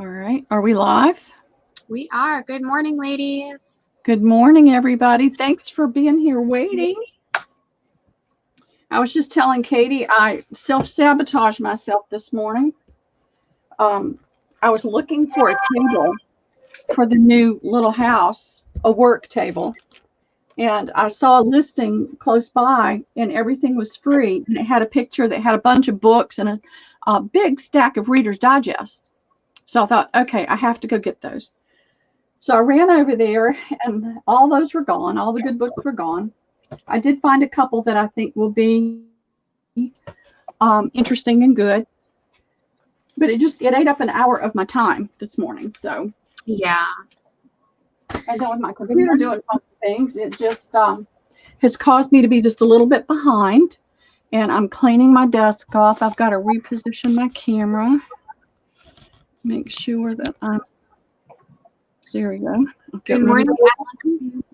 All right. Are we live? We are. Good morning, ladies. Good morning, everybody. Thanks for being here waiting. I was just telling Katie I self-sabotaged myself this morning. I was looking for a table for the new little house, a work table. And I saw a listing close by and everything was free. And it had a picture that had a bunch of books and a big stack of Reader's Digest. So I thought, okay, I have to go get those. So I ran over there and all those were gone. All the good books were gone. I did find a couple that I think will be interesting and good. But it ate up an hour of my time this morning. So yeah. And then with my computer doing fun things, it just has caused me to be just a little bit behind. And I'm cleaning my desk off. I've got to reposition my camera. Make sure that there we go. Good morning, Alan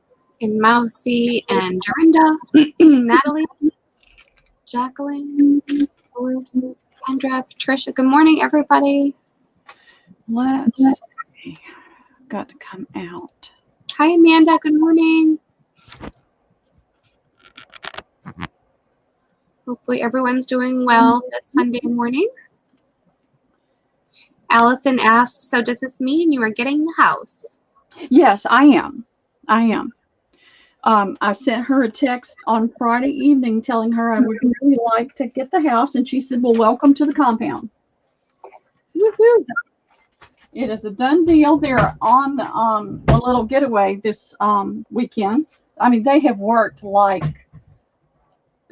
and Mousy and Dorinda, Natalie, Jacqueline, Lois, Kendra, Patricia. Good morning, everybody. Let's see. Got to come out. Hi, Amanda. Good morning. Hopefully everyone's doing well this Sunday morning. Allison asks, so does this mean you are getting the house? Yes, I am. I sent her a text on Friday evening telling her I would really like to get the house, and she said, well, welcome to the compound. Woohoo! It is a done deal. They're on a little getaway this weekend. I mean, they have worked like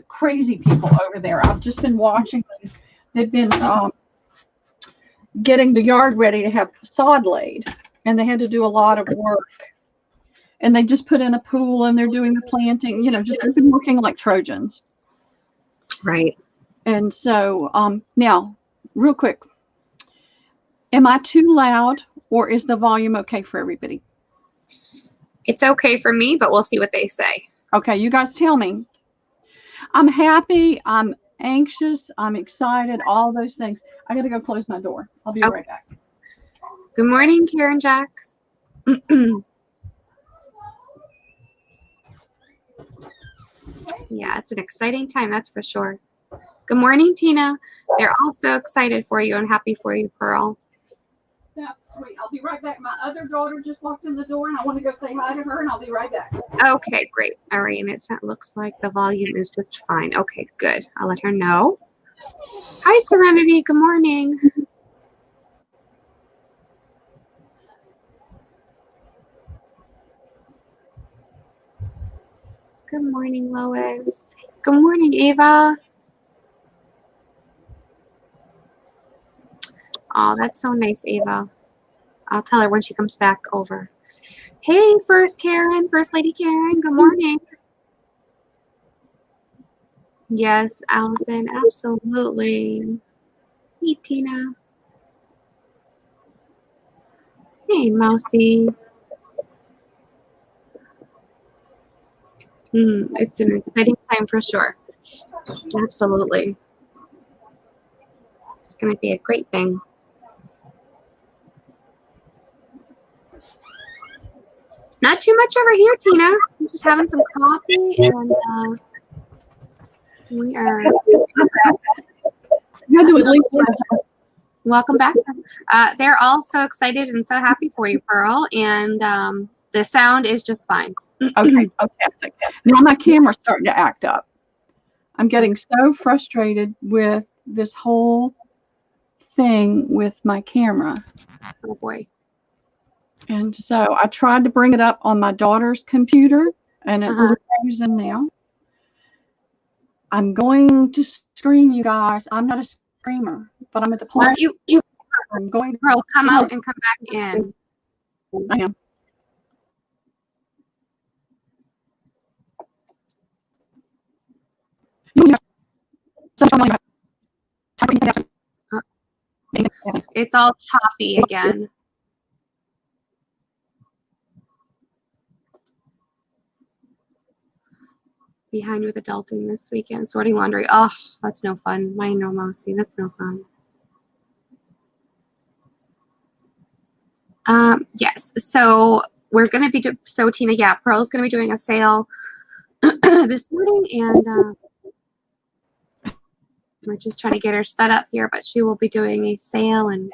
crazy people over there. I've just been watching them. They've been getting the yard ready to have sod laid, and they had to do a lot of work. And they just put in a pool, and they're doing the planting. You know, just they've been working like Trojans. Right. And so now, real quick, am I too loud, or is the volume okay for everybody? It's okay for me, but we'll see what they say. Okay, you guys tell me. I'm happy. I'm anxious. I'm excited. All those things. I got to go close my door. I'll be right back. Good morning, Karen Jacks. Yeah, it's an exciting time, that's for sure. Good morning, Tina. They're all so excited for you and happy for you, Pearl. That's sweet. I'll be right back. My other daughter just walked in the door, and I want to go say hi to her, and I'll be right back. Okay, great. All right, and it looks like the volume is just fine. Okay, good. I'll let her know. Hi, Serenity. Good morning. Good morning, Lois. Good morning, Ava. Oh, that's so nice, Ava. I'll tell her when she comes back over. Hey, First Lady Karen. Good morning. Yes, Allison, absolutely. Hey, Tina. Hey, Mousy. It's an exciting time for sure. Absolutely. It's going to be a great thing. Not too much over here, Tina. I'm just having some coffee, and we are. Welcome back. They're all so excited and so happy for you, Pearl, and the sound is just fine. Okay, fantastic. Now my camera's starting to act up. I'm getting so frustrated with this whole thing with my camera. Oh boy. And so I tried to bring it up on my daughter's computer, and it's frozen now. I'm going to scream, you guys. I'm not a screamer, but I'm at the point. Well, I'm going to come out and come back in. I am. It's all choppy again. Behind with adulting this weekend. Sorting laundry. Oh, that's no fun. I know, Mousy. That's no fun. Yes. So we're going to be, so Tina, yeah, Pearl's going to be doing a sale this morning, and we're just trying to get her set up here, but she will be doing a sale and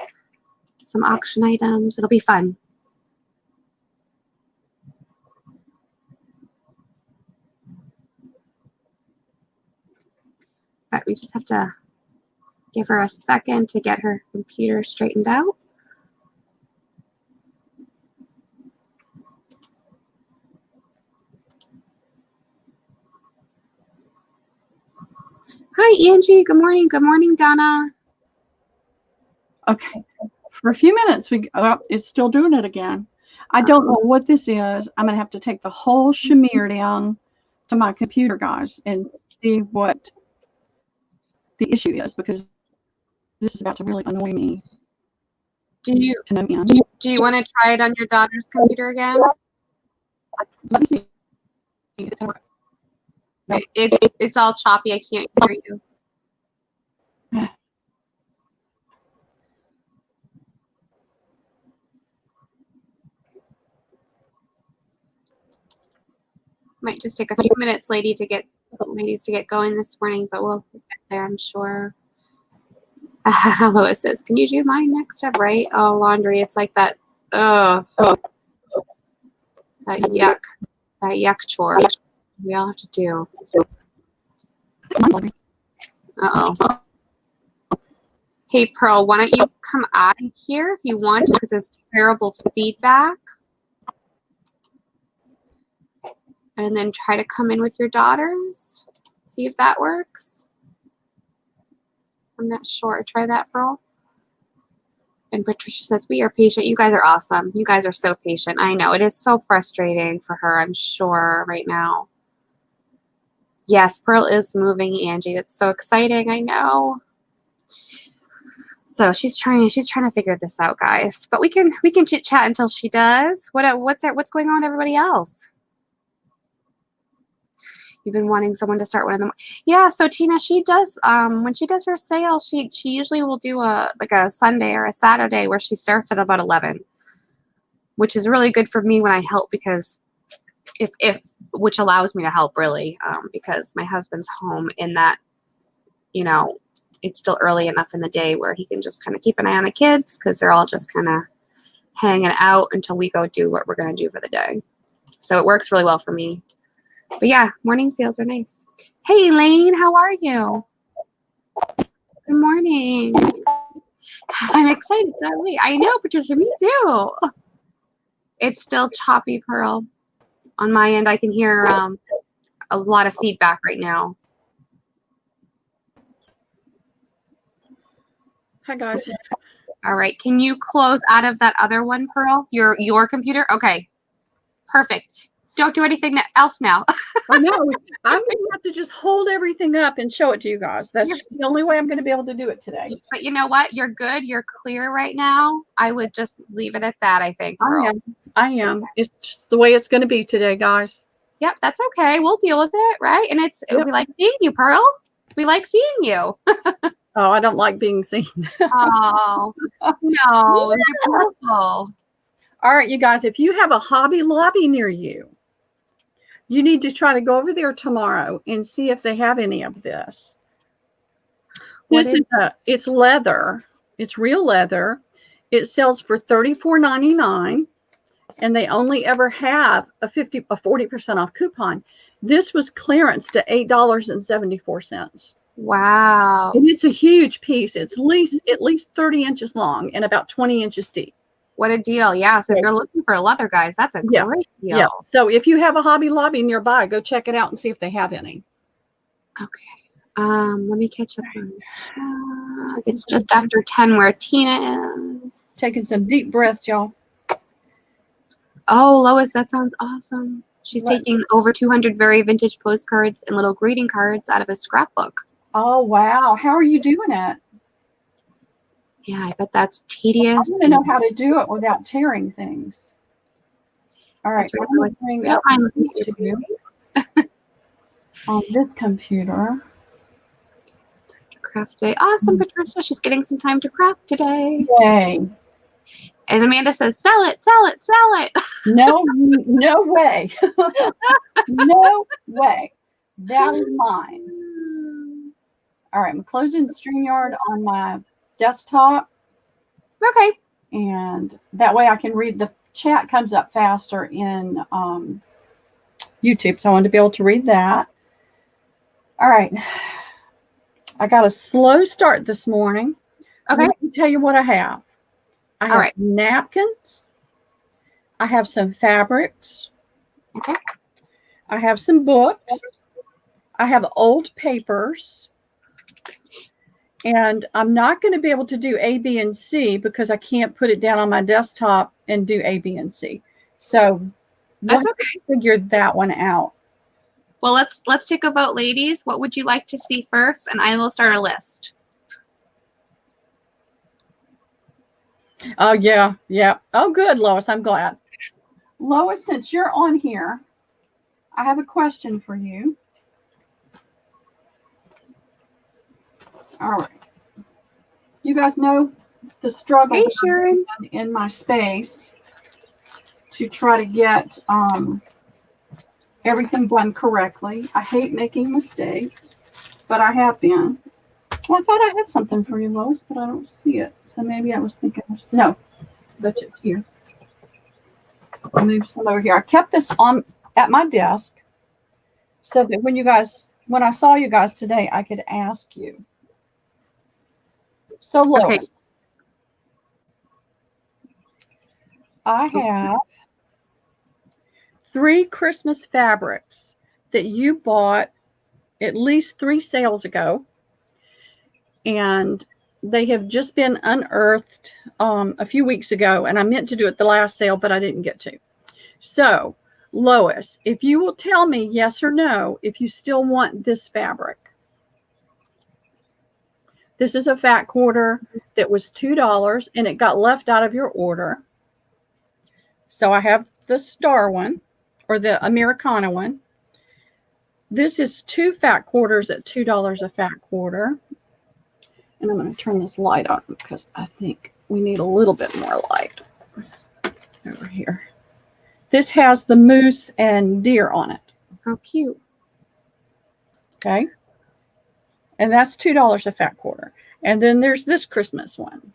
some auction items. It'll be fun. But we just have to give her a second to get her computer straightened out. Hi, Angie. Good morning. Good morning, Donna. Okay. For a few minutes, it's still doing it again. I don't know what this is. I'm going to have to take the whole shamir down to my computer, guys, and see what the issue is, because this is about to really annoy me. Do you want to try it on your daughter's computer again? Let me see. It's all choppy. I can't hear you. Might just take a few minutes, ladies, to get going this morning, but we'll get there, I'm sure. Lois says, "Can you do my next step?" Right? Oh, laundry. It's like that. That yuck chore we all have to do. Uh-oh. Hey, Pearl, why don't you come out of here if you want to, because it's terrible feedback. And then try to come in with your daughters. See if that works. I'm not sure. Try that, Pearl. And Patricia says, "We are patient. You guys are awesome. You guys are so patient." I know. It is so frustrating for her, I'm sure, right now. Yes, Pearl is moving, Angie. That's so exciting. I know. So she's trying to figure this out, guys. But we can chit chat until she does. What's going on with everybody else? You've been wanting someone to start one of them. Yeah, so Tina, she does when she does her sale, she usually will do a Sunday or a Saturday where she starts at about 11, which is really good for me when I help, because which allows me to help really, because my husband's home in that, it's still early enough in the day where he can just kind of keep an eye on the kids, because they're all just kind of hanging out until we go do what we're going to do for the day. So it works really well for me. But yeah, morning sales are nice. Hey, Elaine, how are you? Good morning. I'm excited. I know, Patricia, me too. It's still choppy, Pearl. On my end, I can hear a lot of feedback right now. Hi, guys. All right. Can you close out of that other one, Pearl? Your computer? Okay. Perfect. Don't do anything else now. I know. I'm going to have to just hold everything up and show it to you guys. That's the only way I'm going to be able to do it today. But you know what? You're good. You're clear right now. I would just leave it at that, I think, Pearl. I am. It's just the way it's going to be today, guys. Yep, that's okay. We'll deal with it, right? And we like seeing you, Pearl. We like seeing you. Oh, I don't like being seen. Oh, no. You're beautiful. All right, you guys, if you have a Hobby Lobby near you, you need to try to go over there tomorrow and see if they have any of this. It's leather. It's real leather. It sells for $34.99, and they only ever have a 40% off coupon. This was clearance to $8.74. Wow. And it's a huge piece. It's at least 30 inches long and about 20 inches deep. What a deal. Yeah. So if you're looking for a leather, guys, that's a great deal. Yeah. So if you have a Hobby Lobby nearby, go check it out and see if they have any. Okay. Let me catch up on it's just after 10 where Tina is. Taking some deep breaths, y'all. Oh, Lois, that sounds awesome. She's taking over 200 very vintage postcards and little greeting cards out of a scrapbook. Oh, wow. How are you doing it? Yeah, I bet that's tedious. I want to know how to do it without tearing things. All right. Bring up on this computer. Craft today. Awesome, Patricia. She's getting some time to craft today. Yay. And Amanda says, sell it, sell it, sell it. No, no way. No way. That is mine. All right, I'm closing StreamYard on my desktop. Okay. And that way I can read, the chat comes up faster in YouTube. So I wanted to be able to read that. All right. I got a slow start this morning. Okay. Let me tell you what I have. I have napkins. I have some fabrics. Okay. I have some books. I have old papers. And I'm not going to be able to do A, B, and C because I can't put it down on my desktop and do A, B, and C. So that's okay. Figured that one out. Well, let's take a vote, ladies. What would you like to see first? And I will start a list. Oh, yeah. Yeah. Oh, good, Lois. I'm glad. Lois, since you're on here, I have a question for you. All right. You guys know the struggle in my space to try to get everything done correctly. I hate making mistakes, but I have been. Well, I thought I had something for you, Lois, but I don't see it. So maybe I was thinking, no, that's it here. I'll move some over here. I kept this on at my desk so that when I saw you guys today, I could ask you. So, Lois, I have 3 Christmas fabrics that you bought at least 3 sales ago, and they have just been unearthed a few weeks ago, and I meant to do it the last sale, but I didn't get to. So, Lois, if you will tell me yes or no, if you still want this fabric. This is a fat quarter that was $2 and it got left out of your order. So I have the star one or the Americana one. This is 2 fat quarters at $2 a fat quarter. And I'm going to turn this light on because I think we need a little bit more light over here. This has the moose and deer on it. How cute. Okay. And that's $2 a fat quarter. And then there's this Christmas one.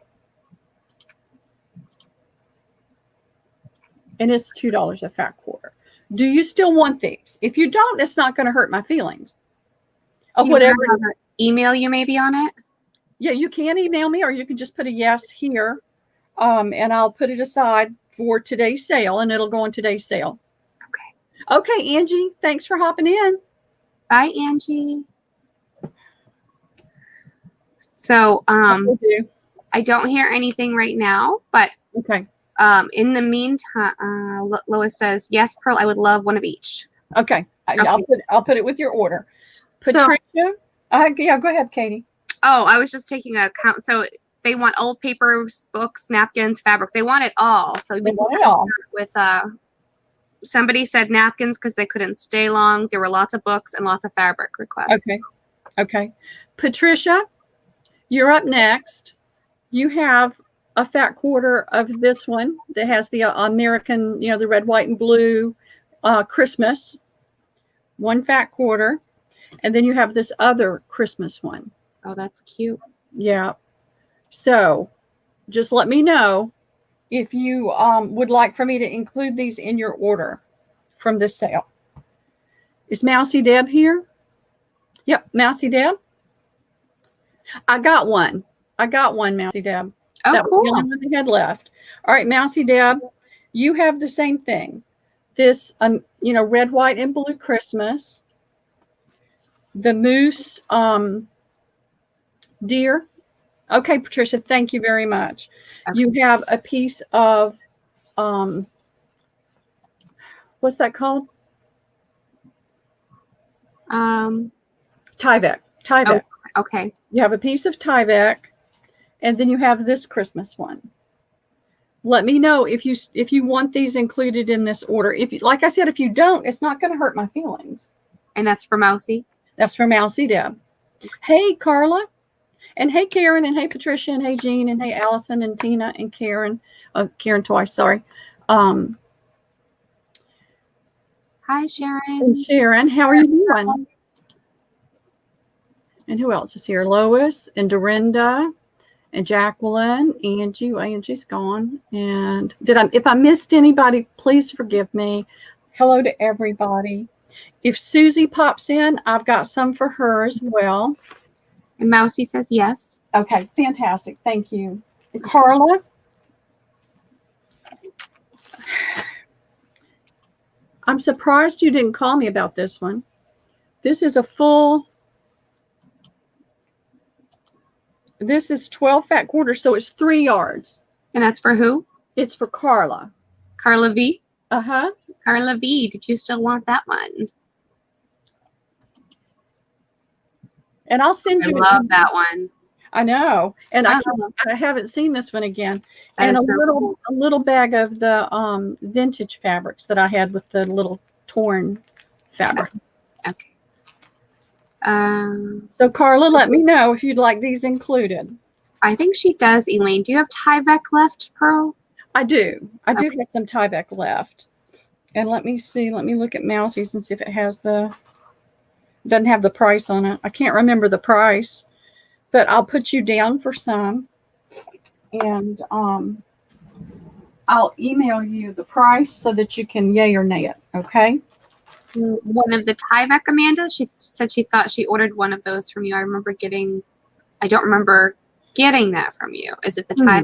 And it's $2 a fat quarter. Do you still want these? If you don't, it's not going to hurt my feelings. Of whatever. Email you maybe on it? Yeah, you can email me or you can just put a yes here. And I'll put it aside for today's sale and it'll go on today's sale. Okay. Okay, Angie, thanks for hopping in. Bye, Angie. So I don't hear anything right now, but okay. In the meantime, Lois says, yes, Pearl, I would love one of each. Okay. I'll put it with your order. Patricia? Yeah, go ahead, Katie. Oh, I was just taking a count. So they want old papers, books, napkins, fabric. They want it all. So we want it all. With somebody said napkins because they couldn't stay long. There were lots of books and lots of fabric requests. Okay. Okay. Patricia, you're up next. You have a fat quarter of this one that has the American, the red, white, and blue Christmas. 1 fat quarter. And then you have this other Christmas one. Oh, that's cute. Yeah. So just let me know if you would like for me to include these in your order from this sale. Is Mousy Deb here? Yep, Mousy Deb. I got one, Mousy Deb. Oh, that cool. was the only one they had left. All right, Mousy Deb, you have the same thing. This, red, white, and blue Christmas. The moose deer. Okay, Patricia, thank you very much. Okay. You have a piece of, what's that called? Tyvek. Tyvek. Oh, okay. You have a piece of Tyvek, and then you have this Christmas one. Let me know if you want these included in this order. If you, like I said, if you don't, it's not going to hurt my feelings. And that's for Mousy? That's for Mousy Deb. Hey, Carla. And hey, Karen, and hey, Patricia, and hey, Jean, and hey, Allison, and Tina, and Karen. Karen twice, sorry. Hi, Sharon. And Sharon, how are you doing? And who else is here? Lois and Dorinda and Jacqueline. Angie's gone. And if I missed anybody, please forgive me. Hello to everybody. If Susie pops in, I've got some for her as well. And Mousy says yes. Okay, fantastic. Thank you. And Carla. I'm surprised you didn't call me about this one. This is this is 12 fat quarters, so it's 3 yards. And that's for who? It's for Carla. Carla V? Uh-huh. Carla V, did you still want that one? And I'll send you. I love that one. I know. And I haven't seen this one again. And a little bag of the vintage fabrics that I had with the little torn fabric. Okay. So Carla, let me know if you'd like these included. I think she does, Elaine. Do you have Tyvek left, Pearl? I do. I do have some Tyvek left. And let me see. Let me look at Mousie's and see if it has doesn't have the price on it. I can't remember the price, but I'll put you down for some. And I'll email you the price so that you can yay or nay it. Okay. One of the Tyvek, Amanda, she said she thought she ordered one of those from you. I don't remember getting that from you. Is it the Tyvek?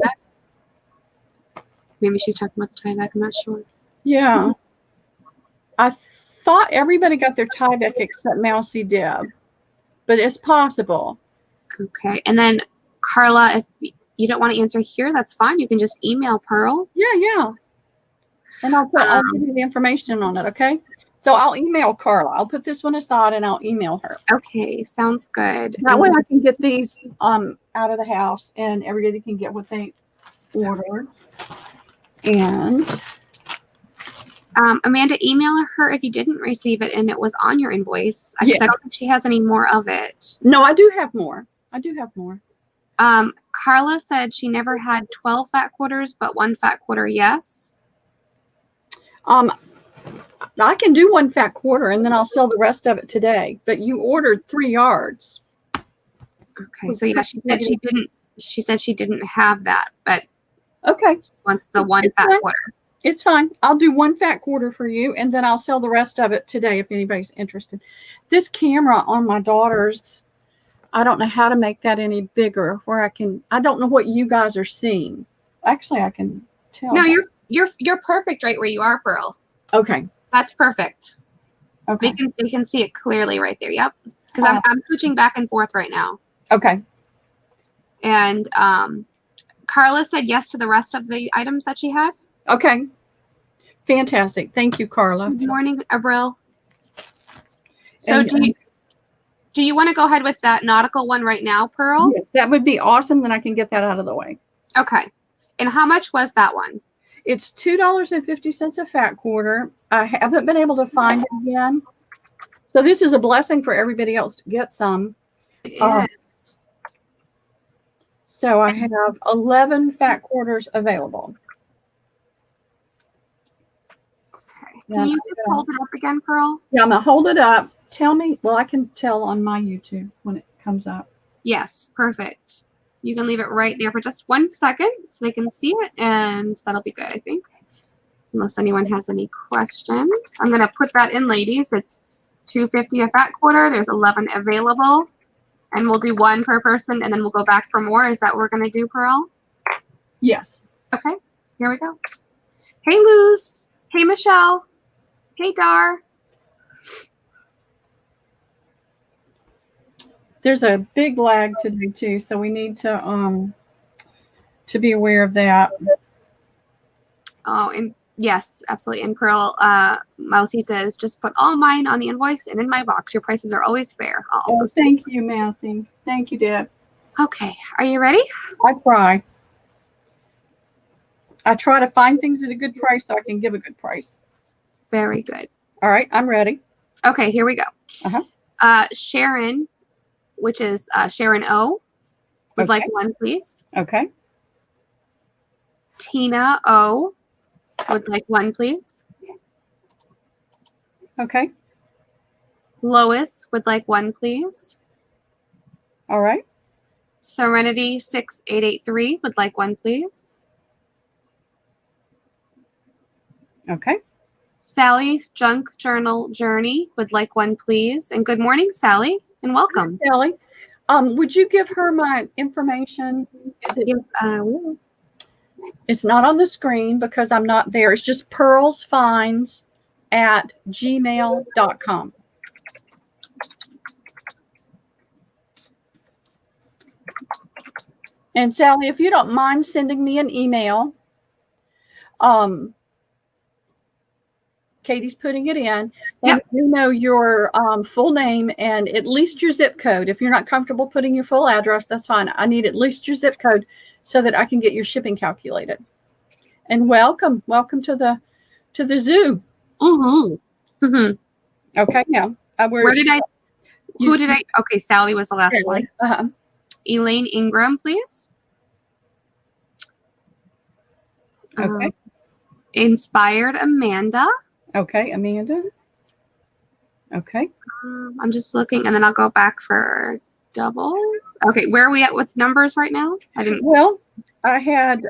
Maybe she's talking about the Tyvek. I'm not sure. Yeah. I thought everybody got their Tyvek except Mousy Deb, but it's possible. Okay. And then Carla, if you don't want to answer here, that's fine. You can just email Pearl. Yeah. And I'll give you the information on it. Okay. So I'll email Carla. I'll put this one aside and I'll email her. Okay, sounds good. That way I can get these out of the house and everybody can get what they ordered. And Amanda, email her if you didn't receive it and it was on your invoice. I don't think she has any more of it. No, I do have more. Carla said she never had 12 fat quarters, but 1 fat quarter, yes. I can do 1 fat quarter and then I'll sell the rest of it today. But you ordered 3 yards. Okay, so yeah, she said she didn't have that, but okay. Wants the 1 fat quarter. It's fine. I'll do 1 fat quarter for you and then I'll sell the rest of it today if anybody's interested. This camera on my daughter's, I don't know how to make that any bigger where I don't know what you guys are seeing. Actually, I can tell. No, you're perfect right where you are, Pearl. Okay. That's perfect. Okay. They can see it clearly right there. Yep. Because I'm switching back and forth right now. Okay. And Carla said yes to the rest of the items that she had. Okay. Fantastic. Thank you, Carla. Good morning, Abril. So do you want to go ahead with that nautical one right now, Pearl? Yes, that would be awesome. Then I can get that out of the way. Okay. And how much was that one? It's $2.50 a fat quarter. I haven't been able to find it again. So this is a blessing for everybody else to get some. It is. So I have 11 fat quarters available. Okay. Can you just hold it up again, Pearl? Yeah, I'm going to hold it up. Tell me. Well, I can tell on my YouTube when it comes up. Yes, perfect. You can leave it right there for just 1 second so they can see it, and that'll be good, I think. Unless anyone has any questions. I'm going to put that in, ladies. It's $2.50 a fat quarter. There's 11 available. And we'll do 1 per person, and then we'll go back for more. Is that what we're going to do, Pearl? Yes. Okay. Here we go. Hey, Luz. Hey, Michelle. Hey, Dar. There's a big lag today too, so we need to be aware of that. Oh, and yes, absolutely. And Pearl, Mousy says, just put all mine on the invoice and in my box. Your prices are always fair. I'll also thank you, Mousy. Thank you, Deb. Okay, are you ready? I try to find things at a good price so I can give a good price. Very good. All right, I'm ready. Okay, here we go. Sharon, which is Sharon O, would like one, please. Okay. Tina O would like one, please. Okay. Lois would like one, please. All right. Serenity 6883 would like one, please. Okay. Sally's Junk Journal Journey would like one, please. And good morning, Sally, and welcome. Hi, Sally. Would you give her my information? Yes, I will. It's not on the screen because I'm not there. It's just pearlsfinds@gmail.com. And Sally, if you don't mind sending me an email, Katie's putting it in. Yep. You know your full name and at least your zip code. If you're not comfortable putting your full address, that's fine. I need at least your zip code so that I can get your shipping calculated. And welcome to the zoo. Mm-hmm. Mm-hmm. Okay, now where did I? Who did I? Okay, Sally was the last one. Uh-huh. Elaine Ingram, please. Okay. Inspired Amanda. Okay, Amanda. Okay. I'm just looking, and then I'll go back for doubles. Okay, where are we at with numbers right now? Well, I had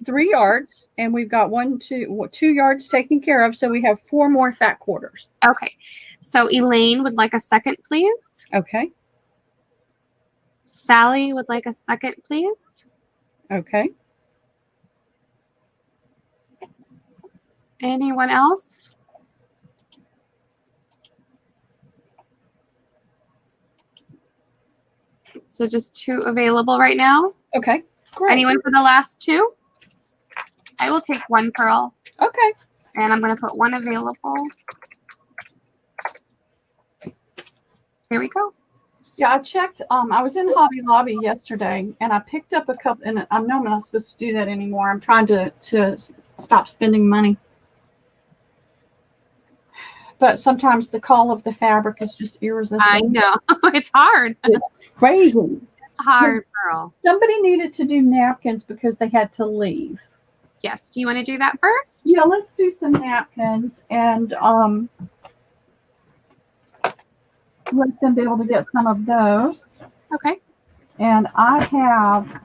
3 yards, and we've got 2 yards taken care of, so we have 4 more fat quarters. Okay, so Elaine would like a second, please. Okay. Sally would like a second, please. Okay. Anyone else? So just 2 available right now. Okay. Great. Anyone for the last 2? I will take 1, Pearl. Okay. And I'm going to put 1 available. Here we go. Yeah, I checked. I was in Hobby Lobby yesterday, and I picked up a couple. And I know I'm not supposed to do that anymore. I'm trying to stop spending money. But sometimes the call of the fabric is just irresistible. I know. It's hard. It's crazy. It's hard, Pearl. Somebody needed to do napkins because they had to leave. Yes. Do you want to do that first? Yeah, let's do some napkins and let them be able to get some of those. Okay. And I have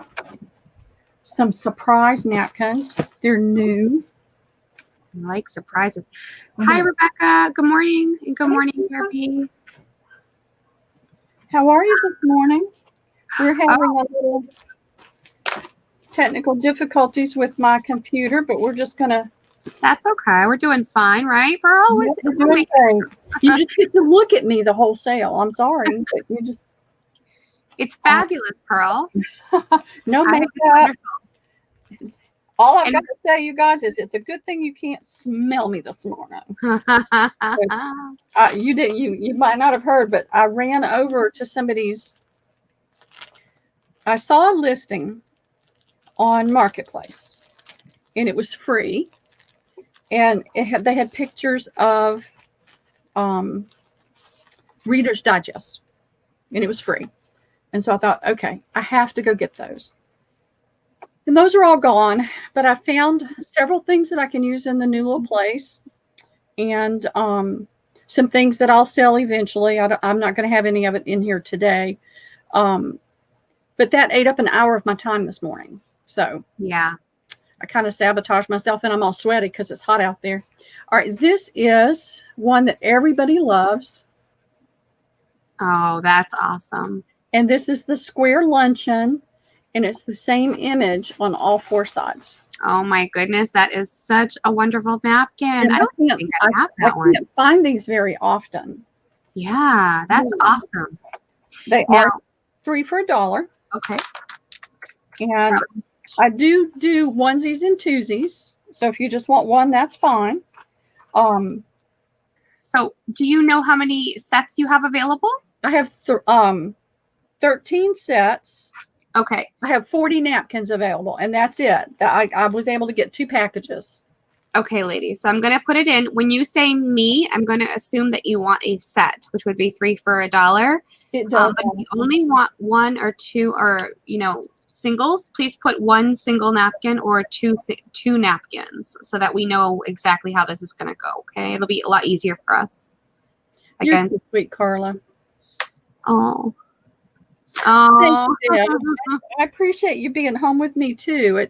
some surprise napkins. They're new. I like surprises. Hi, Rebecca. Good morning. And good morning, Kirby. How are you this morning? We're having a little technical difficulties with my computer, but we're just going to. That's okay. We're doing fine, right, Pearl? We're doing great. You just get to look at me the whole sale. I'm sorry, but you just. It's fabulous, Pearl. No makeup. All I've got to say, you guys, is it's a good thing you can't smell me this morning. You might not have heard, but I ran over to somebody's. I saw a listing on Marketplace, and it was free, and they had pictures of Reader's Digest, and it was free. And so I thought, okay, I have to go get those. And those are all gone, but I found several things that I can use in the new little place, and some things that I'll sell eventually. I'm not going to have any of it in here today, but that ate up an hour of my time this morning. So yeah, I kind of sabotaged myself, and I'm all sweaty because it's hot out there. All right, this is one that everybody loves. Oh, that's awesome. And this is the square luncheon. And it's the same image on all 4 sides. Oh my goodness, that is such a wonderful napkin. I don't think I have that one. I can't find these very often. Yeah, that's awesome. They are 3 for $1. Okay. And I do onesies and twosies. So if you just want one, that's fine. So do you know how many sets you have available? I have 13 sets. Okay. I have 40 napkins available, and that's it. I was able to get 2 packages. Okay, ladies. So I'm going to put it in. When you say me, I'm going to assume that you want a set, which would be 3 for $1. It does. But if you only want 1 or 2 or, singles, please put 1 single napkin or two napkins so that we know exactly how this is going to go. Okay. It'll be a lot easier for us. Again. You're so sweet, Carla. Oh. Oh. I appreciate you being home with me too.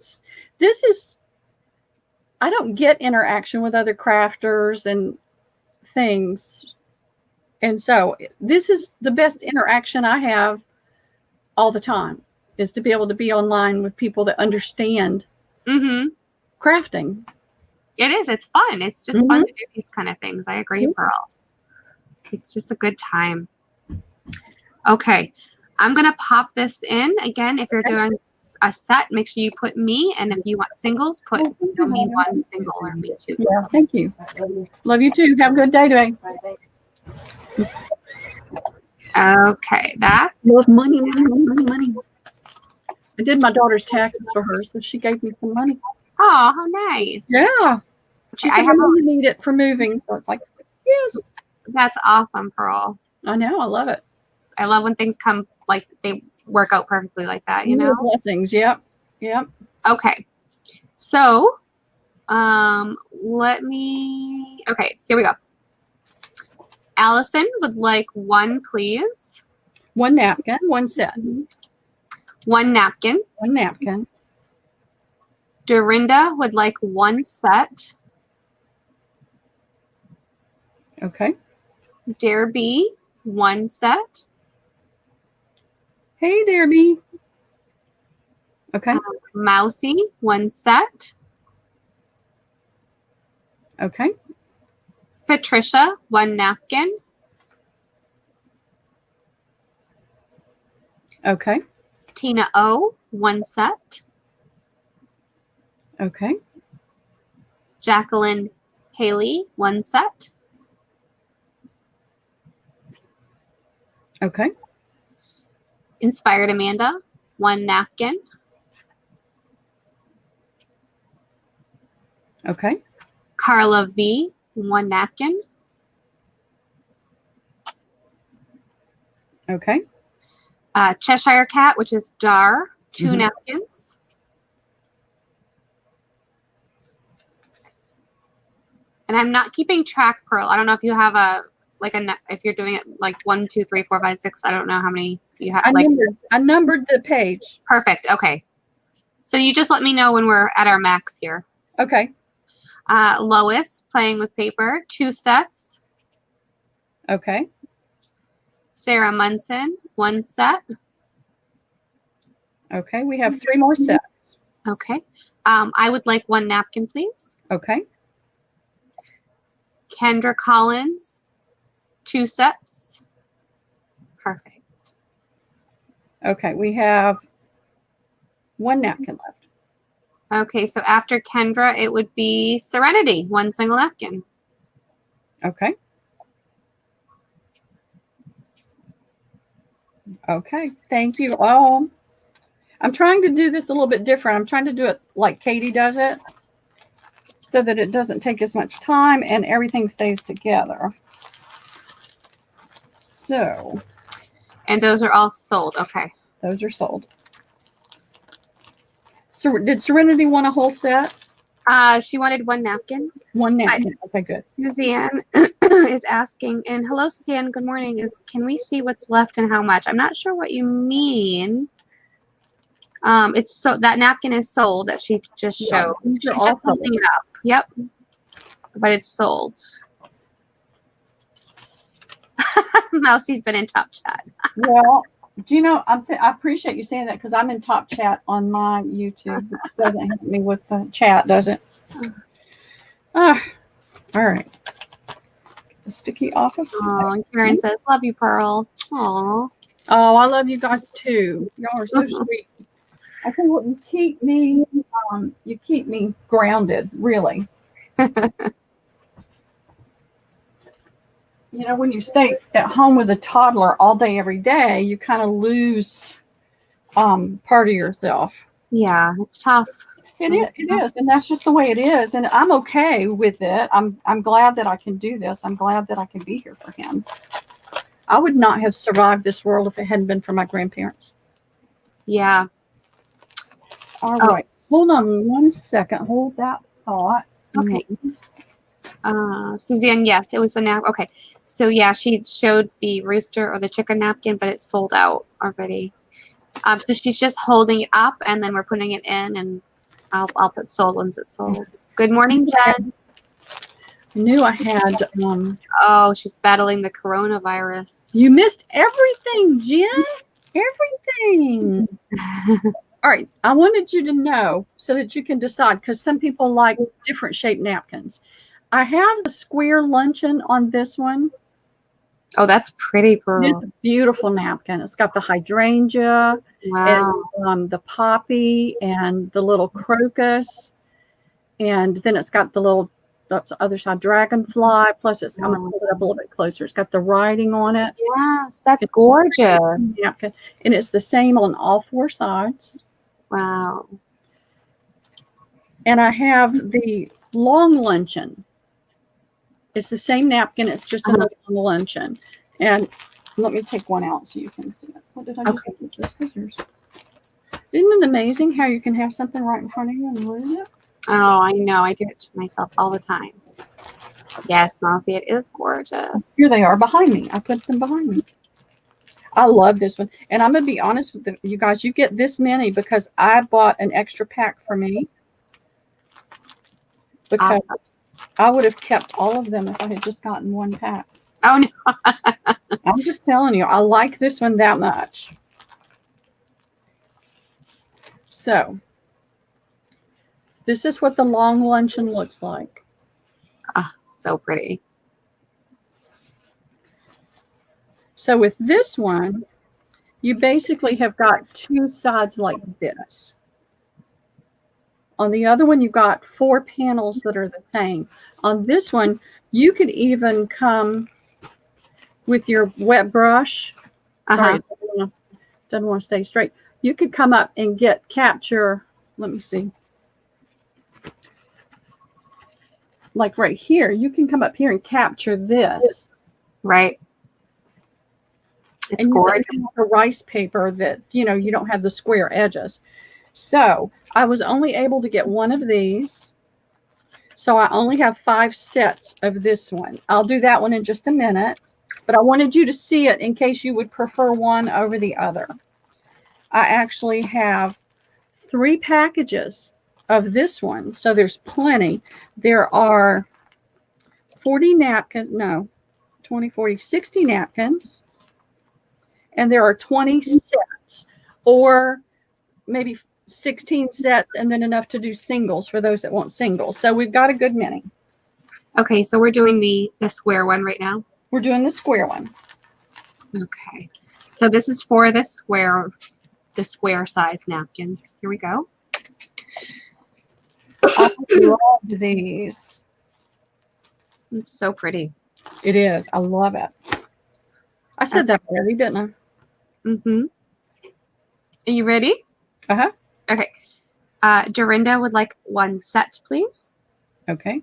I don't get interaction with other crafters and things. And so this is the best interaction I have all the time, is to be able to be online with people that understand crafting. It is. It's fun. It's just fun to do these kind of things. I agree, Pearl. It's just a good time. Okay. I'm going to pop this in. Again, if you're doing a set, make sure you put me. And if you want singles, put me 1 single or me 2. Yeah, thank you. Love you too. Have a good day today. Okay, that's money. I did my daughter's taxes for her, so she gave me some money. Oh, how nice. Yeah. She said, I need it for moving. So it's like, yes. That's awesome, Pearl. I know. I love it. I love when things come, like, they work out perfectly like that, you know? Blessings. Yep. Okay. So, okay, here we go. Allison would like 1, please. 1 napkin, 1 set. 1 napkin. 1 napkin. Dorinda would like 1 set. Okay. Derby, 1 set. Hey, Derby. Okay. Mousy, 1 set. Okay. Patricia, 1 napkin. Okay. Tina O, 1 set. Okay. Jacqueline Haley, 1 set. Okay. Inspired Amanda, 1 napkin. Okay. Carla V, 1 napkin. Okay. Cheshire Cat, which is Dar, 2 napkins. And I'm not keeping track, Pearl. I don't know if you have if you're doing it like 1, 2, 3, 4, 5, 6. I don't know how many you have. I numbered the page. Perfect. Okay. So you just let me know when we're at our max here. Okay. Lois, playing with paper, 2 sets. Okay. Sarah Munson, 1 set. Okay. We have 3 more sets. Okay. I would like 1 napkin, please. Okay. Kendra Collins, 2 sets. Perfect. Okay. We have 1 napkin left. Okay. So after Kendra, it would be Serenity, 1 single napkin. Okay. Okay. Thank you all. I'm trying to do this a little bit different. I'm trying to do it like Katie does it, so that it doesn't take as much time and everything stays together. So. And those are all sold. Okay. Those are sold. So did Serenity want a whole set? She wanted 1 napkin. 1 napkin. Okay, good. Suzanne is asking, and hello, Suzanne. Good morning. Can we see what's left and how much? I'm not sure what you mean. It's so that napkin is sold that she just showed. She's just holding it up. Yep. But it's sold. Mousie's been in top chat. Well, do you know, I appreciate you saying that, because I'm in top chat on my YouTube. It doesn't help me with the chat, does it? All right. Get the sticky off of. Oh, and Karen says, love you, Pearl. Aw. Oh, I love you guys too. Y'all are so sweet. I think what you keep me grounded, really. You know, when you stay at home with a toddler all day, every day, you kind of lose part of yourself. Yeah, it's tough. It is, and that's just the way it is, and I'm okay with it. I'm glad that I can do this. I'm glad that I can be here for him. I would not have survived this world if it hadn't been for my grandparents. Yeah. All right. Hold on 1 second. Hold that thought. Okay. Suzanne, yes, it was a nap. Okay. So yeah, she showed the rooster or the chicken napkin, but it's sold out already. So she's just holding it up, and then we're putting it in, and I'll put sold once it's sold. Good morning, Jen. I knew I had. Oh, she's battling the coronavirus. You missed everything, Jen. Everything. All right. I wanted you to know so that you can decide, because some people like different shaped napkins. I have the square luncheon on this one. Oh, that's pretty, Pearl. It's a beautiful napkin. It's got the hydrangea, Wow. and the poppy, and the little crocus, and then it's got the little other side dragonfly. Plus, I'm gonna hold it up a little bit closer. It's got the writing on it. Yes, that's gorgeous. Napkin, and it's the same on all 4 sides. Wow. And I have the long luncheon. It's the same napkin. It's just another long luncheon. And let me take one out so you can see it. What did I just do with the scissors? Isn't it amazing how you can have something right in front of you and lose it? Oh, I know. I do it to myself all the time. Yes, Mousy, it is gorgeous. Here they are behind me. I put them behind me. I love this one. And I'm going to be honest with you guys. You get this many because I bought an extra pack for me. Because I would have kept all of them if I had just gotten 1 pack. Oh, no. I'm just telling you, I like this one that much. So, this is what the long luncheon looks like. Ah, so pretty. So, with this one, you basically have got 2 sides like this. On the other one, you've got 4 panels that are the same. On this one, you could even come with your wet brush. Sorry, it doesn't want to stay straight. You could come up and capture, let me see. Like right here, you can come up here and capture this. Right. It's gorgeous. The rice paper that, you don't have the square edges. So I was only able to get 1 of these. So I only have 5 sets of this one. I'll do that one in just a minute. But I wanted you to see it in case you would prefer one over the other. I actually have 3 packages of this one. So there's plenty. There are 40 napkins. No, 20, 40, 60 napkins. And there are 20 sets. Or maybe 16 sets, and then enough to do singles for those that want singles. So we've got a good many. Okay, so we're doing the square one right now. We're doing the square one. Okay, so this is for the square size napkins. Here we go. I love these. It's so pretty. It is. I love it. I said that already, didn't I? Mm-hmm. Are you ready? Uh-huh. Okay. Dorinda would like 1 set, please. Okay.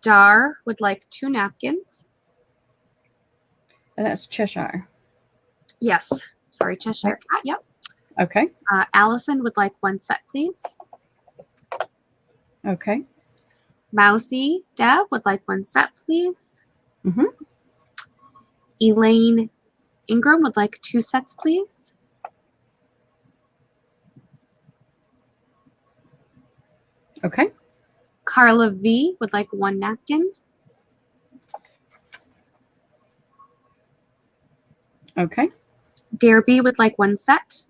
Dar would like 2 napkins. And that's Cheshire. Yes. Sorry, Cheshire. Yep. Okay. Allison would like 1 set, please. Okay. Mousy Deb would like 1 set, please. Mm-hmm. Elaine Ingram would like 2 sets, please. Okay. Carla V would like 1 napkin. Okay. Dare B would like 1 set.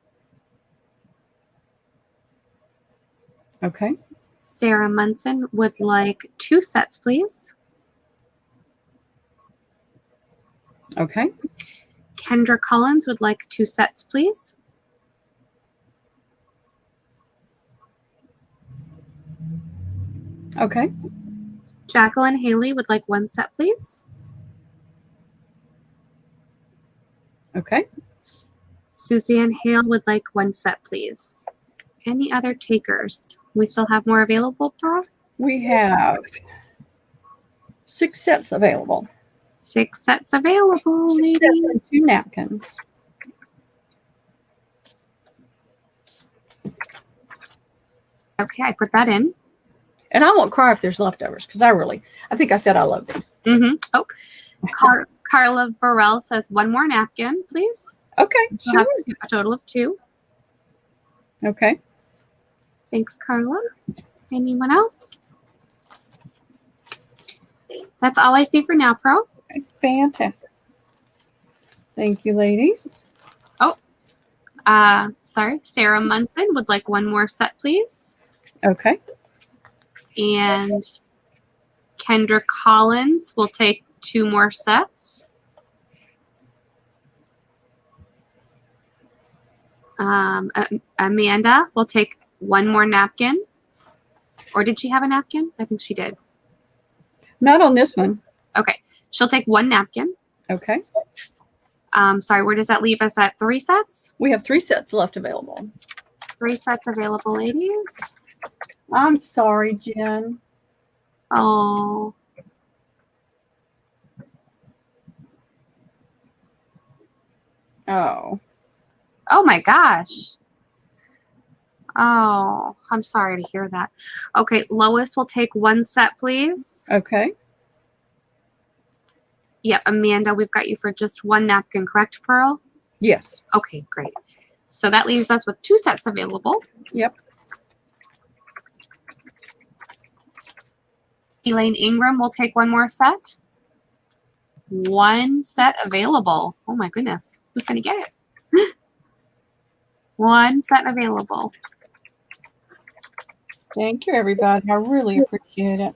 Okay. Sarah Munson would like 2 sets, please. Okay. Kendra Collins would like 2 sets, please. Okay. Jacqueline Haley would like 1 set, please. Okay. Suzanne Hale would like 1 set, please. Any other takers? We still have more available, Pearl? We have 6 sets available. 6 sets available, ladies. And 2 napkins. Okay, I put that in. And I won't cry if there's leftovers because I think I said I love these. Oh, Carla Varel says 1 more napkin, please. Okay, We'll sure. have a total of 2. Okay. Thanks, Carla. Anyone else? That's all I see for now, Pearl. Okay, fantastic. Thank you, ladies. Sorry, Sarah Munson would like 1 more set, please. Okay. And Kendra Collins will take 2 more sets. Amanda will take 1 more napkin. Or did she have a napkin? I think she did. Not on this one. Okay. She'll take 1 napkin. Okay. Sorry, where does that leave us at 3 sets? We have 3 sets left available. 3 sets available, ladies. I'm sorry, Jen. Oh. Oh. Oh my gosh. Oh, I'm sorry to hear that. Okay, Lois will take 1 set, please. Okay. Yep, Amanda, we've got you for just 1 napkin, correct, Pearl? Yes. Okay, great. So that leaves us with 2 sets available. Yep. Elaine Ingram will take 1 more set. 1 set available. Oh my goodness. Who's going to get it? 1 set available. Thank you, everybody. I really appreciate it.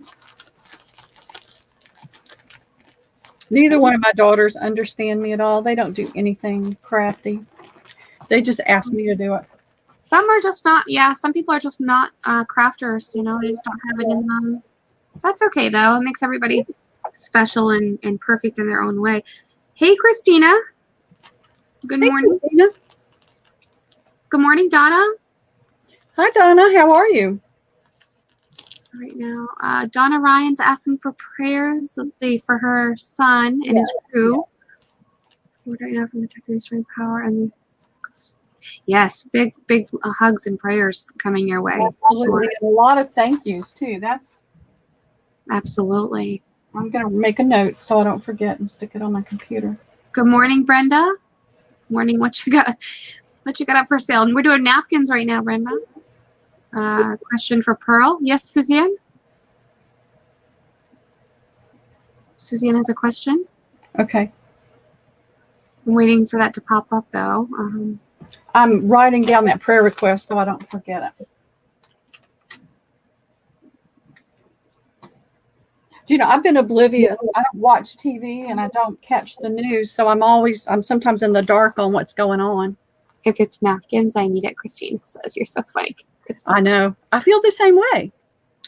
Neither one of my daughters understand me at all. They don't do anything crafty. They just ask me to do it. Some are just not, some people are just not crafters, you know, they just don't have it in them. That's okay, though. It makes everybody special and perfect in their own way. Hey, Christina. Good morning. Christina. Good morning, Donna. Hi, Donna. How are you? Right now, Donna Ryan's asking for prayers. Let's see, for her son and his crew. Lord, right now from the Techie restoring power and the yes, big hugs and prayers coming your way. Absolutely. Sure. A lot of thank yous too. That's absolutely. I'm gonna make a note so I don't forget and stick it on my computer. Good morning, Brenda. Morning. What you got? What you got up for sale? And we're doing napkins right now, Brenda. Question for Pearl. Yes, Suzanne? Suzanne has a question. Okay. I'm waiting for that to pop up, though. I'm writing down that prayer request so I don't forget it. You know, I've been oblivious. I don't watch TV and I don't catch the news, so I'm sometimes in the dark on what's going on. If it's napkins, I need it, Christine says. You're so funny. I know. I feel the same way.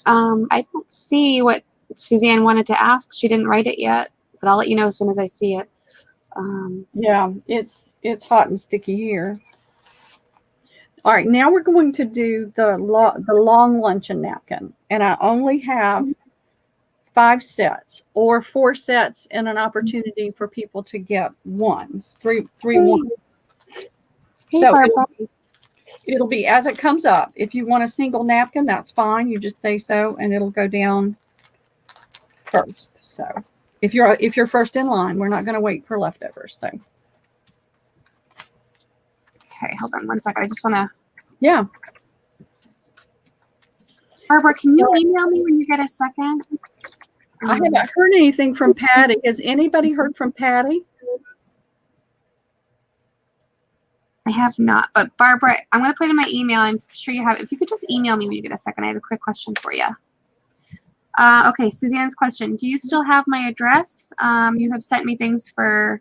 I don't see what Suzanne wanted to ask. She didn't write it yet, but I'll let you know as soon as I see it. Yeah, it's hot and sticky here. All right, now we're going to do the long luncheon napkin, and I only have 5 sets or 4 sets and an opportunity for people to get ones, three ones. Hey, So Barbara. it'll be as it comes up. If you want a single napkin, that's fine. You just say so, and it'll go down first. So if you're first in line, we're not going to wait for leftovers. So okay, hold on 1 second. I just want to. Yeah. Barbara, can you email me when you get a second? I haven't heard anything from Patty. Has anybody heard from Patty? I have not, but Barbara, I'm going to put in my email. I'm sure you have. If you could just email me when you get a second, I have a quick question for you. Okay, Suzanne's question. Do you still have my address? You have sent me things for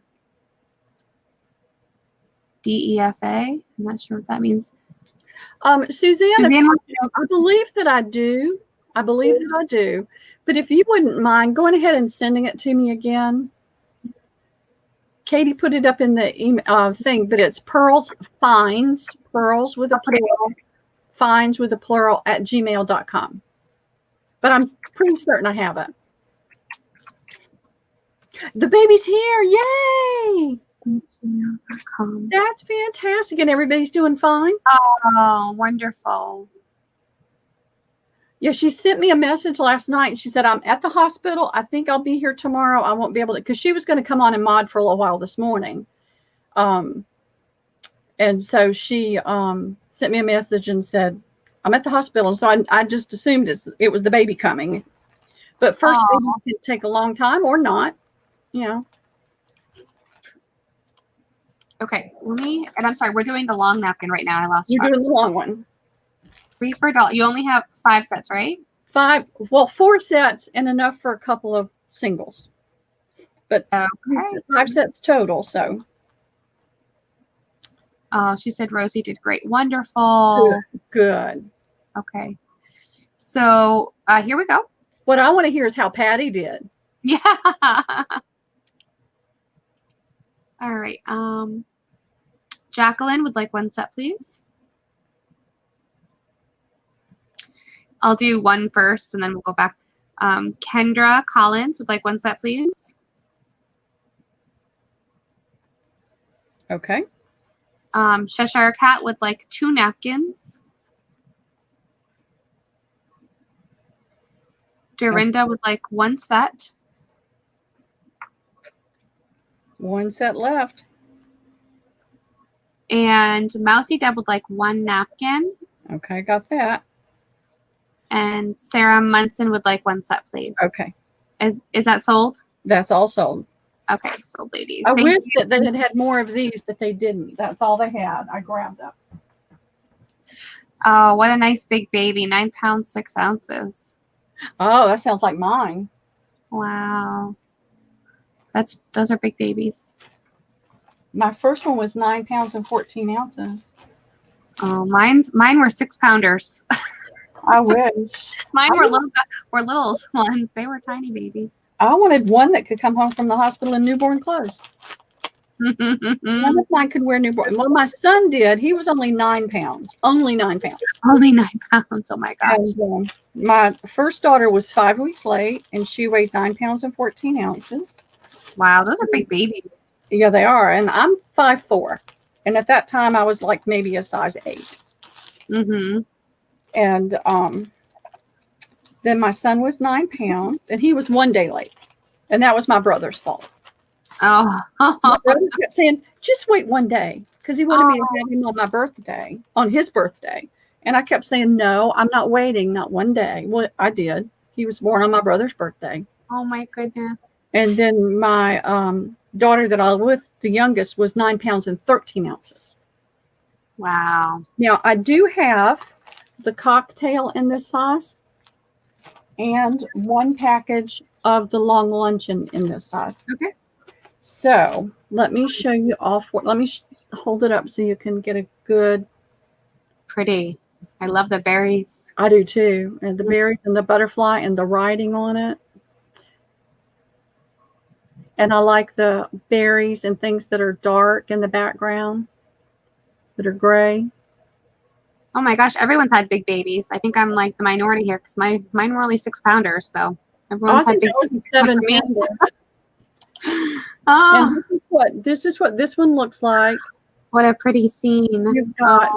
DEFA. I'm not sure what that means. Suzanne, I believe that I do. But if you wouldn't mind going ahead and sending it to me again. Katie put it up in the email thing, but it's Pearls Finds, Pearls with a P, finds with a plural at gmail.com. But I'm pretty certain I haven't. The baby's here. Yay! That's fantastic. And everybody's doing fine? Oh, wonderful. Yeah, she sent me a message last night. She said, I'm at the hospital. I think I'll be here tomorrow. I won't be able to, because she was going to come on and mod for a little while this morning. And so she sent me a message and said, I'm at the hospital. So I just assumed it was the baby coming. But first, baby can take a long time or not, you know. Okay, and I'm sorry, we're doing the long napkin right now. I lost track. You're doing the long one. 3 for a dollar. You only have 5 sets, right? 4 sets and enough for a couple of singles. But 5 sets total, so. Oh, she said Rosie did great. Wonderful. Good. Okay. So here we go. What I want to hear is how Patty did. Yeah. All right. Jacqueline would like 1 set, please. I'll do 1 first, and then we'll go back. Kendra Collins would like 1 set, please. Okay. Cheshire Cat would like 2 napkins. Dorinda would like 1 set. 1 set left. And Mousy Deb would like 1 napkin. Okay, got that. And Sarah Munson would like 1 set, please. Okay. Is that sold? That's all sold. Okay, sold, ladies. I Thank wish you. that they had more of these, but they didn't. That's all they had. I grabbed them. Oh, what a nice big baby. 9 pounds, 6 ounces. Oh, that sounds like mine. Wow. Those are big babies. My first one was 9 pounds and 14 ounces. Oh, mine were 6 pounders. I wish. Mine were little ones. They were tiny babies. I wanted one that could come home from the hospital in newborn clothes. None of mine could wear newborn. Well, my son did. He was only 9 pounds. Only 9 pounds. Only 9 pounds. Oh my gosh. And, my first daughter was 5 weeks late, and she weighed 9 pounds and 14 ounces. Wow, those are big babies. Yeah, they are. And I'm 5'4". And at that time, I was like maybe a size 8. Mm-hmm. And then my son was 9 pounds, and he was 1 day late. And that was my brother's fault. Oh. My brother kept saying, just wait 1 day, because he wanted me to have him on my birthday, on his birthday. And I kept saying, no, I'm not waiting, not 1 day. Well, I did. He was born on my brother's birthday. Oh, my goodness. And then my daughter that I was with, the youngest, was 9 pounds and 13 ounces. Wow. Now, I do have the cocktail in this size and 1 package of the long luncheon in this size. Okay. So let me show you all let me hold it up so you can get a good. Pretty. I love the berries. I do too. And the berries and the butterfly and the writing on it. And I like the berries and things that are dark in the background, that are gray. Oh my gosh, everyone's had big babies. I think I'm like the minority here because mine were only 6 pounders, so everyone's had big babies. 7 pounder. Oh, And this is what this one looks like. what a pretty scene. You've got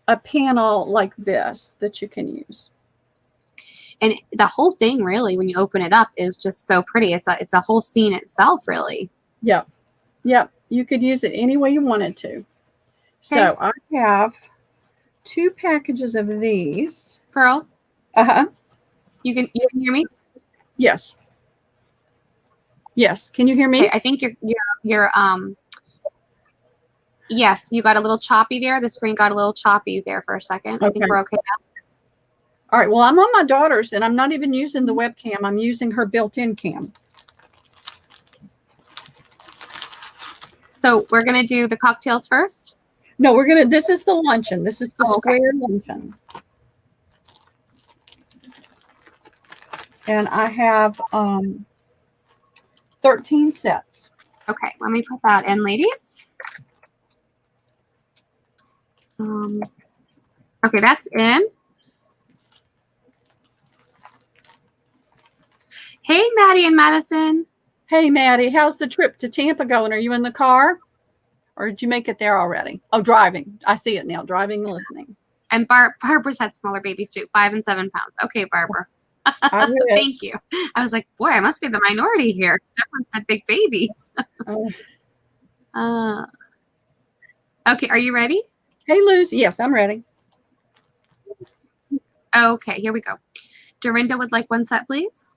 a panel like this that you can use. And the whole thing really, when you open it up, is just so pretty. It's a whole scene itself, really. Yep. Yep. You could use it any way you wanted to. So I have 2 packages of these. Pearl, Uh-huh. you can hear me? Yes. Yes. Can you hear me? Okay, I think you're yes, you got a little choppy there. The screen got a little choppy there for a second. I think we're okay now. All right. Well, I'm on my daughter's, and I'm not even using the webcam. I'm using her built-in cam. So we're going to do the cocktails first? No, this is the luncheon. This is the square luncheon. And I have 13 sets. Okay, let me put that in, ladies. All Okay, that's in. Hey, Maddie and Madison. Hey, Maddie, how's the trip to Tampa going? Are you in the car? Or did you make it there already? Oh, driving. I see it now. Driving and listening. And Barbara's had smaller babies too, 5 and 7 pounds. Okay, Barbara. Thank you. I was like, boy, I must be the minority here. Everyone had big babies. Okay, are you ready? Hey, Luz. Yes, I'm ready. Okay, here we go. Dorinda would like 1 set, please.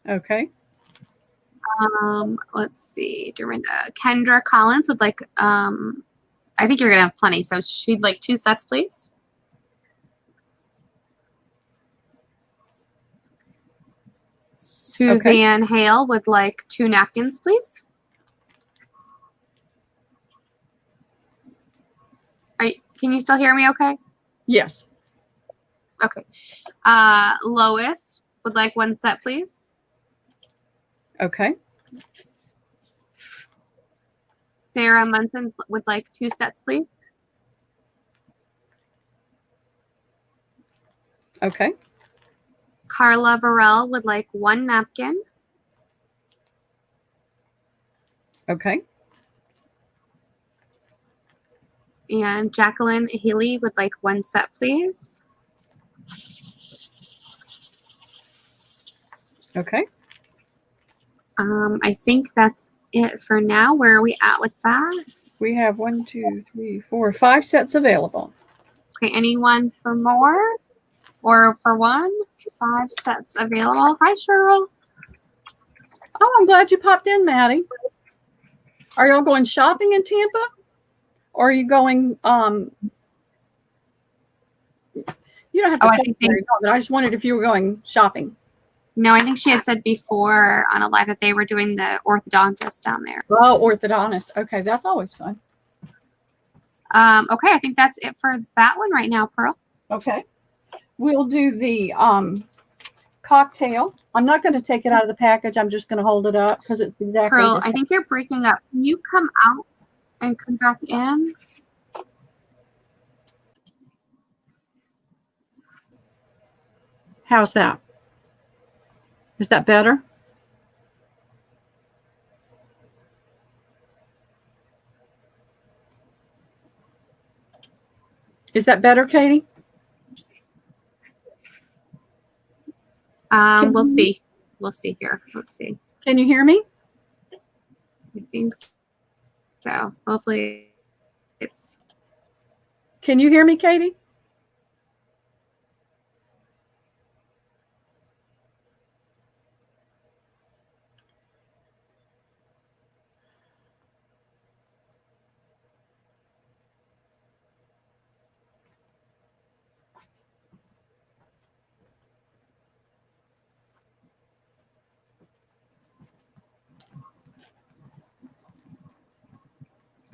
Okay. Let's see. Dorinda. Kendra Collins would like, I think you're going to have plenty, so she'd like 2 sets, please. Suzanne Hale would like 2 napkins, please. Can you still hear me okay? Yes. Okay. Lois would like 1 set, please. Okay. Sarah Munson would like 2 sets, please. Okay. Carla Varell would like 1 napkin. Okay. And Jacqueline Healy would like 1 set, please. Okay. I think that's it for now. Where are we at with that? We have 1, 2, 3, 4, 5 sets available. Okay, anyone for more? Or for 1? 5 sets available. Hi, Cheryl. Oh, I'm glad you popped in, Maddie. Are y'all going shopping in Tampa? Or are you going, you don't have to tell me where you're going, but I just wondered if you were going shopping. No, I think she had said before on a live that they were doing the orthodontist down there. Oh, orthodontist. Okay, that's always fun. Okay, I think that's it for that one right now, Pearl. Okay. We'll do the cocktail. I'm not going to take it out of the package. I'm just going to hold it up because it's exactly Pearl, I think you're breaking up. Can you come out and come back in? How's that? Is that better? Is that better, Katie? We'll see. We'll see here. Let's see. Can you hear me? I think so. Hopefully it's... Can you hear me, Katie?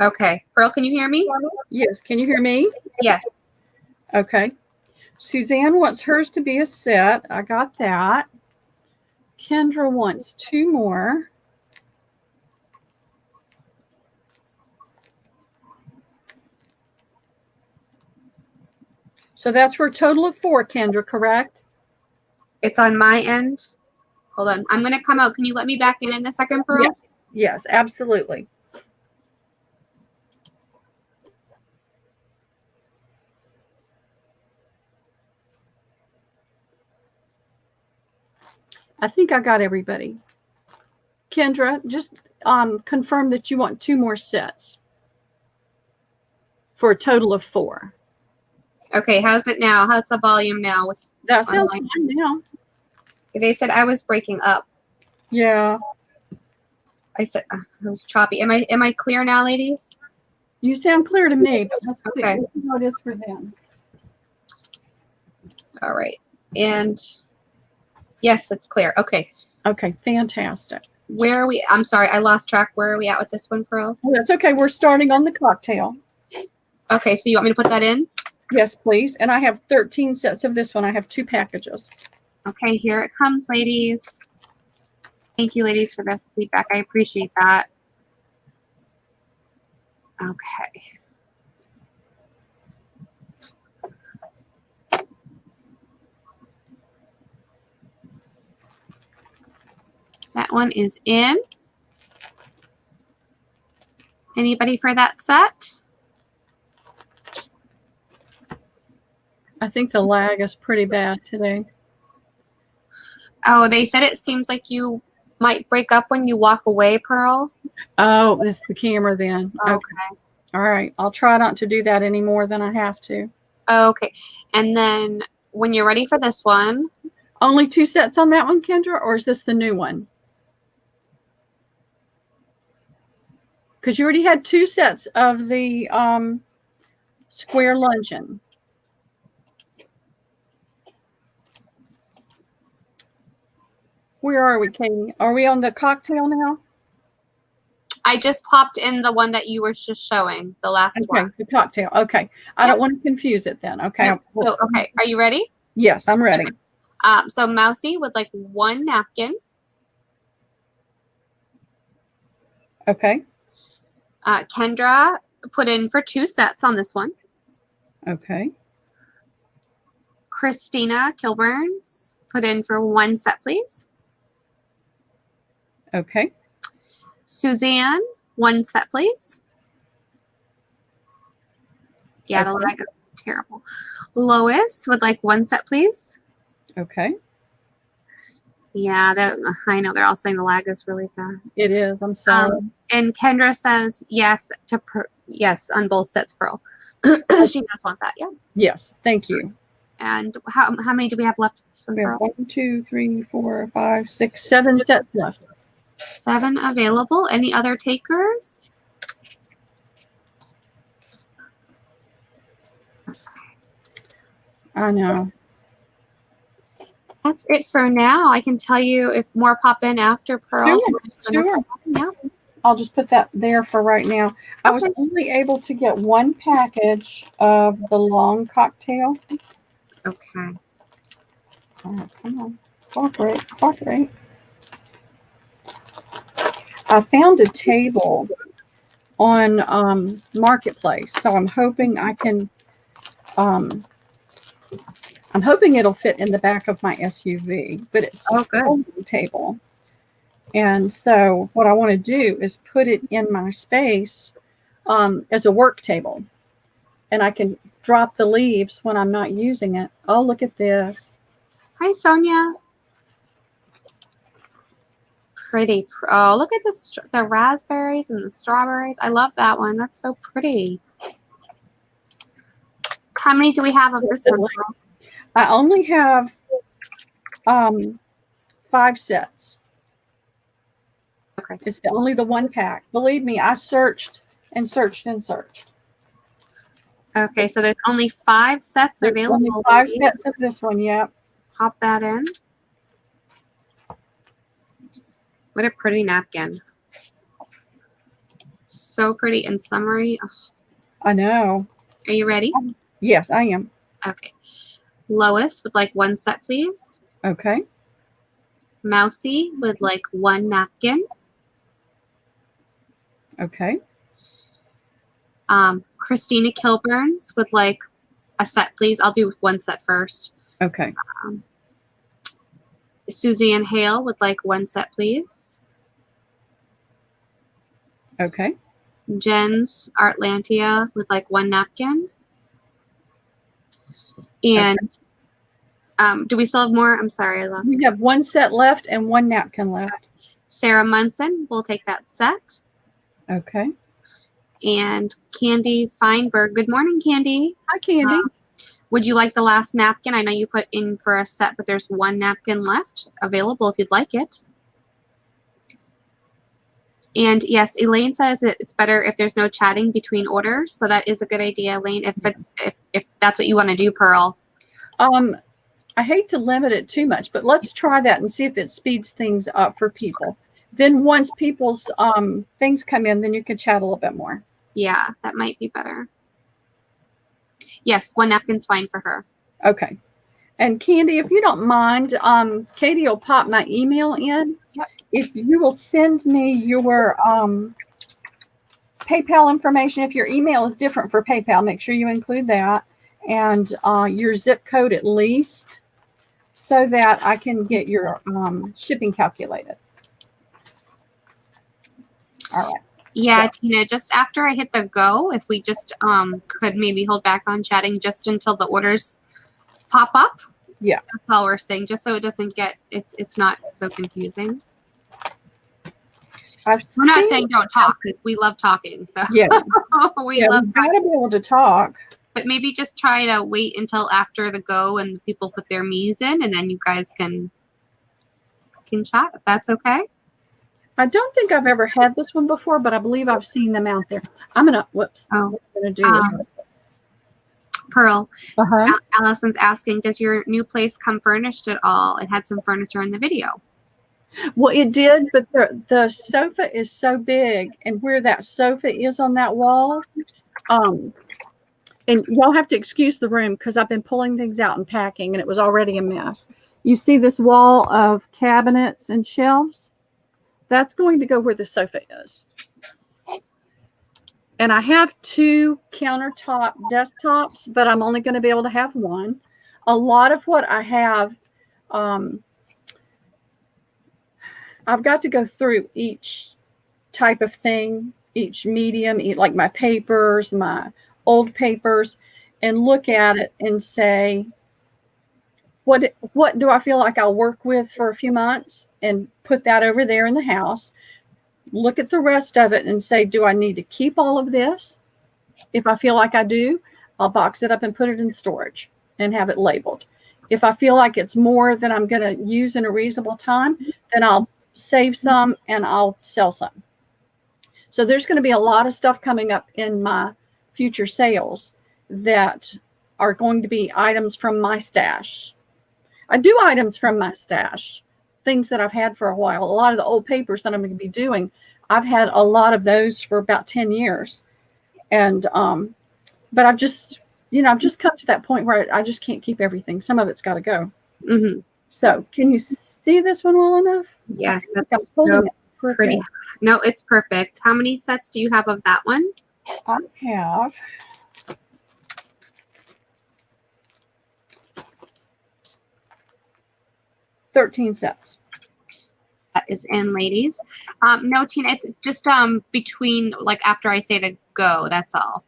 Okay. Pearl, can you hear me? Yes. Can you hear me? Yes. Okay. Suzanne wants hers to be a set. I got that. Kendra wants 2 more. So that's for a total of 4, Kendra, correct? It's on my end. Hold on. I'm going to come out. Can you let me back in a second, Pearl? Yes. Yes, absolutely. I think I got everybody. Kendra, just confirm that you want 2 more sets for a total of 4. Okay. How's it now? How's the volume now? That sounds fine now. They said I was breaking up. Yeah. I said I was choppy. Am I clear now, ladies? You sound clear to me, but let's see how it is for them. All right. And yes, it's clear. Okay. Okay, fantastic. Where are we? I'm sorry, I lost track. Where are we at with this one, Pearl? Oh, that's okay. We're starting on the cocktail. Okay, so you want me to put that in? Yes, please. And I have 13 sets of this one. I have 2 packages. Okay, here it comes, ladies. Thank you, ladies, for the feedback. I appreciate that. Okay. That one is in. Anybody for that set? I think the lag is pretty bad today. Oh, they said it seems like you might break up when you walk away, Pearl. Oh, it's the camera then. Okay. All right. I'll try not to do that any more than I have to. Okay. And then when you're ready for this one. Only 2 sets on that one, Kendra, or is this the new one? Because you already had 2 sets of the square luncheon. Where are we, Katie? Are we on the cocktail now? I just popped in the one that you were just showing, the last one. Okay, the cocktail. Okay. I don't want to confuse it then. Okay. Yep. So, okay. Are you ready? Yes, I'm ready. So Mousy would like 1 napkin. Okay. Kendra put in for 2 sets on this one. Okay. Christina Kilburns put in for 1 set, please. Okay. Suzanne, 1 set, please. Yeah, the lag is terrible. Lois would like 1 set, please. Okay. Yeah, I know they're all saying the lag is really bad. It is. I'm sorry. And Kendra says yes to yes on both sets, Pearl. She does want that, yeah. Yes. Thank you. And how many do we have left? We have 1, 2, 3, 4, 5, 6, 7 sets left. 7 available. Any other takers? I know. That's it for now. I can tell you if more pop in after, Pearl. Sure. Yeah. I'll just put that there for right now. Okay. I was only able to get 1 package of the long cocktail. Okay. Oh, come on. Cooperate. I found a table on Marketplace, so I'm hoping I can I'm hoping it'll fit in the back of my SUV, but it's a folding table. And so what I want to do is put it in my space as a work table. And I can drop the leaves when I'm not using it. Oh, look at this. Hi, Sonia. Pretty. Oh, look at the raspberries and the strawberries. I love that one. That's so pretty. How many do we have of this one? I only have 5 sets. Okay. It's only the 1 pack. Believe me, I searched and searched and searched. Okay, so there's only 5 sets available. Only 5 sets of this one, yep. Pop that in. What a pretty napkin. So pretty and summery. Oh, I know. Are you ready? Yes, I am. Okay. Lois would like 1 set, please. Okay. Mousy would like 1 napkin. Okay. Christina Kilburns would like a set, please. I'll do 1 set first. Okay. Suzanne Hale would like 1 set, please. Okay. Jen's Artlantia would like 1 napkin. And do we still have more? I'm sorry, I lost. We have 1 set left and 1 napkin left. Sarah Munson will take that set. Okay. And Candy Feinberg. Good morning, Candy. Hi, Candy. Would you like the last napkin? I know you put in for a set, but there's 1 napkin left available if you'd like it. And yes, Elaine says it's better if there's no chatting between orders. So that is a good idea, Elaine, if that's what you want to do, Pearl. I hate to limit it too much, but let's try that and see if it speeds things up for people. Then once people's things come in, then you can chat a little bit more. Yeah, that might be better. Yes, 1 napkin's fine for her. Okay. And Candy, if you don't mind, Katie will pop my email in. Yep. If you will send me your PayPal information, if your email is different for PayPal, make sure you include that, and your zip code at least, so that I can get your shipping calculated. All right. Yeah, So, Tina, just after I hit the go, if we just could maybe hold back on chatting just until the orders pop up. yeah. That's all we're saying, just so it doesn't get it's not so confusing. We're not saying don't talk, because we love talking. So yeah, we love we've got to be able to talk. But maybe just try to wait until after the go and the people put their me's in, and then you guys can chat if that's okay. I don't think I've ever had this one before, but I believe I've seen them out there. I'm gonna whoops. Oh. What I'm gonna do is Pearl, uh-huh. Allison's asking, does your new place come furnished at all? It had some furniture in the video. Well, it did, but the sofa is so big, and where that sofa is on that wall, and y'all have to excuse the room because I've been pulling things out and packing, and it was already a mess. You see this wall of cabinets and shelves? That's going to go where the sofa is. And I have 2 countertop desktops, but I'm only going to be able to have one. A lot of what I have, I've got to go through each type of thing, each medium, like my papers, my old papers, and look at it and say, what do I feel like I'll work with for a few months, and put that over there in the house. Look at the rest of it and say, do I need to keep all of this? If I feel like I do, I'll box it up and put it in storage and have it labeled. If I feel like it's more than I'm going to use in a reasonable time, then I'll save some and I'll sell some. So there's going to be a lot of stuff coming up in my future sales that are going to be items from my stash. I do items from my stash, things that I've had for a while. A lot of the old papers that I'm going to be doing, I've had a lot of those for about 10 years. And, but I've just come to that point where I just can't keep everything. Some of it's got to go. Mm-hmm. So can you see this one well enough? Yes, that's so pretty. No, it's perfect. How many sets do you have of that one? I have 13 sets. That is in, ladies. No, Tina, it's just between, like, after I say the go, that's all.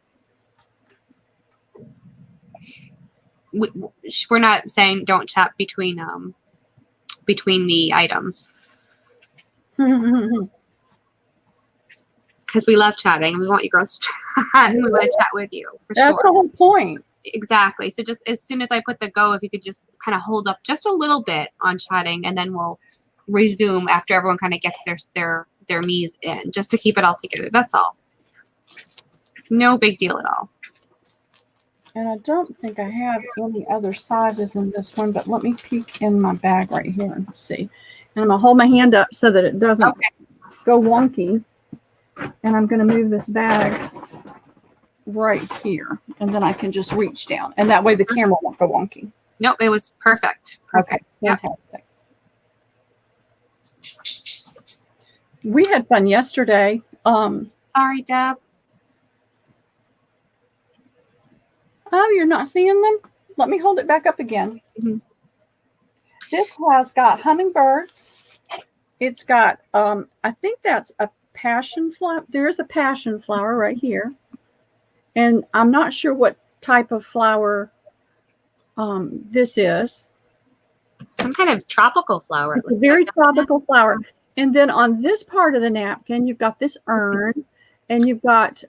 We're not saying don't chat between the items. Because we love chatting. We want you girls to chat, and we want to chat with you, for sure. That's the whole point. Exactly. So just as soon as I put the go, if you could just kind of hold up just a little bit on chatting, and then we'll resume after everyone kind of gets their me's in, just to keep it all together. That's all. No big deal at all. And I don't think I have any other sizes in this one, but let me peek in my bag right here and see. And I'm going to hold my hand up so that it doesn't go wonky. And I'm going to move this bag right here. And then I can just reach down. And that way the camera won't go wonky. Nope, it was perfect. Okay, fantastic. Yep. We had fun yesterday. Sorry, Deb. Oh, you're not seeing them? Let me hold it back up again. Mm-hmm. This has got hummingbirds. It's got, I think that's a passion flower. There's a passion flower right here. And I'm not sure what type of flower this is. Some kind of tropical flower. It's a very tropical flower. And then on this part of the napkin, you've got this urn, and you've got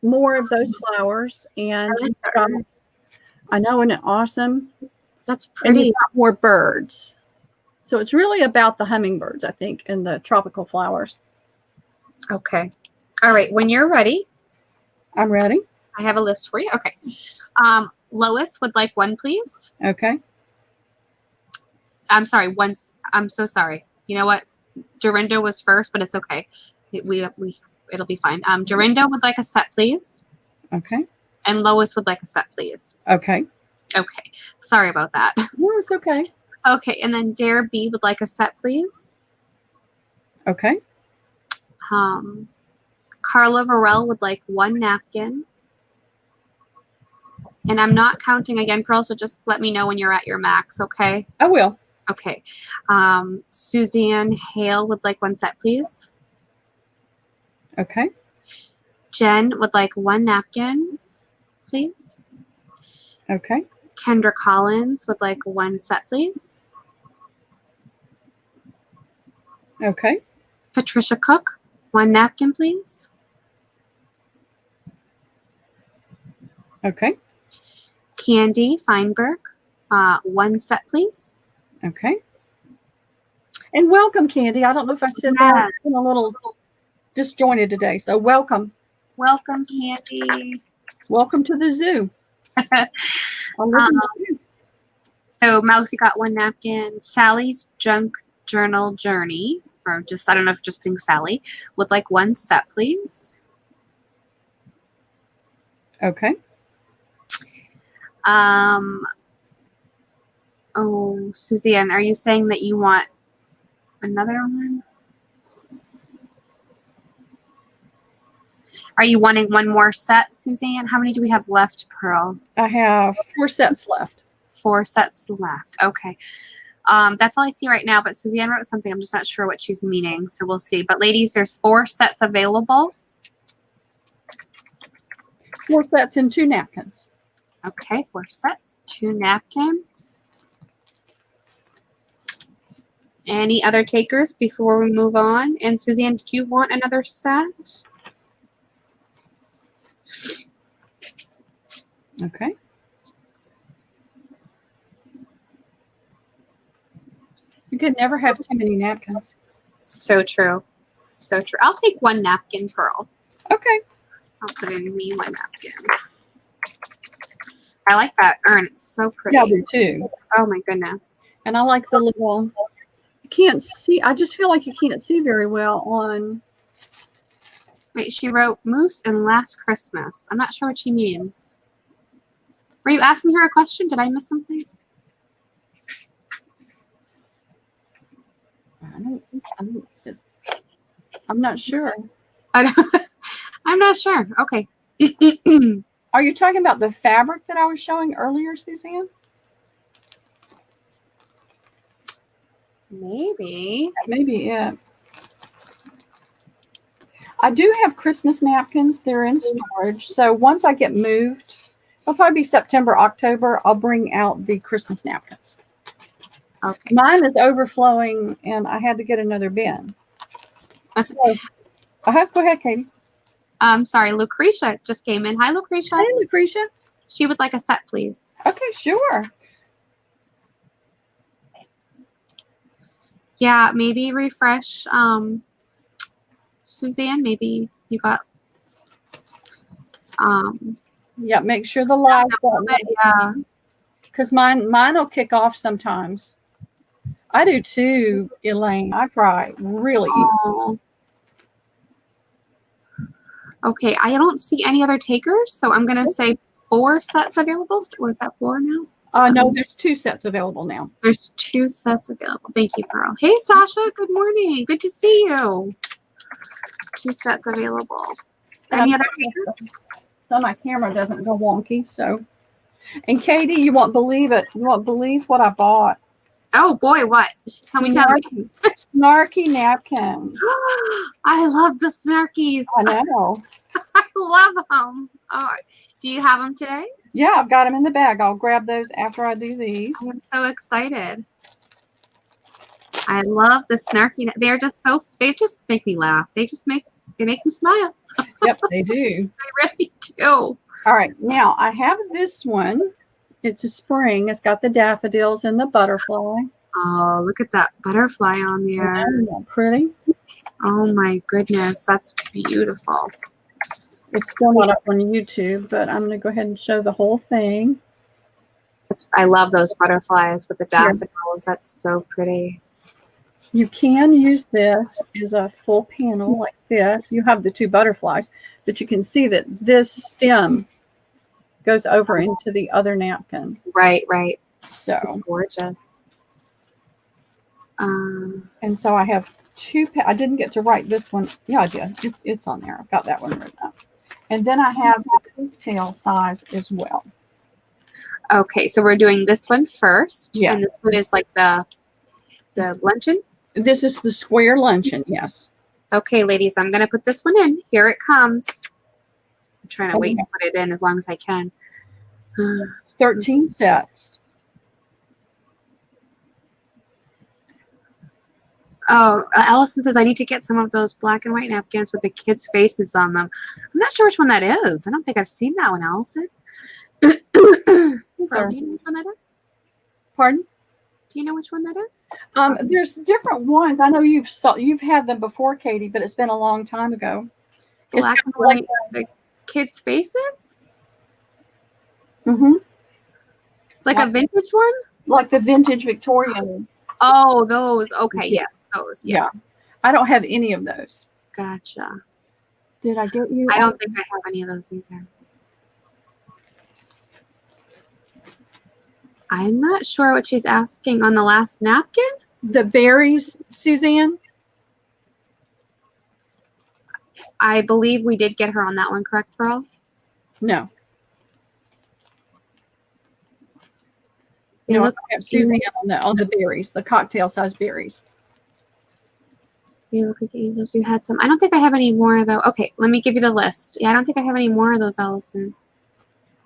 more of those flowers. And you've got, I know, isn't it awesome? That's pretty. And you've got more birds. So it's really about the hummingbirds, I think, and the tropical flowers. Okay. All right. When you're ready. I'm ready. I have a list for you. Okay. Lois would like one, please. Okay. I'm sorry. Once. I'm so sorry. You know what? Dorinda was first, but it's okay. It'll be fine. Dorinda would like a set, please. Okay. And Lois would like a set, please. Okay. Okay. Sorry about that. No, it's okay. Okay. And then Dare B would like a set, please. Okay. Carla Varel would like one napkin. And I'm not counting again, Pearl, so just let me know when you're at your max, okay? I will. Okay. Suzanne Hale would like one set, please. Okay. Jen would like 1 napkin, please. Okay. Kendra Collins would like 1 set, please. Okay. Patricia Cook, 1 napkin, please. Okay. Candy Feinberg, 1 set, please. Okay. And welcome, Candy. I don't know if I said that. It's been a little disjointed today, so welcome. Welcome, Candy. Welcome to the zoo. I live in the zoo. So Mousy got 1 napkin. Sally's Junk Journal Journey, or just, I don't know if just putting Sally, would like 1 set, please. Okay. Oh, Suzanne, are you saying that you want another one? Are you wanting 1 more set, Suzanne? How many do we have left, Pearl? I have 4 sets left. 4 sets left. Okay. That's all I see right now, but Suzanne wrote something. I'm just not sure what she's meaning, so we'll see. But ladies, there's 4 sets available. 4 sets and 2 napkins. Okay, 4 sets, 2 napkins. Any other takers before we move on? And Suzanne, did you want another set? Okay. You could never have too many napkins. So true. So true. I'll take 1 napkin, Pearl. Okay. I'll put in me 1 napkin. I like that urn. It's so pretty. Yeah, I do too. Oh my goodness. And I like the little, you can't see, I just feel like you can't see very well on. Wait, she wrote Moose and Last Christmas. I'm not sure what she means. Were you asking her a question? Did I miss something? I'm not sure. I'm not sure. Okay. Are you talking about the fabric that I was showing earlier, Suzanne? Maybe. That may be it. I do have Christmas napkins. They're in storage. So once I get moved, it'll probably be September, October, I'll bring out the Christmas napkins. Okay. Mine is overflowing, and I had to get another bin. So, go ahead, Katie. Sorry, Lucretia just came in. Hi, Lucretia. Hey, Lucretia. She would like a set, please. Okay, sure. Yeah, maybe refresh. Suzanne, maybe you got. Yeah, make sure the live button. Yeah. Because mine will kick off sometimes. I do too, Elaine. I try really. Oh. Okay, I don't see any other takers, so I'm gonna say 4 sets available. Was that 4 now? No, there's 2 sets available now. There's 2 sets available. Thank you, Pearl. Hey, Sasha. Good morning. Good to see you. 2 sets available. Any other takers? So my camera doesn't go wonky. So, and Katie, you won't believe it. You won't believe what I bought. Oh boy, what? Tell me. Snarky napkins. I love the snarkies. I know. I love them. Oh, do you have them today? Yeah, I've got them in the bag. I'll grab those after I do these. I'm so excited. I love the snarky. They're just so. They just make me laugh. They make me smile. Yep, they do. They really do. All right, now I have this one. It's a spring. It's got the daffodils and the butterfly. Oh, look at that butterfly on there. Isn't that pretty? Oh my goodness, that's beautiful. It's still not up on YouTube, but I'm going to go ahead and show the whole thing. I love those butterflies with the daffodils. That's so pretty. You can use this as a full panel like this. You have the 2 butterflies, but you can see that this stem goes over into the other napkin. Right. So it's gorgeous. And so I have 2. I didn't get to write this one. Yeah, I did. It's on there. I've got that one written up. And then I have the pigtail size as well. Okay, so we're doing this one first. Yeah. And this one is like the luncheon. This is the square luncheon. Yes. Okay, ladies, I'm going to put this one in. Here it comes. I'm trying to wait to put it in as long as I can. It's 13 sets. Oh, Allison says, I need to get some of those black and white napkins with the kids' faces on them. I'm not sure which one that is. I don't think I've seen that one, Allison. Pearl, do you know which one that is? Pardon? Do you know which one that is? There's different ones. I know you've had them before, Katie, but it's been a long time ago. Black and white, the kids' faces? Mm-hmm. Like a vintage one? Like the vintage Victorian. Oh, those. Okay, yes, those. Yeah. I don't have any of those. Gotcha. Did I get you? I don't think I have any of those either. I'm not sure what she's asking on the last napkin. The berries, Suzanne? I believe we did get her on that one, correct, Pearl? No. They No, look I have Suzanne on the berries, the cocktail size berries. You look like angels. You had some. I don't think I have any more, though. Okay, let me give you the list. Yeah, I don't think I have any more of those, Allison.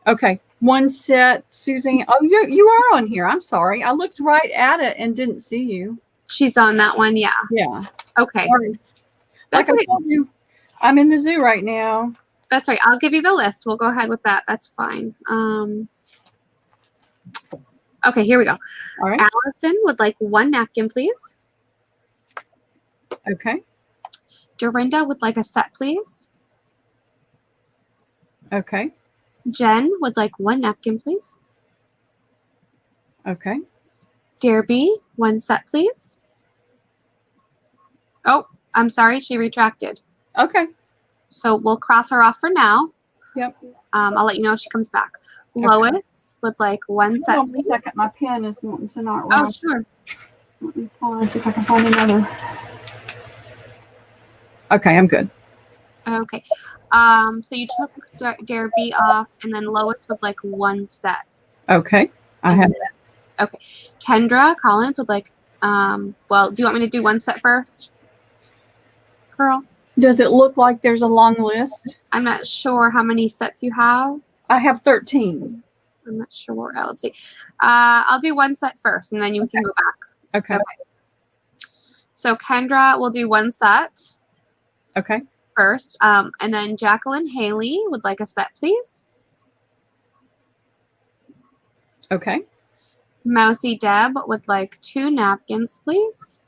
Okay. One set, Suzanne. Oh, you are on here. I'm sorry. I looked right at it and didn't see you. She's on that one, yeah. Yeah. Okay. Sorry. That's like okay. I told you, I'm in the zoo right now. That's right. I'll give you the list. We'll go ahead with that. That's fine. Okay, here we go. All right. Allison would like one napkin, please. Okay. Dorinda would like a set, please. Okay. Jen would like one napkin, please. Okay. Derby, one set, please. Oh, I'm sorry, she retracted. Okay. So we'll cross her off for now. Yep. I'll let you know if she comes back. Okay. Lois would like one set, Hold on please. a second. My pen is wanting to not Oh, run. sure. Let me see if I can find another. Okay, I'm good. Okay. So you took Derby off, and then Lois would like one set. Okay. I have that. Okay. Kendra Collins would like, well, do you want me to do one set first? Pearl? Does it look like there's a long list? I'm not sure how many sets you have. I have 13. I'm not sure where else. See. I'll do one set first, and then you can go back. Okay. So Kendra will do one set Okay. first. And then Jacqueline Haley would like a set, please. Okay. Mousy Deb would like 2 napkins, please.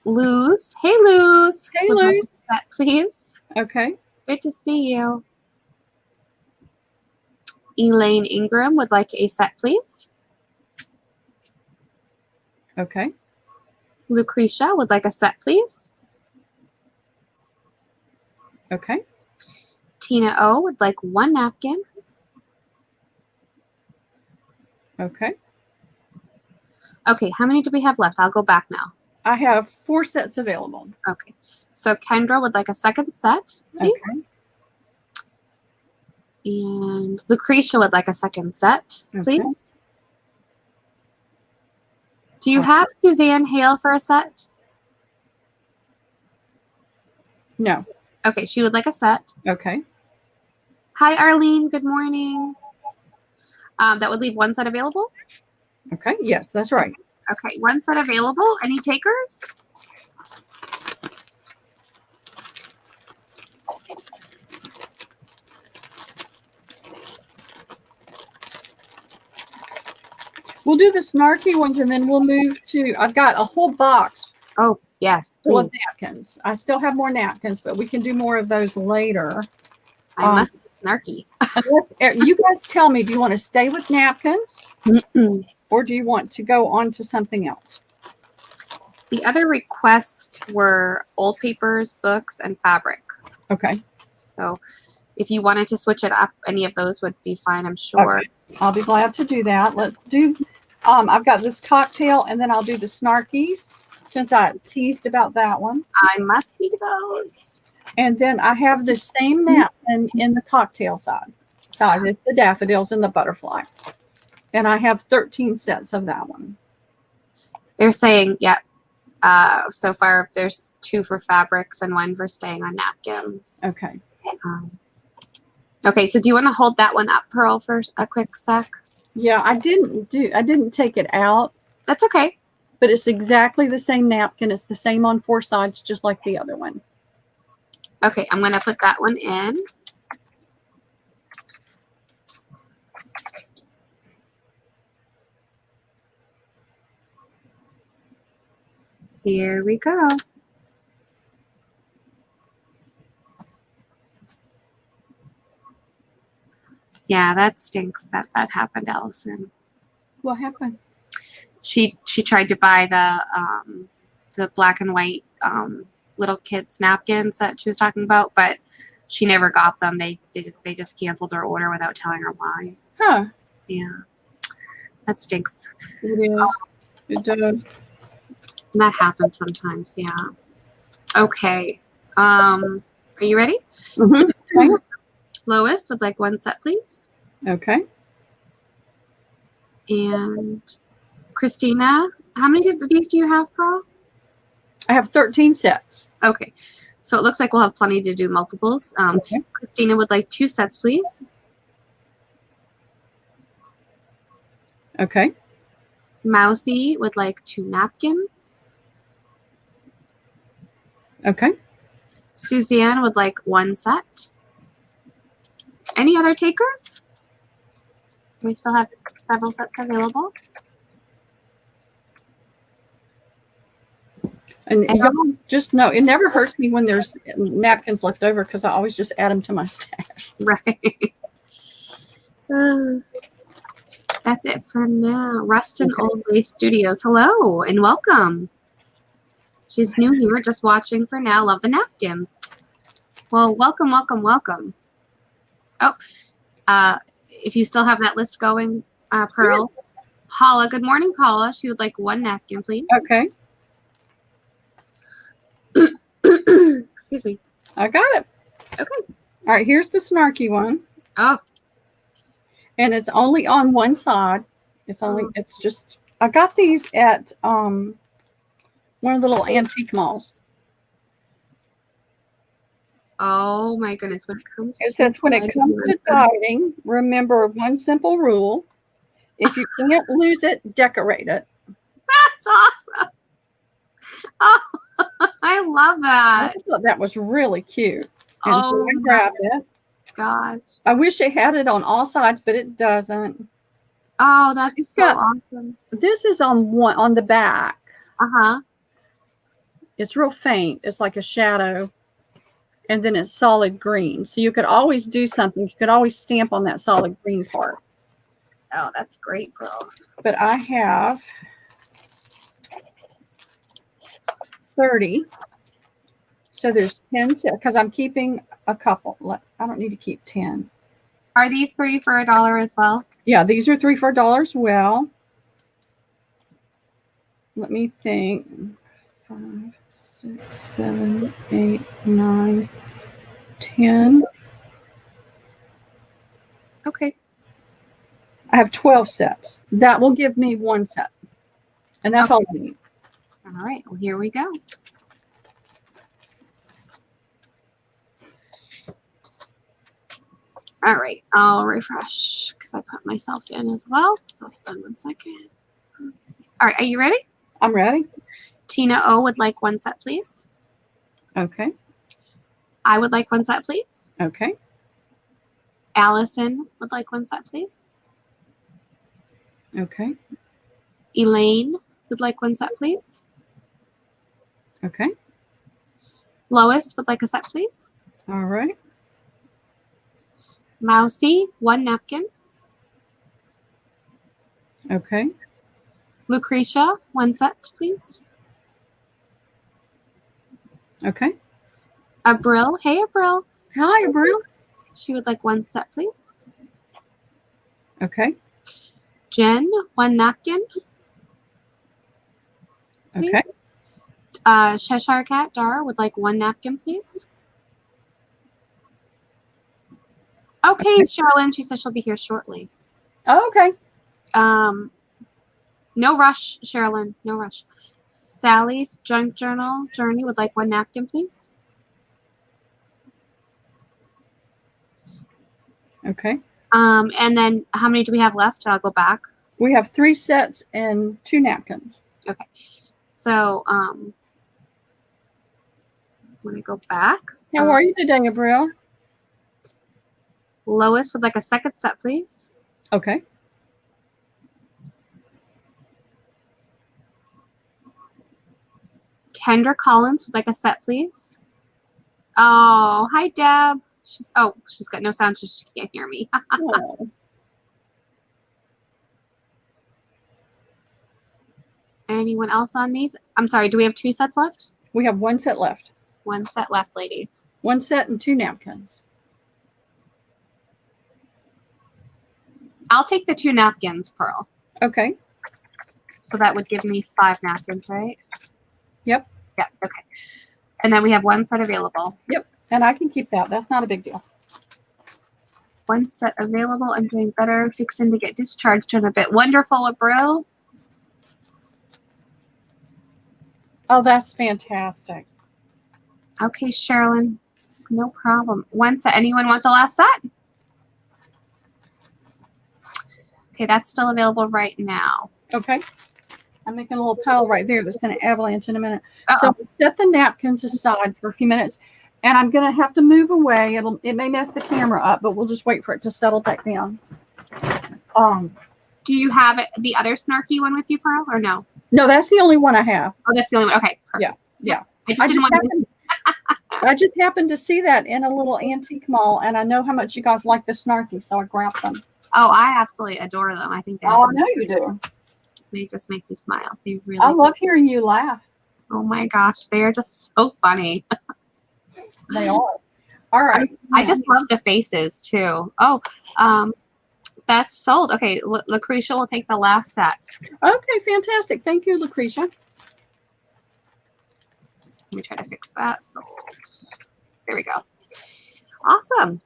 Luz. Hey, Luz. Hey, would like Luz. a set, please. Okay. Good to see you. Elaine Ingram would like a set, please. Okay. Lucretia would like a set, please. Okay. Tina O would like 1 napkin. Okay. Okay, how many do we have left? I'll go back now. I have 4 sets available. Okay, so Kendra would like a second set, please. Okay. And Lucretia would like a second set, please. Okay. Do you have Suzanne Hale for a set? No. Okay, she would like a set. Okay. Hi, Arlene. Good morning. That would leave 1 set available. Okay. Yes, that's right. Okay, 1 set available. Any takers? We'll do the snarky ones and then we'll move to, I've got a whole box Oh, yes, full please. of napkins. I still have more napkins, but we can do more of those later. I must be snarky. You guys tell me, do you want to stay with napkins or do you want to go on to something else? The other requests were old papers, books, and fabric. Okay. So if you wanted to switch it up, any of those would be fine, I'm sure. Okay. I'll be glad to do that. Let's do, I've got this cocktail and then I'll do the snarkies since I teased about that one. I must see those. And then I have the same napkin in the cocktail size. It's the daffodils and the butterfly. And I have 13 sets of that one. They're saying, yeah, So far, there's 2 for fabrics and 1 for staying on napkins. Okay. Okay, so do you want to hold that one up, Pearl, for a quick sec? Yeah, I didn't take it out, That's okay. but it's exactly the same napkin. It's the same on 4 sides, just like the other one. Okay, I'm going to put that one in. Here we go. Yeah, that stinks that happened, Allison. What happened? She tried to buy the black and white little kids napkins that she was talking about, but she never got them. They just canceled her order without telling her why. Huh. Yeah, that stinks. It is. It does. That happens sometimes. Yeah. Okay. Are you ready? Mm-hmm. Lois would like 1 set, please. Okay. And Christina, how many of these do you have, Pearl? I have 13 sets. Okay. So it looks like we'll have plenty to do multiples. Okay. Christina would like 2 sets, please. Okay. Mousy would like 2 napkins. Okay. Suzanne would like 1 set. Any other takers? We still have several sets available. And y'all just know, it never hurts me when there's napkins left over because I always just add them to my stash. Right. That's it for now. Rustin Old Lace Studios. Hello and welcome. She's new here, just watching for now. Love the napkins. Well, welcome, welcome, welcome. Oh, if you still have that list going, Pearl. Paula, good morning, Paula. She would like 1 napkin, please. Okay. Excuse me. I got it. Okay. All right, here's the snarky one. Oh. And it's only on 1 side. It's just, I got these at one of the little antique malls. Oh my goodness. When it comes to dieting, remember 1 simple rule. If you can't lose it, decorate it. That's awesome. Oh, I love that. I thought that was really cute. And so I grabbed it. Gosh. I wish it had it on all sides, but it doesn't. Oh, that's so awesome. This is on the back. Uh-huh. It's real faint. It's like a shadow. And then it's solid green. So you could always do something. You could always stamp on that solid green part. Oh, that's great, girl. But I have 30. So there's 10 sets because I'm keeping a couple. I don't need to keep 10. Are these 3 for $1 as well? Yeah, these are 3 for $1 as well. Let me think. 5, 6, 7, 8, 9, 10. Okay. I have 12 sets. That will give me 1 set. And that's all I need. All right. Well, here we go. All right. I'll refresh because I put myself in as well. So hold on 1 second. Let's see. All right. Are you ready? I'm ready. Tina O would like 1 set, please. Okay. I would like 1 set, please. Okay. Allison would like 1 set, please. Okay. Elaine would like 1 set, please. Okay. Lois would like a set, please. All right. Mousy, 1 napkin. Okay. Lucretia, 1 set, please. Okay. Abril, hey Abril. Hi, Abril. She would like 1 set, please. Okay. Jen, 1 napkin. Please. Okay. Cheshire Cat Dar would like 1 napkin, please. Okay, Charlene, she says she'll be here shortly. Oh, okay. No rush, Sherilyn, no rush. Sally's Junk Journal Journey would like 1 napkin, please. Okay. And then how many do we have left? I'll go back. We have 3 sets and 2 napkins. Okay. So, I'm going to go back. How are you today, Abril? Lois would like a 2nd set, please. Okay. Kendra Collins would like a set, please. Oh, hi, Deb. She's got no sound, so she can't hear me. Oh. Anyone else on these? I'm sorry, do we have 2 sets left? We have 1 set left. 1 set left, ladies. 1 set and 2 napkins. I'll take the 2 napkins, Pearl. Okay. So that would give me 5 napkins, right? Yep. Yep, okay. And then we have 1 set available. Yep. And I can keep that. That's not a big deal. 1 set available. I'm doing better. Fixing to get discharged in a bit. Wonderful, Abril. Oh, that's fantastic. Okay, Sherilyn. No problem. 1 set. Anyone want the last set? Okay, that's still available right now. Okay. I'm making a little pile right there that's going to avalanche in a minute. Uh-oh. So set the napkins aside for a few minutes. And I'm going to have to move away. It may mess the camera up, but we'll just wait for it to settle back down. Do you have the other snarky one with you, Pearl, or no? No, that's the only one I have. Oh, that's the only one. Okay, perfect. Yeah. I just happened to see that in a little antique mall, and I know how much you guys like the snarky, so I grabbed them. Oh, I absolutely adore them. I think I know you do. They just make me smile. They really I love do. hearing you laugh. Oh my gosh, they are just so funny. They are. All right. I just love the faces too. Oh, that's sold. Okay, Lucretia will take the last set. Okay, fantastic. Thank you, Lucretia. Let me try to fix that. Sold. There we go. Awesome.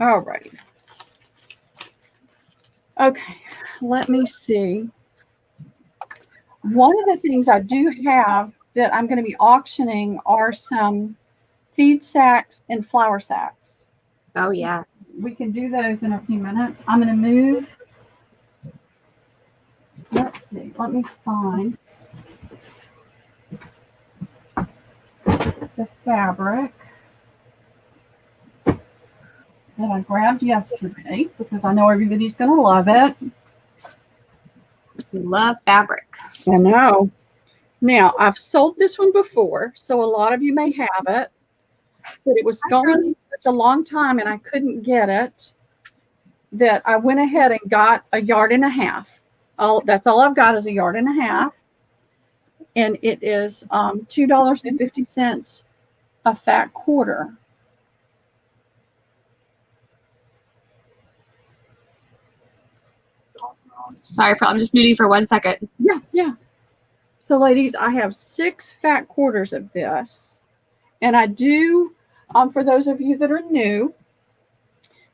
All right. Okay, let me see. One of the things I do have that I'm going to be auctioning are some feed sacks and flour sacks. Oh, yes. We can do those in a few minutes. I'm going to move. Let's see. Let me find the fabric that I grabbed yesterday because I know everybody's going to love it. We love fabric. I know. Now, I've sold this one before, so a lot of you may have it, but it was gone such a long time and I couldn't get it that I went ahead and got 1.5 yards. That's all I've got is 1.5 yards. And it is $2.50 a fat quarter. Sorry, I'm just muting for 1 second. Yeah. So, ladies, I have 6 fat quarters of this. And I do, for those of you that are new,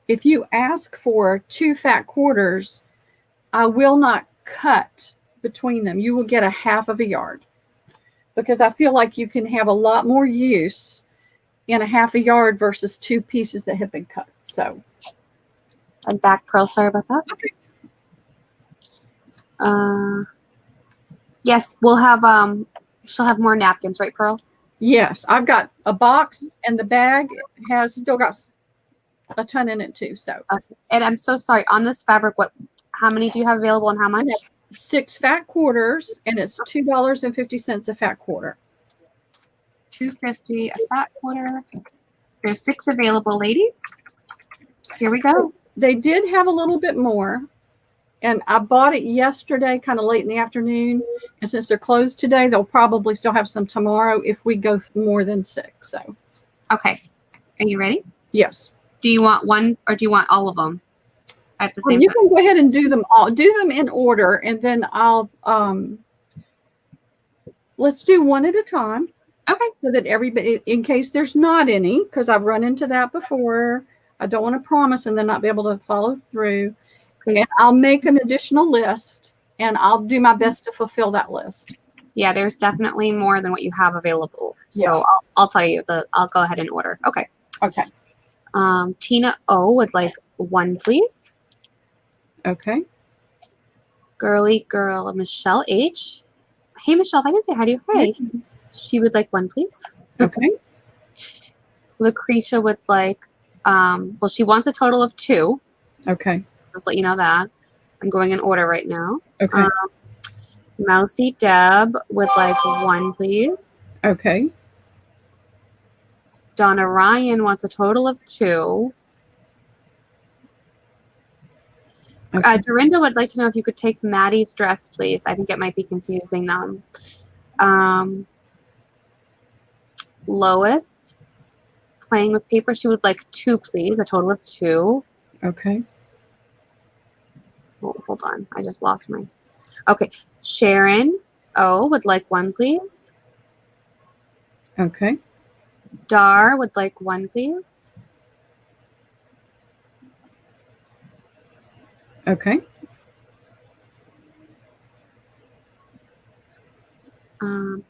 if you ask for 2 fat quarters, I will not cut between them. You will get 1/2 yard. Because I feel like you can have a lot more use in 1/2 yard versus 2 pieces that have been cut. So, I'm back, Pearl. Sorry about that. Okay. Yes, we'll have she'll have more napkins, right, Pearl? Yes, I've got a box and the bag has still got a ton in it too. So, Okay. And I'm so sorry on this fabric. How many do you have available and how much? 6 fat quarters, and it's $2.50 a fat quarter. $2.50 a fat quarter. There's 6 available, ladies. Here we go. They did have a little bit more, and I bought it yesterday, kind of late in the afternoon. And since they're closed today, they'll probably still have some tomorrow if we go more than 6. So, okay, are you ready? yes. Do you want one or do you want all of them at the same You time? can go ahead and do them all. Do them in order, and then I'll let's do one at a time. Okay. So that everybody, in case there's not any, because I've run into that before. I don't want to promise and then not be able to follow through. Please. And I'll make an additional list and I'll do my best to fulfill that list. Yeah, there's definitely more than what you have available. So Yeah. I'll tell you I'll go ahead and order. Okay. Okay. Tina O would like 1, please. Okay. Girly Girl Michelle H. Hey Michelle, if I didn't say hi to you, hey. She would like 1, please. Okay. Lucretia would like, well, she wants a total of 2. Okay. Just let you know that. I'm going in order right now. Okay. Mousy Deb would like 1, please. Okay. Donna Ryan wants a total of 2. Okay. Dorinda would like to know if you could take Maddie's dress, please. I think it might be confusing them. Lois, playing with paper, she would like 2, please. A total of 2. Okay. Oh, hold on. I just lost my... Okay. Sharon O would like 1, please. Okay. Dar would like 1, please. Okay.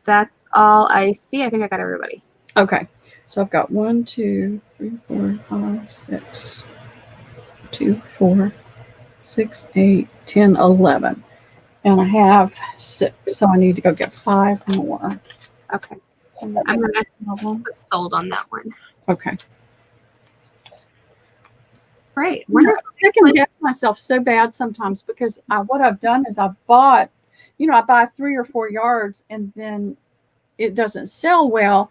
That's all I see. I think I got everybody. Okay. So I've got 1, 2, 3, 4, 5, 6, 2, 4, 6, 8, 10, 11. And I have 6. So I need to go get 5 more. Okay. I'm going to put sold on that one. Okay. Great. I Wonderful. second guess myself so bad sometimes because what I've done is I bought, I buy 3 or 4 yards and then it doesn't sell well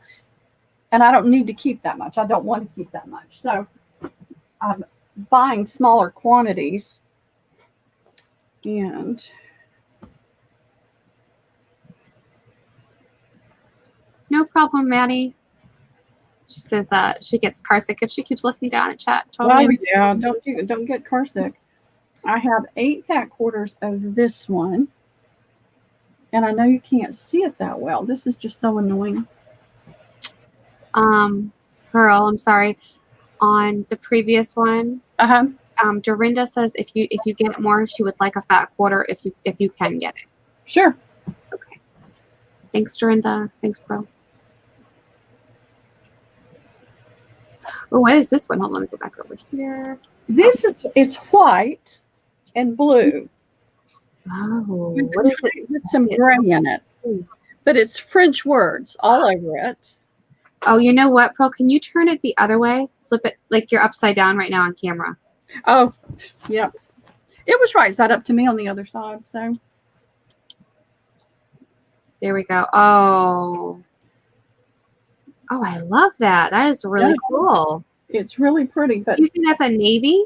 and I don't need to keep that much. I don't want to keep that much. So I'm buying smaller quantities and No problem, Maddie. She says she gets carsick if she keeps looking down at chat. Totally. well, yeah, don't get carsick. I have 8 fat quarters of this one. And I know you can't see it that well. This is just so annoying. Pearl, I'm sorry. On the previous one, Dorinda says if you get more, she would like a fat quarter if you can get it. Sure. Okay. Thanks, Dorinda. Thanks, Pearl. Oh, what is this one? Hold on, let me go back over here. It's white and blue. Oh, What is it? With some gray in it. But it's French words all over it. Oh, you know what, Pearl? Can you turn it the other way? Flip it like you're upside down right now on camera. Oh, yeah. It was right side up to me on the other side. So there we go. Oh, I love that. That is really cool. It's really pretty. But you think that's a navy?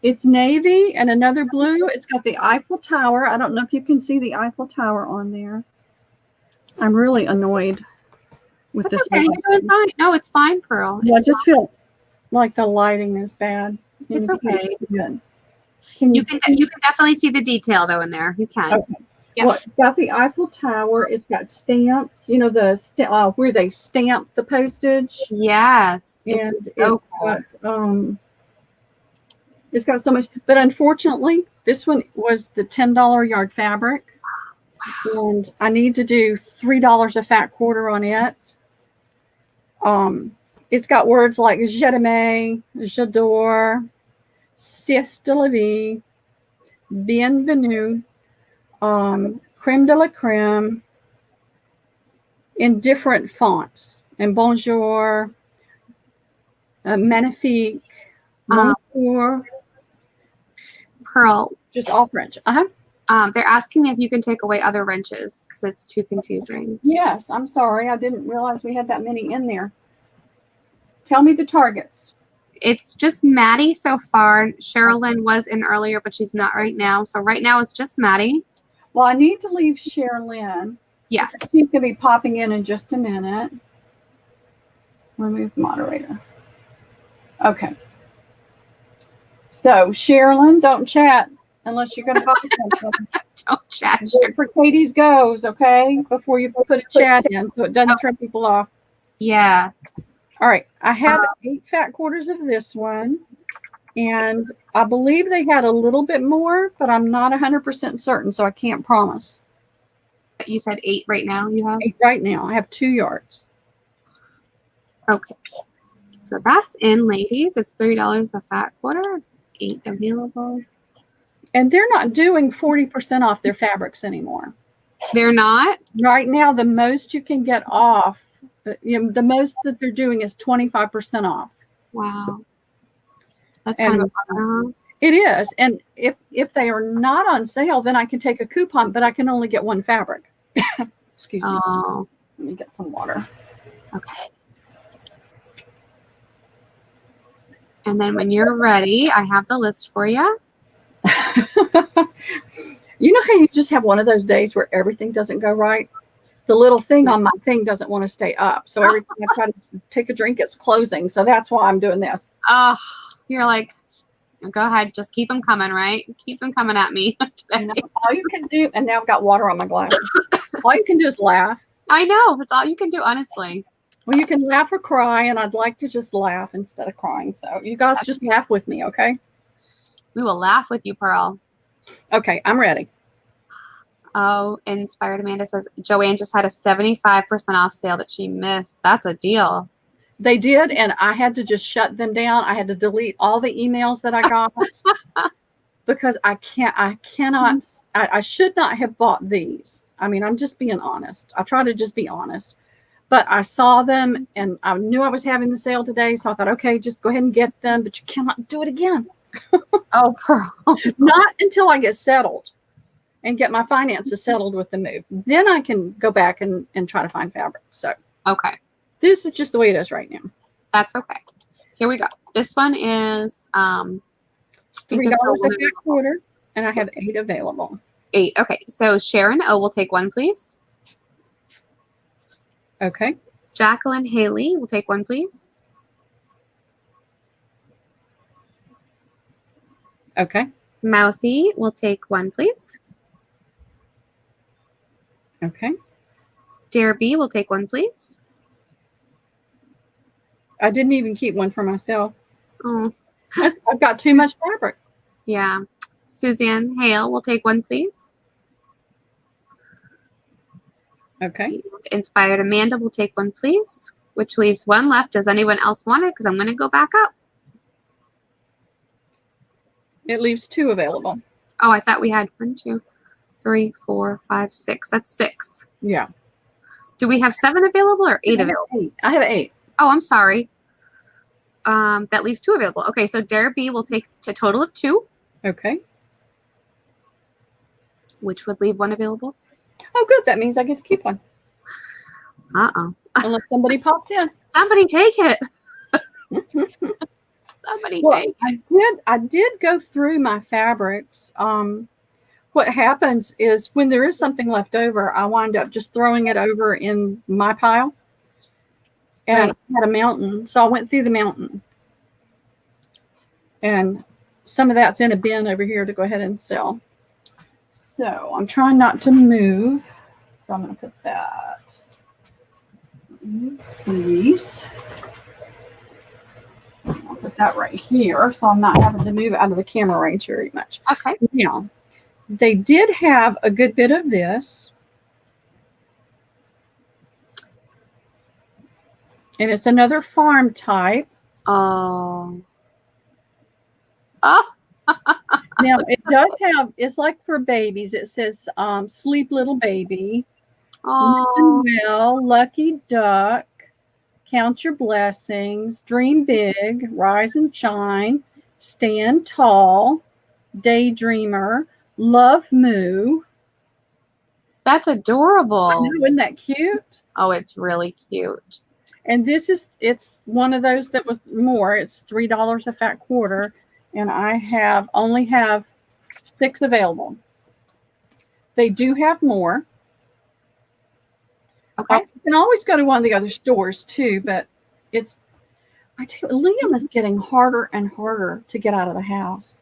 It's navy and another blue. It's got the Eiffel Tower. I don't know if you can see the Eiffel Tower on there. I'm really annoyed with That's this. Okay. You're doing fine. No, it's fine, Pearl. Yeah, I just feel like the lighting is bad. It's okay. Good. You can definitely see the detail though in there. You can. Okay. Yeah. Well, it's got the Eiffel Tower. It's got stamps. Where they stamp the postage. Yes. And it's got so much. But unfortunately, this one was the $10 yard fabric. And I need to do $3 a fat quarter on it. It's got words like je t'aime, j'adore, c'est de la vie, bienvenue, crème de la crème, in different fonts. And bonjour, magnifique, bonjour. Pearl. Just all French. They're asking if you can take away other wrenches because it's too confusing. Yes, I'm sorry. I didn't realize we had that many in there. Tell me the targets. It's just Maddie so far. Sherilyn was in earlier, but she's not right now. So right now it's just Maddie. Well, I need to leave Sherilyn. Yes. She's going to be popping in just a minute. Remove moderator. Okay. So, Sherilyn, don't chat unless you're going to pop in. Don't chat. Wait for Katie's goes, okay? Before you put a chat in so it doesn't throw people off. Yes. All right. I have 8 fat quarters of this one. And I believe they had a little bit more, but I'm not 100% certain, so I can't promise. You said 8 right now you have? 8 right now. I have 2 yards. Okay. So that's in, ladies. It's $3 a fat quarter. It's 8 available. And they're not doing 40% off their fabrics anymore. They're not? Right now, the most you can get off, the most that they're doing is 25% off. Wow. That's And kind of a bummer, huh? it is. And if they are not on sale, then I can take a coupon, but I can only get one fabric. Excuse me. Oh. Let me get some water. Okay. And then when you're ready, I have the list for you. You know how you just have one of those days where everything doesn't go right? The little thing on my thing doesn't want to stay up. So every time I try to take a drink, it's closing. So that's why I'm doing this. Oh, you're like, go ahead. Just keep them coming, right? Keep them coming at me today. All you can do, and now I've got water on my glasses. All you can do is laugh. I know. It's all you can do, honestly. Well, you can laugh or cry, and I'd like to just laugh instead of crying. So you guys just laugh with me, okay? We will laugh with you, Pearl. Okay, I'm ready. Oh, Inspired Amanda says, Joanne just had a 75% off sale that she missed. That's a deal. They did, and I had to just shut them down. I had to delete all the emails that I got because I should not have bought these. I mean, I'm just being honest. I try to just be honest. But I saw them, and I knew I was having the sale today, so I thought, okay, just go ahead and get them, but you cannot do it again. Oh, Pearl. Not until I get settled and get my finances settled with the move. Then I can go back and try to find fabric. So Okay. this is just the way it is right now. That's okay. Here we go. This one is $3 a quarter, and I have 8 available. 8. Okay. So Sharon O will take one, please. Okay. Jacqueline Haley will take one, please. Okay. Mousy will take one, please. Okay. Dare B will take one, please. I didn't even keep one for myself. Oh, I've got too much fabric. yeah. Suzanne Hale will take one, please. Okay. Inspired Amanda will take one, please. Which leaves one left. Does anyone else want it? Because I'm going to go back up. It leaves 2 available. Oh, I thought we had 1, 2, 3, 4, 5, 6. That's 6. Yeah. Do we have 7 available or 8 available? 8. I have 8. Oh, I'm sorry. That leaves 2 available. Okay, so Dare B will take a total of 2. Okay. Which would leave 1 available. Oh, good. That means I get to keep one. Uh-oh. Unless somebody pops in. Somebody take it. Somebody take it. I did go through my fabrics. What happens is when there is something left over, I wind up just throwing it over in my pile. And I had a mountain, so I went through the mountain. And some of that's in a bin over here to go ahead and sell. So I'm trying not to move. So I'm going to put that. Please. I'll put that right here so I'm not having to move out of the camera range very much. Okay. Now, they did have a good bit of this. And it's another farm type. Oh. Oh. Now, it does have, it's like for babies. It says, sleep little baby. Oh. Listen well, lucky duck. Count your blessings. Dream big. Rise and shine. Stand tall. Daydreamer. Love moo. That's adorable. I know, isn't that cute? Oh, it's really cute. And it's one of those that was more. It's $3 a fat quarter. And I only have 6 available. They do have more. Okay. You can always go to one of the other stores too, but I tell you, Liam is getting harder and harder to get out of the house.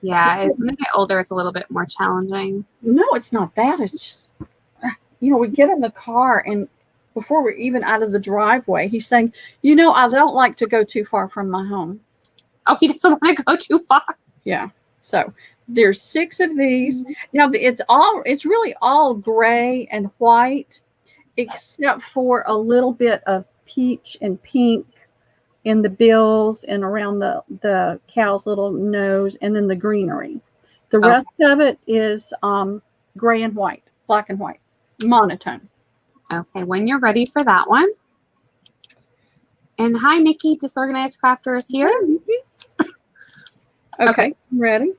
Yeah, when they get older, it's a little bit more challenging. No, it's not that. It's just, we get in the car and before we're even out of the driveway, he's saying, I don't like to go too far from my home. Oh, he doesn't want to go too far. Yeah. So there's 6 of these. Now it's really all gray and white, except for a little bit of peach and pink in the bills and around the cow's little nose, and then the greenery. The rest of it is gray and white, black and white, monotone. Okay, when you're ready for that one. And hi, Nikki, Disorganized Crafter is here. Hi, Nikki. Okay, ready?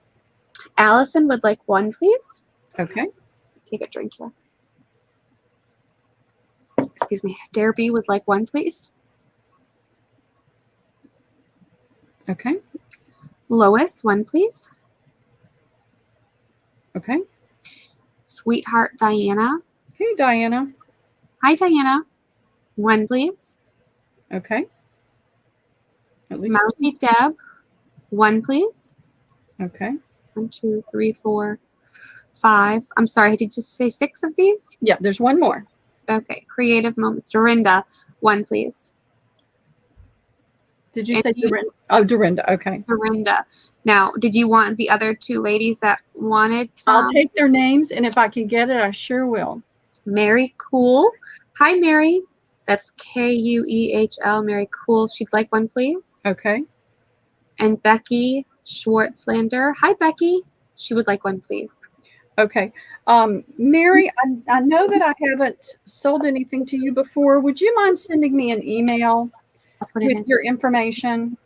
Allison would like 1, please. Okay. Take a drink here. Excuse me. Derby would like 1, please. Okay. Lois, 1, please. Okay. Sweetheart Diana. Hey, Diana. Hi, Diana. 1, please. Okay. At least. Mousy Deb, 1, please. Okay. 1, 2, 3, 4, 5. I'm sorry, did you say 6 of these? Yeah, there's one more. Okay. Creative Moments. Dorinda, 1, please. Did you say Dorinda? Oh, Dorinda. Okay. Dorinda. Now, did you want the other 2 ladies that wanted some? I'll take their names, and if I can get it, I sure will. Mary Cool. Hi, Mary. That's Kuehl. Mary Cool. She'd like 1, please. Okay. And Becky Schwartzlander. Hi, Becky. She would like 1, please. Okay. Mary, I know that I haven't sold anything to you before. Would you mind sending me an email with your information?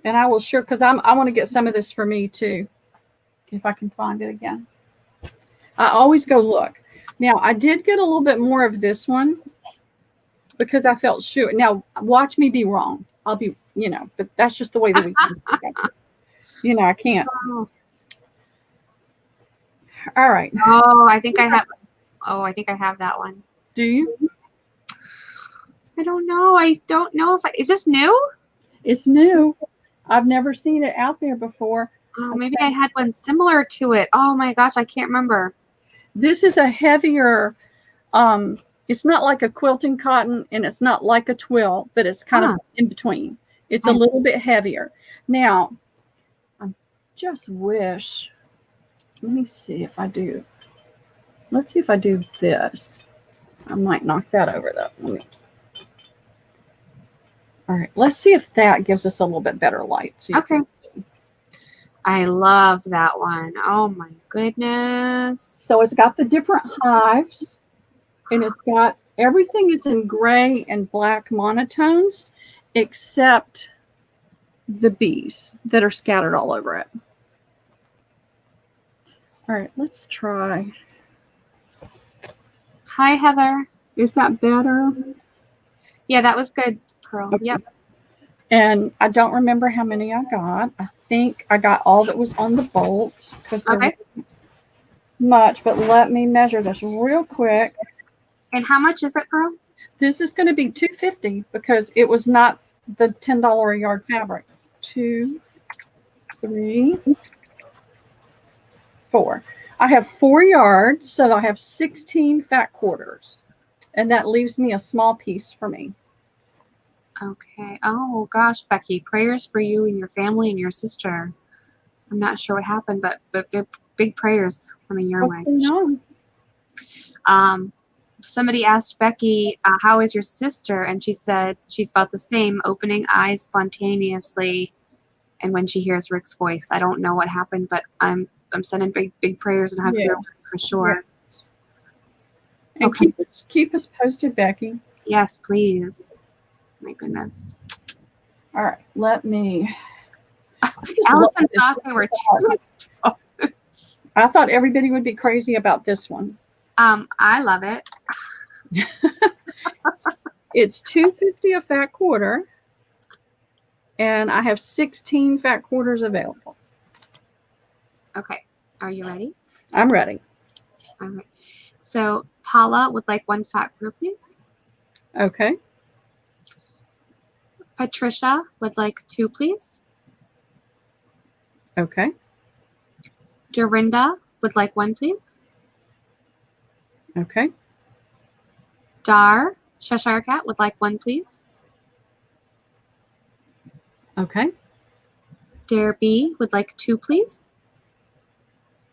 And I will sure, because I want to get some of this for me too, if I can find it again. I always go look. Now, I did get a little bit more of this one because I felt sure. Now, watch me be wrong. I'll be, but that's just the way the weekend is. I can't. All right. Oh, I think I have that one. Do you? I don't know. Is this new? It's new. I've never seen it out there before. Oh, maybe I had one similar to it. Oh my gosh, I can't remember. This is a heavier, it's not like a quilting cotton and it's not like a twill, but it's kind of in between. It's a little bit heavier. Now, I just wish, let me see if I do. Let's see if I do this. I might knock that over though. All right, let's see if that gives us a little bit better light. So okay. I love that one. Oh my goodness. So it's got the different hives, and it's got everything is in gray and black monotones, except the bees that are scattered all over it. All right, let's try. Hi, Heather. Is that better? Yeah, that was good, Pearl. Okay. Yep. And I don't remember how many I got. I think I got all that was on the bolt because there wasn't much, but let me measure this real quick. And how much is it, Pearl? This is going to be $2.50 because it was not the $10 a yard fabric. 2, 3, 4. I have 4 yards, so I have 16 fat quarters, and that leaves me a small piece for me. Okay. Oh gosh, Becky, prayers for you and your family and your sister. I'm not sure what happened, but big prayers coming your way. No. Somebody asked Becky, how is your sister? And she said she's about the same, opening eyes spontaneously. And when she hears Rick's voice, I don't know what happened, but I'm sending big prayers and hugs your way for sure. Yes. And okay. keep us posted, Becky. Yes, please. My goodness. All right, let me. Allison thought they were 2 stones. I thought everybody would be crazy about this one. I love it. It's $2.50 a fat quarter, and I have 16 fat quarters available. Okay, are you ready? I'm ready. All right. So Paula would like 1 fat quarter, please. Okay. Patricia would like 2, please. Okay. Dorinda would like 1, please. Okay. Dar Cheshire Cat would like 1, please. Okay. Dare B would like 2, please.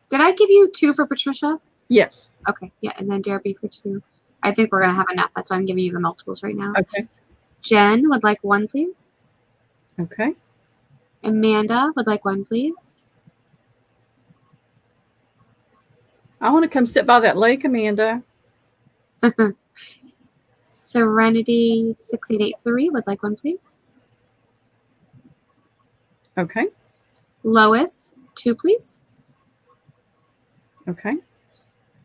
Did I give you 2 for Patricia? Yes. Okay, yeah, and then Dare B for 2. I think we're going to have enough. That's why I'm giving you the multiples right now. Okay. Jen would like 1, please. Okay. Amanda would like 1, please. I want to come sit by that lake, Amanda. Serenity 6883 would like 1, please. Okay. Lois, 2, please. Okay.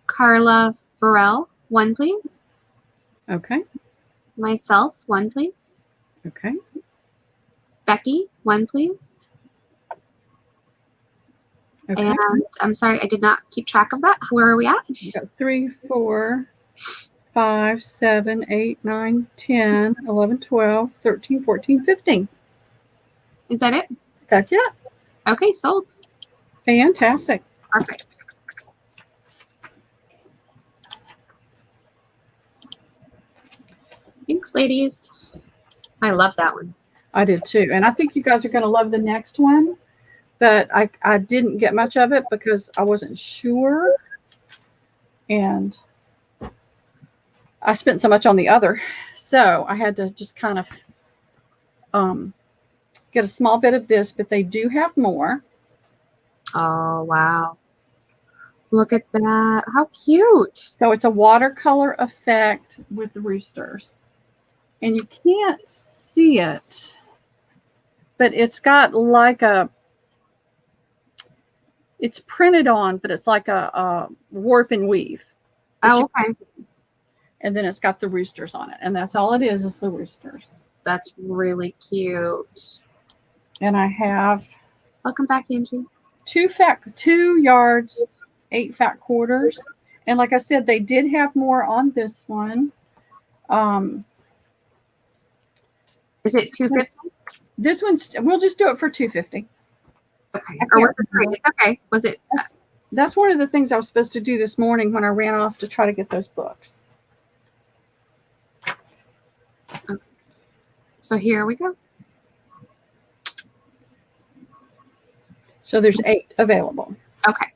Carla Farrell, 1, please. Okay. Myself, 1, please. Okay. Becky, 1, please. Okay. And I'm sorry, I did not keep track of that. Where are we at? You got 3, 4, 5, 7, 8, 9, 10, 11, 12, 13, 14, 15. Is that it? That's it. Okay, sold. Fantastic. Perfect. Thanks, ladies. I love that one. I did too. And I think you guys are going to love the next one. But I didn't get much of it because I wasn't sure. And I spent so much on the other. So I had to just kind of get a small bit of this. But they do have more. Oh, wow. Look at that. How cute. So it's a watercolor effect with the roosters. And you can't see it. But it's got like it's printed on, but it's like a warp and weave. Oh, okay. And then it's got the roosters on it. And that's all it is the roosters. That's really cute. And I have Welcome back, Angie. 2 yards, 8 fat quarters. And like I said, they did have more on this one. Is it $250? This one's, we'll just do it for $250. Okay. Or was it free? It's okay. Was it? That's one of the things I was supposed to do this morning when I ran off to try to get those books. Okay. So here we go. So there's 8 available. Okay.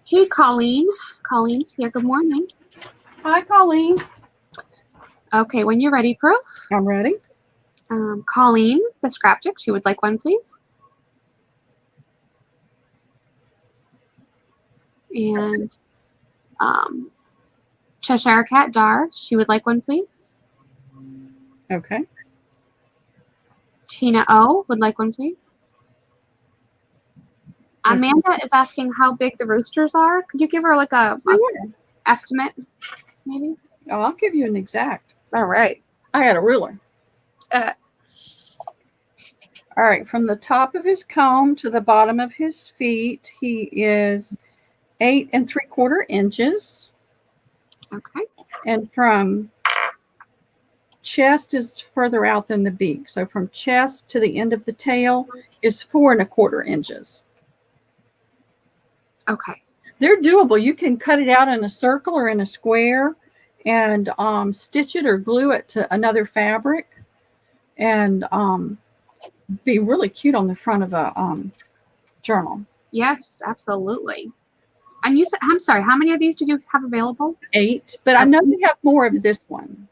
Hey, Colleen. Colleen's here. Good morning. Hi, Colleen. Okay, when you're ready, Pearl. I'm ready. Colleen, the scrapbook. She would like 1, please. And Cheshire Cat Dar. She would like 1, please. Okay. Tina O would like 1, please. Okay. Amanda is asking how big the roosters are. Could you give her like a estimate, maybe? Oh, I'll give you an exact. All right. I had a ruler. All right. From the top of his comb to the bottom of his feet, he is 8 3/4 inches. Okay. And from chest is further out than the beak. So from chest to the end of the tail is 4 1/4 inches. Okay. They're doable. You can cut it out in a circle or in a square and stitch it or glue it to another fabric and be really cute on the front of a journal. Yes, absolutely. And you said, I'm sorry, how many of these did you have available? 8, but I know we have more of this one.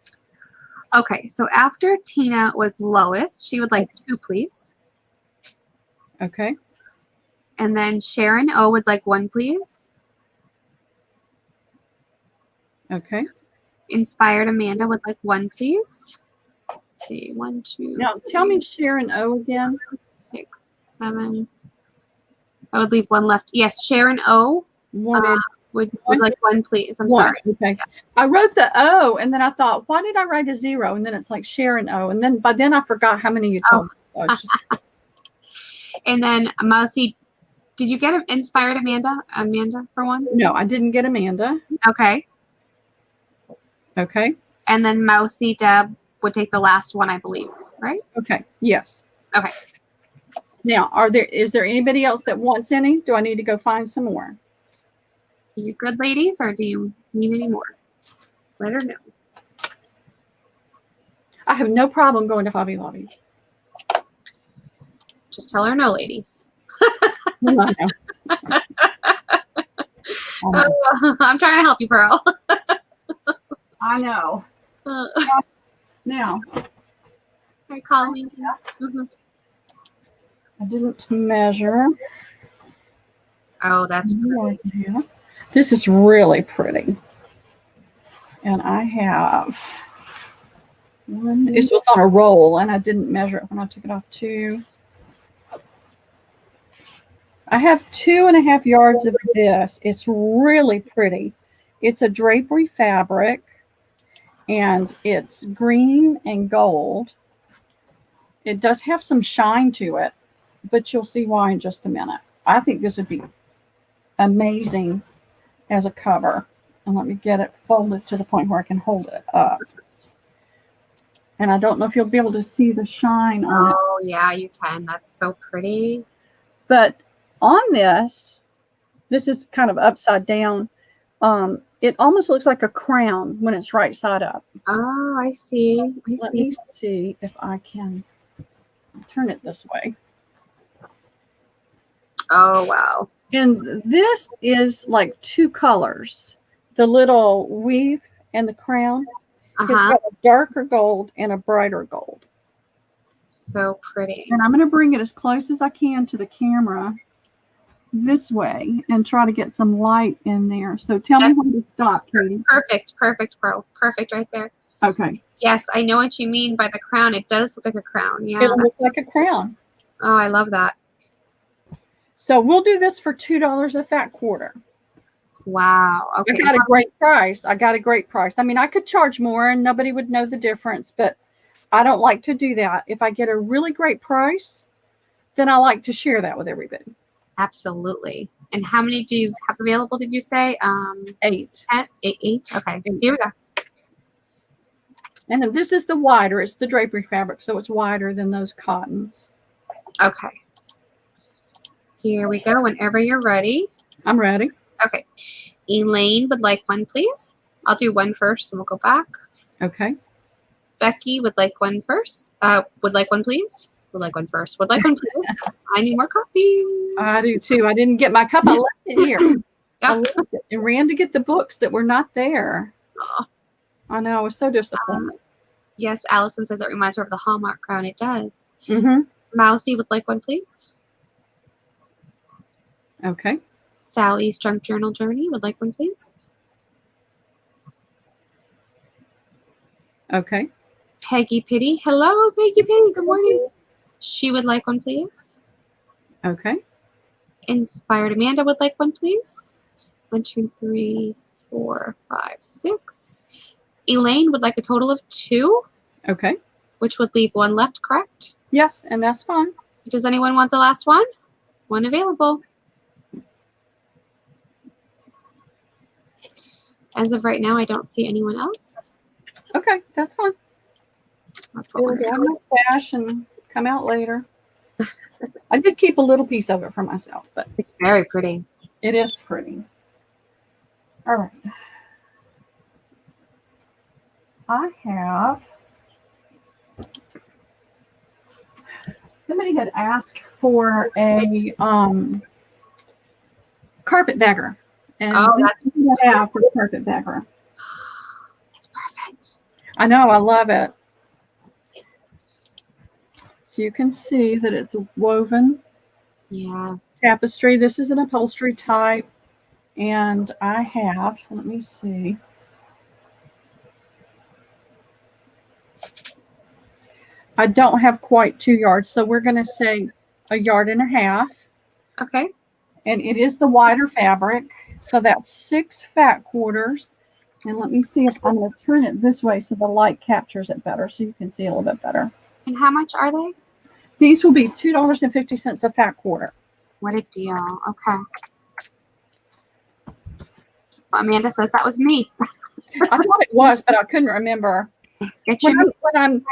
Okay, so after Tina was Lois, she would like 2, please. Okay. And then Sharon O would like 1, please. Okay. Inspired Amanda would like 1, please. Let's see, 1, 2. Now tell me Sharon O again. 6, 7. I would leave 1 left. Yes, Sharon O would like 1, please. I'm sorry. Okay. Yes. I wrote the O and then I thought, why did I write a 0? And then it's like Sharon O. And then by then I forgot how many you told me. So it's just... And then Mousy, did you get Inspired Amanda for 1? No, I didn't get Amanda. Okay. Okay. And then Mousy Deb would take the last one, I believe, right? Okay. Yes. Okay. Now, is there anybody else that wants any? Do I need to go find some more? Are you good, ladies, or do you need any more? Let her know. I have no problem going to Hobby Lobby. Just tell her no, ladies. I know. I'm trying to help you, Pearl. I know. Now, Are you calling me? Mm-hmm. I didn't measure. Oh, that's pretty. This is really pretty. And I have one. It's on a roll, and I didn't measure it when I took it off. 2. I have 2.5 yards of this. It's really pretty. It's a drapery fabric, and it's green and gold. It does have some shine to it, but you'll see why in just a minute. I think this would be amazing as a cover. And let me get it folded to the point where I can hold it up. And I don't know if you'll be able to see the shine on it. Oh, yeah, you can. That's so pretty. But on this is kind of upside down. It almost looks like a crown when it's right side up. Oh, I see. Let me see if I can turn it this way. Oh, wow. And this is like 2 colors. The little weave and the crown. It's got a darker gold and a brighter gold. So pretty. And I'm going to bring it as close as I can to the camera this way and try to get some light in there. So tell me when to stop, Katie. Perfect, Pearl. Perfect right there. Okay. Yes, I know what you mean by the crown. It does look like a crown. Yeah. It looks like a crown. Oh, I love that. So we'll do this for $2 a fat quarter. Wow. Okay. I got a great price. I mean, I could charge more and nobody would know the difference, but I don't like to do that. If I get a really great price, then I like to share that with everybody. Absolutely. And how many do you have available, did you say? 8. 8? Okay. Here we go. And then this is the wider. It's the drapery fabric, so it's wider than those cottons. Okay. Here we go. Whenever you're ready. I'm ready. Okay. Elaine would like one, please. I'll do one first and we'll go back. Okay. Becky would like one first. Would like one, please. Would like one first. Would like one, please. I need more coffee. I do too. I didn't get my cup. I left it here. Yep. I left it and ran to get the books that were not there. Oh. I know. I was so disappointed. Yes, Allison says it reminds her of the Hallmark crown. It does. Mm-hmm. Mousy would like one, please. Okay. Sally's Junk Journal Journey would like one, please. Okay. Peggy Pitty. Hello, Peggy Pitty. Good morning. She would like one, please. Okay. Inspired Amanda would like one, please. 1, 2, 3, 4, 5, 6. Elaine would like a total of 2. Okay. Which would leave 1 left, correct? Yes, and that's fine. Does anyone want the last one? 1 available. As of right now, I don't see anyone else. Okay, that's fine. I'll It'll go in my stash and come out later. I did keep a little piece of it for myself, but it's very pretty. It is pretty. All right. I have, somebody had asked for a carpetbagger. And that's what I have for the carpetbagger. It's perfect. I know, I love it. So you can see that it's woven. Yes. Tapestry. This is an upholstery type. And I have, let me see. I don't have quite 2 yards, so we're going to say 1.5 yards. Okay. And it is the wider fabric. So that's 6 fat quarters. And let me see if I'm going to turn it this way so the light captures it better so you can see a little bit better. And how much are they? These will be $2.50 a fat quarter. What a deal. Okay. Well, Amanda says that was me. I thought it was, but I couldn't remember. Get your When I've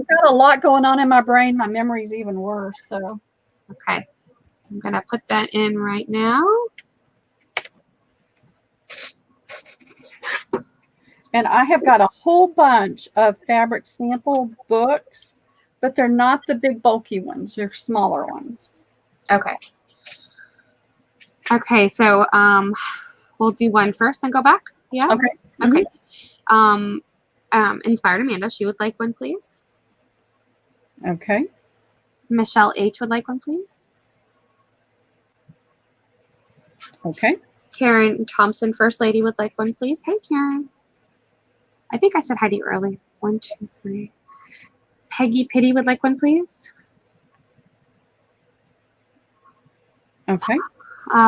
got a lot going on in my brain, my memory's even worse. So, okay. I'm going to put that in right now. And I have got a whole bunch of fabric sample books, but they're not the big bulky ones. They're smaller ones. Okay. Okay, so we'll do one first and go back. Yeah. Okay. Okay. Inspired Amanda, she would like one, please. Okay. Michelle H would like one, please. Okay. Karen Thompson, First Lady, would like one, please. Hey, Karen. I think I said hi to you early. 1, 2, 3. Peggy Pitty would like one, please. Okay.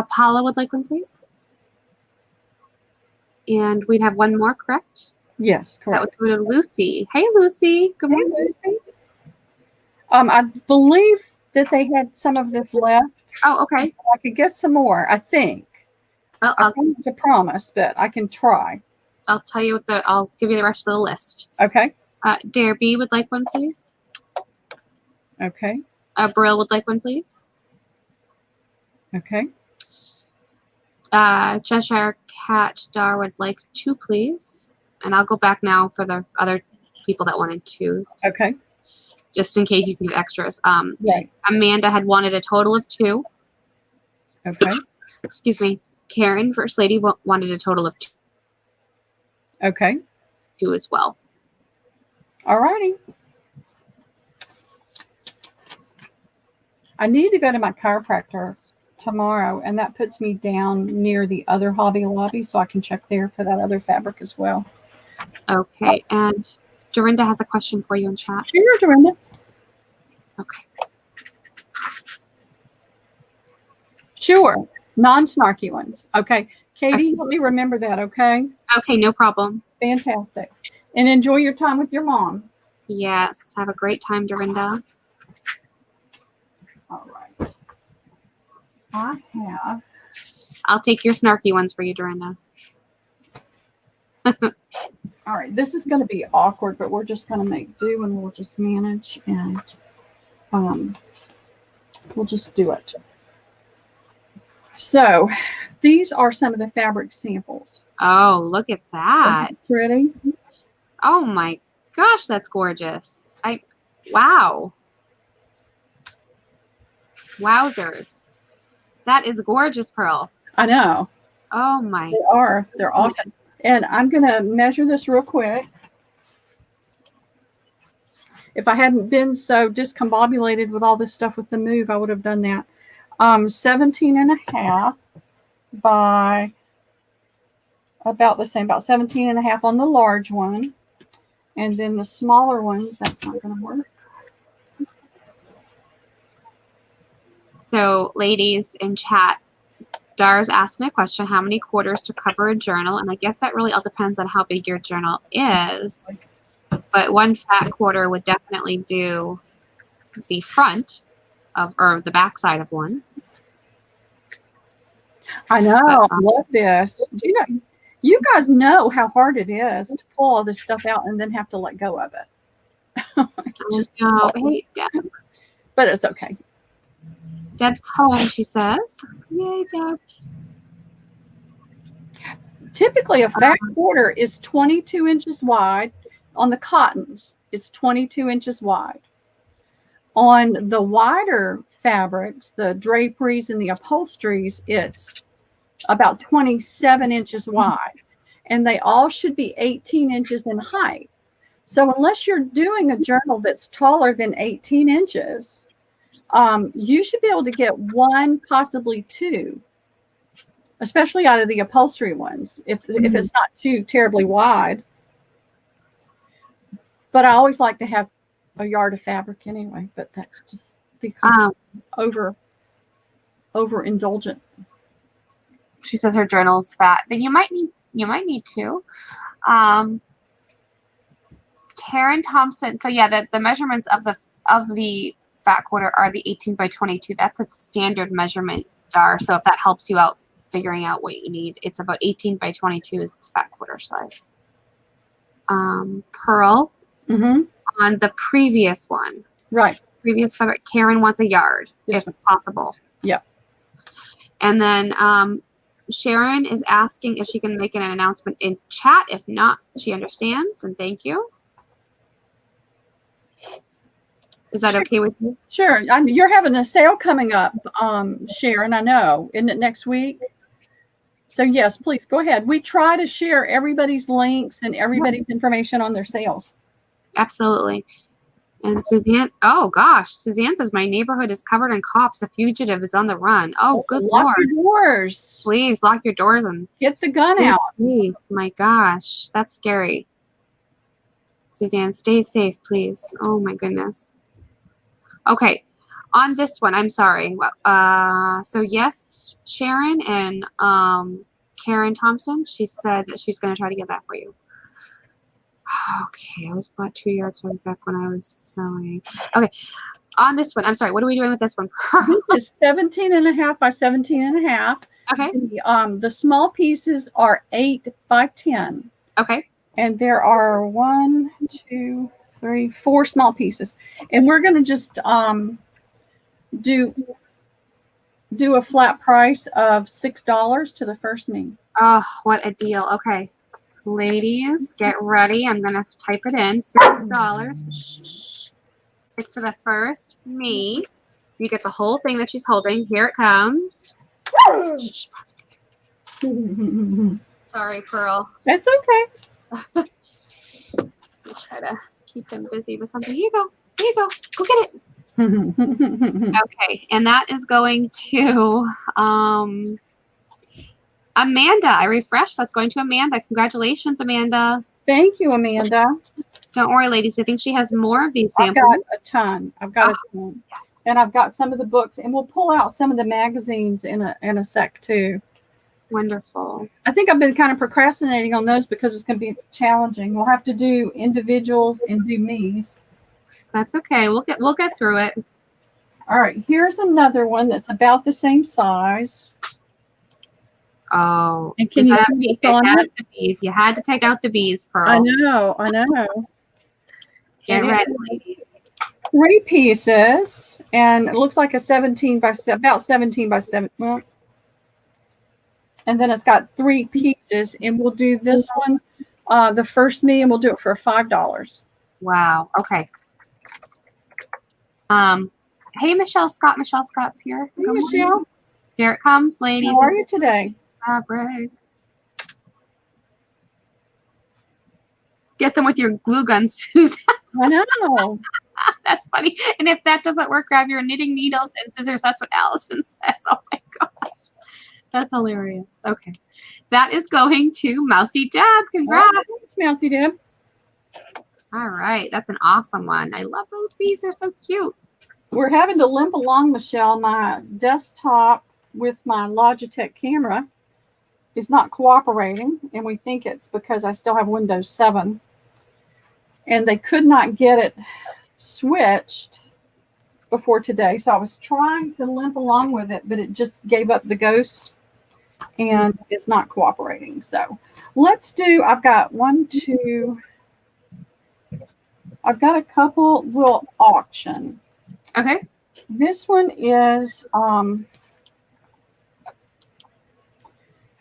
Paula would like one, please. And we'd have one more, correct? Yes, That would correct. go to Lucy. Hey, Lucy. Good morning. Lucy. I believe that they had some of this left. Oh, okay. I could get some more, I think. Well, I can't to promise, but I can try. I'll tell you I'll give you the rest of the list. Okay. Dare B would like one, please. Okay. Brill would like one, please. Okay. Cheshire Cat Dar would like 2, please. And I'll go back now for the other people that wanted 2s. Okay. Just in case you can get extras. Right. Amanda had wanted a total of 2. Okay. Excuse me. Karen, First Lady, wanted a total of 2. Okay. 2 as well. All righty. I need to go to my chiropractor tomorrow, and that puts me down near the other Hobby Lobby, so I can check there for that other fabric as well. Okay, and Dorinda has a question for you in chat. Sure, Dorinda. Okay. Sure. Non-snarky ones. Okay. Katie, let me remember that, okay? Okay, no problem. Fantastic. And enjoy your time with your mom. Yes, have a great time, Dorinda. All right. I have. I'll take your snarky ones for you, Dorinda. All right. This is going to be awkward, but we're just going to make do, and we'll just manage, and we'll just do it. So these are some of the fabric samples. Oh, look at that. Pretty. Oh my gosh, that's gorgeous. Wow. Wowzers. That is gorgeous, Pearl. I know. Oh my. They are. They're awesome. And I'm going to measure this real quick. If I hadn't been so discombobulated with all this stuff with the move, I would have done that. 17 and a half by about the same, about 17 and a half on the large one. And then the smaller ones, that's not going to work. So, ladies in chat, Dar's asking a question, how many quarters to cover a journal? And I guess that really all depends on how big your journal is. But one fat quarter would definitely do the front of, or the back side of one. I know. I love this. Do you know, you guys know how hard it is to pull all this stuff out and then have to let go of it. Just hey, Deb. But it's okay. Deb's home, she says. Yay, Deb. Typically, a fat quarter is 22 inches wide. On the cottons, it's 22 inches wide. On the wider fabrics, the draperies and the upholsteries, it's about 27 inches wide. And they all should be 18 inches in height. So unless you're doing a journal that's taller than 18 inches, you should be able to get 1, possibly 2, especially out of the upholstery ones, if it's not too terribly wide. But I always like to have a yard of fabric anyway, but that's just because overindulgent. She says her journal's fat. Then you might need 2. Karen Thompson. So yeah, the measurements of the fat quarter are the 18 by 22. That's a standard measurement, Dar. So if that helps you out figuring out what you need, it's about 18 by 22 is the fat quarter size. Pearl. Mm-hmm. On the previous one. Right. Previous fabric. Karen wants a yard, yes, if possible. Yeah. And then Sharon is asking if she can make an announcement in chat. If not, she understands, and thank you. Is that okay with you? Sure. You're having a sale coming up, Sharon, I know. Isn't it next week? So, yes, please go ahead. We try to share everybody's links and everybody's information on their sales. Absolutely. And Suzanne, oh gosh, Suzanne says, my neighborhood is covered in cops. A fugitive is on the run. Oh, good Lock Lord. your doors. Please lock your doors and Get the gun out. My gosh, that's scary. Suzanne, stay safe, please. Oh my goodness. Okay, on this one, I'm sorry. So yes, Sharon and Karen Thompson, she said that she's going to try to get that for you. Okay, I was bought 2 yards from back when I was sewing. Okay, on this one, I'm sorry, what are we doing with this one? This is 17.5 by 17.5. Okay. The small pieces are 8 by 10. Okay. And there are 4 small pieces. And we're going to just do a flat price of $6 to the first me. Oh, what a deal. Okay. Ladies, get ready. I'm going to type it in. $6. It's to the first me. You get the whole thing that she's holding. Here it comes. Sorry, Pearl. That's okay. I'll try to keep them busy with something. Here you go. Here you go. Go get it. Okay. And that is going to Amanda. I refreshed. That's going to Amanda. Congratulations, Amanda. Thank you, Amanda. Don't worry, ladies. I think she has more of these samples. I've got a ton. Yes. And I've got some of the books, and we'll pull out some of the magazines in a sec too. Wonderful. I think I've been kind of procrastinating on those because it's going to be challenging. We'll have to do individuals and do me's. That's okay. We'll get through it. All right. Here's another one that's about the same size. Oh, and can you see the bees? You had to take out the bees, Pearl. I know. Get ready, ladies. 3 pieces, and it looks like a 17 by 7. Well, and then it's got 3 pieces, and we'll do this one, the first me, and we'll do it for $5. Wow. Okay. Hey, Michelle Scott. Michelle Scott's here. Hey, Michelle. Here it comes, ladies. How are you today? Fabric. Get them with your glue gun, Susan. I know. That's funny. And if that doesn't work, grab your knitting needles and scissors. That's what Allison says. Oh my gosh. That's hilarious. Okay. That is going to Mousy Deb. Congrats. Oh, Mousy Deb. All right. That's an awesome one. I love those bees. They're so cute. We're having to limp along, Michelle. My desktop with my Logitech camera is not cooperating, and we think it's because I still have Windows 7. And they could not get it switched before today. So I was trying to limp along with it, but it just gave up the ghost and it's not cooperating. So let's do, I've got a couple we'll auction. Okay. This one is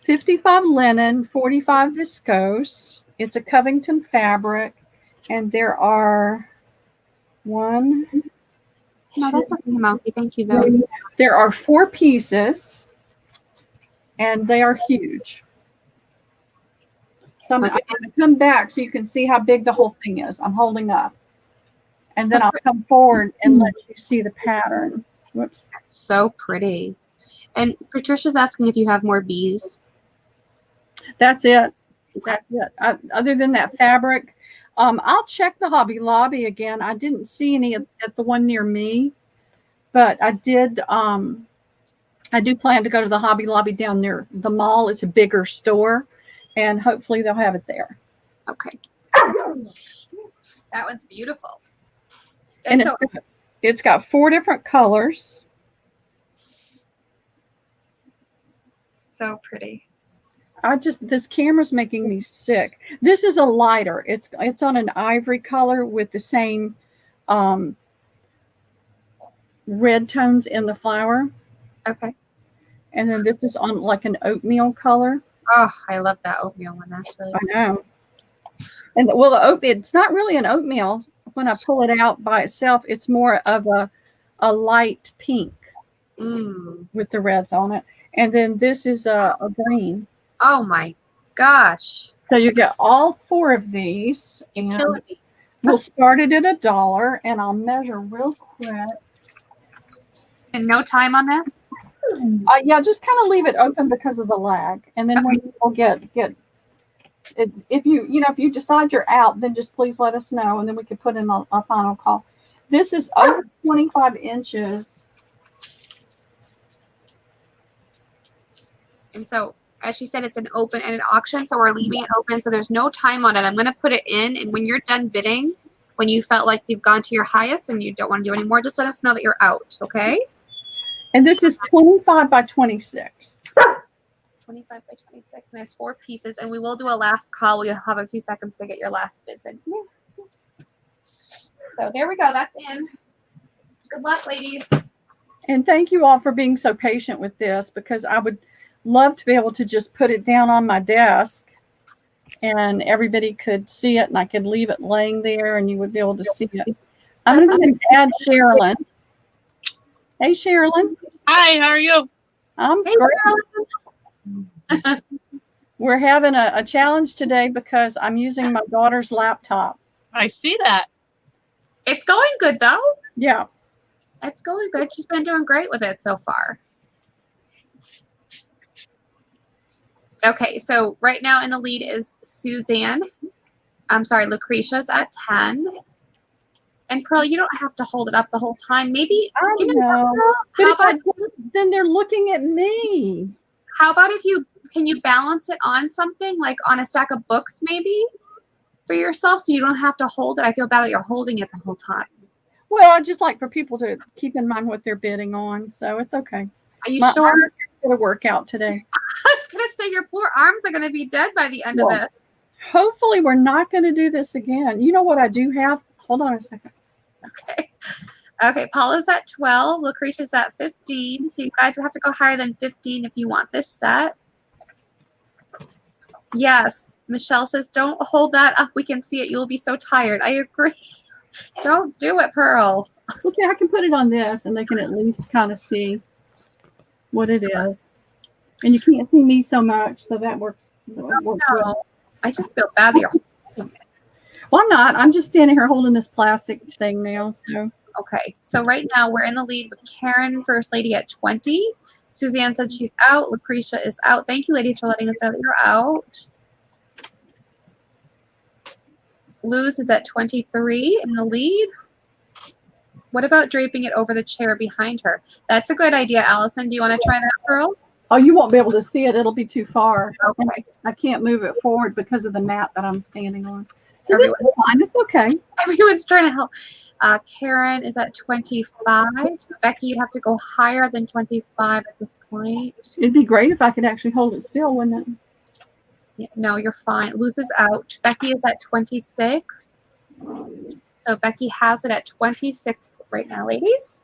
55 linen, 45 viscose. It's a Covington fabric. And there are No, that's okay, Mousy. Thank you, those. There are 4 pieces, and they are huge. So I'm going to come back so you can see how big the whole thing is. I'm holding up. And then I'll come forward and let you see the pattern. Whoops. So pretty. And Patricia's asking if you have more bees. That's it. That's it. Other than that fabric, I'll check the Hobby Lobby again. I didn't see any at the one near me, but I did. I do plan to go to the Hobby Lobby down near the mall. It's a bigger store, and hopefully they'll have it there. Okay. That one's beautiful. And so it's got 4 different colors. So pretty. This camera's making me sick. This is a lighter. It's on an ivory color with the same red tones in the flower. Okay. And then this is on like an oatmeal color. Oh, I love that oatmeal one. That's really I know. And well, the oat, it's not really an oatmeal. When I pull it out by itself, it's more of a light pink with the reds on it. And then this is a green. Oh my gosh. So you get all 4 of these. You're And killing me. we'll start it at $1, and I'll measure real quick. And no time on this? Yeah, just kind of leave it open because of the lag. And then when people get it, if you decide you're out, then just please let us know, and then we can put in a final call. This is over 25 inches. And so, as she said, it's an open-ended auction, so we're leaving it open, so there's no time on it. I'm going to put it in, and when you're done bidding, when you felt like you've gone to your highest and you don't want to do anymore, just let us know that you're out, okay? And this is 25 by 26. 25 by 26, and there's 4 pieces, and we will do a last call. We'll have a few seconds to get your last bids in. So there we go. That's in. Good luck, ladies. And thank you all for being so patient with this, because I would love to be able to just put it down on my desk and everybody could see it, and I could leave it laying there and you would be able to see it. I'm going to add Sherilyn. Hey, Sherilyn. Hi, how are you? I'm Hey, great. We're having a challenge today because I'm using my daughter's laptop. I see that. It's going good, though. Yeah. It's going good. She's been doing great with it so far. Okay, so right now in the lead is Suzanne. I'm sorry, Lucretia's at 10. And Pearl, you don't have to hold it up the whole time. Maybe I know. Then they're looking at me. How about if can you balance it on something, like on a stack of books maybe for yourself, so you don't have to hold it? I feel bad that you're holding it the whole time. Well, I just like for people to keep in mind what they're bidding on, so it's okay. Are you My sure? arms are going to work out today. I was going to say your poor arms are going to be dead by the end of this. Hopefully we're not going to do this again. You know what I do have? Hold on a second. Okay. Okay, Paula's at 12. Lucretia's at 15. So you guys would have to go higher than 15 if you want this set. Yes. Michelle says, don't hold that up. We can see it. You'll be so tired. I agree. Don't do it, Pearl. Okay, I can put it on this and they can at least kind of see what it is. And you can't see me so much, so that works. No. I just feel bad that you're holding it. Well, I'm not. I'm just standing here holding this plastic thing now. So okay. So right now we're in the lead with Karen, First Lady, at 20. Suzanne said she's out. Lucretia is out. Thank you, ladies, for letting us know that you're out. Luz is at 23 in the lead. What about draping it over the chair behind her? That's a good idea, Allison. Do you want to try that, Pearl? Oh, you won't be able to see it. It'll be too far. Okay. I can't move it forward because of the mat that I'm standing on. So this is fine. It's okay. Everyone's trying to help. Karen is at 25. So Becky, you have to go higher than 25 at this point. It'd be great if I could actually hold it still, wouldn't it? Yeah, no, you're fine. Luz is out. Becky is at 26. So Becky has it at 26 right now, ladies.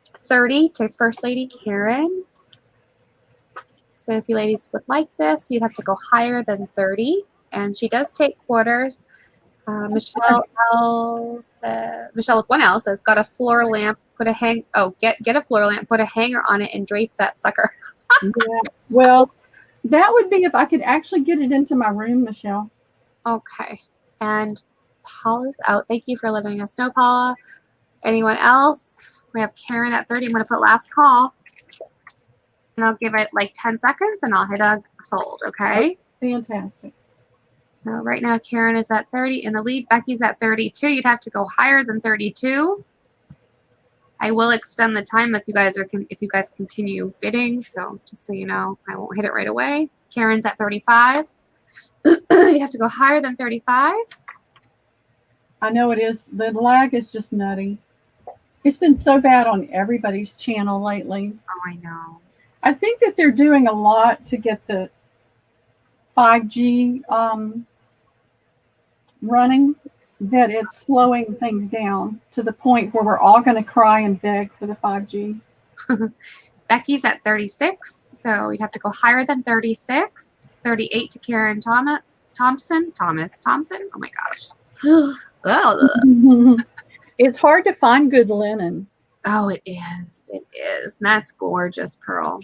30 to First Lady Karen. So if you ladies would like this, you'd have to go higher than 30. And she does take quarters. Michelle with one L says, got a floor lamp, get a floor lamp, put a hanger on it and drape that sucker. Yeah. Well, that would be if I could actually get it into my room, Michelle. Okay. And Paula's out. Thank you for letting us know, Paula. Anyone else? We have Karen at 30. I'm going to put last call. And I'll give it like 10 seconds and I'll hit a sold, okay? Fantastic. So right now Karen is at 30 in the lead. Becky's at 32. You'd have to go higher than 32. I will extend the time if you guys continue bidding. So just so you know, I won't hit it right away. Karen's at 35. You have to go higher than 35. I know it is. The lag is just nutty. It's been so bad on everybody's channel lately. Oh, I know. I think that they're doing a lot to get the 5G running, that it's slowing things down to the point where we're all going to cry and beg for the 5G. Becky's at 36, so you'd have to go higher than 36. 38 to Karen Thompson. Oh my gosh. Ugh. It's hard to find good linen. Oh, it is. It is. That's gorgeous, Pearl.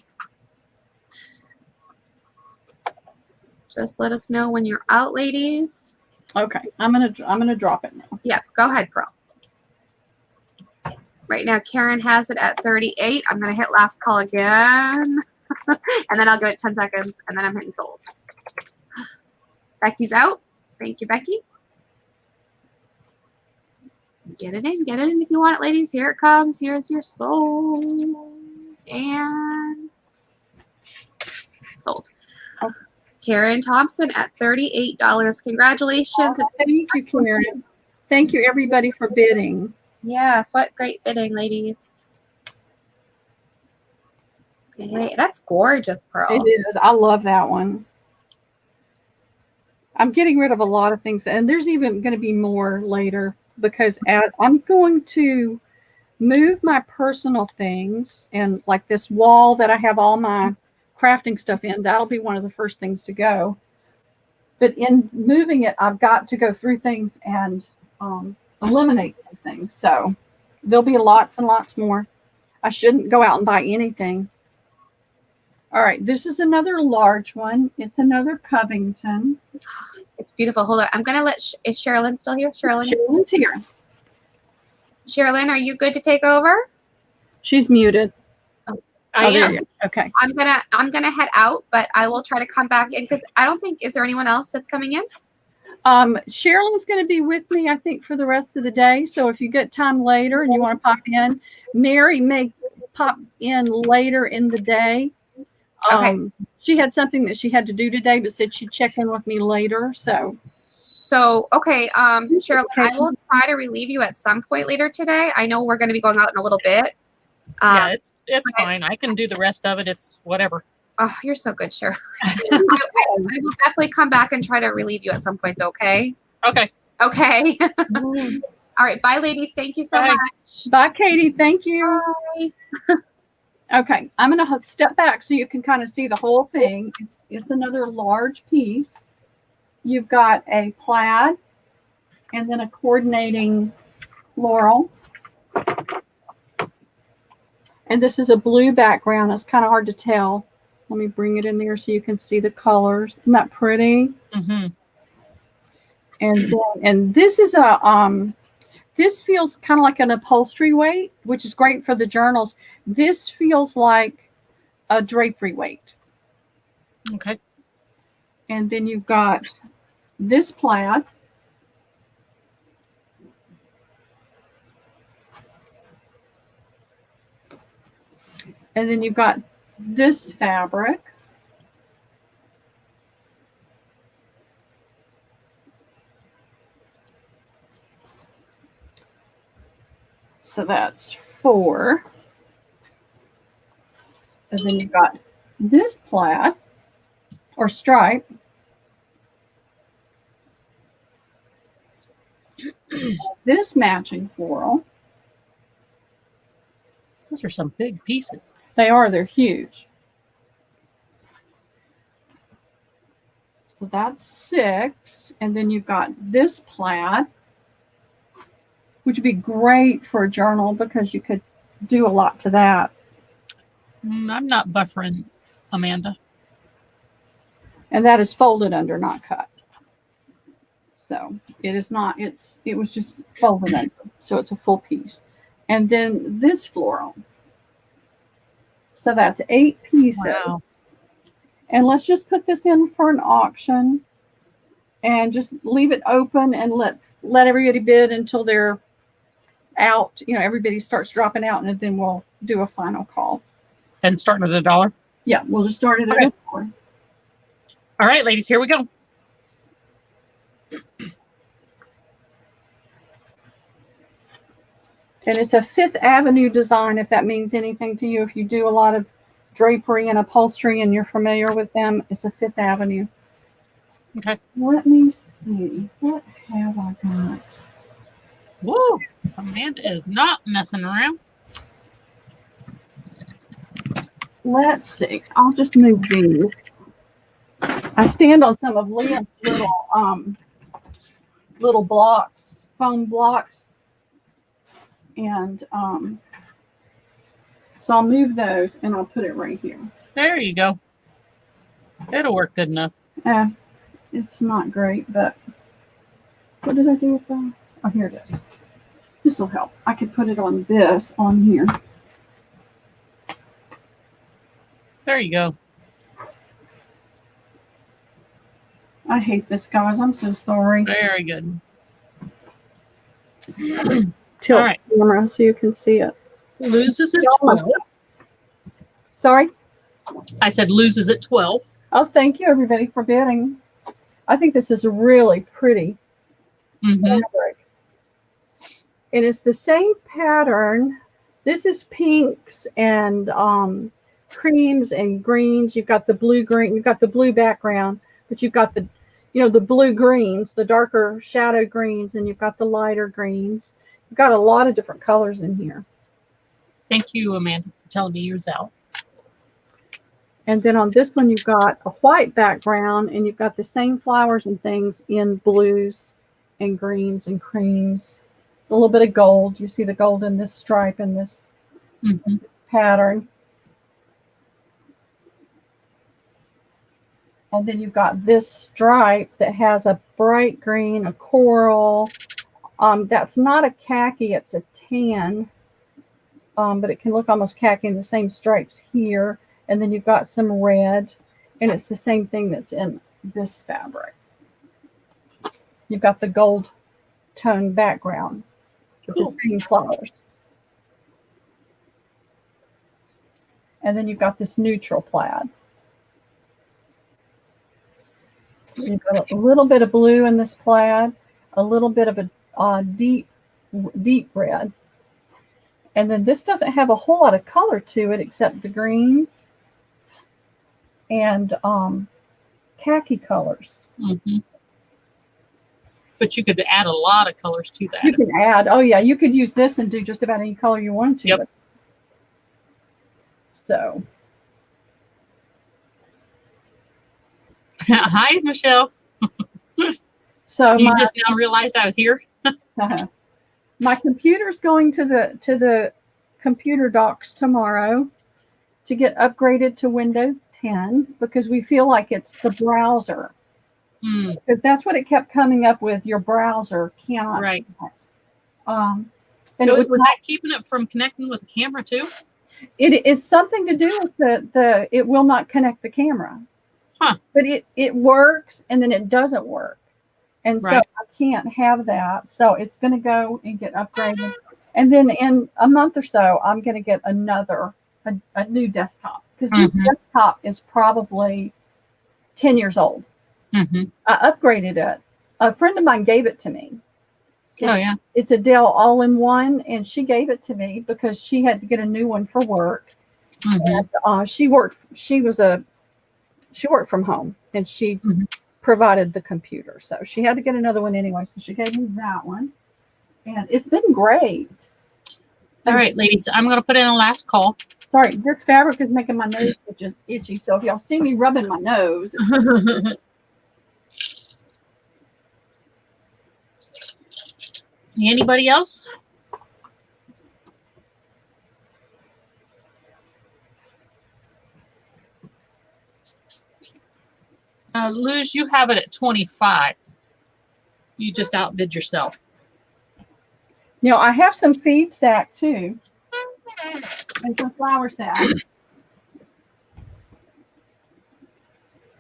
Just let us know when you're out, ladies. Okay, I'm gonna drop it now. Yeah, go ahead, Pearl. Right now, Karen has it at 38. I'm gonna hit last call again, and then I'll give it 10 seconds, and then I'm hitting sold. Becky's out. Thank you, Becky. Get it in if you want it, ladies. Here it comes. Here's your sold. And sold. Okay. Karen Thompson at $38. Congratulations. Oh, thank you, Karen. Thank you, everybody, for bidding. Yes, what great bidding, ladies. Great. That's gorgeous, Pearl. It is. I love that one. I'm getting rid of a lot of things, and there's even going to be more later. Because I'm going to move my personal things, and like this wall that I have all my crafting stuff in, that'll be one of the first things to go. But in moving it, I've got to go through things and eliminate some things. So there'll be lots and lots more. I shouldn't go out and buy anything. All right, this is another large one. It's another Covington. It's beautiful. Hold on. I'm going to let, is Sherilyn still here? Sherilyn's here. Sherilyn, are you good to take over? She's muted. I there am. you go. Okay. I'm gonna head out, but I will try to come back in because I don't think, is there anyone else that's coming in? Sherilyn's going to be with me, I think, for the rest of the day. So if you get time later and you want to pop in, Mary may pop in later in the day. Okay. She had something that she had to do today, but said she'd check in with me later. So okay, Sherilyn, I will try to relieve you at some point later today. I know we're going to be going out in a little bit. Yeah, it's fine. I can do the rest of it. It's whatever. Oh, you're so good, Sherilyn. I will definitely come back and try to relieve you at some point, though, okay? Okay. Okay. All right. Bye, ladies. Thank you so Bye. much. bye, Katie. Thank you. Bye. Okay, I'm going to step back so you can kind of see the whole thing. It's another large piece. You've got a plaid and then a coordinating floral. And this is a blue background. It's kind of hard to tell. Let me bring it in there so you can see the colors. Isn't that pretty? Mm-hmm. And this is this feels kind of like an upholstery weight, which is great for the journals. This feels like a drapery weight. Okay. And then you've got this plaid. And then you've got this fabric. So that's 4. And then you've got this plaid or stripe. This matching floral. Those are some big pieces. They are, they're huge. So that's 6. And then you've got this plaid, which would be great for a journal because you could do a lot to that. I'm not buffering, Amanda. And that is folded under, not cut. So it is not, it was just folded under. So it's a full piece. And then this floral. So that's 8 pieces. Wow. And let's just put this in for an auction and just leave it open and let everybody bid until they're out. You know, everybody starts dropping out, and then we'll do a final call. And starting at $1? Yeah, we'll just start it at $1. All right, ladies, here we go. And it's a Fifth Avenue design, if that means anything to you. If you do a lot of drapery and upholstery and you're familiar with them, it's a Fifth Avenue. Okay. Let me see. What have I got? Woo! Amanda is not messing around. let's see. I'll just move these. I stand on some of Liam's little blocks, foam blocks, and so I'll move those and I'll put it right here. There you go. It'll work good enough. It's not great, but what did I do with that? Oh, here it is. This will help. I could put it on this on here. There you go. I hate this, guys. I'm so sorry. Very good. Tilt All right. the camera so you can see it. Loses at 12. Sorry? I said loses at 12. Oh, thank you, everybody, for bidding. I think this is really pretty fabric. And it's the same pattern. This is pinks and creams and greens. You've got the blue green. You've got the blue background, but you've got the, the blue greens, the darker shadow greens, and you've got the lighter greens. You've got a lot of different colors in here. Thank you, Amanda, for telling me yours out. And then on this one, you've got a white background, and you've got the same flowers and things in blues and greens and creams. It's a little bit of gold. You see the gold in this stripe and this pattern. And then you've got this stripe that has a bright green, a coral. That's not a khaki, it's a tan. But it can look almost khaki in the same stripes here. And then you've got some red, and it's the same thing that's in this fabric. You've got the gold tone background with the same flowers. And then you've got this neutral plaid. You've got a little bit of blue in this plaid, a little bit of a deep red. And then this doesn't have a whole lot of color to it except the greens and khaki colors. But you could add a lot of colors to that. You can add, oh yeah, you could use this and do just about any color you want to. Yep. So. Hi, Michelle. So you just now realized I was here? My computer's going to the computer docs tomorrow to get upgraded to Windows 10 because we feel like it's the browser. Because that's what it kept coming up with. Your browser cannot connect. And was that keeping it from connecting with the camera too? It is something to do with the it will not connect the camera. Huh. But it works and then it doesn't work. And so I can't have that. So it's going to go and get upgraded. And then in a month or so, I'm going to get a new desktop. Because this desktop is probably 10 years old. I upgraded it. A friend of mine gave it to me. It's a Dell all-in-one, and she gave it to me because she had to get a new one for work. And she worked from home, and she provided the computer. So she had to get another one anyway. So she gave me that one. And it's been great. All right, ladies, I'm going to put in a last call. Sorry, this fabric is making my nose itchy. So if y'all see me rubbing my nose. Anybody else? Luz, you have it at 25. You just outbid yourself. I have some feed sack too. And some flour sack.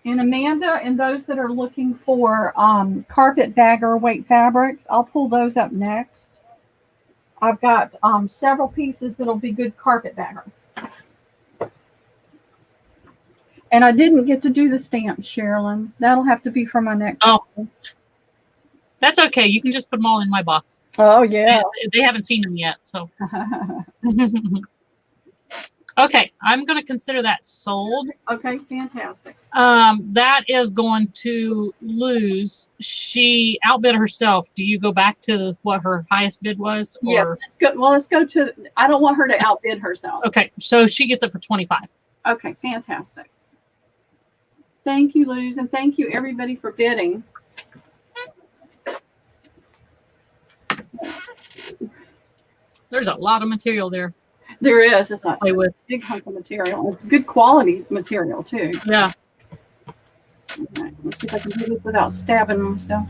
And Amanda and those that are looking for carpet bagger weight fabrics, I'll pull those up next. I've got several pieces that'll be good carpet bagger. And I didn't get to do the stamps, Sherilyn. That'll have to be for my next. Oh, that's okay. You can just put them all in my box. Oh, yeah. They haven't seen them yet, so. Okay, I'm going to consider that sold. Okay, fantastic. That is going to lose. She outbid herself. Do you go back to what her highest bid was? Or? Yeah, let's go to, I don't want her to outbid herself. Okay, so she gets it for 25. Okay, fantastic. Thank you, Luz, and thank you everybody for bidding. There's a lot of material there. There is. It's a Play with. big hunk of material. It's good quality material too. Yeah. All right, let's see if I can do this without stabbing myself.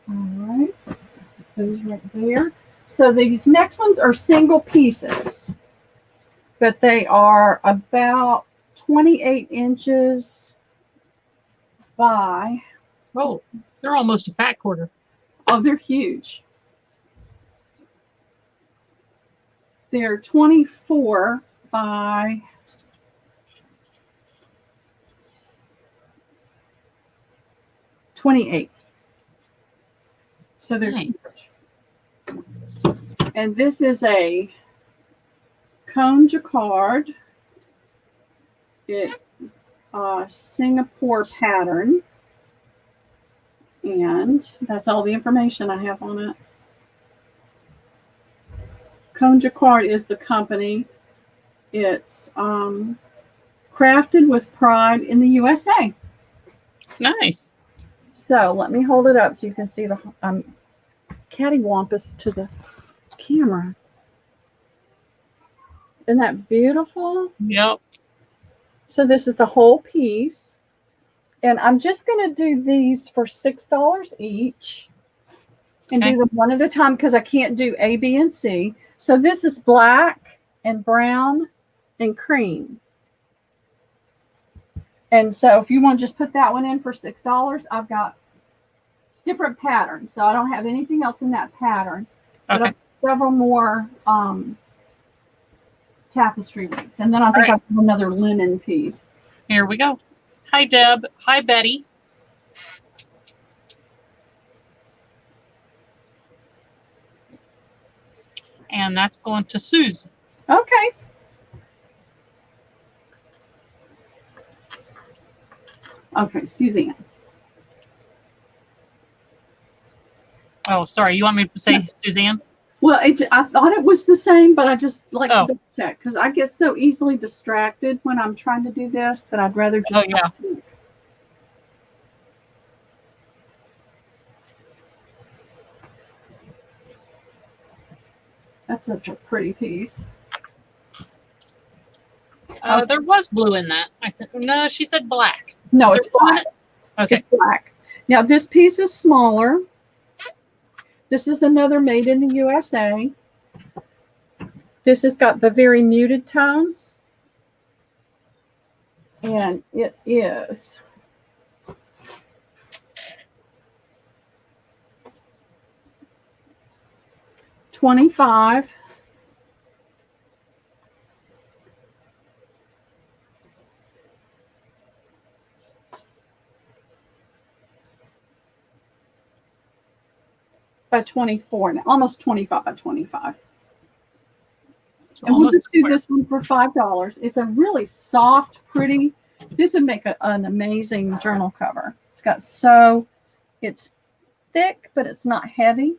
All right, those right there. So these next ones are single pieces, but they are about 28 inches by, Oh, they're almost a fat quarter. oh, they're huge. They're 24 by 28. So they're Nice. And this is a cone jacquard. It's a Singapore pattern. And that's all the information I have on it. Cone jacquard is the company. It's crafted with pride in the USA. Nice. So let me hold it up so you can see the cattywampus to the camera. Isn't that beautiful? Yep. So this is the whole piece. And I'm just going to do these for $6 each. And Okay. do them one at a time because I can't do A, B, and C. So this is black and brown and cream. And so if you want to just put that one in for $6, I've got different patterns. So I don't have anything else in that pattern. But Okay. I've several more tapestry leaves. And then I think All I've got another linen piece. Here we go. Hi, Deb. Hi, Betty. And that's going to Suze. Okay. Okay, Suzanne. Oh, sorry. You want me to say Suzanne? Well, I thought it was the same, but I just like Oh. to double check because I get so easily distracted when I'm trying to do this that I'd rather just. Oh, yeah. That's such a pretty piece. There was blue in that. No, she said black. No, Is it's there blue in black. it? Okay. It's black. Now this piece is smaller. This is another made in the USA. This has got the very muted tones. And it is $25. By 24, now almost 25 by 25. So And we'll almost just do square. this one for $5. It's a really soft, pretty. This would make an amazing journal cover. It's got it's thick, but it's not heavy.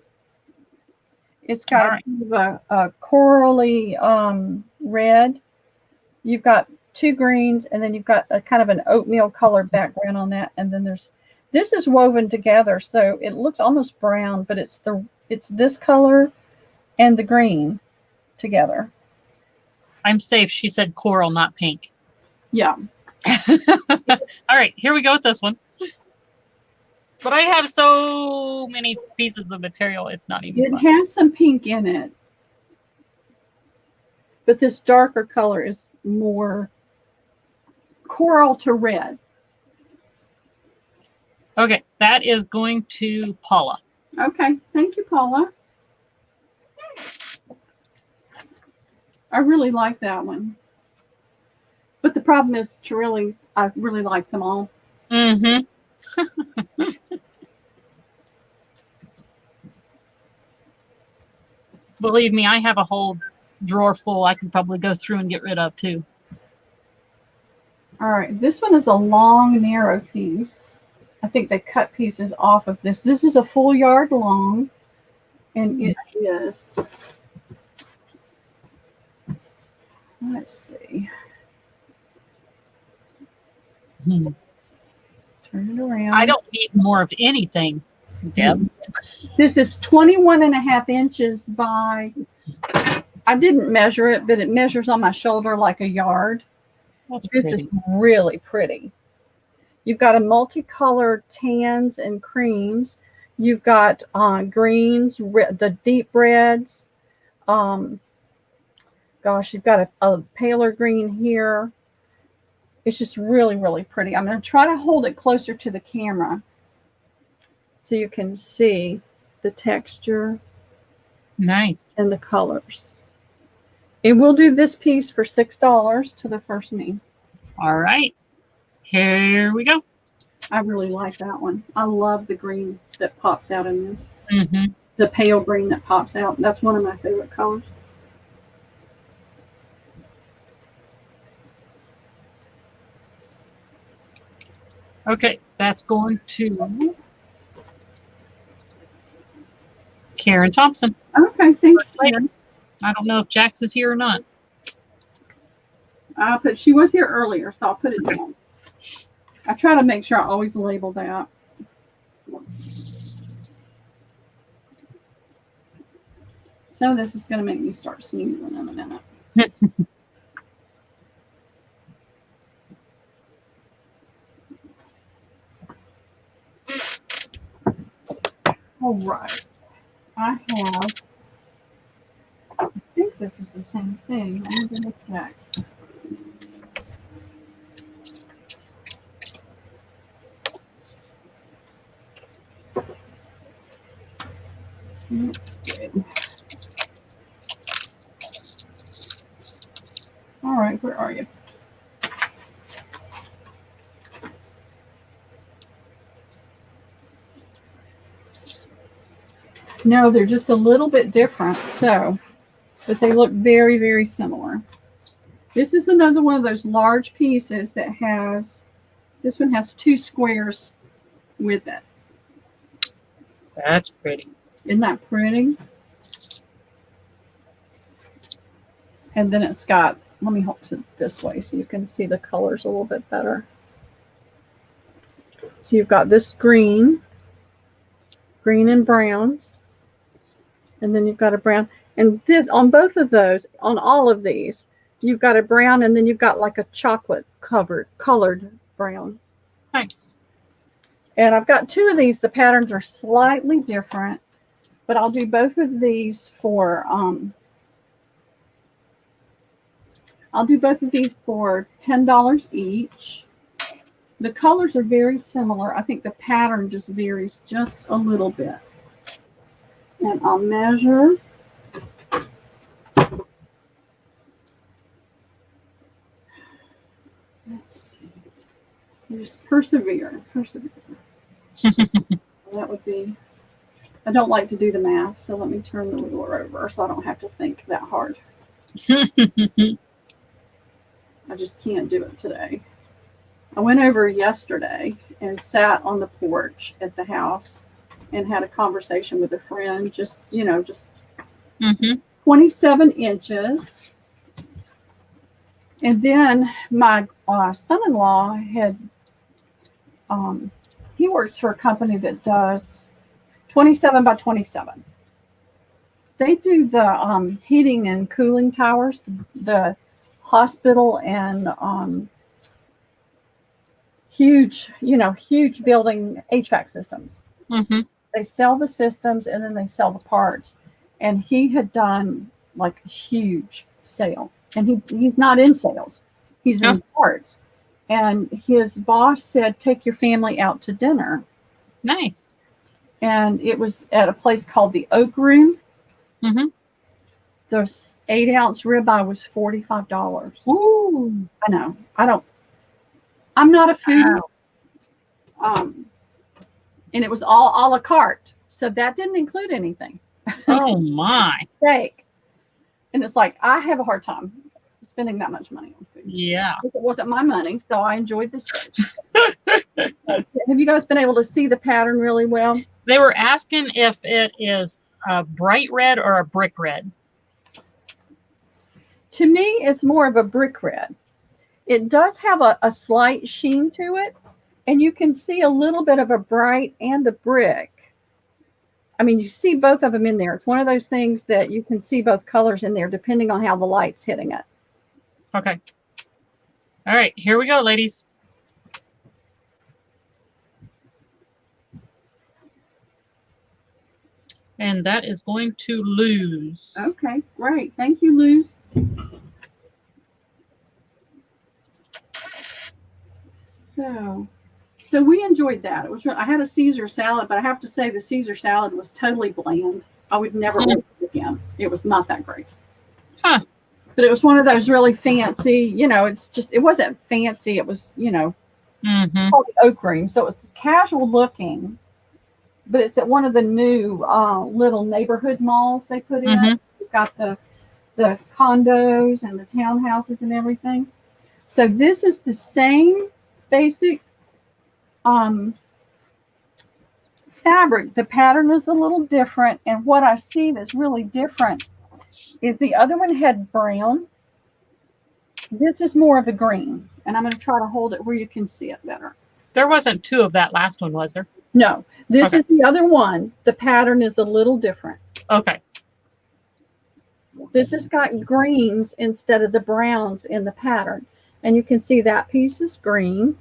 It's got All right. a corally red. You've got two greens, and then you've got a kind of an oatmeal colored background on that. And then this is woven together, so it looks almost brown, but it's this color and the green together. I'm safe. She said coral, not pink. Yeah. All right, here we go with this one. But I have so many pieces of material, it's not even It fun. has some pink in it, but this darker color is more coral to red. Okay, that is going to Paula. Okay, thank you, Paula. I really like that one. But the problem is I really like them all. Mm-hmm. Believe me, I have a whole drawer full I can probably go through and get rid of too. All right, this one is a long, narrow piece. I think they cut pieces off of this. This is a full yard long. And it is, let's see, turn it around. I don't need more of anything, Deb. This is 21.5 inches by, I didn't measure it, but it measures on my shoulder like a yard. That's This pretty. is really pretty. You've got a multicolored tans and creams. You've got greens, the deep reds. Gosh, you've got a paler green here. It's just really, really pretty. I'm going to try to hold it closer to the camera so you can see the texture Nice. and the colors. And we'll do this piece for $6 to the first me. All right. Here we go. I really like that one. I love the green that pops out in this. Mm-hmm. The pale green that pops out. That's one of my favorite colors. Okay, that's going to Karen Thompson. Okay, thanks, Karen. I don't know if Jax is here or not. But she was here earlier, so I'll put it down. I try to make sure I always label that. So this is going to make me start sneezing in a minute. All right. I think this is the same thing. I'm going to check. That's good. All right, where are you? No, they're just a little bit different, but they look very, very similar. This is another one of those large pieces that this one has 2 squares with it. That's pretty. Isn't that pretty? And then it's got, let me hold it this way so you can see the colors a little bit better. So you've got this green and browns. And then you've got a brown. And this, on both of those, on all of these, you've got a brown and then you've got like a chocolate colored brown. Nice. And I've got 2 of these. The patterns are slightly different, but I'll do both of these for $10 each. The colors are very similar. I think the pattern just varies just a little bit. And I'll measure. Let's see. Just persevere. That would be, I don't like to do the math, so let me turn the ruler over so I don't have to think that hard. I just can't do it today. I went over yesterday and sat on the porch at the house and had a conversation with a friend, just 27 inches. And then my son-in-law he works for a company that does 27 by 27. They do the heating and cooling towers, the hospital and huge building HVAC systems. Mm-hmm. They sell the systems and then they sell the parts. And he had done like a huge sale. And he's not in sales. He's in parts. And his boss said, take your family out to dinner. Nice. And it was at a place called the Oak Room. Mm-hmm. The 8-ounce ribeye was $45. Ooh. I know. I'm not a foodie. Wow. And it was all a la carte. So that didn't include anything. Oh my. Steak. And it's like, I have a hard time spending that much money on food. Yeah. It wasn't my money, so I enjoyed the steak. So, have you guys been able to see the pattern really well? They were asking if it is a bright red or a brick red? To me, it's more of a brick red. It does have a slight sheen to it, and you can see a little bit of a bright and a brick. I mean, you see both of them in there. It's one of those things that you can see both colors in there depending on how the light's hitting it. Okay. All right, here we go, ladies. And that is going to lose. Okay, great. Thank you, Luz. So we enjoyed that. It was. I had a Caesar salad, but I have to say the Caesar salad was totally bland. I would never order it again. It was not that great. Huh. But it was one of those really fancy, it wasn't fancy. It was, called the oak cream. So it was casual looking, but it's at one of the new little neighborhood malls they put in. You've got the condos and the townhouses and everything. So this is the same basic fabric. The pattern is a little different, and what I've seen is really different is the other one had brown. This is more of a green, and I'm going to try to hold it where you can see it better. There wasn't two of that last one, was there? No, this is the other one. The pattern is a little different. Okay. This has got greens instead of the browns in the pattern, and you can see that piece is green.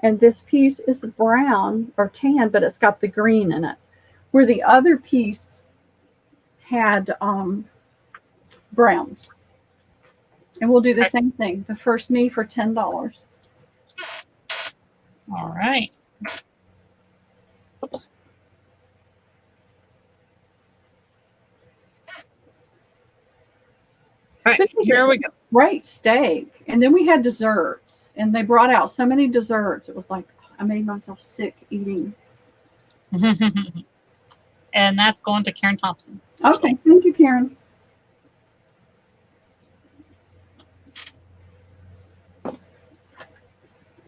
And this piece is brown or tan, but it's got the green in it. Where the other piece had browns. And we'll do the same thing. The first me for $10. All right. Oops. All right, here we go. Great steak. And then we had desserts. And they brought out so many desserts. It was like, I made myself sick eating. And that's going to Karen Thompson. Okay, thank you, Karen.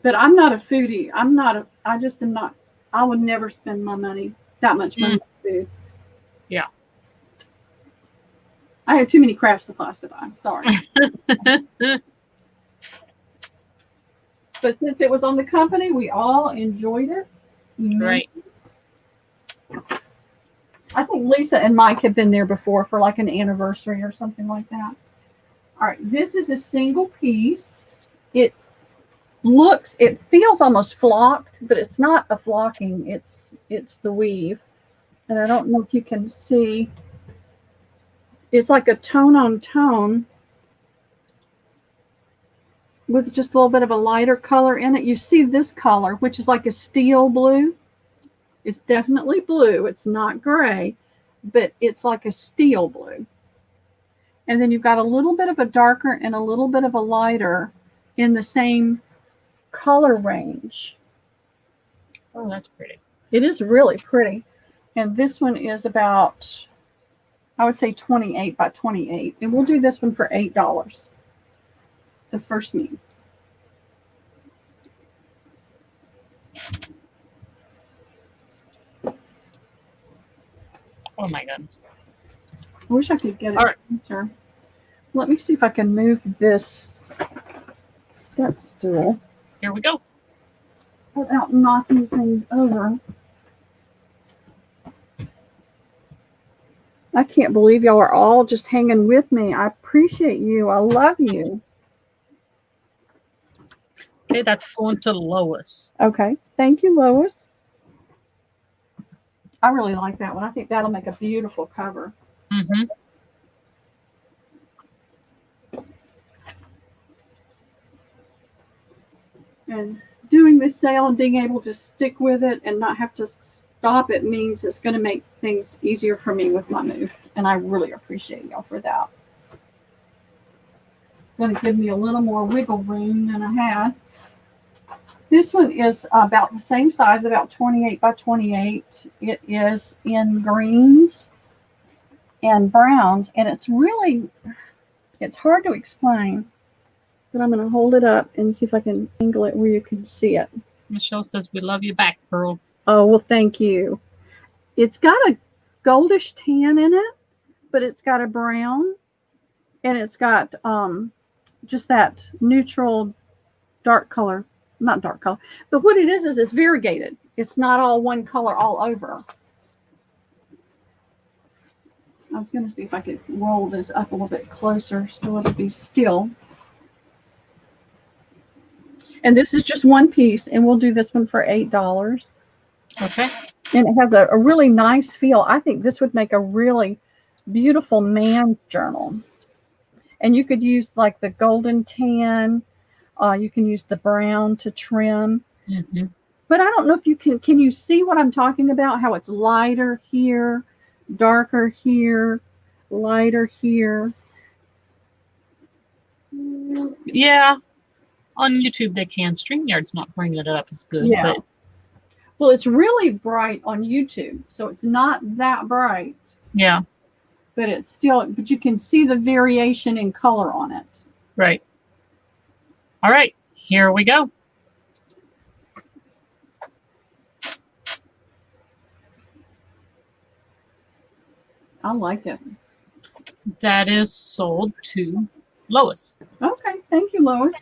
But I'm not a foodie. I just am not, I would never spend my money, that much money on food. Yeah. I had too many craft supplies to buy. Sorry. But since it was on the company, we all enjoyed it. Right. I think Lisa and Mike have been there before for like an anniversary or something like that. All right. This is a single piece. It feels almost flocked, but it's not a flocking. It's the weave. And I don't know if you can see. It's like a tone on tone with just a little bit of a lighter color in it. You see this color, which is like a steel blue. It's definitely blue. It's not gray, but it's like a steel blue. And then you've got a little bit of a darker and a little bit of a lighter in the same color range. Oh, that's pretty. It is really pretty. And this one is about, I would say 28 by 28. And we'll do this one for $8. The first me. Oh my goodness. I wish I could get it. All right. Sure. Let me see if I can move this step stool Here we go. without knocking things over. I can't believe y'all are all just hanging with me. I appreciate you. I love you. Okay, that's going to Lois. Okay. Thank you, Lois. I really like that one. I think that'll make a beautiful cover. Mm-hmm. And doing this sale and being able to stick with it and not have to stop it means it's going to make things easier for me with my move. And I really appreciate y'all for that. It's going to give me a little more wiggle room than I had. This one is about the same size, about 28 by 28. It is in greens and browns, and it's hard to explain, but I'm going to hold it up and see if I can angle it where you can see it. Michelle says, we love you back, girl. Oh, well, thank you. It's got a goldish tan in it, but it's got a brown, and it's got just that neutral dark color. Not dark color, but what it is it's variegated. It's not all one color all over. I was going to see if I could roll this up a little bit closer so it'll be still. And this is just one piece, and we'll do this one for $8. Okay. And it has a really nice feel. I think this would make a really beautiful man's journal. And you could use like the golden tan. You can use the brown to trim. Mm-hmm. But I don't know if you can you see what I'm talking about? How it's lighter here, darker here, lighter here. Yeah. On YouTube, they can. StreamYard's not bringing it up as good. Yeah. But Well, it's really bright on YouTube, so it's not that bright. yeah. But it's still, but you can see the variation in color on it. Right. All right. Here we go. I like it. That is sold to Lois. Okay, thank you, Lois.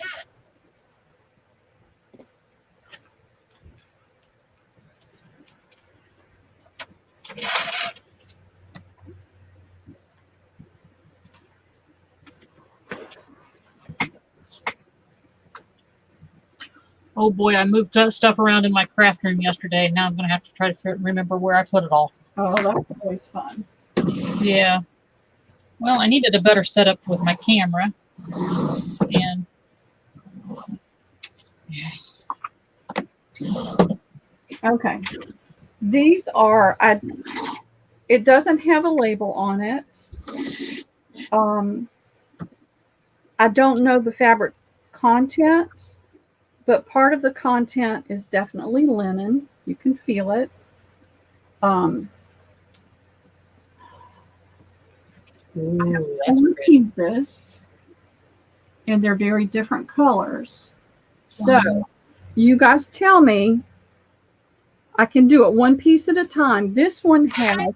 Oh boy, I moved stuff around in my craft room yesterday. Now I'm going to have to try to remember where I put it all. Oh, that's always fun. Yeah. Well, I needed a better setup with my camera. And Okay. These are, it doesn't have a label on it. I don't know the fabric content, but part of the content is definitely linen. You can feel it. ooh, that's Quilt pretty. Pieces, and they're very different colors. So Wow. you guys tell me. I can do it one piece at a time. This one has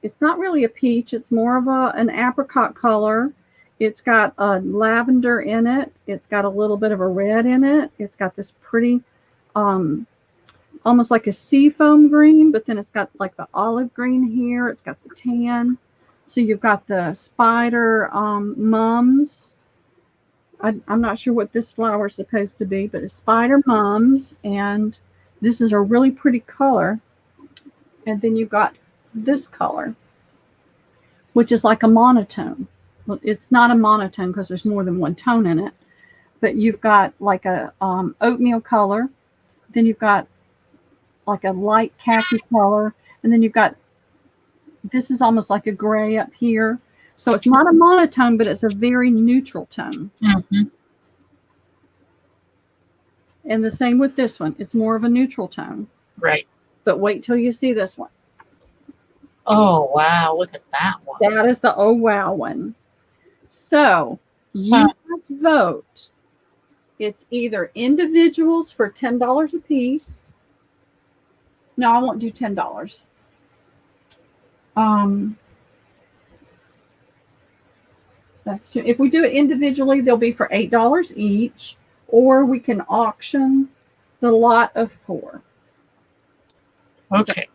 it's not really a peach, it's more of an apricot color. It's got a lavender in it. It's got a little bit of a red in it. It's got this pretty almost like a seafoam green, but then it's got like the olive green here. It's got the tan. So you've got the spider mums. I'm not sure what this flower is supposed to be, but it's spider mums. And this is a really pretty color. And then you've got this color, which is like a monotone. Well, it's not a monotone because there's more than one tone in it. But you've got like a oatmeal color. Then you've got like a light khaki color. And then you've got, this is almost like a gray up here. So it's not a monotone, but it's a very neutral tone. Mm-hmm. And the same with this one. It's more of a neutral tone. Right. But wait till you see this one. Oh, wow. Look at that one. That is the oh wow one. So you guys vote. It's either individuals for $10 a piece. No, I won't do $10. That's too, if we do it individually, they'll be for $8 each, or we can auction the lot of 4. Okay.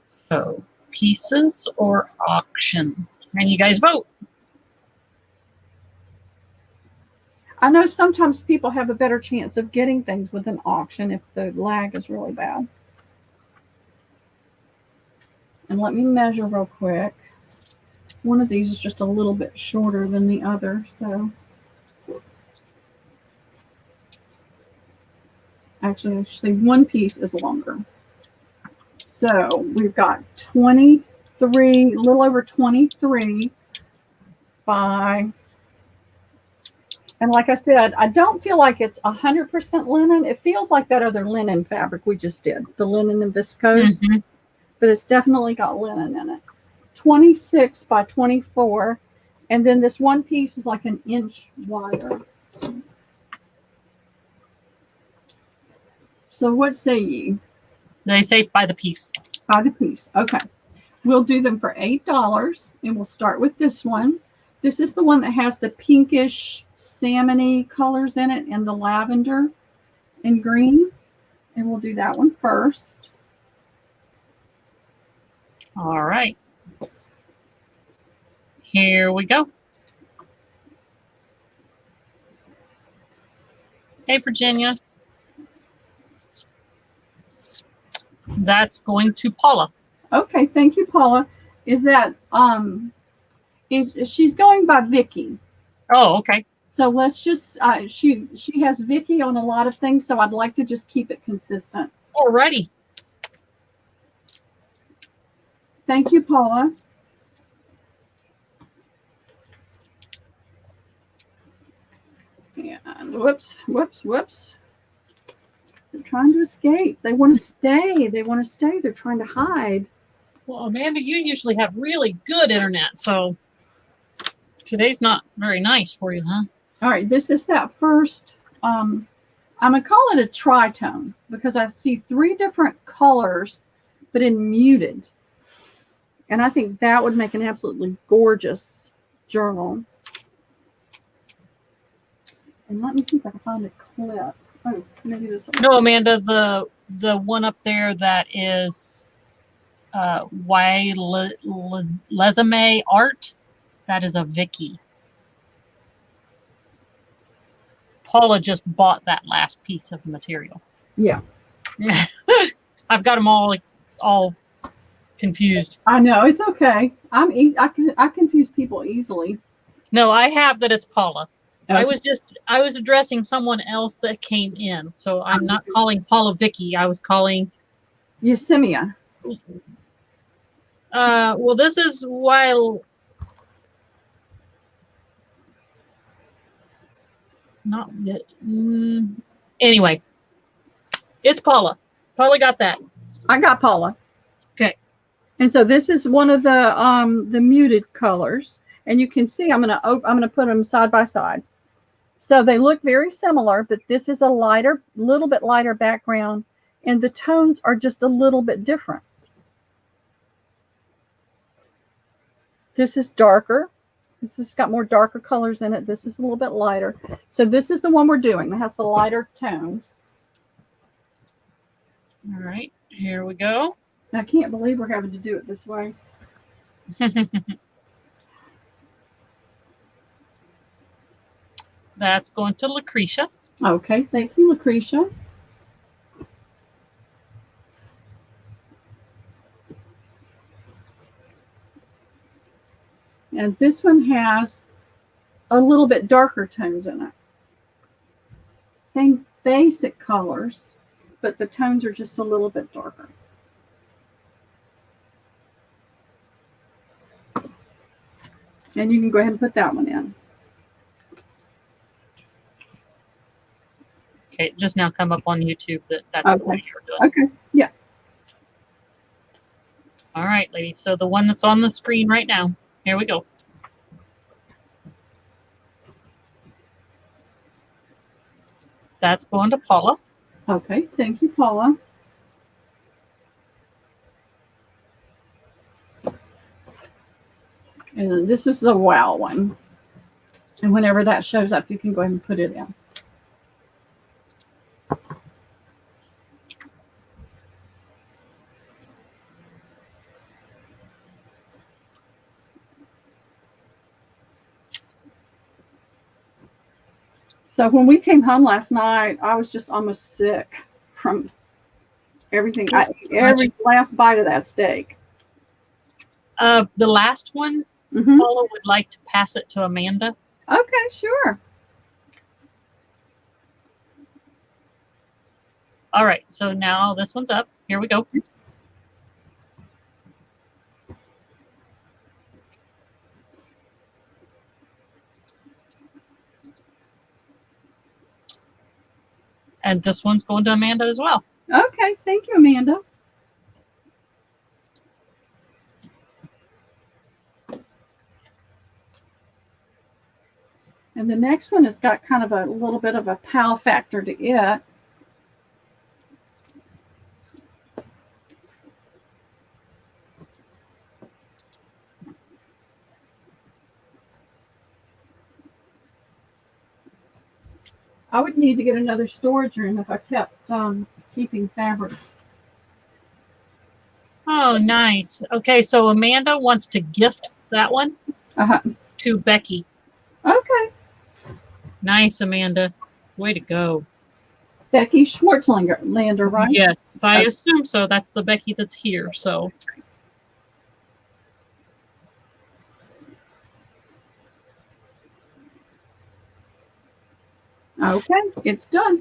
So, pieces or auction? And you guys vote. I know sometimes people have a better chance of getting things with an auction if the lag is really bad. And let me measure real quick. One of these is just a little bit shorter than the other, so. Actually, one piece is longer. So we've got 23, a little over 23 by, and like I said, I don't feel like it's 100% linen. It feels like that other linen fabric we just did, the linen and viscose, but it's definitely got linen in it. 26 by 24, and then this one piece is like an inch wider. So what say ye? They say by the piece. By the piece. Okay. We'll do them for $8, and we'll start with this one. This is the one that has the pinkish salmony colors in it and the lavender and green. And we'll do that one first. All right. Here we go. Hey, Virginia. That's going to Paula. Okay, thank you, Paula. Is that she's going by Vicky. Oh, okay. So let's just she has Vicky on a lot of things, so I'd like to just keep it consistent. Alrighty. Thank you, Paula. And whoops. They're trying to escape. They want to stay. They're trying to hide. Well, Amanda, you usually have really good internet, so today's not very nice for you, huh? All right, this is that first. I'm gonna call it a tritone because I see 3 different colors, but in muted. And I think that would make an absolutely gorgeous journal. And let me see if I can find a clip. Oh, maybe this one. No, Amanda, the one up there that is Lesame art, that is a Vicky. Paula just bought that last piece of material. Yeah. Yeah. I've got them all confused. I know, it's okay. I'm easy. I confuse people easily. No, I have that it's Paula. Okay. I was addressing someone else that came in. So I'm not calling Paula Vicky. I was calling Yosemia. Well, this is while not anyway. It's Paula. Paula got that. I got Paula. Okay. And so this is one of the muted colors, and you can see I'm gonna put them side by side. So they look very similar, but this is a little bit lighter background, and the tones are just a little bit different. This is darker. This has got more darker colors in it. This is a little bit lighter. So this is the one we're doing that has the lighter tones. All right, here we go. I can't believe we're having to do it this way. That's going to Lucretia. Okay, thank you, Lucretia. And this one has a little bit darker tones in it. Same basic colors, but the tones are just a little bit darker. And you can go ahead and put that one in. Okay, it just now come up on YouTube that's the way you're doing. Okay, yeah. All right, ladies. So the one that's on the screen right now. Here we go. That's going to Paula. Okay, thank you, Paula. And this is the wow one. And whenever that shows up, you can go ahead and put it in. So when we came home last night, I was just almost sick from everything. Every last bite of that steak. The last one, Paula would like to pass it to Amanda. Okay, sure. All right, so now this one's up. Here we go. And this one's going to Amanda as well. Okay, thank you, Amanda. And the next one has got kind of a little bit of a pow factor to it. I would need to get another storage room if I kept keeping fabrics. Oh, nice. Okay, so Amanda wants to gift that one to Becky. Okay. Nice, Amanda. Way to go. Becky Schwartzlander, right? Yes, I assume so. That's the Becky that's here. So. Okay, it's done.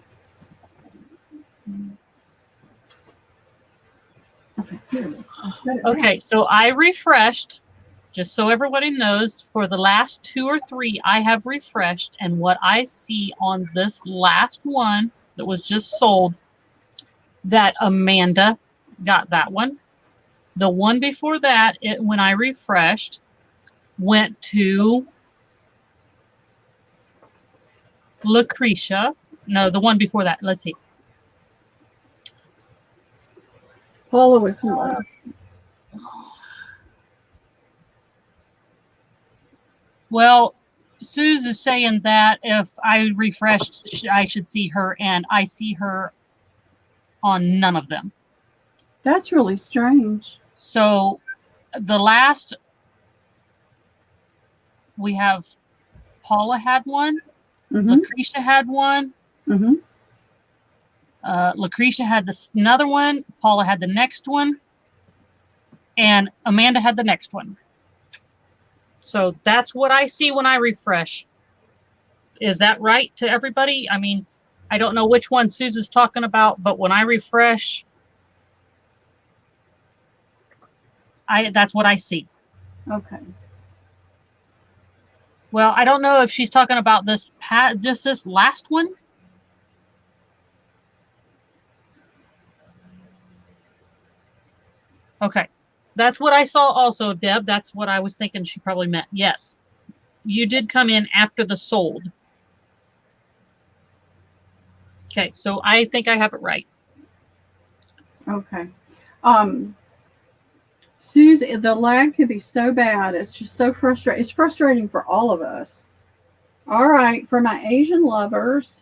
Okay, here it is. Okay, so I refreshed, just so everybody knows, for the last 2 or 3, I have refreshed, and what I see on this last one that was just sold, that Amanda got that one. The one before that, when I refreshed, went to Lucretia. No, the one before that. Let's see. Paula was the last. Well, Suze is saying that if I refreshed, I should see her, and I see her on none of them. That's really strange. So the last, we have Paula had one, Lucretia had one, Lucretia had another one, Paula had the next one, and Amanda had the next one. So that's what I see when I refresh. Is that right to everybody? I mean, I don't know which one Susan's talking about, but when I refresh, that's what I see. Okay. Well, I don't know if she's talking about this just this last one. Okay. That's what I saw also, Deb. That's what I was thinking she probably meant. Yes. You did come in after the sold. Okay, so I think I have it right. Okay. Susie, the lag could be so bad. It's just so frustrating. It's frustrating for all of us. All right, for my Asian lovers,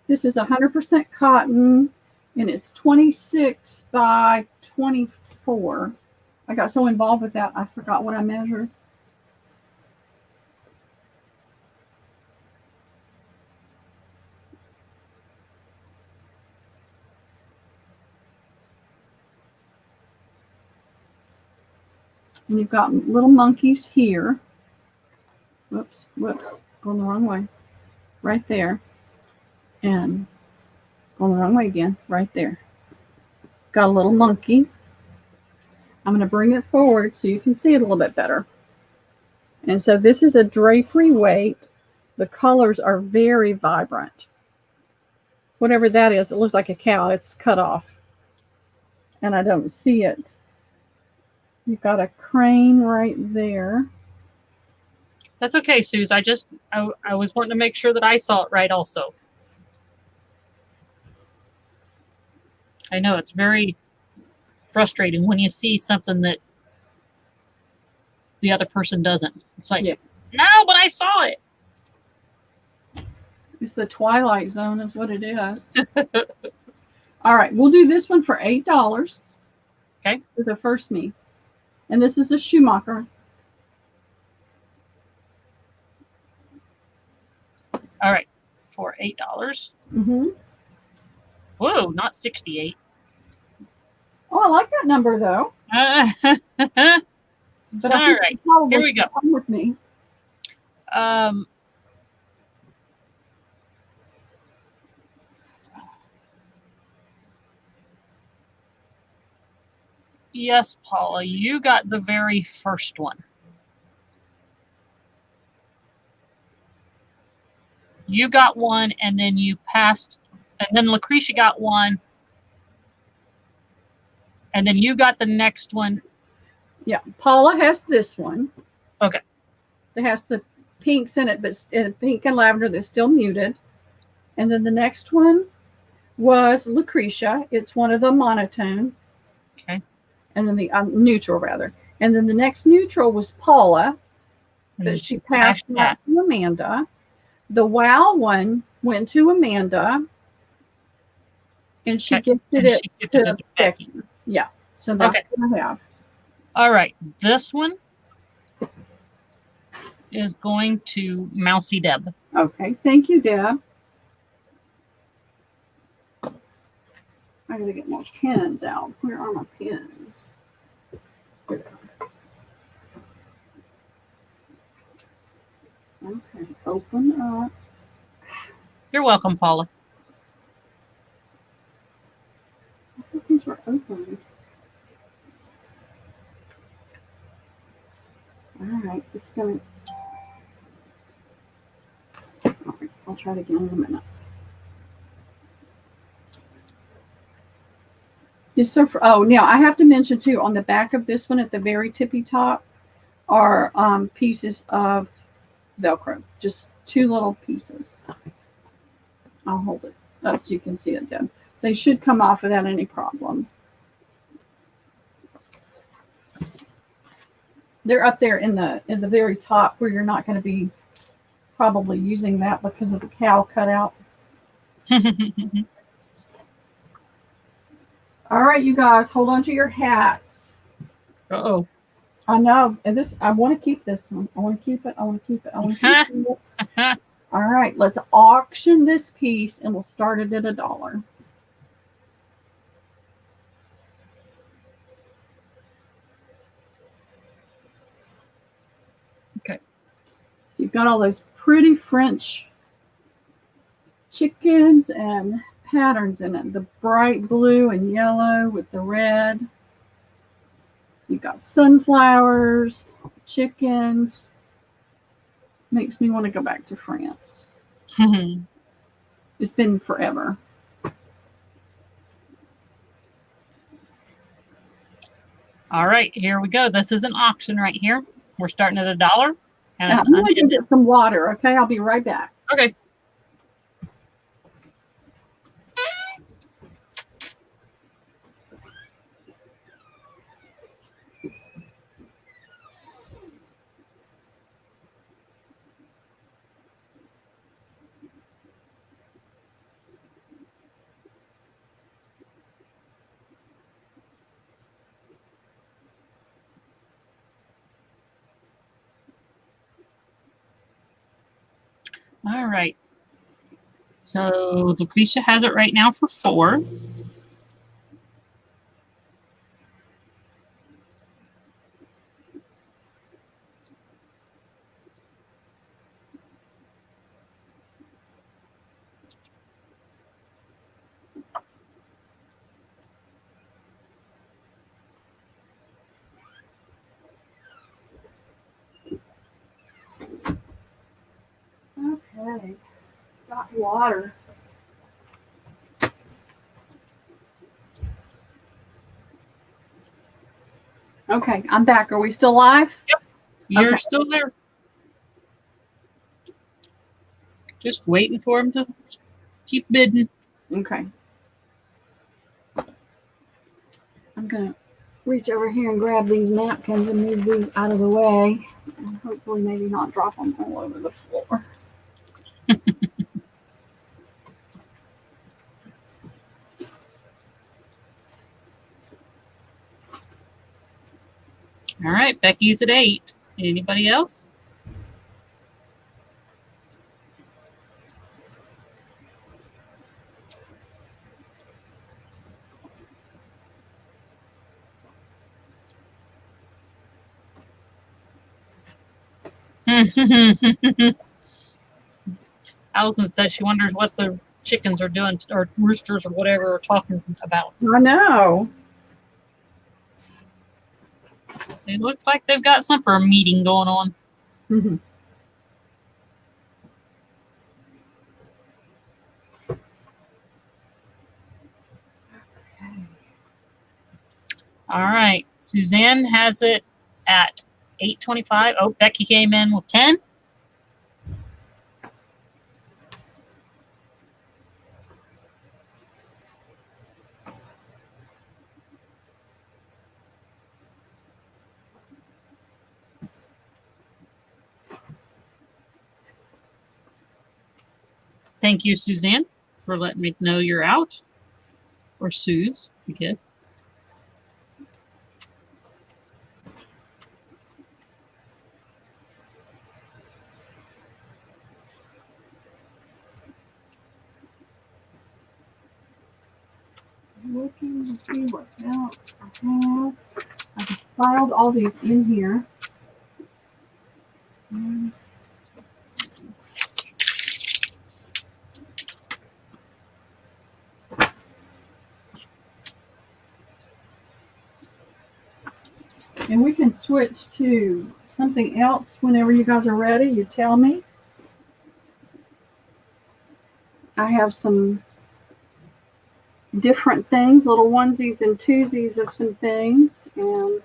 this is 100% cotton, and it's 26 by 24. I got so involved with that, I forgot what I measured. And you've got little monkeys here. Whoops, going the wrong way. Right there. And going the wrong way again, right there. Got a little monkey. I'm going to bring it forward so you can see it a little bit better. And so this is a drapery weight. The colors are very vibrant. Whatever that is, it looks like a cow. It's cut off. And I don't see it. You've got a crane right there. That's okay, Suze. I was wanting to make sure that I saw it right also. I know it's very frustrating when you see something that the other person doesn't. It's like, no, but I saw it. It's the Twilight Zone is what it is. All right, we'll do this one for $8. Okay. For the first me. And this is a Schumacher. All right, for $8. Mm-hmm. Whoa, not 68. Oh, I like that number though. But all right, here we go. Come with me. Yes, Paula, you got the very first one. You got one, and then you passed, and then Lucretia got one, and then you got the next one. Yeah, Paula has this one. Okay. It has the pinks in it, but pink and lavender, they're still muted. And then the next one was Lucretia. It's one of the monotone. Okay. And then the neutral, rather. And then the next neutral was Paula, but she passed that to Amanda. The WOW one went to Amanda, and she Okay. gifted And it she gifted to it to Becky. Becky. Yeah, so that's Okay. what I have. All right. This one is going to Mousy Deb. Okay, thank you, Deb. I gotta get more pins out. Where are my pins? Okay, open up. You're welcome, Paula. I thought these were open. All right, it's gonna. All right, I'll try it again in a minute. Just so for, oh, now I have to mention too, on the back of this one at the very tippy top are pieces of Velcro, just 2 little pieces. I'll hold it up so you can see it, Deb. They should come off without any problem. They're up there in the very top where you're not going to be probably using that because of the cowl cutout. All right, you guys, hold on to your hats. Uh-oh. I know, and this, I want to keep this one. I want to keep it. I want to keep it. I want to keep it. All right, let's auction this piece, and we'll start it at $1. Okay. So you've got all those pretty French chickens and patterns in it. The bright blue and yellow with the red. You've got sunflowers, chickens. Makes me want to go back to France. It's been forever. All right, here we go. This is an auction right here. We're starting at $1. And it's I'm going to get some water, okay? I'll be right back. Okay. All right. So Lucretia has it right now for $4. Okay. Got water. Okay, I'm back. Are we still live? Yep. You're Okay. still there. Just waiting for him to keep bidding. Okay. I'm going to reach over here and grab these napkins and move these out of the way. And hopefully maybe not drop them all over the floor. All right, Becky's at 8. Anybody else? Allison says she wonders what the chickens are doing, or roosters or whatever are talking about. I know. They look like they've got some for a meeting going on. Mm-hmm. All right. Suzanne has it at $8.25. Oh, Becky came in with 10. Thank you, Suzanne, for letting me know you're out. Or Suze, I guess. Looking to see what else I have. I just filed all these in here. And we can switch to something else whenever you guys are ready. You tell me. I have some different things, little onesies and twosies of some things. And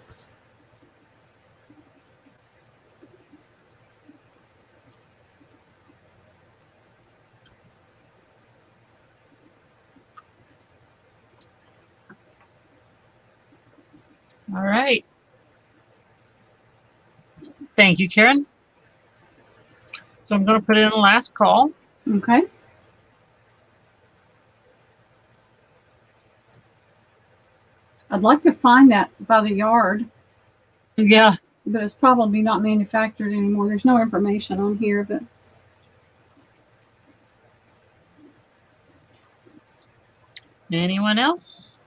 All right. Thank you, Karen. So I'm going to put in a last call. okay. I'd like to find that by the yard, Yeah. but it's probably not manufactured anymore. There's no information on here, but Anyone else?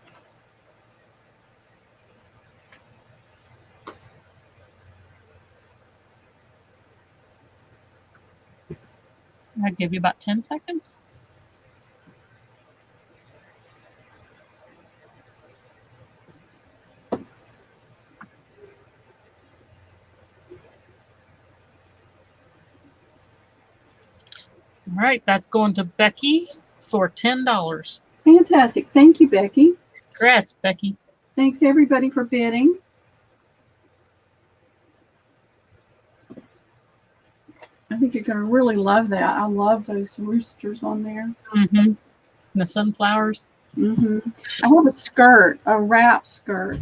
I'll give you about 10 seconds. All right, that's going to Becky for $10. fantastic. Thank you, Becky. Congrats, Becky. Thanks everybody for bidding. I think you're going to really love that. I love those roosters on there. Mm-hmm. The sunflowers. I have a skirt, a wrap skirt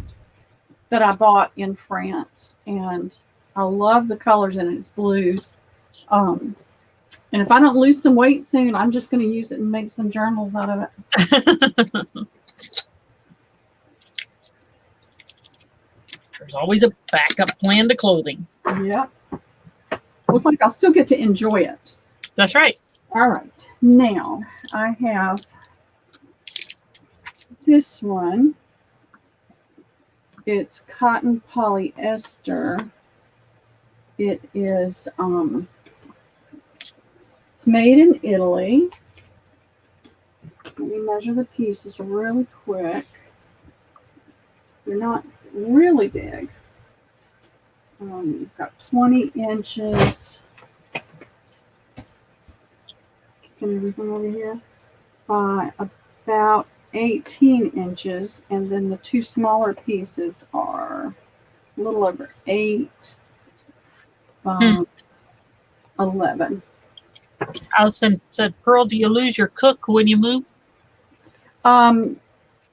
that I bought in France, and I love the colors in it. It's blues. And if I don't lose some weight soon, I'm just going to use it and make some journals out of it. There's always a backup plan to clothing. Yep. Looks like I'll still get to enjoy it. That's right. All right. Now, I have this one. It's cotton polyester. It is it's made in Italy. Let me measure the pieces really quick. They're not really big. You've got 20 inches. Kicking everything over here. By about 18 inches. And then the two smaller pieces are a little over 8 by 11. Allison said, Pearl, do you lose your cook when you move?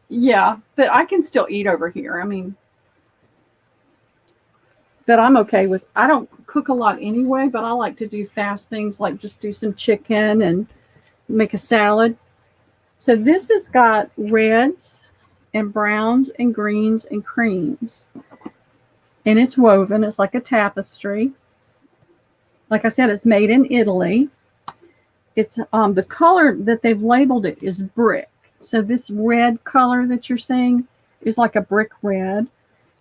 Yeah, but I can still eat over here. I mean, that I'm okay with. I don't cook a lot anyway, but I like to do fast things like just do some chicken and make a salad. So this has got reds and browns and greens and creams. And it's woven. It's like a tapestry. Like I said, it's made in Italy. It's the color that they've labeled it is brick. So this red color that you're seeing is like a brick red.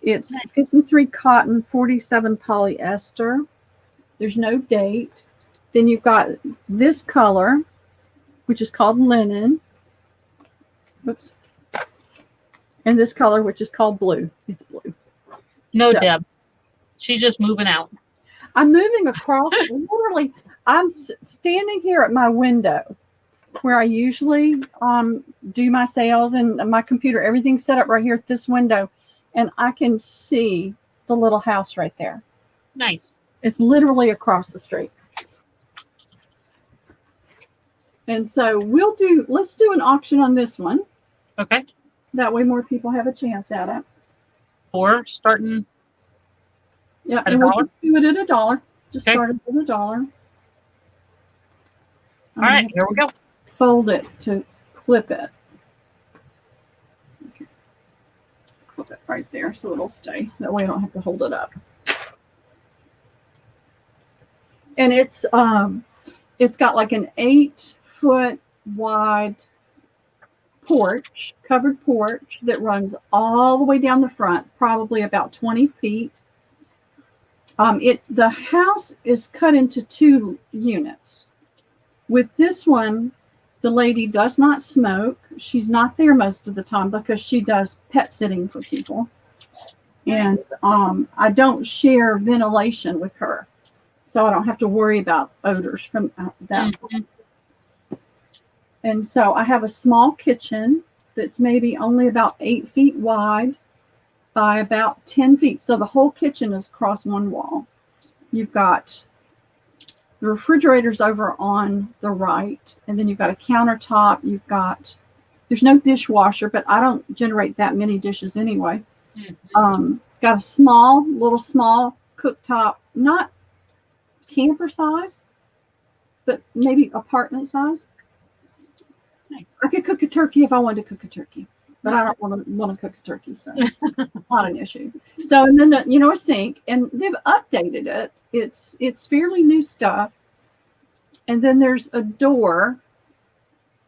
It's nice. 53 cotton, 47 polyester. There's no date. Then you've got this color, which is called linen. Oops. And this color, which is called blue. It's blue. No, so, Deb. She's just moving out. I'm moving across. Literally, I'm standing here at my window where I usually do my sales and my computer. Everything's set up right here at this window. And I can see the little house right there. Nice. It's literally across the street. And so let's do an auction on this one. Okay. That way more people have a chance at it. Or starting yeah, at and $1? we'll just do it at $1. Just okay. start it at $1. All right, here we go. fold it to clip it. Okay. Clip it right there so it'll stay. That way I don't have to hold it up. And it's got like an 8-foot wide porch, covered porch that runs all the way down the front, probably about 20 feet. The house is cut into 2 units. With this one, the lady does not smoke. She's not there most of the time because she does pet sitting for people. And I don't share ventilation with her, so I don't have to worry about odors from that. And so I have a small kitchen that's maybe only about 8 feet wide by about 10 feet. So the whole kitchen is across one wall. You've got the refrigerator's over on the right, and then you've got a countertop. There's no dishwasher, but I don't generate that many dishes anyway. Got a small cooktop, not camper size, but maybe apartment size. Nice. I could cook a turkey if I wanted to cook a turkey, but I don't want to cook a turkey, so not an issue. So, and then a sink, and they've updated it. It's fairly new stuff. And then there's a door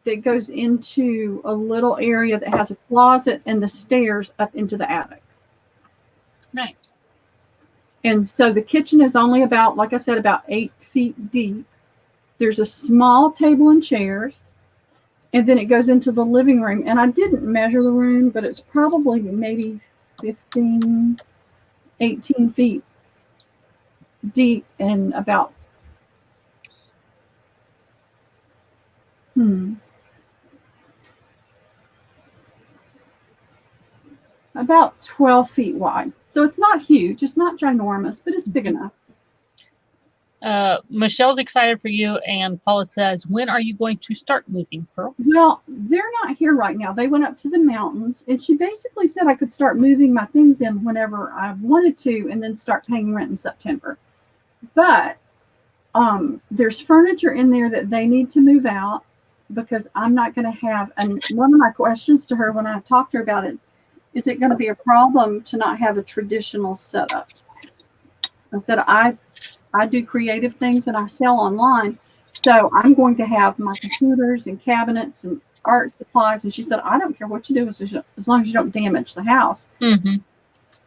that goes into a little area that has a closet and the stairs up into the attic. Nice. And so the kitchen is only about, like I said, about 8 feet deep. There's a small table and chairs. And then it goes into the living room. And I didn't measure the room, but it's probably maybe 15, 18 feet deep and about, about 12 feet wide. So it's not huge. It's not ginormous, but it's big enough. Michelle's excited for you, and Paula says, when are you going to start moving, Pearl? Well, they're not here right now. They went up to the mountains, and she basically said I could start moving my things in whenever I wanted to and then start paying rent in September. But there's furniture in there that they need to move out because I'm not going to have, and one of my questions to her when I talked to her about it, is it going to be a problem to not have a traditional setup? I said, I do creative things and I sell online. So I'm going to have my computers and cabinets and art supplies. And she said, I don't care what you do as long as you don't damage the house.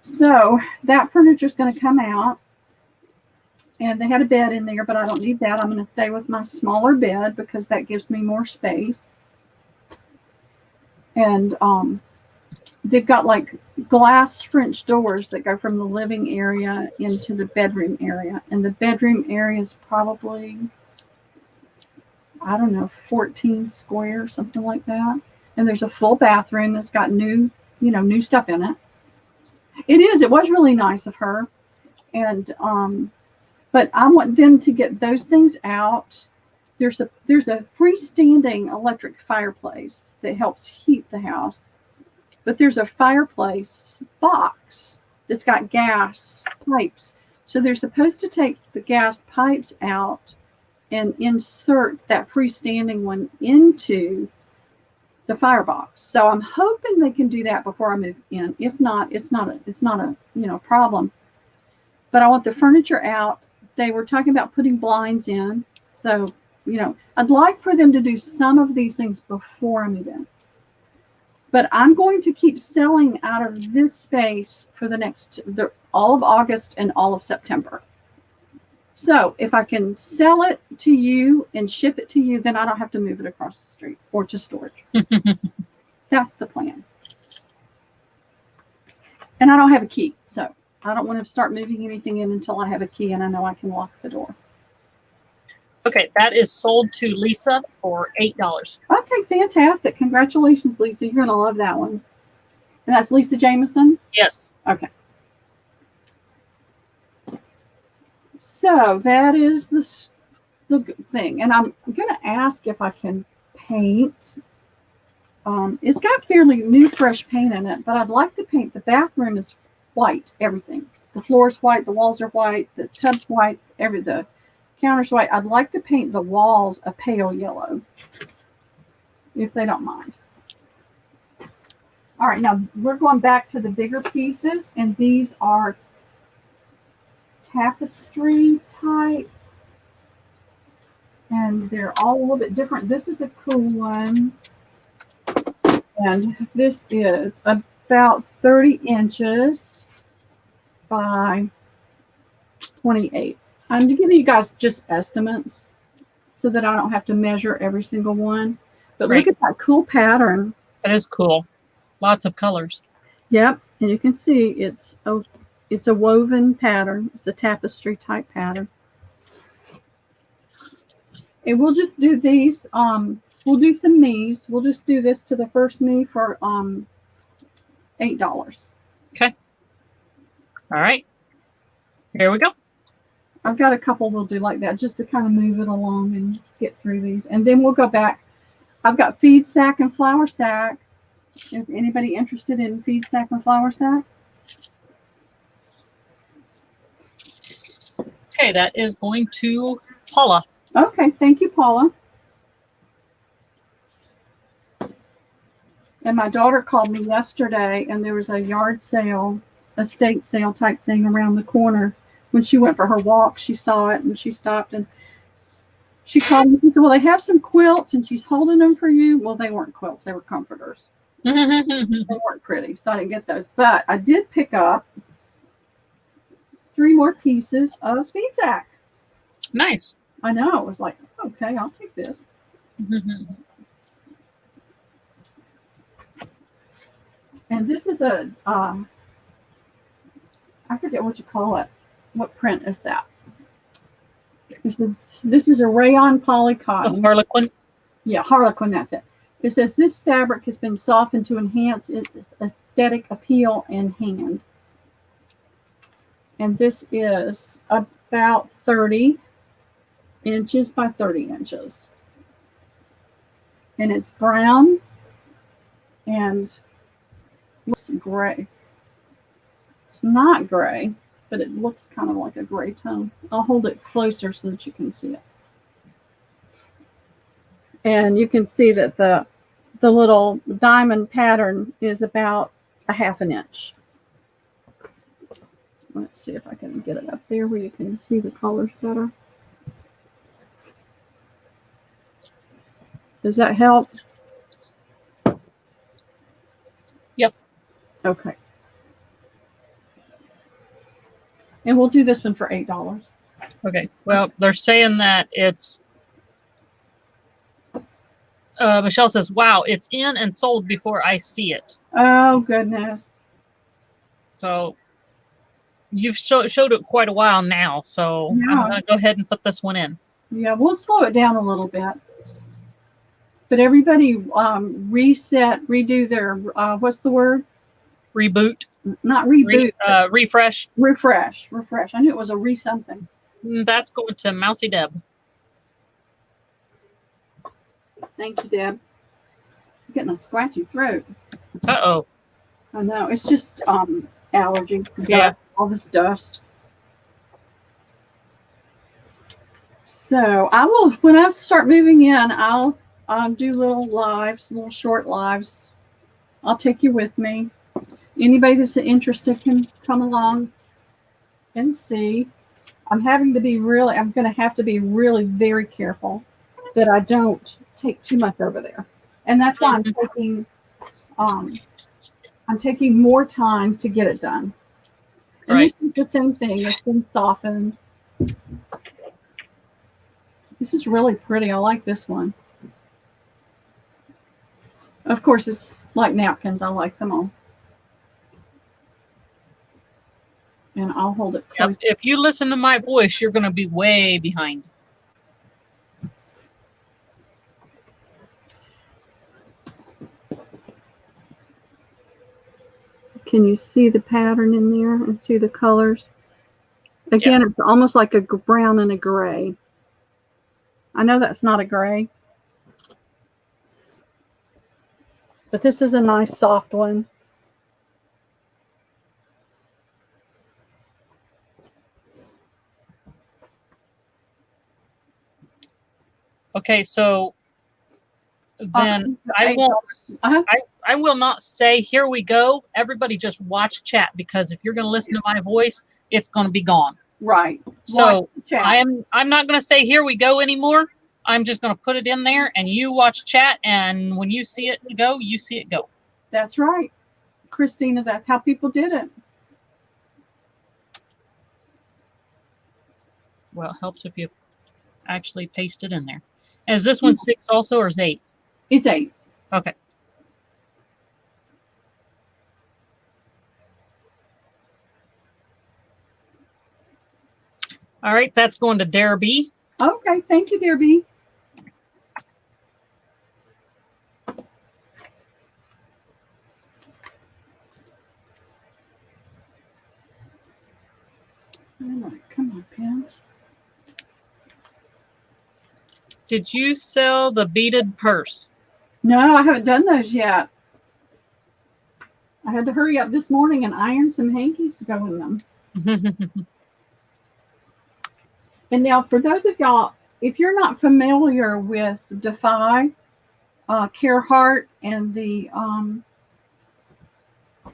So that furniture is going to come out. And they had a bed in there, but I don't need that. I'm going to stay with my smaller bed because that gives me more space. And they've got like glass French doors that go from the living area into the bedroom area. And the bedroom area is probably, I don't know, 14 square, something like that. And there's a full bathroom that's got new stuff in it. It was really nice of her. And, but I want them to get those things out. There's a freestanding electric fireplace that helps heat the house. But there's a fireplace box that's got gas pipes. So they're supposed to take the gas pipes out and insert that freestanding one into the firebox. So I'm hoping they can do that before I move in. If not, it's not a problem. But I want the furniture out. They were talking about putting blinds in. So, I'd like for them to do some of these things before I move in. But I'm going to keep selling out of this space for all of August and all of September. So if I can sell it to you and ship it to you, then I don't have to move it across the street or to storage. That's the plan. And I don't have a key, so I don't want to start moving anything in until I have a key and I know I can lock the door. Okay, that is sold to Lisa for $8. Okay, fantastic. Congratulations, Lisa. You're going to love that one. And that's Lisa Jameson? Yes. Okay. So that is the thing. And I'm going to ask if I can paint. It's got fairly new, fresh paint in it, but I'd like to paint. The bathroom is white, everything. The floor is white, the walls are white, the tub's white, the counter's white. I'd like to paint the walls a pale yellow. if they don't mind. All right, now we're going back to the bigger pieces, and these are tapestry type, and they're all a little bit different. This is a cool one, and this is about 30 inches by 28. I'm giving you guys just estimates so that I don't have to measure every single one. But Right. look at that cool pattern. That is cool. Lots of colors. Yep, and you can see it's a woven pattern. It's a tapestry type pattern. And we'll just do these. We'll do some me's. We'll just do this to the first me for $8. Okay. All right. Here we go. I've got a couple we'll do like that just to kind of move it along and get through these. And then we'll go back. I've got feed sack and flour sack. Is anybody interested in feed sack and flour sack? Okay, that is going to Paula. Okay, thank you, Paula. And my daughter called me yesterday, and there was a yard sale, estate sale type thing around the corner. When she went for her walk, she saw it, and she stopped, and she called me. She said, well, they have some quilts, and she's holding them for you. Well, they weren't quilts. They were comforters. They weren't pretty, so I didn't get those. But I did pick up 3 more pieces of feed sack. Nice. I know. It was like, okay, I'll take this. And this is a, I forget what you call it. What print is that? This is a rayon poly The cotton. Harlequin. Yeah, Harlequin, that's it. It says this fabric has been softened to enhance its aesthetic appeal and hand. And this is about 30 inches by 30 inches. And it's brown and looks gray. It's not gray, but it looks kind of like a gray tone. I'll hold it closer so that you can see it. And you can see that the little diamond pattern is about a ½ an inch. Let's see if I can get it up there where you can see the colors better. Does that help? Yep. Okay. And we'll do this one for $8. Okay. Well, they're saying that it's. Michelle says, "Wow, it's in and sold before I see it." Oh goodness. So you've showed it quite a while now. So Yeah. I'm going to go ahead and put this one in. Yeah, we'll slow it down a little bit. But everybody redo their, what's the word? Reboot. Not reboot. Refresh. Refresh. I knew it was a something. That's going to Mousy Deb. Thank you, Deb. I'm getting a scratchy throat. Uh-oh. I know. It's just allergy. Yeah. All this dust. So I will, when I start moving in, I'll do little short lives. I'll take you with me. Anybody that's interested can come along and see. I'm going to have to be really very careful that I don't take too much over there. And that's why I'm taking more time to get it done. And Right. This is the same thing. It's been softened. This is really pretty. I like this one. Of course, it's like napkins. I like them all. And I'll hold it close. Yep. If you listen to my voice, you're going to be way behind. Can you see the pattern in there and see the colors? Again, It's almost like a brown and a gray. I know that's not a gray. But this is a nice soft one. Okay, so then I won't. Uh-huh. I will not say here we go. Everybody just watch chat, because if you're going to listen to my voice, it's going to be gone. Right. So chat. I'm not going to say here we go anymore. I'm just going to put it in there, and you watch chat, and when you see it go, you see it go. That's right, Christina. That's how people did it. Well, it helps if you actually paste it in there. Is this one 6 also, or is 8? It's 8. Okay. All right, that's going to Dare B. Okay, thank you, dear B. All right, come on, pens. Did you sell the beaded purse? No, I haven't done those yet. I had to hurry up this morning and iron some hankies to go in them. And now, for those of y'all, if you're not familiar with Defy, Carehart, and the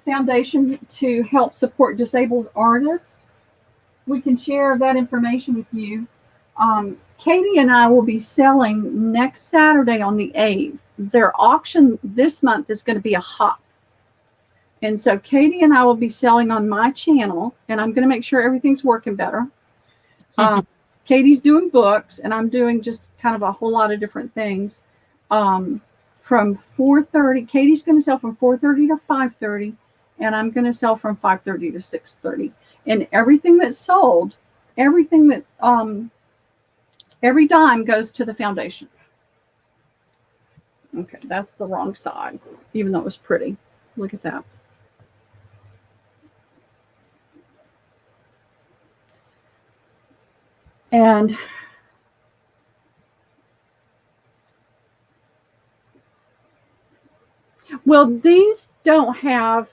Foundation to help support disabled artists, we can share that information with you. Katie and I will be selling next Saturday on the 8th. Their auction this month is going to be a hop. And so Katie and I will be selling on my channel, and I'm going to make sure everything's working better. Katie's doing books, and I'm doing just kind of a whole lot of different things. From 4:30, Katie's going to sell from 4:30 to 5:30, and I'm going to sell from 5:30 to 6:30. And everything that's sold, everything that every dime goes to the foundation. Okay, that's the wrong side, even though it was pretty. Look at that. And well, these don't have,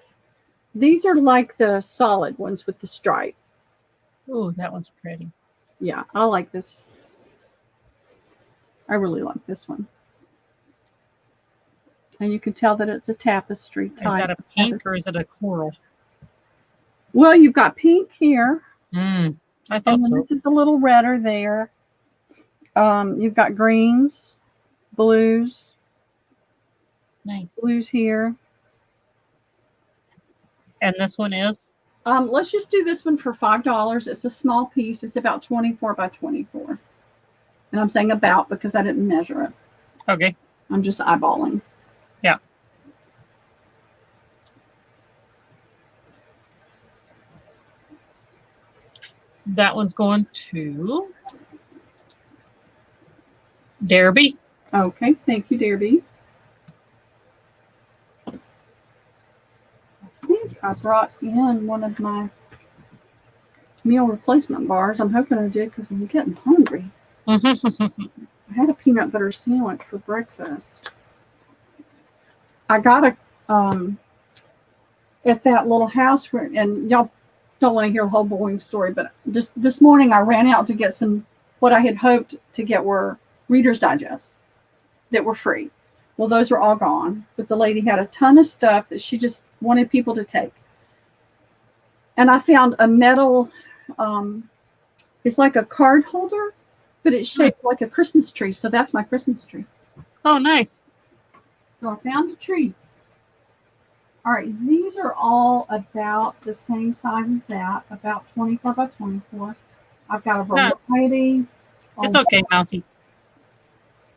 these are like the solid ones with the stripe. Oh, that one's pretty. Yeah, I like this. I really like this one. And you can tell that it's a tapestry type. Is that a pink or is it a coral? Well, you've got pink here. I thought so. This is a little redder there. You've got greens, blues. Nice. Blues here. And this one is? Let's just do this one for $5. It's a small piece. It's about 24 by 24. And I'm saying about because I didn't measure it. Okay. I'm just eyeballing. Yeah. That one's going to Derby. Okay, thank you, Derby. I think I brought in one of my meal replacement bars. I'm hoping I did because I'm getting hungry. I had a peanut butter sandwich for breakfast. I got a at that little house where, and y'all don't want to hear the whole boring story, but just this morning I ran out to get some, what I had hoped to get were Reader's Digest that were free. Well, those were all gone, but the lady had a ton of stuff that she just wanted people to take. And I found a metal, it's like a card holder, but it's shaped like a Christmas tree. So that's my Christmas tree. Oh, nice. So I found a tree. All right, these are all about the same size as that, about 24 by 24. I've got a variety. It's okay, Mousy.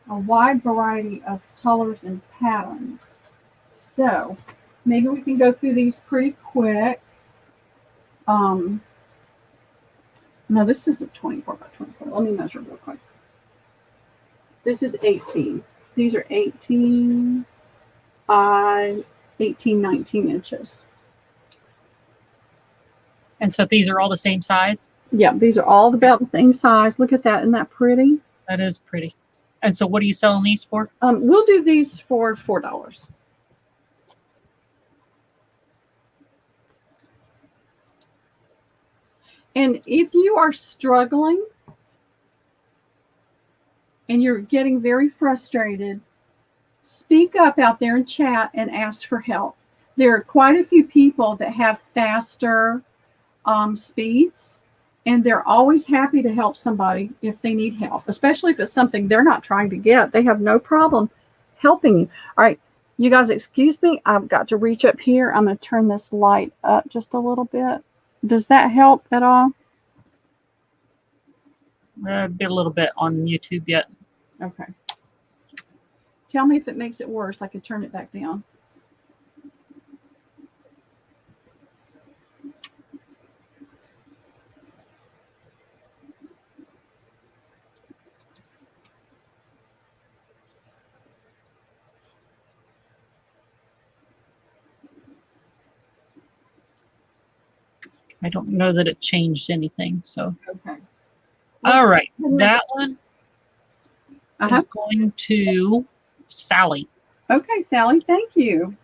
A wide variety of colors and patterns. So maybe we can go through these pretty quick. No, this isn't 24 by 24. Let me measure real quick. This is 18. These are 18 by 18, 19 inches. And so these are all the same size? Yeah, these are all about the same size. Look at that. Isn't that pretty? That is pretty. And so what are you selling these for? We'll do these for $4. And if you are struggling and you're getting very frustrated, speak up out there in chat and ask for help. There are quite a few people that have faster speeds, and they're always happy to help somebody if they need help, especially if it's something they're not trying to get. They have no problem helping you. All right, you guys, excuse me. I've got to reach up here. I'm going to turn this light up just a little bit. Does that help at all? Be a little bit on YouTube yet. Okay. Tell me if it makes it worse. I could turn it back down. I don't know that it changed anything. So, Okay. all right, that one Uh-huh. is going to Sally. Okay, Sally, thank you.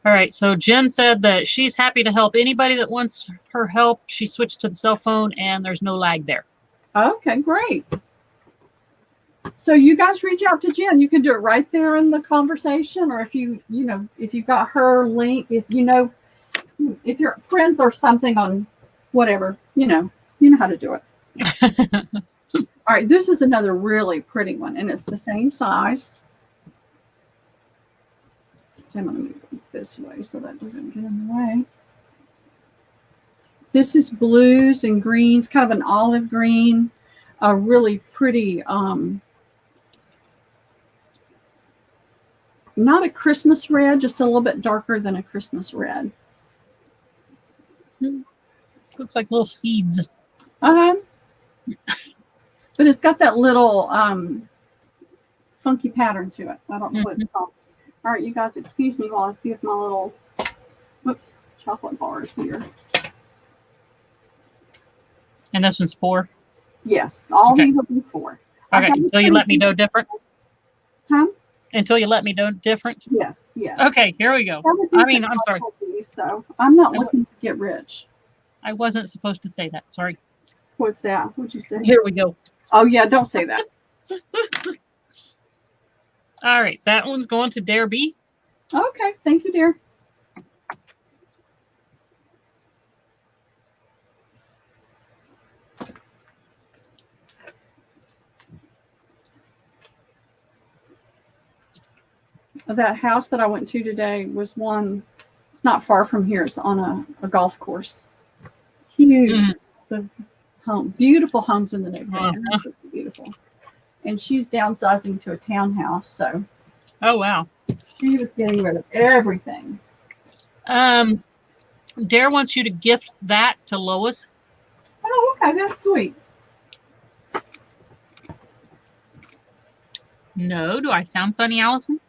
All right, so Jen said that she's happy to help anybody that wants her help. She switched to the cell phone, and there's no lag there. Okay, great. So you guys reach out to Jen. You can do it right there in the conversation, or if you got her link, if you're friends or something on whatever, you know how to do it. All right, this is another really pretty one, and it's the same size. So I'm going to move it this way so that doesn't get in the way. This is blues and greens, kind of an olive green, a really pretty, not a Christmas red, just a little bit darker than a Christmas red. Looks like little seeds. But it's got that little funky pattern to it. I don't know what it's called. All right, you guys, excuse me while I see if my little, chocolate bar is here. And this one's 4? Yes, all Okay. these will be 4. Okay, until you let me know different? Huh? Until you let me know different? Yes, yes. Okay, here we go. I'm sorry. So I'm not looking to get rich. I wasn't supposed to say that. Sorry. What's that? What'd you say? Here we go. Oh, yeah, don't say that. All right, that one's going to Dare B. Okay, thank you, dear. That house that I went to today was one, it's not far from here. It's on a golf course. Huge. The home, beautiful homes in the neighborhood. Beautiful. And she's downsizing to a townhouse, so. Oh, wow. She was getting rid of everything. Dare wants you to gift that to Lois. Oh, okay, that's sweet. No, do I sound funny, Allison?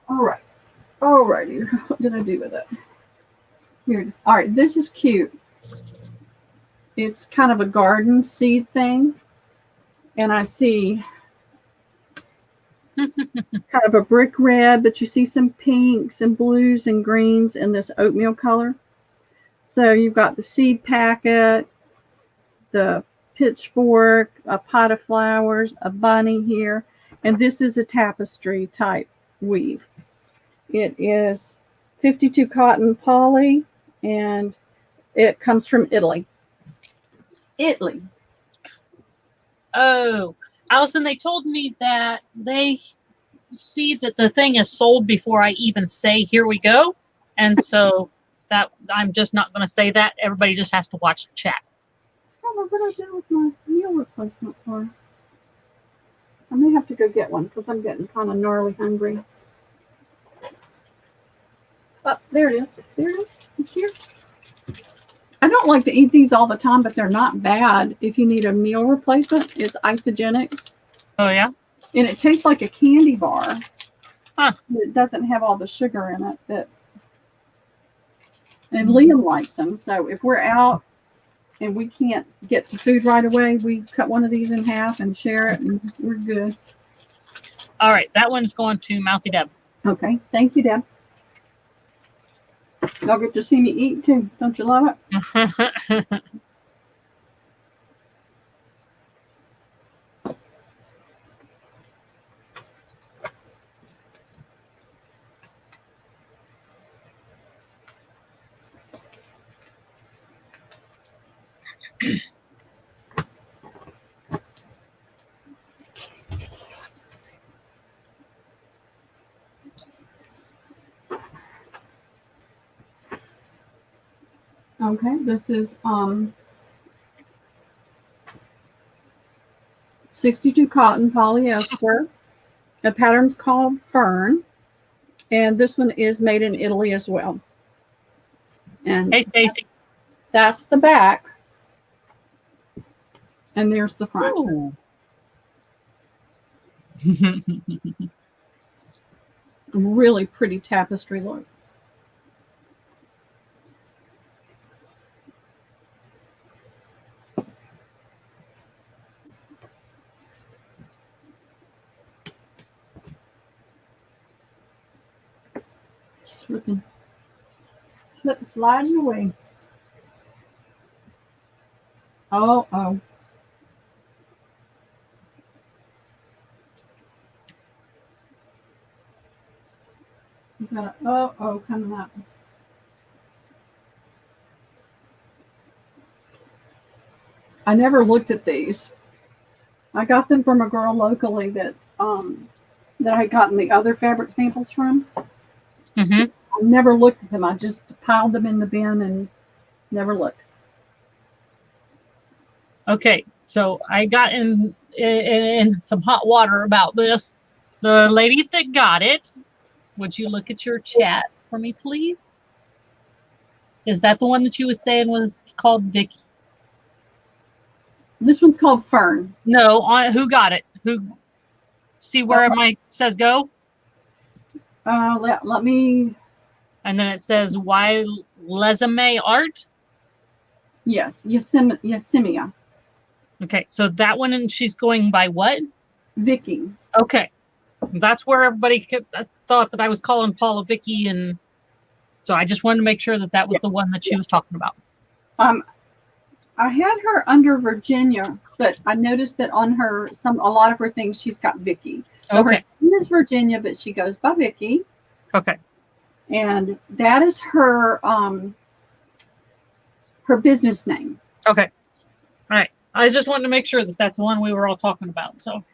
All right. All righty. What did I do with it? Here it is. All right, this is cute. It's kind of a garden seed thing. And I see kind of a brick red, but you see some pinks and blues and greens in this oatmeal color. So you've got the seed packet, the pitchfork, a pot of flowers, a bunny here. And this is a tapestry type weave. It is 52 cotton poly, and it comes from Italy. Italy. Oh, Allison, they told me that they see that the thing is sold before I even say, here we go. And so that I'm just not going to say that. Everybody just has to watch the chat. I don't know what I did with my meal replacement for. I may have to go get one because I'm getting kind of gnarly hungry. Oh, there it is. There it is. It's here. I don't like to eat these all the time, but they're not bad if you need a meal replacement. It's isogenics. Oh, yeah? And it tastes like a candy bar. Huh. It doesn't have all the sugar in it. And Liam likes them. So if we're out and we can't get the food right away, we cut one of these in half and share it, and we're good. All right, that one's going to Mouthy Deb. Okay, thank you, Deb. Y'all get to see me eat too. Don't you love it? Okay, this is 62 cotton polyester. The pattern's called Fern, and this one is made in Italy as well. And Hey, Stacy. that's the back, and there's the front. Ooh. Really pretty tapestry look. Slipping, sliding away. Oh. You got a coming up. I never looked at these. I got them from a girl locally that I had gotten the other fabric samples from. Mm-hmm. I never looked at them. I just piled them in the bin and never looked. Okay, so I got in some hot water about this. The lady that got it, would you look at your chat for me, please? Is that the one that you was saying was called Vicky? This one's called Fern. No, who got it? Who? See where my says go? Let me. And then it says why Lesame Art. Yes, Yosemia. Okay, so that one, and she's going by what? Vicky. Okay, that's where everybody thought that I was calling Paula Vicky, and so I just wanted to make sure that was the one that she was talking about. I had her under Virginia, but I noticed that on a lot of her things she's got Vicky. So Okay. her name is Virginia, but she goes by Vicky. Okay. And that is her her business name. Okay. All right. I just wanted to make sure that that's the one we were all talking about. So.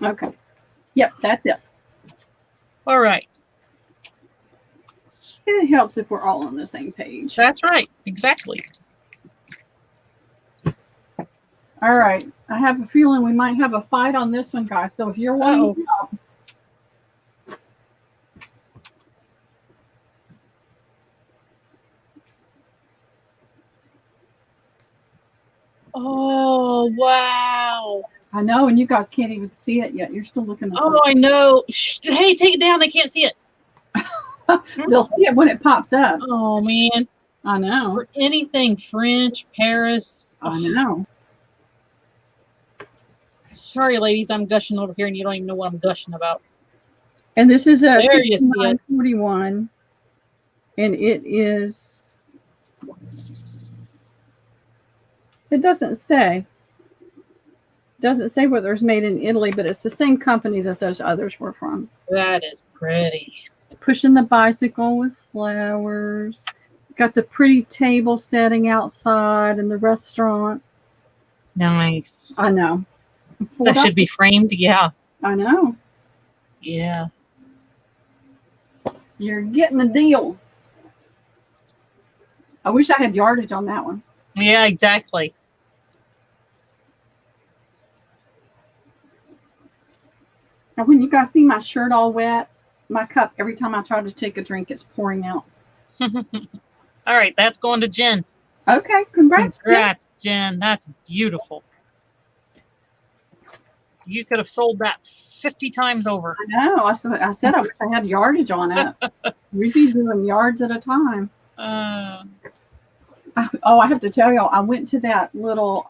Okay. Yep, that's it. All right. It helps if we're all on the same page. That's right. Exactly. All right. I have a feeling we might have a fight on this one, guys. So if you're wanting to help. Oh, wow. I know, and you guys can't even see it yet. You're still looking at I know. Shh, hey, take it down. They can't see it. They'll see it when it pops up. Oh, man. I know. For anything French, Paris. I know. Sorry, ladies, I'm gushing over here, and you don't even know what I'm gushing about. And this is a There you see it. 41, and it is. It doesn't say. Doesn't say whether it's made in Italy, but it's the same company that those others were from. That is pretty. It's pushing the bicycle with flowers. Got the pretty table setting outside in the restaurant. Nice. I know. That should be framed. Yeah. I know. Yeah. You're getting a deal. I wish I had yardage on that one. Yeah, exactly. Now, when you guys see my shirt all wet, my cup, every time I try to take a drink, it's pouring out. All right, that's going to Jen. Okay, congrats. Congrats, Jen. That's beautiful. You could have sold that 50 times over. I know. I said I wish I had yardage on it. We'd be doing yards at a time. I have to tell y'all, I went to that little,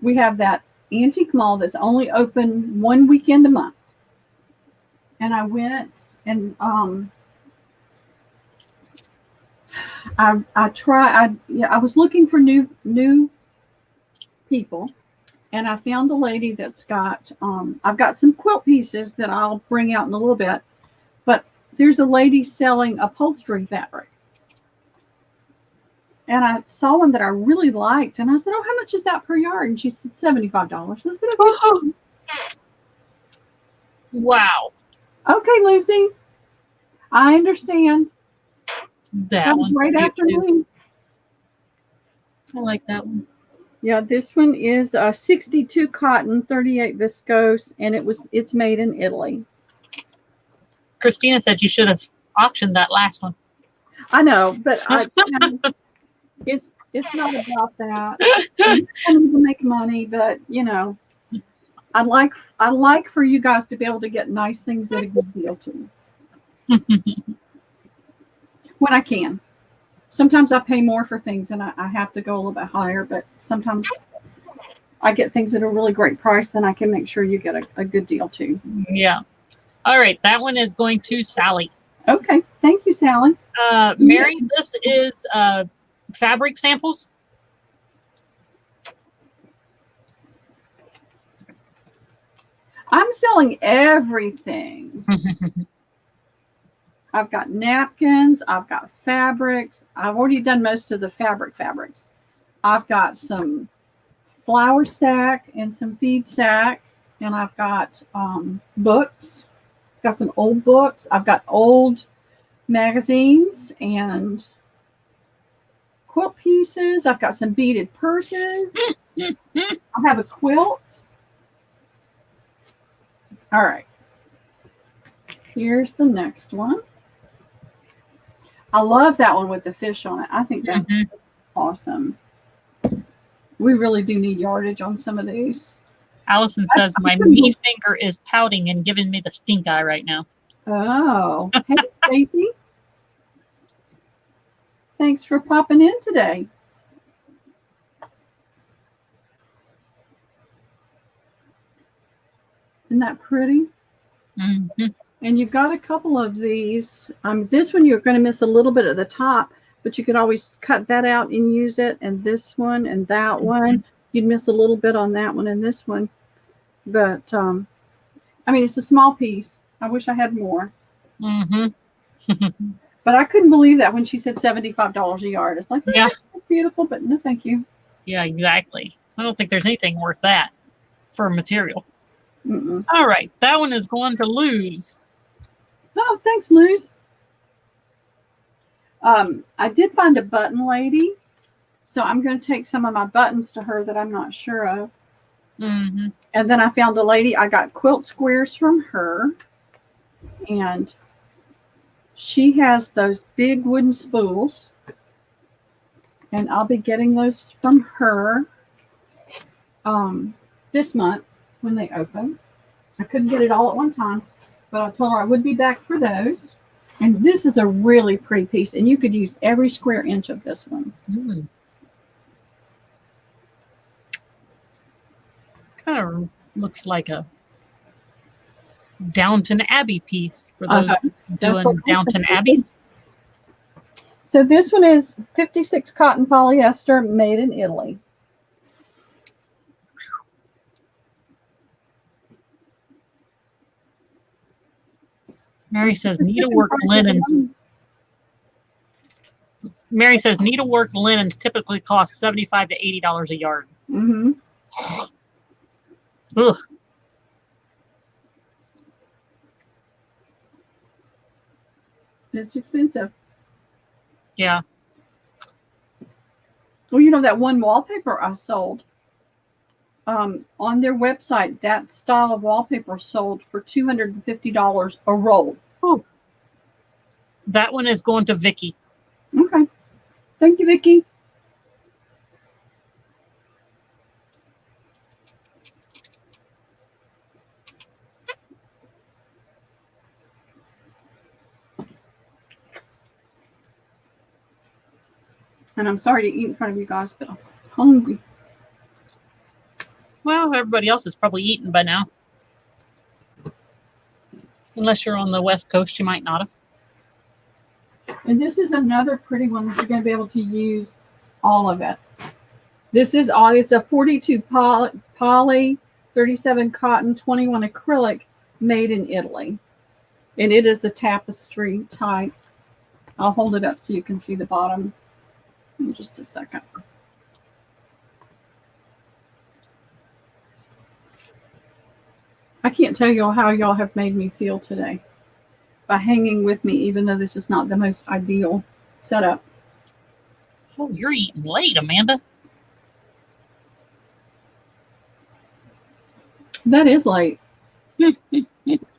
we have that antique mall that's only open one weekend a month. and I went and I was looking for new people, and I found a lady that's got I've got some quilt pieces that I'll bring out in a little bit, but there's a lady selling upholstery fabric. And I saw one that I really liked, and I said, "Oh, how much is that per yard?" And she said $75. I said, "Okay." Wow. Okay, Lucy. I understand. That Have a one's great cute too. afternoon. I like that one. Yeah, this one is 62 cotton, 38 viscose, and it's made in Italy. Christina said you should have auctioned that last one. I know, but it's not about that. I want to make money, but I'd like for you guys to be able to get nice things at a good deal too. When I can. Sometimes I pay more for things and I have to go a little bit higher, but sometimes I get things at a really great price, and I can make sure you get a good deal too. Yeah. All right. That one is going to Sally. Okay. Thank you, Sally. Mary, this is fabric samples. I'm selling everything. I've got napkins. I've got fabrics. I've already done most of the fabrics. I've got some flour sack and some feed sack. And I've got books. Got some old books. I've got old magazines and quilt pieces. I've got some beaded purses. I have a quilt. All right. Here's the next one. I love that one with the fish on it. I think that's awesome. We really do need yardage on some of these. Allison says my meat finger is pouting and giving me the stink eye right now. Oh, hey, Stacy. Thanks for popping in today. Isn't that pretty? Mm-hmm. And you've got a couple of these. This one you're going to miss a little bit at the top, but you could always cut that out and use it. And this one and that one, you'd miss a little bit on that one and this one. But I mean, it's a small piece. I wish I had more. But I couldn't believe that when she said $75 a yard. It's like, yeah, that's beautiful, but no, thank you. Yeah, exactly. I don't think there's anything worth that for material. Mm-mm. All right, that one is going to Luz. Oh, thanks, Luz. I did find a button lady, so I'm going to take some of my buttons to her that I'm not sure of. Mm-hmm. And then I found a lady. I got quilt squares from her, and she has those big wooden spools, and I'll be getting those from her this month when they open. I couldn't get it all at one time, but I told her I would be back for those. And this is a really pretty piece, and you could use every square inch of this one. Kind of looks like a Downton Abbey piece for those doing Downton Abbeys. So this one is 56 cotton polyester made in Italy. Mary says needlework linens. Mary says needlework linens typically cost $75 to $80 a yard. Mm-hmm. Ugh. It's expensive. Yeah. Well, you know that one wallpaper I sold on their website, that style of wallpaper sold for $250 a roll. Oh. That one is going to Vicky. Okay. Thank you, Vicky. And I'm sorry to eat in front of you guys, but I'm hungry. Well, everybody else is probably eaten by now. Unless you're on the West Coast, you might not have. And this is another pretty one that you're going to be able to use all of it. This is all, it's a 42 poly, 37 cotton, 21 acrylic, made in Italy. And it is a tapestry type. I'll hold it up so you can see the bottom in just a second. I can't tell you how y'all have made me feel today by hanging with me, even though this is not the most ideal setup. Oh, you're eating late, Amanda. That is late. That's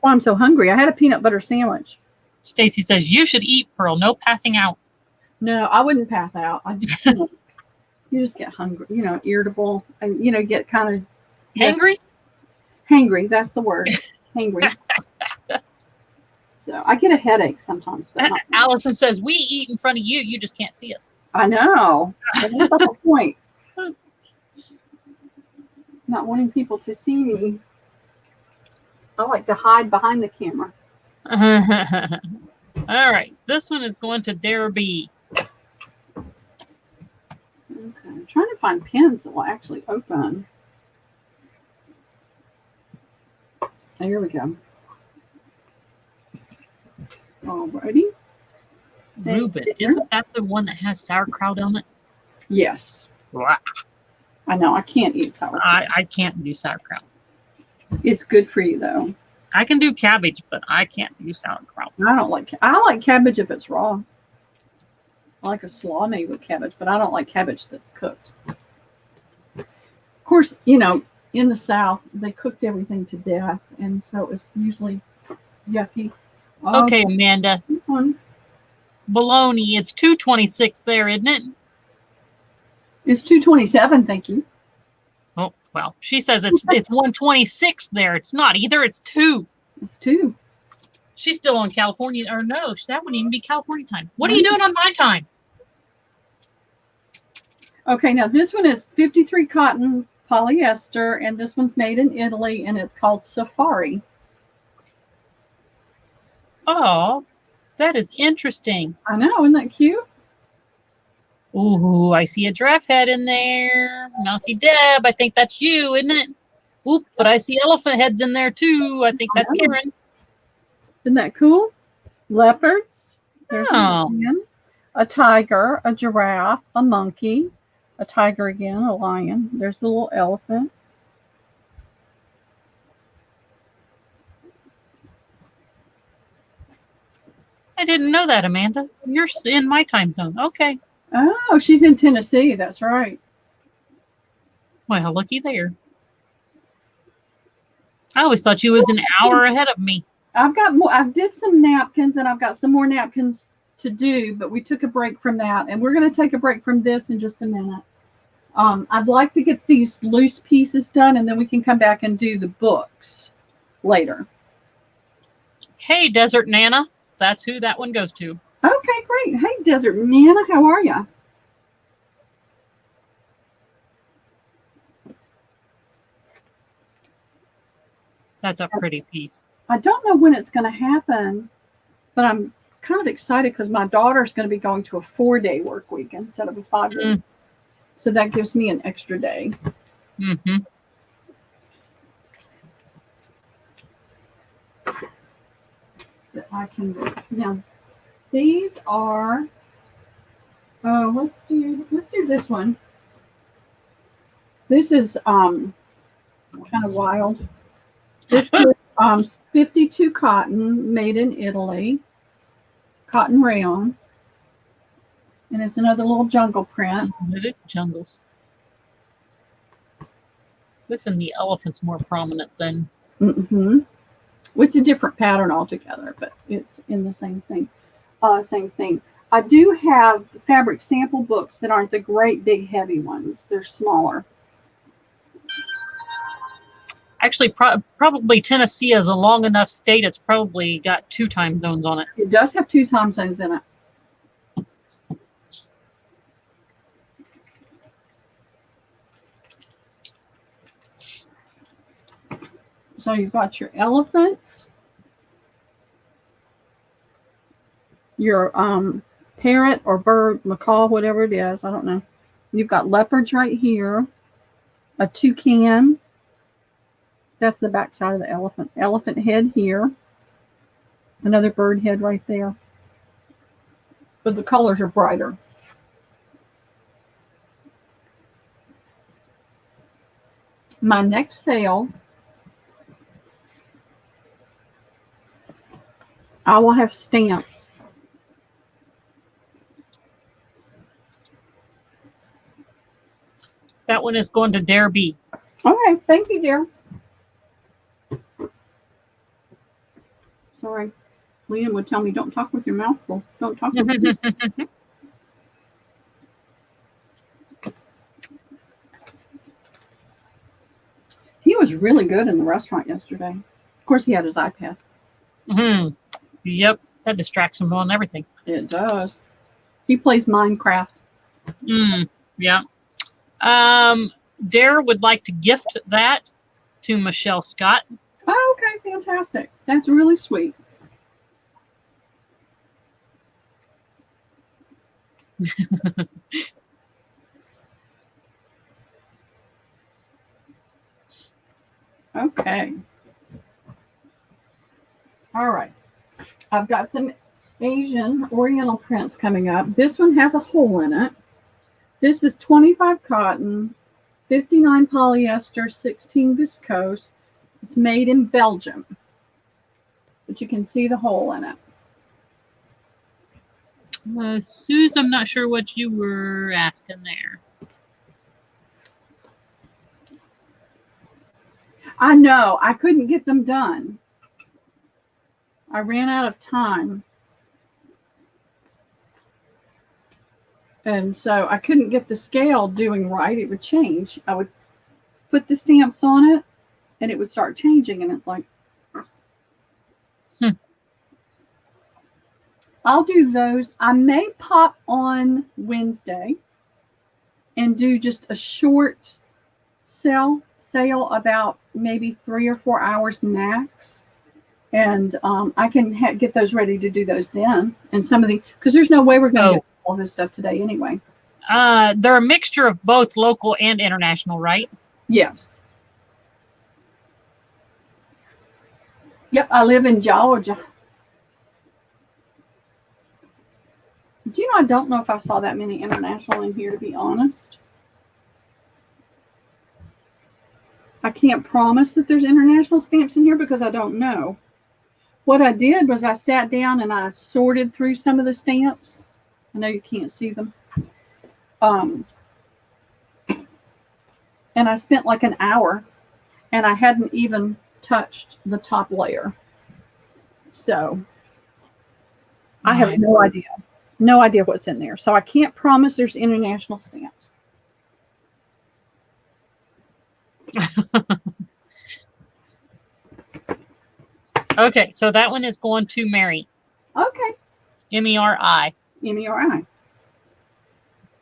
why I'm so hungry. I had a peanut butter sandwich. Stacy says you should eat, Pearl. No passing out. No, I wouldn't pass out. I just, you just get hungry, irritable, and get kind of Hangry? Hangry. That's the word. Hangry. So I get a headache sometimes. But not Allison says we eat in front of you. You just can't see us. I know. But that's not the point. Not wanting people to see me. I like to hide behind the camera. All right. This one is going to Dare B. Okay. I'm trying to find pins that will actually open. Oh, here we go. Alrighty. Reuben. Isn't that the one that has sauerkraut on it? Yes. Blah. I know. I can't eat sauerkraut. I can't do sauerkraut. It's good for you, though. I can do cabbage, but I can't do sauerkraut. I like cabbage if it's raw. I like a slaw made with cabbage, but I don't like cabbage that's cooked. Of course, in the South, they cooked everything to death, and so it was usually yucky. Okay, Amanda. This one Bologna. It's 226 there, isn't it? is $2.27. Thank you. Oh, well, she says it's 126 there. It's not either. It's 2. It's 2. She's still on California. Or no, that wouldn't even be California time. What are you doing on my time? Okay, now this one is 53 cotton polyester, and this one's made in Italy, and it's called Safari. Oh, that is interesting. I know, isn't that cute? Ooh, I see a giraffe head in there. Now I see Deb. I think that's you, isn't it? Oop, but I see elephant heads in there too. I think that's Karen. Isn't that cool? Leopards. There's Oh. a tiger, a giraffe, a monkey, a tiger again, a lion. There's the little elephant. I didn't know that, Amanda. You're in my time zone. Okay. Oh, she's in Tennessee. That's right. Well, looky there. I always thought you was an hour ahead of me. I've got more. I did some napkins, and I've got some more napkins to do, but we took a break from that, and we're going to take a break from this in just a minute. I'd like to get these loose pieces done, and then we can come back and do the books later. Hey, Desert Nana. That's who that one goes to. Okay, great. Hey, Desert Nana, how are you? That's a pretty piece. I don't know when it's going to happen, but I'm kind of excited because my daughter's going to be going to a 4-day work week instead of a 5-day. So that gives me an extra day. Mm-hmm. That I can do. Now, these are. Oh, let's do this one. This is kind of wild. This is 52 cotton, made in Italy, cotton rayon, and it's another little jungle print. It is jungles. Listen, the elephant's more prominent than. Mm-hmm. It's a different pattern altogether, but it's in the same thing. Same thing. I do have fabric sample books that aren't the great big heavy ones. They're smaller. Actually, probably Tennessee is a long enough state. It's probably got 2 time zones on it. It does have 2 time zones in it. So you've got your elephants. your parrot or bird, macaw, whatever it is. I don't know. You've got leopards right here, a toucan. That's the back side of the elephant. Elephant head here. Another bird head right there. But the colors are brighter. My next sale, I will have stamps. That one is going to Dare B. Okay, thank you, dear. Sorry. Liam would tell me, don't talk with your mouth full. Don't talk with your He was really good in the restaurant yesterday. Of course, he had his iPad. Mm-hmm. Yep, that distracts him on everything. It does. He plays Minecraft. Yeah. Dare would like to gift that to Michelle Scott. Oh, okay, fantastic. That's really sweet. Okay. All right. I've got some Asian Oriental prints coming up. This one has a hole in it. This is 25 cotton, 59 polyester, 16 viscose. It's made in Belgium. But you can see the hole in it. Suze, I'm not sure what you were asking there. I know. I couldn't get them done. I ran out of time. And so I couldn't get the scale doing right. It would change. I would put the stamps on it and it would start changing. And it's like, I'll do those. I may pop on Wednesday and do just a short sale about maybe 3 or 4 hours max. And I can get those ready to do those then. And some of the, because there's no way we're going to get all this stuff today anyway. They're a mixture of both local and international, right? Yes. Yep, I live in Georgia. Do you know, I don't know if I saw that many international in here, to be honest. I can't promise that there's international stamps in here because I don't know. What I did was I sat down and I sorted through some of the stamps. I know you can't see them. And I spent like an hour and I hadn't even touched the top layer. So I have no idea. No idea what's in there. So I can't promise there's international stamps. Okay, so that one is going to Mary. Okay. M-E-R-I. M-E-R-I.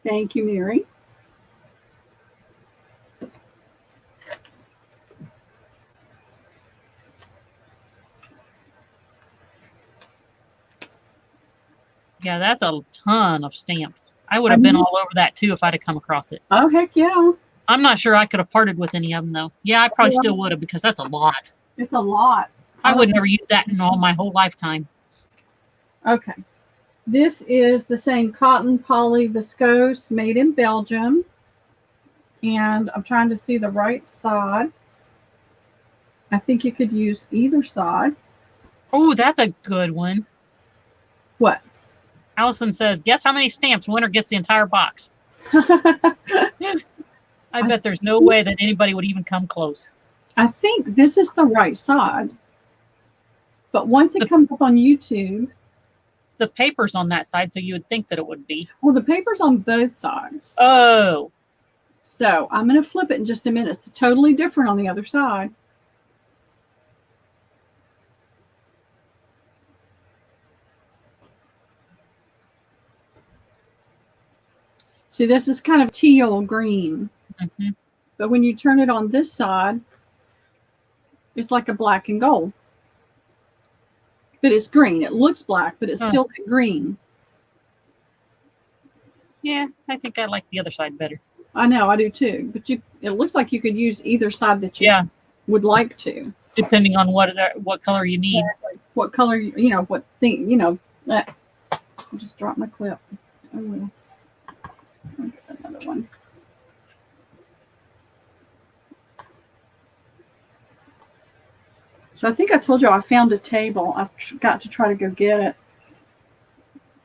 Thank you, Mary. Yeah, that's a ton of stamps. I would have been all over that too if I'd have come across it. Oh, heck yeah. I'm not sure I could have parted with any of them though. Yeah, I probably still would have because that's a lot. It's a lot. I would never use that in all my whole lifetime. Okay. This is the same cotton poly viscose made in Belgium. And I'm trying to see the right side. I think you could use either side. Oh, that's a good one. What? Allison says, guess how many stamps winner gets the entire box? I bet there's no way that anybody would even come close. I think this is the right side. But once it comes up on YouTube. The paper's on that side, so you would think that it would be. Well, the paper's on both sides. Oh. So I'm going to flip it in just a minute. It's totally different on the other side. See, this is kind of teal green. Mm-hmm. But when you turn it on this side, it's like a black and gold. but it's green. It looks black, but it's Huh. still green. Yeah, I think I like the other side better. I know, I do too. But it looks like you could use either side that you Yeah, would like to. depending on what color you need. What color, what thing, I just dropped my clip. Oh, well. I'll get another one. So I think I told you I found a table. I've got to try to go get it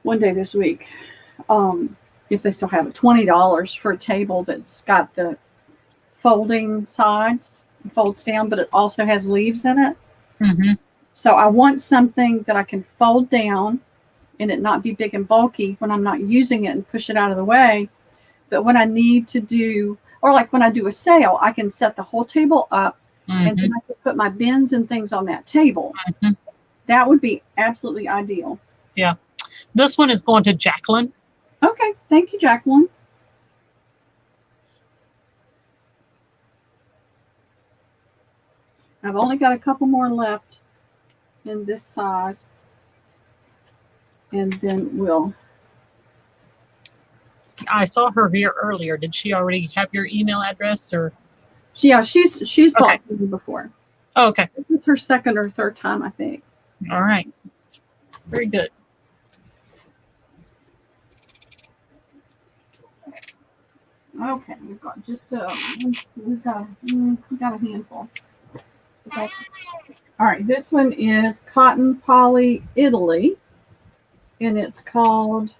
one day this week. If they still have it, $20 for a table that's got the folding sides, folds down, but it also has leaves in it. Mm-hmm. So I want something that I can fold down and it not be big and bulky when I'm not using it and push it out of the way. But when I need to do, or like when I do a sale, I can set the whole table up and then I can put my bins and things on that table. Mm-hmm. That would be absolutely ideal. Yeah. This one is going to Jacqueline. Okay. Thank you, Jacqueline. I've only got a couple more left in this size. And then we'll. I saw her here earlier. Did she already have your email address or? Yeah, she's bought from me before. Oh, okay. This is her second or third time, I think. All right. Very good. Okay, we've got we've got a handful. Okay. All right, this one is Cotton Poly Italy, and it's called.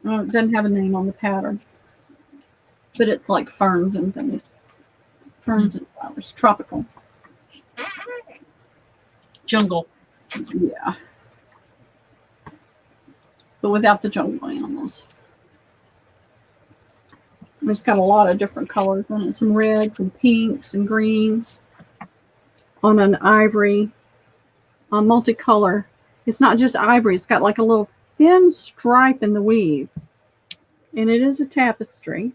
Oh, it doesn't have a name on the pattern, but it's like ferns and things, ferns and flowers, tropical. Jungle. Yeah, but without the jungle animals. It's got a lot of different colors on it, some reds and pinks and greens on an ivory, multicolor. It's not just ivory, it's got like a little thin stripe in the weave. And it is a tapestry.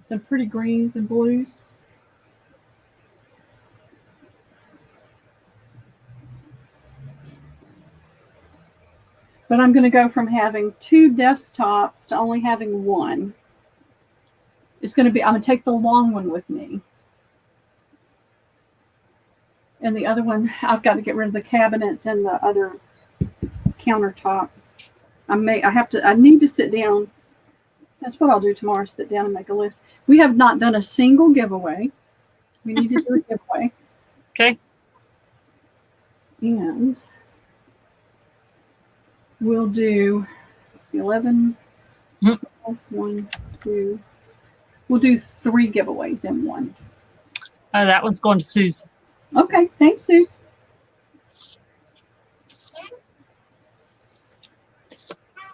Some pretty greens and blues. But I'm going to go from having 2 desktops to only having 1. It's going to be, I'm going to take the long one with me. And the other one, I've got to get rid of the cabinets and the other countertop. I need to sit down. That's what I'll do tomorrow, sit down and make a list. We have not done a single giveaway. We need to do a giveaway. Okay. And we'll do 11, 12, 1, 2. We'll do 3 giveaways in one. That one's going to Suze. Okay, thanks, Suze.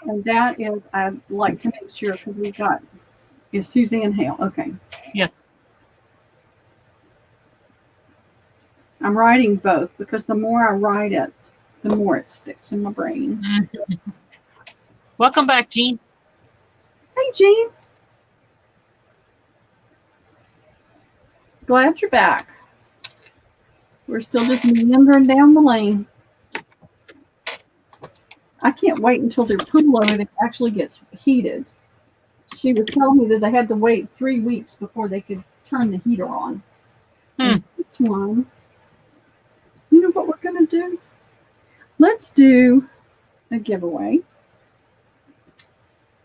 And that is, I'd like to make sure, because we've got, is Suzanne Hale. Okay. Yes. I'm writing both because the more I write it, the more it sticks in my brain. Welcome back, Jean. Hey, Jean. Glad you're back. We're still just meandering down the lane. I can't wait until their pool over there actually gets heated. She was telling me that they had to wait 3 weeks before they could turn the heater on. And this one, you know what we're going to do? Let's do a giveaway.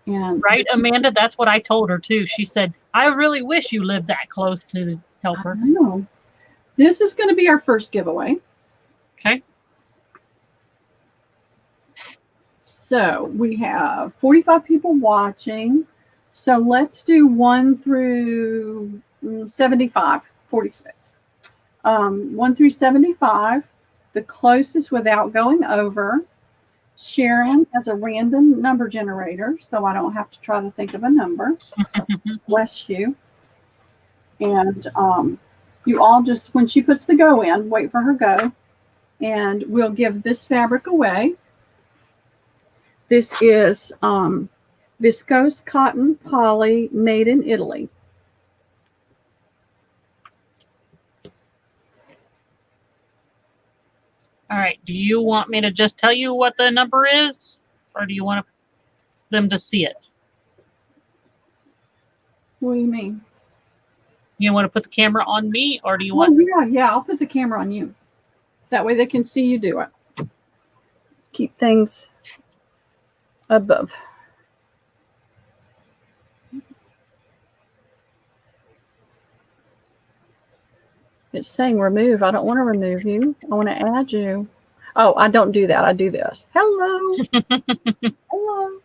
And right, Amanda? That's what I told her, too. She said, I really wish you lived that close to help her. I know. This is going to be our first giveaway. Okay. So we have 45 people watching. So let's do 1 through 75, 46. 1 through 75, the closest without going over. Sharon has a random number generator, so I don't have to try to think of a number. Bless you. And you all just, when she puts the go in, wait for her go. And we'll give this fabric away. This is viscose cotton poly made in Italy. All right. Do you want me to just tell you what the number is, or do you want them to see it? What do you mean? You want to put the camera on me, or do you Oh, want? yeah. I'll put the camera on you. That way they can see you do it. Keep things above. It's saying remove. I don't want to remove you. I want to add you. Oh, I don't do that. I do this. Hello. Hello.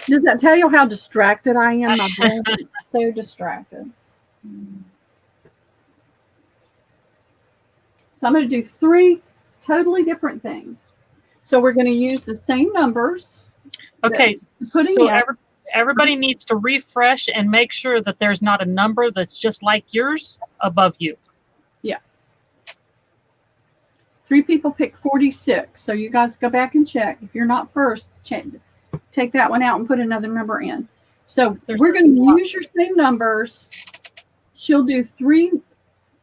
Does that tell you how distracted I am? My brain is so distracted. So I'm going to do 3 totally different things. So we're going to use the same numbers. Okay, so everybody needs to refresh and make sure that there's not a number that's just like yours above you. Yeah. 3 people pick 46. So you guys go back and check. If you're not first, take that one out and put another number in. So we're going to use your same numbers. She'll do 3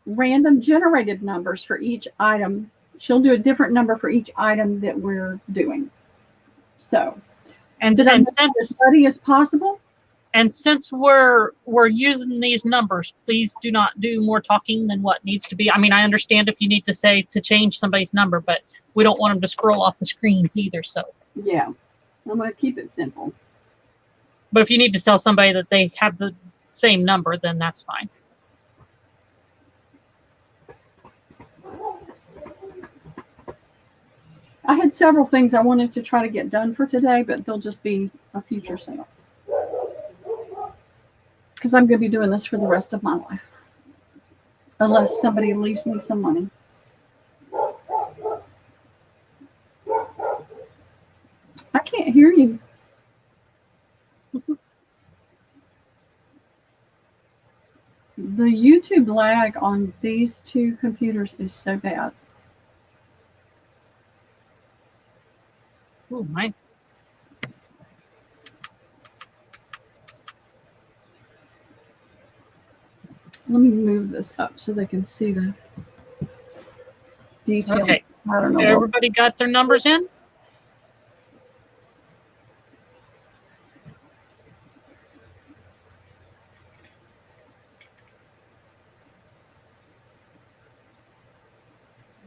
random generated numbers for each item. She'll do a different number for each item that we're doing. So, and did I make it as funny as possible? And since we're using these numbers, please do not do more talking than what needs to be. I mean, I understand if you need to say to change somebody's number, but we don't want them to scroll off the screens either. So yeah, I'm going to keep it simple. But if you need to tell somebody that they have the same number, then that's fine. I had several things I wanted to try to get done for today, but they'll just be a future sale. Because I'm going to be doing this for the rest of my life. Unless somebody leaves me some money. I can't hear you. The YouTube lag on these 2 computers is so bad. Oh, my. Let me move this up so they can see the detail. Okay. I don't know. Everybody got their numbers in?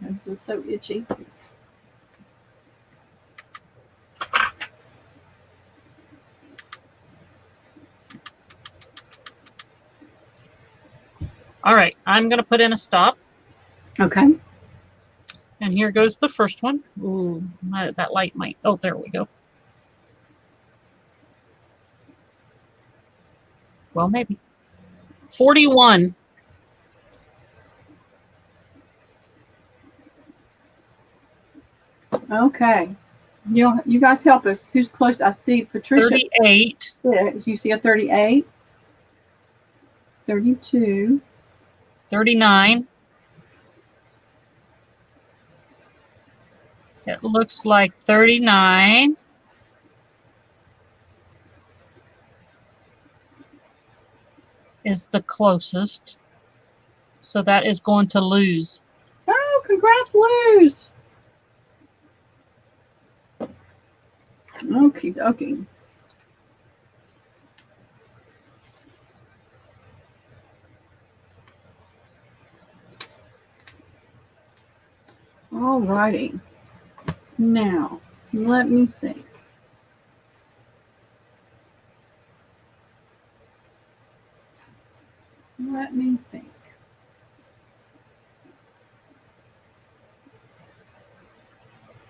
This is so itchy. All right, I'm going to put in a stop. Okay. And here goes the first one. Ooh, that light might. Oh, there we go. Well, maybe. 41. Okay. You guys help us. Who's close? I see Patricia. 38. You see a 38? 32. 39. It looks like 39. Is the closest. So that is going to lose. Oh, congrats, Luz. Okie dokie. All righty. Now, let me think. Let me think.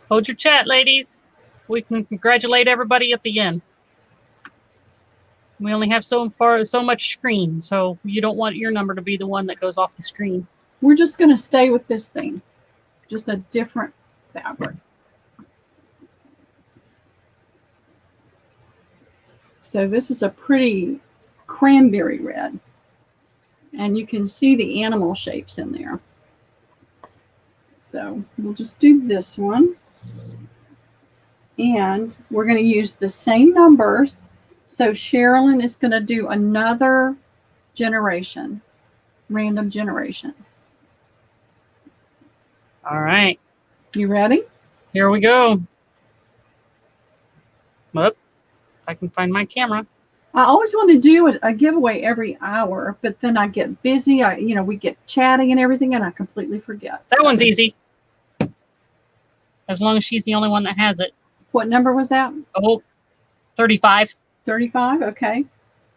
Hold your chat, ladies. We can congratulate everybody at the end. We only have so much screen, so you don't want your number to be the one that goes off the screen. We're just going to stay with this thing. Just a different fabric. So this is a pretty cranberry red. And you can see the animal shapes in there. So we'll just do this one. And we're going to use the same numbers. So Sherilyn is going to do another generation, random generation. All right. You ready? Here we go. Whoop. If I can find my camera. I always want to do a giveaway every hour, but then I get busy. We get chatting and everything, and I completely forget. That one's easy. As long as she's the only one that has it. What number was that? Oh, 35. 35? Okay.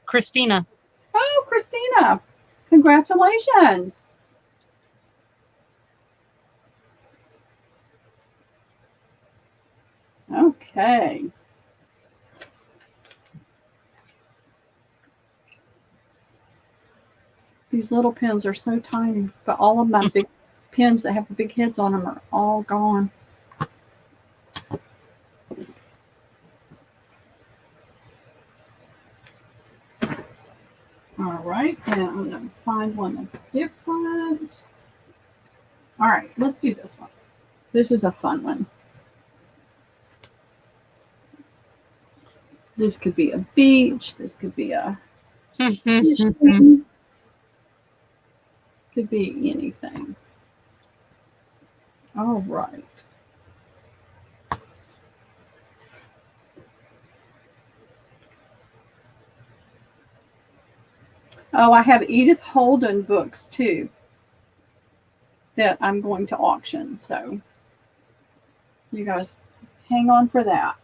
Christina. Oh, Christina. Congratulations. Okay. These little pins are so tiny, but all of my big pins that have the big heads on them are all gone. All right, and I'm going to find one that's different. All right, let's do this one. This is a fun one. This could be a beach. This could be a could be anything. All right. Oh, I have Edith Holden books too that I'm going to auction. So you guys hang on for that.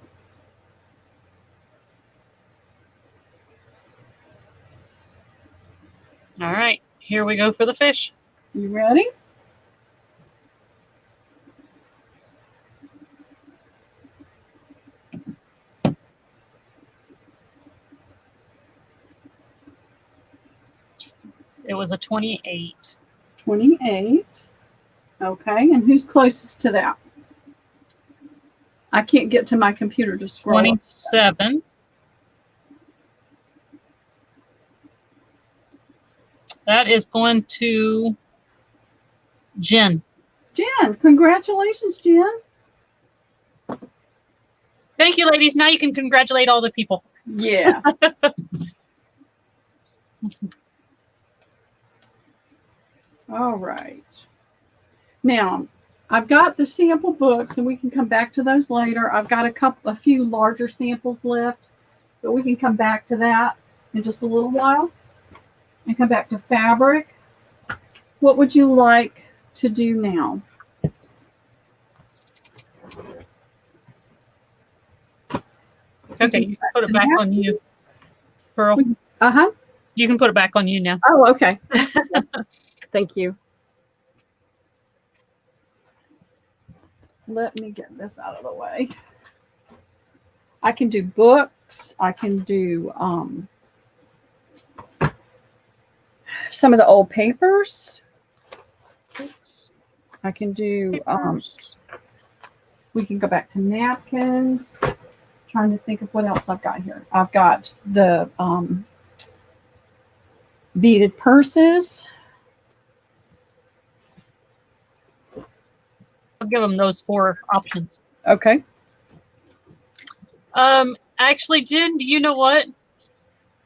All right, here we go for the fish. You ready? It was a 28. 28. Okay, and who's closest to that? I can't get to my computer to scroll. 27. That is going to Jen. Jen, congratulations, Jen. Thank you, ladies. Now you can congratulate all the people. Yeah. All right. Now, I've got the sample books, and we can come back to those later. I've got a few larger samples left, but we can come back to that in just a little while and come back to fabric. What would you like to do now? Okay, you can put it back on you, Pearl. Uh-huh. You can put it back on you now. Oh, okay. Thank you. Let me get this out of the way. I can do books. I can do some of the old papers. I can do we can go back to napkins. Trying to think of what else I've got here. I've got the beaded purses. I'll give them those 4 options. Okay. Actually, Jen, do you know what?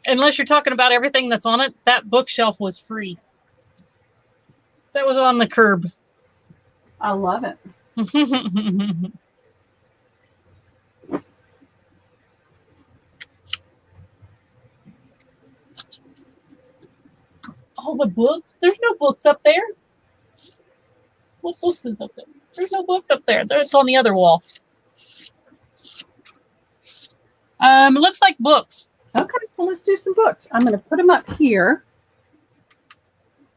Unless you're talking about everything that's on it, that bookshelf was free. That was on the curb. I love it. All the books? There's no books up there. What books is up there? There's no books up there. It's on the other wall. It looks like books. Okay, well, let's do some books. I'm going to put them up here.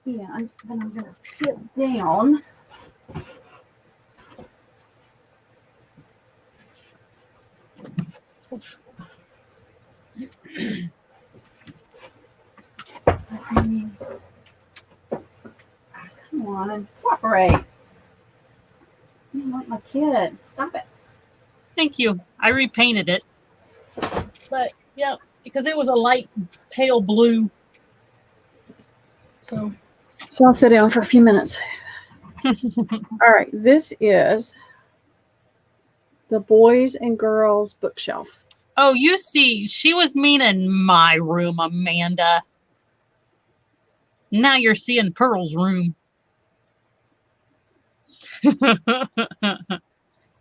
Yeah, and then I'm going to sit down. Come on, cooperate. You like my kid. Stop it. Thank you. I repainted it. But, yeah, because it was a light pale blue. So I'll sit down for a few minutes. All right, this is the boys and girls bookshelf. Oh, you see, she was meaning my room, Amanda. Now you're seeing Pearl's room.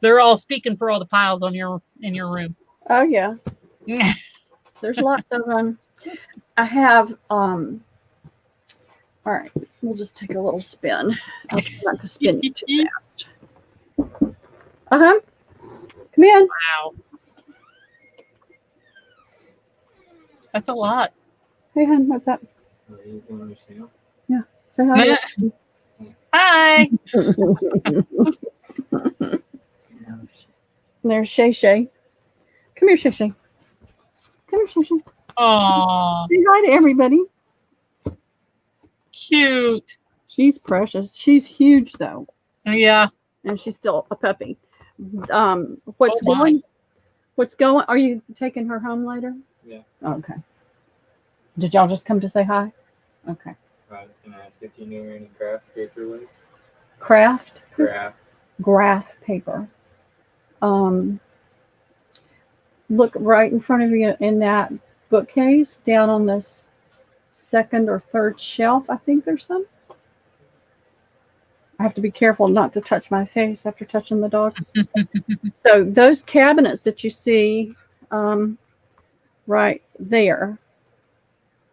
They're all speaking for all the piles on in your room. Oh yeah, there's lots of them. I have all right, we'll just take a little spin. I'll try not to spin you too fast. Uh-huh. Come in. Wow. That's a lot. Hey hon, what's up? Are you going to sale? Yeah. Say hi. Hi. There's Shay Shay. Come here, Shay Shay. Come here, Shay Shay. Aw, Say hi to everybody. cute. She's precious. She's huge though, Yeah. and she's still a puppy. What's Oh, my. going? What's going? Are you taking her home later? Yeah. Okay. Did y'all just come to say hi? Okay. I was going to ask if you knew any craft paper was. Craft Craft. graph paper. Look right in front of you in that bookcase, down on the second or third shelf. I think there's some. I have to be careful not to touch my face after touching the dog. So those cabinets that you see right there,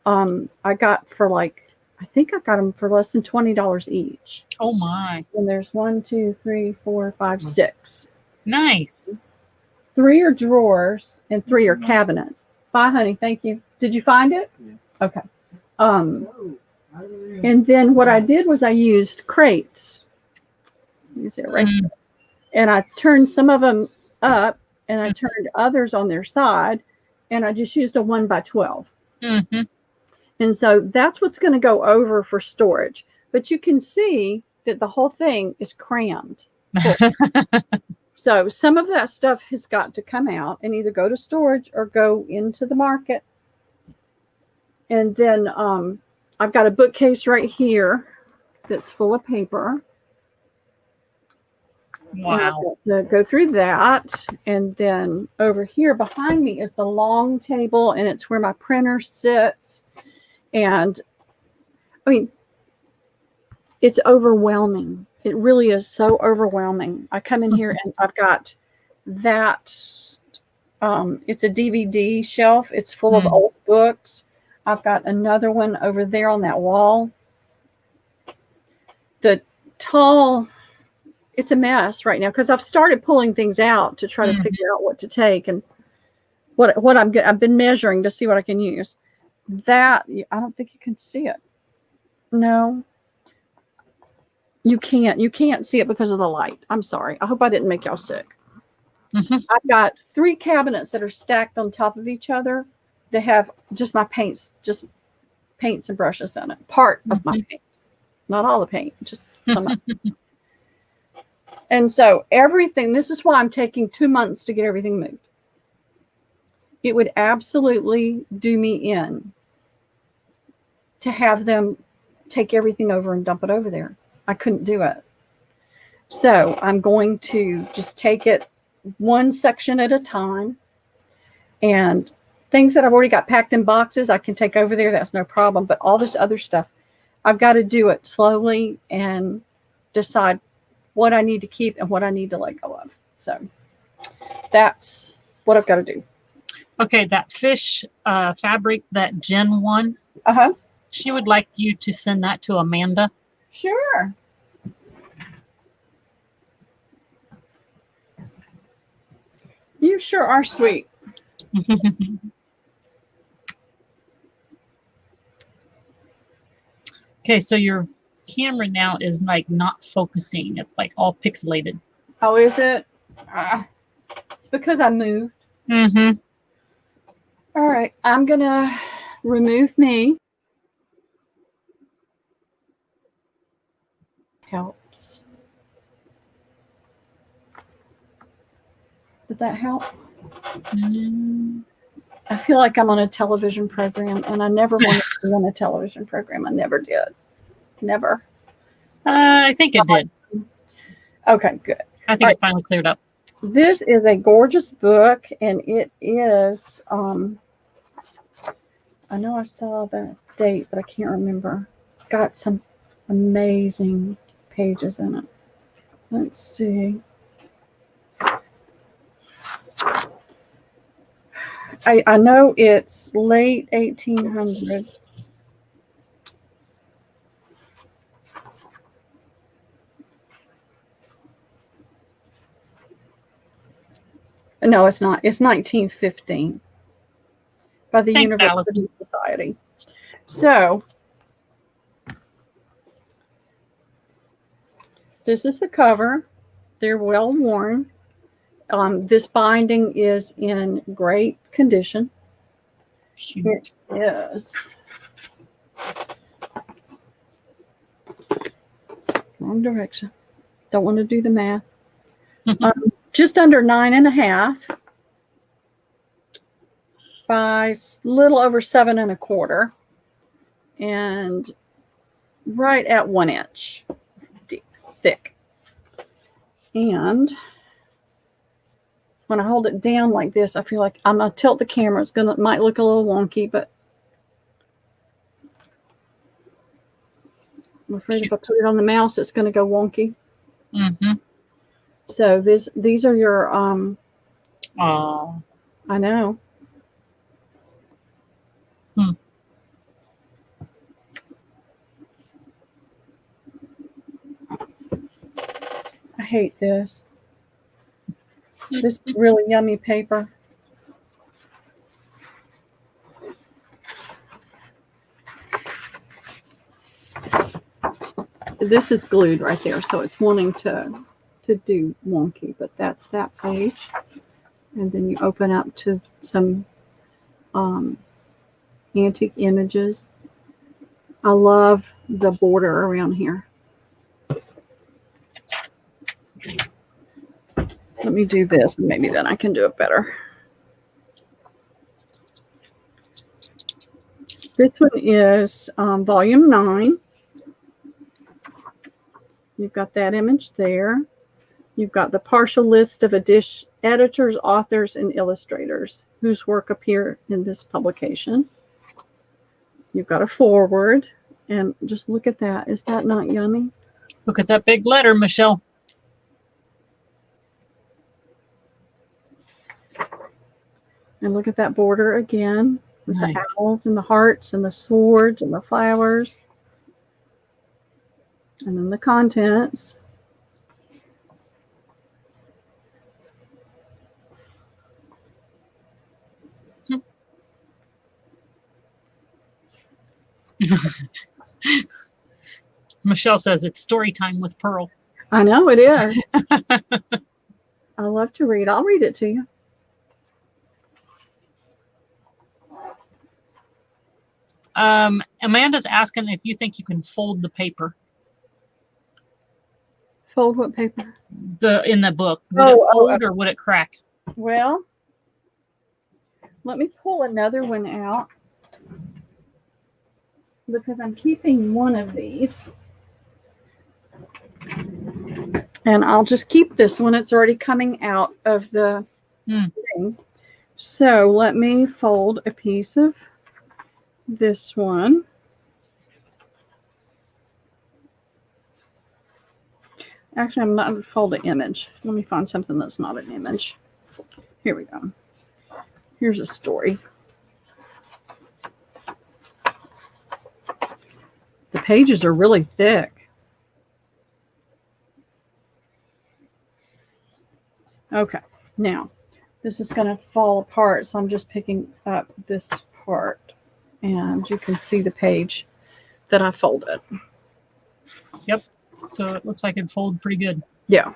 I got for I think I got them for less than $20 each. Oh my. And there's 1, 2, 3, 4, 5, 6. Nice. 3 are drawers and 3 are cabinets. Bye, honey. Thank you. Did you find it? Yeah. Okay. Oh, I don't know. And then what I did was I used crates. You see it right Mm. there. And I turned some of them up and I turned others on their side and I just used a 1x12. Mm-hmm. And so that's what's going to go over for storage. But you can see that the whole thing is crammed. So some of that stuff has got to come out and either go to storage or go into the market. And then I've got a bookcase right here that's full of paper. Wow. And I've got to go through that. And then over here behind me is the long table, and it's where my printer sits. And I mean, it's overwhelming. It really is so overwhelming. I come in here and I've got that. It's a DVD shelf. It's full of old books. I've got another one over there on that wall. The tall, it's a mess right now because I've started pulling things out to try to figure out what to take and what I've been measuring to see what I can use. That, I don't think you can see it. No, you can't see it because of the light. I'm sorry. I hope I didn't make y'all sick. I've got 3 cabinets that are stacked on top of each other. They have just my paints, just paints and brushes in it. Part of my paint, not all the paint, just some of it. And so everything, this is why I'm taking 2 months to get everything moved. It would absolutely do me in to have them take everything over and dump it over there. I couldn't do it. So I'm going to just take it one section at a time, and things that I've already got packed in boxes, I can take over there. That's no problem. But all this other stuff, I've got to do it slowly and decide what I need to keep and what I need to let go of. So that's what I've got to do. Okay, that fish fabric, that Jen one, she would like you to send that to Amanda. Sure. You sure are sweet. Okay, so your camera now is like not focusing. It's like all pixelated. Oh, is it? It's because I moved. Mm-hmm. All right, I'm going to remove me. Helps. Did that help? I feel like I'm on a television program, and I never wanted to be on a television program. I never did. Never. I think it did. Okay, good. I think it finally cleared up. This is a gorgeous book, and it is, I know I saw the date, but I can't remember. It's got some amazing pages in it. Let's see. I know it's late 1800s. No, it's not. It's 1915 by the Thanks, University Allison. Society. So this is the cover. They're well worn. This binding is in great condition. Cute. It is. Wrong direction. Don't want to do the math. Just under 9.5 by little over 7 1/4, and right at 1 inch deep, thick. And when I hold it down like this, I feel like I'm gonna tilt the camera. It might look a little wonky, but I'm afraid if I put it on the mouse, it's gonna go wonky. Mm-hmm. So these are your Oh. I know. I hate this. This is really yummy paper. This is glued right there, so it's wanting to do wonky, but that's that page. And then you open up to some antique images. I love the border around here. Let me do this, and maybe then I can do it better. This one is volume 9. You've got that image there. You've got the partial list of editors, authors, and illustrators whose work appear in this publication. You've got a foreword, and just look at that. Is that not yummy? Look at that big letter, Michelle. And look at that border again with Nice. the owls and the hearts and the swords and the flowers. And then the contents. Michelle says it's story time with Pearl. I know it is. I love to read. I'll read it to you. Amanda's asking if you think you can fold the paper Fold what paper? in the book. Would it fold or would it crack? Well, let me pull another one out because I'm keeping one of these. And I'll just keep this one. It's already coming out of the thing. So let me fold a piece of this one. Actually, I'm not going to fold an image. Let me find something that's not an image. Here we go. Here's a story. The pages are really thick. Okay, now this is going to fall apart, so I'm just picking up this part, and you can see the page that I folded. Yep. So it looks like it'd fold pretty good. Yeah.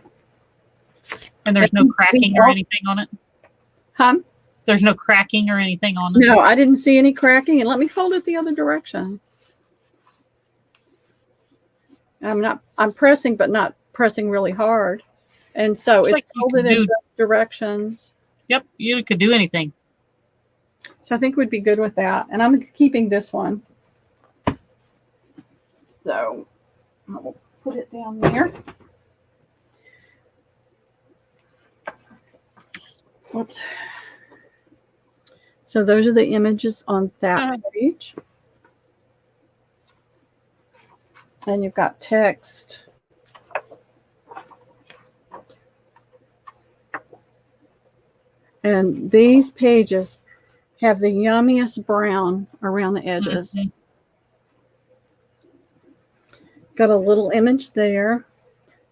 And there's no cracking or anything on it? Huh? There's no cracking or anything on it? No, I didn't see any cracking, and let me fold it the other direction. I'm pressing, but not pressing really hard. And so Looks it's like you folded could in both directions. Yep, you could do anything. So I think we'd be good with that. And I'm keeping this one. So I will put it down there. Whoops. So those are the images on that page. And you've got text And these pages have the yummiest brown around the edges. Mhm. Got a little image there.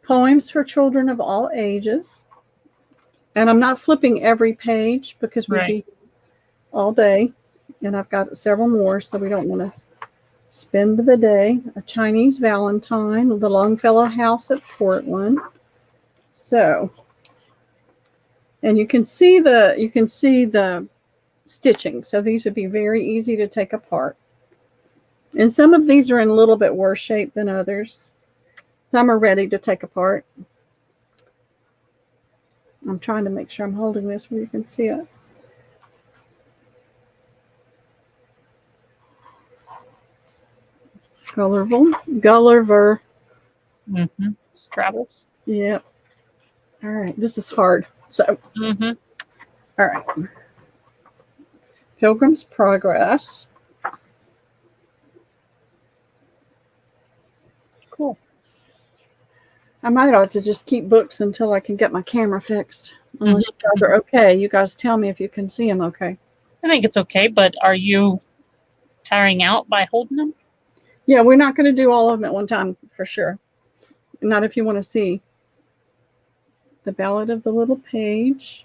Poems for children of all ages. And I'm not flipping every page because we'd Right. be all day. And I've got several more, so we don't want to spend the day. A Chinese Valentine, the Longfellow House at Portland. So, and you can see the stitching. So these would be very easy to take apart. And some of these are in a little bit worse shape than others. Some are ready to take apart. I'm trying to make sure I'm holding this where you can see it. Gulliver. Mm-hmm. Scrabbles. Yep. All right. This is hard. So, Mm-hmm. all right. Pilgrim's Progress. Cool. I might ought to just keep books until I can get my camera fixed. Unless you guys are okay. You guys tell me if you can see them okay. I think it's okay, but are you tiring out by holding them? Yeah, we're not going to do all of them at one time for sure. Not if you want to see. The Ballad of the Little Page.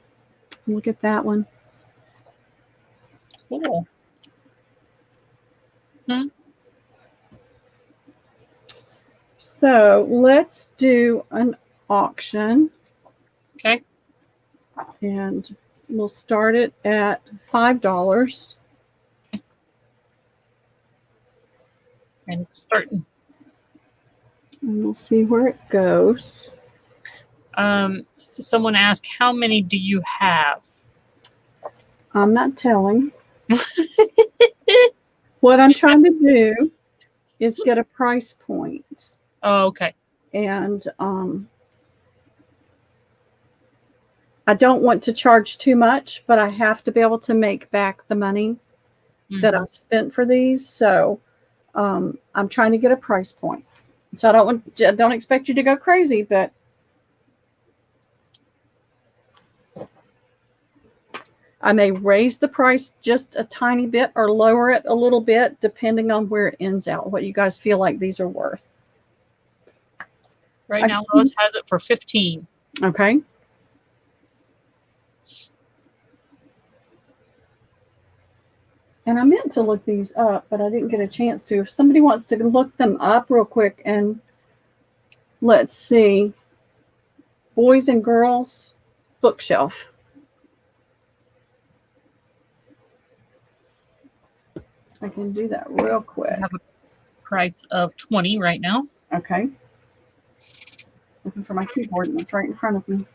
Look at that one. Cool. So let's do an auction. Okay. And we'll start it at $5. And it's starting. And we'll see where it goes. Someone asked, how many do you have? I'm not telling. What I'm trying to do is get a price point. Oh, okay. And I don't want to charge too much, but I have to be able to make back the money that I spent for these. So I'm trying to get a price point. So I don't expect you to go crazy, but I may raise the price just a tiny bit or lower it a little bit, depending on where it ends out, what you guys feel like these are worth. Right now, Lois has it for 15. Okay. And I meant to look these up, but I didn't get a chance to. If somebody wants to look them up real quick, and let's see. Boys and Girls Bookshelf. I can do that real quick. I have a price of 20 right now. Okay. Looking for my keyboard, and it's right in front of me.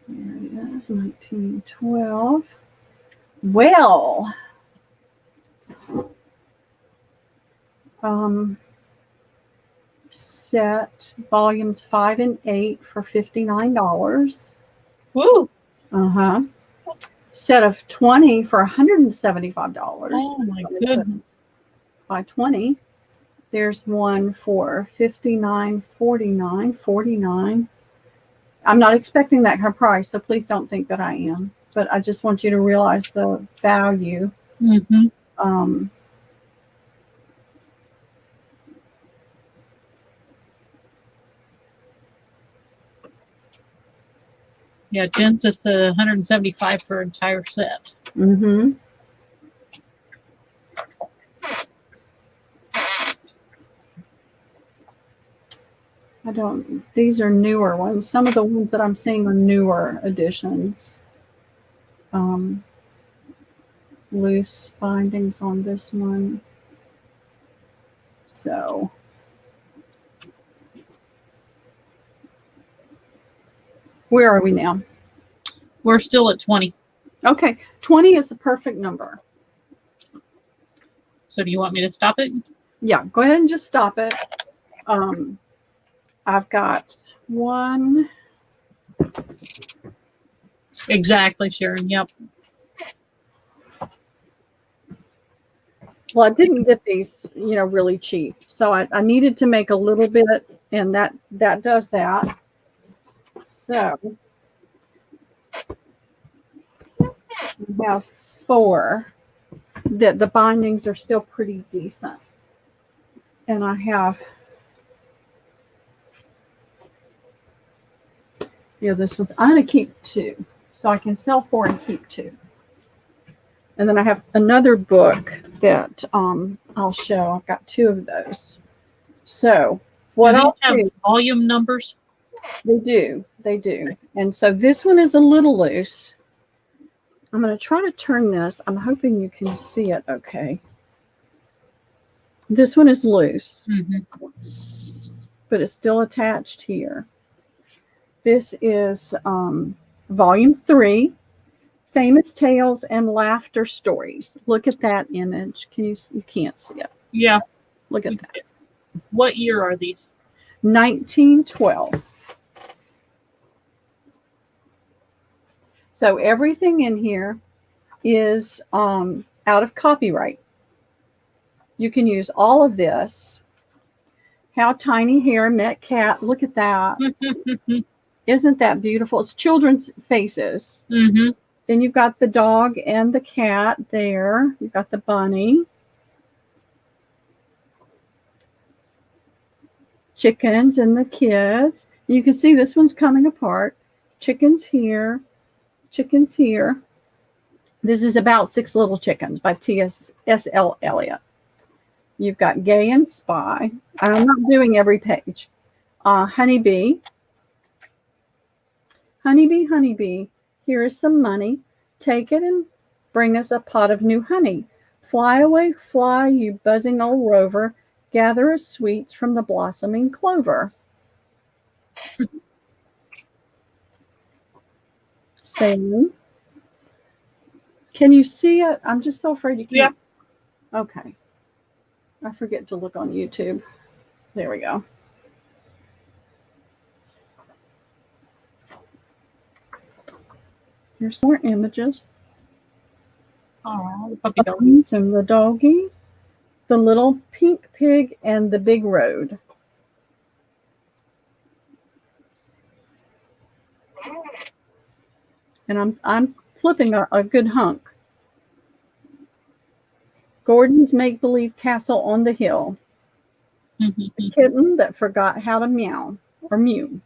There it is, 1912. Well, set volumes 5 and 8 for $59. Woo! Uh-huh. Set of 20 for $175. Oh my goodness. By 20. There's one for $59.49. I'm not expecting that kind of price, so please don't think that I am. But I just want you to realize the value. Mm-hmm. Yeah, Jen's just $175 for an entire set. Mm-hmm. These are newer ones. Some of the ones that I'm seeing are newer editions. Loose bindings on this one. So. Where are we now? We're still at 20. Okay. 20 is the perfect number. So do you want me to stop it? Yeah, go ahead and just stop it. I've got one. Exactly, Sharon. Yep. Well, I didn't get these, really cheap. So I needed to make a little bit, and that does that. So we have 4. The bindings are still pretty decent. And I have, this one. I'm going to keep 2. So I can sell 4 and keep 2. And then I have another book that I'll show. I've got 2 of those. So what Do these I'll have do, volume numbers? they do. And so this one is a little loose. I'm going to try to turn this. I'm hoping you can see it okay. This one is loose, but it's still attached here. This is volume 3. Famous Tales and Laughter Stories. Look at that image. You can't see it. Yeah. Look at that. What year are these? 1912. So everything in here is out of copyright. You can use all of this. How Tiny Hare Met Cat. Look at that. Isn't that beautiful? It's children's faces. Mm-hmm. Then you've got the dog and the cat there. You've got the bunny. Chickens and the kids. You can see this one's coming apart. Chickens here. Chickens here. This is About 6 Little Chickens by T.S.L. Eliot. You've got Gay and Spy. I'm not doing every page. Honeybee. Honeybee, honeybee. Here is some money. Take it and bring us a pot of new honey. Fly away, fly, you buzzing old rover. Gather us sweets from the blossoming clover. Sailing. Can you see it? I'm just so afraid you can't. Yeah. Okay. I forget to look on YouTube. There we go. Here's some more images. Oh, the puppy dog. And the doggy, the little pink pig, and the big road. And I'm flipping a good hunk. Gordon's make-believe castle on the hill. A kitten that forgot how to meow or mew.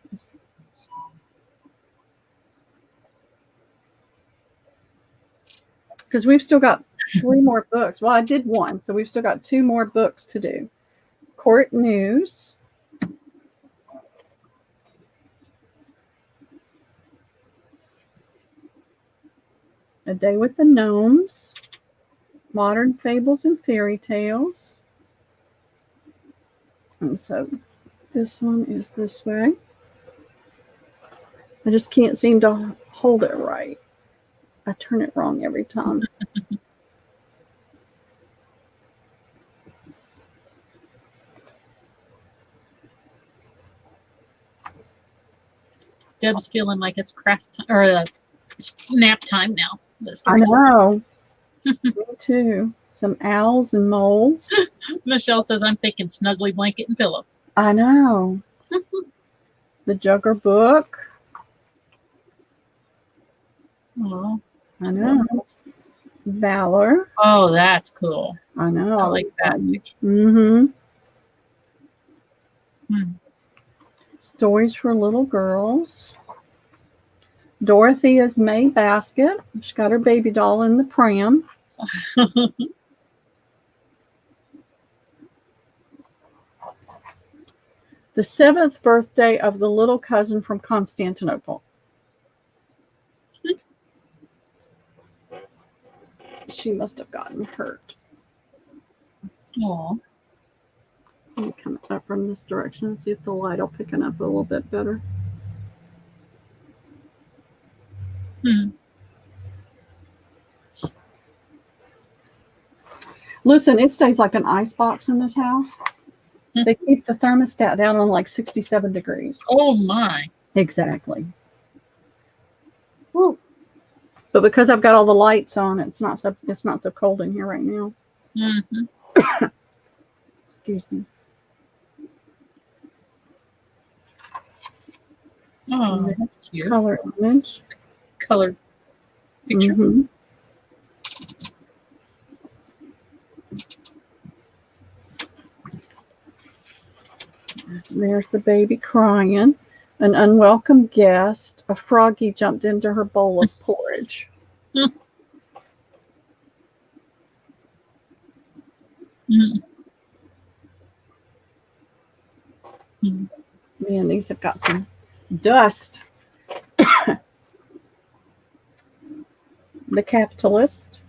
Because we've still got 3 more books. Well, I did 1, so we've still got 2 more books to do. Court News. A Day with the Gnomes. Modern Fables and Fairy Tales. And so this one is this way. I just can't seem to hold it right. I turn it wrong every time. Deb's feeling like it's craft time, or nap time now. I know. Me too. Some owls and moles. Michelle says, I'm thinking snuggly blanket and pillow. I know. The Jugger book. Oh, I know. Valor. Oh, that's cool. I know. I like that. Mm-hmm. Hmm. Stories for little girls. Dorothea's May basket. She's got her baby doll in the pram. The 7th birthday of the little cousin from Constantinople. She must have gotten hurt. Oh. Let me come up from this direction and see if the light will pick it up a little bit better. Listen, it stays like an ice box in this house. They keep the thermostat down on like 67 degrees. Oh my. Exactly. Woo. But because I've got all the lights on, it's not so cold in here right now. Excuse me. Oh, that's cute. Color image. Colored picture. Mhm. There's the baby crying. An unwelcome guest. A froggy jumped into her bowl of porridge. Mm. Man, these have got some dust. The capitalist.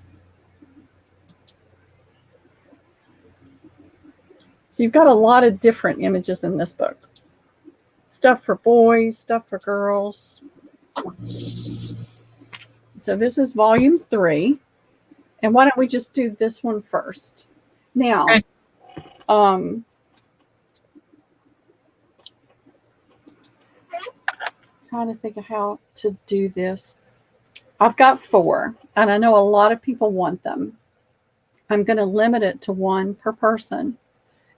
So you've got a lot of different images in this book. Stuff for boys, stuff for girls. So this is volume 3. And why don't we just do this one first? Now, Okay. Trying to think of how to do this. I've got 4, and I know a lot of people want them. I'm going to limit it to 1 per person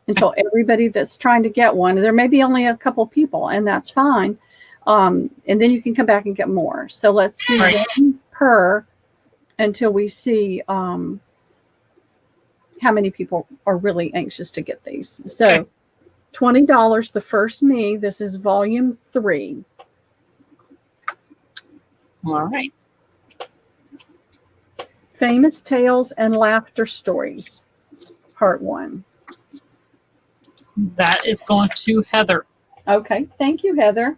until everybody that's trying to get one. There may be only a couple people, and that's fine. And then you can come back and get more. So let's do 1 per until we see how many people are really anxious to get these. So Okay. $20 the first me. This is volume 3. All right. Famous Tales and Laughter Stories, part 1. That is going to Heather. Okay, thank you, Heather.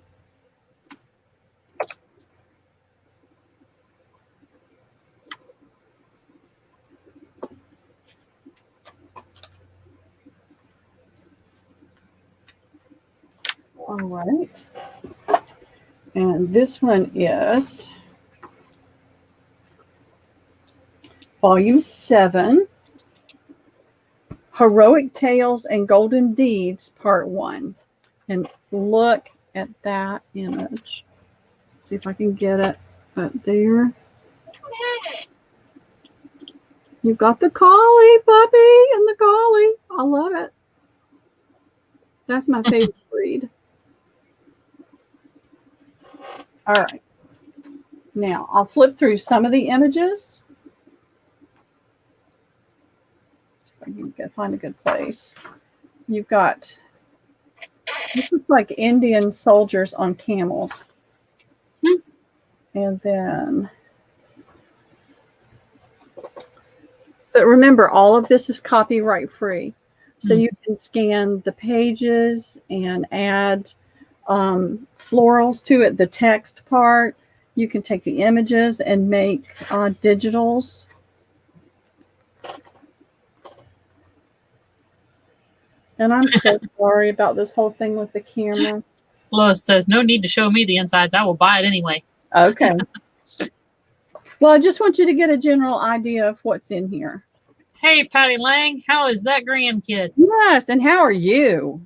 All right. And this one is volume 7, Heroic Tales and Golden Deeds, part 1. And look at that image. See if I can get it up there. You've got the collie, puppy, and the collie. I love it. That's my favorite breed. All right. Now, I'll flip through some of the images. See if I can find a good place. You've got, this looks like Indian soldiers on camels. And then, but remember, all of this is copyright free. So you can scan the pages and add florals to it, the text part. You can take the images and make digitals. And I'm so sorry about this whole thing with the camera. Lois says, no need to show me the insides. I will buy it anyway. Okay. Well, I just want you to get a general idea of what's in here. Hey, Patty Lang, how is that grandkid? Yes, and how are you?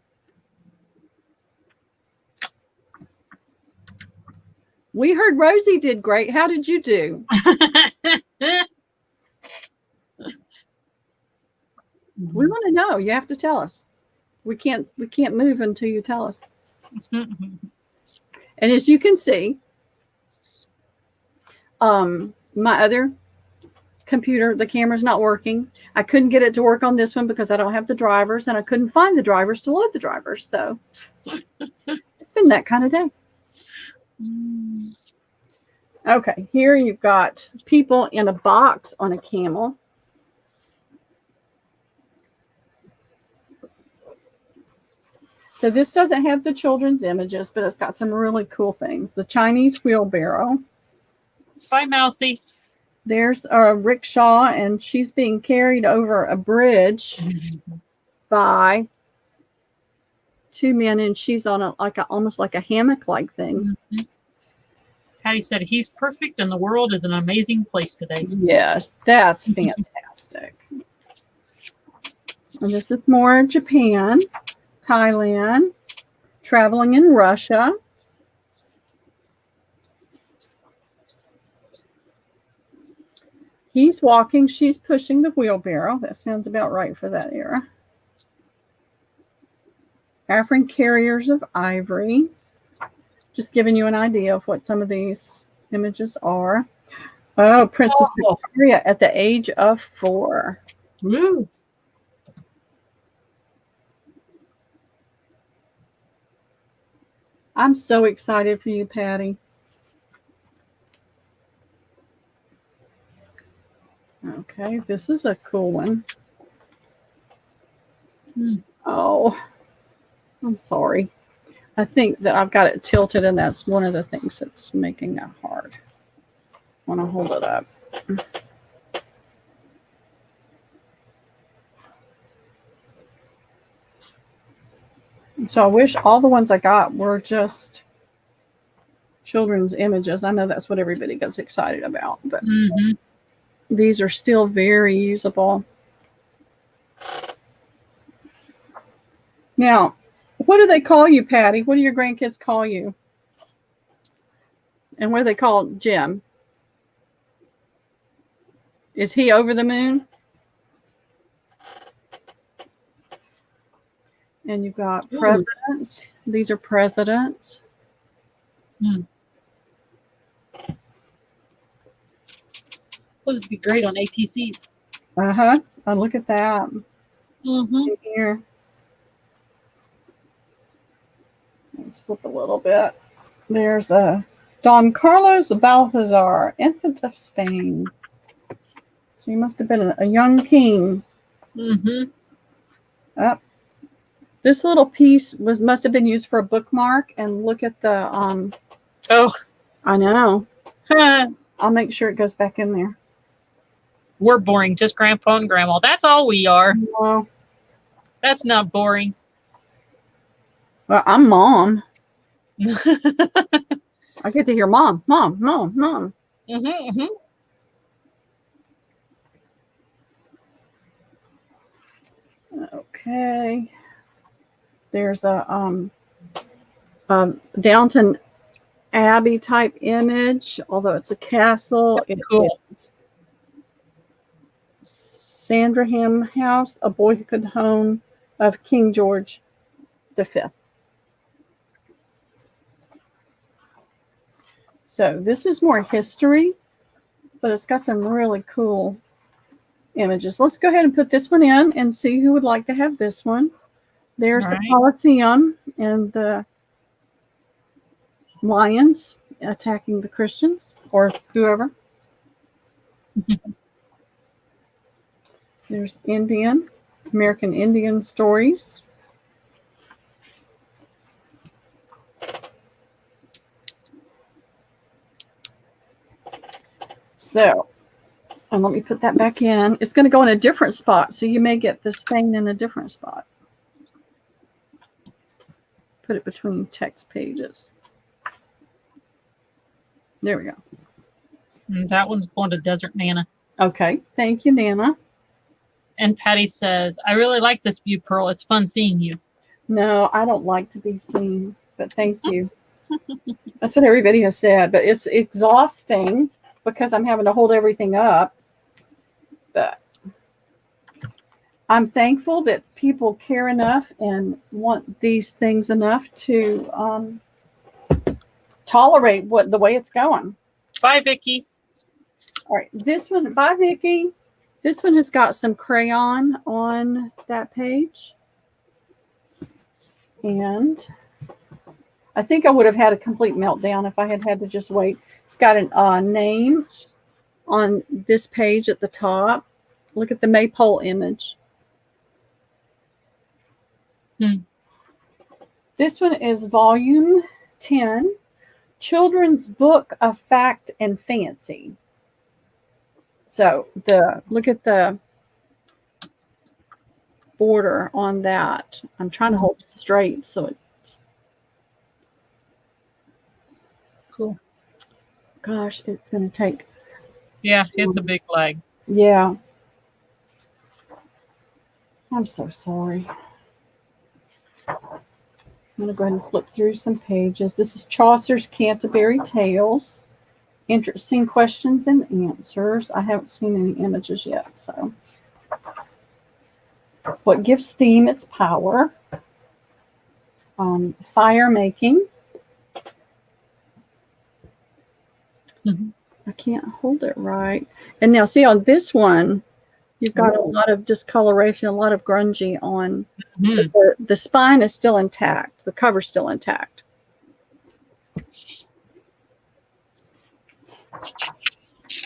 We heard Rosie did great. How did you do? We want to know. You have to tell us. We can't move until you tell us. And as you can see, my other computer, the camera's not working. I couldn't get it to work on this one because I don't have the drivers, and I couldn't find the drivers to load the drivers. So it's been that kind of day. Okay, here you've got people in a box on a camel. So this doesn't have the children's images, but it's got some really cool things. The Chinese wheelbarrow. Bye, Mousy. There's a rickshaw, and she's being carried over a bridge by 2 men, and she's on almost like a hammock-like thing. Patty said he's perfect, and the world is an amazing place today. Yes, that's fantastic. And this is more Japan, Thailand, traveling in Russia. He's walking. She's pushing the wheelbarrow. That sounds about right for that era. African carriers of ivory. Just giving you an idea of what some of these images are. Oh, Princess Victoria at the age of 4. Woo. I'm so excited for you, Patty. Okay, this is a cool one. Oh, I'm sorry. I think that I've got it tilted, and that's one of the things that's making it hard. I want to hold it up. So I wish all the ones I got were just children's images. I know that's what everybody gets excited about, but these are still very usable. Now, what do they call you, Patty? What do your grandkids call you? And what do they call Jim? Is he over the moon? And you've got presidents. These are presidents. Well, it'd be great on ATCs. Oh, look at that. Here. Let's flip a little bit. There's Don Carlos Balthazar, infant of Spain. So he must have been a young king. This little piece must have been used for a bookmark. And look at the Oh, I know. I'll make sure it goes back in there. we're boring. Just Grandpa and Grandma. That's all we are. No. That's not boring. Well, I'm Mom. I get to hear Mom, Mom, Mom, Mom. Okay. There's a Downton Abbey type image, although it's a castle. That's cool. Is Sandringham House, a boyhood home of King George V. So this is more history, but it's got some really cool images. Let's go ahead and put this one in and see who would like to have this one. There's the Colosseum and the lions attacking the Christians or whoever. There's American Indian stories. So, and let me put that back in. It's going to go in a different spot, so you may get this stain in a different spot. Put it between text pages. There we go. That one's going to Desert Nana. Okay, thank you, Nana. And Patty says, I really like this view, Pearl. It's fun seeing you. No, I don't like to be seen, but thank you. That's what everybody has said, but it's exhausting because I'm having to hold everything up. But I'm thankful that people care enough and want these things enough to tolerate the way it's going. Bye, Vicki. All right, this one, bye, Vicki. This one has got some crayon on that page. And I think I would have had a complete meltdown if I had had to just wait. It's got a name on this page at the top. Look at the maypole image. This one is volume 10, Children's Book of Fact and Fancy. So look at the border on that. I'm trying to hold it straight so it's cool. Gosh, it's going to take. Yeah, it's a big lag. Yeah. I'm so sorry. I'm going to go ahead and flip through some pages. This is Chaucer's Canterbury Tales. interesting questions and answers. I haven't seen any images yet. So, what gives steam its power? Fire making. I can't hold it right. And now see on this one, you've got a lot of discoloration, a lot of grungy on. The spine is still intact. The cover's still intact.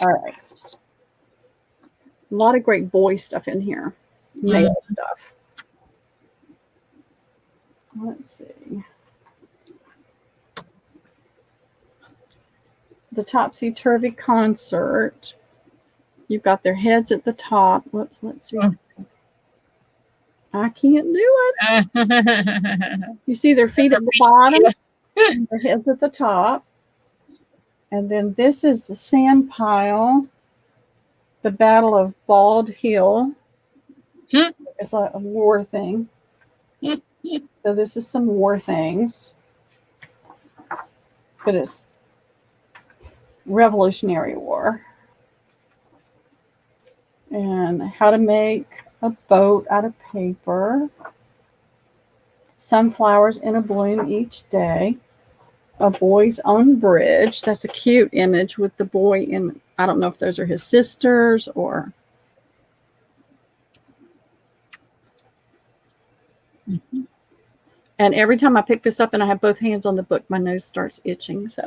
All right. A lot of great boy stuff in here. Male stuff. Let's see. The Topsy-Turvy Concert. You've got their heads at the top. Whoops, let's see. I can't do it. You see their feet at the bottom, and their heads at the top. And then this is the sand pile, the Battle of Bald Hill. It's like a war thing. So this is some war things. But it's Revolutionary War. And how to make a boat out of paper. Sunflowers in a bloom each day. A boy's own bridge. That's a cute image with the boy in, I don't know if those are his sisters or. And every time I pick this up and I have both hands on the book, my nose starts itching. So,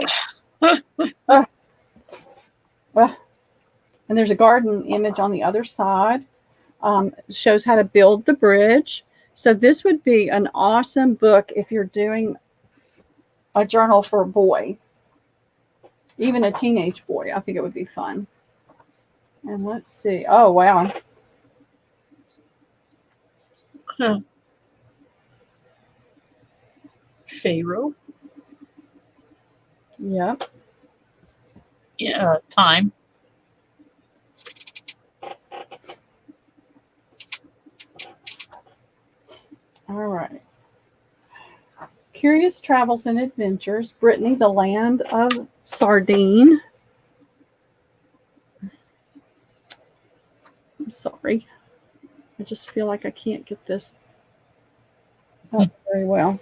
and there's a garden image on the other side. Shows how to build the bridge. So this would be an awesome book if you're doing a journal for a boy, even a teenage boy. I think it would be fun. And let's see. Oh, wow. Pharaoh. Yep. Yeah, time. All right. Curious Travels and Adventures, Brittany, the Land of Sardine. I'm sorry. I just feel like I can't get this up very well.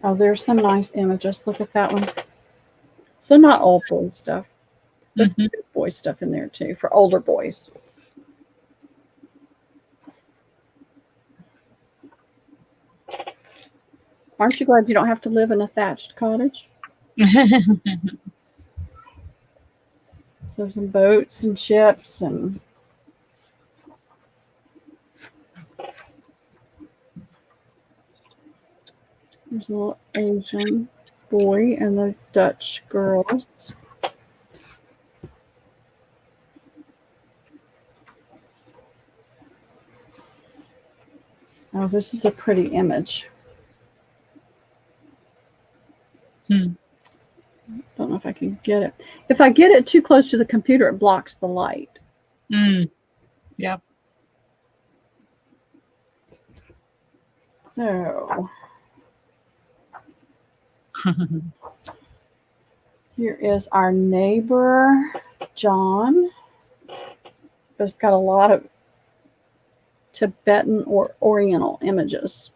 Oh, there's some nice images. Look at that one. So not old boy stuff. There's good boy stuff in there too for older boys. Aren't you glad you don't have to live in a thatched cottage? So some boats and ships and there's a little Asian boy and the Dutch girls. Oh, this is a pretty image. Don't know if I can get it. If I get it too close to the computer, it blocks the light. Yep. So here is our neighbor, John. It's got a lot of Tibetan or Oriental images.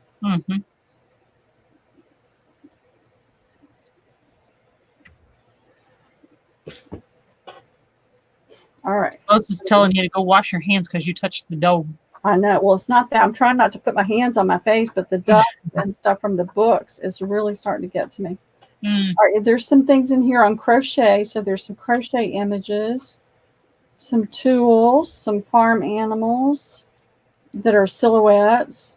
All right. Lois is telling you to go wash your hands because you touched the dough. I know. Well, it's not that. I'm trying not to put my hands on my face, but the dust and stuff from the books is really starting to get to me. All right, there's some things in here on crochet. So there's some crochet images, some tools, some farm animals that are silhouettes,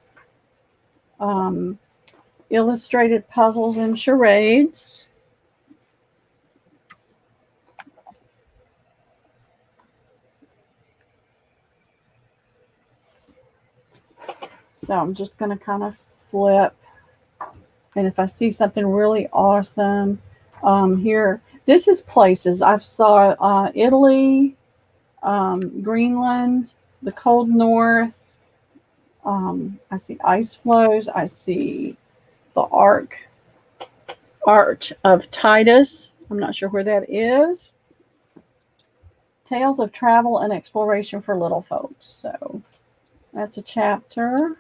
illustrated puzzles and charades. So I'm just going to kind of flip. And if I see something really awesome here, this is places. I've saw Italy, Greenland, the cold north, I see ice flows. I see the Arch of Titus. I'm not sure where that is. Tales of Travel and Exploration for Little Folks. So that's a chapter.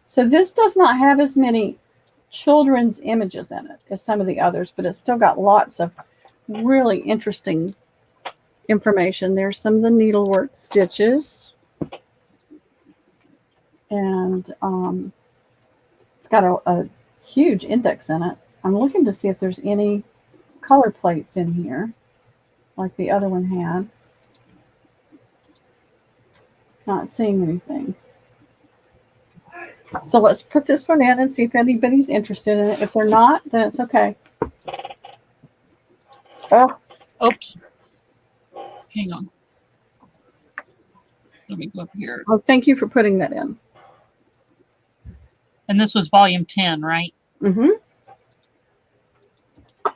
So this does not have as many children's images in it as some of the others, but it's still got lots of really interesting information. There's some of the needlework stitches. And it's got a huge index in it. I'm looking to see if there's any color plates in here, like the other one had. Not seeing anything. So let's put this one in and see if anybody's interested in it. If they're not, then it's okay. Oh, Oops. Hang on. Let me go up here. oh, thank you for putting that in. And this was volume 10, right? Mm-hmm. I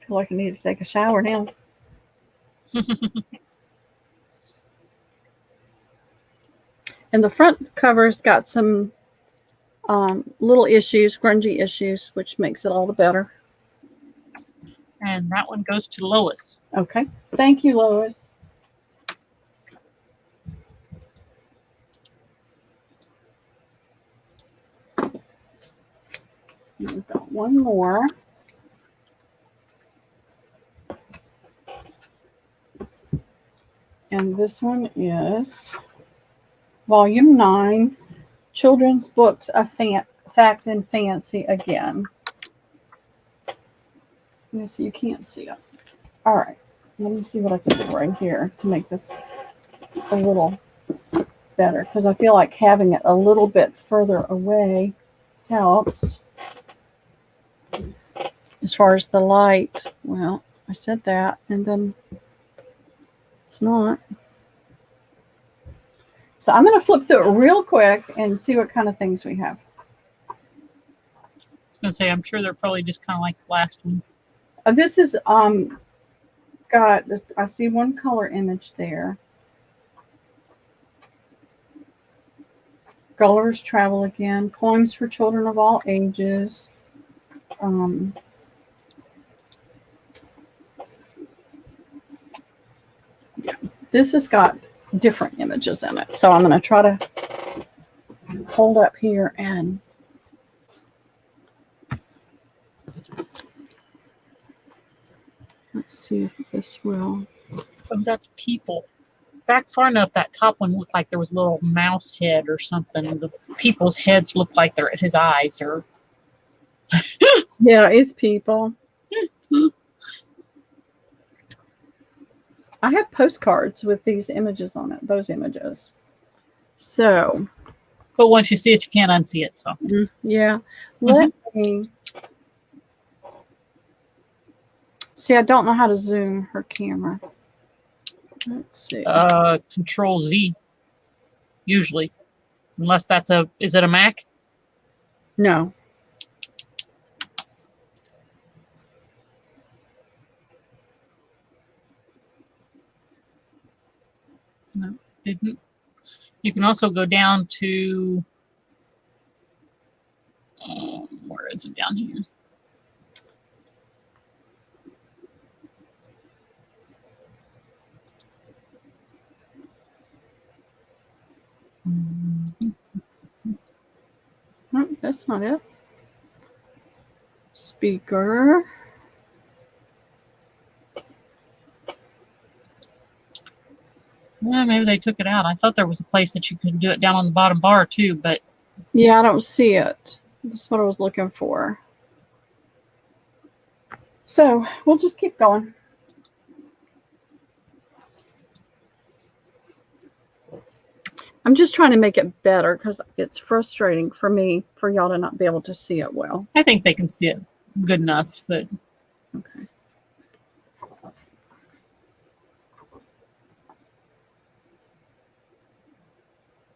feel like I need to take a shower now. And the front cover's got some little issues, grungy issues, which makes it all the better. And that one goes to Lois. Okay. Thank you, Lois. We've got one more. And this one is Volume 9, Children's Books of Fact and Fancy again. Let me see, you can't see it. All right, let me see what I can do right here to make this a little better, because I feel like having it a little bit further away helps. As far as the light, well, I said that, and then it's not. So I'm going to flip through it real quick and see what kind of things we have. I was going to say, I'm sure they're probably just kind of like the last one. This is got this. I see one color image there. Gulliver's Travel again. Poems for children of all ages. Yeah, this has got different images in it. So I'm going to try to hold up here and let's see if this will. Oh, that's people. Back far enough, that top one looked like there was a little mouse head or something. The people's heads looked like they're his eyes, or Yeah, it's people. I have postcards with these images on it, those images. So, but once you see it, you can't unsee it. So yeah. Let me see. I don't know how to zoom her camera. Let's see. Control Z, usually, unless that's is it a Mac? No. No, didn't. You can also go down to, where is it down here? Nope, that's not it. Speaker. Well, maybe they took it out. I thought there was a place that you could do it down on the bottom bar too, but Yeah, I don't see it. That's what I was looking for. So we'll just keep going. I'm just trying to make it better because it's frustrating for me for y'all to not be able to see it well. I think they can see it good enough that. Okay.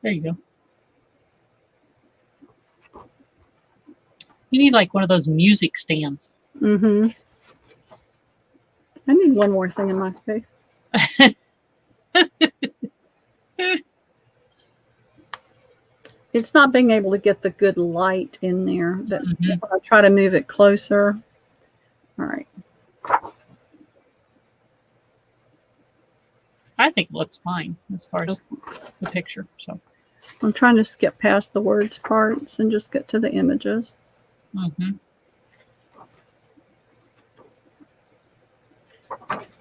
There you go. You need like one of those music stands. Mm-hmm. I need one more thing in my space. It's not being able to get the good light in there. That Mhm. I'll try to move it closer. All right. I think it looks fine as far as the picture. So, I'm trying to skip past the words parts and just get to the images. mhm.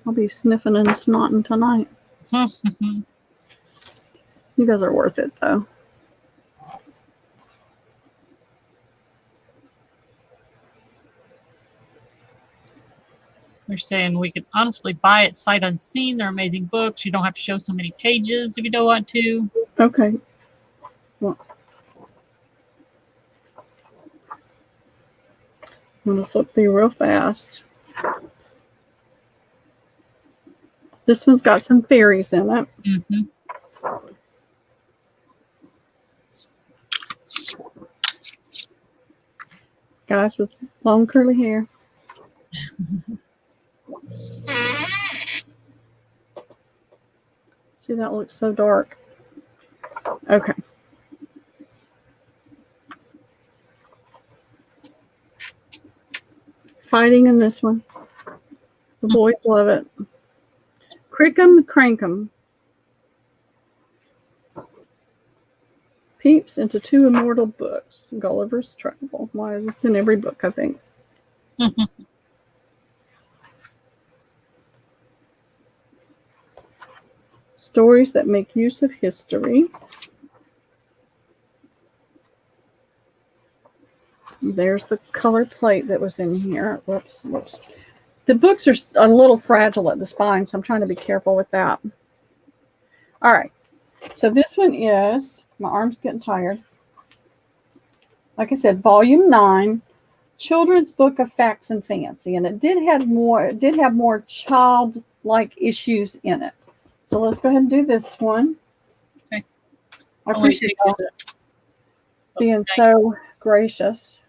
I'll be sniffing and snotting tonight. You guys are worth it, though. They're saying we could honestly buy it sight unseen. They're amazing books. You don't have to show so many pages if you don't want to. Okay. Well, I'm going to flip through real fast. This one's got some fairies in it. Mm-hmm. Guys with long curly hair. See, that looks so dark. Okay. Fighting in this one. The boys love it. Crick'em Crankum. Peeps into two immortal books. Gulliver's Travel. Why is this in every book, I think? Stories that make use of history. There's the color plate that was in here. Whoops. The books are a little fragile at the spine, so I'm trying to be careful with that. All right. So this one is, my arm's getting tired. Like I said, volume 9, children's book of facts and fancy, and it did have more childlike issues in it. So let's go ahead and do this one. Okay. I appreciate you being so gracious.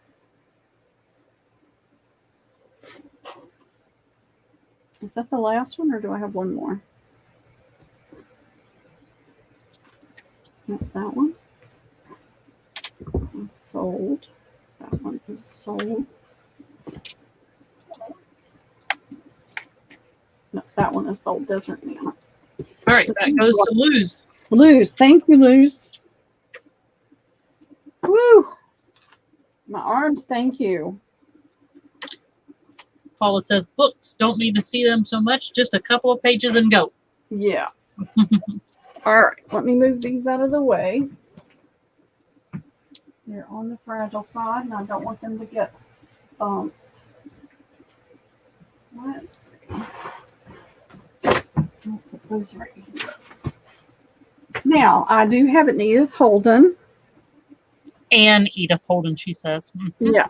Is that the last one, or do I have one more? That's that one. It's sold. That one is sold. No, that one is sold. Desert now. All right, that goes to Luz. Luz, thank you, Luz. Woo! My arms, thank you. Paula says, books, don't need to see them so much, just a couple of pages and go. Yeah. All right, let me move these out of the way. They're on the fragile side, and I don't want them to get bumped. Let's see. I'll put those right here. Now, I do have an Edith Holden. And Edith Holden, she says. Yeah.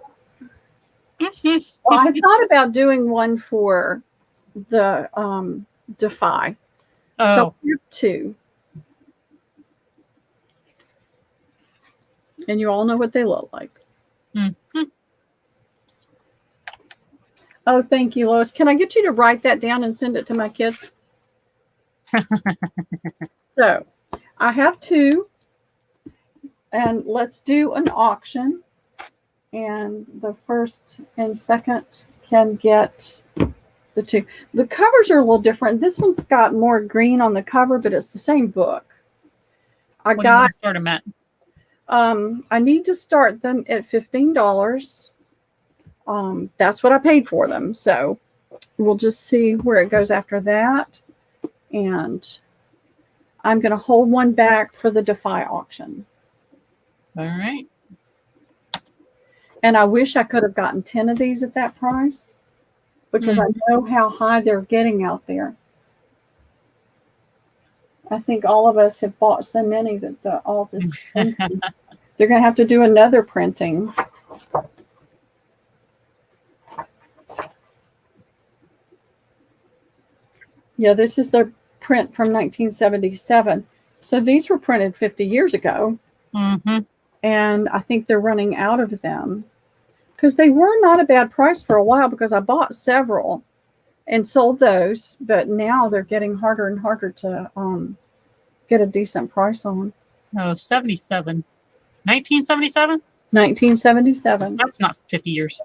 Well, I thought about doing one for the Defy. Oh, So I have two. And you all know what they look like. Oh, thank you, Lois. Can I get you to write that down and send it to my kids? So, I have two. And let's do an auction. And the first and second can get the two. The covers are a little different. This one's got more green on the cover, but it's the same book. what do you want to start them at? I need to start them at $15. That's what I paid for them. So we'll just see where it goes after that. And I'm going to hold one back for the Defy auction. All right. And I wish I could have gotten 10 of these at that price, because I know how high they're getting out there. I think all of us have bought so many that all this printing, they're going to have to do another printing. Yeah, this is their print from 1977. So these were printed 50 years ago. Mm-hmm. And I think they're running out of them, because they were not a bad price for a while, because I bought several and sold those, but now they're getting harder and harder to get a decent price on. Oh, 77. 1977? 1977. That's not 50 years.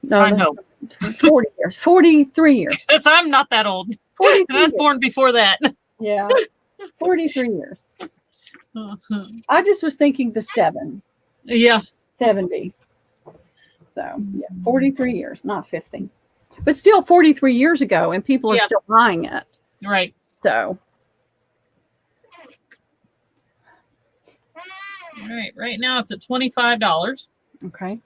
No, I know. 40 years. 43 years. Because I'm not that old. 43 And I was years. born before that. Yeah. 43 years. I just was thinking the 70. Yeah. So, yeah, 43 years, not 50. But still 43 years ago, and people are Yeah. still buying it. Right. So, All right. Right now it's at $25. okay.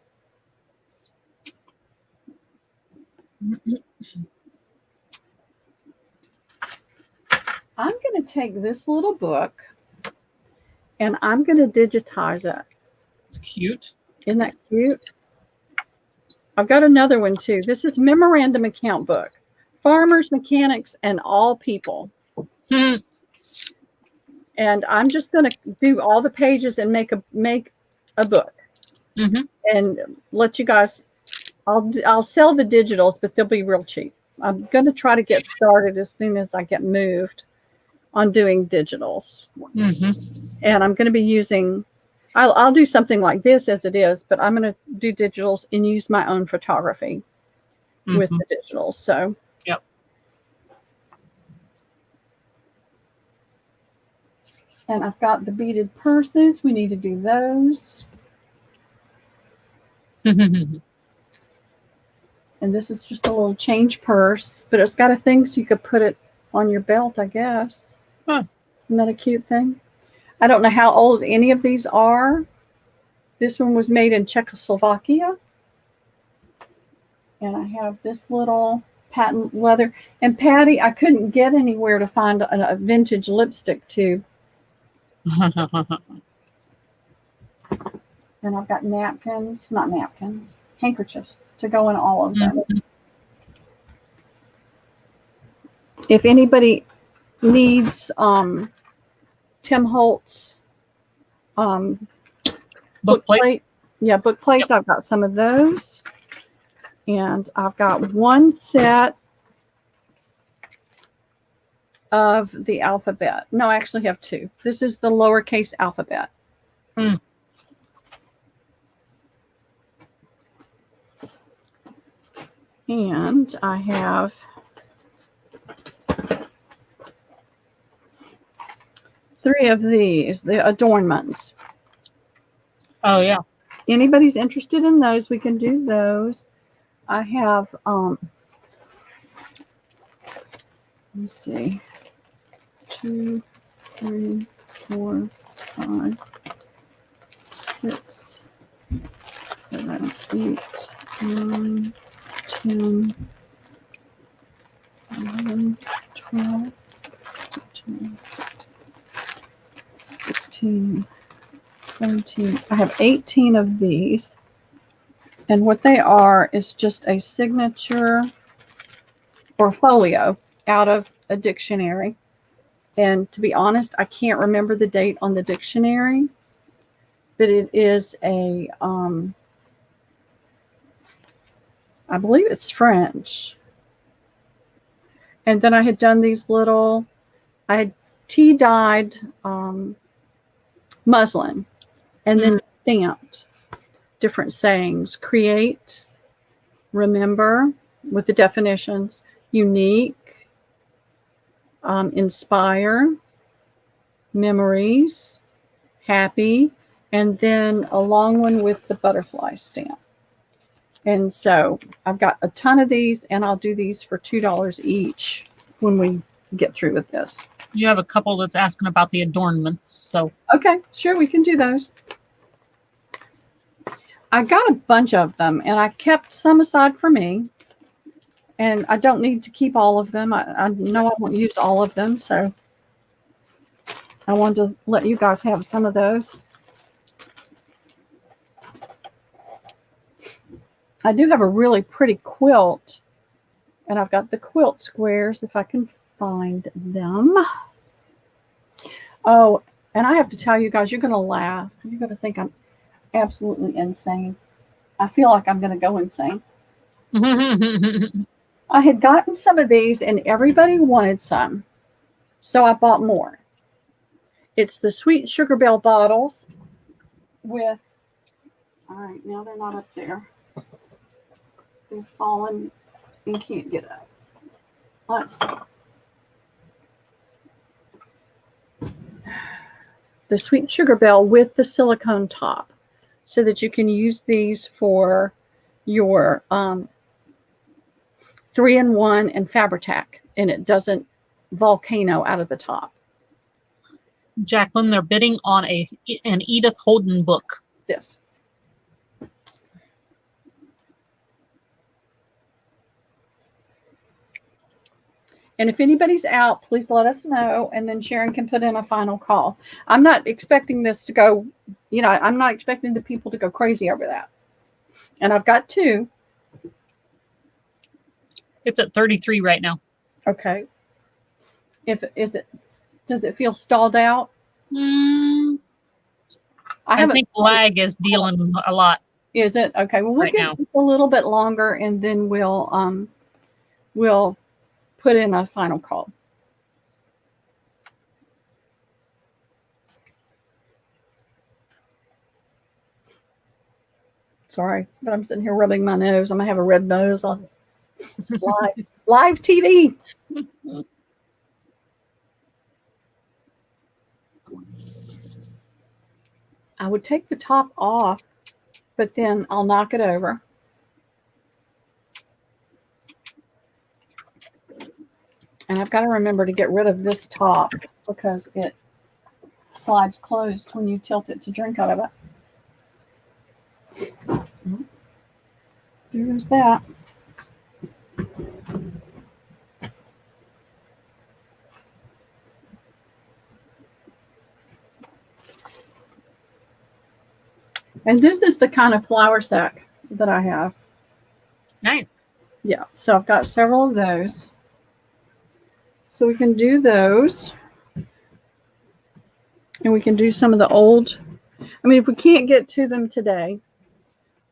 I'm going to take this little book and I'm going to digitize it. It's cute. Isn't that cute? I've got another one too. This is Memorandum Account Book. Farmers, Mechanics, and All People. Hmm. And I'm just going to do all the pages and make a book. Mm-hmm. And let you guys, I'll sell the digitals, but they'll be real cheap. I'm going to try to get started as soon as I get moved on doing digitals. Mm-hmm. And I'm going to be using, I'll do something like this as it is, but I'm going to do digitals and use my own photography with the digitals. So, yep. And I've got the beaded purses. We need to do those. And this is just a little change purse, but it's got a thing so you could put it on your belt, I guess. Huh. Isn't that a cute thing? I don't know how old any of these are. This one was made in Czechoslovakia. And I have this little patent leather. And Patty, I couldn't get anywhere to find a vintage lipstick tube. And I've got napkins, not napkins, handkerchiefs to go in all of them. If anybody needs Tim Holtz book plates. Book plates. Yep. I've got some of those. And I've got one set of the alphabet. No, I actually have two. This is the lowercase alphabet. Mm. And I have three of these, the adornments. Oh, yeah. Anybody's interested in those, we can do those. I have, let me see, 2, 3, 4, 5, 6, 7, 8, 9, 10, 11, 12, 13, 16, 17. I have 18 of these. And what they are is just a signature or folio out of a dictionary. And to be honest, I can't remember the date on the dictionary, but it is a, I believe it's French. And then I had done these little, I had tea-dyed muslin and then stamped different sayings: create, remember, with the definitions, unique, inspire, memories, happy, and then a long one with the butterfly stamp. And so I've got a ton of these, and I'll do these for $2 each when we get through with this. You have a couple that's asking about the adornments, so. Okay, sure, we can do those. I got a bunch of them, and I kept some aside for me. And I don't need to keep all of them. I know I won't use all of them, so I wanted to let you guys have some of those. I do have a really pretty quilt, and I've got the quilt squares if I can find them. Oh, and I have to tell you guys, you're going to laugh. You're going to think I'm absolutely insane. I feel like I'm going to go insane. I had gotten some of these and everybody wanted some, so I bought more. It's the Sweet Sugar Bell bottles with, all right, now they're not up there. They've fallen and can't get up. Let's see. The Sweet Sugar Bell with the silicone top, so that you can use these for your 3-in-1 and Fabri-Tac, and it doesn't volcano out of the top. Jacqueline, they're bidding on an Edith Holden book. This. And if anybody's out, please let us know, and then Sharon can put in a final call. I'm not expecting this to go, I'm not expecting the people to go crazy over that. And I've got 2. It's at 33 right now. Okay. Does it feel stalled out? I think lag is dealing a lot. Is it? Okay. Well, we'll give it a little bit longer, and then we'll put in a final call. Sorry, but I'm sitting here rubbing my nose. I'm gonna have a red nose on live TV. I would take the top off, but then I'll knock it over. And I've got to remember to get rid of this top because it slides closed when you tilt it to drink out of it. There's that. And this is the kind of flour sack that I have. Nice. Yeah, so I've got several of those. So we can do those. And we can do some of the old. I mean, if we can't get to them today,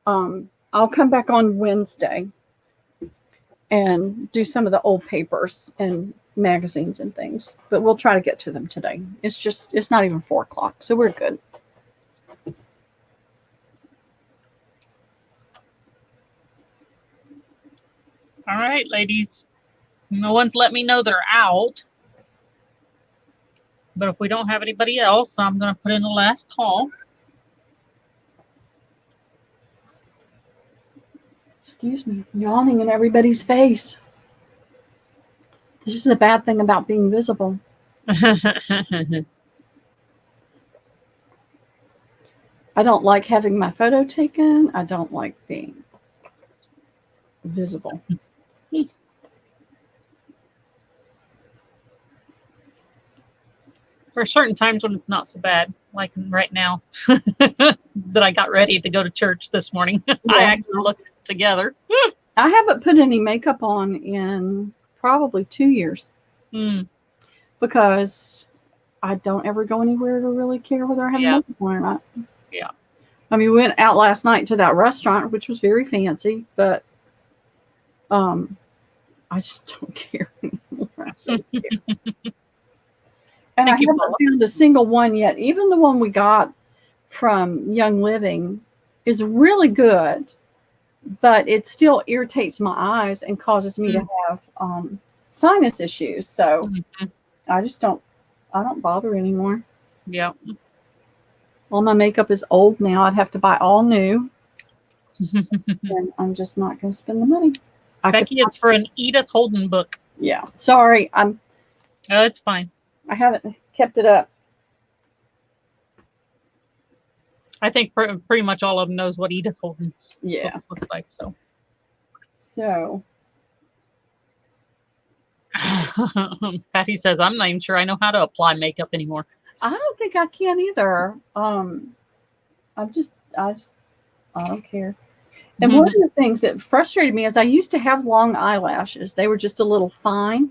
I'll come back on Wednesday and do some of the old papers and magazines and things. But we'll try to get to them today. It's not even 4 o'clock, so we're good. All right, ladies. No one's let me know they're out. But if we don't have anybody else, I'm going to put in the last call. Excuse me, yawning in everybody's face. This is the bad thing about being visible. I don't like having my photo taken. I don't like being visible. There are certain times when it's not so bad, like right now, that I got ready to go to church this morning. Yeah. I actually looked together. I haven't put any makeup on in probably 2 years because I don't ever go anywhere to really care whether I have makeup on or not. Yeah. I mean, we went out last night to that restaurant, which was very fancy, but I just don't care anymore. I don't care. And I haven't found a single one yet. Even the one we got from Young Living is really good, but it still irritates my eyes and causes me to have sinus issues. So I don't bother anymore. Yeah. All my makeup is old now. I'd have to buy all new. And I'm just not going to spend the money. Becky, it's for an Edith Holden book. Yeah. Sorry. Oh, it's fine. I haven't kept it up. I think pretty much all of them knows what Edith Holden looks like. So Patty says, I'm not even sure I know how to apply makeup anymore. I don't think I can either. I don't care. And one of the things that frustrated me is I used to have long eyelashes. They were just a little fine.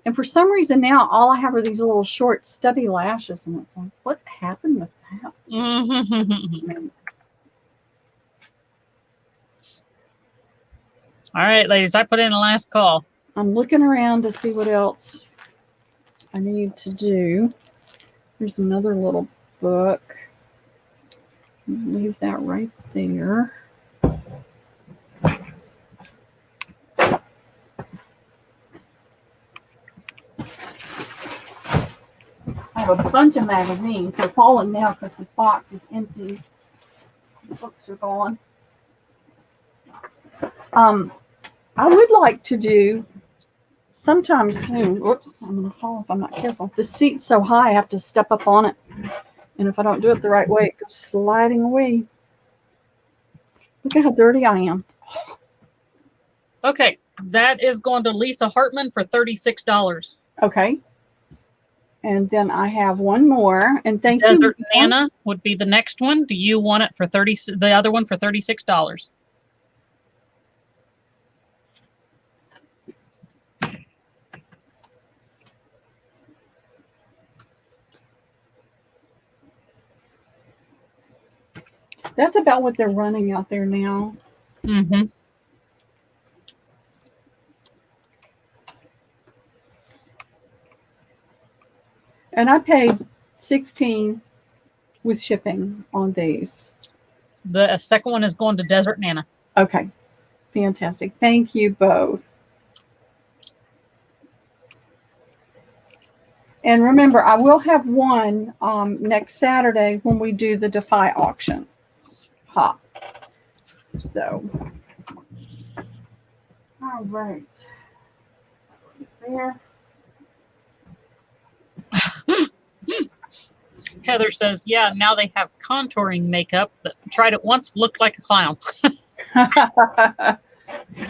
And for some reason now, all I have are these little short, stubby lashes. And it's like, what happened with that? All right, ladies, I put in a last call. I'm looking around to see what else I need to do. Here's another little book. Leave that right there. I have a bunch of magazines. They're falling now because the box is empty. The books are gone. I would like to do sometime soon. Whoops, I'm going to fall if I'm not careful. The seat's so high, I have to step up on it. And if I don't do it the right way, it goes sliding away. Look at how dirty I am. Okay, that is going to Lisa Hartman for $36. Okay. And then I have one more. And thank Desert you. Nana would be the next one. Do you want it for the other one for $36? That's about what they're running out there now. Mm-hmm. And I paid $16 with shipping on these. The second one is going to Desert Nana. Okay. Fantastic. Thank you both. And remember, I will have one next Saturday when we do the Defy auction. Hop. So, all right. There. Heather says, yeah, now they have contouring makeup that tried it once, looked like a clown.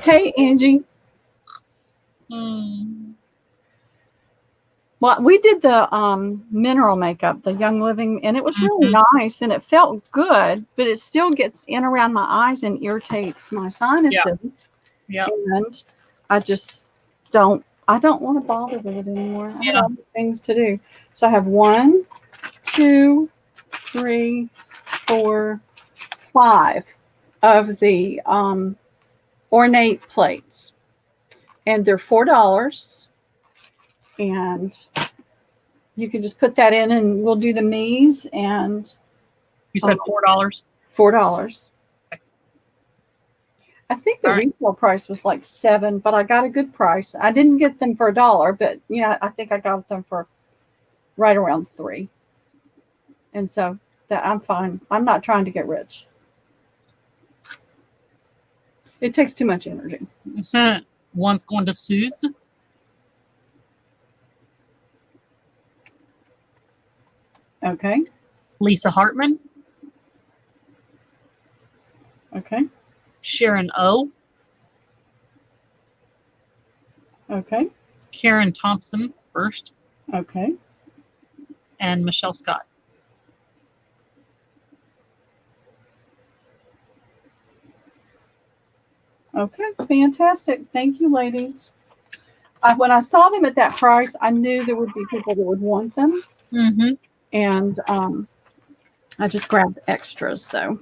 Hey, Angie. Well, we did the mineral makeup, the Young Living, and it was really nice, and it felt good, but it still gets in around my eyes and irritates my sinuses. Yeah. And I just don't want to bother with it anymore. I have other things to do. So I have 1, 2, 3, 4, 5 of the ornate plates, and they're $4. And you can just put that in and we'll do the me's. And you said $4? $4. I think the retail price was like $7, but I got a good price. I didn't get them for $1, but I think I got them for right around $3. And so that I'm fine. I'm not trying to get rich. It takes too much energy. One's going to Suze. Okay. Lisa Hartman. Okay. Sharon O. Okay. Karen Thompson first. Okay. And Michelle Scott. Okay, fantastic. Thank you, ladies. When I saw them at that price, I knew there would be people that would want them. Mm-hmm. And I just grabbed extras. So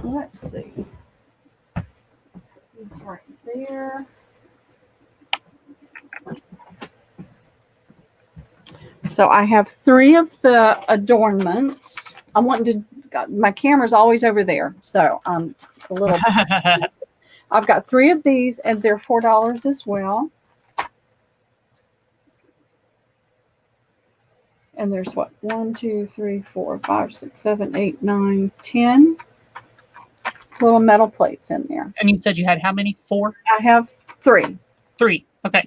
let's see. It's right there. So I have 3 of the adornments. I'm wanting to, my camera's always over there. So I'm a little, I've got 3 of these and they're $4 as well. And there's what? 1, 2, 3, 4, 5, 6, 7, 8, 9, 10 little metal plates in there. And you said you had how many? 4? I have 3. 3. Okay.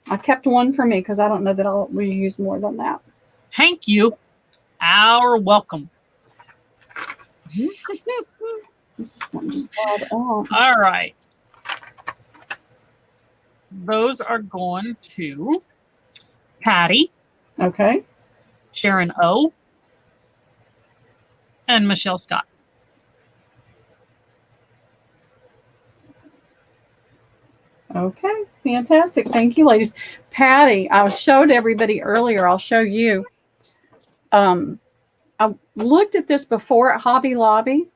I kept 1 for me because I don't know that I'll reuse more than that. Thank you. Our welcome. This one just slide off. All right. Those are going to Patty. Okay. Sharon O. And Michelle Scott. Okay, fantastic. Thank you, ladies. Patty, I showed everybody earlier. I'll show you. I looked at this before at Hobby Lobby,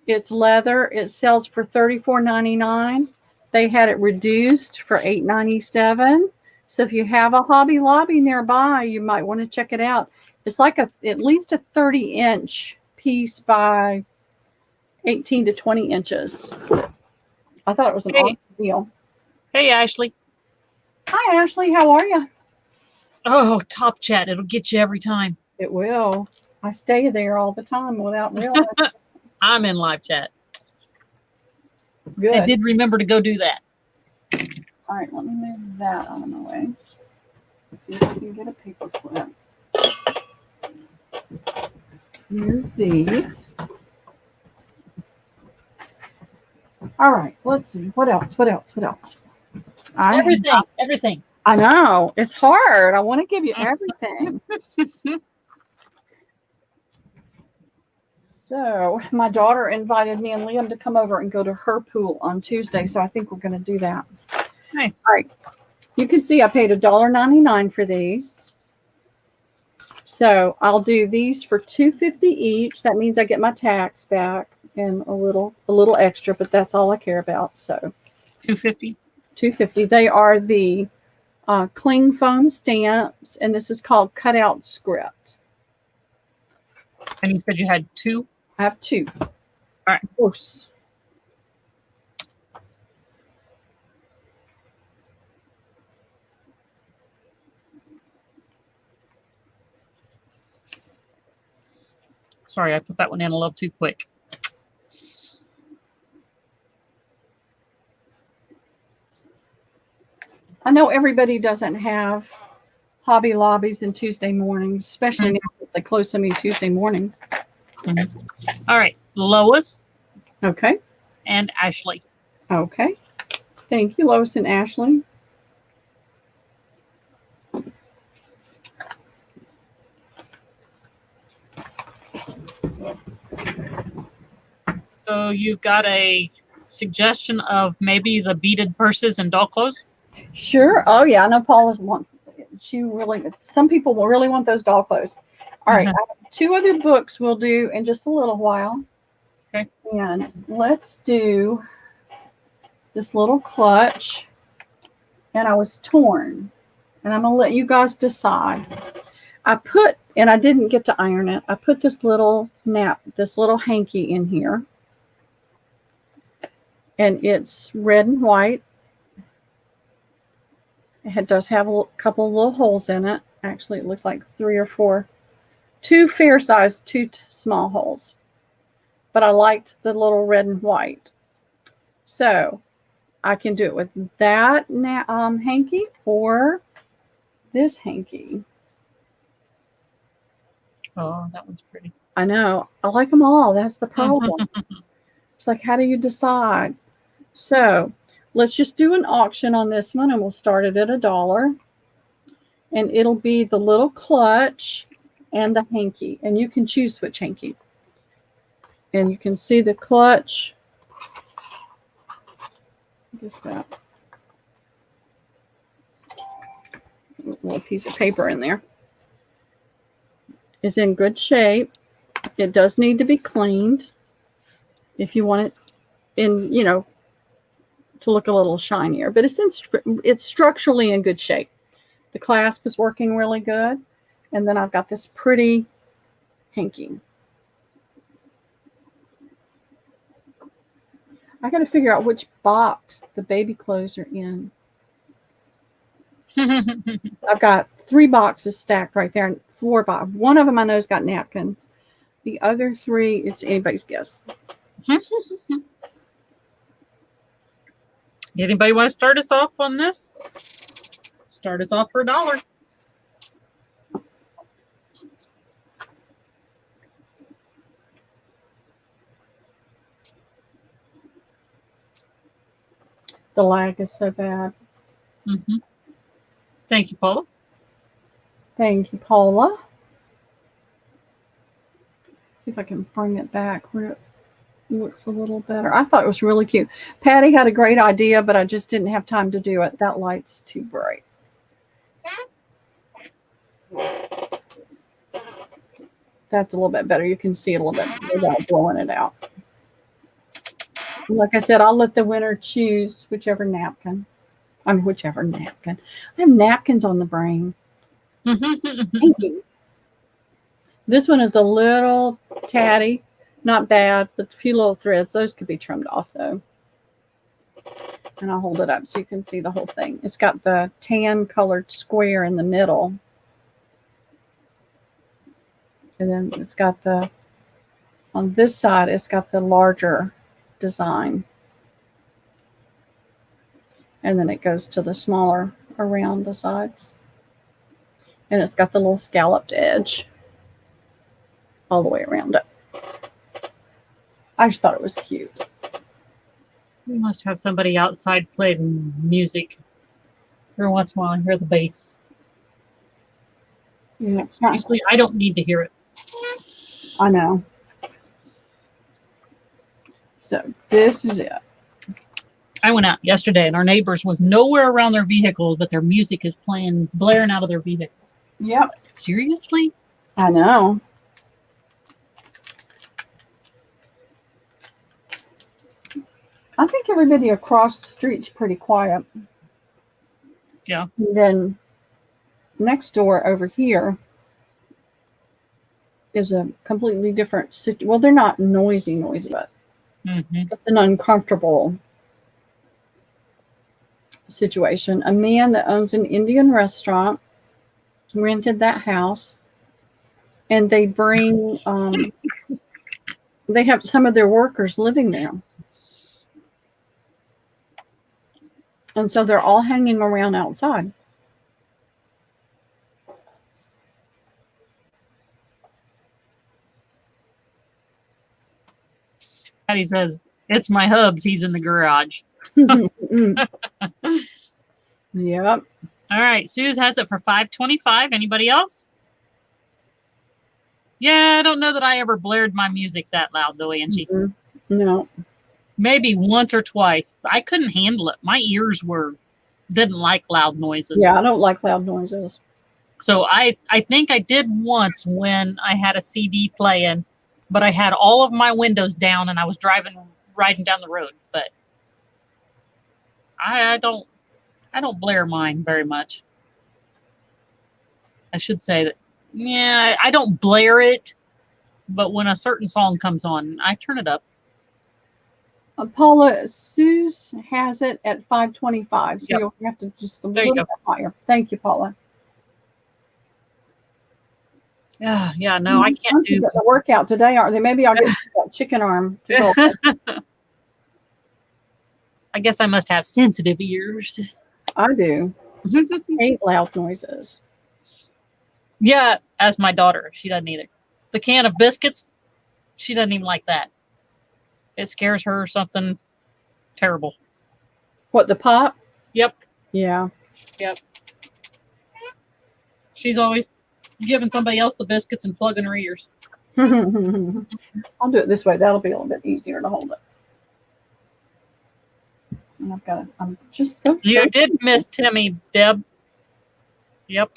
It's leather. It sells for $34.99. They had it reduced for $8.97. So if you have a Hobby Lobby nearby, you might want to check it out. It's like at least a 30-inch piece by 18 to 20 inches. I thought it was an awesome deal. Hey, Ashley. Hi, Ashley. How are you? Oh, Top Chat. It'll get you every time. It will. I stay there all the time without realizing. I'm in live chat. Good. I did remember to go do that. All right, let me move that out of my way. Let's see if I can get a paper clip. Move these. All right, let's see. What else? Everything. I know. It's hard. I want to give you everything. So my daughter invited me and Liam to come over and go to her pool on Tuesday. So I think we're going to do that. Nice. All right. You can see I paid $1.99 for these. So I'll do these for $2.50 each. That means I get my tax back and a little extra, but that's all I care about. So $2.50. $2.50. They are the cling foam stamps, and this is called Cutout Script. And you said you had 2? I have 2. All right. Of course. Sorry, I put that one in a little too quick. I know everybody doesn't have Hobby Lobbies and Tuesday mornings, especially now because they close so many Tuesday mornings. All right. Lois Okay. and Ashley. Okay. Thank you, Lois and Ashley. So you've got a suggestion of maybe the beaded purses and doll clothes? Sure. Oh, yeah. I know Paula's some people will really want those doll clothes. All right. I have 2 other books we'll do in just a little while. Okay. And let's do this little clutch. And I was torn. And I'm going to let you guys decide. And I didn't get to iron it. I put this little hanky in here. And it's red and white. It does have a couple of little holes in it. Actually, it looks like 3 or 4. 2 fair size, 2 small holes. But I liked the little red and white. So I can do it with that hanky or this hanky. Oh, that one's pretty. I know. I like them all. That's the problem. It's like, how do you decide? So let's just do an auction on this one, and we'll start it at $1. And it'll be the little clutch and the hanky. And you can choose which hanky. And you can see the clutch. Just that. There's a little piece of paper in there. Is in good shape. It does need to be cleaned if you want it to look a little shinier, but it's structurally in good shape. The clasp is working really good. And then I've got this pretty hanky. I got to figure out which box the baby clothes are in. I've got 3 boxes stacked right there, and 4 boxes. One of them I know's got napkins. The other 3, it's anybody's guess. Anybody want to start us off on this? Start us off for $1. The lag is so bad. Thank you, Paula. Thank you, Paula. See if I can bring it back where it looks a little better. I thought it was really cute. Patty had a great idea, but I just didn't have time to do it. That light's too bright. That's a little bit better. You can see it a little bit without blowing it out. Like I said, I'll let the winner choose whichever napkin. I mean, whichever napkin. I have napkins on the brain. Thank you. This one is a little tatty. Not bad, but a few little threads. Those could be trimmed off, though. And I'll hold it up so you can see the whole thing. It's got the tan-colored square in the middle. And then it's got the, on this side, it's got the larger design. And then it goes to the smaller around the sides. And it's got the little scalloped edge all the way around it. I just thought it was cute. We must have somebody outside playing music. Every once in a while, I hear the bass. Yeah, Usually, I don't need to hear it. I know. So this is it. I went out yesterday, and our neighbors was nowhere around their vehicles, but their music is playing, blaring out of their vehicles. Yep. Seriously? I know. I think everybody across the street's pretty quiet. Yeah. And then next door over here is a completely different situation. Well, they're not noisy, but it's an uncomfortable situation. A man that owns an Indian restaurant rented that house, and they bring they have some of their workers living there. And so they're all hanging around outside. Patty says, it's my hubs. He's in the garage. Yep. All right. Suze has it for $5.25. Anybody else? Yeah, I don't know that I ever blared my music that loud, though, Angie. No. Maybe once or twice. I couldn't handle it. My ears didn't like loud noises. Yeah, I don't like loud noises. So I think I did once when I had a CD playing, but I had all of my windows down and I was riding down the road. But I don't blare mine very much. I should say that. Yeah, I don't blare it, but when a certain song comes on, I turn it up. Paula, Suze has it at $5.25, so Yep. you'll have to just a There you little bit higher. Thank you, Paula. Yeah, no, I can't do the workout today, aren't they? Maybe I'll get that chicken arm to go. I guess I must have sensitive ears. I do. Hate loud noises. Yeah, as my daughter. She doesn't either. The can of biscuits, she doesn't even like that. It scares her or something terrible. What, the pop? Yep. Yeah. Yep. She's always giving somebody else the biscuits and plugging her ears. I'll do it this way. That'll be a little bit easier to hold it. And I'm just so You did miss Timmy, Deb. Yep.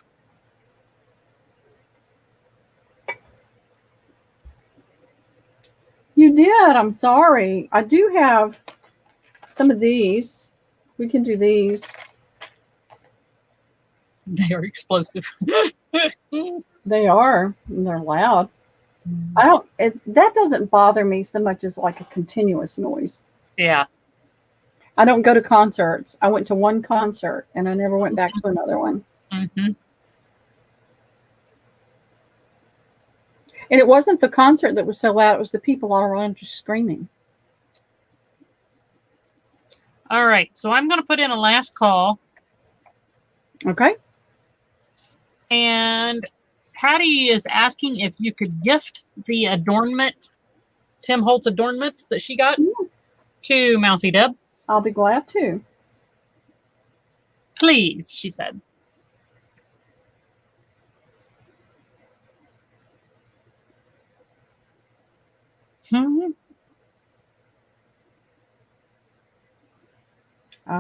You did. I'm sorry. I do have some of these. We can do these. They are explosive. They are. And they're loud. That doesn't bother me so much as like a continuous noise. Yeah. I don't go to concerts. I went to one concert and I never went back to another one. Mm-hmm. And it wasn't the concert that was so loud. It was the people all around just screaming. All right. So I'm going to put in a last call. Okay. And Patty is asking if you could gift the adornment, Tim Holtz adornments that she got to Mousy Deb. I'll be glad to. Please, she said. I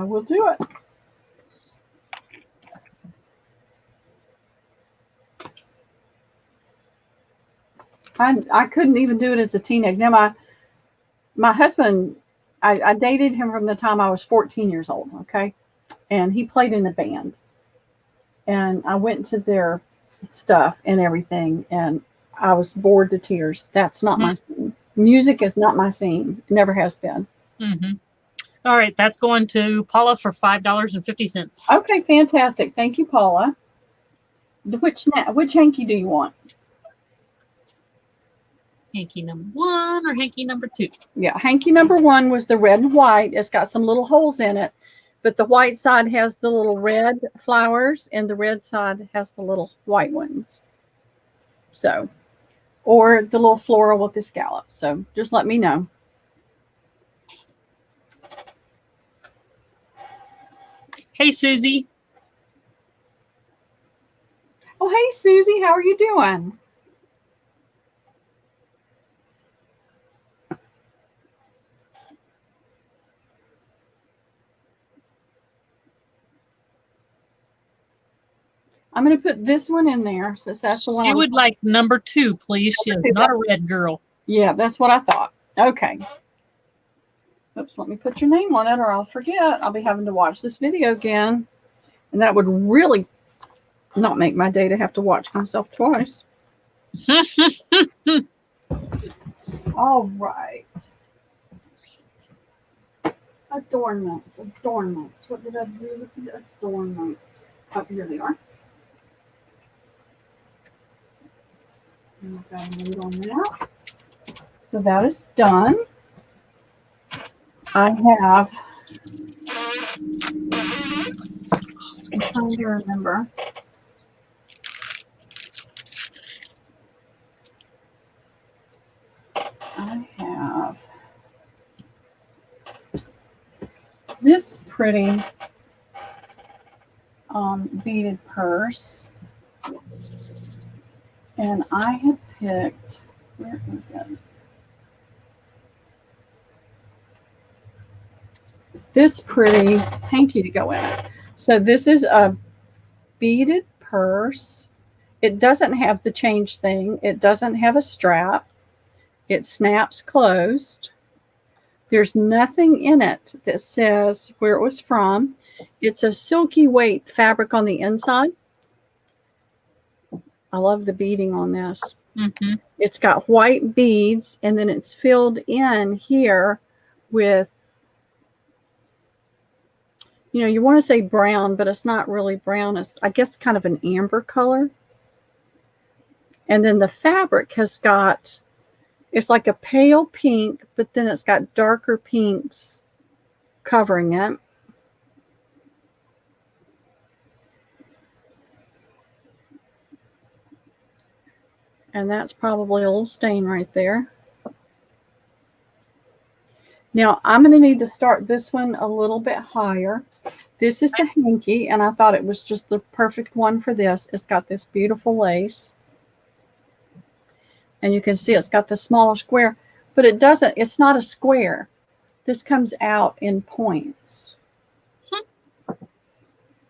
will do it. I couldn't even do it as a teenager. Now my husband I dated him from the time I was 14 years old, okay? And he played in a band. And I went to their stuff and everything, and I was bored to tears. That's not my scene. Music is not my scene. It never has been. Mm-hmm. All right, that's going to Paula for $5.50. Okay, fantastic. Thank you, Paula. Which hanky do you want? Hanky number 1 or hanky number 2? Yeah, hanky number 1 was the red and white. It's got some little holes in it, but the white side has the little red flowers, and the red side has the little white ones. So, or the little floral with the scallop. So just let me know. Hey, Susie. Oh, hey, Susie, how are you doing? I'm going to put this one in there since that's the one. She would like number 2, please. She is not a red girl. Yeah, that's what I thought. Okay. Oops, let me put your name on it or I'll forget. I'll be having to watch this video again. And that would really not make my day to have to watch myself twice. All right. Adornments. What did I do with the adornments? Oh, here they are. And I've got a note on that. So that is done. I have, I'm trying to remember. I have this pretty beaded purse. And I had picked, where is it? This pretty hanky to go in it. So this is a beaded purse. It doesn't have the change thing. It doesn't have a strap. It snaps closed. There's nothing in it that says where it was from. It's a silky weight fabric on the inside. I love the beading on this. Mm-hmm. It's got white beads, and then it's filled in here with, you know, you want to say brown, but it's not really brown. It's, I guess, kind of an amber color. And then the fabric has got, it's like a pale pink, but then it's got darker pinks covering it. And that's probably a little stain right there. Now, I'm going to need to start this one a little bit higher. This is the hanky, and I thought it was just the perfect one for this. It's got this beautiful lace. And you can see it's got the smaller square, but it doesn't, it's not a square. This comes out in points.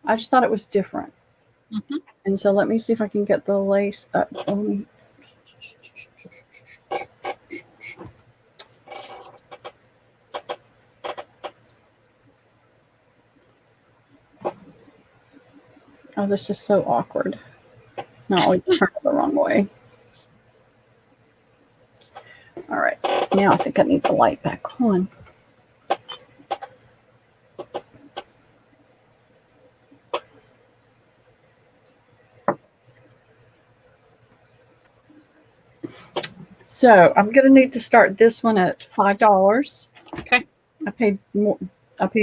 I just thought it was different. Mm-hmm. And so let me see if I can get the lace up. Oh, this is so awkward. No, we turned it the wrong way. All right, now I think I need the light back on. So I'm going to need to start this one at $5. Okay. I paid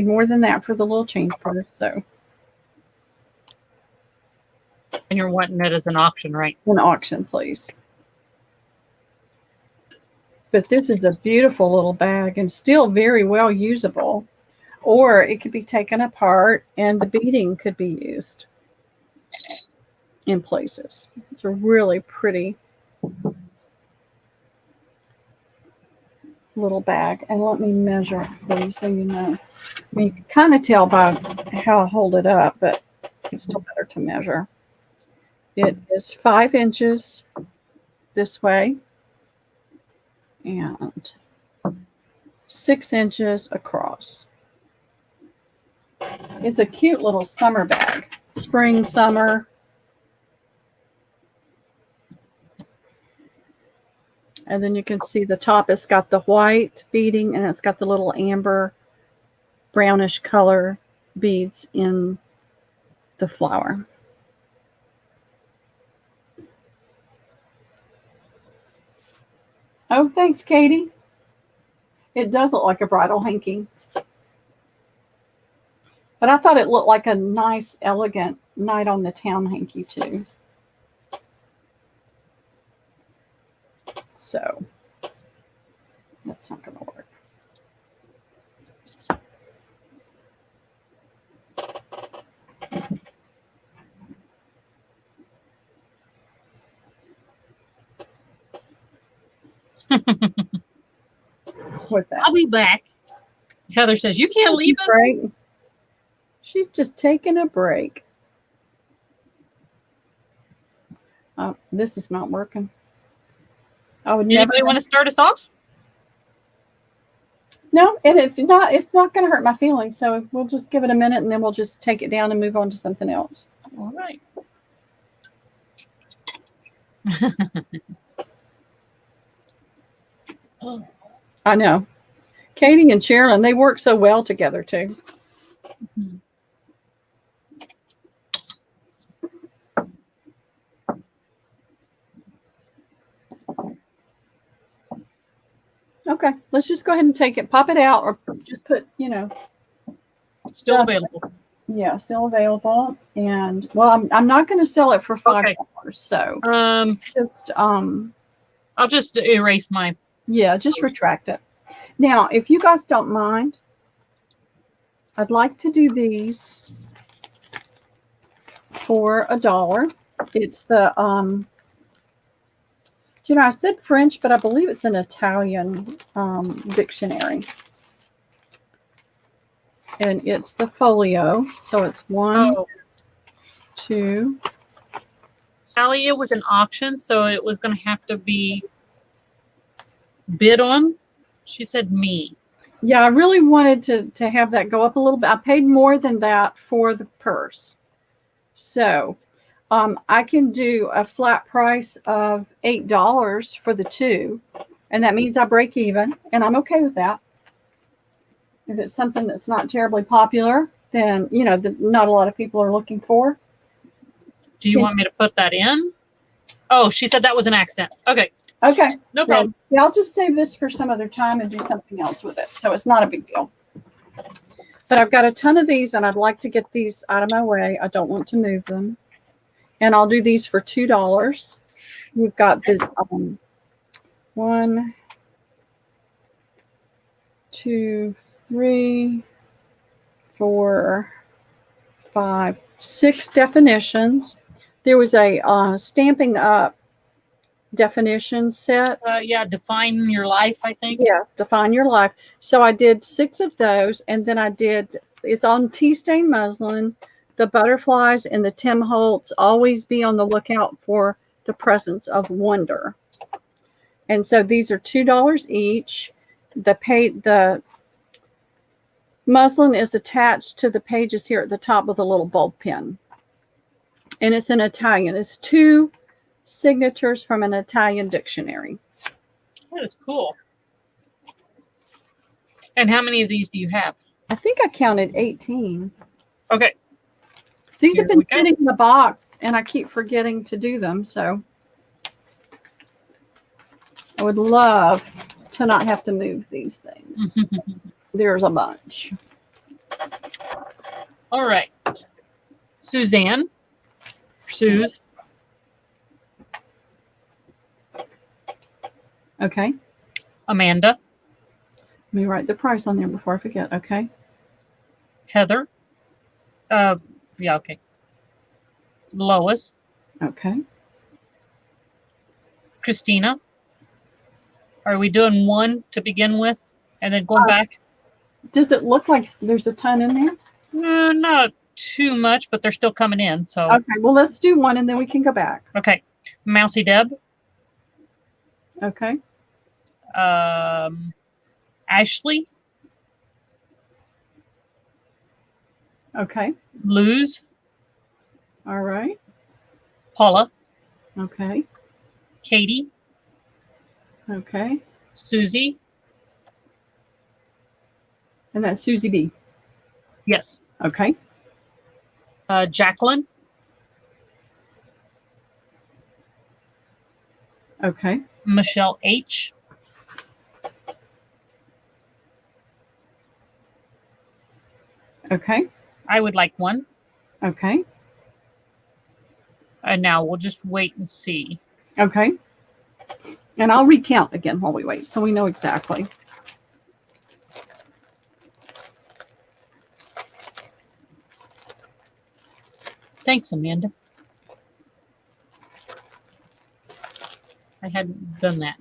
more than that for the little change purse. So. And you're wanting it as an auction, right? An auction, please. But this is a beautiful little bag and still very well usable. Or it could be taken apart and the beading could be used in places. It's a really pretty little bag. And let me measure it for you so you know. I mean, you can kind of tell by how I hold it up, but it's still better to measure. It is 5 inches this way and 6 inches across. It's a cute little summer bag. Spring, summer. And then you can see the top, it's got the white beading and it's got the little amber brownish color beads in the flower. Oh, thanks, Katie. It does look like a bridal hanky. But I thought it looked like a nice, elegant night on the town hanky too. So that's not going to work. What's that? I'll be back. Heather says, you can't leave us. Break. She's just taking a break. Oh, this is not working. I would never. Anybody want to start us off? No, and it's not going to hurt my feelings. So we'll just give it a minute and then we'll just take it down and move on to something else. All right. I know. Katie and Sherilyn, they work so well together too. Mm-hmm. Okay, let's just go ahead and take it, pop it out, or just put, Still available. Yeah, still available. And well, I'm not going to sell it for $5. Okay. So just I'll just erase mine. yeah, just retract it. Now, if you guys don't mind, I'd like to do these for $1. It's the I said French, but I believe it's an Italian dictionary. And it's the folio. So it's 1, 2. Sally, it was an auction, so it was going to have to be bid on. She said me. Yeah, I really wanted to have that go up a little bit. I paid more than that for the purse. So I can do a flat price of $8 for the 2. And that means I break even. And I'm okay with that. If it's something that's not terribly popular, then, not a lot of people are looking for. Do you want me to put that in? Oh, she said that was an accident. Okay. Okay. No problem. Yeah, I'll just save this for some other time and do something else with it. So it's not a big deal. But I've got a ton of these and I'd like to get these out of my way. I don't want to move them. And I'll do these for $2. You've got the 1, 2, 3, 4, 5, 6 definitions. There was a Stampin' Up! Definition set. Yeah, Define Your Life, I think. Yes, Define Your Life. So I did 6 of those, and then I did, it's on tea stain muslin, the butterflies and the Tim Holtz, always be on the lookout for the presence of wonder. And so these are $2 each. The muslin is attached to the pages here at the top with a little bulb pin. And it's in Italian. It's 2 signatures from an Italian dictionary. That is cool. And how many of these do you have? I think I counted 18. Okay. These Here have been we go. sitting in the box, and I keep forgetting to do them. So I would love to not have to move these things. There's a bunch. All right. Suzanne. Suze. Okay. Amanda. Let me write the price on there before I forget. Okay. Heather. Yeah, okay. Lois. Okay. Christina. Are we doing 1 to begin with and then going back? Does it look like there's a ton in there? No, not too much, but they're still coming in. So Okay. Well, let's do 1 and then we can go back. okay. Mousy Deb. Okay. Ashley, Okay. Luz, All right. Paula, Okay. Katie, Okay. Susie. And that's Susie B. Yes. Okay. Jacqueline, Okay. Michelle H, Okay. I would like one. Okay. And now we'll just wait and see. Okay. And I'll recount again while we wait so we know exactly. Thanks, Amanda. I hadn't done that.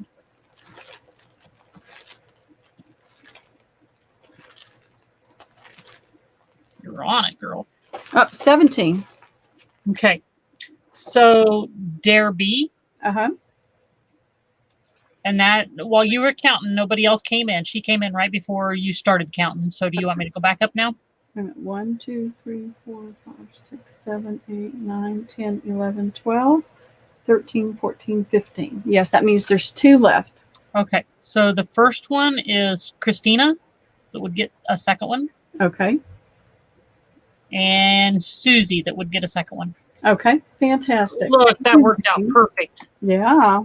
You're on it, girl. Oh, 17. Okay. So, Dare B, Uh-huh. and that while you were counting, nobody else came in. She came in right before you started counting. So, do you want me to go back up now? 1, 2, 3, 4, 5, 6, 7, 8, 9, 10, 11, 12, 13, 14, 15. Yes, that means there's 2 left. Okay. So, the first one is Christina, that would get a second one, Okay. and Susie, that would get a second one. Okay. Fantastic. Look, that worked out perfect. Yeah.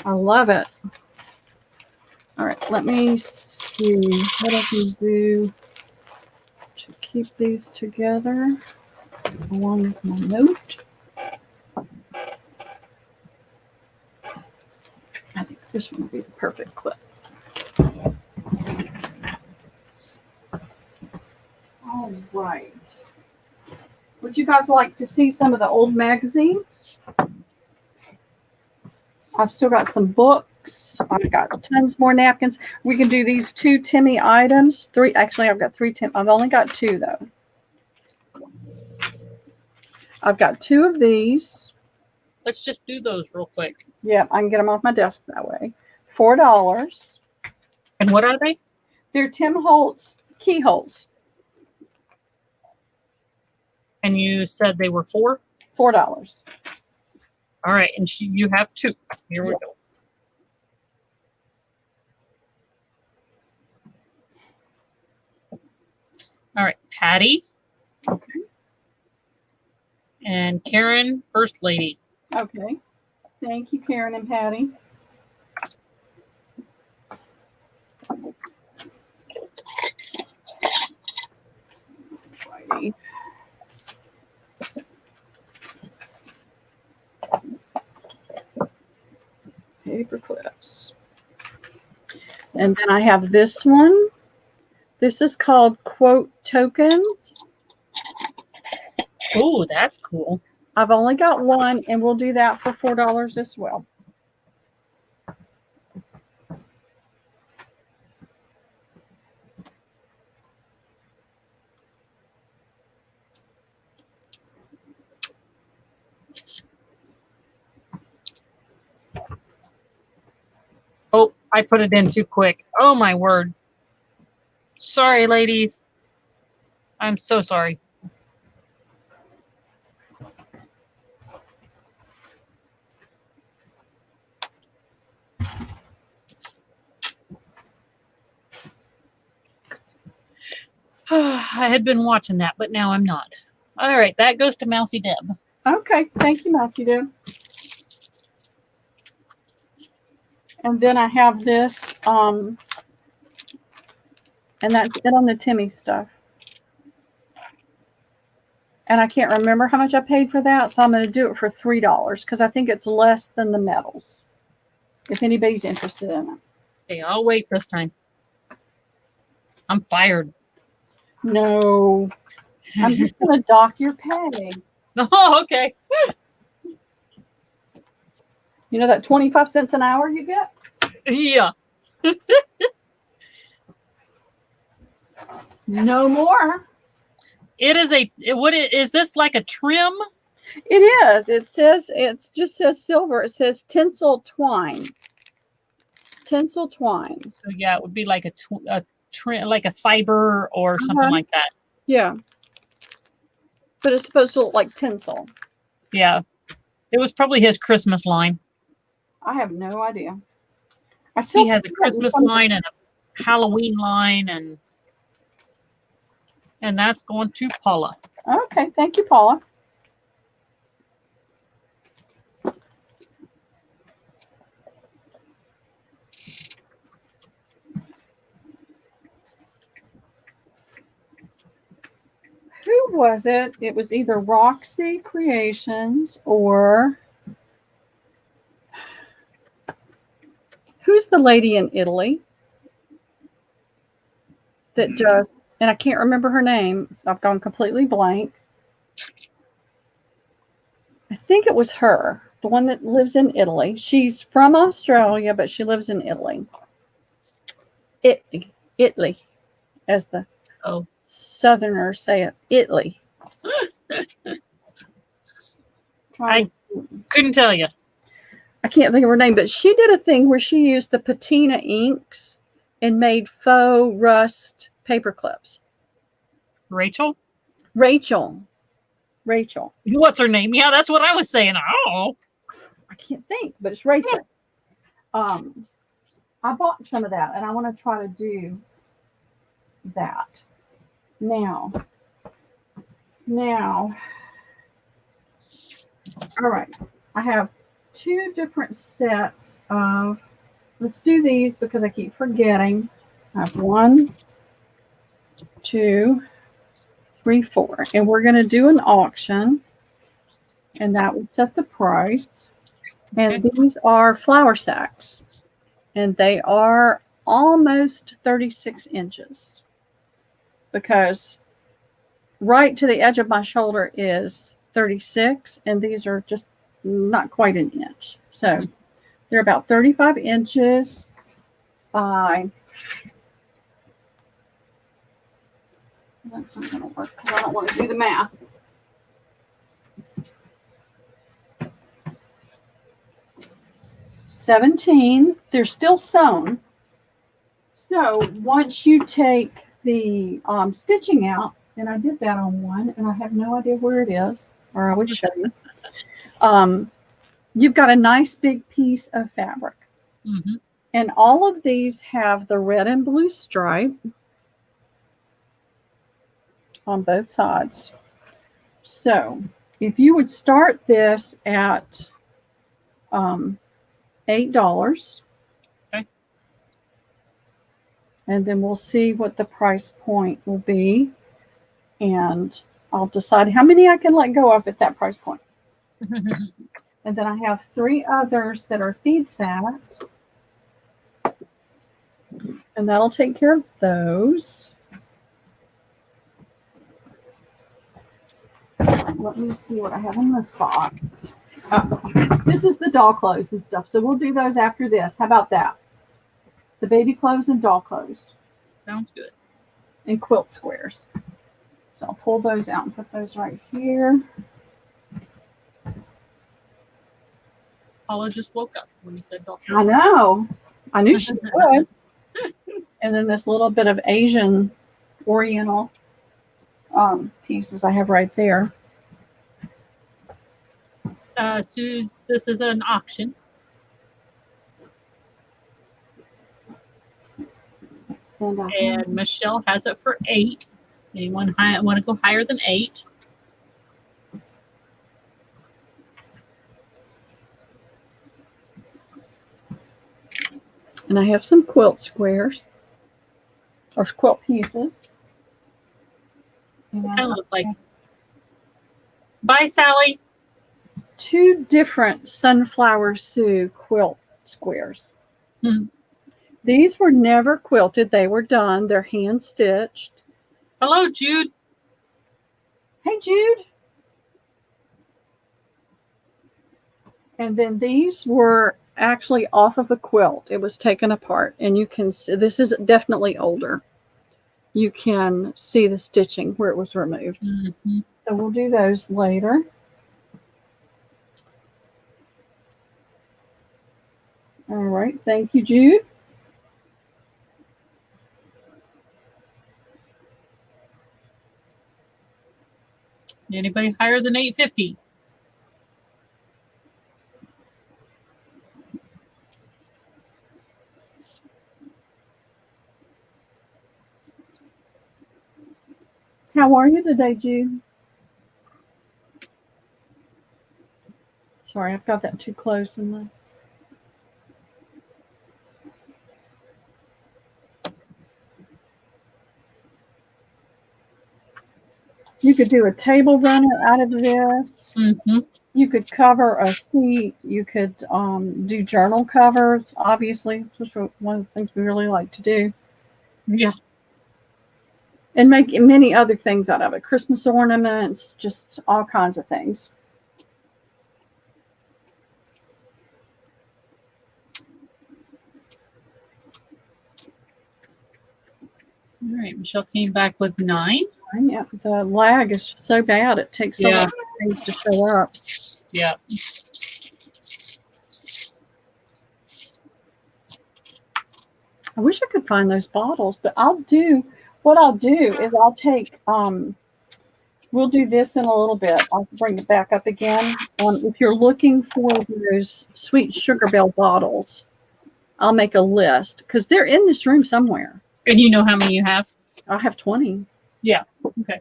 I love it. All right. Let me see what I can do to keep these together along with my note. I think this one will be the perfect clip. All right. Would you guys like to see some of the old magazines? I've still got some books. I've got tons more napkins. We can do these 2 Timmy items. 3. Actually, I've got 3 Tim. I've only got 2 though. I've got 2 of these. Let's just do those real quick. Yeah, I can get them off my desk that way. $4. And what are they? They're Tim Holtz keyholes. And you said they were $4? $4. All right. And you have 2. Here we go. All right. Patty. Okay. And Karen, First Lady. Okay. Thank you, Karen and Patty. Righty. Paper clips. And then I have this one. This is called Quote Tokens. Oh, that's cool. I've only got one, and we'll do that for $4 as well. Oh, I put it in too quick. Oh, my word. Sorry, ladies. I'm so sorry. I had been watching that, but now I'm not. All right, that goes to Mousy Deb. Okay, thank you, Mousy Deb. And then I have this, and that's it on the Timmy stuff. And I can't remember how much I paid for that, so I'm going to do it for $3 because I think it's less than the medals. If anybody's interested in it. Okay, I'll wait this time. I'm fired. No, I'm just going to dock your pay. Oh, okay. You know that 25 cents an hour you get? Yeah. No more. It is is this like a trim? It is. It just says silver. It says tinsel twine. tinsel twine. So yeah, it would be like like a fiber or something like that. Yeah. But it's supposed to look like tinsel. Yeah. It was probably his Christmas line. I have no idea. He has a Christmas line and a Halloween line, and that's going to Paula. Okay, thank you, Paula. Who was it? It was either Roxy Creations or who's the lady in Italy that just, and I can't remember her name. I've gone completely blank. I think it was her, the one that lives in Italy. She's from Australia, but she lives in Italy. Italy, as the Southerners say it. Italy. I couldn't tell you. I can't think of her name, but she did a thing where she used the patina inks and made faux rust paper clips. Rachel? Rachel. What's her name? Yeah, that's what I was saying. Oh. I can't think, but it's Rachel. I bought some of that, and I want to try to do that. Now, all right. I have 2 different sets of, let's do these because I keep forgetting. I have 1, 2, 3, 4. And we're going to do an auction. And that would set the price. And these are flour sacks. And they are almost 36 inches. Because right to the edge of my shoulder is 36. And these are just not quite an inch. So they're about 35 inches by, that's not going to work because I don't want to do the math. $17. They're still sewn. So once you take the stitching out, and I did that on one, and I have no idea where it is, or I would show you. You've got a nice big piece of fabric. Mm-hmm. And all of these have the red and blue stripe on both sides. So if you would start this at $8, okay, and then we'll see what the price point will be, and I'll decide how many I can let go of at that price point. And then I have 3 others that are feed sacks. And that'll take care of those. Let me see what I have in this box. This is the doll clothes and stuff. So we'll do those after this. How about that? The baby clothes and doll clothes. Sounds good. And quilt squares. So I'll pull those out and put those right here. Paula just woke up when you said doll. I know. I knew she would. And then this little bit of Asian Oriental pieces I have right there. Suze, this is an auction. And Michelle has it for 8. Anyone want to go higher than 8? And I have some quilt squares or quilt pieces. Kind of look like. Bye, Sally. 2 different Sunflower Sue quilt squares. These were never quilted. They were done. They're hand stitched. Hello, Jude. Hey, Jude. And then these were actually off of a quilt. It was taken apart, and you can see this is definitely older. You can see the stitching where it was removed. Mm-hmm. So we'll do those later. All right, thank you, Jude. Anybody higher than $8.50? How are you today, Jude? Sorry, I've got that too close in the. You could do a table runner out of this. Mm-hmm. You could cover a seat. You could do journal covers, obviously, which is one of the things we really like to do. Yeah. And make many other things out of it. Christmas ornaments, just all kinds of things. All right, Michelle came back with 9. Yeah, the lag is so bad. It takes so many things to show up. Yeah. I wish I could find those bottles, but what I'll do is I'll take, we'll do this in a little bit. I'll bring it back up again. If you're looking for those sweet sugar bell bottles, I'll make a list because they're in this room somewhere. And you know how many you have? I have 20. Yeah. Okay.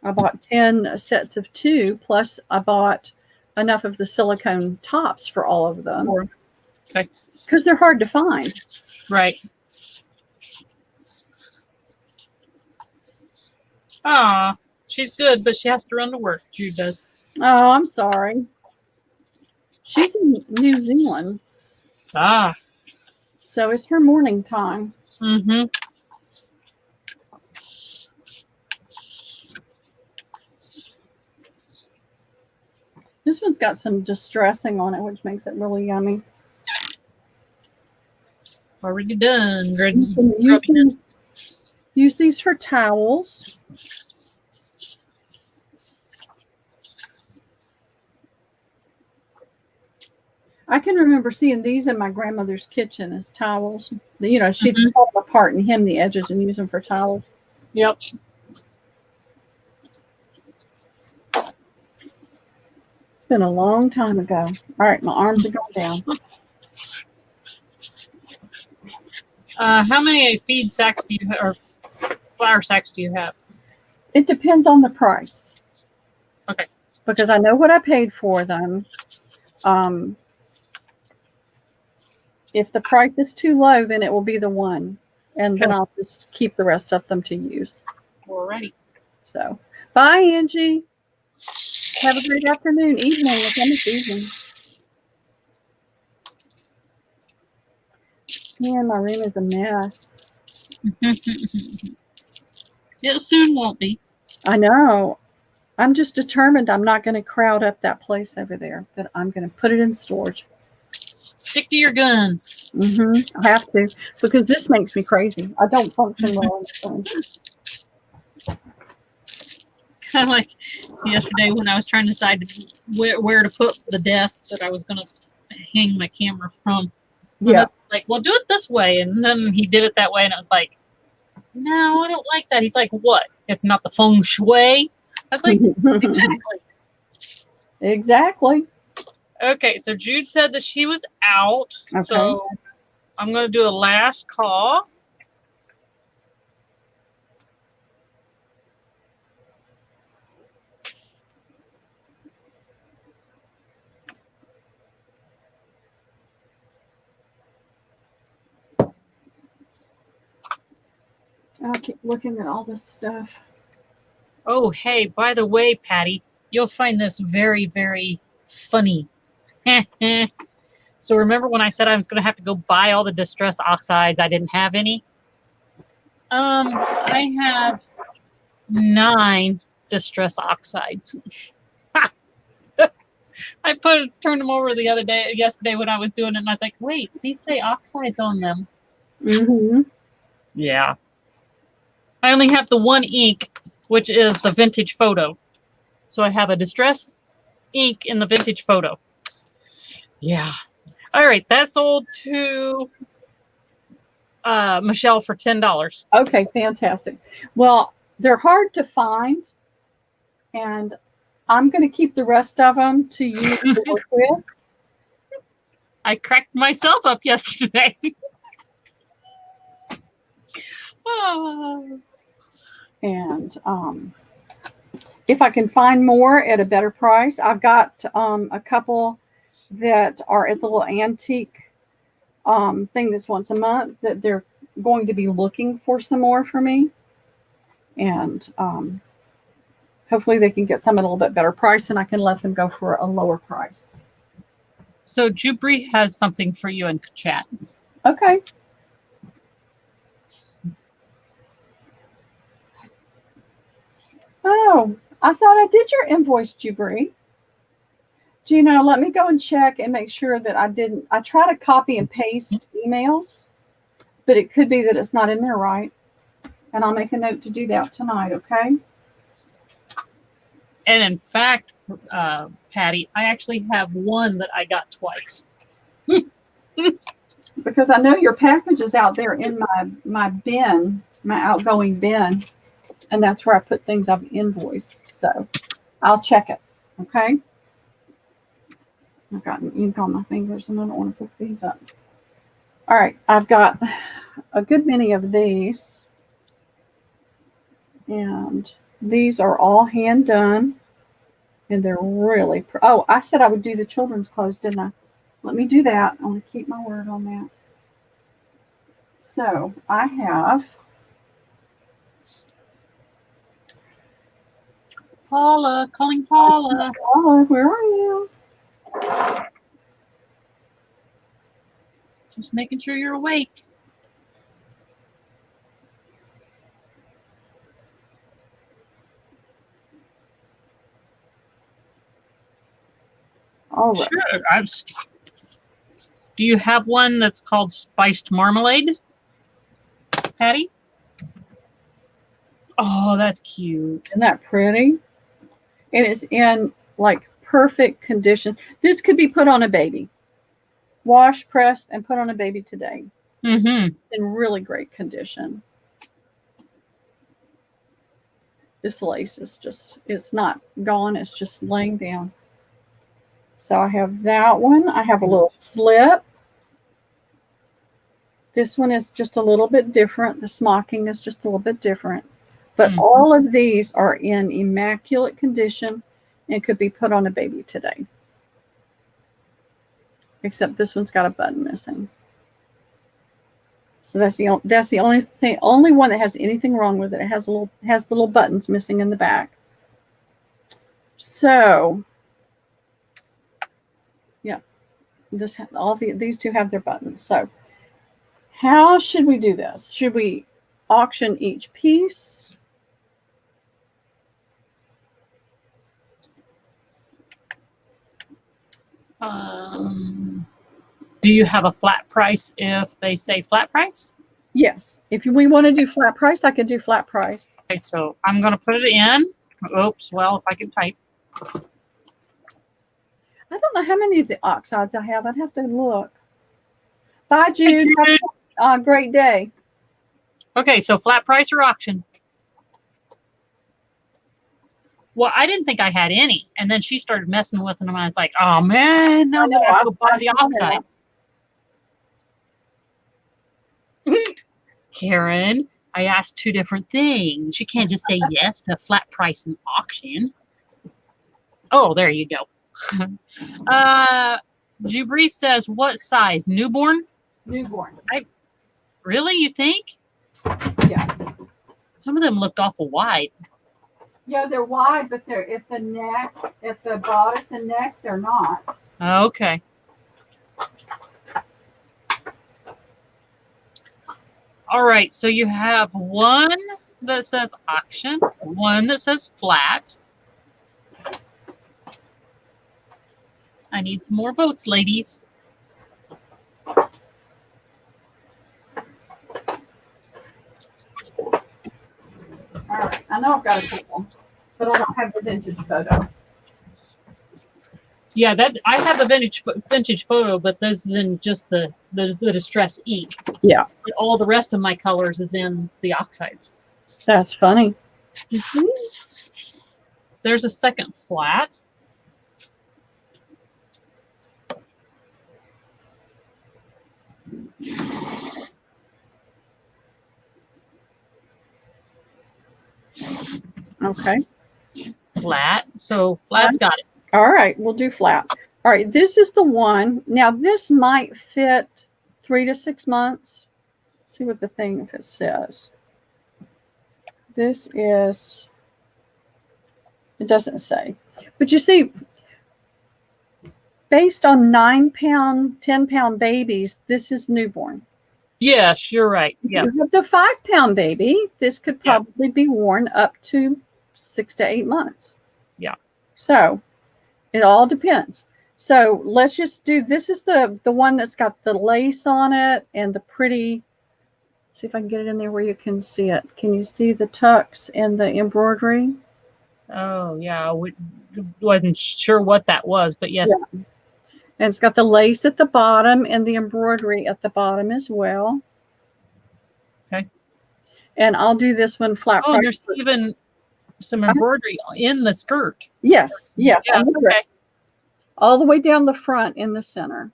I bought 10 sets of 2, plus I bought enough of the silicone tops for all of them. Okay. Because they're hard to find. Right. Ah, she's good, but she has to run to work. Jude does. Oh, I'm sorry. She's in New Zealand. Ah. So it's her morning time. Mm-hmm. This one's got some distressing on it, which makes it really yummy. Already done. You can use these for towels. I can remember seeing these in my grandmother's kitchen as towels. You know, she'd pull them apart and hem the edges and use them for towels. Yep. It's been a long time ago. All right, my arms are going down. How many feed sacks do you have, or flour sacks do you have? It depends on the price. Okay. Because I know what I paid for them. If the price is too low, then it will be the one. And then I'll just keep the rest of them to use. Alrighty. So, bye, Angie. Have a great afternoon, evening. It's almost evening. Man, my room is a mess. It soon won't be. I know. I'm just determined I'm not going to crowd up that place over there. That I'm going to put it in storage. Stick to your guns. I have to, because this makes me crazy. I don't function well on the phone. Kind of like yesterday when I was trying to decide where to put the desk that I was going to hang my camera from. Yeah. Like, well, do it this way. And then he did it that way. And I was like, no, I don't like that. He's like, what? It's not the feng shui? I was like, exactly. Exactly. Okay, so Jude said that she was out. Okay. So I'm going to do a last call. I'll keep looking at all this stuff. Oh, hey, by the way, Patty, you'll find this very, very funny. So remember when I said I was going to have to go buy all the distress oxides? I didn't have any. I have 9 distress oxides. I turned them over yesterday when I was doing it, and I was like, wait, these say oxides on them. Yeah. I only have the one ink, which is the vintage photo. So I have a distress ink in the vintage photo. Yeah. All right. That sold to Michelle for $10. Okay, fantastic. Well, they're hard to find, and I'm going to keep the rest of them to use to work with. I cracked myself up yesterday. Oh. And if I can find more at a better price, I've got a couple that are at the little antique thing that's once a month that they're going to be looking for some more for me. And hopefully they can get some at a little bit better price and I can let them go for a lower price. So Jubri has something for you in chat. Okay. Oh, I thought I did your invoice, Jubri. Gina, let me go and check and make sure that I didn't. I try to copy and paste emails, but it could be that it's not in there right. And I'll make a note to do that tonight, okay? And in fact, Patty, I actually have one that I got twice. Because I know your package is out there in my bin, my outgoing bin, and that's where I put things I've invoiced. So I'll check it, okay? I've got an ink on my fingers and I don't want to pick these up. All right, I've got a good many of these. And these are all hand done. And they're really, oh, I said I would do the children's clothes, didn't I? Let me do that. I'm going to keep my word on that. So I have Paula, calling Paula. Paula, where are you? Just making sure you're awake. All right. Sure. Do you have one that's called spiced marmalade, Patty? Oh, that's cute. Isn't that pretty? And it's in like perfect condition. This could be put on a baby. Wash, pressed, and put on a baby today. Mm-hmm. In really great condition. This lace is just, it's not gone. It's just laying down. So I have that one. I have a little slip. This one is just a little bit different. The smocking is just a little bit different. But all of these are in immaculate condition and could be put on a baby today. Except this one's got a button missing. So that's the only one that has anything wrong with it. It has the little buttons missing in the back. So yeah, these two have their buttons. So how should we do this? Should we auction each piece? Do you have a flat price if they say flat price? Yes. If we want to do flat price, I can do flat price. Okay, so I'm going to put it in. Oops, well, if I can type. I don't know how many of the oxides I have. I'd have to look. Bye, Jude. Jude. Have a great day. Okay, so flat price or auction? Well, I didn't think I had any. And then she started messing with them. And I was like, oh, man, now I'm going to have to go buy the oxides. Karen, I asked two different things. You can't just say yes to flat price and auction. Oh, there you go. Jubri says, what size? Newborn? Newborn. Really? You think? Yes. Some of them looked awful wide. Yeah, they're wide, but they're at the bodice and neck, they're not. Okay. All right, so you have one that says auction, one that says flat. I need some more votes, ladies. All right, I know I've got a couple, but I don't have the vintage photo. Yeah, that I have the vintage photo, but this is in just the distress ink. Yeah. But all the rest of my colors is in the oxides. That's funny. there's a second flat. Okay. Flat. So flat's got it. All right, we'll do flat. All right, this is the one. Now this might fit 3 to 6 months. See what the thing if it says. This is, it doesn't say. But you see, based on 9-pound, 10-pound babies, this is newborn. Yes, you're right. Yeah. With the 5-pound baby, this could probably be worn up to 6 to 8 months. Yeah. So it all depends. So let's just do, this is the one that's got the lace on it and the pretty, see if I can get it in there where you can see it. Can you see the tucks and the embroidery? Oh, yeah. I wasn't sure what that was, but yes. Yeah. And it's got the lace at the bottom and the embroidery at the bottom as well. Okay. And I'll do this one flat. Oh, there's even some embroidery in the skirt. Yes, yes. Yeah, okay. All the way down the front in the center.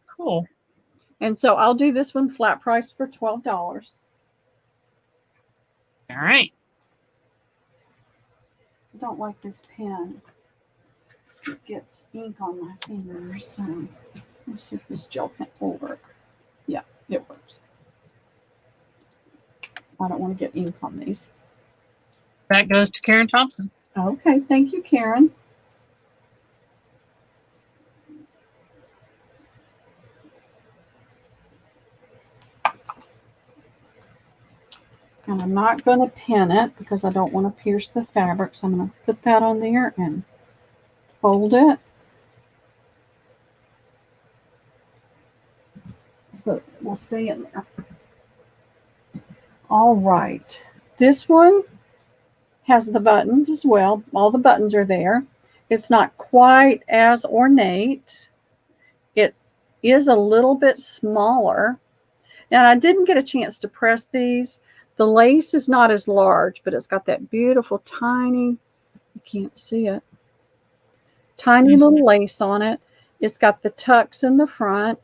Cool. And so I'll do this one flat price for $12. All right. I don't like this pen. It gets ink on my fingers. So let's see if this gel pen will work. Yeah, it works. I don't want to get ink on these. That goes to Karen Thompson. Okay, thank you, Karen. And I'm not going to pin it because I don't want to pierce the fabric. So I'm going to put that on there and fold it. So it will stay in there. All right. This one has the buttons as well. All the buttons are there. It's not quite as ornate. It is a little bit smaller. And I didn't get a chance to press these. The lace is not as large, but it's got that beautiful tiny, you can't see it, tiny little lace on it. It's got the tucks in the front,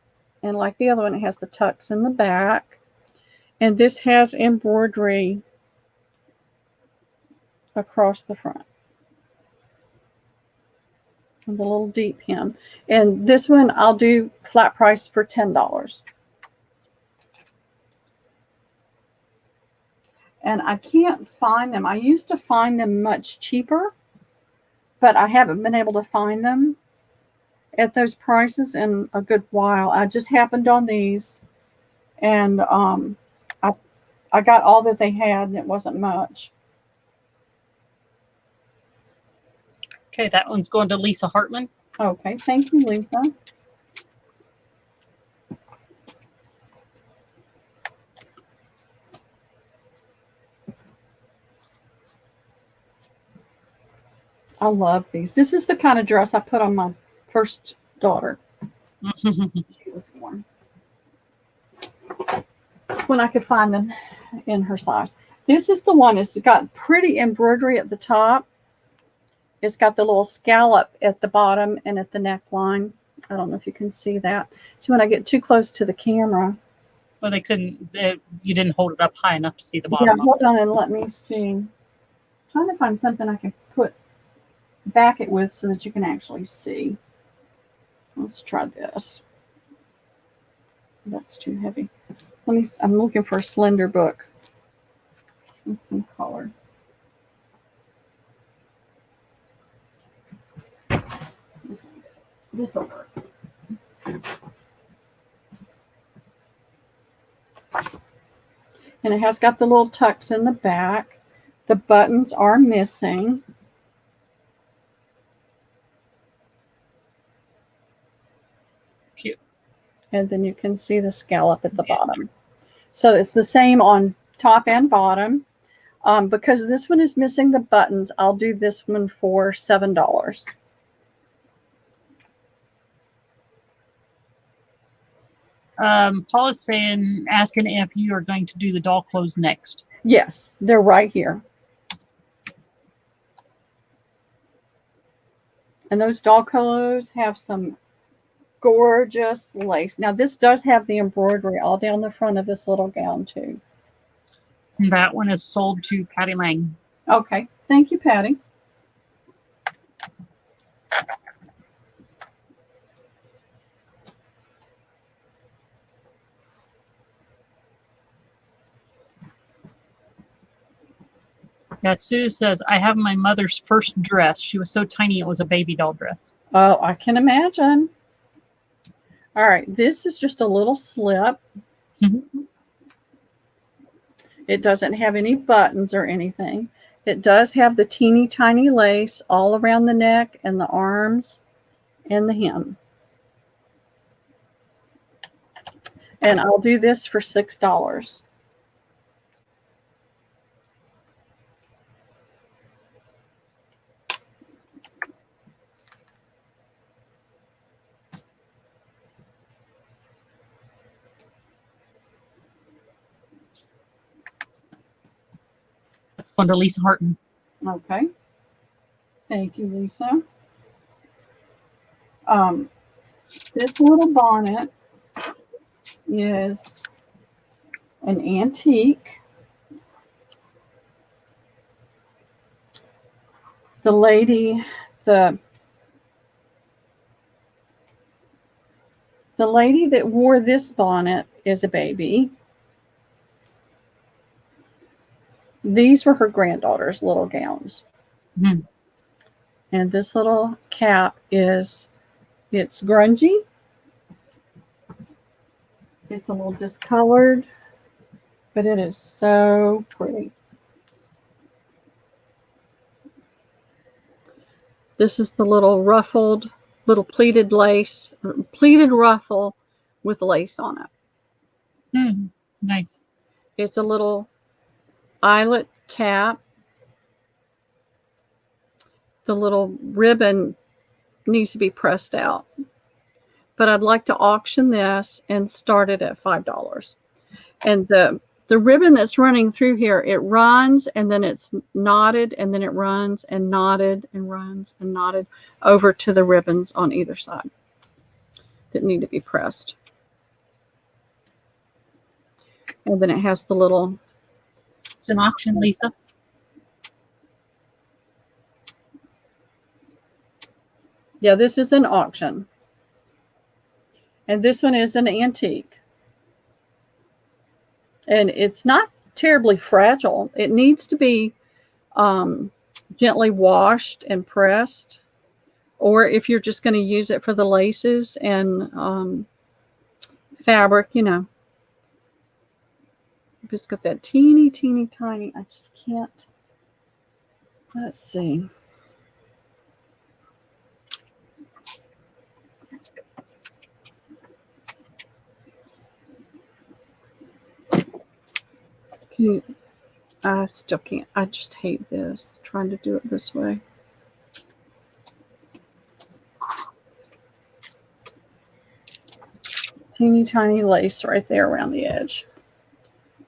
and like the other one, it has the tucks in the back. And this has embroidery across the front. And the little deep hem. And this one I'll do flat price for $10. And I can't find them. I used to find them much cheaper, but I haven't been able to find them at those prices in a good while. I just happened on these, and I got all that they had, and it wasn't much. Okay, that one's going to Lisa Hartman. Okay, thank you, Lisa. I love these. This is the kind of dress I put on my first daughter. She was born. When I could find them in her size. This is the one. It's got pretty embroidery at the top. It's got the little scallop at the bottom and at the neckline. I don't know if you can see that. So when I get too close to the camera. Well, they couldn't. You didn't hold it up high enough to see the bottom. Yeah, hold on and let me see. I'm trying to find something I can back it with so that you can actually see. Let's try this. That's too heavy. I'm looking for a slender book with some color. This will work. And it has got the little tucks in the back. The buttons are missing. Cute. And then you can see the scallop at the bottom. So it's the same on top and bottom. Because this one is missing the buttons, I'll do this one for $7. Paul is asking if you are going to do the doll clothes next. Yes, they're right here. And those doll clothes have some gorgeous lace. Now, this does have the embroidery all down the front of this little gown, too. That one is sold to Patty Lang. Okay. Thank you, Patty. Yeah, Sue says, I have my mother's first dress. She was so tiny, it was a baby doll dress. Oh, I can imagine. All right. This is just a little slip. Mhm. It doesn't have any buttons or anything. It does have the teeny tiny lace all around the neck and the arms and the hem. And I'll do this for $6. One to Lisa Harton. Okay. Thank you, Lisa. This little bonnet is an antique. The lady that wore this bonnet is a baby. These were her granddaughter's little gowns. Mhm. And this little cap it's grungy. It's a little discolored, but it is so pretty. This is the little pleated lace, pleated ruffle with lace on it. Nice. It's a little eyelet cap. The little ribbon needs to be pressed out. But I'd like to auction this and start it at $5. And the ribbon that's running through here, it runs and then it's knotted and then it runs and knotted and runs and knotted over to the ribbons on either side that need to be pressed. And then it has the little... It's an auction, Lisa. Yeah, this is an auction. And this one is an antique. And it's not terribly fragile. It needs to be gently washed and pressed. Or if you're just going to use it for the laces and fabric, you know. It's got that teeny tiny. I just can't. Let's see. I still can't. I just hate this, trying to do it this way. Teeny tiny lace right there around the edge.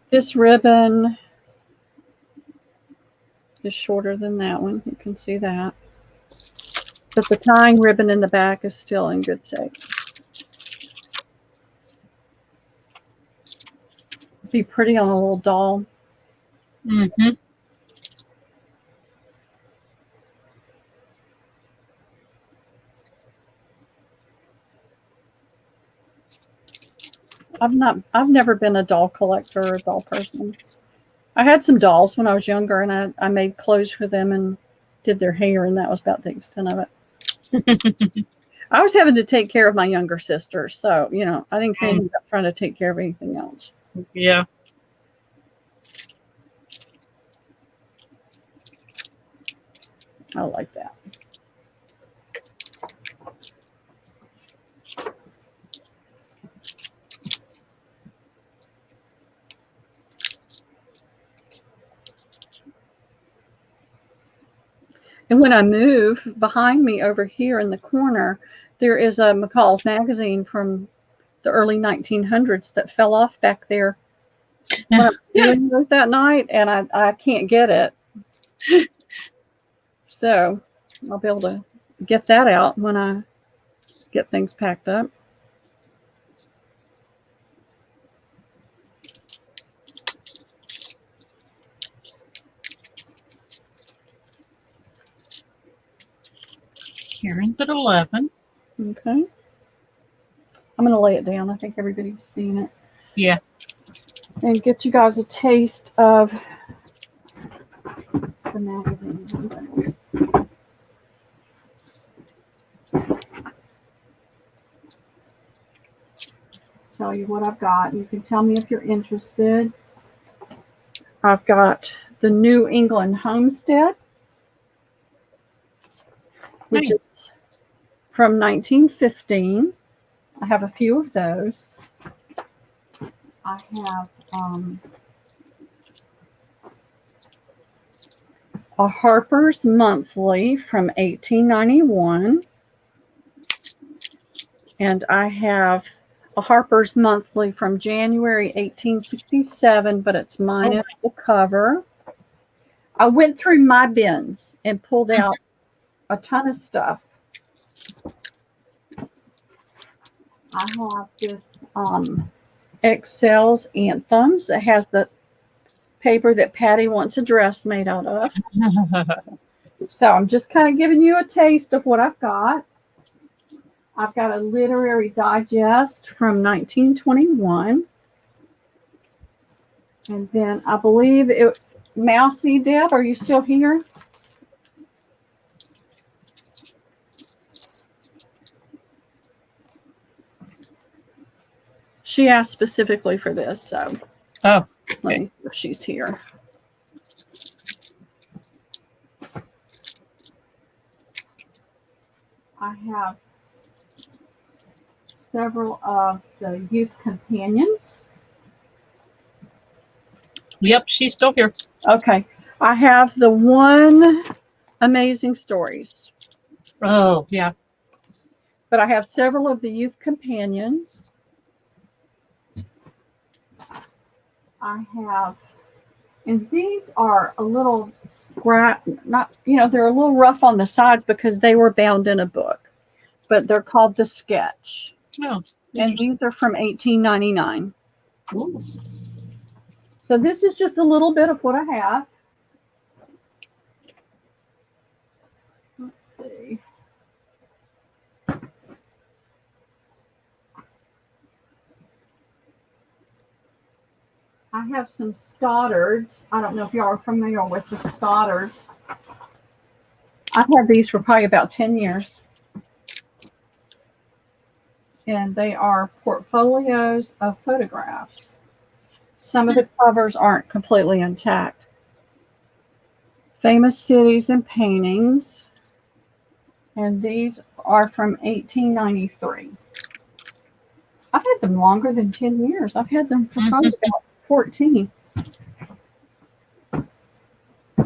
This ribbon is shorter than that one. You can see that. But the tying ribbon in the back is still in good shape. Be pretty on a little doll. Mm-hmm. I've never been a doll collector or a doll person. I had some dolls when I was younger, and I made clothes for them and did their hair, and that was about the extent of it. I was having to take care of my younger sister, so you know I didn't care about trying to take care of anything else. Yeah. I like that. And when I move, behind me over here in the corner, there is a McCall's magazine from the early 1900s that fell off back there when I was doing those that night, and I can't get it. So I'll be able to get that out when I get things packed up. Karen's at 11. Okay. I'm going to lay it down. I think everybody's seen it. Yeah. And get you guys a taste of the magazines and things. Tell you what I've got. You can tell me if you're interested. I've got the New England Homestead, which Nice. is from 1915. I have a few of those. I have a Harper's Monthly from 1891. And I have a Harper's Monthly from January 1867, but it's minus the cover. I went through my bins and pulled out a ton of stuff. I have this Excel's Anthems. It has the paper that Patty wants a dress made out of. So I'm just kind of giving you a taste of what I've got. I've got a Literary Digest from 1921. And then I believe it, Mousy Deb, are you still here? She asked specifically for this, so Oh, let me see if she's here. I have several of the Youth Companions. yep, she's still here. Okay. I have the One Amazing Stories, Oh, yeah. but I have several of the Youth Companions. I have, and these are a little not, they're a little rough on the sides because they were bound in a book, but they're called The Sketch. Oh, And these are from 1899. ooh. So this is just a little bit of what I have. Let's see. I have some Stoddards. I don't know if y'all are familiar with the Stoddards. I've had these for probably about 10 years. And they are portfolios of photographs. Some of the covers aren't completely intact. Famous Cities and Paintings. And these are from 1893. I've had them longer than 10 years. I've had them for probably about 14.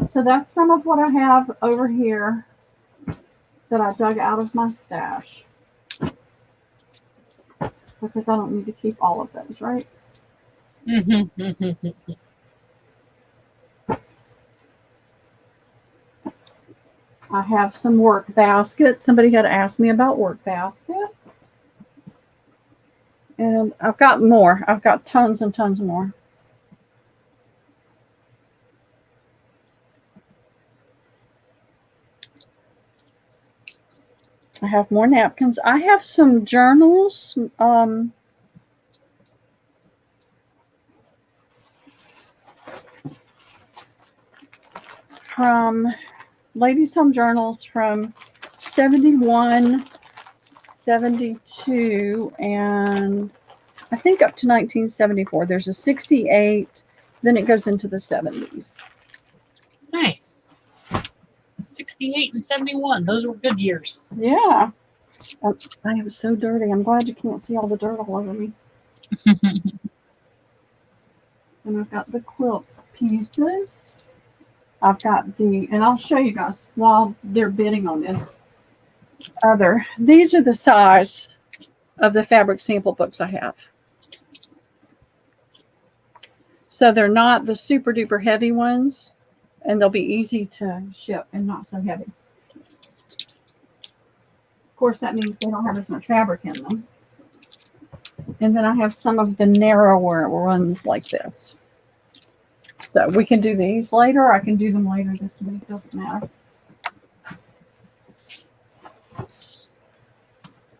So that's some of what I have over here that I dug out of my stash. Because I don't need to keep all of those, right? I have some work baskets. Somebody had asked me about work basket. And I've got more. I've got tons and tons more. I have more napkins. I have some journals. From Ladies' Home Journals from 71, 72, and I think up to 1974. There's a 68, then it goes into the 70s. Nice. 68 and 71. Those were good years. Yeah. I am so dirty. I'm glad you can't see all the dirt all over me. And I've got the Quilt Pieces. I've got and I'll show you guys while they're bidding on this other. These are the size of the fabric sample books I have. So they're not the super duper heavy ones, and they'll be easy to ship and not so heavy. course, that means they don't have as much fabric in them. And then I have some of the narrower ones like this. So we can do these later. I can do them later this week. Doesn't matter.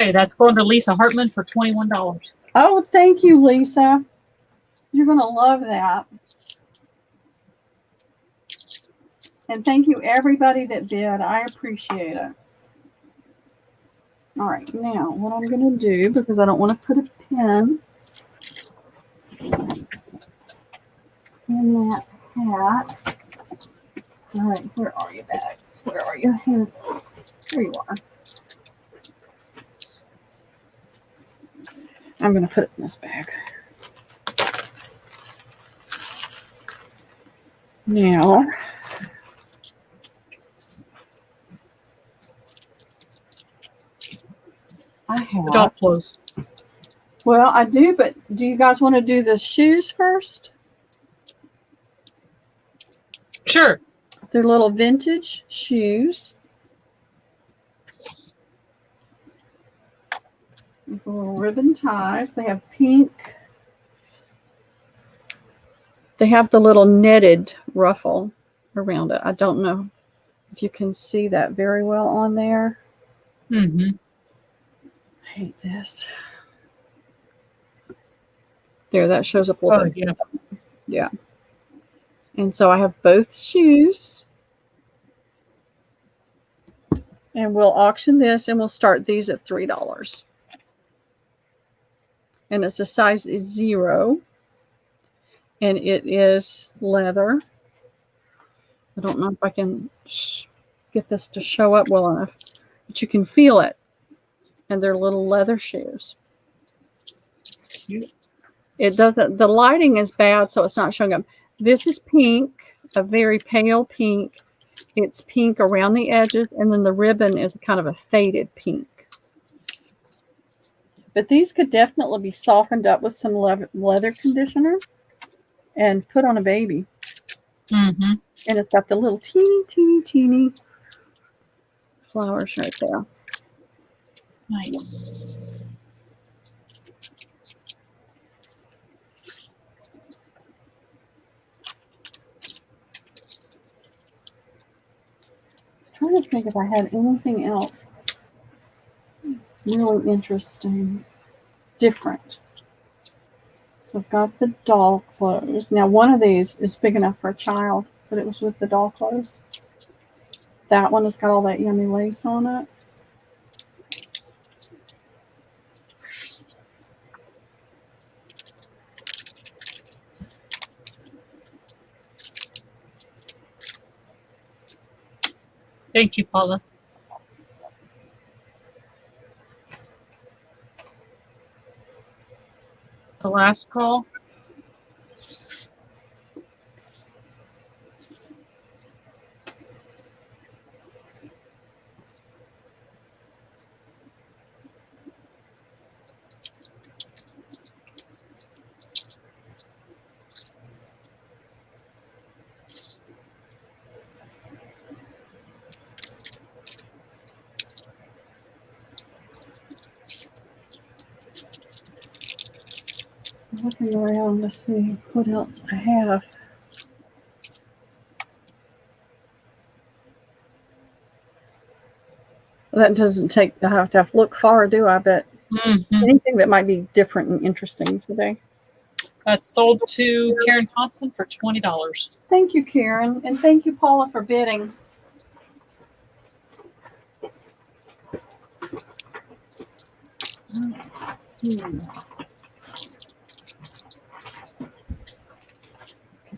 Okay, that's going to Lisa Hartman for $21. Oh, thank you, Lisa. You're going to love that. And thank you, everybody that did. I appreciate it. All right, now what I'm going to do, because I don't want to put a pin in that hat. All right, where are you, bags? Where are you? Here you are. I'm going to put it in this bag. Now, I have. The dog clothes. Well, I do, but do you guys want to do the shoes first? Sure. They're little vintage shoes. With little ribbon ties. They have pink. They have the little netted ruffle around it. I don't know if you can see that very well on there. Mm-hmm. I hate this. There, that shows up a little bit. Yeah. Yeah. And so I have both shoes. And we'll auction this and we'll start these at $3. And it's a size 0. And it is leather. I don't know if I can get this to show up well enough, but you can feel it. And they're little leather shoes. Cute. It doesn't, the lighting is bad, so it's not showing up. This is pink, a very pale pink. It's pink around the edges, and then the ribbon is kind of a faded pink. But these could definitely be softened up with some leather conditioner and put on a baby. Mm-hmm. And it's got the little teeny flowers right there. Nice. I'm trying to think if I had anything else really interesting, different. So I've got the doll clothes. Now one of these is big enough for a child, but it was with the doll clothes. That one has got all that yummy lace on it. Thank you, Paula. The last call. I'm looking around to see what else I have. That doesn't take, I have to look far, do I? But anything that might be different and interesting today. That's sold to Karen Thompson for $20. Thank you, Karen. And thank you, Paula, for bidding. Let's see.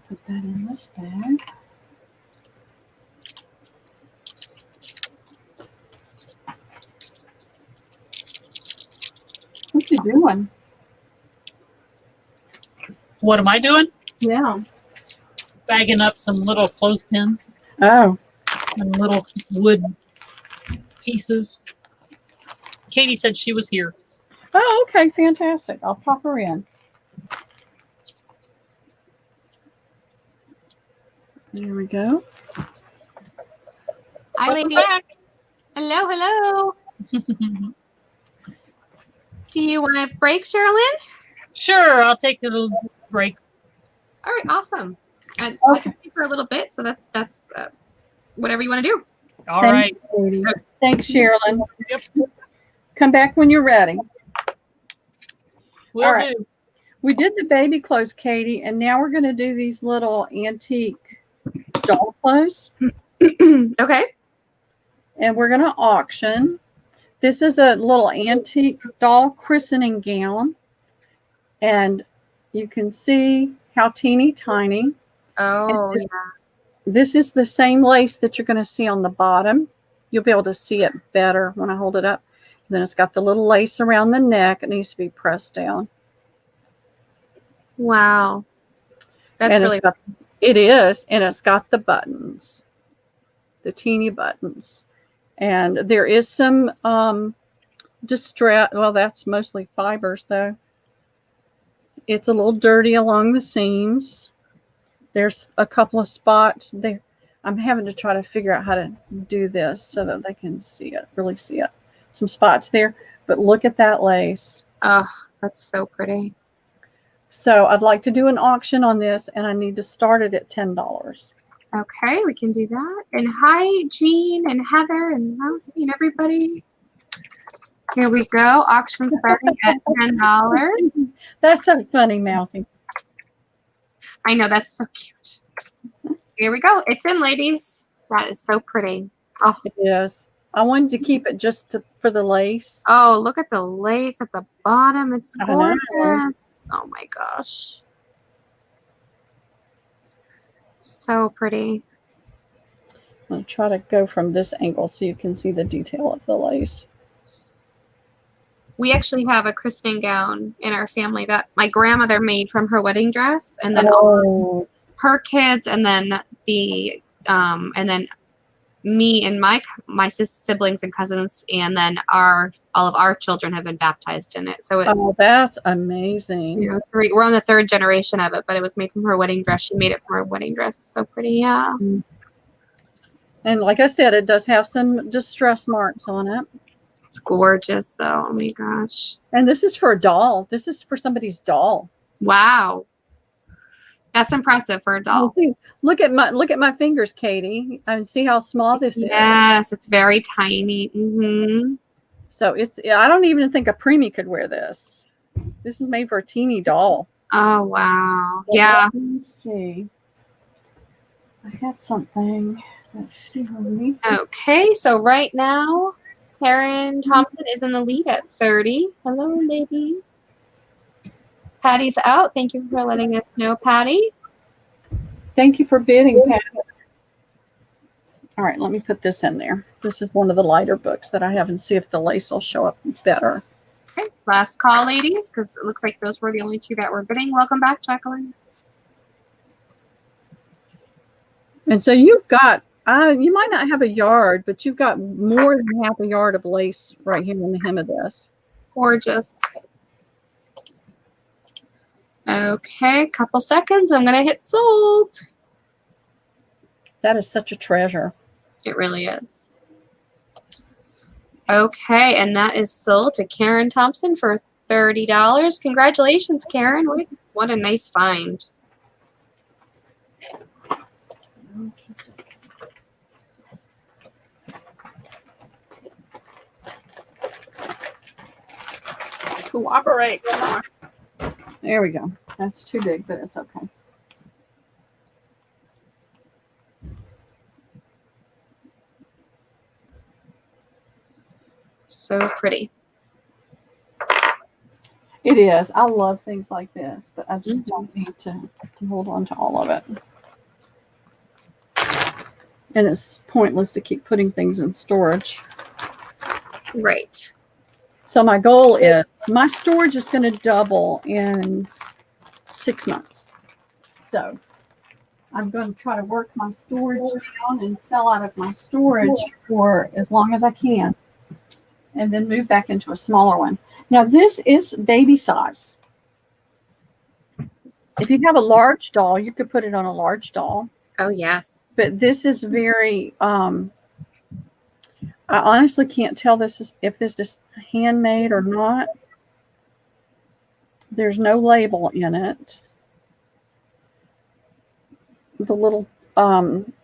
Put that in this bag. What you doing? What am I doing? Yeah. Bagging up some little clothespins Oh. and little wood pieces. Katie said she was here. Oh, okay. Fantastic. I'll pop her in. There we go. Hi, lady. Back. Hello, hello. Do you want to break, Sherilyn? Sure, I'll take a little break. All right, awesome. And I Okay. can speak for a little bit, so that's whatever you want to do. All Thank right. you, Katie. Thanks, Sherilyn. Yep. Come back when you're ready. Will All right. do. We did the baby clothes, Katie, and now we're going to do these little antique doll clothes, Okay. and we're going to auction. This is a little antique doll christening gown, and you can see how teeny tiny. Oh, And yeah. this is the same lace that you're going to see on the bottom. You'll be able to see it better when I hold it up. And then it's got the little lace around the neck. It needs to be pressed down. Wow. That's And really it is, and it's got the buttons, the teeny buttons. And there is some distress. Well, that's mostly fibers, though. It's a little dirty along the seams. There's a couple of spots there. I'm having to try to figure out how to do this so that they can see it, really see it. Some spots there, but look at that lace. oh, that's so pretty. So I'd like to do an auction on this, and I need to start it at $10. Okay, we can do that. And hi, Jean and Heather and Rosie and everybody. Here we go. Auction starting at $10. That's so funny, Mousy. I know, that's so cute. Here we go. It's in, ladies. That is so pretty. Oh, It is. I wanted to keep it just for the lace. oh, look at the lace at the bottom. It's I know. gorgeous. Oh my gosh. So pretty. I'll try to go from this angle so you can see the detail of the lace. We actually have a christening gown in our family that my grandmother made from her wedding dress, and then all Oh, her kids, and then and then me and my siblings and cousins, and then all of our children have been baptized in it. So it's that's amazing. we're on the third generation of it, but it was made from her wedding dress. She made it from her wedding dress. It's so pretty, yeah. And like I said, it does have some distress marks on it. It's gorgeous, though. Oh my gosh! And this is for a doll. This is for somebody's doll. Wow, that's impressive for a doll. Look at my fingers, Katie, and see how small this is. Yes, it's very tiny. So I don't even think a preemie could wear this. This is made for a teeny doll. Oh wow! Yeah. Let me see. I had something. Let's see, honey. Okay, so right now, Karen Thompson is in the lead at 30. Hello, ladies. Patty's out. Thank you for letting us know, Patty. Thank you for bidding, Pat. All right, let me put this in there. This is one of the lighter books that I have, and see if the lace will show up better. Okay, last call, ladies, because it looks like those were the only two that were bidding. Welcome back, Jacqueline. And so you've got, you might not have a yard, but you've got more than half a yard of lace right here in the hem of this. Gorgeous. Okay, couple seconds. I'm going to hit sold. That is such a treasure. It really is. Okay, and that is sold to Karen Thompson for $30. Congratulations, Karen. What a nice find. Cooperate. There we go. That's too big, but it's okay. So pretty. It is. I love things like this, but I just don't need to hold on to all of it. And it's pointless to keep putting things in storage. Right. So my goal is, my storage is going to double in 6 months. So I'm going to try to work my storage down and sell out of my storage for as long as I can, and then move back into a smaller one. Now this is baby size. If you have a large doll, you could put it on a large doll. Oh, yes. But this is very, I honestly can't tell if this is handmade or not. There's no label in it. The little,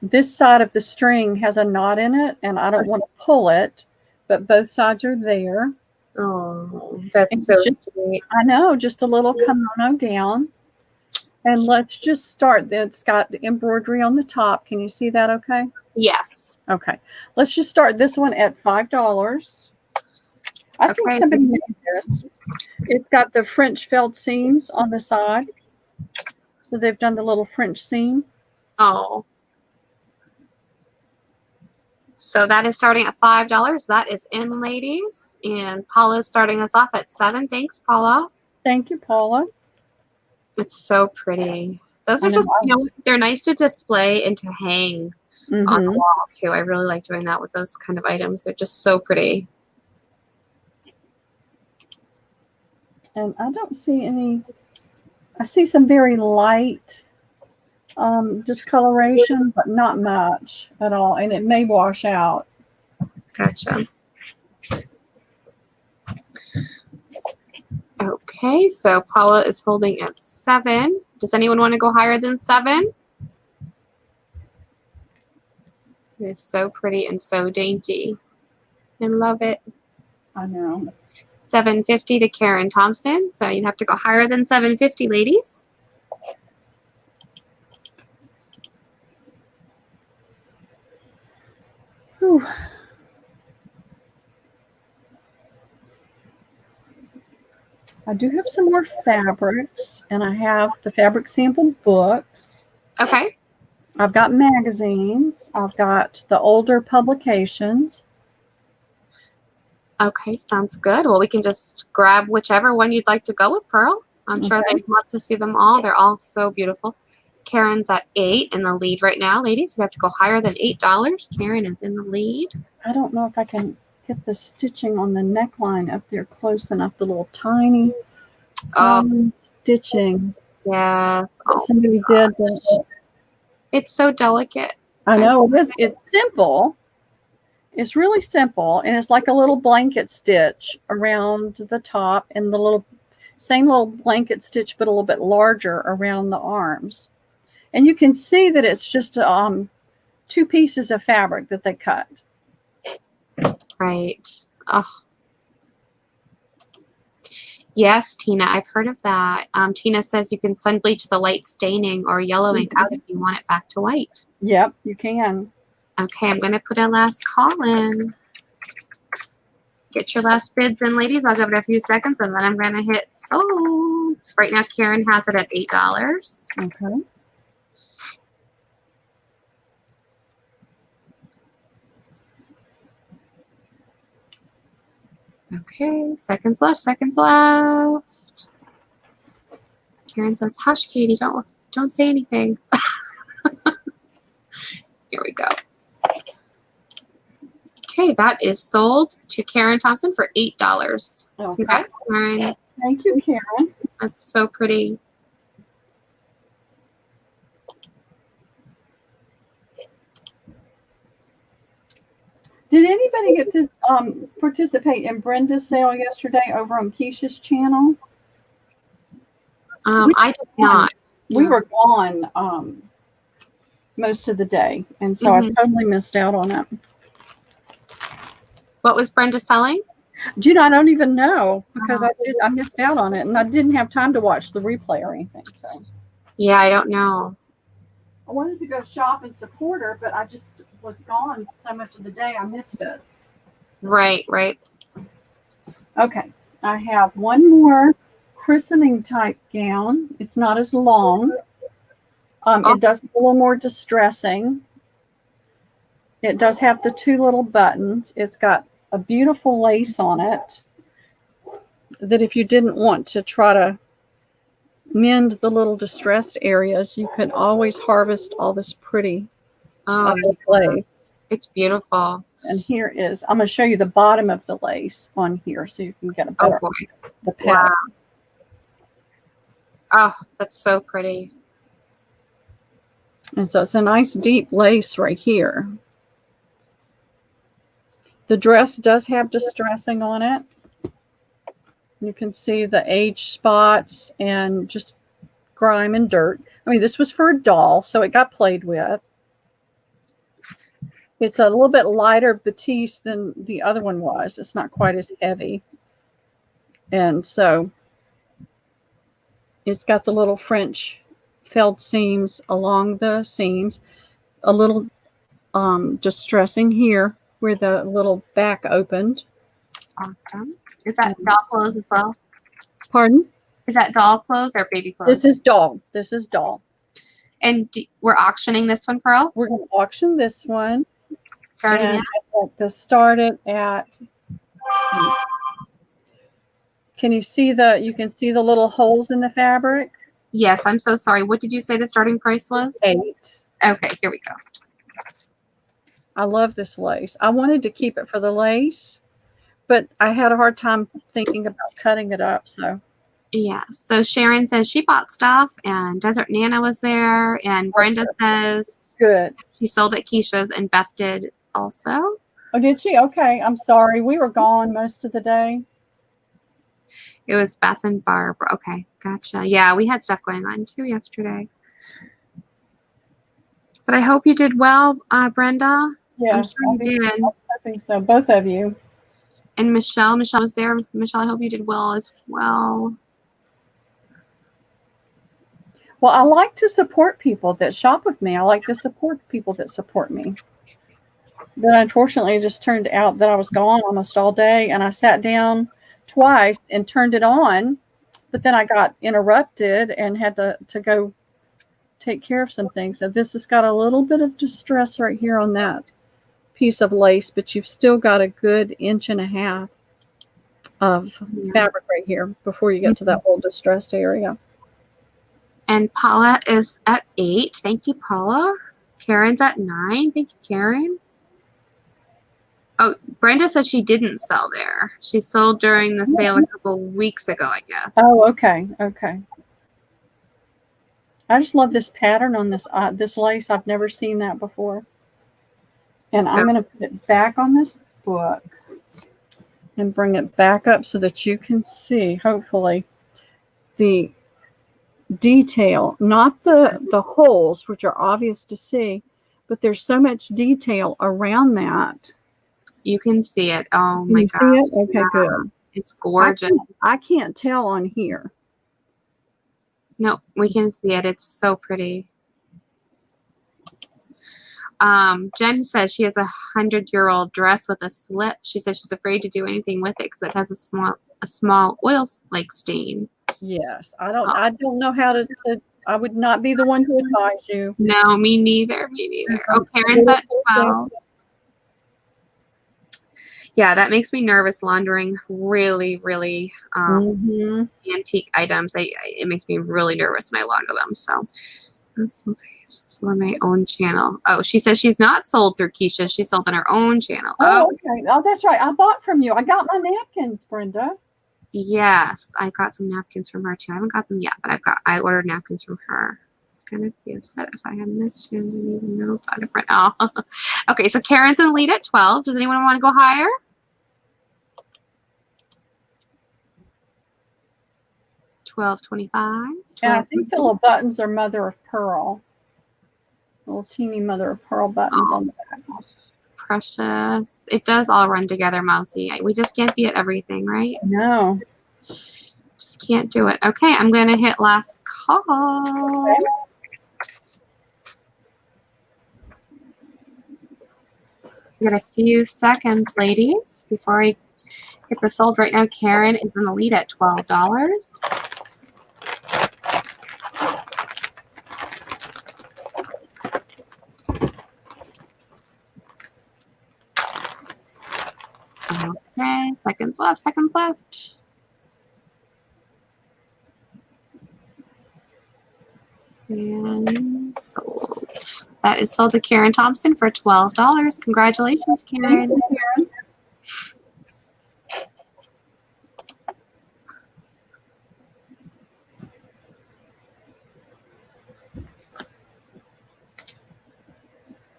this side of the string has a knot in it, and I don't want to pull it, but both sides are there. Oh, that's And so just, sweet. I know, just a little kimono gown. And let's just start. It's got the embroidery on the top. Can you see that okay? Yes. Okay. Let's just start this one at $5. I think Okay. somebody made this. It's got the French felt seams on the side. So they've done the little French seam. Oh. So that is starting at $5. That is in, ladies. And Paula's starting us off at $7. Thanks, Paula. Thank you, Paula. It's so pretty. Those I are just, know. they're nice to display and to hang on the wall too. I really like doing that with those kind of items. They're just so pretty. And I don't see any, I see some very light discoloration, but not much at all. And it may wash out. Gotcha. Okay, so Paula is holding at 7. Does anyone want to go higher than 7? It is so pretty and so dainty. I love it. I know. $7.50 to Karen Thompson. So you'd have to go higher than $7.50, ladies. Whew. I do have some more fabrics, and I have the fabric sample books. Okay. I've got magazines. I've got the older publications. Okay, sounds good. Well, we can just grab whichever one you'd like to go with, Pearl. I'm sure Okay. they'd love to see them all. They're all so beautiful. Karen's at 8 in the lead right now. Ladies, you have to go higher than $8. Karen is in the lead. I don't know if I can get the stitching on the neckline up there close enough. The little tiny stitching. Yes. Oh, Somebody did that. it's so delicate. I know it is. It's simple. It's really simple, and it's like a little blanket stitch around the top, and the little same little blanket stitch, but a little bit larger around the arms. And you can see that it's just 2 pieces of fabric that they cut. Right. Oh. Yes, Tina, I've heard of that. Tina says you can sun bleach the light staining or yellowing out if you want it back to white. Yep, you can. Okay, I'm going to put a last call in. Get your last bids in, ladies. I'll give it a few seconds, and then I'm going to hit sold. Right now, Karen has it at $8. Okay. Okay, seconds left, seconds left. Karen says, hush, Katie, don't say anything. Here we go. Okay, that is sold to Karen Thompson for $8. Okay. Congrats, Karen. Thank you, Karen. That's so pretty. Did anybody get to participate in Brenda's sale yesterday over on Keisha's channel? I did not. We were gone most of the day, and so I totally missed out on it. What was Brenda selling? Dude, I don't even know because I missed out on it, and I didn't have time to watch the replay or anything. So Yeah, I don't know. I wanted to go shop and support her, but I just was gone so much of the day I missed it. Right, right. Okay, I have one more christening type gown. It's not as long. It does a little more distressing. It does have the 2 little buttons. It's got a beautiful lace on it that if you didn't want to try to mend the little distressed areas, you can always harvest all this pretty lace. It's beautiful. And here is, I'm going to show you the bottom of the lace on here so you can get a better the pattern. Wow. Oh, that's so pretty. And so it's a nice deep lace right here. The dress does have distressing on it. You can see the age spots and just grime and dirt. I mean, this was for a doll, so it got played with. It's a little bit lighter batiste than the other one was. It's not quite as heavy. And so it's got the little French felled seams along the seams. A little distressing here where the little back opened. Awesome. Is that doll clothes as well? Pardon? Is that doll clothes or baby clothes? This is doll. This is doll. And we're auctioning this one, Pearl? We're going to auction this one. Starting and at? I'd like to start it at. Can you see you can see the little holes in the fabric? Yes, I'm so sorry. What did you say the starting price was? 8. Okay, here we go. I love this lace. I wanted to keep it for the lace, but I had a hard time thinking about cutting it up. So Yeah, so Sharon says she bought stuff and Desert Nana was there, and Brenda says good. she sold at Keisha's and Beth did also. Oh, did she? Okay, I'm sorry. We were gone most of the day. It was Beth and Barbara. Okay, gotcha. Yeah, we had stuff going on too yesterday. But I hope you did well, Brenda. Yes, I'm sure you did. I think so. Both of you. And Michelle was there. Michelle, I hope you did well as well. Well, I like to support people that shop with me. I like to support people that support me. But unfortunately, it just turned out that I was gone almost all day, and I sat down twice and turned it on, but then I got interrupted and had to go take care of some things. So this has got a little bit of distress right here on that piece of lace, but you've still got a good 1.5 inches of fabric right here before you get to that whole distressed area. And Paula is at 8. Thank you, Paula. Karen's at 9. Thank you, Karen. Oh, Brenda said she didn't sell there. She sold during the sale a couple weeks ago, I guess. Oh, okay. Okay. I just love this pattern on this lace. I've never seen that before. And I'm going to put it back on this book and bring it back up so that you can see, hopefully, the detail, not the holes, which are obvious to see, but there's so much detail around that. You can see it. Oh Can my you God. see it? Okay, good. It's gorgeous. I can't tell on here. No, we can see it. It's so pretty. Jen says she has a 100-year-old dress with a slip. She says she's afraid to do anything with it because it has a small oil like stain. Yes, I don't know how to. I would not be the one to advise you. No, me neither. Me neither. Oh, Karen's at 12. Yeah, that makes me nervous laundering really, really antique items. It makes me really nervous when I launder them. So on my own channel. Oh, she says she's not sold through Keisha. She sold on her own channel. Oh, okay. Oh, that's right. I bought from you. I got my napkins, Brenda. Yes, I got some napkins from her too. I haven't got them yet, but I ordered napkins from her. It's gonna be upset if I had missed you and didn't even know about it. Oh. Okay, so Karen's in the lead at 12. Does anyone want to go higher? $12.25. Yeah, I think the little buttons are mother of pearl. Little teeny mother of pearl buttons on the back. Precious. It does all run together, Mousy. We just can't be at everything, right? No. Just can't do it. Okay, I'm going to hit last call. Okay. We got a few seconds, ladies, before I get this sold. Right now, Karen is in the lead at $12. Okay, seconds left. And sold. That is sold to Karen Thompson for $12. Congratulations, Karen. Thank you, Karen.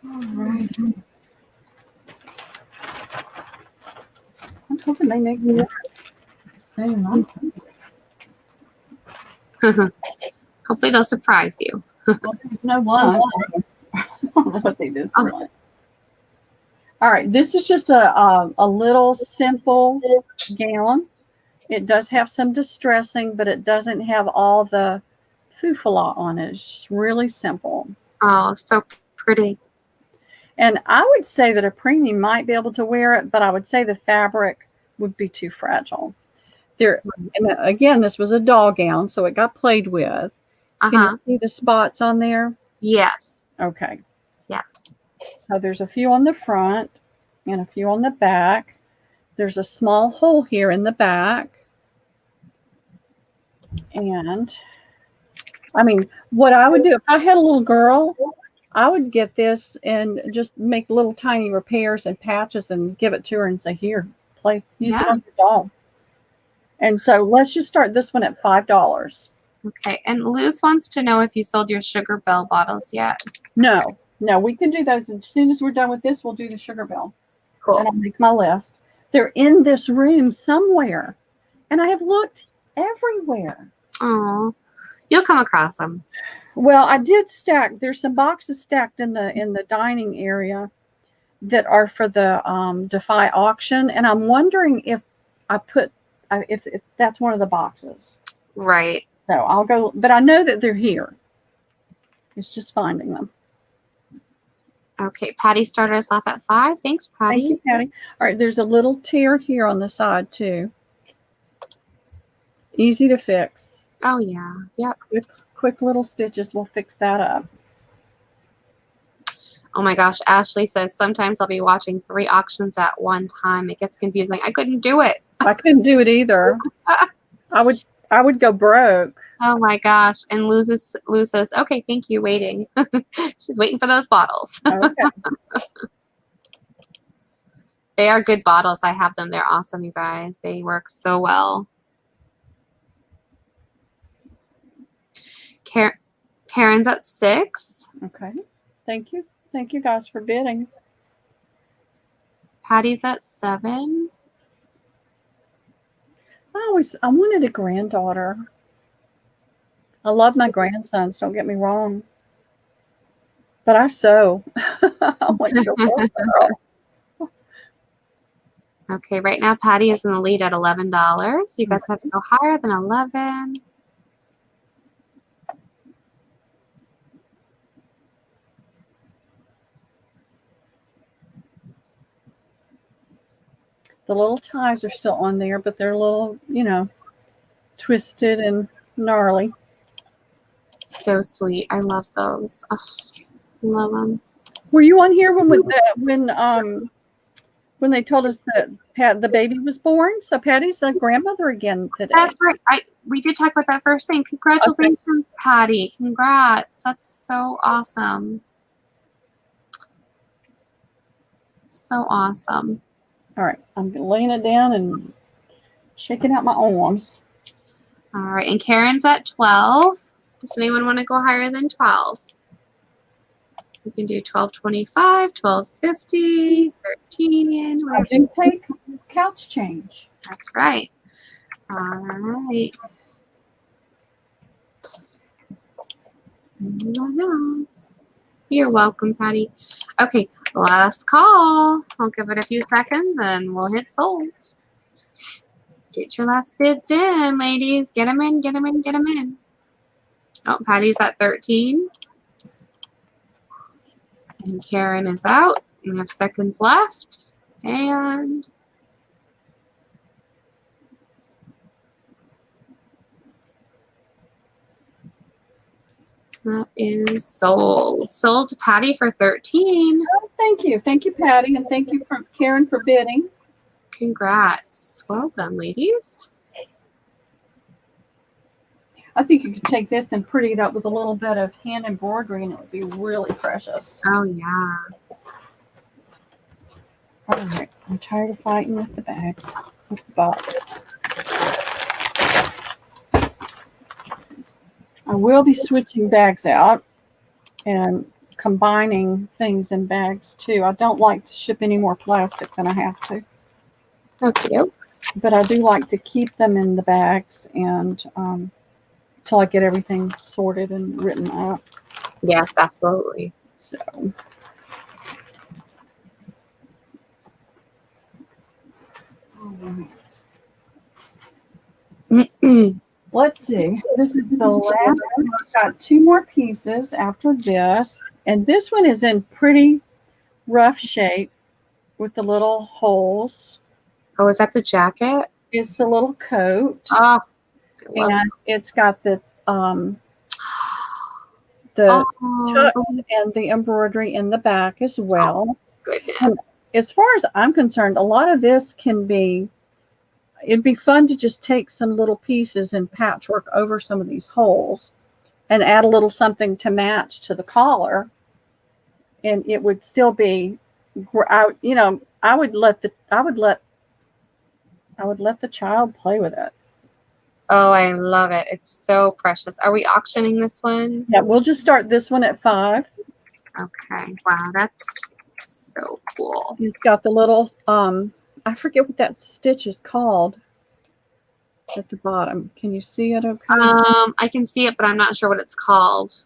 All right. hoping they make me saying I'm Hopefully they'll surprise you. Well, there's no lunch. I don't know what they did for lunch. All right, this is just a little simple gown. It does have some distressing, but it doesn't have all the foo-fa-la on it. It's just really simple. Oh, so pretty. And I would say that a preemie might be able to wear it, but I would say the fabric would be too fragile. There, and again, this was a doll gown, so it got played with. Can you see the spots on there? Yes. Okay. Yes. So there's a few on the front and a few on the back. There's a small hole here in the back. And I mean, what I would do if I had a little girl, I would get this and just make little tiny repairs and patches and give it to her and say, here, use it on your doll. And so let's just start this one at $5. Okay. And Luz wants to know if you sold your Sugar Bell bottles yet. No, we can do those. As soon as we're done with this, we'll do the Sugar Bell. Cool. And I'll make my list. They're in this room somewhere. And I have looked everywhere. Oh, you'll come across them. Well, I did stack. There's some boxes stacked in the dining area that are for the Defy auction. And I'm wondering if I put, if that's one of the boxes. Right. So I'll go, but I know that they're here. It's just finding them. Okay, Patty started us off at 5. Thanks, Patty. Thank you, Patty. All right, there's a little tear here on the side too. Easy to fix. Oh yeah, yep. Quick little stitches will fix that up. Oh my gosh, Ashley says sometimes I'll be watching 3 auctions at one time. It gets confusing. I couldn't do it. I couldn't do it either. I would go broke. Oh my gosh. And Luz says, okay, thank you, waiting. She's waiting for those bottles. Okay. They are good bottles. I have them. They're awesome, you guys. They work so well. Karen's at 6. Okay. Thank you. Thank you guys for bidding. Patty's at 7. I wanted a granddaughter. I love my grandsons, don't get me wrong. But I sew. I want to go for a girl. Okay, right now Patty is in the lead at $11. You guys have to go higher than 11. The little ties are still on there, but they're a little, twisted and gnarly. So sweet. I love those. Oh, love them. Were you on here when they told us that the baby was born? So Patty's a grandmother again today. That's right. We did talk about that first thing. Congratulations, okay. Patty. Congrats. That's so awesome. So awesome. All right. I'm laying it down and shaking out my arms. All right. And Karen's at 12. Does anyone want to go higher than 12? We can do 12.25, 12.50, 13. I do take couch change. That's right. All right. Anyone else? You're welcome, Patty. Okay, last call. I'll give it a few seconds and we'll hit sold. Get your last bids in, ladies. Get them in, get them in, get them in. Oh, Patty's at 13. And Karen is out. We have seconds left. And that is sold. Sold to Patty for 13. Oh, thank you. Thank you, Patty. And thank you, Karen, for bidding. Congrats. Well done, ladies. I think you could take this and pretty it up with a little bit of hand embroidery and it would be really precious. Oh, yeah. All right. I'm tired of fighting with the bag, with the box. I will be switching bags out and combining things in bags too. I don't like to ship any more plastic than I have to. Okay. but I do like to keep them in the bags and till I get everything sorted and written up. Yes, absolutely. So. All right. Let's see. This is the last one. I've got 2 more pieces after this. And this one is in pretty rough shape with the little holes. Oh, is that the jacket? It's the little coat. Oh, And it's got the oh, tucks and the embroidery in the back as well. goodness. And as far as I'm concerned, a lot of this it'd be fun to just take some little pieces and patchwork over some of these holes and add a little something to match to the collar. And it would still be, I would let the child play with it. Oh, I love it. It's so precious. Are we auctioning this one? Yeah, we'll just start this one at 5. Okay. Wow, that's so cool. It's got the little, I forget what that stitch is called at the bottom. Can you see it okay? I can see it, but I'm not sure what it's called.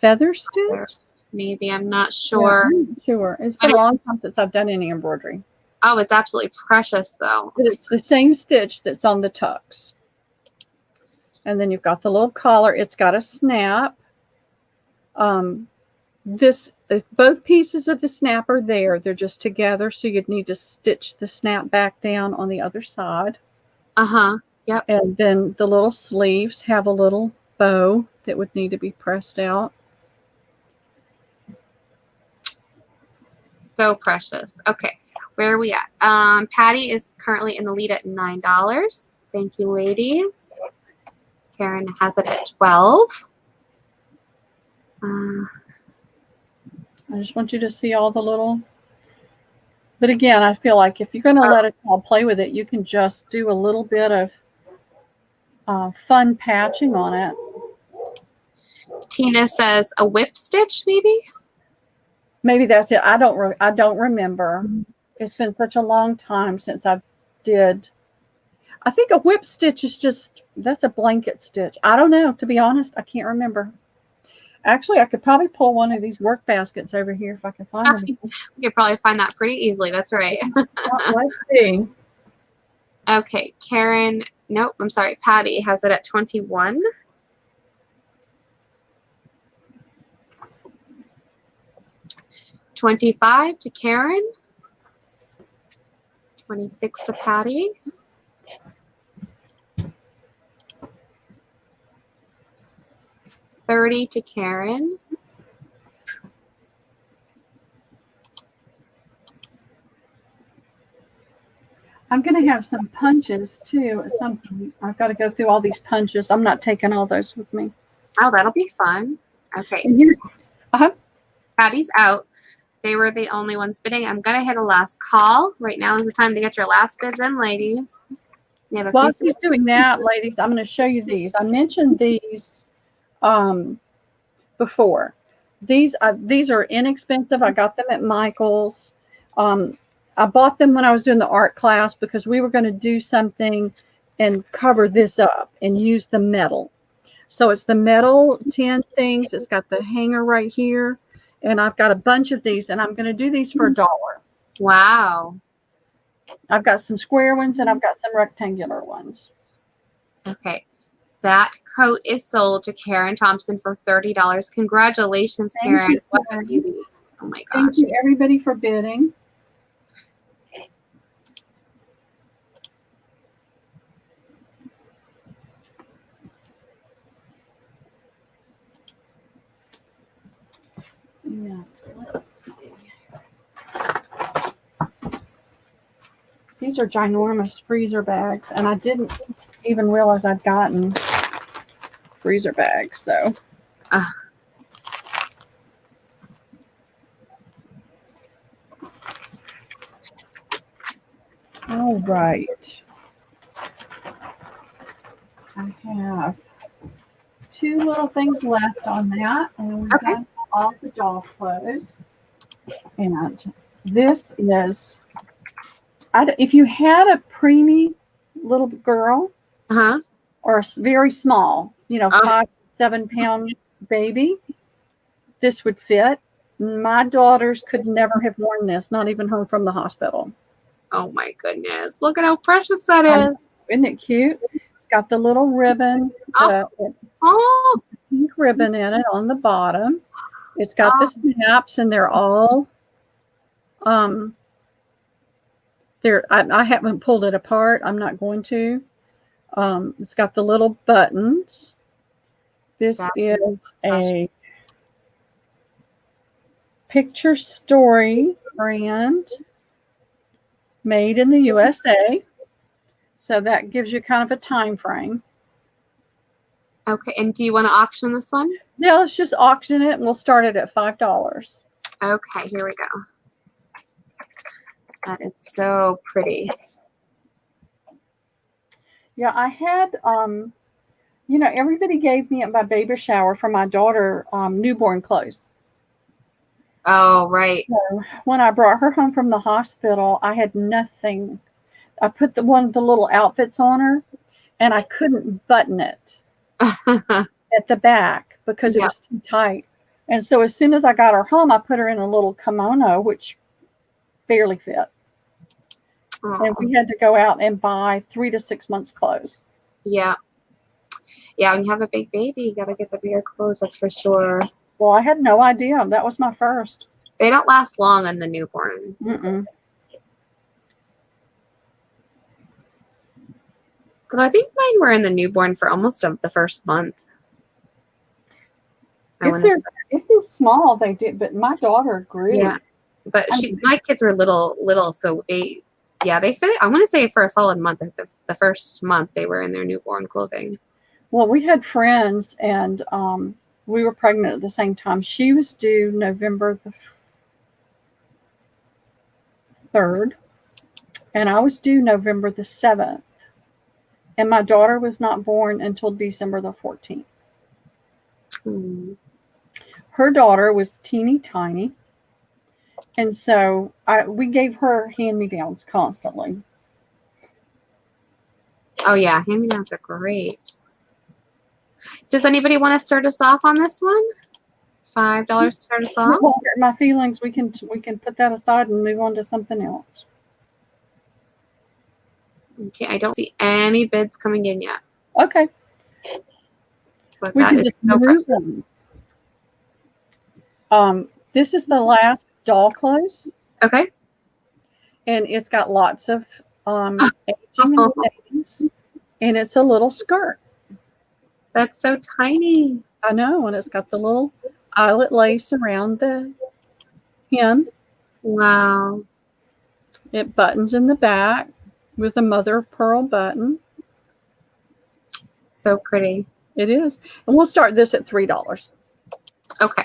Feather stitch? Maybe. I'm not sure. Yeah, I'm not sure. It's been a long time since I've done any embroidery. Oh, it's absolutely precious, though. But it's the same stitch that's on the tucks. And then you've got the little collar. It's got a snap. Both pieces of the snap are there. They're just together, so you'd need to stitch the snap back down on the other side. Uh-huh. Yep. And then the little sleeves have a little bow that would need to be pressed out. So precious. Okay. Where are we at? Patty is currently in the lead at $9. Thank you, ladies. Karen has it at 12. I just want you to see all the little. But again, I feel like if you're going to let a child play with it, you can just do a little bit of fun patching on it. Tina says a whip stitch, maybe? Maybe that's it. I don't remember. It's been such a long time since I did. I think a whip stitch is that's a blanket stitch. I don't know. To be honest, I can't remember. Actually, I could probably pull one of these work baskets over here if I can find them. You could probably find that pretty easily. That's right. Let's see. Okay, Karen. Nope, I'm sorry. Patty has it at 21. $25 to Karen. 26 to Patty. $30 to Karen. I'm going to have some punches too. I've got to go through all these punches. I'm not taking all those with me. Oh, that'll be fun. Okay. And here, Patty's out. They were the only ones bidding. I'm going to hit a last call. Right now is the time to get your last bids in, ladies. While she's doing that, ladies, I'm going to show you these. I mentioned these before. These are inexpensive. I got them at Michael's. I bought them when I was doing the art class because we were going to do something and cover this up and use the metal. So it's the metal tin things. It's got the hanger right here. And I've got a bunch of these, and I'm going to do these for $1. Wow. I've got some square ones, and I've got some rectangular ones. Okay. That coat is sold to Karen Thompson for $30. Congratulations, Karen. What a beauty. Oh, my gosh. Thank you, everybody, for bidding. Yeah, so let's see. These are ginormous freezer bags, and I didn't even realize I'd gotten freezer bags, so. All right. I have 2 little things left on that, and we've got all the jaw closed. And this is if you had a preemie little girl Uh-huh. or very small, Oh. 5, 7 pound baby, this would fit. My daughters could never have worn this, not even home from the hospital. Oh my goodness. Look at how precious that is. Isn't it cute? It's got the little ribbon, the Oh, pink ribbon in it on the bottom. It's got the Oh. snaps, and they're all I haven't pulled it apart. I'm not going to. It's got the little buttons. This That is a Picture Story brand made in the USA. So that gives you kind of a time frame. okay. And do you want to auction this one? Yeah, let's just auction it, and we'll start it at $5. Okay, here we go. That is so pretty. Yeah, I had, everybody gave me at my baby shower for my daughter newborn clothes. Oh, right. So when I brought her home from the hospital, I had nothing. I put one of the little outfits on her, and I couldn't button it at the back because it was too tight. And so as soon as I got her home, I put her in a little kimono, which barely fit. And we had to go out and buy 3 to 6 months clothes. Yeah. Yeah, when you have a big baby, you got to get the bigger clothes, that's for sure. Well, I had no idea. That was my first. They don't last long on the newborn. Mm-mm. Although I think mine were in the newborn for almost the first month. If they're small, they did. But my daughter grew. Yeah, but my kids were little, so they fit. I want to say for a solid month. The first month they were in their newborn clothing. Well, we had friends, and we were pregnant at the same time. She was due November the 3rd, and I was due November the 7th. And my daughter was not born until December the 14th. Hmm. Her daughter was teeny tiny. And so we gave her hand-me-downs constantly. Oh, yeah. Hand-me-downs are great. Does anybody want to start us off on this one? $5 to start us off? It won't hurt my feelings. We can put that aside and move on to something else. Okay, I don't see any bids coming in yet. Okay. But We that can is just so move precious. on. This is the last doll clothes, Okay. and it's got lots of aging and stains, and it's a little skirt. That's so tiny. I know, and it's got the little eyelet lace around the hem. Wow. It buttons in the back with a mother of pearl button. So pretty. It is. And we'll start this at $3. Okay.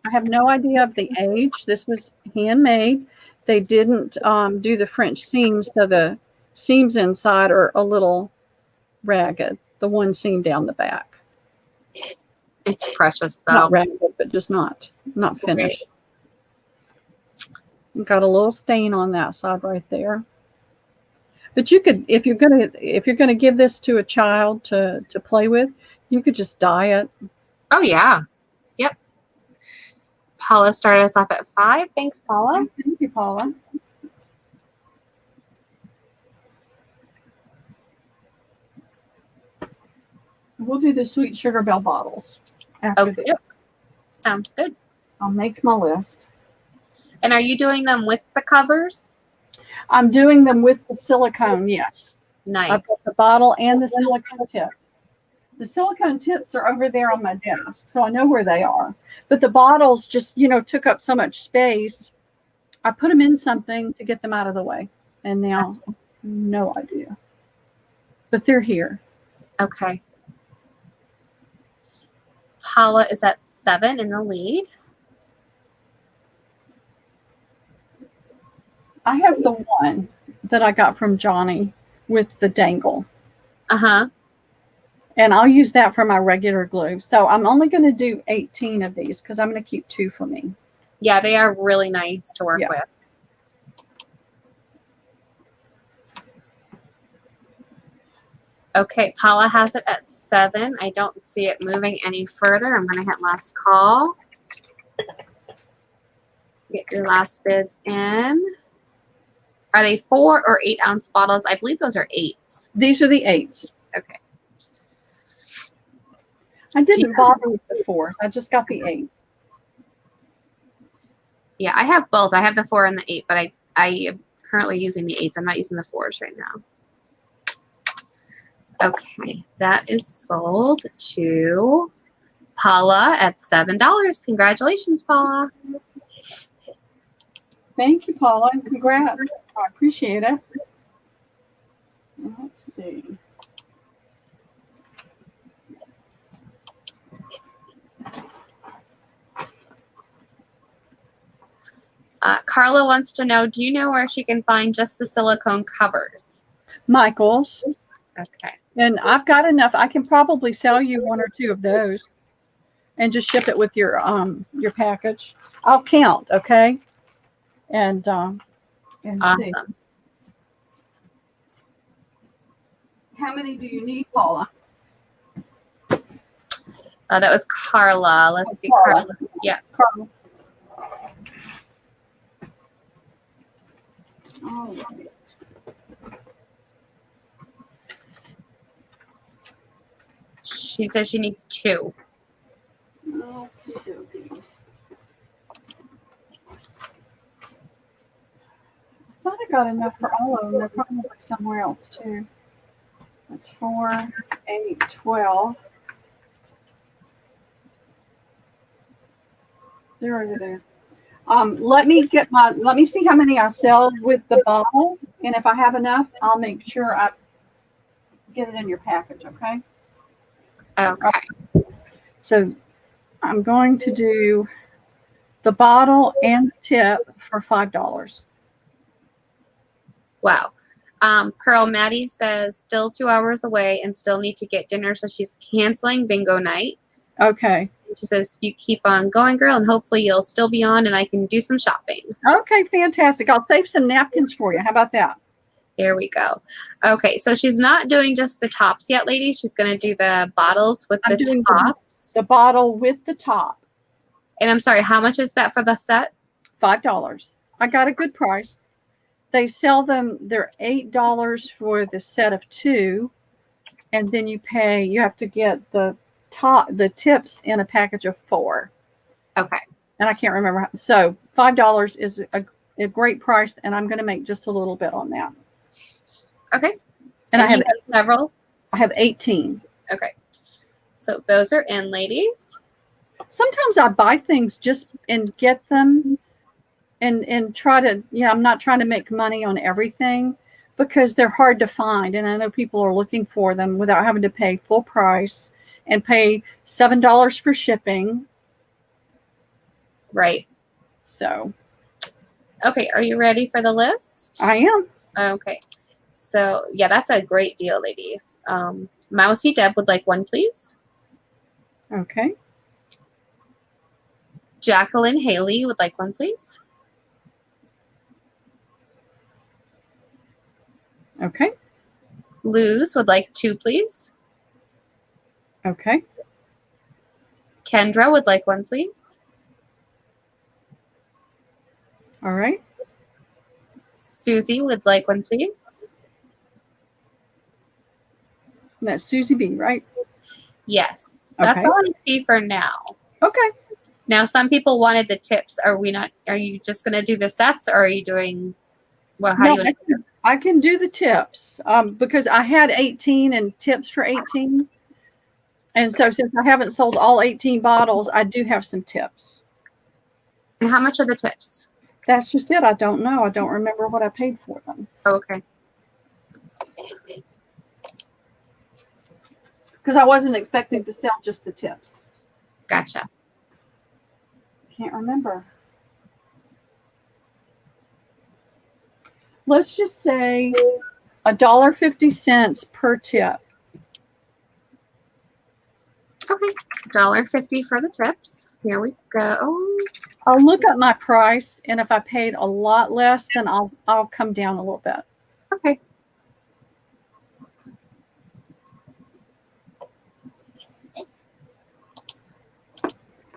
I have no idea of the age. This was handmade. They didn't do the French seams, so the seams inside are a little ragged. The one seam down the back. It's precious though. Not ragged, but just not finished. Got a little stain on that side right there. But you could, if you're gonna give this to a child to play with, you could just dye it. Oh yeah. Yep. Paula started us off at 5. Thanks, Paula. Thank you, Paula. We'll do the sweet sugar bell bottles after Okay. this. Sounds good. I'll make my list. And are you doing them with the covers? I'm doing them with the silicone, yes. Nice. I've got the bottle and the silicone tip. The silicone tips are over there on my desk, so I know where they are. But the bottles just, took up so much space. I put them in something to get them out of the way. And now, no idea. But they're here. Okay. Paula is at 7 in the lead. I have the one that I got from Johnny with the dangle. Uh-huh. And I'll use that for my regular glue. So I'm only going to do 18 of these because I'm going to keep 2 for me. Yeah, they are really nice to work with. Okay, Paula has it at 7. I don't see it moving any further. I'm going to hit last call. Get your last bids in. Are they 4 or 8 ounce bottles? I believe those are 8s. These are the 8s. Okay. I didn't bother with the 4s. I just got the 8s. Yeah, I have both. I have the 4 and the 8, but I am currently using the 8s. I'm not using the 4s right now. Okay, that is sold to Paula at $7. Congratulations, Paula. Thank you, Paula, and congrats. I appreciate it. Let's see. Carla wants to know, do you know where she can find just the silicone covers? Michael's. Okay. And I've got enough. I can probably sell you 1 or 2 of those and just ship it with your package. I'll count, okay? And Awesome. see. How many do you need, Paula? That was Carla. Let's see. Carla. Carla. Yeah. Carla. All right. She says she needs 2. Okey-dokey. I thought I got enough for all of them. They're probably somewhere else too. That's 4, 8, 12. They're over there. Let me see how many I sell with the bottle, and if I have enough, I'll make sure I get it in your package, okay? Okay. So I'm going to do the bottle and the tip for $5. Wow. Pearl Maddie says still 2 hours away and still need to get dinner, so she's canceling bingo night. Okay. She says you keep on going, girl, and hopefully you'll still be on and I can do some shopping. Okay, fantastic. I'll save some napkins for you. How about that? Here we go. Okay, so she's not doing just the tops yet, ladies. She's going to do the bottles with I'm doing the tops. The bottle with the top. And I'm sorry, how much is that for the set? $5. I got a good price. They sell them, they're $8 for the set of 2. And then you have to get the tips in a package of 4. Okay. And I can't remember. So $5 is a great price, and I'm going to make just a little bit on that. Okay. And I have several. I have 18. Okay. So those are in, ladies. Sometimes I buy things just and get them and try to, I'm not trying to make money on everything because they're hard to find. And I know people are looking for them without having to pay full price and pay $7 for shipping. Right. So. Okay. Are you ready for the list? I am. Okay. So, yeah, that's a great deal, ladies. Mousy Deb would like 1, please. Okay. Jacqueline Haley would like 1, please. Okay. Luz would like 2, please. Okay. Kendra would like 1, please. All right. Susie would like 1, please. And that's Susie B, right? Yes. That's Okay. all I see for now. Okay. Now, some people wanted the tips. Are you just going to do the sets, or are you doing, well, how do you want to do it? I can do the tips because I had 18 and tips for 18. And so since I haven't sold all 18 bottles, I do have some tips. And how much are the tips? That's just it. I don't know. I don't remember what I paid for them. Oh, okay. Because I wasn't expecting to sell just the tips. Gotcha. Can't remember. Let's just say $1.50 per tip. Okay. $1.50 for the tips. Here we go. I'll look up my price, and if I paid a lot less, then I'll come down a little bit. Okay.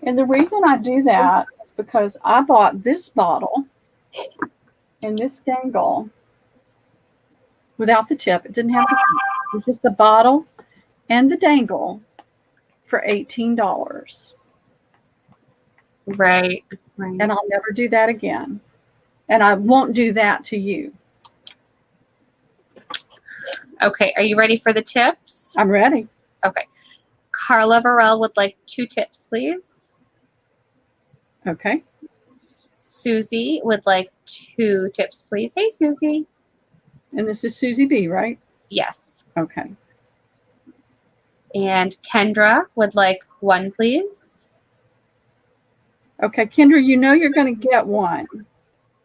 And the reason I do that is because I bought this bottle and this dangle without the tip. It didn't have the tip. It was just the bottle and the dangle for $18. Right. And I'll never do that again. And I won't do that to you. Okay. Are you ready for the tips? I'm ready. Okay. Carla Varel would like 2 tips, please. Okay. Susie would like 2 tips, please. Hey, Susie. And this is Susie B, right? Yes. Okay. And Kendra would like 1, please. Okay, Kendra, you know you're going to get one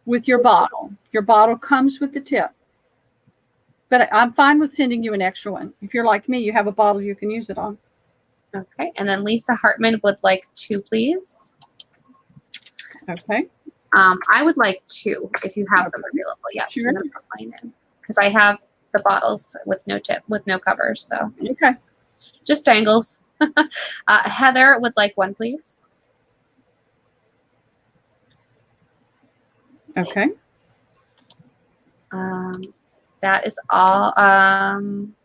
with your bottle. Your bottle comes with the tip. But I'm fine with sending you an extra one. If you're like me, you have a bottle you can use it on. Okay. And then Lisa Hartman would like 2, please. Okay. I would like 2 if you have them available. Yeah. Sure. Because I have the bottles with no tip, with no covers. So Okay. just dangles. Heather would like 1, please. Okay. That is all.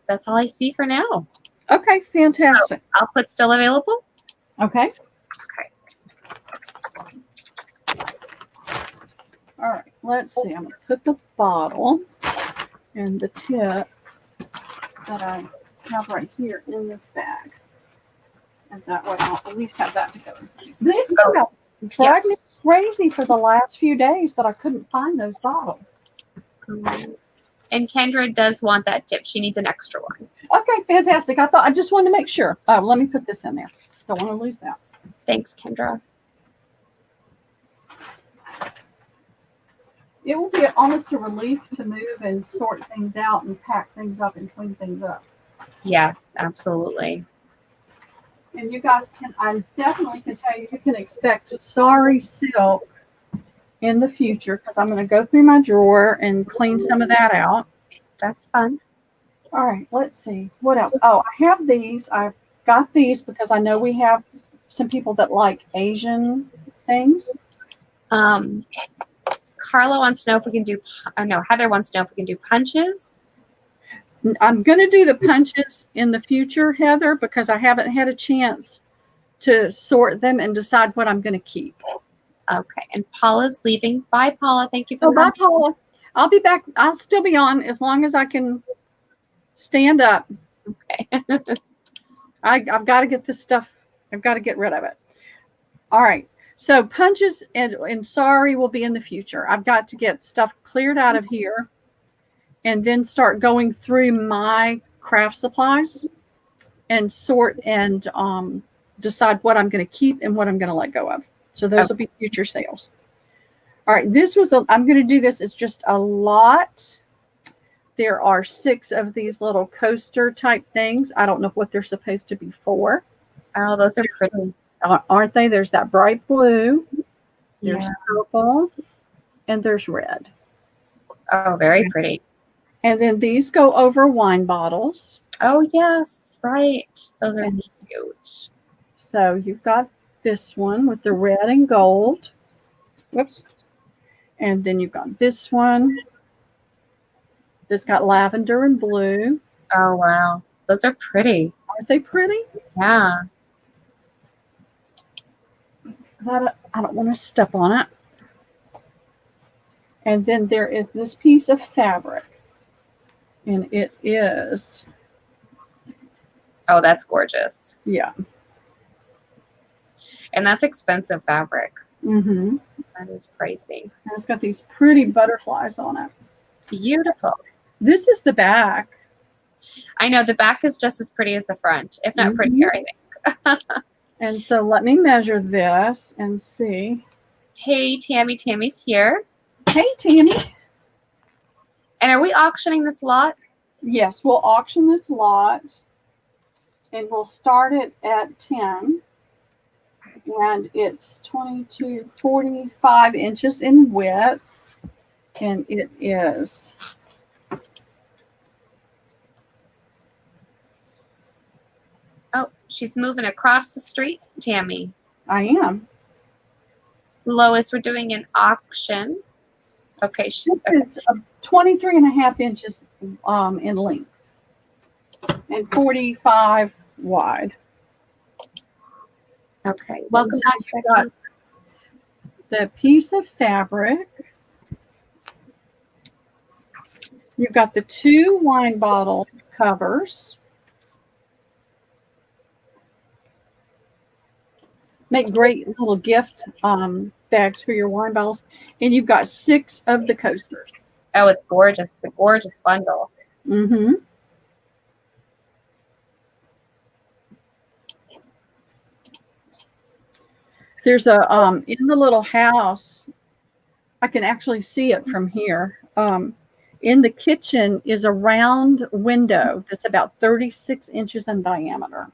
That's all I see for now. Okay, fantastic. I'll put still available. Okay. Okay. All right. Let's see. I'm going to put the bottle and the tip that I have right here in this bag. And that way I'll at least have that together. This drive me crazy for the last few days that I couldn't find those bottles. And Kendra does want that tip. She needs an extra one. Okay, fantastic. I just wanted to make sure. Let me put this in there. Don't want to lose that. Thanks, Kendra. It will be almost a relief to move and sort things out and pack things up and clean things up. Yes, absolutely. And you guys I definitely can tell you can expect Sorry Silk in the future because I'm going to go through my drawer and clean some of that out. That's fun. All right, let's see. What else? Oh, I have these. I've got these because I know we have some people that like Asian things. Carla wants to know if we can do, Heather wants to know if we can do punches. I'm going to do the punches in the future, Heather, because I haven't had a chance to sort them and decide what I'm going to keep. Okay. And Paula's leaving. Bye, Paula. Thank you for Bye, coming. Paula. I'll be back. I'll still be on as long as I can stand up. Okay. I've got to get this stuff. I've got to get rid of it. All right. So punches and sorry will be in the future. I've got to get stuff cleared out of here and then start going through my craft supplies and sort and decide what I'm going to keep and what I'm going to let go of. So those will be future sales. All right. I'm going to do this. It's just a lot. There are 6 of these little coaster type things. I don't know what they're supposed to be for. Oh, those are pretty. Aren't they? There's that bright blue. There's Yeah. purple. And there's red. Oh, very pretty. And then these go over wine bottles. Oh, yes. Right. Those are cute. So you've got this one with the red and gold. Whoops. And then you've got this one that's got lavender and blue. Oh, wow. Those are pretty. Aren't they pretty? Yeah. I don't want to step on it. And then there is this piece of fabric. And it is. Oh, that's gorgeous. Yeah. And that's expensive fabric. Mm-hmm. That is pricey. And it's got these pretty butterflies on it. Beautiful. This is the back. I know the back is just as pretty as the front, if not prettier, I think. And so let me measure this and see. Hey, Tammy. Tammy's here. Hey, Tammy. And are we auctioning this lot? Yes, we'll auction this lot. And we'll start it at 10. And it's 45 inches in width. And it is. Oh, she's moving across the street, Tammy. I am. Lois, we're doing an auction. Okay, she's This is 23 and a half inches in length and 45 wide. okay. Welcome So back. you've got the piece of fabric. You've got the 2 wine bottle covers. Make great little gift bags for your wine bottles. And you've got 6 of the coasters. Oh, it's gorgeous. It's a gorgeous bundle. Mm-hmm. There's a in the little house, I can actually see it from here. In the kitchen is a round window that's about 36 inches in diameter.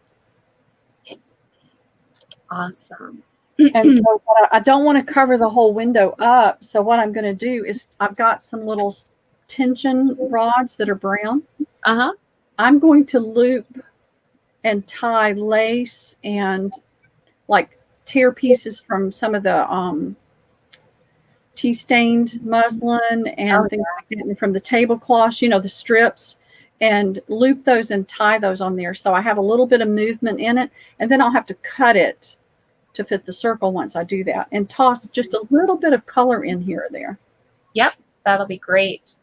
Awesome. And so I don't want to cover the whole window up. So what I'm going to do is I've got some little tension rods that are brown. Uh-huh. I'm going to loop and tie lace and like tear pieces from some of the tea stained muslin and things like that, and from the tablecloths, the strips, and loop those and tie those on there. So I have a little bit of movement in it, and then I'll have to cut it to fit the circle once I do that, and toss just a little bit of color in here or there. Yep, that'll be great.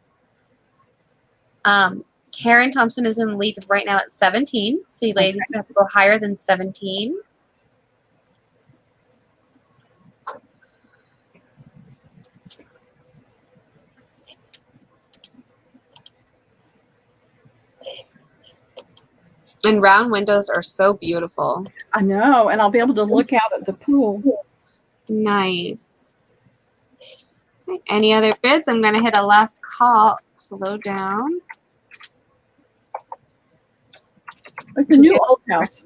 Karen Thompson is in the lead right now at 17. So you ladies have to go higher than 17. And round windows are so beautiful. I know, and I'll be able to look out at the pool. Nice. Okay, any other bids? I'm going to hit a last call. Slow down. It's the new old house.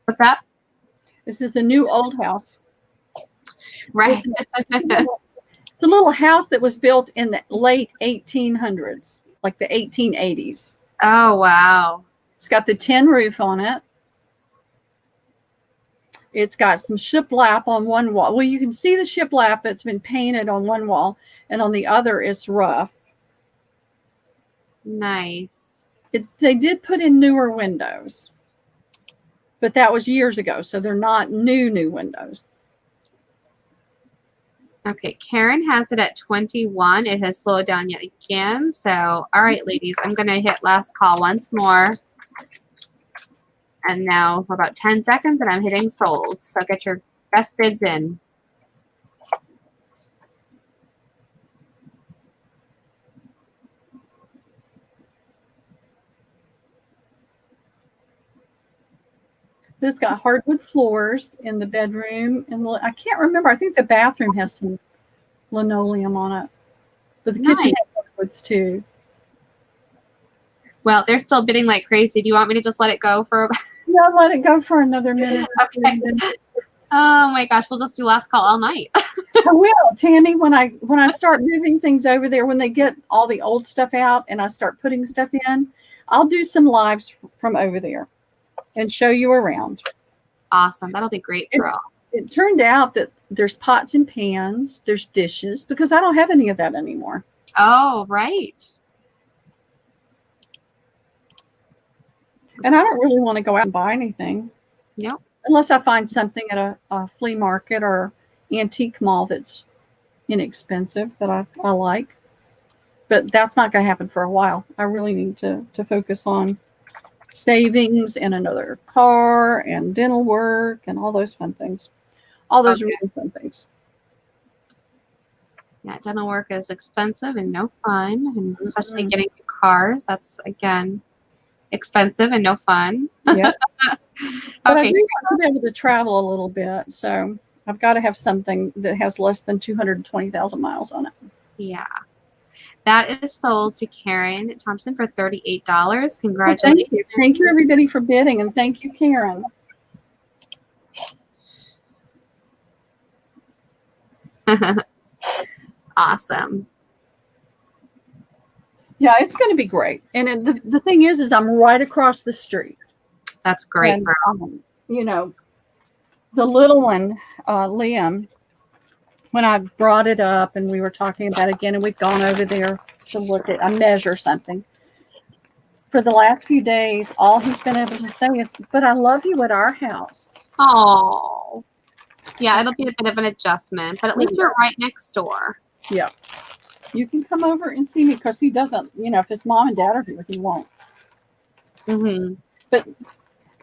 What's that? This is the new old house. Right. It's a little house that was built in the late 1800s, like the 1880s. Oh, wow. It's got the tin roof on it. It's got some shiplap on one wall. Well, you can see the shiplap. It's been painted on one wall, and on the other it's rough. Nice. They did put in newer windows, but that was years ago, so they're not new windows. Okay, Karen has it at 21. It has slowed down yet again. So, all right, ladies, I'm going to hit last call once more. And now for about 10 seconds, and I'm hitting sold. So get your best bids in. It's got hardwood floors in the bedroom, and I can't remember. I think the bathroom has some linoleum on it, but the kitchen has hardwoods too. Well, they're still bidding like crazy. Do you want me to just let it go for? Yeah, let it go for another minute. Okay. Oh my gosh, we'll just do last call all night. I will, Tammy. When I start moving things over there, when they get all the old stuff out and I start putting stuff in, I'll do some lives from over there and show you around. Awesome. That'll be great for all. It turned out that there's pots and pans, there's dishes, because I don't have any of that anymore. Oh, right. And I don't really want to go out and buy anything. Nope. Unless I find something at a flea market or antique mall that's inexpensive that I like. But that's not going to happen for a while. I really need to focus on savings and another car and dental work and all those fun things. All those really fun things. Yeah, dental work is expensive and no fun, and especially getting new cars. That's, again, expensive and no fun. Yeah. But Okay. I do want to be able to travel a little bit, so I've got to have something that has less than 220,000 miles on it. Yeah. That is sold to Karen Thompson for $38. Well, Congratulations. thank you. Thank you, everybody, for bidding, and thank you, Karen. Awesome. Yeah, it's going to be great. And the thing is I'm right across the street. That's great. And, you know, the little one, Liam, when I brought it up and we were talking about it again, and we'd gone over there to look at, I measure something. For the last few days, all he's been able to say is, "But I love you at our house." Oh, yeah, it'll be a bit of an adjustment, but at least you're right next door. Yeah. You can come over and see me because he doesn't, if his mom and dad are here, he won't. Mm-hmm. But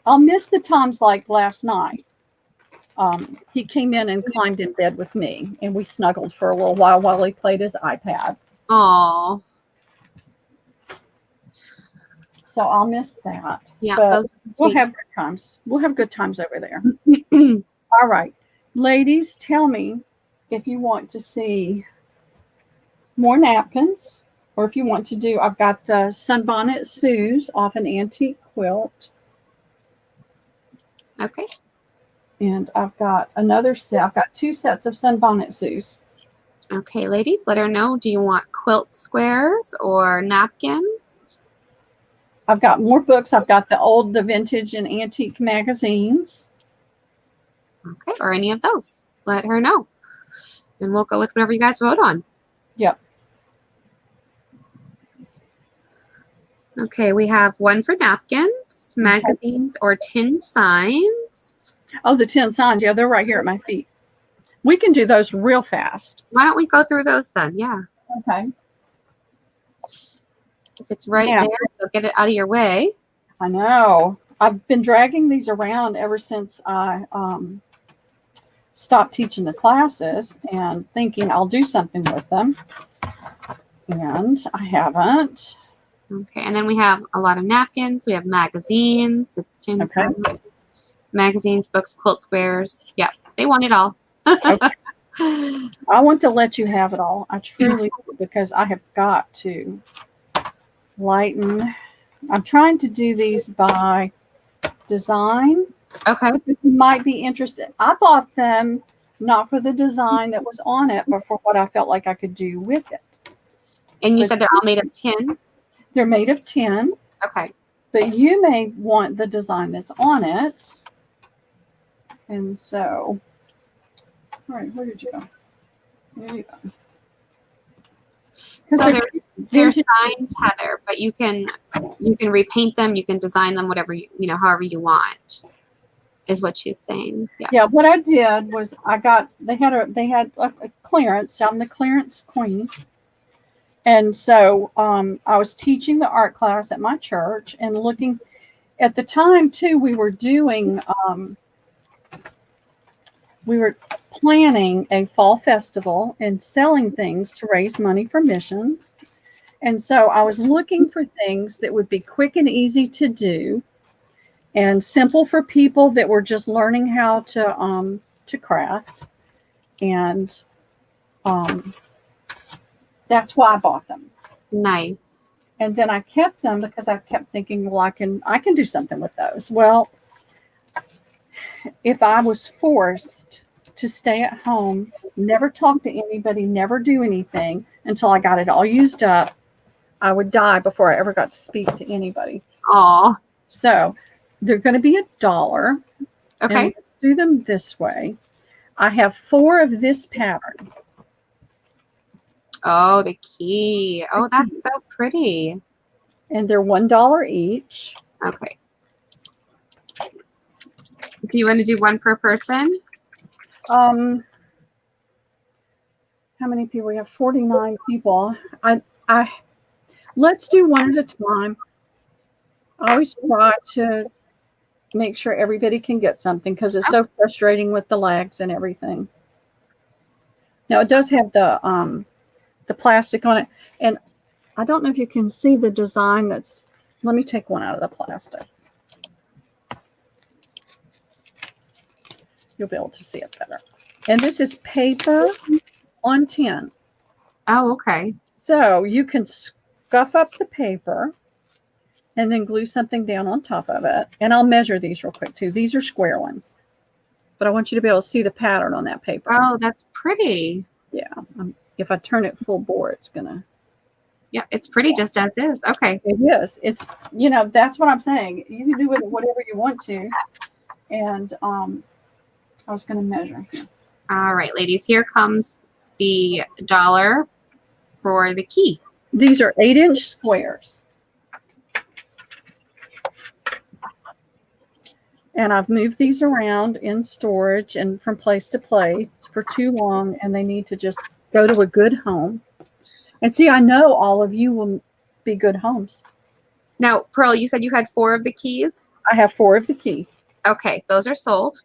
I'll miss the times like last night. He came in and climbed in bed with me, and we snuggled for a little while he played his iPad. Oh, So I'll miss that. yeah. But Those are we'll sweet. have good times. We'll have good times over there. All right. Ladies, tell me if you want to see more napkins, or if you want to do, I've got the Sunbonnet Sue's off an antique quilt. Okay. And I've got another set. I've got 2 sets of Sunbonnet Sue's. Okay, ladies, let her know. Do you want quilt squares or napkins? I've got more books. I've got the vintage and antique magazines. Okay, or any of those. Let her know. And we'll go with whatever you guys vote on. Yep. Okay, we have one for napkins, magazines, or tin signs. Oh, the 10 signs. Yeah, they're right here at my feet. We can do those real fast. Why don't we go through those then? Yeah. Okay. If it's right Yeah. there, so get it out of your way. I know. I've been dragging these around ever since I stopped teaching the classes and thinking I'll do something with them. And I haven't. Okay, and then we have a lot of napkins. We have magazines, the tin signs, magazines, books, quilt squares. Yep, they want it all. Okay. I want to let you have it all. I truly do, because I have got to lighten. I'm trying to do these by design. Okay. You might be interested. I bought them not for the design that was on it, but for what I felt like I could do with it. And you said they're all made of tin? They're made of tin, Okay. but you may want the design that's on it. And so, all right, where did you go? There you go. So they're signs, Heather, but you can repaint them, you can design them, whatever however you want, is what she's saying. Yeah. Yeah, what I did was they had a clearance. So I'm the clearance queen. And so I was teaching the art class at my church and looking at the time too, we were doing we were planning a fall festival and selling things to raise money for missions. And so I was looking for things that would be quick and easy to do and simple for people that were just learning how to craft. And that's why I bought them. Nice. And then I kept them because I kept thinking, well, I can do something with those. Well, if I was forced to stay at home, never talk to anybody, never do anything until I got it all used up, I would die before I ever got to speak to anybody. Aw. So they're going to be $1. Okay. And do them this way. I have 4 of this pattern. Oh, the key. Oh, that's so pretty. And they're $1 each. Okay. Do you want to do one per person? How many people? We have 49 people. Let's do one at a time. I always try to make sure everybody can get something because it's so frustrating with the lags and everything. Now it does have the plastic on it, and I don't know if you can see the design that's. Let me take one out of the plastic. You'll be able to see it better. And this is paper on tin. Oh, okay. So you can scuff up the paper and then glue something down on top of it. And I'll measure these real quick too. These are square ones. But I want you to be able to see the pattern on that paper. Oh, that's pretty. Yeah. If I turn it full bore, it's going to. Yeah, it's pretty just as is. Okay. It is. It's, that's what I'm saying. You can do with it whatever you want to. And I was going to measure here. All right, ladies, here comes the dollar for the key. These are 8-inch squares. And I've moved these around in storage and from place to place for too long, and they need to just go to a good home. And see, I know all of you will be good homes. Now, Pearl, you said you had 4 of the keys. I have 4 of the key. Okay, those are sold.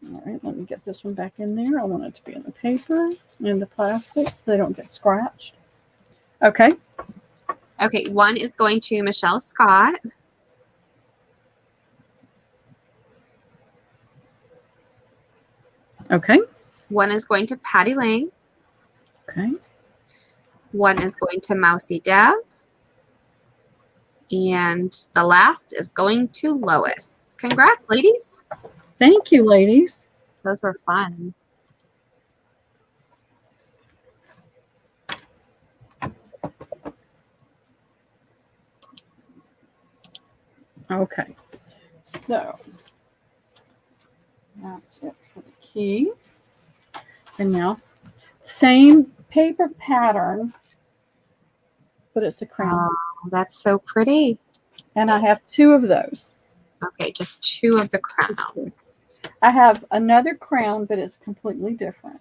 All right, let me get this one back in there. I want it to be in the paper and the plastic so they don't get scratched. Okay. Okay, one is going to Michelle Scott. Okay. One is going to Patty Lang. Okay. One is going to Mousy Deb. And the last is going to Lois. Congrats, ladies. Thank you, ladies. Those were fun. Okay. So that's it for the key. And now, same paper pattern, but it's a crown. Oh, that's so pretty. And I have 2 of those. Okay, just 2 of the crowns. I have another crown, but it's completely different.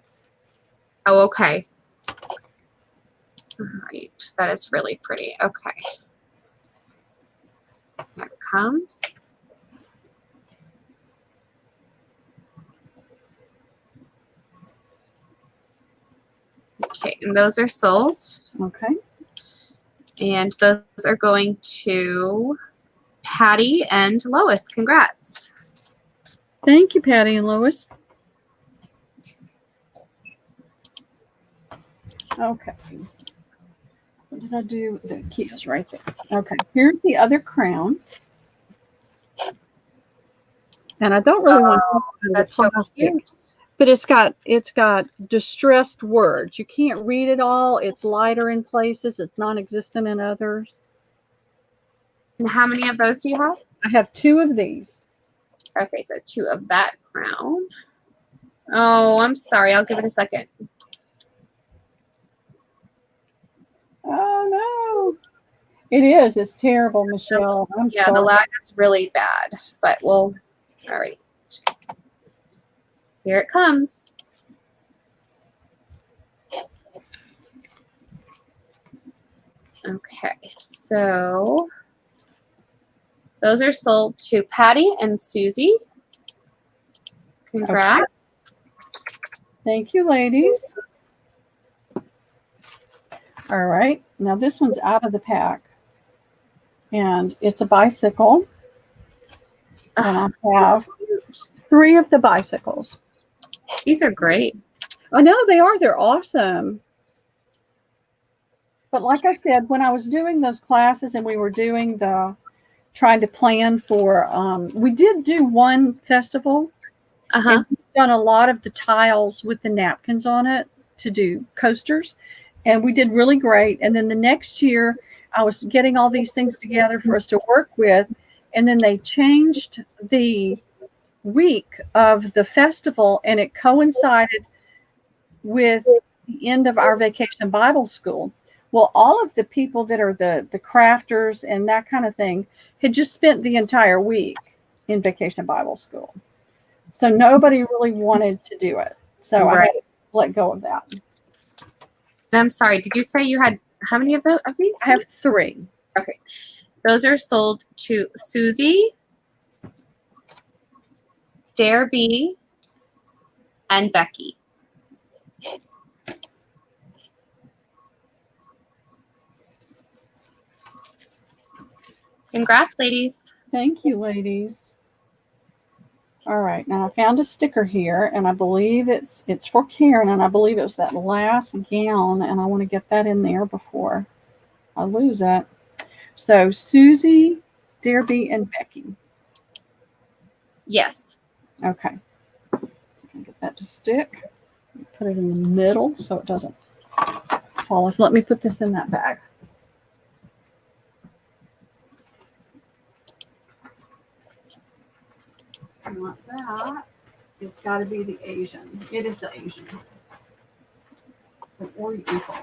Oh, okay. All right. That is really pretty. Okay. Here it comes. Okay, and those are sold. Okay. And those are going to Patty and Lois. Congrats. Thank you, Patty and Lois. Okay. What did I do? The key is right there. Okay. Here's the other crown. And I don't really want to That's so cute. but it's got distressed words. You can't read it all. It's lighter in places. It's non-existent in others. And how many of those do you have? I have 2 of these. Okay, so 2 of that crown. Oh, I'm sorry. I'll give it a second. Oh no. It is. It's terrible, Michelle. I'm Yeah, sorry. the lag is really bad, but we'll, all right. Here it comes. Okay, so those are sold to Patty and Susie. Congrats. Okay. Thank you, ladies. All right. Now this one's out of the pack. And it's a bicycle. And I have 3 of the bicycles. These are great. I know they are. They're awesome. But like I said, when I was doing those classes and we were doing trying to plan for, we did do one festival. And we've done a lot of the tiles with the napkins on it to do coasters. And we did really great. And then the next year, I was getting all these things together for us to work with. And then they changed the week of the festival, and it coincided with the end of our Vacation Bible School. Well, all of the people that are the crafters and that kind of thing had just spent the entire week in Vacation Bible School. So nobody really wanted to do it. So I had to let go of that. And I'm sorry, did you say you had how many of those? Of these? I have 3. Okay. Those are sold to Susie, Dare B, and Becky. Congrats, ladies. Thank you, ladies. All right, now I found a sticker here, and I believe it's for Karen, and I believe it was that last gown, and I want to get that in there before I lose it. So Susie, Derby, and Becky. Yes. Okay. Get that to stick. Put it in the middle so it doesn't fall off. Let me put this in that bag. I want that. It's got to be the Asian. It is the Asian. The Oriental.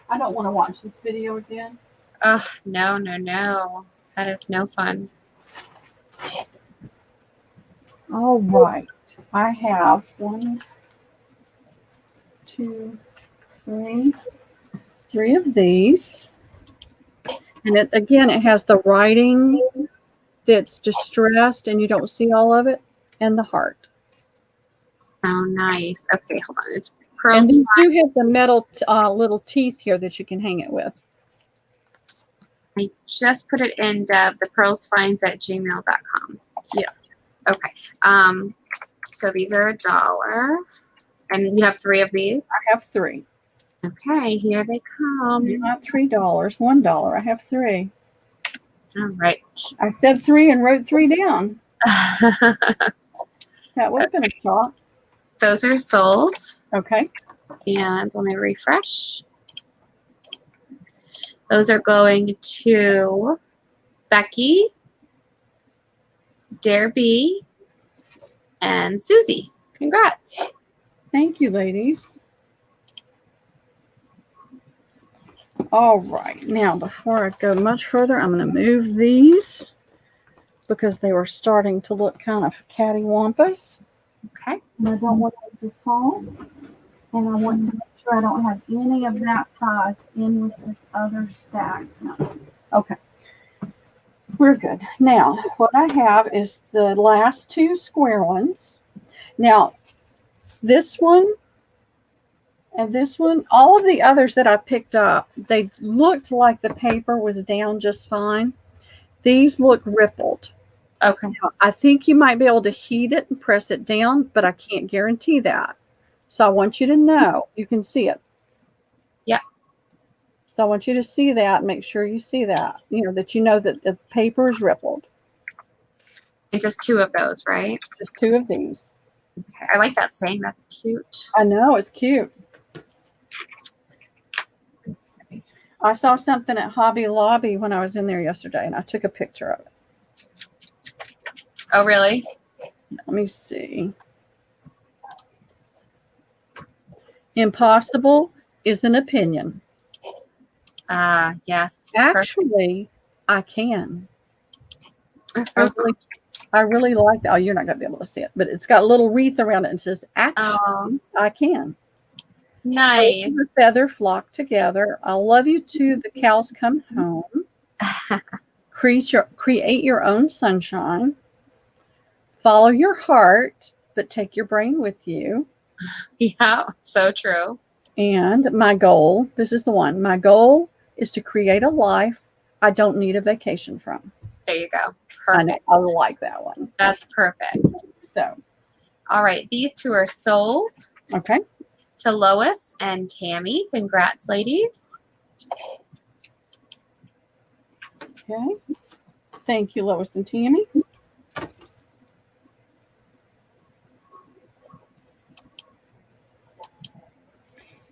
I don't want to watch this video again. Oh, no, no, no. That is no fun. All right. I have 1, 2, 3. 3 of these. And it, again, it has the writing that's distressed and you don't see all of it, and the heart. Oh, nice. Okay, hold on. It's And pearls. you do have the metal little teeth here that you can hang it with. I just put it in Deb, thepearlsfinds@gmail.com. Yeah. Okay. So these are $1. And you have 3 of these? I have 3. Okay, here they come. Not $3, $1. I have 3. All right. I said 3 and wrote 3 down. That would have been a shot. Those are sold. Okay. And let me refresh. Those are going to Becky, Dare B, and Susie. Congrats. Thank you, ladies. All right. Now, before I go much further, I'm going to move these because they were starting to look kind of cattywampus. Okay. And I don't want them to fall. And I want to make sure I don't have any of that size in with this other stack. No. Okay. We're good. Now, what I have is the last 2 square ones. Now, this one and this one, all of the others that I picked up, they looked like the paper was down just fine. These look rippled. Okay. Now, I think you might be able to heat it and press it down, but I can't guarantee that. So I want you to know, you can see it. Yeah. So I want you to see that, make sure you see that, that you know that the paper is rippled. And just 2 of those, right? Just 2 of these. Okay. I like that saying. That's cute. I know, it's cute. I saw something at Hobby Lobby when I was in there yesterday, and I took a picture of it. Oh, really? Let me see. Impossible is an opinion. Yes. Actually, I can. Perfect. I really like that. Oh, you're not going to be able to see it, but it's got a little wreath around it and says, actually, I can. Nice. The feather flock together. I love you too. The cows come home. Create your own sunshine. Follow your heart, but take your brain with you. Yeah, so true. And my goal, this is the one. My goal is to create a life I don't need a vacation from. There you go. I know, Perfect. I like that one. That's perfect. So, All right. These 2 are sold okay. to Lois and Tammy. Congrats, ladies. Okay. Thank you, Lois and Tammy.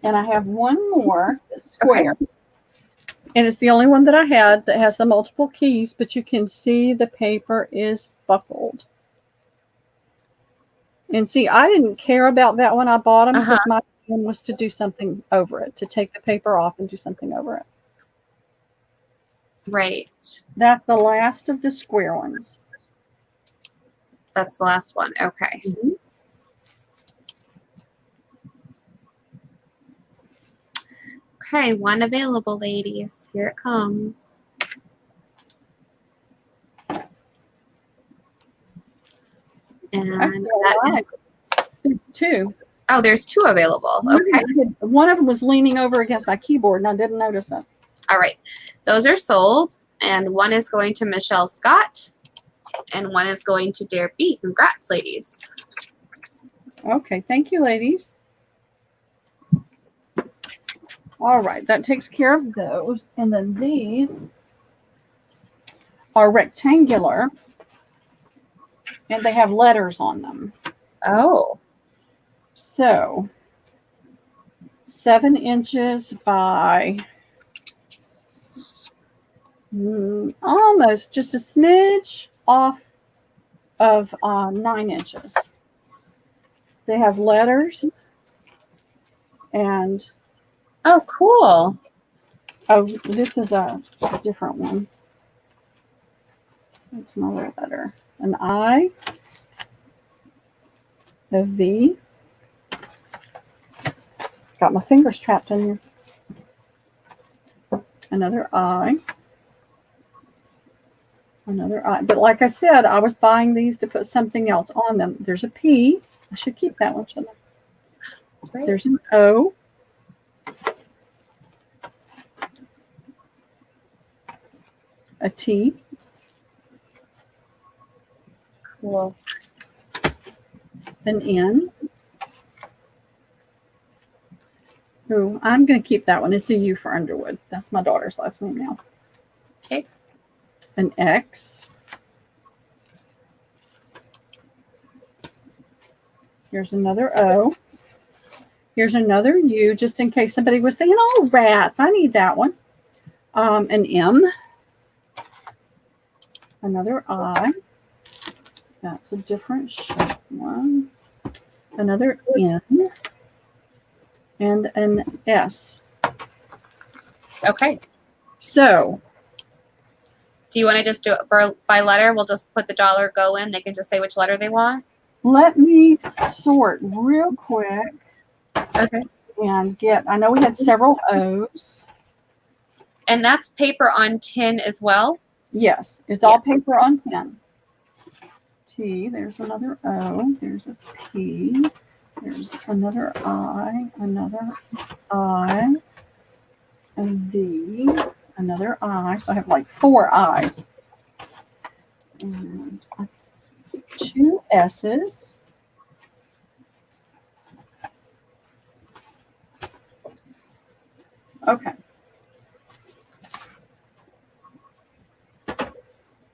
And I have one more square. Okay. And it's the only one that I had that has the multiple keys, but you can see the paper is buckled. And see, I didn't care about that when I bought them because my plan was to do something over it, to take the paper off and do something over it. Right. That's the last of the square ones. That's the last one. Okay. Mm-hmm. Okay, one available, ladies. Here it comes. And that is 2. Oh, there's 2 available. Okay. One of them was leaning over against my keyboard, and I didn't notice it. All right. Those are sold, and one is going to Michelle Scott, and one is going to Dare B. Congrats, ladies. Okay, thank you, ladies. All right, that takes care of those. And then these are rectangular, and they have letters on them. Oh. So, 7 inches by almost just a smidge off of 9 inches. They have letters and Oh, cool. oh, this is a different one. It's another letter. An I, a V. Got my fingers trapped in here. Another I. Another I. But like I said, I was buying these to put something else on them. There's a P. I should keep that one, shouldn't I? That's right. There's an O. A T. Cool. An N. Ooh, I'm going to keep that one. It's a U for Underwood. That's my daughter's last name now. Okay. An X. Here's another O. Here's another U, just in case somebody was saying, oh, rats, I need that one. An M. Another I. That's a different shape one. Another N. And an S. Okay. So, Do you want to just do it by letter? We'll just put the dollar go in. They can just say which letter they want. let me sort real quick Okay. and get, I know we had several O's. And that's paper on tin as well. Yes, it's all paper on tin. T, there's another O, there's a P, there's another I, a V, another I. So I have like 4 I's. And 2 S's. Okay.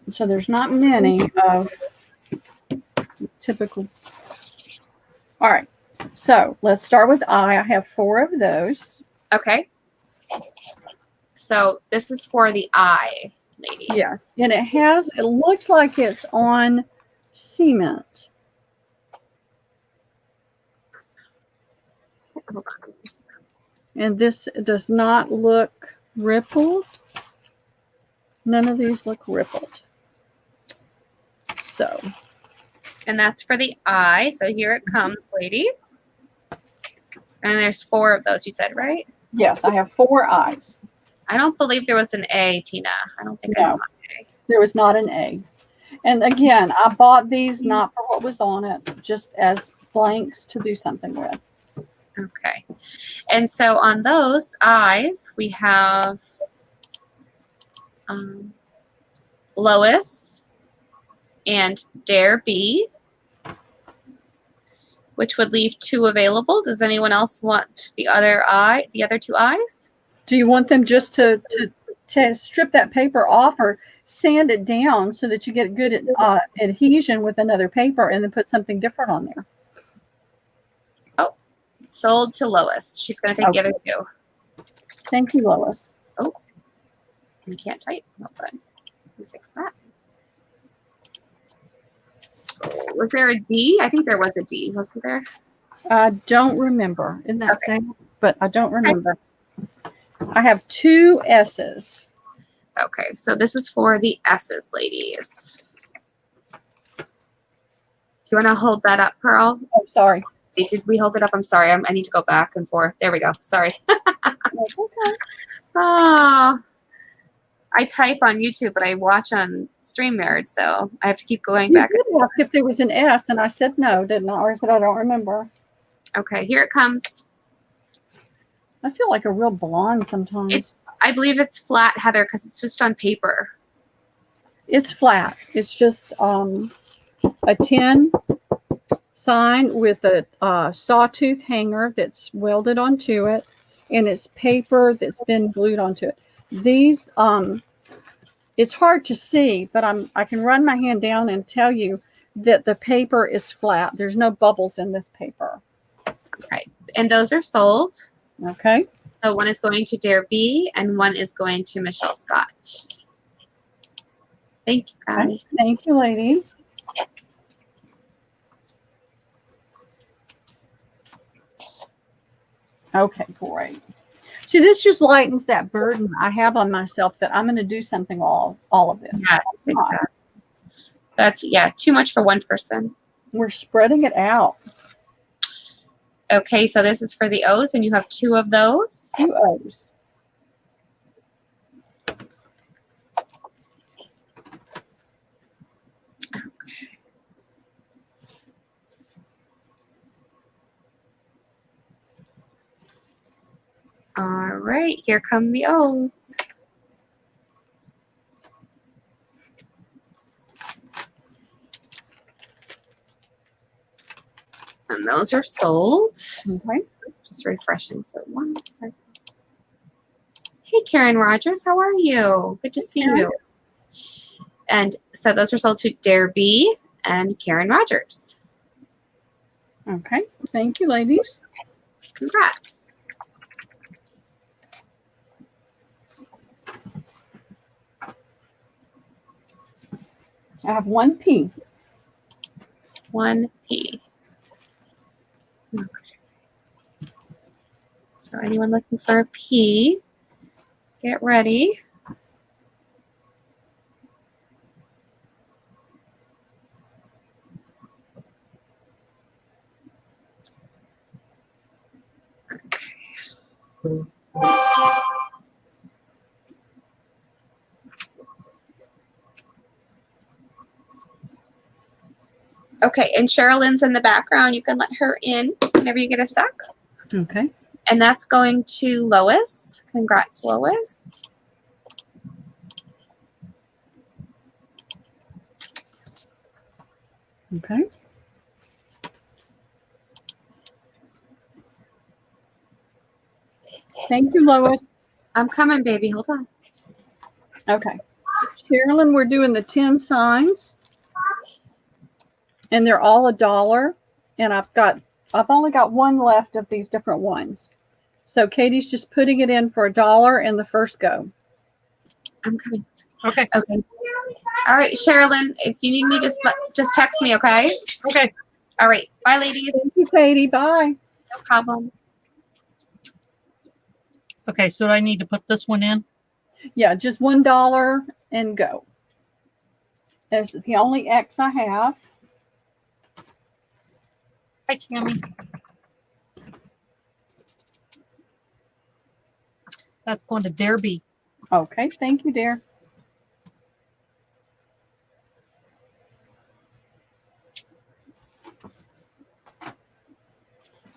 So there's not many of typical. All right. So let's start with I. I have 4 of those. Okay. So this is for the eye, ladies. Yes. And it looks like it's on cement. Hold on. And this does not look rippled. None of these look rippled. So. And that's for the eye. So here it comes, ladies. And there's 4 of those, you said, right? Yes, I have 4 I's. I don't believe there was an A, Tina. I don't think I saw an A. There was not an A. And again, I bought these not for what was on it, just as blanks to do something with. Okay. And so on those eyes, we have Lois and Dare B, which would leave 2 available. Does anyone else want the other 2 eyes? Do you want them just to strip that paper off or sand it down so that you get good adhesion with another paper and then put something different on there? Oh, sold to Lois. She's going to take the other 2. Thank you, Lois. Oh, I can't type. Hold on. Let me fix that. So, was there a D? I think there was a D. Wasn't there? I don't remember. Isn't that Okay. same? But I don't remember. I have 2 S's. Okay, so this is for the S's, ladies. Do you want to hold that up, Pearl? Oh, sorry. Wait, did we hold it up? I'm sorry. I need to go back and forth. There we go. Sorry. That's okay. Oh, I type on YouTube, but I watch on StreamYard, so I have to keep going You back. did ask if there was an S, and I said no, didn't I? Or I said I don't remember. Okay, here it comes. I feel like a real blonde sometimes. I believe it's flat, Heather, because it's just on paper. It's flat. It's just a tin sign with a sawtooth hanger that's welded onto it, and it's paper that's been glued onto it. These, it's hard to see, but I can run my hand down and tell you that the paper is flat. There's no bubbles in this paper. Okay, and those are sold. Okay. So one is going to Dare B, and one is going to Michelle Scott. Thank you, guys. Thank you, ladies. Okay, great. See, this just lightens that burden I have on myself that I'm going to do something all of this. Yes, exactly. That's, yeah, too much for one person. We're spreading it out. Okay, so this is for the O's, and you have 2 of those. 2 O's. All right, here come the O's. And those are sold. Okay. Just refreshing. So 1 second. Hey, Karen Rogers, how are you? Good to see you. And so those are sold to Derby and Karen Rogers. Okay. Thank you, ladies. Congrats. I have 1 P. 1 P. Okay. So anyone looking for a P, get ready. Okay, and Sherilyn's in the background. You can let her in whenever you get a sec. Okay. And that's going to Lois. Congrats, Lois. Okay. Thank you, Lois. I'm coming, baby. Hold on. Okay. Sherilyn, we're doing the 10 signs. And they're all $1. And I've only got 1 left of these different ones. So Katie's just putting it in for $1 in the first go. I'm coming. Okay. Okay. All right, Sherilyn, if you need me, just text me, okay? Okay. All right. Bye, ladies. Thank you, Katie. Bye. No problem. Okay. So I need to put this one in. Yeah, just $1 and go. That's the only X I have. Hi, Tammy. That's going to Derby. Okay, thank you, dear.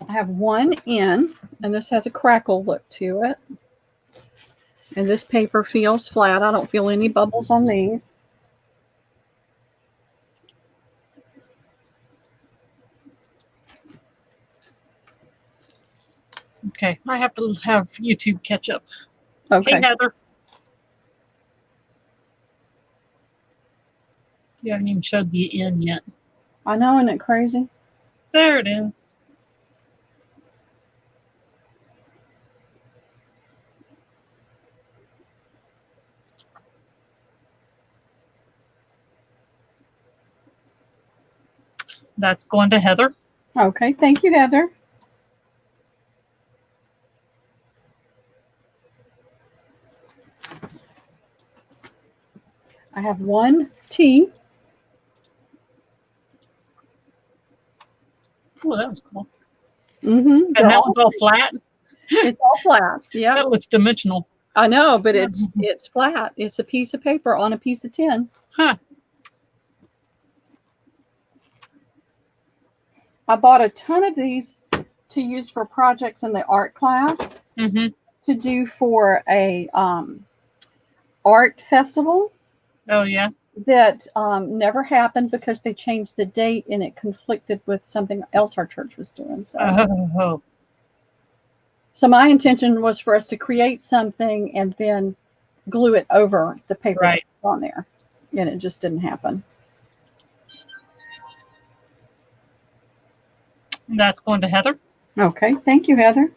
I have 1 in, and this has a crackle look to it. And this paper feels flat. I don't feel any bubbles on these. Okay. I have to have YouTube catch up. Okay. Hey, Heather. You haven't even showed the N yet. I know, isn't it crazy? There it is. That's going to Heather. Okay, thank you, Heather. I have 1 T. Oh, that was cool. Mm-hmm. And that one's all flat. It's all flat. Yeah, That looks dimensional. I know, but it's flat. It's a piece of paper on a piece of tin. Huh. I bought a ton of these to use for projects in the art class, Mm-hmm. to do for a art festival Oh, yeah. that never happened because they changed the date and it conflicted with something else our church was doing. Oh. So my intention was for us to create something and then glue it over the paper Right. on there, and it just didn't happen. That's going to Heather. Okay, thank you, Heather.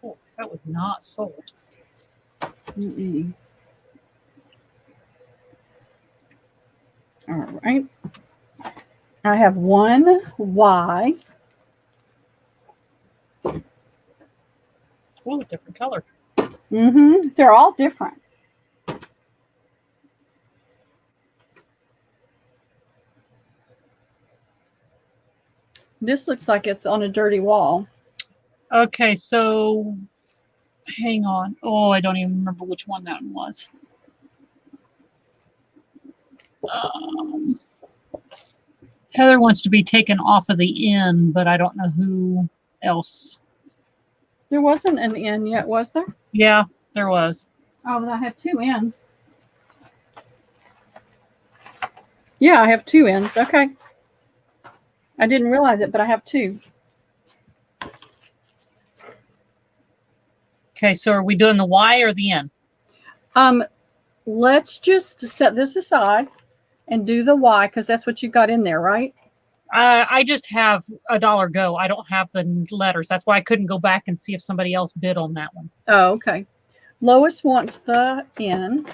Oh, that was not sold. Mm-mm. All right. I have 1 Y. Oh, different color. Mm-hmm. They're all different. This looks like it's on a dirty wall. Okay, so hang on. Oh, I don't even remember which one that one was. Heather wants to be taken off of the end, but I don't know who else. There wasn't an end yet, was there? Yeah, there was. Oh, but I have two ends. Yeah, I have two ends. Okay. I didn't realize it, but I have two. Okay, so are we doing the Y or the N? Let's just set this aside and do the Y because that's what you got in there, right? I just have $1 go. I don't have the letters. That's why I couldn't go back and see if somebody else bid on that one. Oh, okay. Lois wants the N.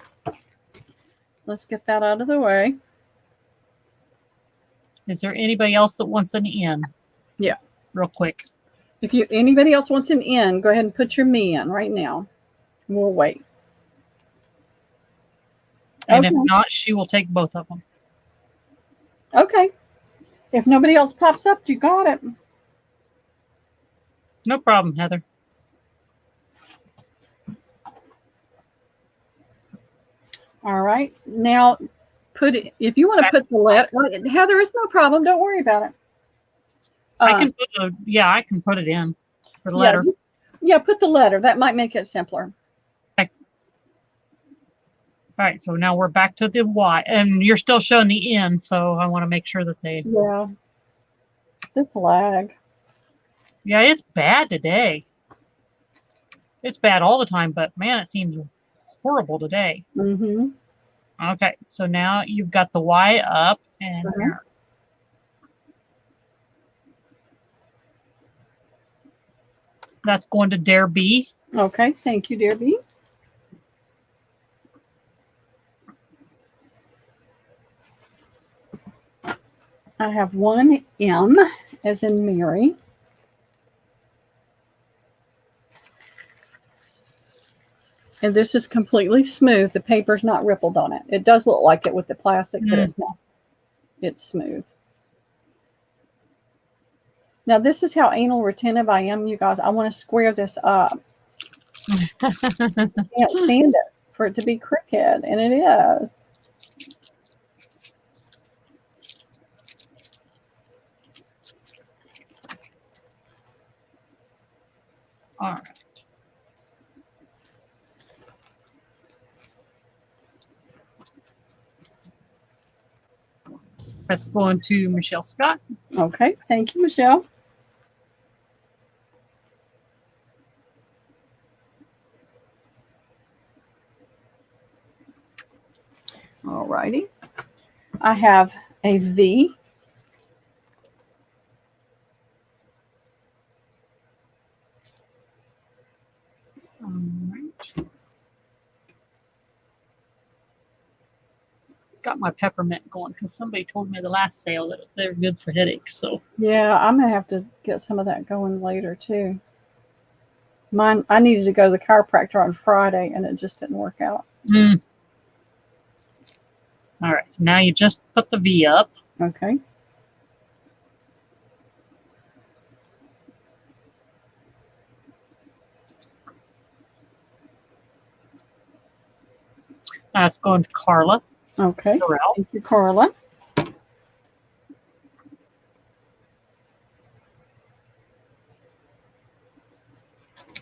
Let's get that out of the way. Is there anybody else that wants an N? Yeah. Real quick. If anybody else wants an N, go ahead and put your me in right now. We'll wait. And Okay. if not, she will take both of them. Okay. If nobody else pops up, you got it. No problem, Heather. All right. Now, put it. If you want to put the letter, Heather, it's no problem. Don't worry about it. I can put it in for the letter. Yeah, put the letter. That might make it simpler. Okay. All right, so now we're back to the Y, and you're still showing the N, so I want to make sure that they. Yeah. This lag. Yeah, it's bad today. It's bad all the time, but man, it seems horrible today. Mm-hmm. Okay, so now you've got the Y up, and that's going to Dare B. Okay, thank you, dear B. I have one M as in Mary. And this is completely smooth. The paper's not rippled on it. It does look like it with the plastic, but it's not. It's smooth. Now, this is how anal retentive I am, you guys. I want to square this up. I can't stand it for it to be crooked, and it is. All right. That's going to Michelle Scott. Okay, thank you, Michelle. All righty. I have a V. All right. Got my peppermint going because somebody told me the last sale that they're good for headaches. So Yeah, I'm gonna have to get some of that going later too. Mine, I needed to go to the chiropractor on Friday, and it just didn't work out. All right, so now you just put the V up. Okay. That's going to Carla. Okay. Corral. Thank you, Carla.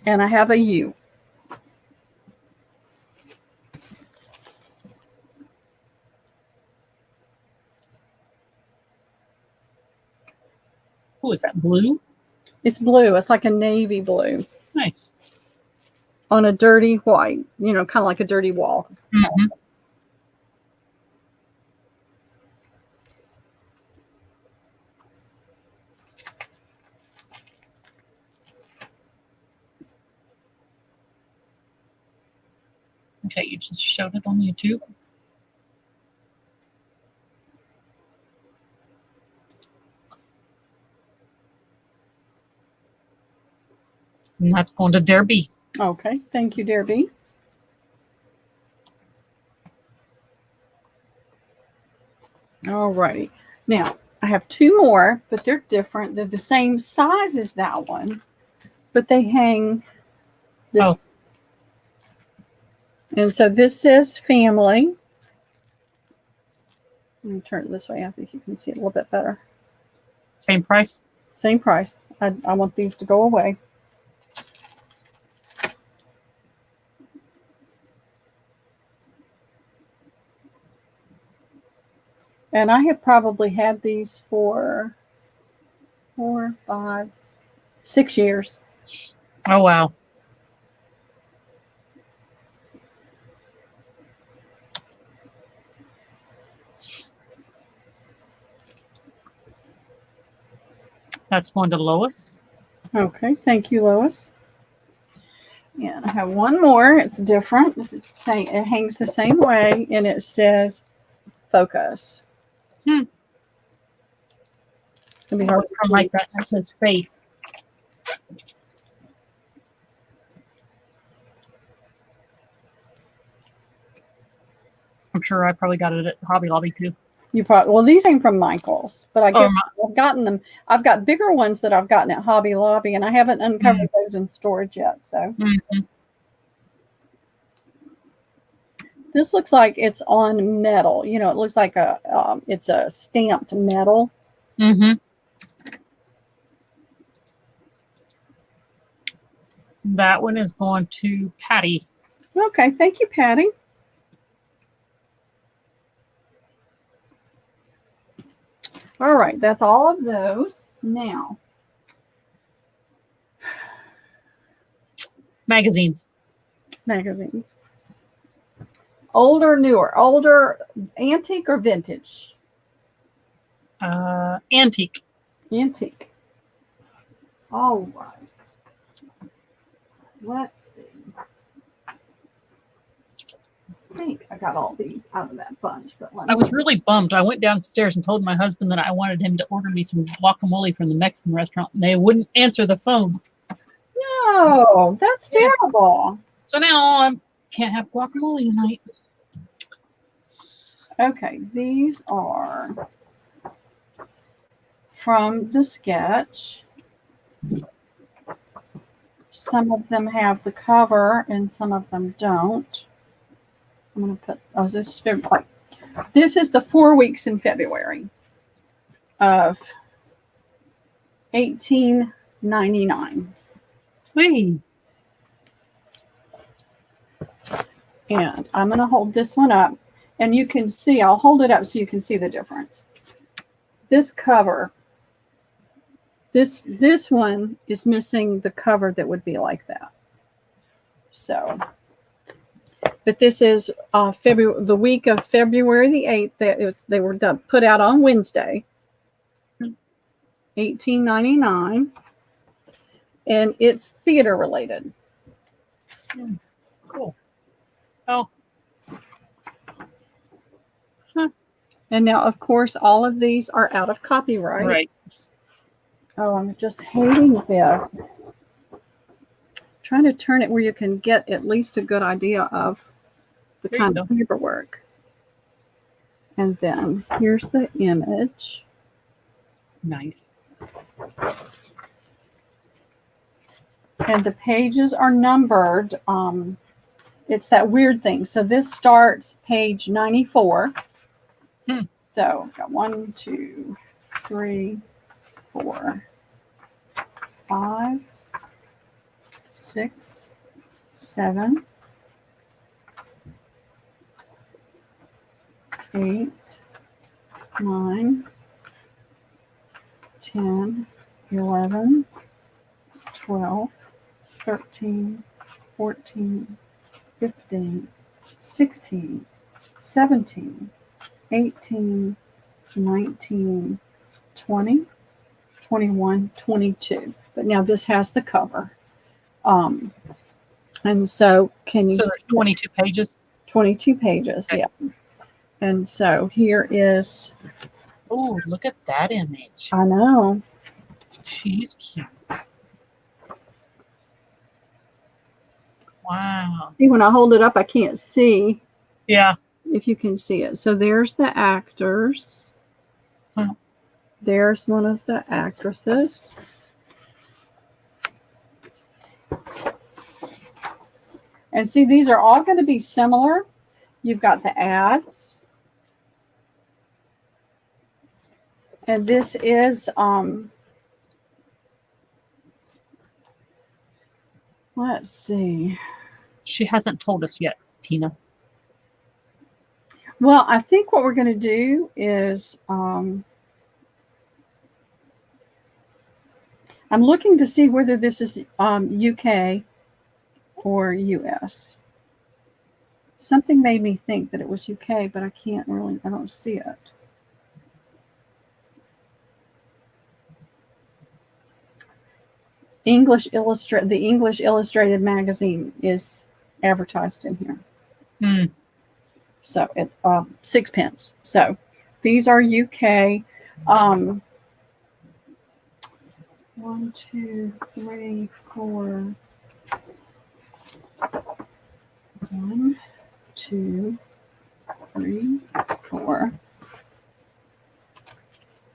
And I have a U. Who is that? Blue? It's blue. It's like a navy blue Nice. on a dirty white, kind of like a dirty wall. Mm-hmm. Okay, you just showed it on YouTube. And that's going to Dare B. Okay, thank you, Debbie. All righty. Now, I have two more, but they're different. They're the same size as that one, but they hang this. Oh. And so this says family. Let me turn it this way. I think you can see it a little bit better. Same price? Same price. I want these to go away. And I have probably had these for 4, 5, 6 years. Oh, wow. That's going to Lois. Okay, thank you, Lois. And I have one more. It's different. This is saying it hangs the same way, and it says focus. Hmm. It's gonna be hard to I see. like that. That says faith. I'm sure I probably got it at Hobby Lobby too. You probably, well, these came from Michael's, but I guess Oh, I've gotten them. I've got bigger ones that I've gotten at Hobby Lobby, and I haven't uncovered those in storage yet. So Mm-hmm. this looks like it's on metal. You know, it looks like it's a stamped metal. Mm-hmm. That one is going to Patty. Okay, thank you, Patty. All right, that's all of those. Now, Magazines. magazines. Older, newer, older, antique or vintage? Antique. Antique. All right. Let's see. I think I got all these out of that bunch. But I was really bummed. I went downstairs and told my husband that I wanted him to order me some guacamole from the Mexican restaurant, and they wouldn't answer the phone. No, that's terrible. So now I can't have guacamole tonight. Okay, these are from the sketch. Some of them have the cover and some of them don't. I'm going to put, oh, this is February. This is the 4 weeks in February of 1899. Hey. And I'm going to hold this one up, and you can see, I'll hold it up so you can see the difference. This cover, this one is missing the cover that would be like that. So, but this is February, the week of February the 8th. They were put out on Wednesday, 1899, and it's theater related. Cool. Oh. Huh. And now, of course, all of these are out of copyright. Right. Oh, I'm just hating this. Trying to turn it where you can get at least a good idea of the There kind you of paperwork. And then here's the image. Nice. And the pages are numbered. It's that weird thing. So this starts page 94. So I've got 1, 2, 3, 4, 5, 6, 7, 8, 9, 10, 11, 12, 13, 14, 15, 16, 17, 18, 19, 20, 21, 22. But now this has the cover. And so can you So there's 22 pages? 22 pages, Okay. yeah. And so here is, Oh, look at that image. I know. She's cute. Wow. See, when I hold it up, I can't see Yeah. if you can see it. So there's the actors. Huh. There's one of the actresses. And see, these are all going to be similar. You've got the ads. And this is, let's see. She hasn't told us yet, Tina. Well, I think what we're going to do is, I'm looking to see whether this is UK or US. Something made me think that it was UK, but I don't see it. the English Illustrated magazine is advertised in here. Mm. So it 6pence. So these are UK. 1, 2, 3, 4. 1, 2, 3, 4,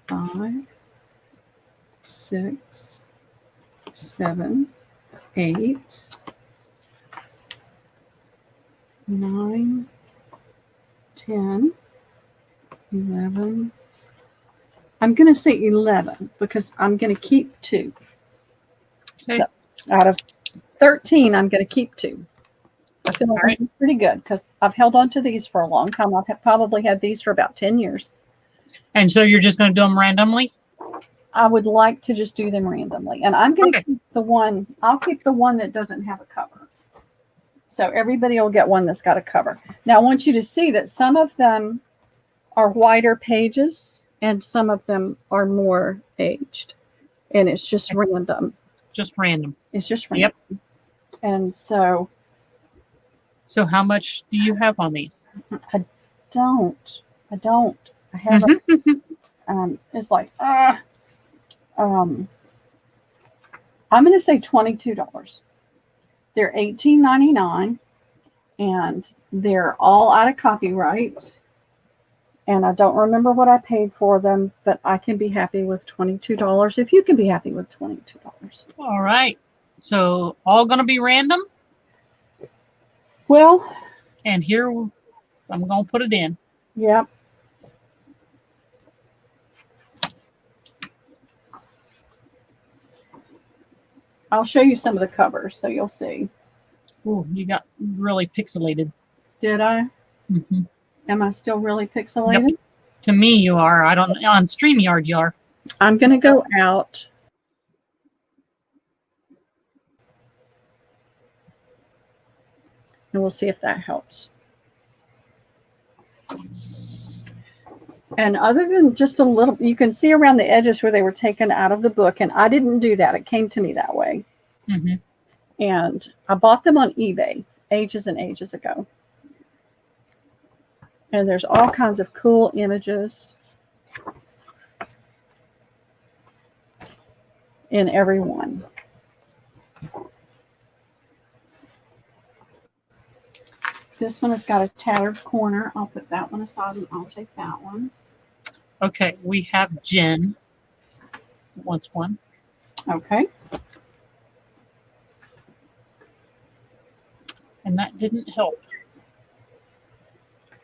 5, 6, 7, 8, 9, 10, 11. I'm going to say 11 because I'm going to keep 2. Okay. So out of 13, I'm going to keep 2. I feel like Right. I'm pretty good because I've held on to these for a long time. I've probably had these for about 10 years. And so you're just going to do them randomly? I would like to just do them randomly. And I'm going to Okay. keep I'll keep the one that doesn't have a cover. So everybody will get one that's got a cover. Now I want you to see that some of them are whiter pages and some of them are more aged. And it's just random. Just random. It's just random. Yep. And so So how much do you have on these? I don't. I haven't. It's like, I'm going to say $22. They're $18.99, and they're all out of copyright. And I don't remember what I paid for them, but I can be happy with $22 if you can be happy with $22. All right. So all going to be random? Well, And here I'm going to put it in. yep. I'll show you some of the covers so you'll see. Ooh, you got really pixelated. Did I? Mm-hmm. Am I still really pixelated? Yep. To me, you are. I don't. On StreamYard, you are. I'm going to go out. And we'll see if that helps. And other than just a little, you can see around the edges where they were taken out of the book. And I didn't do that. It came to me that way. Mm-hmm. And I bought them on eBay ages and ages ago. And there's all kinds of cool images in every one. This one has got a tattered corner. I'll put that one aside and I'll take that one. Okay, we have Jen. Wants one. Okay. And that didn't help.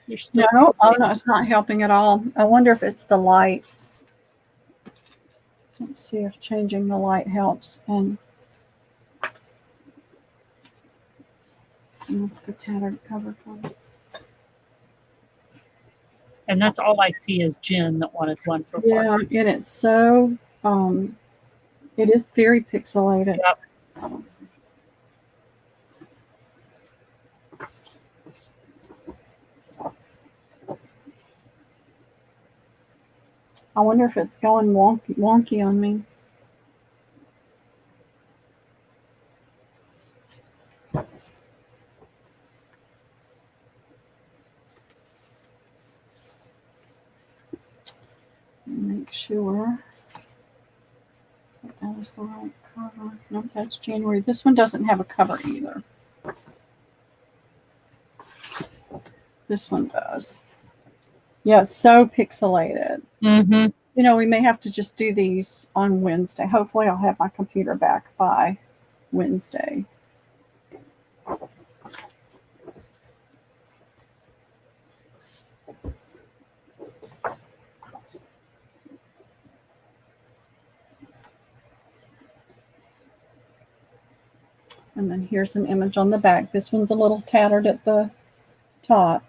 You're still No, oh no, it's not helping at all. I wonder if it's the light. Let's see if changing the light helps. And that's the tattered cover. And that's all I see is Jen that wanted one so far. Yeah, and it's so, it is very pixelated. Yep. I wonder if it's going wonky on me. Make sure that was the right cover. Nope, that's January. This one doesn't have a cover either. This one does. Yeah, it's so pixelated. Mm-hmm. You know, we may have to just do these on Wednesday. Hopefully I'll have my computer back by Wednesday. And then here's an image on the back. This one's a little tattered at the top.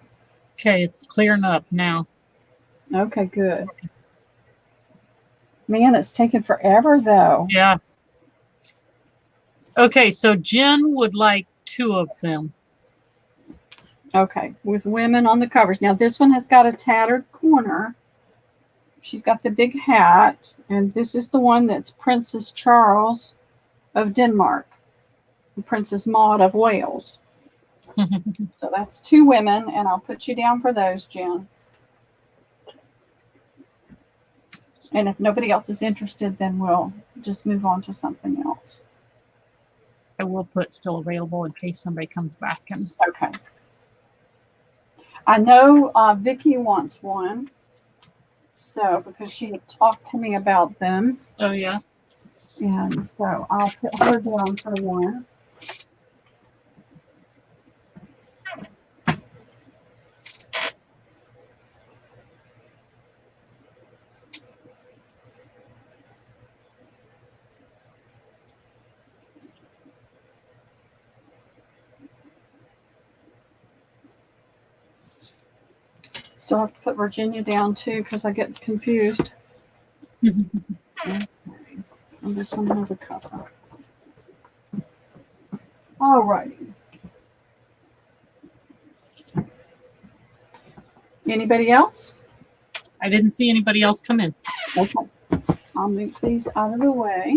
Okay, it's clearing up now. Okay, good. Man, it's taken forever though. Yeah. Okay, so Jen would like 2 of them. Okay, with women on the covers. Now this one has got a tattered corner. She's got the big hat, and this is the one that's Princess Charles of Denmark, and Princess Maud of Wales. So that's 2 women, and I'll put you down for those, Jen. And if nobody else is interested, then we'll just move on to something else. I will put still available in case somebody comes back and. Okay. I know Vicki wants one. So, because she talked to me about them. Oh yeah. And so I'll put her down for one. Still have to put Virginia down too because I get confused. Okay. And this one has a cover. All righty. Anybody else? I didn't see anybody else come in. Okay. I'll move these out of the way.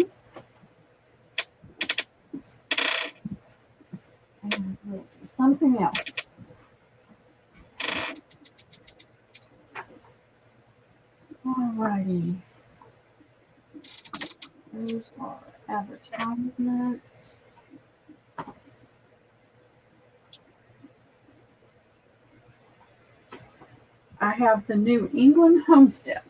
And we'll do something else. All righty. Those are advertisements. I have the New England Homestead.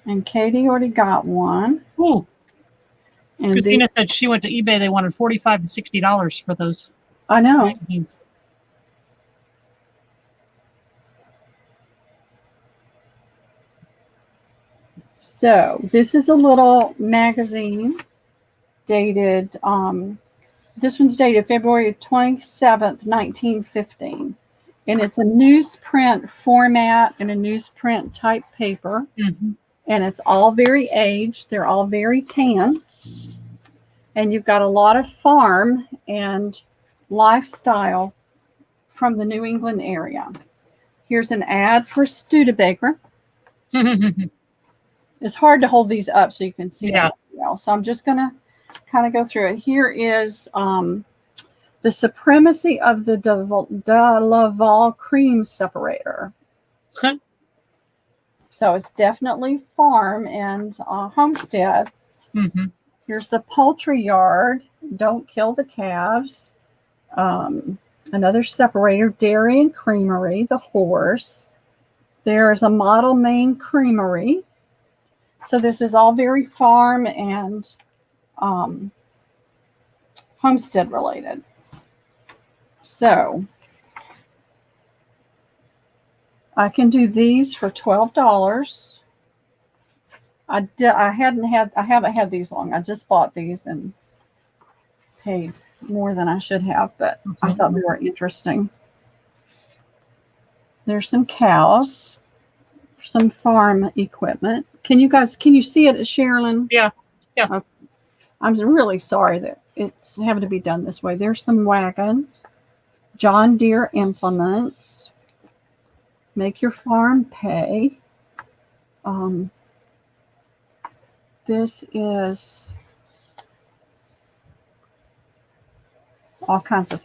And Katie already got one. Ooh. And Christina said she went to eBay. They wanted $45 to $60 for those I know. magazines. So this is a little magazine dated, this one's dated February 27th, 1915. And it's a newsprint format and a newsprint type paper. Mm-hmm. And it's all very aged. They're all very tan. And you've got a lot of farm and lifestyle from the New England area. Here's an ad for Studebaker. It's hard to hold these up so you can see it well. So I'm just going to kind of go through it. Here is the supremacy of the de Laval cream separator. So it's definitely farm and homestead. Mm-hmm. Here's the poultry yard. Don't kill the calves. Another separator, dairy and creamery, the horse. There's a Model Maine creamery. So this is all very farm and homestead related. So I can do these for $12. I haven't had these long. I just bought these and paid more than I should have, but I thought they were interesting. There's some cows, some farm equipment. Can you see it, Sherilyn? Yeah. Yeah. Okay. I'm really sorry that it's having to be done this way. There's some wagons, John Deere implements, make your farm pay. This is all kinds of,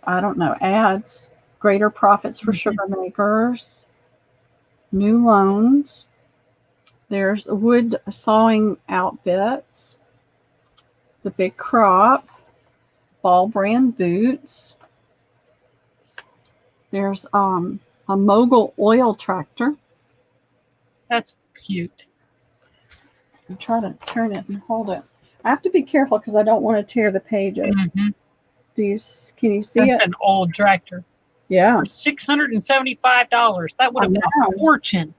I don't know, ads, greater profits for sugar makers, new loans. There's wood sawing outfits, the big crop, Ball brand boots, There's a mogul oil tractor. That's cute. I'm trying to turn it and hold it. I have to be careful because I don't want to tear the pages. Mhm. Can you see That's it? an old tractor. Yeah. $675. That would have been I a know. fortune.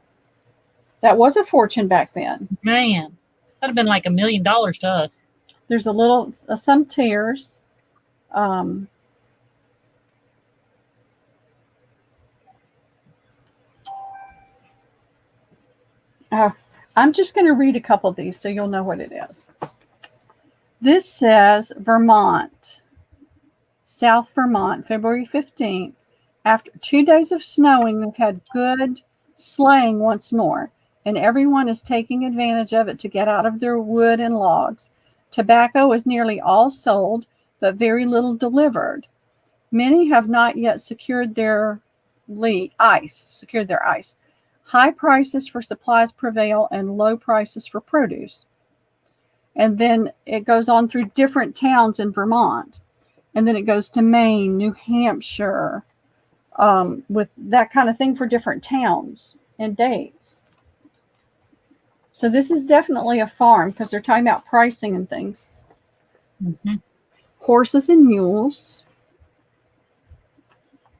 That was a fortune back then. Man, that'd have been like $1 million to us. There's a little, some tears. I'm just going to read a couple of these so you'll know what it is. This says Vermont, South Vermont, February 15th. After 2 days of snowing, we've had good sleighing once more, and everyone is taking advantage of it to get out of their wood and logs. Tobacco is nearly all sold, but very little delivered. Many have not yet secured their ice. High prices for supplies prevail and low prices for produce. And then it goes on through different towns in Vermont. And then it goes to Maine, New Hampshire, with that kind of thing for different towns and dates. So this is definitely a farm because they're talking about pricing and things. Mm-hmm. Horses and mules.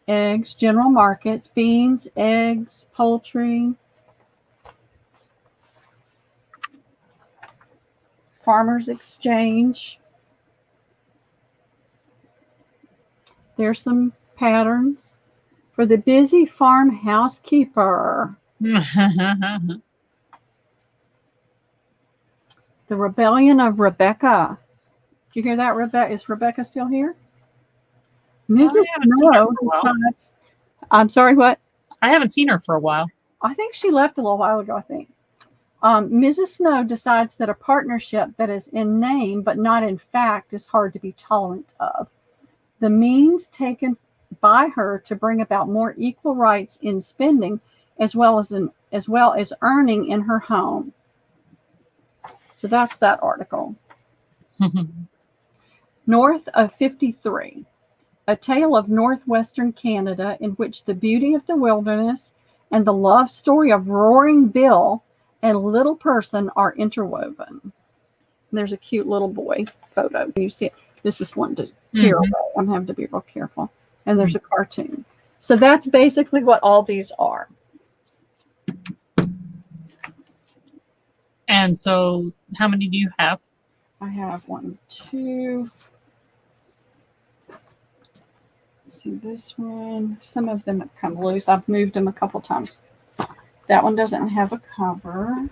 Eggs, general markets, beans, eggs, poultry. Farmers exchange. There's some patterns for the busy farm housekeeper. The Rebellion of Rebecca. Did you hear that, Rebecca? Is Rebecca still here? Mrs. Snow decides. I'm sorry, what? I haven't seen her for a while. I think she left a little while ago, I think. Mrs. Snow decides that a partnership that is in name but not in fact is hard to be tolerant of. The means taken by her to bring about more equal rights in spending as well as earning in her home. So that's that article. North of 53. A tale of northwestern Canada in which the beauty of the wilderness and the love story of Roaring Bill and Little Person are interwoven. And there's a cute little boy photo. You see it? This is one to tear away. I'm having to be real careful. And there's a cartoon. So that's basically what all these are. And so how many do you have? I have 1, 2. See this one. Some of them have come loose. I've moved them a couple times. That one doesn't have a cover.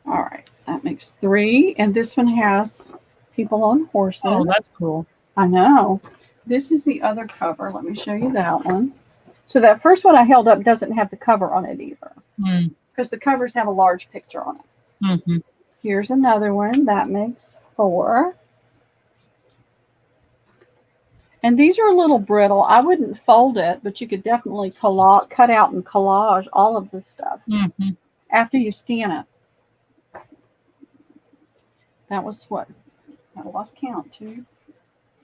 All right, that makes 3. And this one has people on horses. Oh, that's cool. I know. This is the other cover. Let me show you that one. So that first one I held up doesn't have the cover on it either. Because the covers have a large picture on it. Here's another one. That makes 4. And these are a little brittle. I wouldn't fold it, but you could definitely cut out and collage all of this stuff after you scan it. That was what? I lost count. 2,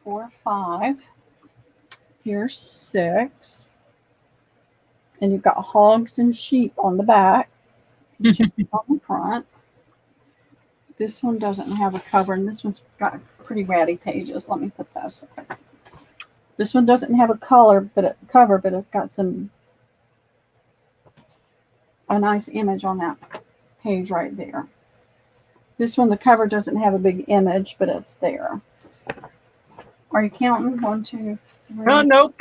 4, 5. Here's 6. And you've got hogs and sheep on the back. Chickens on the front. This one doesn't have a cover, and this one's got pretty ratty pages. Let me put those there. This one doesn't have a cover, but it's got a nice image on that page right there. This one, the cover doesn't have a big image, but it's there. Are you counting? 1, 2, 3. Oh, nope.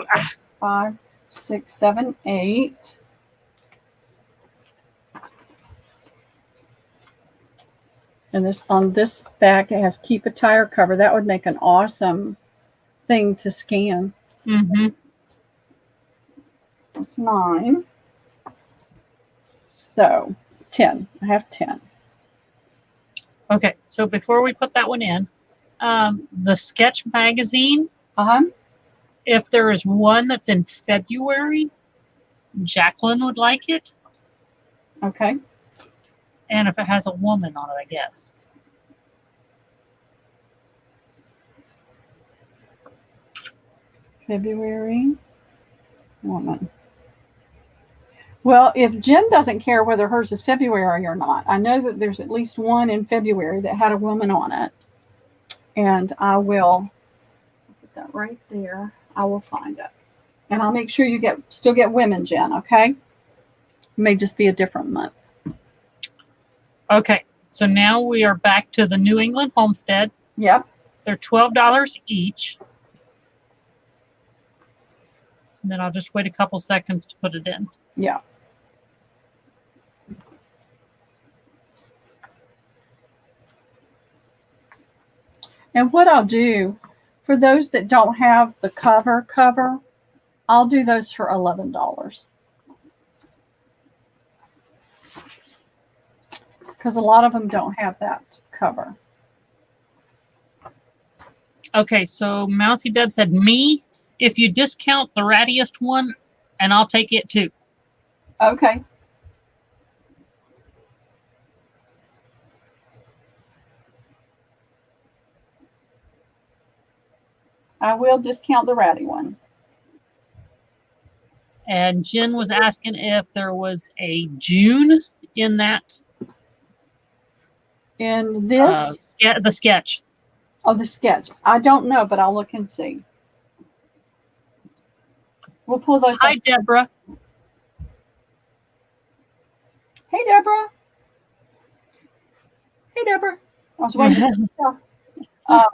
5, 6, 7, 8. And this on this back, it has keep a tire cover. That would make an awesome thing to scan. That's 9. So 10. I have 10. Okay, so before we put that one in, the sketch magazine, if there is one that's in February, Jacqueline would like it. Okay. And if it has a woman on it, I guess. February woman. Well, if Jen doesn't care whether hers is February or not, I know that there's at least one in February that had a woman on it. And I will put that right there. I will find it. And I'll make sure you still get women, Jen, okay? It may just be a different month. Okay, so now we are back to the New England Homestead. Yep. They're $12 each. And then I'll just wait a couple seconds to put it in. Yeah. And what I'll do, for those that don't have the cover, I'll do those for $11. Because a lot of them don't have that cover. Okay, so Mousy Deb said, me, if you discount the rattiest one, and I'll take it too. Okay. I will discount the ratty one. And Jen was asking if there was a June in that. In this? The sketch. Oh, the sketch. I don't know, but I'll look and see. We'll pull those. Hi, Deborah. Hey, Deborah. Hey, Deborah. I was waiting for myself.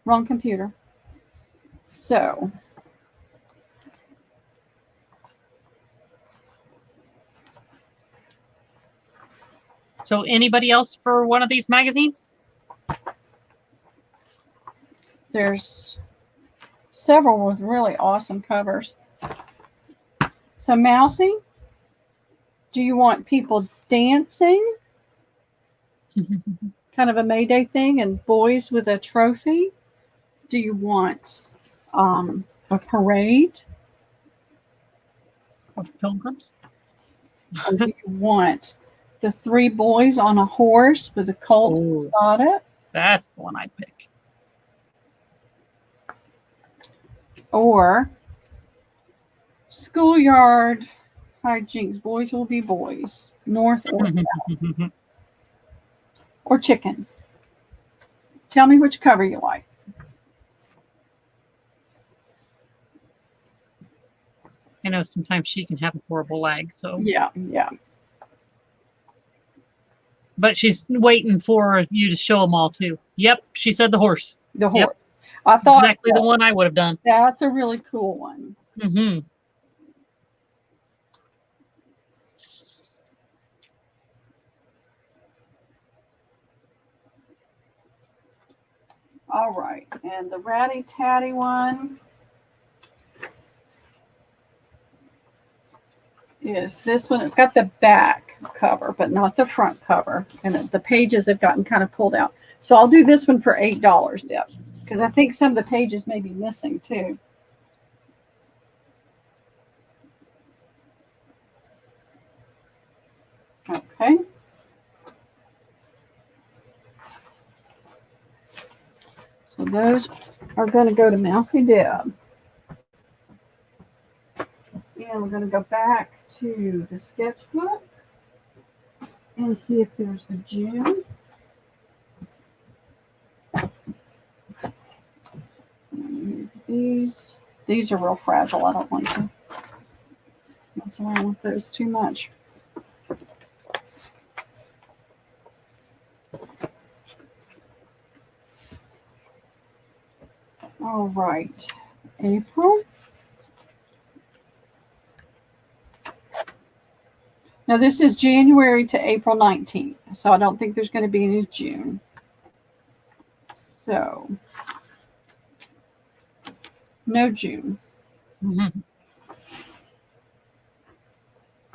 Wrong computer. So. So anybody else for one of these magazines? There's several with really awesome covers. So, Mousy, do you want people dancing? Kind of a May Day thing, and boys with a trophy? Do you want a parade? Of pilgrims? Or do you want the 3 boys on a horse with a colt beside it? That's the one I'd pick. Or schoolyard hijinks. Boys will be boys. North or south. Or chickens. Tell me which cover you like. I know sometimes she can have a horrible lag, so. Yeah. But she's waiting for you to show them all too. Yep, she said the horse. The horse. Yep. I thought exactly the one I would have done. That's a really cool one. Mm-hmm. All right, and the Ratty Tatty one is this one. It's got the back cover, but not the front cover. And the pages have gotten kind of pulled out. So I'll do this one for $8, Deb, because I think some of the pages may be missing too. Okay. So those are going to go to Mousy Deb. And we're going to go back to the sketchbook and see if there's the June. These are real fragile. I don't want to mess around with those too much. All right, April. Now this is January to April 19th, so I don't think there's going to be any June. So, no June. Mm-hmm.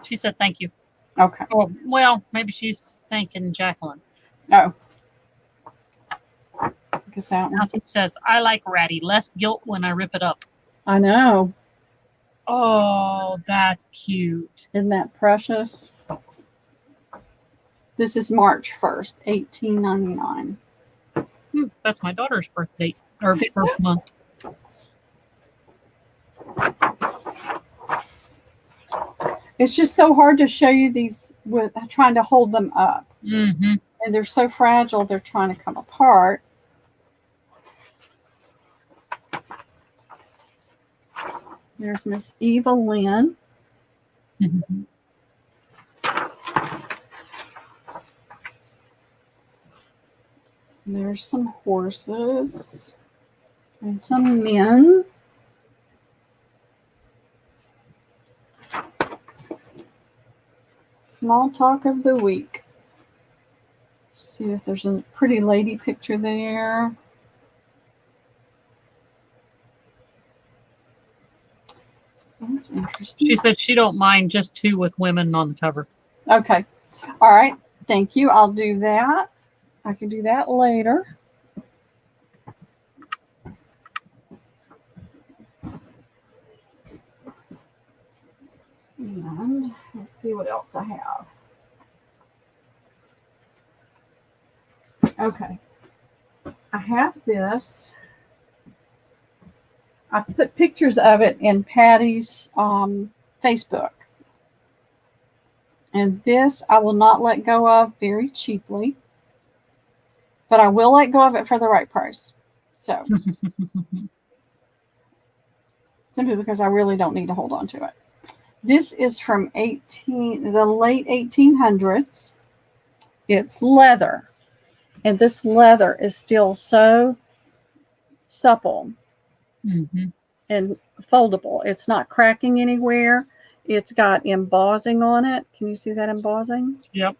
She said thank you. Okay. Oh, well, maybe she's thanking Jacqueline. Oh. Look at that one. Now it says, I like Ratty. Less guilt when I rip it up. I know. Oh, that's cute. Isn't that precious? This is March 1st, 1899. That's my daughter's birthday or birth month. It's just so hard to show you these with trying to hold them up. Mm-hmm. And they're so fragile, they're trying to come apart. There's Miss Eva Lynn. Mm-hmm. There's some horses and some men. Small talk of the week. See if there's a pretty lady picture there. That's interesting. She said she don't mind just 2 with women on the cover. Okay. All right. Thank you. I'll do that. I can do that later. And let's see what else I have. Okay. I have this. I put pictures of it in Patty's Facebook. And this I will not let go of very cheaply. But I will let go of it for the right price. So. Simply because I really don't need to hold on to it. This is from the late 1800s. It's leather. And this leather is still so supple and foldable. It's not cracking anywhere. It's got embossing on it. Can you see that embossing? Yep.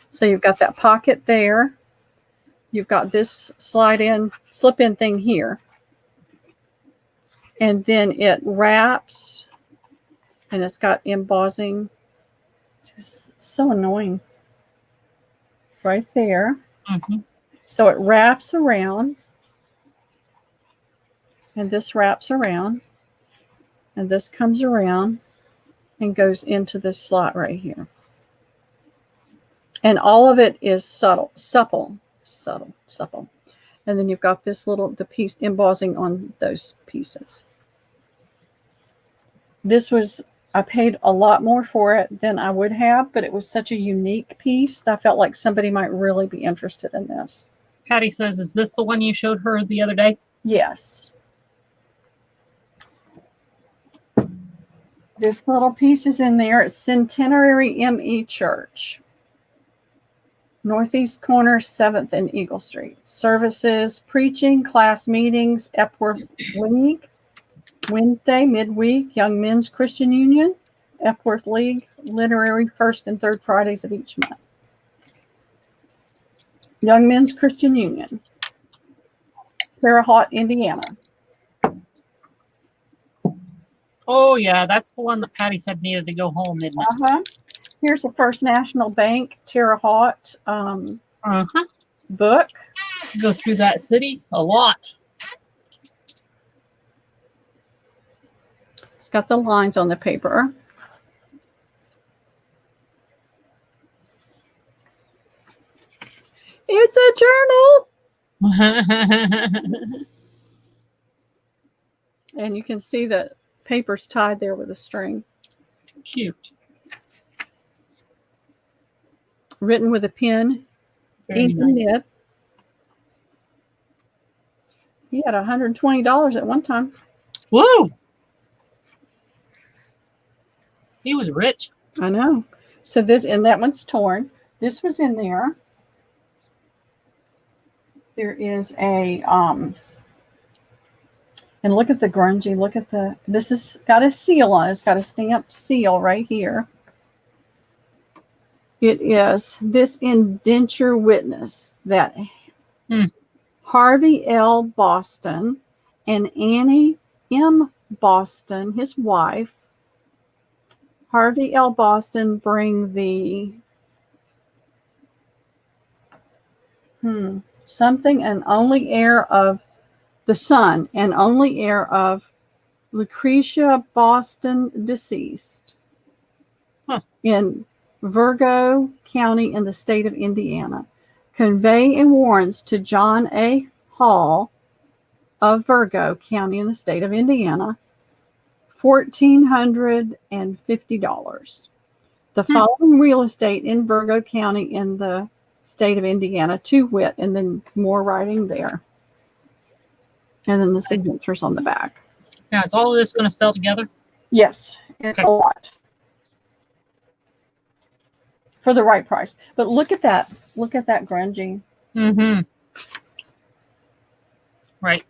So you've got that pocket there. You've got this slip-in thing here. And then it wraps. And it's got embossing. It's just so annoying. Right there. Mm-hmm. So it wraps around. And this wraps around. And this comes around and goes into this slot right here. And all of it is supple. And then you've got this the piece embossing on those pieces. I paid a lot more for it than I would have, but it was such a unique piece that I felt like somebody might really be interested in this. Patty says, is this the one you showed her the other day? Yes. This little piece is in there. It's Centenary ME Church. Northeast corner, 7th and Eagle Street. Services, preaching, class meetings, Epworth League. Wednesday, midweek, Young Men's Christian Union, Epworth League, literary first and third Fridays of each month. Young Men's Christian Union, Terre Haute, Indiana. Oh, yeah, that's the one that Patty said needed to go home, isn't it? Here's the First National Bank Terre Haute book. Go through that city a lot. It's got the lines on the paper. It's a journal. And you can see the paper's tied there with a string. Cute. Written with a pen. Very Ink and nice. nib. He had $120 at one time. Woo! He was rich. I know. So that one's torn. This was in there. There is a, and look at the grungy, this has got a seal on it. It's got a stamped seal right here. It is this indenture witness that Harvey L. Boston and Annie M. Boston, his wife, Harvey L. Boston bring the something and only heir of the son and only heir of Lucretia Boston, deceased, in Virgo County in the state of Indiana. Convey and warrants to John A. Hall of Virgo County in the state of Indiana $1,450. The following real estate in Virgo County in the state of Indiana, to wit, and then more writing there. And then the signatures on the back. Now, is all of this going to sell together? Yes, it's a lot. For the right price. But look at that. Look at that grungy. Mm-hmm. Right.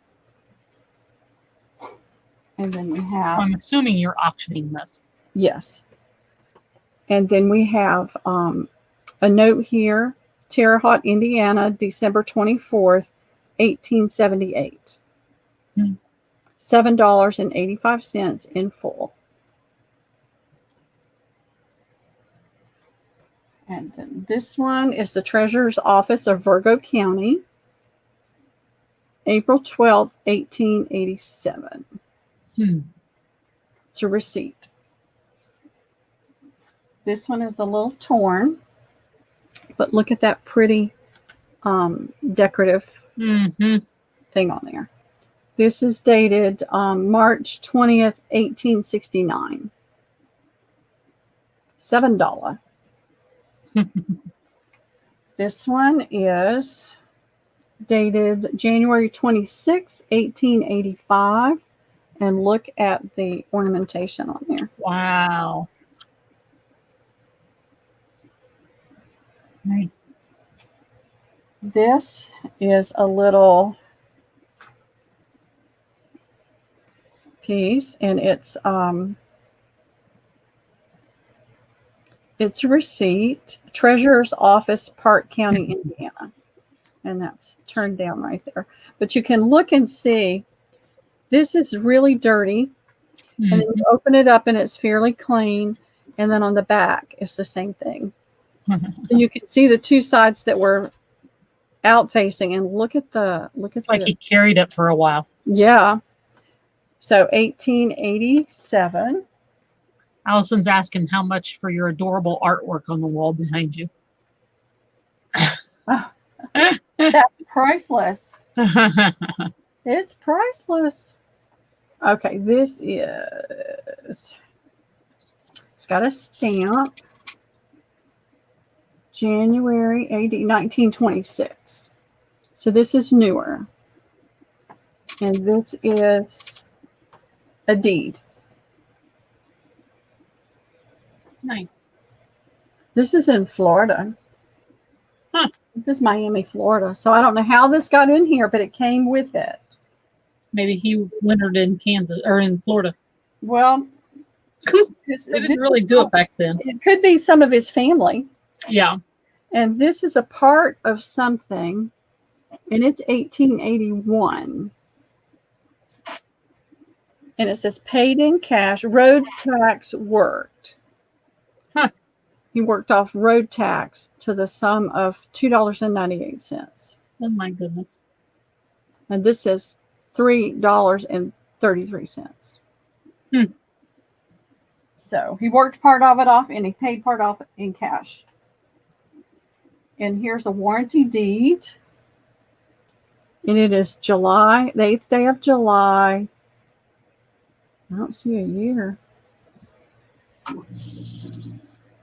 And then we have... I'm assuming you're auctioning this. Yes. And then we have a note here. Terre Haute, Indiana, December 24th, 1878. $7.85 in full. And then this one is the Treasurer's Office of Virgo County, April 12th, 1887. It's a receipt. This one is a little torn, but look at that pretty decorative thing on there. This is dated March 20th, 1869. $7. This one is dated January 26, 1885. And look at the ornamentation on there. Wow. Nice. This is a little piece, and it's a receipt, Treasurer's Office, Park County, Indiana. And that's turned down right there. But you can look and see, this is really dirty. And then you open it up and it's fairly clean. And then on the back, it's the same thing. And you can see the two sides that were out facing, and look at It's like he carried it for a while. Yeah. So 1887. Allison's asking how much for your adorable artwork on the wall behind you. That's priceless. It's priceless. Okay, this is, it's got a stamp. January AD 1926. So this is newer. And this is a deed. Nice. This is in Florida. Huh. This is Miami, Florida. So I don't know how this got in here, but it came with it. Maybe he wintered in Kansas or in Florida. Well, They didn't really do it back then. It could be some of his family. Yeah. And this is a part of something, and it's 1881. And it says paid in cash, road tax worked. Huh. He worked off road tax to the sum of $2.98. Oh my goodness. And this is $3.33. So he worked part of it off and he paid part off in cash. And here's a warranty deed. And it is July, the 8th day of July. I don't see a year.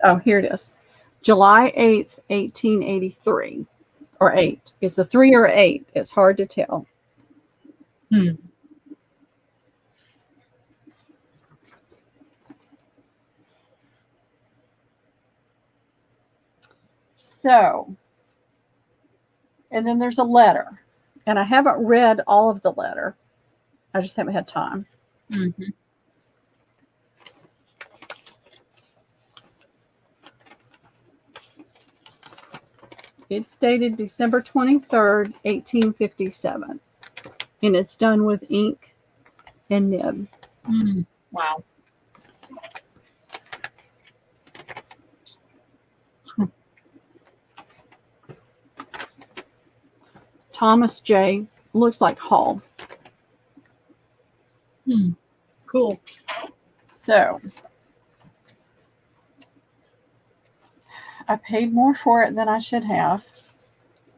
Oh, here it is. July 8th, 1883. Or 8. Is the 3 or 8? It's hard to tell. So, and then there's a letter. And I haven't read all of the letter. I just haven't had time. It's dated December 23rd, 1857. And it's done with ink and nib. Wow. Thomas J. Looks like Hall. Cool. So I paid more for it than I should have.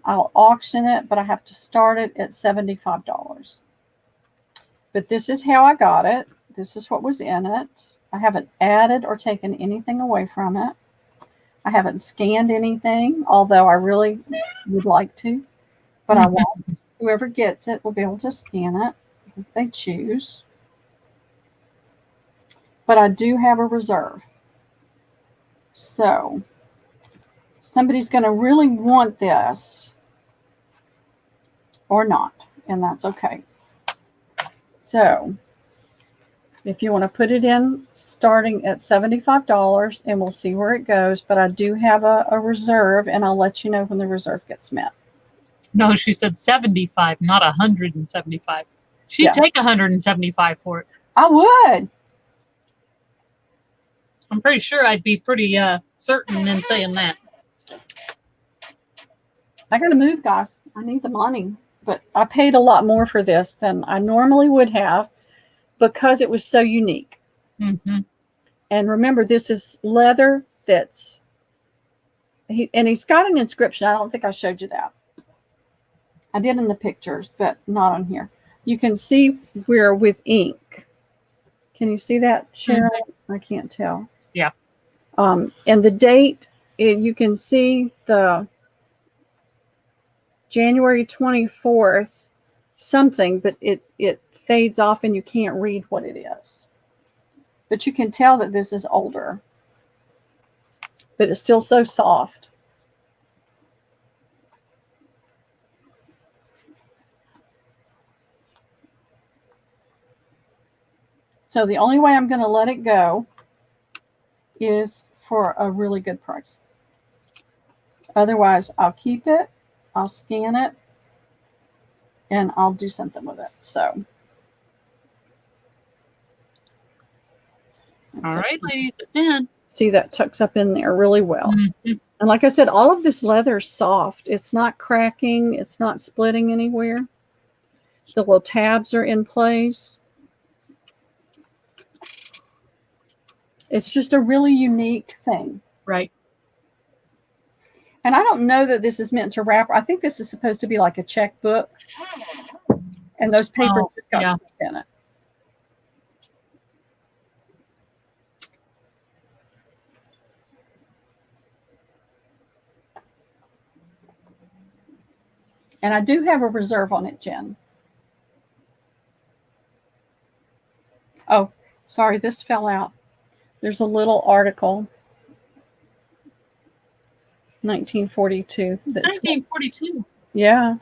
I'll auction it, but I have to start it at $75. But this is how I got it. This is what was in it. I haven't added or taken anything away from it. I haven't scanned anything, although I really would like to, but I won't. Whoever gets it will be able to scan it if they choose. But I do have a reserve. So somebody's going to really want this or not, and that's okay. So if you want to put it in starting at $75, and we'll see where it goes, but I do have a reserve, and I'll let you know when the reserve gets met. No, she said 75, not 175. She'd Yeah. take 175 for it. I would. I'm pretty sure I'd be pretty certain in saying that. I got to move, guys. I need the money. But I paid a lot more for this than I normally would have because it was so unique. Mm-hmm. And remember, this is leather that's, he's got an inscription. I don't think I showed you that. I did in the pictures, but not on here. You can see we're with ink. Can you see that, Sharon? Mm-hmm. I can't tell. Yeah. And the date, you can see the January 24th something, but it fades off and you can't read what it is. But you can tell that this is older. But it's still so soft. So the only way I'm going to let it go is for a really good price. Otherwise, I'll keep it, I'll scan it, and I'll do something with it. So. All right, ladies, it's in. See, that tucks up in there really well. Mm-hmm. And like I said, all of this leather is soft. It's not cracking. It's not splitting anywhere. The little tabs are in place. It's just a really unique thing. Right. And I don't know that this is meant to wrap. I think this is supposed to be like a checkbook. And those papers just got stuck in it. And I do have a reserve on it, Jen. Oh, sorry, this fell out. There's a little article, 1942. 1942. Yeah,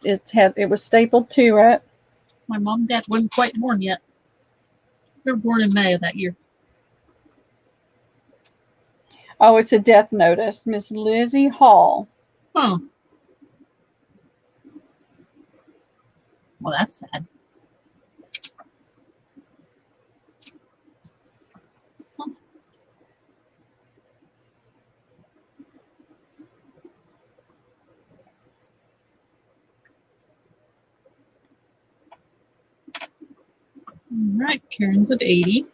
it was stapled to it. My mom and dad weren't quite born yet. They were born in May of that year. Oh, it's a death notice. Miss Lizzie Hall. Oh. Well, that's sad. All right, Karen's at 80.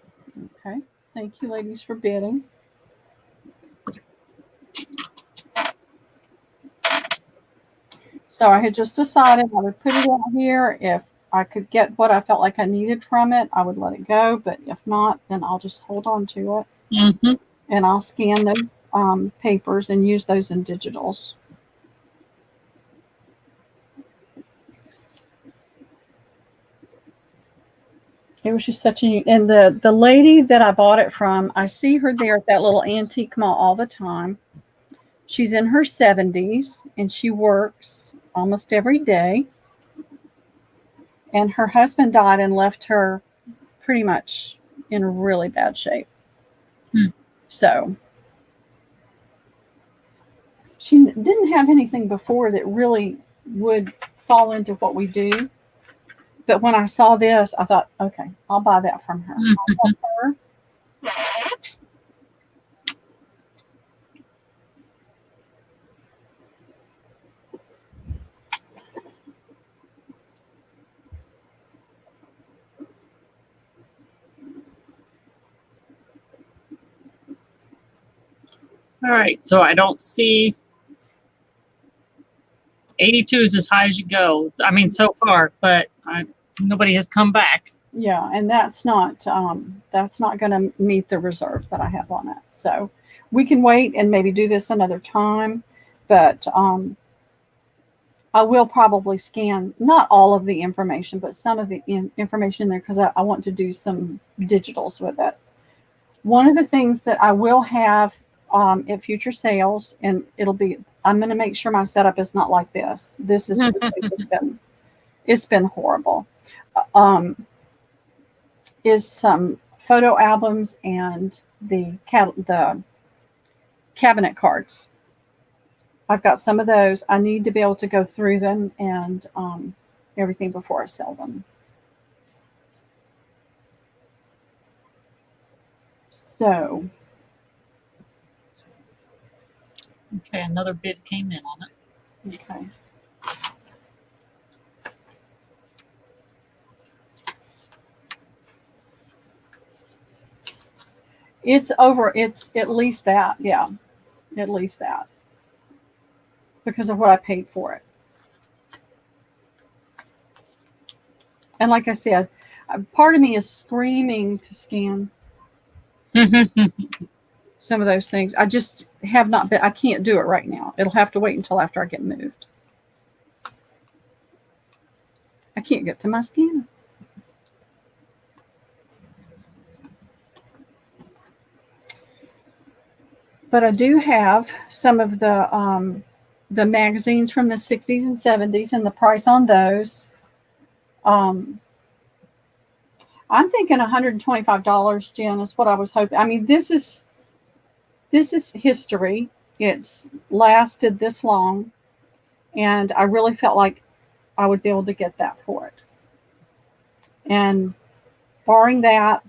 Okay, thank you, ladies, for bidding. So I had just decided I would put it out here. If I could get what I felt like I needed from it, I would let it go. But if not, then I'll just hold on to it. Mm-hmm. And I'll scan those papers and use those in digitals. It was just such a, and the lady that I bought it from, I see her there at that little antique mall all the time. She's in her 70s and she works almost every day. And her husband died and left her pretty much in really bad shape. So she didn't have anything before that really would fall into what we do. But when I saw this, I thought, okay, I'll buy that from her. I'll help her. All right, so I don't see 82 is as high as you go. I mean, so far, but nobody has come back. Yeah, and that's not going to meet the reserve that I have on it. So we can wait and maybe do this another time, but I will probably scan not all of the information, but some of the information there because I want to do some digitals with it. One of the things that I will have at future sales, and I'm going to make sure my setup is not like this. This is it's been horrible. Is some photo albums and the cabinet cards. I've got some of those. I need to be able to go through them and everything before I sell them. So. Okay, another bid came in on it. Okay. It's at least that, yeah. At least that. Because of what I paid for it. And like I said, part of me is screaming to scan some of those things. I just have not been, I can't do it right now. It'll have to wait until after I get moved. I can't get to my scanner. But I do have some of the magazines from the 60s and 70s and the price on those. I'm thinking $125, Jen, is what I was hoping. I mean, this is history. It's lasted this long, and I really felt like I would be able to get that for it. And barring that,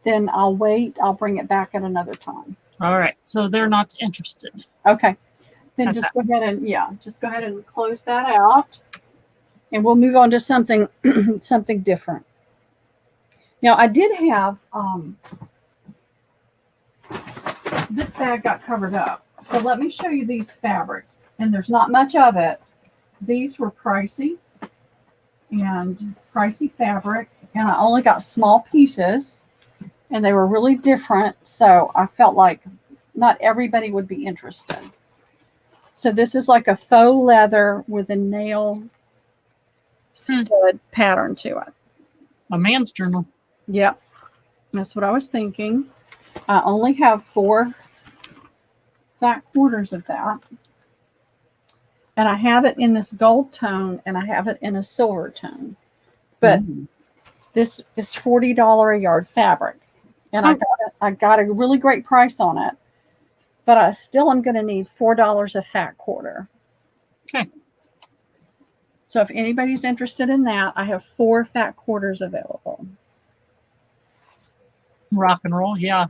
then I'll wait. I'll bring it back at another time. All right, so they're not interested. Okay. Then Okay. just go ahead and close that out, and we'll move on to something something different. Now, I did have this bag got covered up, so let me show you these fabrics. And there's not much of it. These were pricey fabric, and I only got small pieces, and they were really different. So I felt like not everybody would be interested. So this is like a faux leather with a nail stud pattern to it. A man's journal. Yep. That's what I was thinking. I only have 4 fat quarters of that. And I have it in this gold tone and I have it in a silver tone. But this is $40 a yard fabric. And I got a really great price on it. But I still am going to need $4 a fat quarter. Okay. So if anybody's interested in that, I have 4 fat quarters available. Rock and roll, yeah.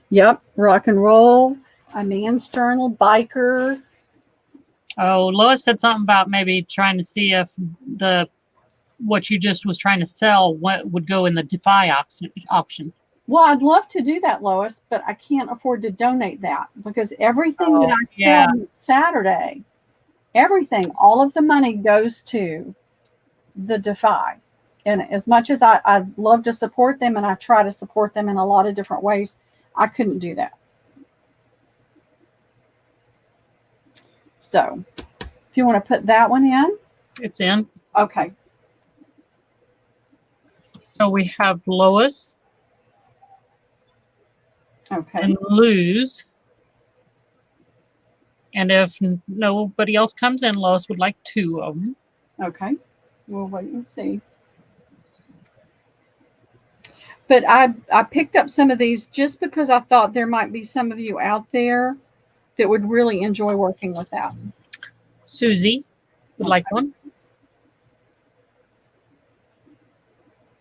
Yep, rock and roll, a man's journal, biker. Oh, Lois said something about maybe trying to see if what you just was trying to sell what would go in the Defy option. Well, I'd love to do that, Lois, but I can't afford to donate that because everything that I sell Saturday, all of the money goes to the Defy. And as much as I love to support them and I try to support them in a lot of different ways, I couldn't do that. So if you want to put that one in. It's in. Okay. So we have Lois. Okay. And Luz. And if nobody else comes in, Lois would like 2 of them. Okay. We'll wait and see. But I picked up some of these just because I thought there might be some of you out there that would really enjoy working with that. Susie would like one.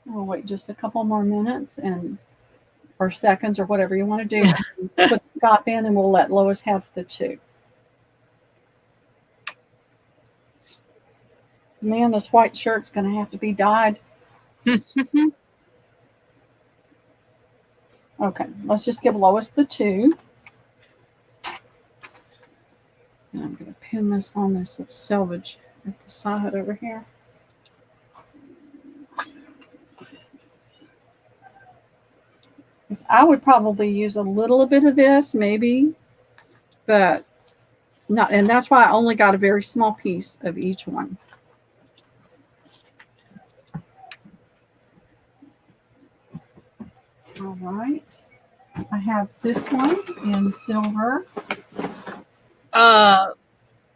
We'll wait just a couple more minutes or seconds or whatever you want to do. Put the stop in and we'll let Lois have the 2. Man, this white shirt's going to have to be dyed. Okay, let's just give Lois the 2. And I'm going to pin this on this selvage at the side over here. 'Cause I would probably use a little bit of this, maybe, but not. And that's why I only got a very small piece of each one. All right. I have this one in silver.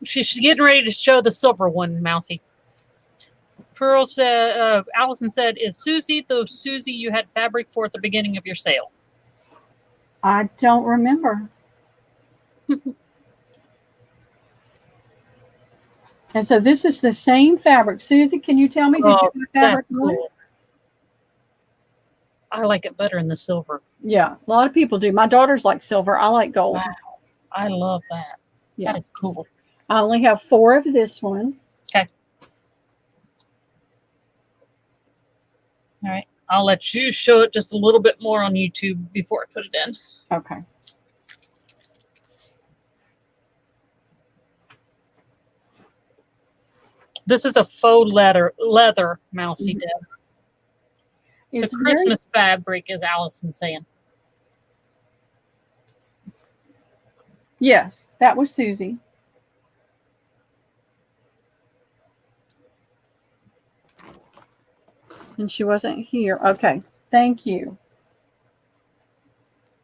She's getting ready to show the silver one, Mousy. Pearl said, Allison said, is Susie the Susie you had fabric for at the beginning of your sale? I don't remember. And so this is the same fabric. Susie, can you tell me, did you have fabric? That's cool. I like it better in the silver. Yeah, a lot of people do. My daughters like silver. I like gold. Wow. I love that. Yeah. That is cool. I only have 4 of this one. Okay. All right. I'll let you show it just a little bit more on YouTube before I put it in. Okay. This is a faux leather Mousy Mhm. Deb. It's The Christmas fabric, is Allison saying. Yes, that was Susie. And she wasn't here. Okay, thank you.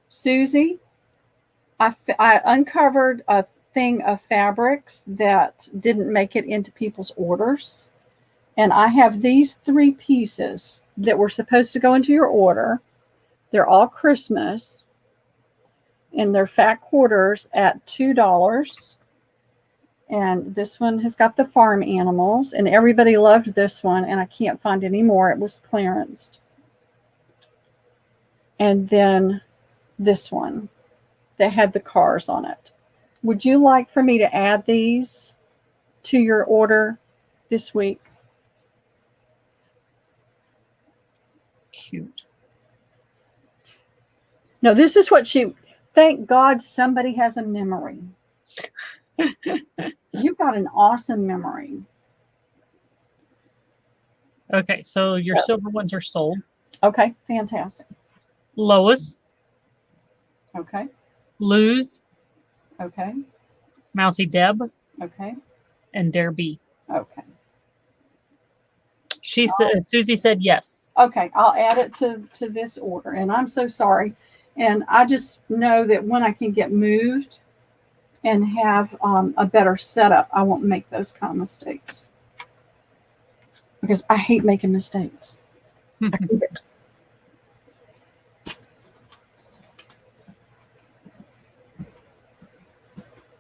Susie, I uncovered a thing of fabrics that didn't make it into people's orders. And I have these 3 pieces that were supposed to go into your order. They're all Christmas. And they're fat quarters at $2. And this one has got the farm animals. And everybody loved this one. And I can't find any more. It was clearanced. And then this one that had the cars on it. Would you like for me to add these to your order this week? Cute. No, this is what she... Thank God somebody has a memory. You've got an awesome memory. Okay, so your silver ones are sold. Okay, fantastic. Lois, Okay, Luz, okay, Mousy Deb, okay, and Dare B. okay. She said, Susie said yes. Okay, I'll add it to this order. And I'm so sorry. And I just know that when I can get moved and have a better setup, I won't make those kind of mistakes. Because I hate making mistakes. I hate it.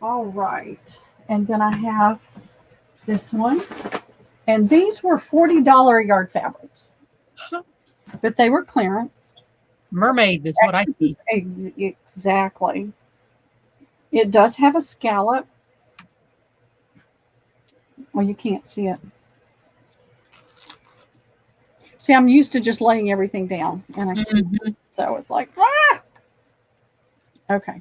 All right. And then I have this one. And these were $40 a yard fabrics. But they were clearance. Mermaid is what I see. Exactly. It does have a scallop. Well, you can't see it. See, I'm used to just laying everything down. And I can't. So it's like, ah! Okay.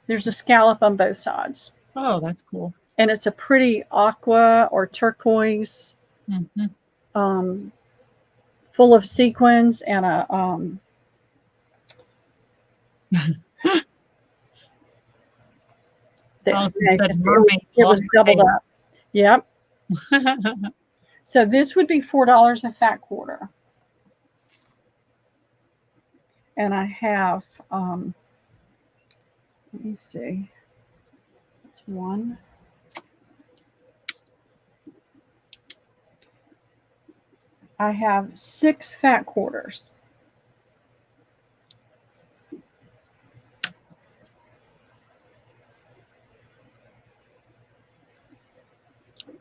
There's a scallop on both sides. Oh, that's cool. And it's a pretty aqua or turquoise, full of sequins and a it was doubled up. Yep. So this would be $4 a fat quarter. And I have let me see. It's one. I have 6 fat quarters.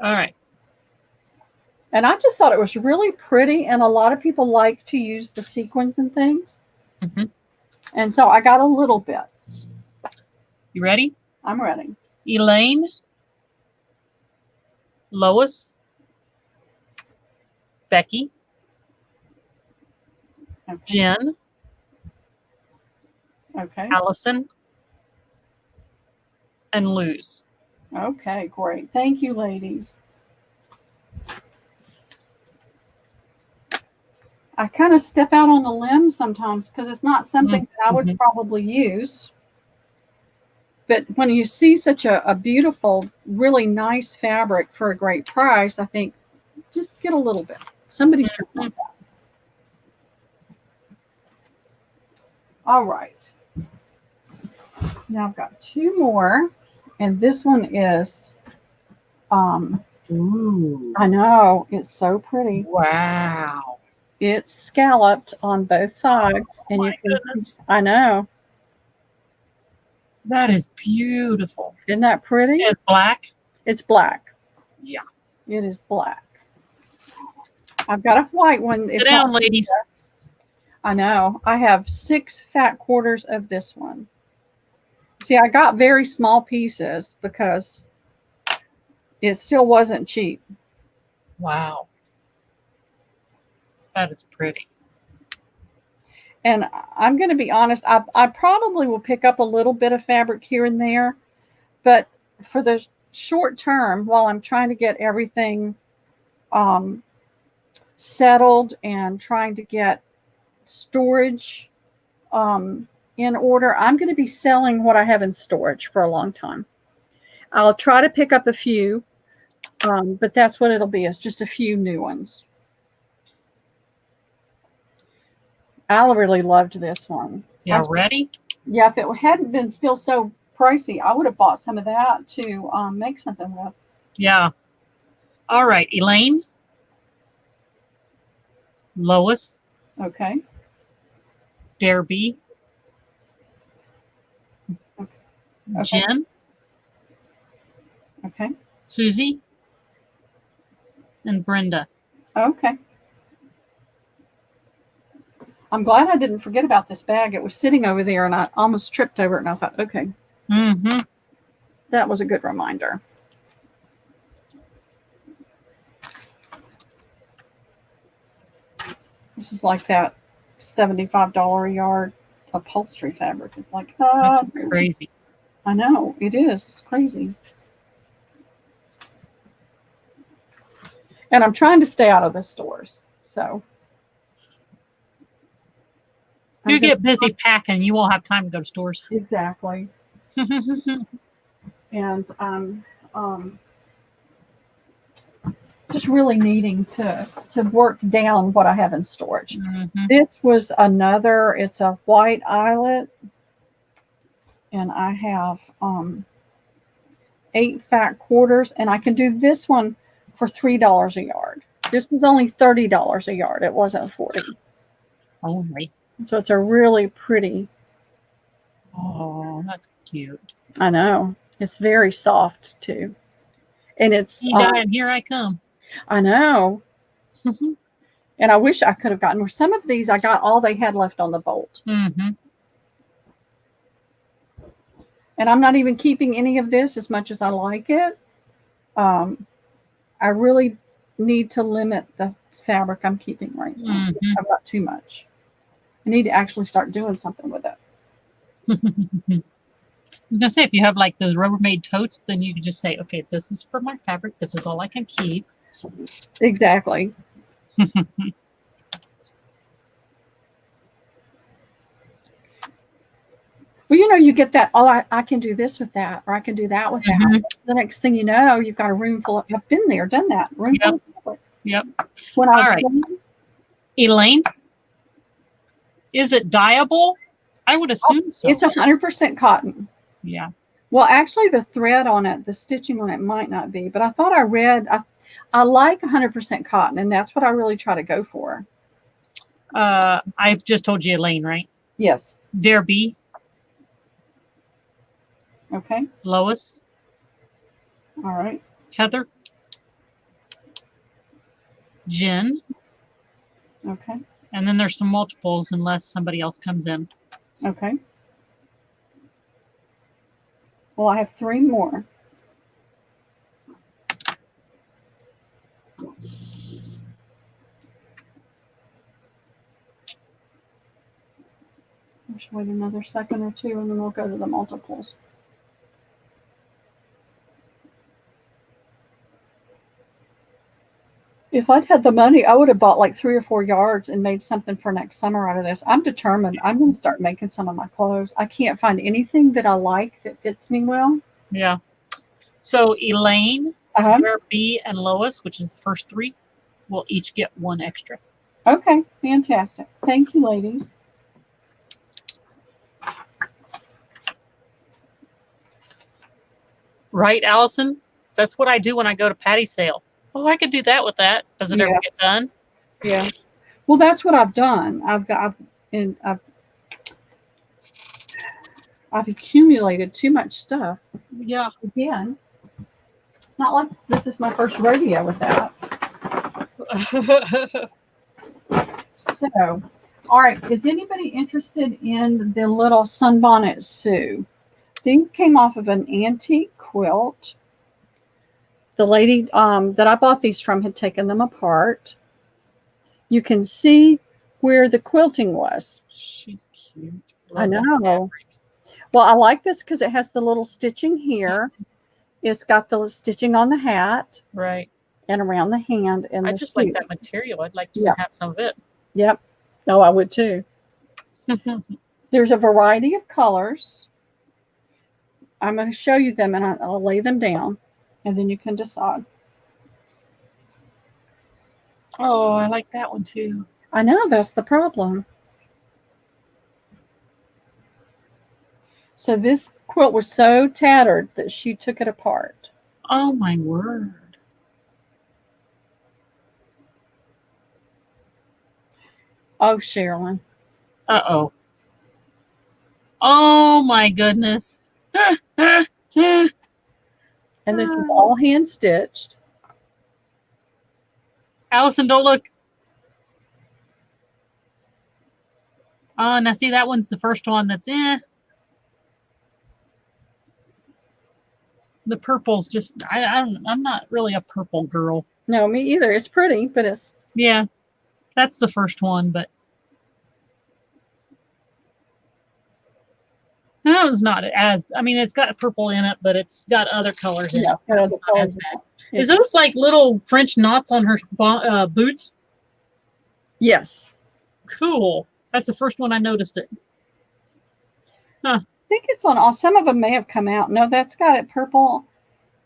All right. And I just thought it was really pretty. And a lot of people like to use the sequins and things. And so I got a little bit. You ready? I'm ready. Elaine, Lois, Becky, Okay. Jen, Okay. Allison, and Luz. Okay, great. Thank you, ladies. I kind of step out on the limb sometimes because it's not something that I would probably use. But when you see such a beautiful, really nice fabric for a great price, I think just get a little bit. Somebody's going to want that. All right. Now I've got two more, and this one is, Ooh. I know, it's so pretty. Wow. It's scalloped on both sides, and you can, Goodness. I know. That is beautiful. Isn't that pretty? It's black. It's black. Yeah. It is black. I've got a white one. Sit down, ladies. I know. I have 6 fat quarters of this one. See, I got very small pieces because it still wasn't cheap. Wow. That is pretty. And I'm going to be honest, I probably will pick up a little bit of fabric here and there. But for the short term, while I'm trying to get everything settled and trying to get storage in order, I'm going to be selling what I have in storage for a long time. I'll try to pick up a few, but that's what it'll be. It's just a few new ones. Al really loved this one. Yeah, ready? Yeah, if it hadn't been still so pricey, I would have bought some of that to make something with. Yeah. All right, Elaine. Lois. Okay. Derby. Okay. Jen. Okay. Susie. And Brenda. Okay. I'm glad I didn't forget about this bag. It was sitting over there and I almost tripped over it and I thought, okay. Mm-hmm. That was a good reminder. This is like that $75 a yard upholstery fabric. It's like, That's crazy. I know, it is. It's crazy. And I'm trying to stay out of the stores. So You get busy packing, you won't have time to go to stores. exactly. And I'm just really needing to work down what I have in storage. Mm-hmm. This was another, it's a white eyelet, and I have 8 fat quarters, and I can do this one for $3 a yard. This was only $30 a yard. It wasn't $40. Only. So it's a really pretty. Oh, that's cute. I know. It's very soft too. And it's And here I come. I know. And I wish I could have gotten more. Some of these I got all they had left on the bolt. Mm-hmm. And I'm not even keeping any of this as much as I like it. I really need to limit the fabric I'm keeping right now. Mm-hmm. I've got too much. I need to actually start doing something with it. I was going to say, if you have like those Rubbermaid totes, then you can just say, okay, this is for my fabric. This is all I can keep. Exactly. Well, you know, you get that, oh, I can do this with that, or I can do that with that. The next thing you know, you've got a room full of, I've been there, done that. Room full of fabric. Yep. When I was All right. young, Elaine, is it dyeable? I would assume so. it's 100% cotton. Yeah. Well, actually, the thread on it, the stitching on it might not be, but I thought I read, I like 100% cotton, and that's what I really try to go for. I've just told you Elaine, right? Yes. Derby, Okay. Lois, All right. Heather, Jen, Okay. and then there's some multiples unless somebody else comes in. Okay. Well, I have 3 more. I should wait another second or two, and then we'll go to the multiples. If I'd had the money, I would have bought like 3 or 4 yards and made something for next summer out of this. I'm determined. I'm going to start making some of my clothes. I can't find anything that I like that fits me well. Yeah. So Elaine, Uh-huh. B, and Lois, which is the first 3, will each get 1 extra. Okay, fantastic. Thank you, ladies. Right, Allison? That's what I do when I go to Patty's sale. Oh, I could do that with that. Does it ever get done? Yeah. Well, that's what I've done. I've accumulated too much stuff. Yeah. Again, it's not like this is my first rodeo with that. So, all right. Is anybody interested in the little Sunbonnet Sue? These came off of an antique quilt. The lady that I bought these from had taken them apart. You can see where the quilting was. She's cute. I know. Well, I like this because it has the little stitching here. It's got the stitching on the hat. Right. And around the hand. And I the just like shoe. that material. I'd like to have some of it. Yep. Oh, I would too. There's a variety of colors. I'm going to show you them and I'll lay them down and then you can decide. Oh, I like that one too. I know, that's the problem. So this quilt was so tattered that she took it apart. Oh my word. Oh, Sherilyn. Uh-oh. Oh my goodness. And this is all hand stitched. Allison, don't look. Oh, now see, that one's the first one that's The purple's just, I'm not really a purple girl. No, me either. It's pretty, but it's... Yeah, that's the first one, but that one's not as, I mean, it's got purple in it, but it's got other colors in it. It's got other colors. Is those like little French knots on her boots? Yes. Cool. That's the first one I noticed it. Huh. I think it's on all. Some of them may have come out. No, that's got it purple.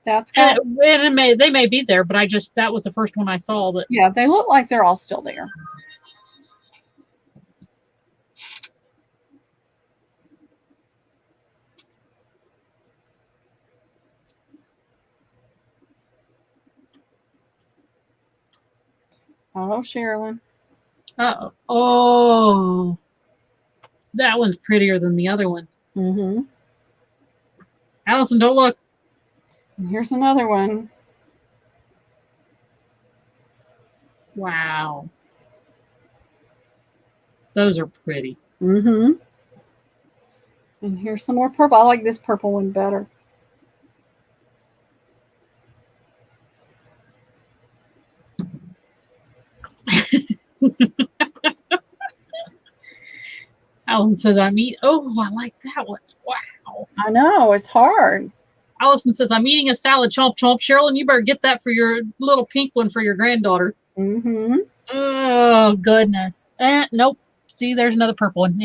That's got they may be there, but that was the first one I saw. That yeah, they look like they're all still there. Oh, Sherilyn. Uh-oh. Oh, that one's prettier than the other one. Mm-hmm. Allison, don't look. And here's another one. Wow. Those are pretty. Mm-hmm. And here's some more purple. I like this purple one better. Allison says, oh, I like that one. Wow. I know, it's hard. Allison says, I'm eating a salad. Chomp, chomp. Sherilyn, you better get that for your little pink one for your granddaughter. Mm-hmm. Oh, goodness. Nope. See, there's another purple one.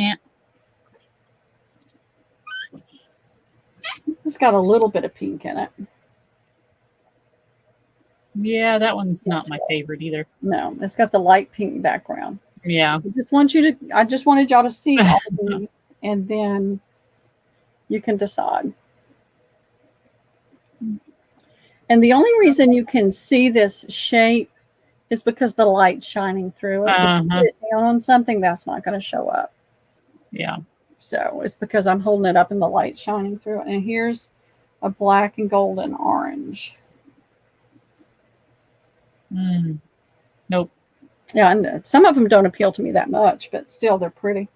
It's got a little bit of pink in it. Yeah, that one's not my favorite either. No, it's got the light pink background. Yeah. I just wanted y'all to see all of these, and then you can decide. And the only reason you can see this shape is because the light's shining through it. If you put it down on something, that's not going to show up. Yeah. So it's because I'm holding it up and the light's shining through it. And here's a black and gold and orange. Nope. Yeah, and some of them don't appeal to me that much, but still they're pretty.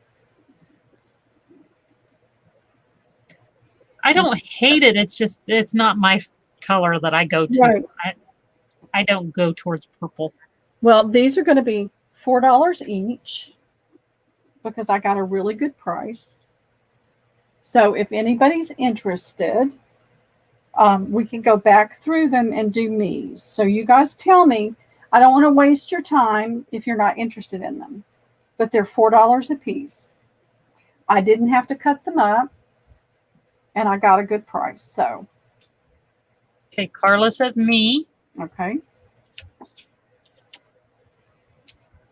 I don't hate it. It's just, it's not my color that I go to. Right. I don't go towards purple. Well, these are going to be $4 each because I got a really good price. So if anybody's interested, we can go back through them and do me's. So you guys tell me. I don't want to waste your time if you're not interested in them, but they're $4 a piece. I didn't have to cut them up, and I got a good price. So, Okay, Carla says me. okay.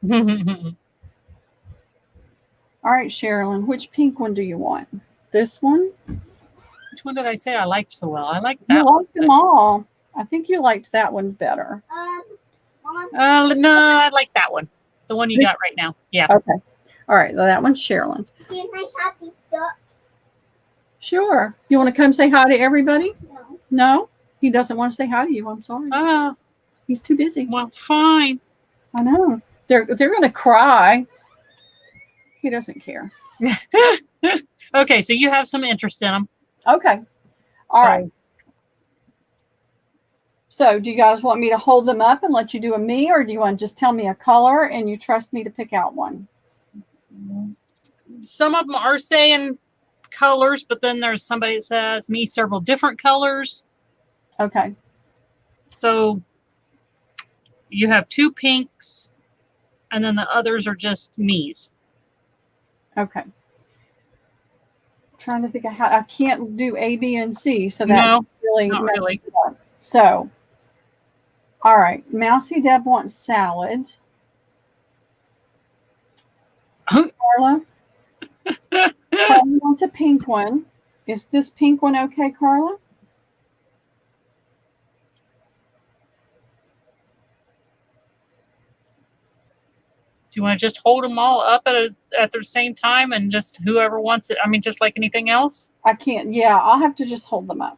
Which All right, Sherilyn, which pink one do you want? This one? one did I say I liked so well? I like You that one. liked them all. I think you liked that one better. No, I like that one. The one you got right now. Yeah. Okay. All right, well, that one's Sherilyn's. Can I have the duck? Sure. You want to come say hi to everybody? No. No? He doesn't want to say hi to you. I'm sorry. Oh, He's too busy. well, fine. I know. They're going to cry. He doesn't care. Okay, so you have some interest in them. Okay. All right. So do you guys want me to hold them up and let you do a me, or do you want to just tell me a color and you trust me to pick out one? Some of them are saying colors, but then there's somebody that says me several different colors. Okay. So you have 2 pinks, and then the others are just me's. Okay. Trying to think of how I can't do A, B, and C, so that No, really not messes really. it up. So, all right. Mousy Deb wants salad. Carla. Carla wants a pink one. Is this pink one okay, Carla? Do you want to just hold them all up at the same time and just whoever wants it? I mean, just like anything else? I can't. Yeah, I'll have to just hold them up.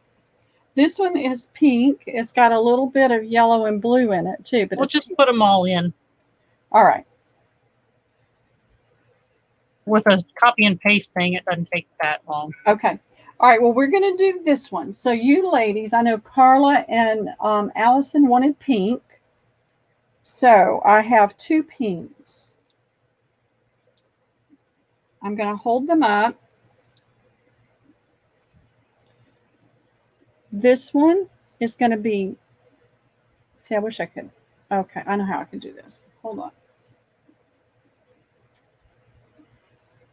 This one is pink. It's got a little bit of yellow and blue in it too. But We'll it's just put them all in all right. with a copy and paste thing. It doesn't take that long. Okay. All right. Well, we're going to do this one. So you ladies, I know Carla and Allison wanted pink. So I have 2 pinks. I'm going to hold them up. This one is going to be, see, I wish I could. Okay. I know how I can do this. Hold on.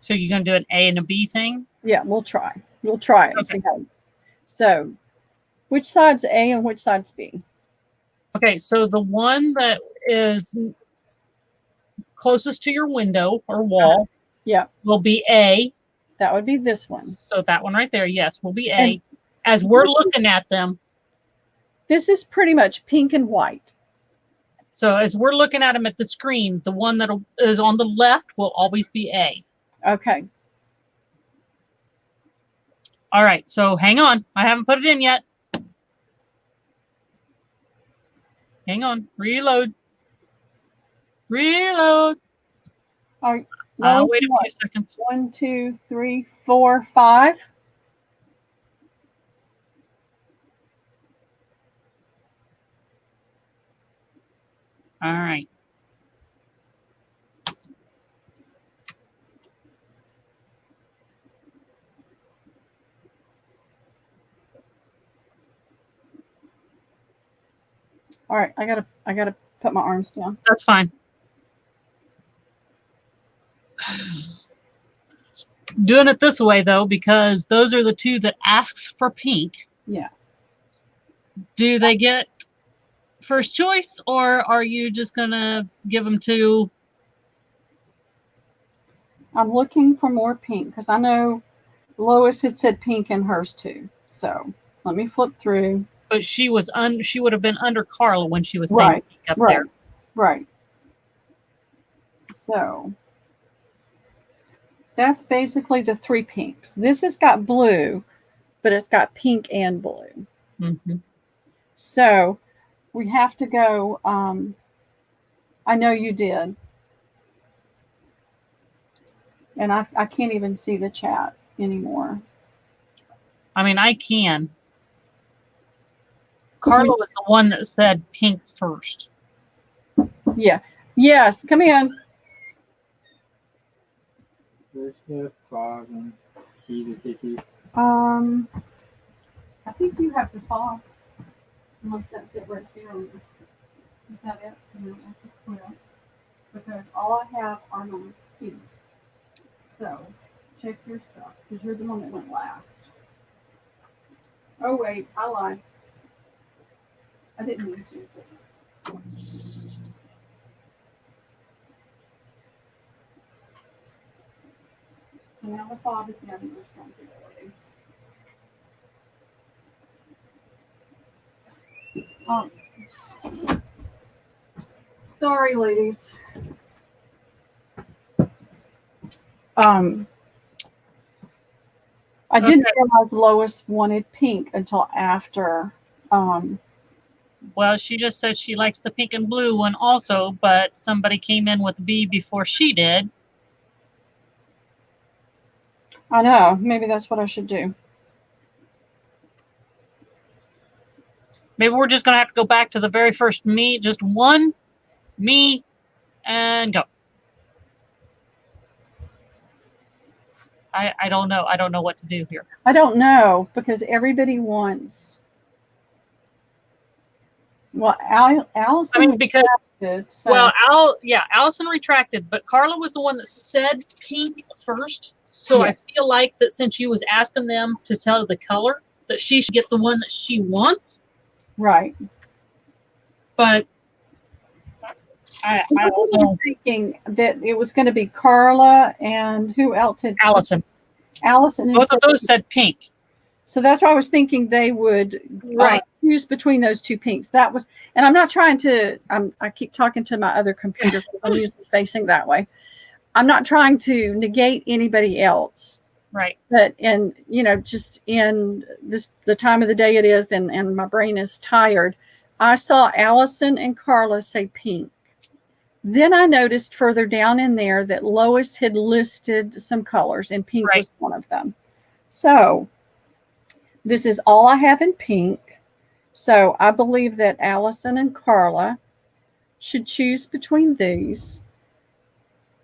So you're going to do an A and a B thing? Yeah, we'll try. We'll try it and Okay. see how. So which side's A and which side's B? Okay, so the one that is closest to your window or wall Yeah, will be A. that would be this one. So that one right there, yes, will be A. And As we're looking at them, this is pretty much pink and white. so as we're looking at them at the screen, the one that is on the left will always be A. Okay. All right, so hang on. I haven't put it in yet. Hang on. Reload. Reload. All right. Wait a few seconds. 1, 2, 3, 4, 5. All right. All right. I gotta put my arms down. That's fine. Doing it this way though, because those are the 2 that asks for pink. Yeah. Do they get first choice, or are you just gonna give them to? I'm looking for more pink because I know Lois had said pink in hers too. So let me flip through. But she was she would have been under Carla when she was saying Right, pink up right. there. Right. So that's basically the 3 pinks. This has got blue, but it's got pink and blue. Mm-hmm. So we have to go. I know you did. And I can't even see the chat anymore. I mean, I can. Carla was the one that said pink first. Yeah. Yes. Come in. Where's the fog and key to Techie? I think you have the fog. Unless that's it right there. Is that it? No, that's a quilt. Because all I have are my keys. So, check your stuff, because you're the one that went last. Oh, wait, I lied. I didn't mean to. So now the fob is now your responsibility. Sorry, ladies. I didn't realize Lois wanted pink until after. Well, she just said she likes the pink and blue one also, but somebody came in with B before she did. I know. Maybe that's what I should do. Maybe we're just going to have to go back to the very first me, just one, me, and go. I don't know. I don't know what to do here. I don't know, because everybody wants. Well, Allison. I mean, because retracted, so. well, Allison retracted, but Carla was the one that said pink first. So Yeah. I feel like that since you was asking them to tell the color, that she should get the one that she wants. Right. But I don't was know. thinking that it was going to be Carla and who else had Allison. Allison. Both of those said pink. So that's why I was thinking they would Right. choose between those two pinks. That was, and I'm not trying to. I keep talking to my other computer because I'm usually facing that way. I'm not trying to negate anybody else. Right. But just in the time of the day it is, and my brain is tired. I saw Allison and Carla say pink. Then I noticed further down in there that Lois had listed some colors, and pink Right. was one of them. So this is all I have in pink. So I believe that Allison and Carla should choose between these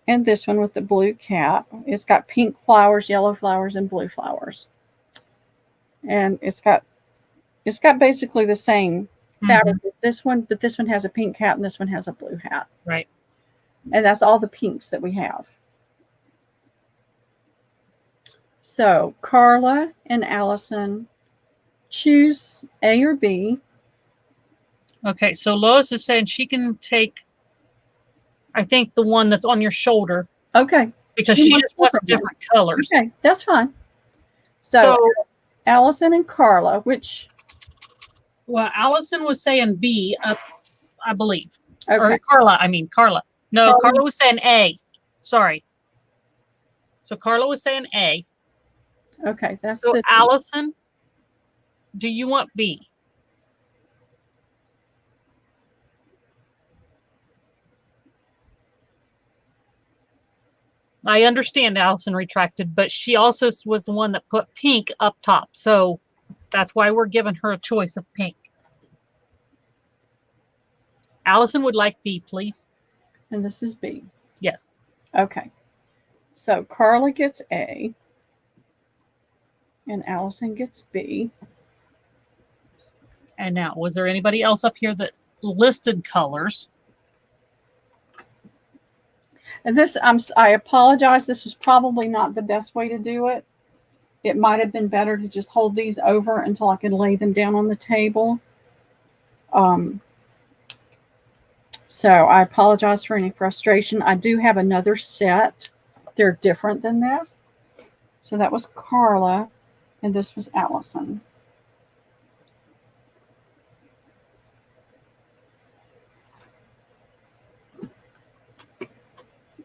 and this one with the blue cap. It's got pink flowers, yellow flowers, and blue flowers. And it's got basically the same fabric as this one, but this one has a pink hat and this one has a blue hat. Right. And that's all the pinks that we have. So Carla and Allison, choose A or B. Okay, so Lois is saying she can take, I think, the one that's on your shoulder. Okay. Because she just wants different colors. Okay, that's fine. So Allison and Carla, which? Well, Allison was saying B, I believe. Okay. Or Carla. No, Carla was saying A. Sorry. So Carla was saying A. Okay, that's so Allison, do you want B? I understand Allison retracted, but she also was the one that put pink up top. So that's why we're giving her a choice of pink. Allison would like B, please. And this is B. Yes. Okay. So Carla gets A. And Allison gets B. And now, was there anybody else up here that listed colors? And this, I apologize. This was probably not the best way to do it. It might have been better to just hold these over until I could lay them down on the table. So I apologize for any frustration. I do have another set. They're different than this. So that was Carla, and this was Allison.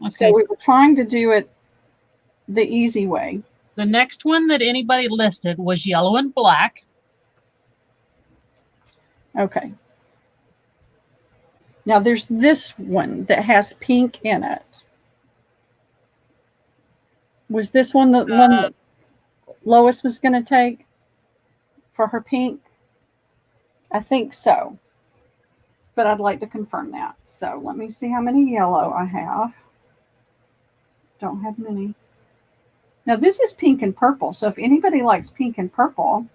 Okay. So we were trying to do it the easy way. The next one that anybody listed was yellow and black. Okay. Now there's this one that has pink in it. Was this one the one that Lois was going to take for her pink? I think so. But I'd like to confirm that. So let me see how many yellow I have. Don't have many. Now this is pink and purple. So if anybody likes pink and purple.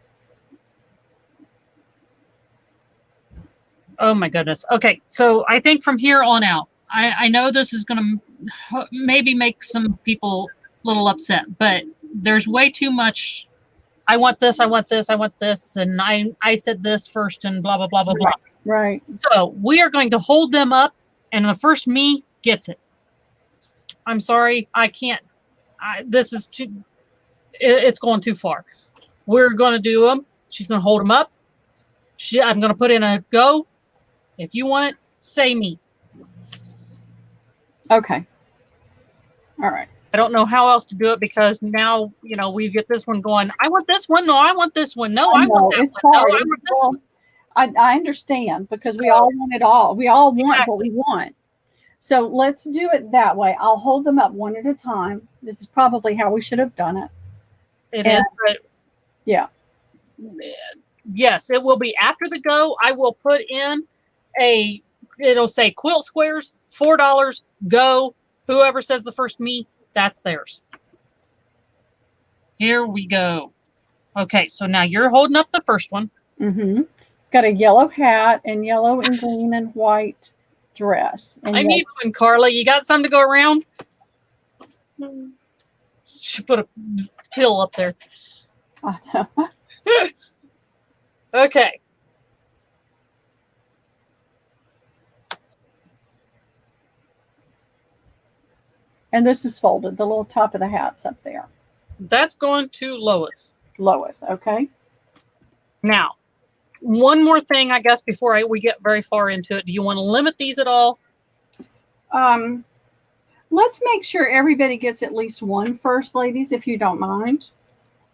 Oh my goodness. Okay, so I think from here on out, I know this is going to maybe make some people a little upset, but there's way too much. I want this, I want this, I want this, and I said this first, and blah blah blah blah blah. Right. So we are going to hold them up, and the first me gets it. I'm sorry, I can't. This is too. It's going too far. We're going to do them. She's going to hold them up. I'm going to put in a go. If you want it, say me. Okay. All right. I don't know how else to do it because now, we get this one going. I want this one. No, I want this one. No, I want that it's one. No, hard. I want this one. I understand because we all want it all. We all want what we want. So let's do it that way. I'll hold them up one at a time. This is probably how we should have done it. It is, but yeah. Yes, it will be after the go. I will put in it'll say quilt squares, $4, go. Whoever says the first me, that's theirs. Here we go. Okay, so now you're holding up the first one. Mm-hmm. It's got a yellow hat and yellow and green and white dress. And I need one, Carla. You got some to go around? She put a pill up there. I know. Okay. And this is folded. The little top of the hat's up there. That's going to Lois. Lois, okay. Now, one more thing, I guess, before we get very far into it. Do you want to limit these at all? Let's make sure everybody gets at least one first, ladies, if you don't mind.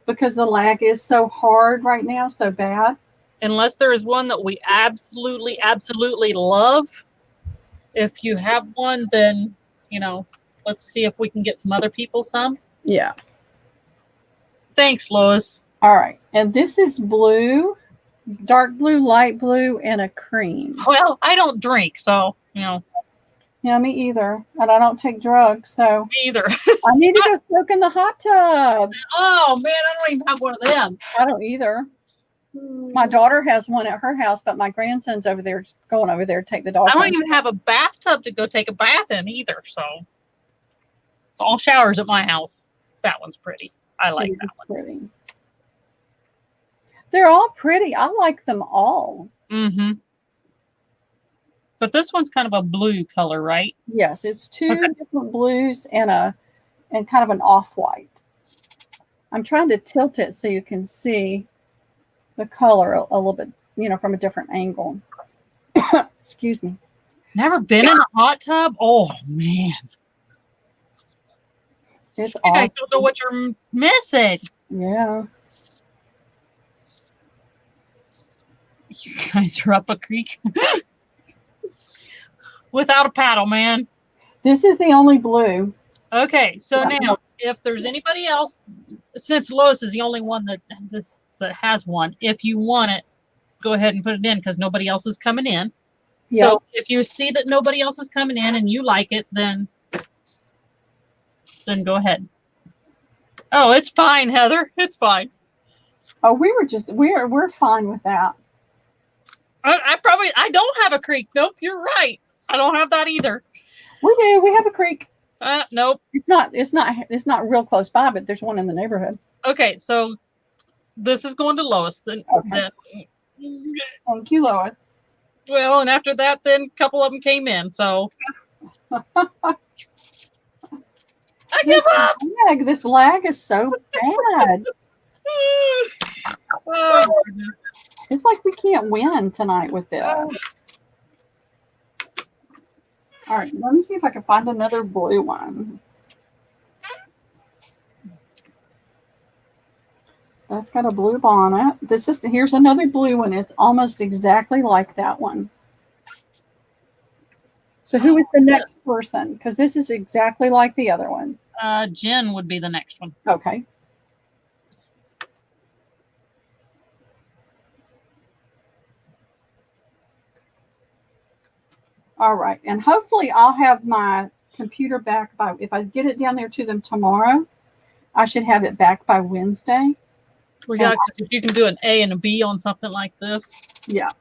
Because the lag is so hard right now, so bad. Unless there is one that we absolutely, absolutely love. If you have one, then, let's see if we can get some other people some. Yeah. Thanks, Lois. All right. And this is blue, dark blue, light blue, and a cream. Well, I don't drink, so, Yeah, me either. And I don't take drugs, so. Me either. I need to go soak in the hot tub. Oh, man, I don't even have one of them. I don't either. My daughter has one at her house, but my grandson's going over there to take the dog. I don't even have a bathtub to go take a bath in either, so. It's all showers at my house. That one's pretty. I like that one. Pretty. They're all pretty. I like them all. Mm-hmm. But this one's kind of a blue color, right? Yes, it's two different blues and kind of an off-white. I'm trying to tilt it so you can see the color a little bit, from a different angle. Excuse me. Never been in a hot tub? Oh, man. It's You awesome. guys don't know what you're missing. Yeah. You guys are up a creek. Without a paddle, man. This is the only blue. Okay, so now, if there's anybody else, since Lois is the only one that has one, if you want it, go ahead and put it in because nobody else is coming in. Yeah. So if you see that nobody else is coming in and you like it, then go ahead. Oh, it's fine, Heather. It's fine. Oh, we're fine with that. I don't have a creek. Nope, you're right. I don't have that either. We do. We have a creek. Nope. It's not real close by, but there's one in the neighborhood. Okay, so this is going to Lois. Then, Thank you, Lois. Well, and after that, then a couple of them came in. So I give up. This lag is so bad. Oh, goodness. It's like we can't win tonight with this. All right, let me see if I can find another blue one. That's got a blue bonnet. Here's another blue one. It's almost exactly like that one. So who is the next person? Because this is exactly like the other one. Jen would be the next one. Okay. All right, and hopefully I'll have my computer back if I get it down there to them tomorrow, I should have it back by Wednesday. Well, yeah, 'cause if you can do an A and a B on something like this. Yeah.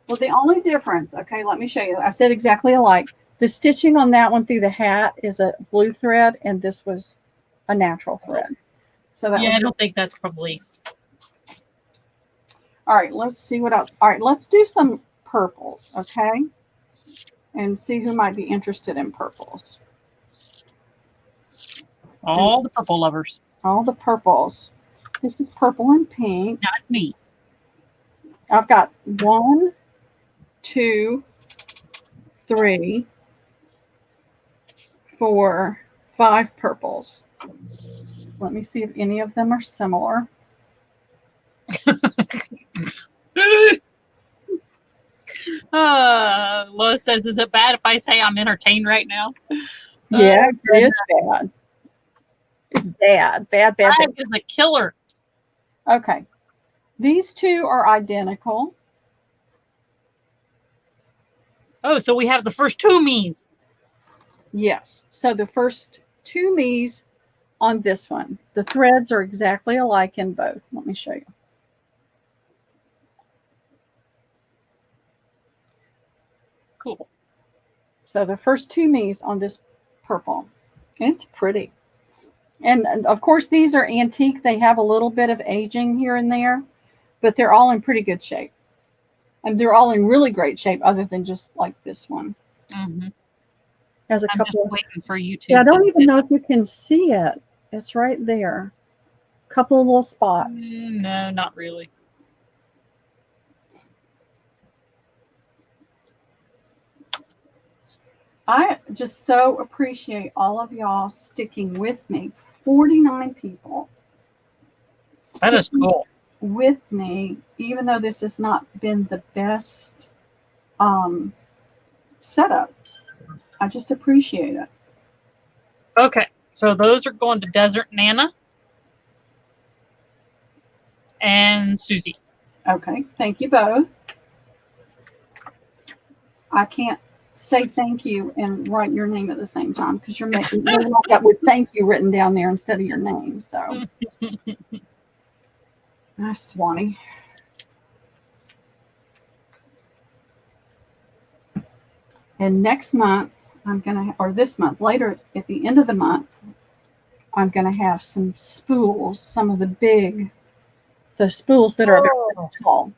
Well, the only difference, okay, let me show you. I said exactly alike. The stitching on that one through the hat is a blue thread, and this was a natural thread. So that Yeah, was I don't think that's probably. all right. Let's see what else. All right, let's do some purples, okay, and see who might be interested in purples. All the purple lovers. All the purples. This is purple and pink. Not me. I've got 1, 2, 3, 4, 5 purples. Let me see if any of them are similar. Lois says, is it bad if I say I'm entertained right now? Yeah, it is bad. It's bad. Bad. That is a killer. Okay. These two are identical. Oh, so we have the first two me's. Yes. So the first two me's on this one. The threads are exactly alike in both. Let me show you. Cool. So the first two me's on this purple. And it's pretty. And of course, these are antique. They have a little bit of aging here and there, but they're all in pretty good shape. And they're all in really great shape other than just like this one. Mm-hmm. There's a I'm couple just of, waiting for you to. yeah, I don't even know if you can see it. It's right there. Couple of little spots. No, not really. I just so appreciate all of y'all sticking with me. 49 people. That is cool. With me, even though this has not been the best setup. I just appreciate it. Okay, so those are going to Desert Nana and Susie. Okay, thank you both. I can't say thank you and write your name at the same time because you're making that with thank you written down there instead of your name. So nice, Swanee. And next month, I'm going to, or this month, later at the end of the month, I'm going to have some spools, some of the spools that are about this tall.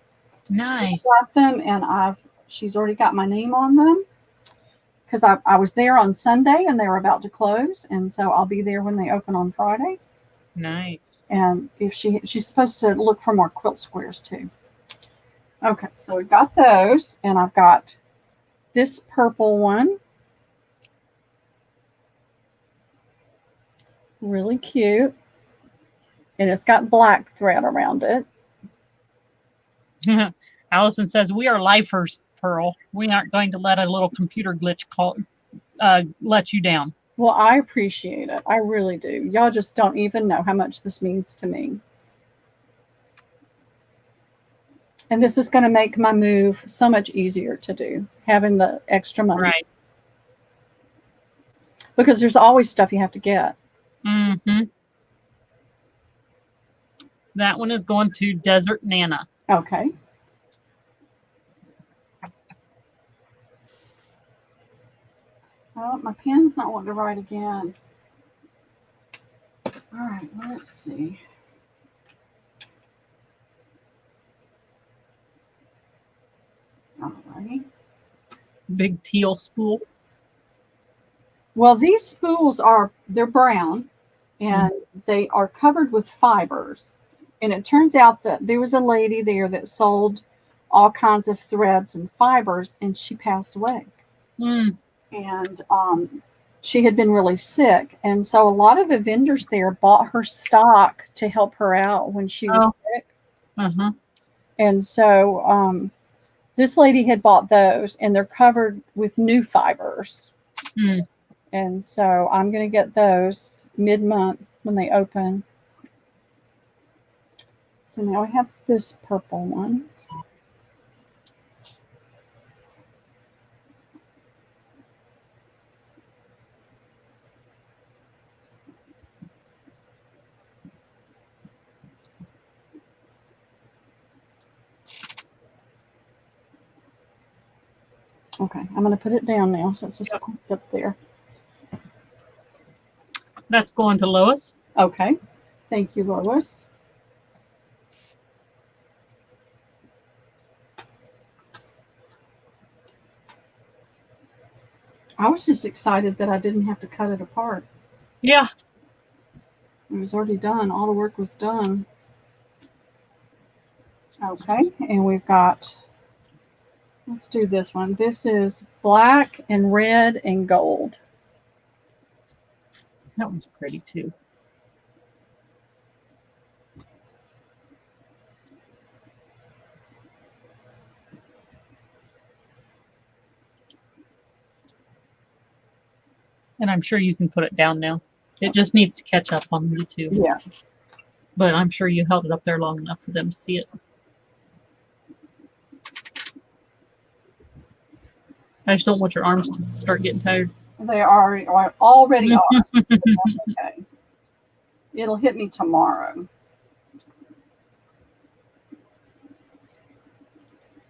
Nice. She's got them, and she's already got my name on them because I was there on Sunday and they were about to close. And so I'll be there when they open on Friday. Nice. And if she's supposed to look for more quilt squares too. Okay, so we've got those, and I've got this purple one. Really cute. And it's got black thread around it. Allison says, we are lifers, Pearl. We aren't going to let a little computer glitch let you down. Well, I appreciate it. I really do. Y'all just don't even know how much this means to me. And this is going to make my move so much easier to do, having the extra money. Right. Because there's always stuff you have to get. Mm-hmm. That one is going to Desert Nana. Okay. Oh, my pen's not wanting to write again. All right, let's see. All right. Big teal spool. Well, these spools they're brown, and they are covered with fibers. And it turns out that there was a lady there that sold all kinds of threads and fibers, and she passed away. Mm. And she had been really sick. And so a lot of the vendors there bought her stock to help her out when she was sick. Uh-huh. And so this lady had bought those, and they're covered with new fibers. Mm. And so I'm going to get those mid-month when they open. So now I have this purple one. Okay, I'm going to put it down now since it's up there. That's going to Lois. Okay, thank you, Lois. I was just excited that I didn't have to cut it apart. Yeah. It was already done. All the work was done. Okay, and we've got, let's do this one. This is black and red and gold. That one's pretty too. And I'm sure you can put it down now. It just needs to catch up on YouTube. Yeah. But I'm sure you held it up there long enough for them to see it. I just don't want your arms to start getting tired. They already are. Okay. It'll hit me tomorrow.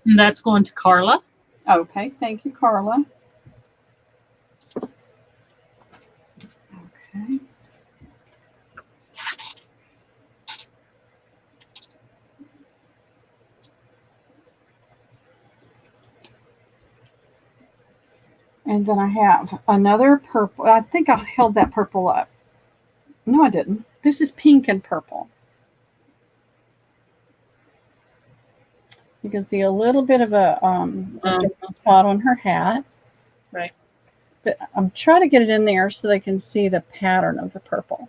And that's going to Carla. Okay, thank you, Carla. Okay. And then I have another purple. I think I held that purple up. No, I didn't. This is pink and purple. You can see a little bit of a spot on her hat. Right. But I'm trying to get it in there so they can see the pattern of the purple.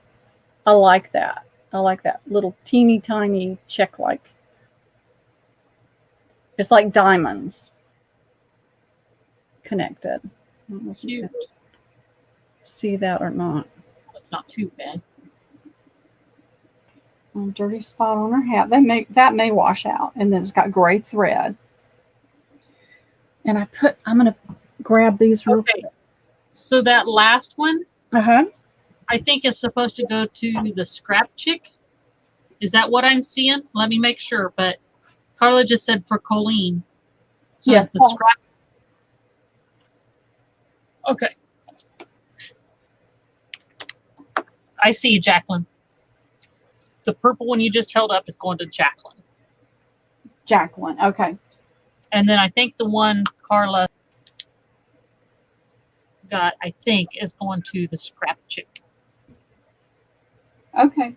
I like that. I like that little teeny tiny check-like. It's like diamonds connected. I don't know if you Cute. can see that or not. That's not too bad. A dirty spot on her hat. That may wash out. And then it's got gray thread. And I'm gonna grab these real quick. So that last one, Uh-huh. I think is supposed to go to the scrap chick. Is that what I'm seeing? Let me make sure. But Carla just said for Colleen. So Yes, it's the scrap. Okay. I see you, Jacqueline. The purple one you just held up is going to Jacqueline. Jacqueline. Okay. And then I think the one Carla got, I think, is going to the scrap chick. Okay.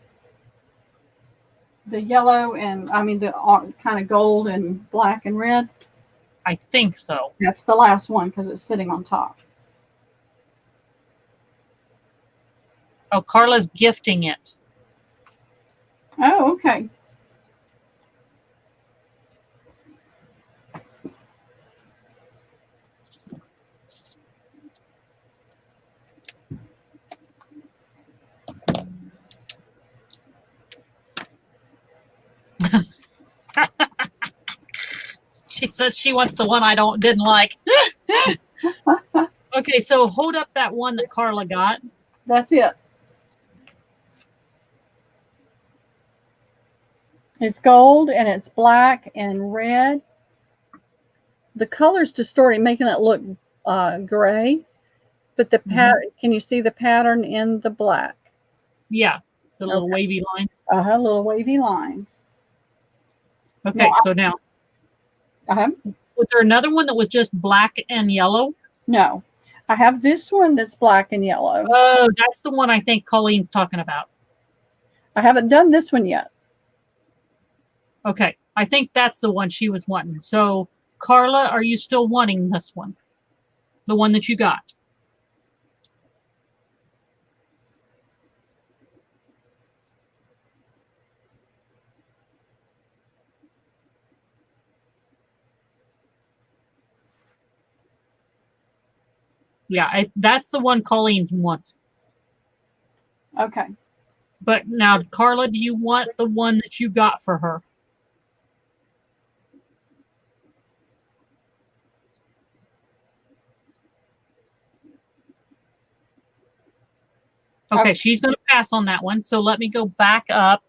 The yellow and, the kind of gold and black and red. I think so. That's the last one because it's sitting on top. Oh, Carla's gifting it. Oh, okay. She said she wants the one I didn't like. Okay, so hold up that one that Carla got. That's it. It's gold and it's black and red. The color's distorting, making it look gray. But the pattern, can you see the pattern in the black? Yeah, the little wavy lines. Little wavy lines. Okay, so now. Was there another one that was just black and yellow? No. I have this one that's black and yellow. Oh, that's the one I think Colleen's talking about. I haven't done this one yet. Okay, I think that's the one she was wanting. So, Carla, are you still wanting this one? The one that you got? Yeah, that's the one Colleen wants. Okay. But now, Carla, do you want the one that you got for her? Okay, she's going to pass on that one. So let me go back up.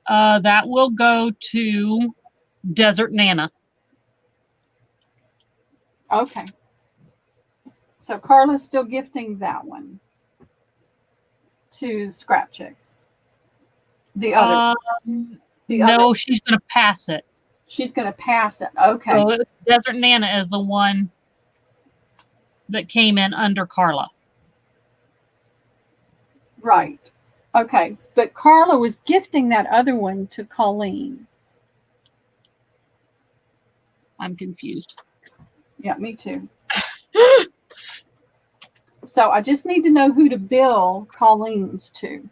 That will go to Desert Nana. Okay. So Carla's still gifting that one to Scrap Chick. The other. No, she's going to pass it. She's going to pass it. Okay. So Desert Nana is the one that came in under Carla. Right. Okay. But Carla was gifting that other one to Colleen. I'm confused. Yeah, me too. So I just need to know who to bill Colleen's to.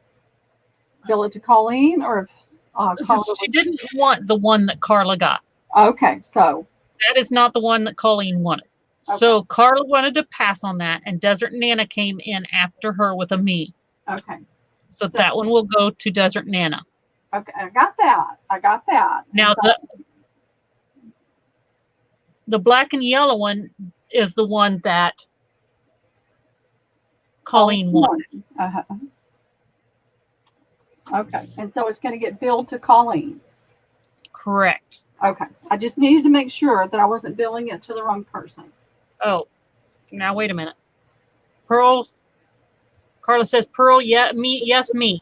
Bill it to Colleen, or if Carla She didn't want the one that Carla got. Okay, so That is not the one that Colleen wanted. Okay. So Carla wanted to pass on that, and Desert Nana came in after her with a me. okay. So that one will go to Desert Nana. Okay, I got that. Now So- the black and yellow one is the one that Colleen wanted. Uh-huh. Okay, and so it's going to get billed to Colleen. Correct. Okay, I just needed to make sure that I wasn't billing it to the wrong person. Oh, now wait a minute. Pearl. Carla says Pearl. Yeah, me. Yes, me.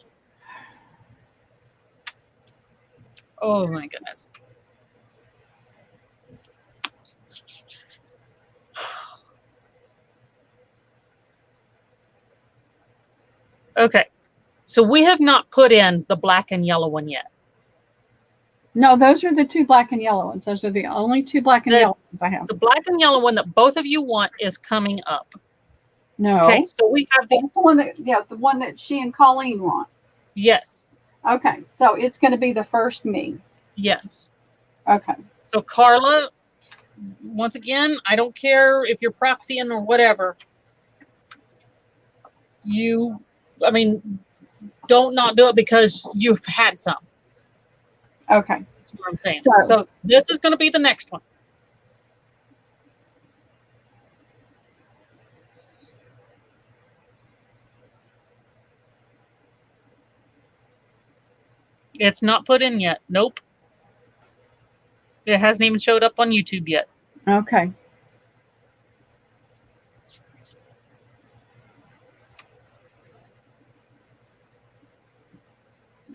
Oh my goodness. Okay, so we have not put in the black and yellow one yet. No, those are the two black and yellow ones. Those are the only two black and yellow ones I have. The black and yellow one that both of you want is coming up. No. Okay, so we have the That's the one that, the one that she and Colleen want. yes, Okay, so it's going to be the first me. yes. Okay. So Carla, once again, I don't care if you're proxying or whatever. Don't not do it because you've had some. Okay. That's what I'm saying. So- So this is going to be the next one. It's not put in yet. Nope. It hasn't even showed up on YouTube yet. Okay.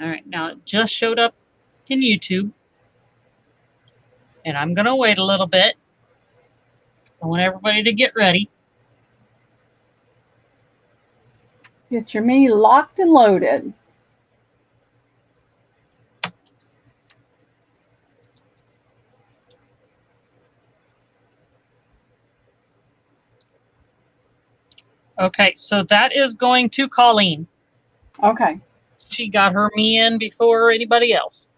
All right. Now it just showed up in YouTube. And I'm going to wait a little bit. So I want everybody to get ready. Get your me locked and loaded. Okay. So that is going to Colleen. Okay. She got her me in before anybody else.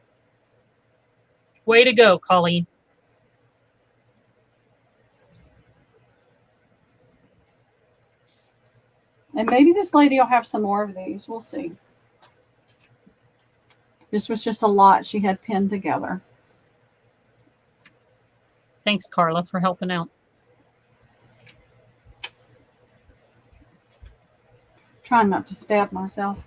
Way to go, Colleen. And maybe this lady will have some more of these. We'll see. This was just a lot she had pinned together. Thanks, Carla, for helping out. Trying not to stab myself.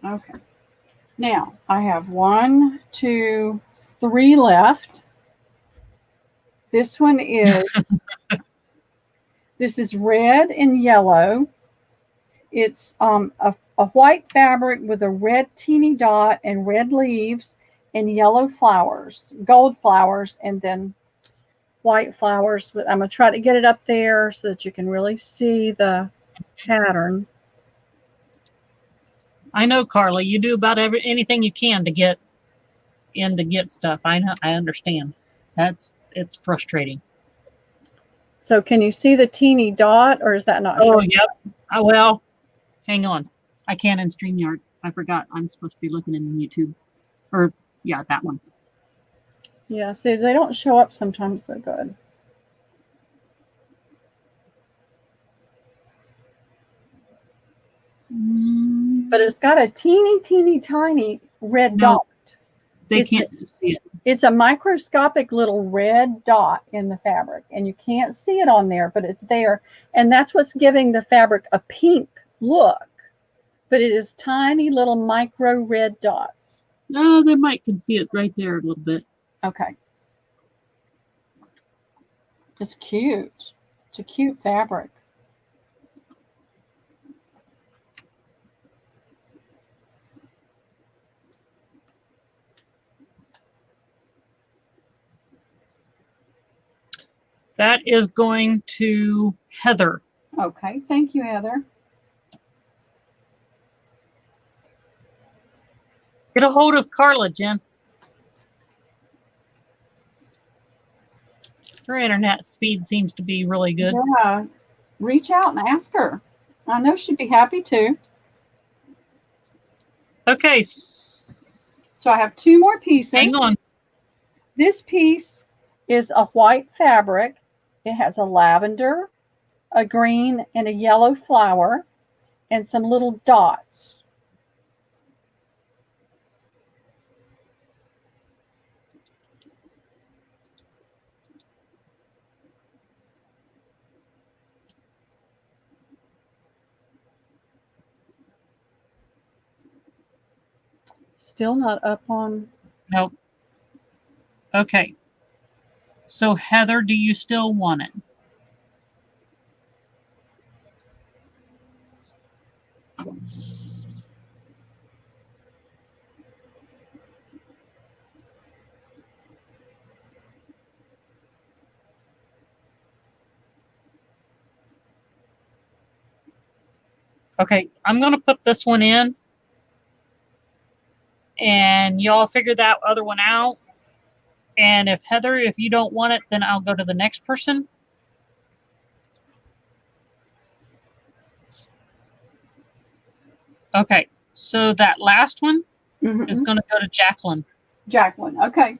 Okay. Now, I have 1, 2, 3 left. This one is, this is red and yellow. It's a white fabric with a red teeny dot and red leaves and yellow flowers, gold flowers, and then white flowers. But I'm going to try to get it up there so that you can really see the pattern. I know, Carla, you do about anything you can to get stuff. I know, I understand. It's frustrating. So can you see the teeny dot, or is that not Oh, showing? yep. Well, hang on. I can't in StreamYard. I forgot. I'm supposed to be looking in YouTube. Or, yeah, that one. Yeah, see, they don't show up sometimes so good. But it's got a teeny tiny red No. dot. They It's- can't see it. It's a microscopic little red dot in the fabric, and you can't see it on there, but it's there. And that's what's giving the fabric a pink look. But it is tiny little micro red dots. No, they might can see it right there a little bit. Okay. It's cute. It's a cute fabric. That is going to Heather. Okay, thank you, Heather. Get a hold of Carla, Jen. Her internet speed seems to be really good. Yeah, reach out and ask her. I know she'd be happy to. Okay. So I have 2 more pieces. Hang on. This piece is a white fabric. It has a lavender, a green, and a yellow flower, and some little dots. Still not up on. Nope. Okay. So Heather, do you still want it? Okay, I'm going to put this one in. And y'all figure that other one out. And if Heather, if you don't want it, then I'll go to the next person. Okay, so that last one is going to go to Jacqueline. Jacqueline, okay.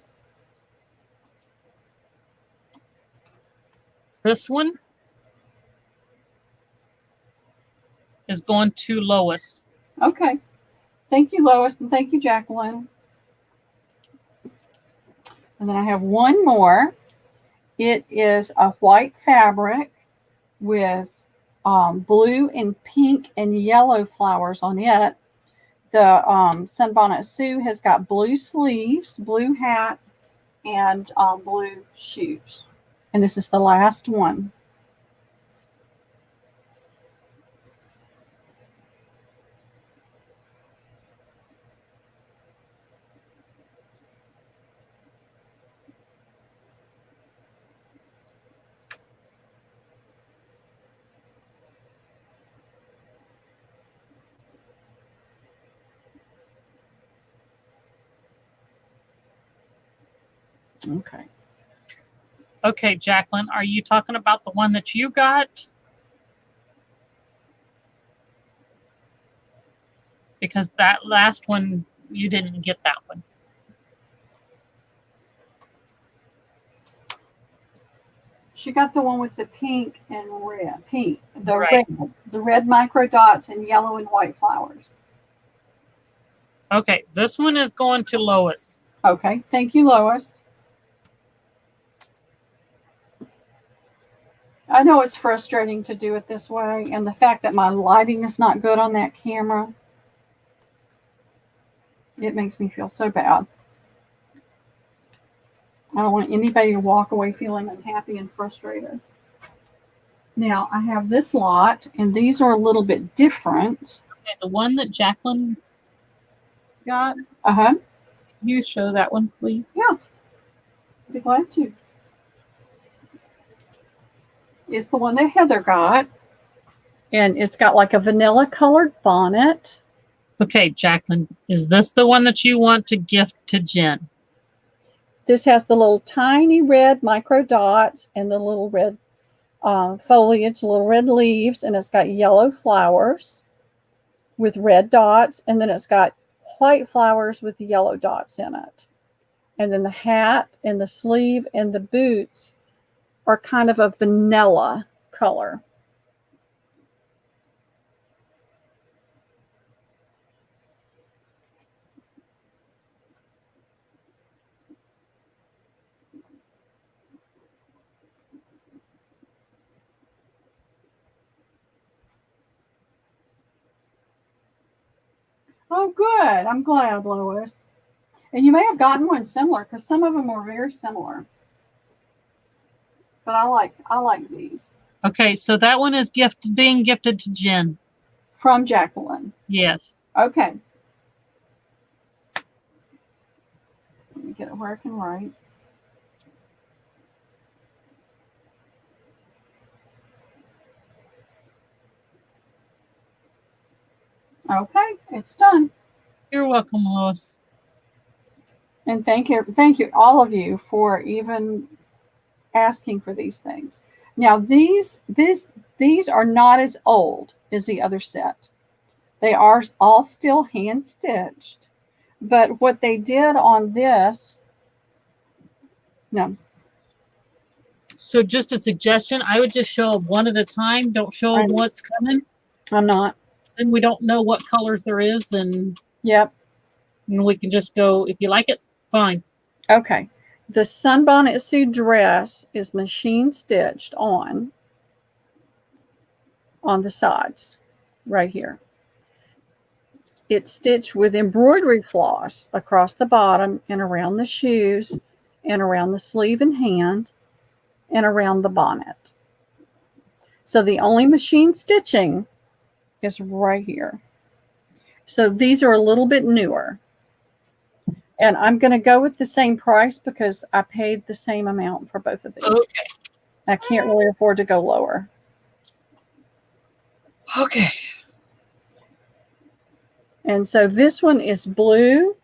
This one is going to Lois. Okay. Thank you, Lois, and thank you, Jacqueline. And then I have one more. It is a white fabric with blue and pink and yellow flowers on it. The Sunbonnet Sue has got blue sleeves, blue hat, and blue shoes. And this is the last one. Okay. Okay, Jacqueline, are you talking about the one that you got? Because that last one, you didn't get that one. She got the one with the pink and red. Pink. Right. The red micro dots and yellow and white flowers. Okay, this one is going to Lois. Okay. Thank you, Lois. I know it's frustrating to do it this way, and the fact that my lighting is not good on that camera, it makes me feel so bad. I don't want anybody to walk away feeling unhappy and frustrated. Now, I have this lot, and these are a little bit different. Okay, the one that Jacqueline got, Uh-huh. can you show that one, please? Yeah. I'd be glad to. It's the one that Heather got. And it's got like a vanilla colored bonnet. Okay, Jacqueline, is this the one that you want to gift to Jen? This has the little tiny red micro dots and the little red foliage, little red leaves, and it's got yellow flowers with red dots, and then it's got white flowers with yellow dots in it. And then the hat and the sleeve and the boots are kind of a vanilla color. Oh, good. I'm glad, Lois. And you may have gotten one similar because some of them are very similar. but I like these Okay, so that one is being gifted to Jen. from Jacqueline. Yes. Okay. Let me get it where I can write. Okay, it's done. You're welcome, Lois. And thank you all of you for even asking for these things. Now these are not as old as the other set. They are all still hand stitched, but what they did on this, no, So just a suggestion, I would just show them one at a time. Don't show them what's coming. I'm not. Then we don't know what colors there is, and Yep. we can just go, if you like it, fine. Okay. The Sunbonnet Sue dress is machine stitched on the sides right here. It's stitched with embroidery floss across the bottom and around the shoes and around the sleeve and hand and around the bonnet. So the only machine stitching is right here. So these are a little bit newer. And I'm going to go with the same price because I paid the same amount for both of these. Okay. I can't really afford to go lower. Okay. And so this one is blue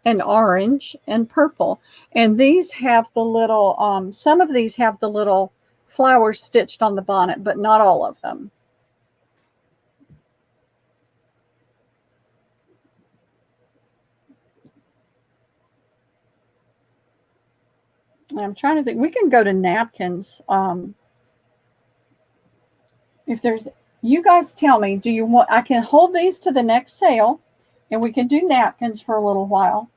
and orange and purple. And these have the little, some of these have the little flowers stitched on the bonnet, but not all of them. I'm trying to think. We can go to napkins. If there's, you guys tell me, do you want, I can hold these to the next sale and we can do napkins for a little while,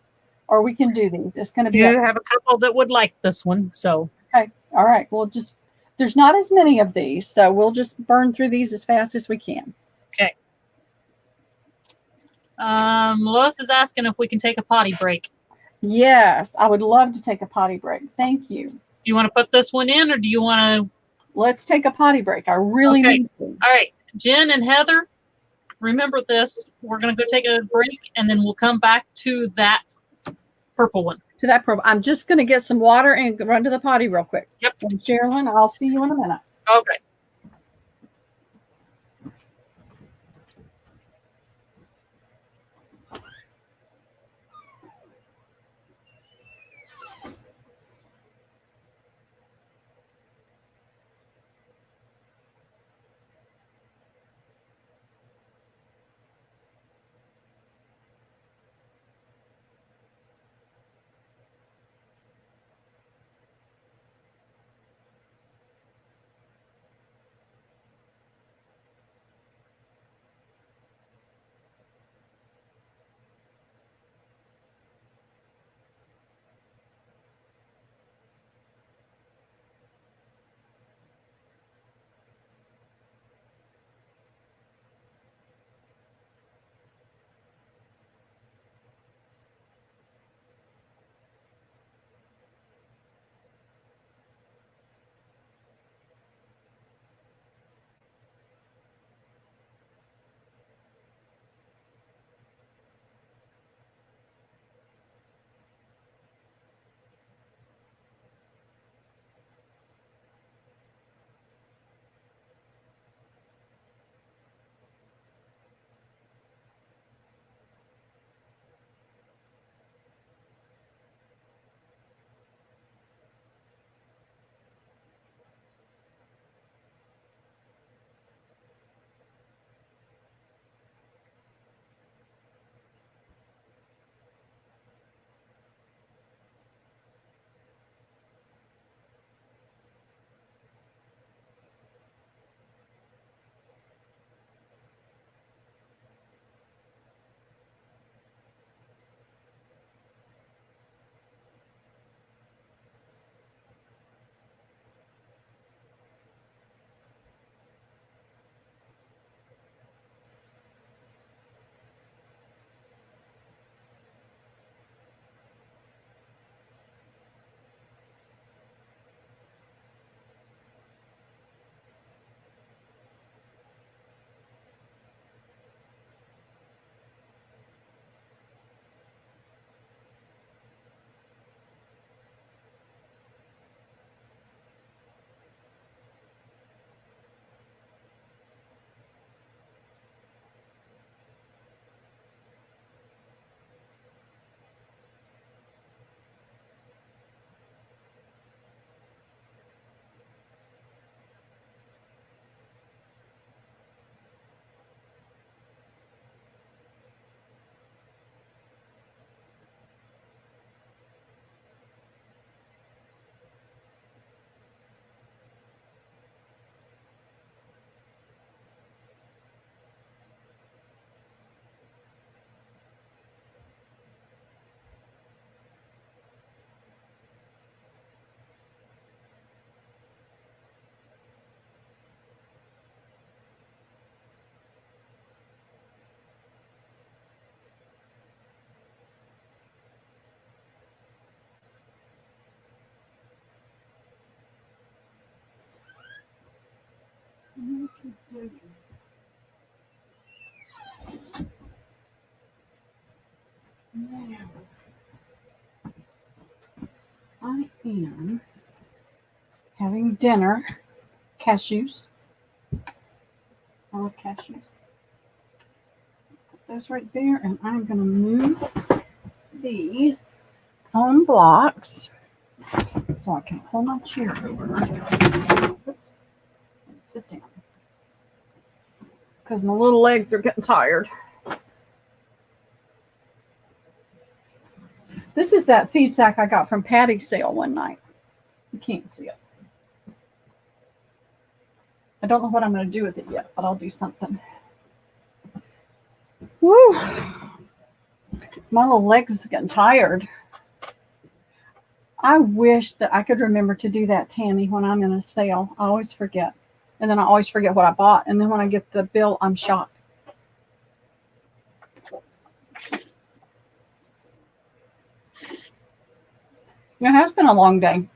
or we can do these. It's going to be. You have a couple that would like this one, so. Okay. All right. We'll just, there's not as many of these, so we'll just burn through these as fast as we can. Okay. Lois is asking if we can take a potty break. Yes, I would love to take a potty break. Thank you. Do you want to put this one in, or do you want to? Let's take a potty break. I really need to. All right. Jen and Heather, remember this. We're going to go take a break, and then we'll come back to that purple one. To that program. I'm just going to get some water and run to the potty real quick. Yep. And Sherilyn, I'll see you in a minute. Okay. I am having dinner. Cashews. I love cashews. Put those right there, and I'm going to move these on blocks so I can pull my chair over. Oops. And sit down. Because my little legs are getting tired. This is that feed sack I got from Patty's sale one night. You can't see it. I don't know what I'm going to do with it yet, but I'll do something. Woo! My little legs are getting tired. I wish that I could remember to do that, Tammy, when I'm in a sale. I always forget. And then I always forget what I bought. And then when I get the bill, I'm shocked. It has been a long day.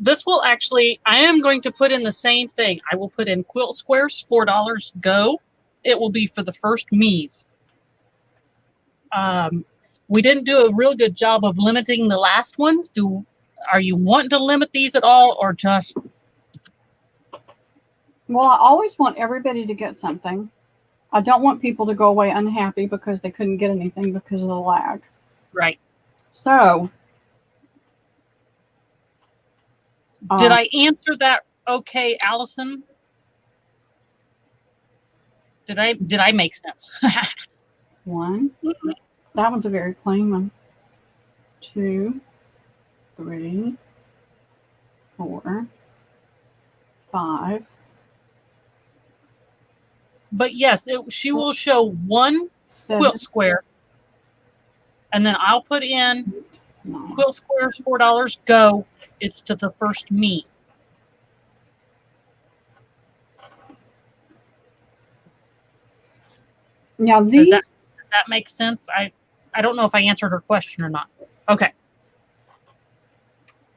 This will actually, I am going to put in the same thing. I will put in quilt squares, $4 go. It will be for the first me's. We didn't do a real good job of limiting the last ones. Are you wanting to limit these at all, or just? Well, I always want everybody to get something. I don't want people to go away unhappy because they couldn't get anything because of the lag. Right. So. Did I answer that okay, Allison? Did I make sense? One. That one's a very plain one. 2, 3, 4, 5. But yes, she will show one 7, quilt square, and then I'll put in 9. quilt squares, $4 go. It's to the first me. Now these. Does that make sense? I don't know if I answered her question or not. Okay.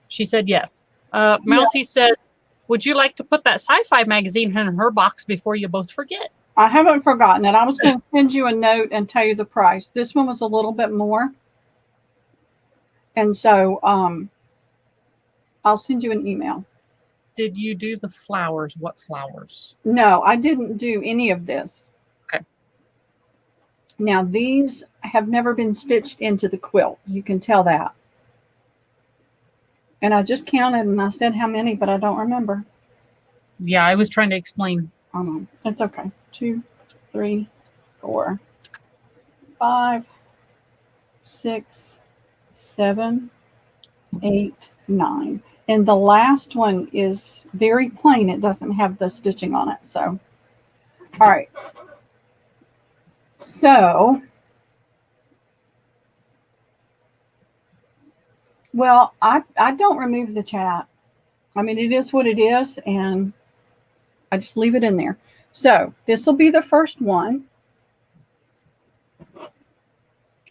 She said yes. Mousy says, would you like to put that sci-fi magazine in her box before you both forget? I haven't forgotten it. I was going to send you a note and tell you the price. This one was a little bit more. And so I'll send you an email. Did you do the flowers? What flowers? No, I didn't do any of this. Okay. Now, these have never been stitched into the quilt. You can tell that. And I just counted and I said how many, but I don't remember. Yeah, I was trying to explain. It's okay. 2, 3, 4, 5, 6, 7, 8, 9. And the last one is very plain. It doesn't have the stitching on it. So, all right. So, well, I don't remove the chat. I mean, it is what it is, and I just leave it in there. So, this will be the first one.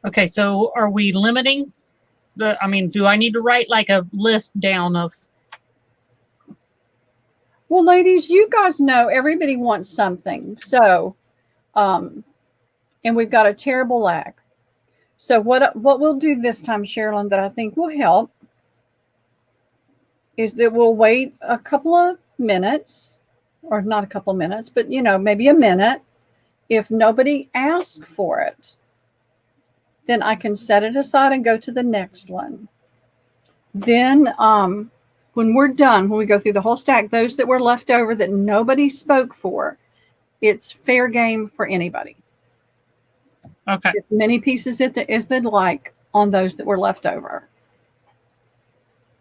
Okay, so are we limiting do I need to write like a list down of? Well, ladies, you guys know everybody wants something. So, and we've got a terrible lag. So what we'll do this time, Sherilyn, that I think will help is that we'll wait a couple of minutes, or not a couple of minutes, but, maybe a minute. If nobody asks for it, then I can set it aside and go to the next one. Then when we're done, when we go through the whole stack, those that were left over that nobody spoke for, it's fair game for anybody. Okay. As many pieces as they'd like on those that were left over.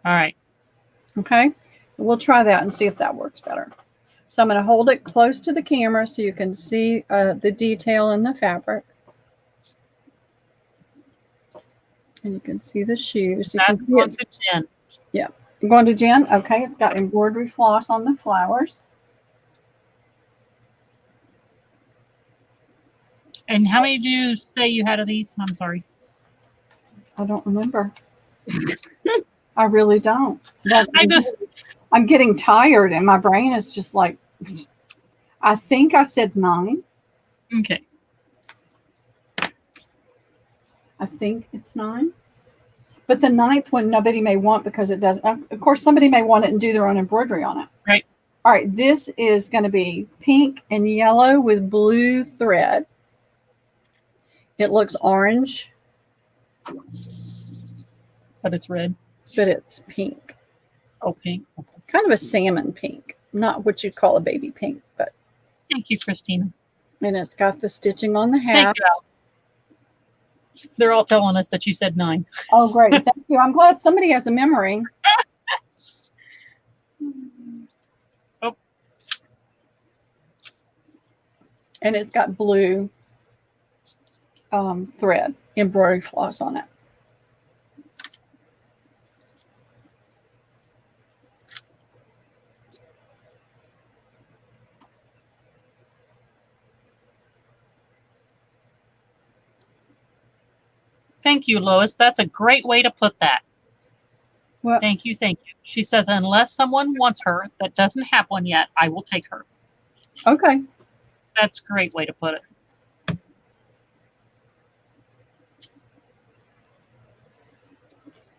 All right. Okay. We'll try that and see if that works better. So I'm going to hold it close to the camera so you can see the detail in the fabric. And you can see the shoes. That's going to Jen. Yeah. I'm going to Jen. Okay. It's got embroidery floss on the flowers. And how many did you say you had of these? I'm sorry. I don't remember. I really don't. I just, I'm getting tired and my brain is just like, I think I said 9. Okay. I think it's 9. But the 9th one nobody may want because it doesn't. Of course, somebody may want it and do their own embroidery on it. Right. All right. This is going to be pink and yellow with blue thread. It looks orange, But it's red. but it's pink. Oh, pink. Kind of a salmon pink. Not what you'd call a baby pink, but. Thank you, Christina. And it's got the stitching on the Thank hat. you, Alice. They're all telling us that you said 9. Oh, great. Thank you. I'm glad somebody has a memory. Oh. And it's got blue thread, embroidery floss on it. Thank you, Lois. That's a great way to put that. Well, Thank you, thank you. She says, unless someone wants her that doesn't have one yet, I will take her. okay. That's a great way to put it.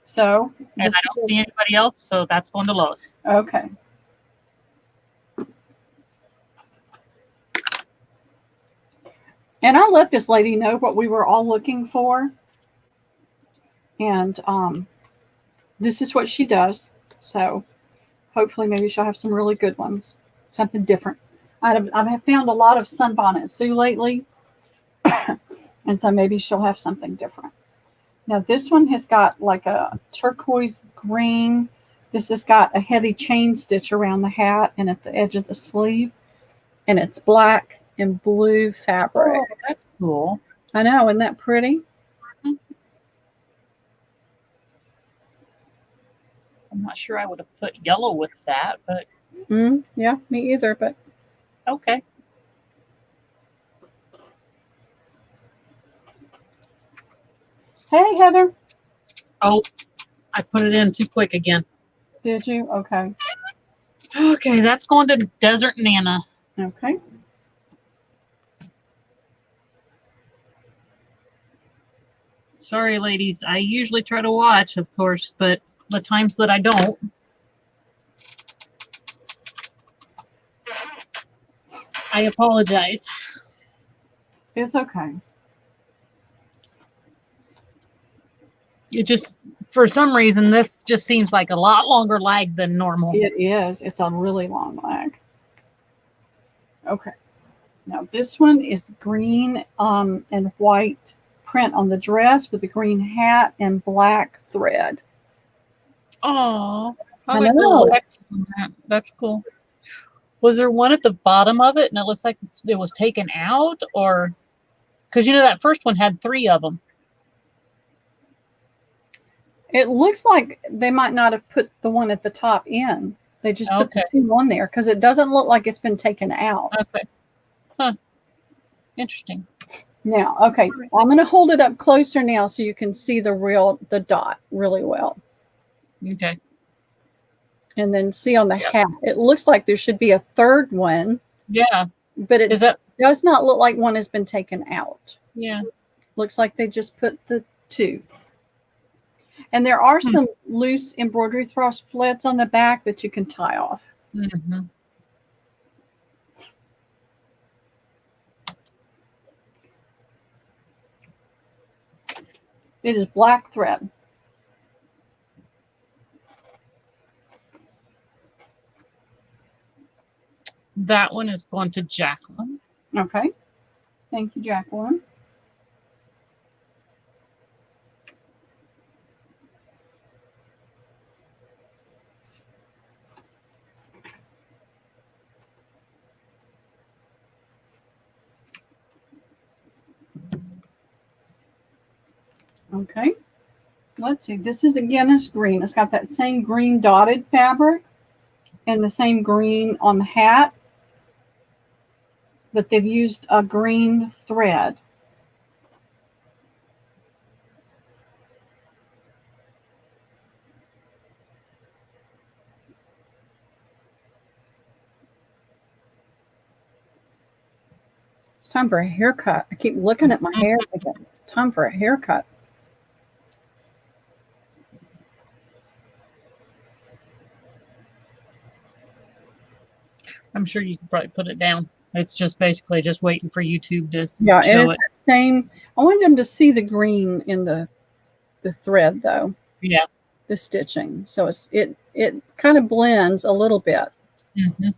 So. And I don't see anybody else, so that's going to Lois. Okay. And I'll let this lady know what we were all looking for. And this is what she does. So hopefully maybe she'll have some really good ones. Something different. I have found a lot of Sunbonnet Sue lately. And so maybe she'll have something different. Now this one has got like a turquoise green. This has got a heavy chain stitch around the hat and at the edge of the sleeve. And it's black and blue fabric. Oh, that's cool. I know, isn't that pretty? I'm not sure I would have put yellow with that, but Yeah, me either, but okay. hey, Heather. Oh, I put it in too quick again. Did you? Okay. Okay, that's going to Desert Nana. Okay. Sorry, ladies. I usually try to watch, of course, but the times that I don't. I apologize. It's okay. It just, for some reason, this just seems like a lot longer lag than normal. It is. It's a really long lag. Okay. Now this one is green and white print on the dress with the green hat and black thread. Oh, I like the know. little X's on that. That's cool. Was there one at the bottom of it and it looks like it was taken out? Or, because you know that first one had 3 of them. It looks like they might not have put the one at the top in. They just put the 2 on there because it doesn't look like it's been taken out. Okay. Huh. Interesting. Now, okay, I'm going to hold it up closer now so you can see the dot really well. Okay. And then see on the hat, it looks like there should be a 3rd one. Yeah. But it does not look like one has been taken out. Yeah. Looks like they just put the 2. And there are some loose embroidery threads on the back that you can tie off. Mm-hmm. It is black thread. That one is going to Jacqueline. Okay. Thank you, Jacqueline. Okay. Let's see. This is again is green. It's got that same green dotted fabric and the same green on the hat, but they've used a green thread. time for a haircut. I keep looking at my hair thinking, it's time for a haircut. I'm sure you can probably put it down. It's just basically just waiting for YouTube to Yeah, show and it. it's the same. I wanted them to see the green in the thread though, Yeah. the stitching. So it kind of blends a little bit. Mm-hmm.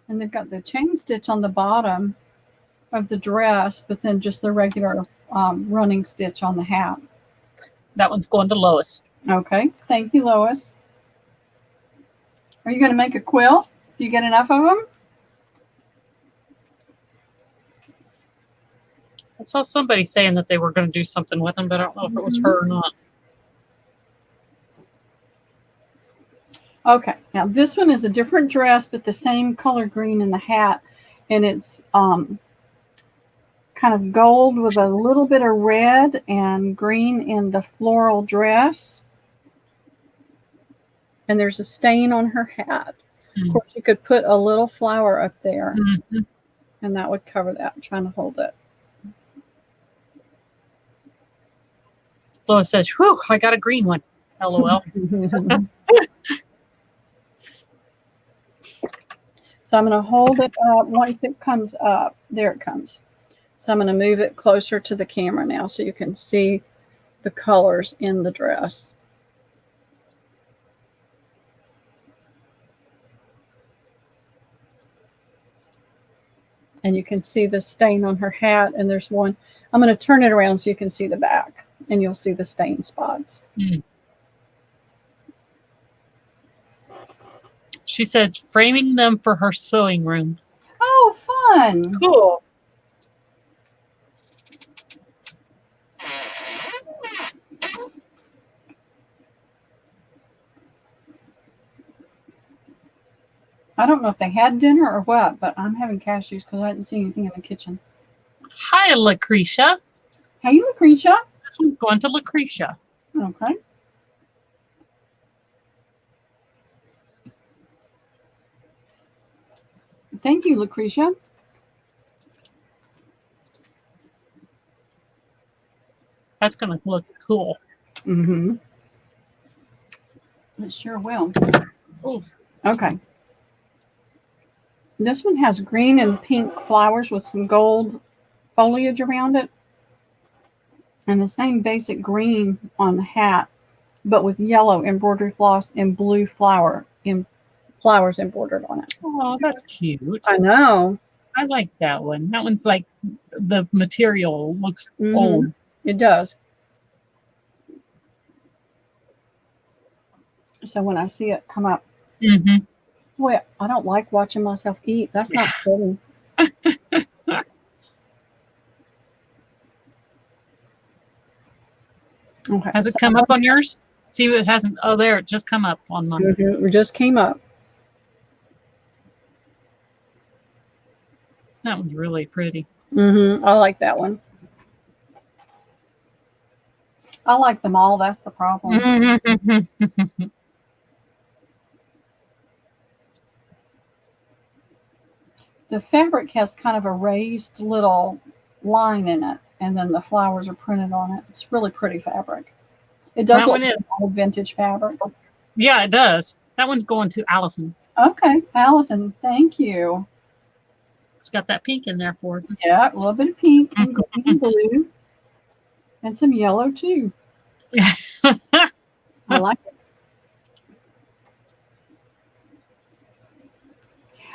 And they've got the chain stitch on the bottom of the dress, but then just the regular running stitch on the hat. That one's going to Lois. Okay, thank you, Lois. Are you going to make a quilt? Do you get enough of them? I saw somebody saying that they were going to do something with them, but I don't know if it was her or not. Okay, now this one is a different dress, but the same color green in the hat, and it's kind of gold with a little bit of red and green in the floral dress. And there's a stain on her hat. Of course, you could put a little flower up there, and that would cover that. I'm trying to hold it. Lois says, "Whew, I got a green one." LOL. So I'm going to hold it up once it comes up. There it comes. So I'm going to move it closer to the camera now so you can see the colors in the dress. And you can see the stain on her hat. And there's one. I'm going to turn it around so you can see the back. And you'll see the stain spots. She said framing them for her sewing room. Oh, fun. Cool. I don't know if they had dinner or what, but I'm having cashews because I didn't see anything in the kitchen. Hi, Lucretia. Hey, Lucretia. This one's going to Lucretia. Okay. Thank you, Lucretia. That's going to look cool. Mm-hmm. It sure will. Ooh. Okay. This one has green and pink flowers with some gold foliage around it. And the same basic green on the hat, but with yellow embroidery floss and blue flowers embroidered on it. Oh, that's cute. I know. I like that one. That one's like the material looks old. It does. So when I see it come up, boy, I don't like watching myself eat. That's not pretty. Okay. Has it come up on yours? See, it hasn't. Oh, there, it just come up on mine. It just came up. That one's really pretty. I like that one. I like them all. That's the problem. The fabric has kind of a raised little line in it, and then the flowers are printed on it. It's really pretty fabric. It does look like old vintage fabric. Yeah, it does. That one's going to Allison. Okay, Allison, thank you. It's got that pink in there for it. Yeah, a little bit of pink and green and blue, and some yellow too. I like it.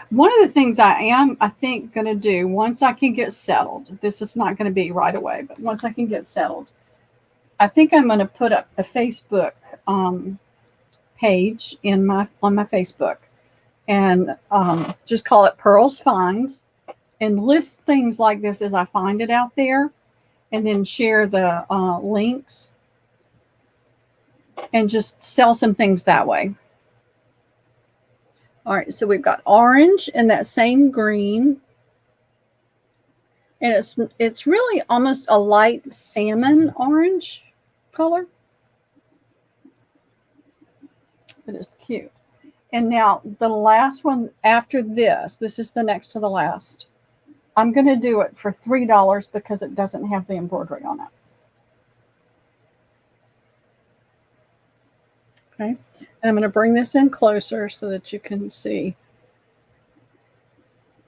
One of the things I think, going to do once I can get settled, this is not going to be right away, but once I can get settled, I think I'm going to put up a Facebook page on my Facebook, and just call it Pearl's Finds, and list things like this as I find it out there, and then share the links and just sell some things that way. All right, so we've got orange and that same green. And it's really almost a light salmon orange color. But it's cute. And now the last one after this is the next to the last. I'm going to do it for $3 because it doesn't have the embroidery on it. Okay. And I'm going to bring this in closer so that you can see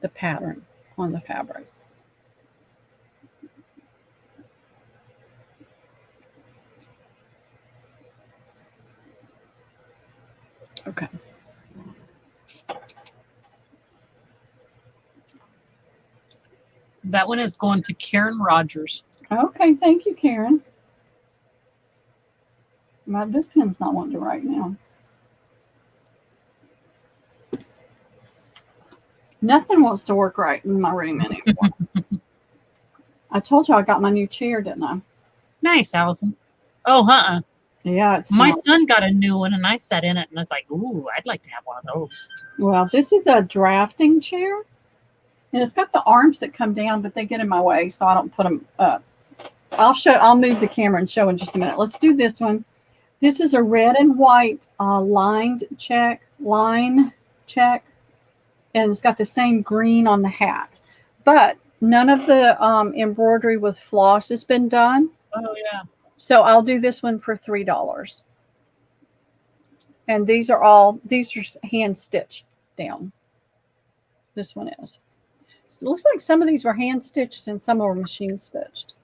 the pattern on the fabric. Okay. That one is going to Karen Rogers. Okay, thank you, Karen. Well, this pen's not wanting to write now. Nothing wants to work right in my room anymore. I told you I got my new chair, didn't I? Nice, Allison. Oh, Yeah, it's my not. son got a new one, and I sat in it, and I was like, ooh, I'd like to have one of those. Well, this is a drafting chair, and it's got the arms that come down, but they get in my way, so I don't put them up. I'll move the camera and show in just a minute. Let's do this one. This is a red and white line check, and it's got the same green on the hat, but none of the embroidery with floss has been done. Oh, yeah. So I'll do this one for $3. And these are hand stitched down. This one is. So it looks like some of these were hand stitched and some were machine stitched.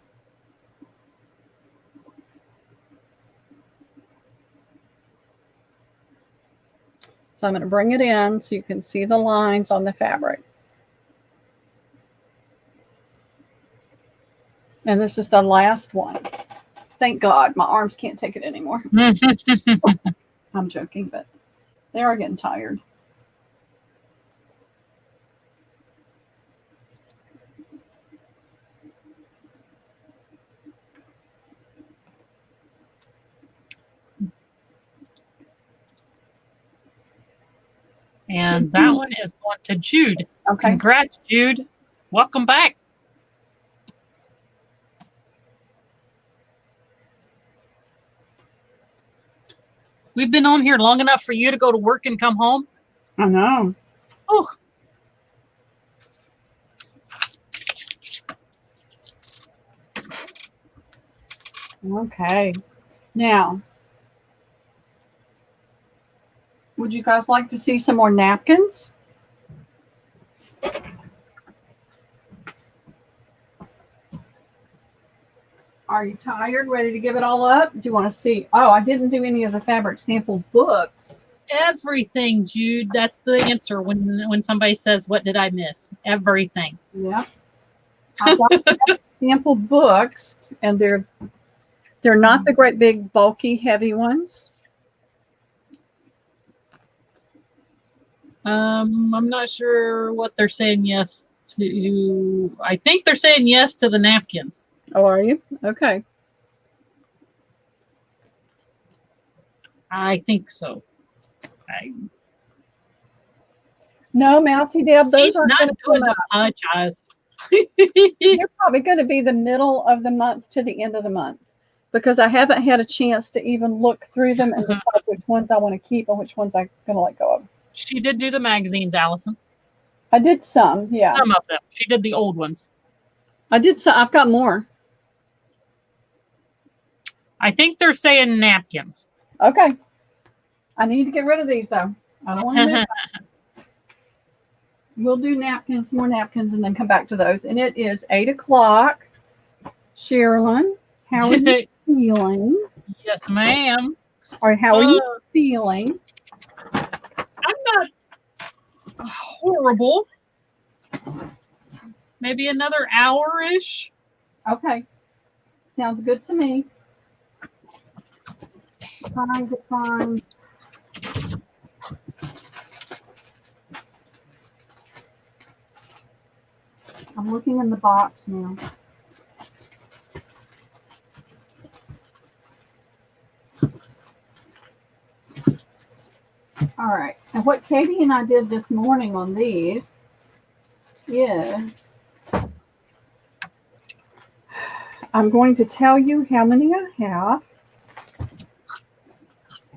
So I'm going to bring it in so you can see the lines on the fabric. And this is the last one. Thank God my arms can't take it anymore. I'm joking, but they are getting tired. And that one is going to Jude. Okay. Congrats, Jude. Welcome back. We've been on here long enough for you to go to work and come home. I know. Oh. Okay. Now, would you guys like to see some more napkins? Are you tired, ready to give it all up? Do you want to see? Oh, I didn't do any of the fabric sample books. Everything, Jude. That's the answer when somebody says, what did I miss? Everything. Yeah. I've got sample books, and they're not the great big bulky heavy ones. I'm not sure what they're saying yes to. I think they're saying yes to the napkins. Oh, are you? Okay. I think so. No, Mousy Deb, those aren't not going to doing come the up. apologize. They're probably going to be the middle of the month to the end of the month, because I haven't had a chance to even look through them and decide which ones I want to keep and which ones I'm going to let go of. She did do the magazines, Allison. I did some, yeah. Some of them. She did the old ones. I did some. I've got more. I think they're saying napkins. Okay. I need to get rid of these, though. I don't want to move. We'll do napkins, more napkins, and then come back to those. And it is 8 o'clock. Sherilyn, how are you feeling? Yes, ma'am. Or how are you feeling? I'm not horrible. Maybe another hour-ish. Okay. Sounds good to me. Trying to find I'm looking in the box now. All right. And what Katie and I did this morning on these is I'm going to tell you how many I have.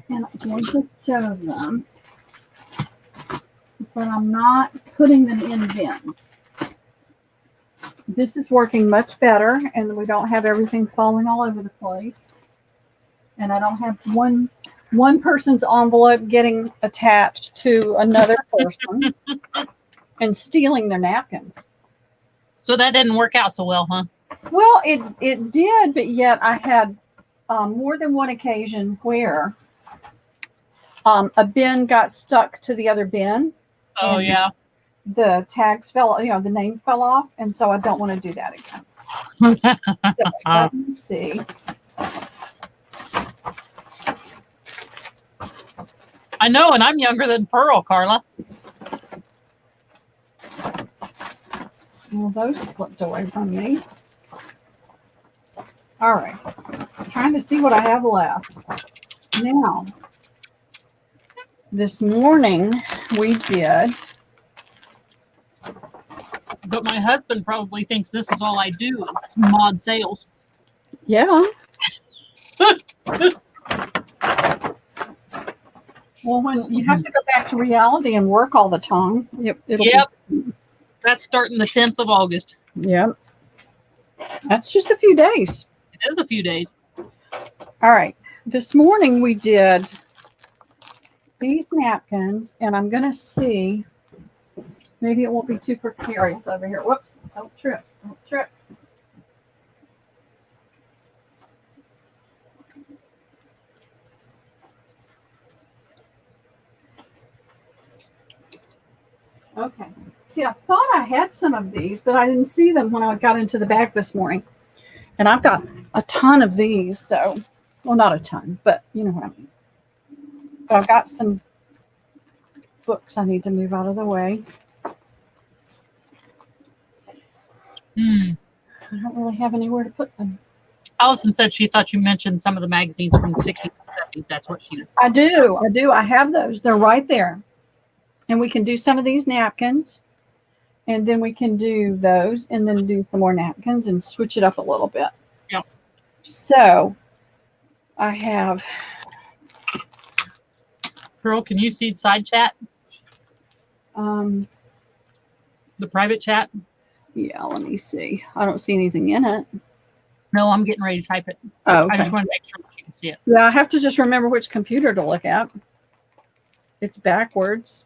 And I'm going to show them. But I'm not putting them in bins. This is working much better, and we don't have everything falling all over the place. And I don't have one person's envelope getting attached to another person and stealing their napkins. So that didn't work out so well, huh? Well, it did, but yet I had more than one occasion where a bin got stuck to the other bin. Oh, yeah. The tags fell, the name fell off, and so I don't want to do that again. So, let me see. I know, and I'm younger than Pearl, Carla. Well, those slipped away from me. All right. I'm trying to see what I have left. Now, this morning we did. But my husband probably thinks this is all I do is mod sales. Yeah. Well, when you have to go back to reality and work all the time, it'll be. That's starting the 10th of August. Yep. That's just a few days. It is a few days. All right. This morning we did these napkins, and I'm going to see. Maybe it won't be too precarious over here. Whoops. Don't trip. Don't trip. Okay. See, I thought I had some of these, but I didn't see them when I got into the bag this morning. And I've got a ton of these, so, well, not a ton, but you know what I mean. But I've got some books I need to move out of the way. I don't really have anywhere to put them. Allison said she thought you mentioned some of the magazines from the 60s and 70s. That's what she was. I do. I have those. They're right there. And we can do some of these napkins. And then we can do those and then do some more napkins and switch it up a little bit. Yep. So I have. Pearl, can you see side chat? The private chat? Yeah, let me see. I don't see anything in it. No, I'm getting ready to type it. Oh, okay. I just want to make sure that you can see it. Yeah, I have to just remember which computer to look at. It's backwards.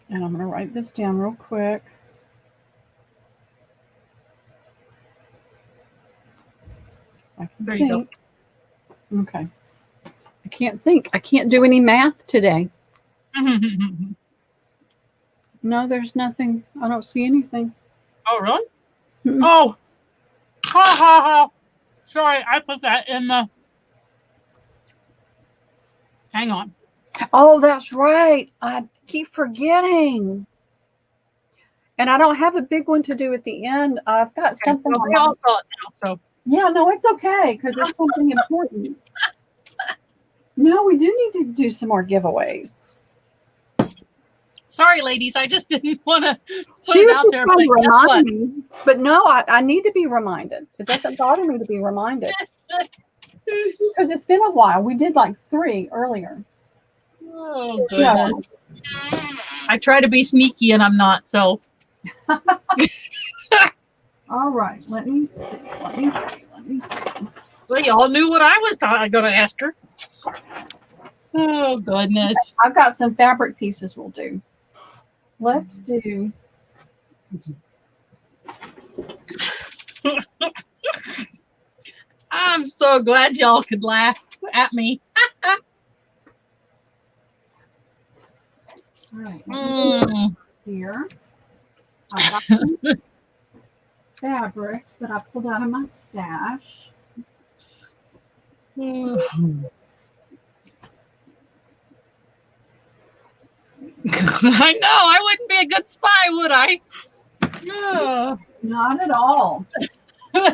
And I'm going to write this down real quick. There you go. Okay. I can't think. I can't do any math today. No, there's nothing. I don't see anything. Oh, really? Mm-mm. Oh. Ha, ha, ha. Sorry, I put that in the... Hang on. Oh, that's right. I keep forgetting. And I don't have a big one to do at the end. I've got something. Well, they all saw it now, so... Yeah, no, it's okay because it's something important. No, we do need to do some more giveaways. Sorry, ladies. I just didn't want to put She it was out just there. trying But to guess what? remind me. But no, I need to be reminded. It doesn't bother me to be reminded. Because it's been a while. We did like 3 earlier. Oh, goodness. I try to be sneaky and I'm not, so. All right. Let me see. Well, y'all knew what I was going to ask her. Oh, goodness. I've got some fabric pieces we'll do. Let's do. I'm so glad y'all could laugh at me. All right. Here. I've got some fabrics that I pulled out of my stash. I know. I wouldn't be a good spy, would I? Yeah. Not at all. Okay.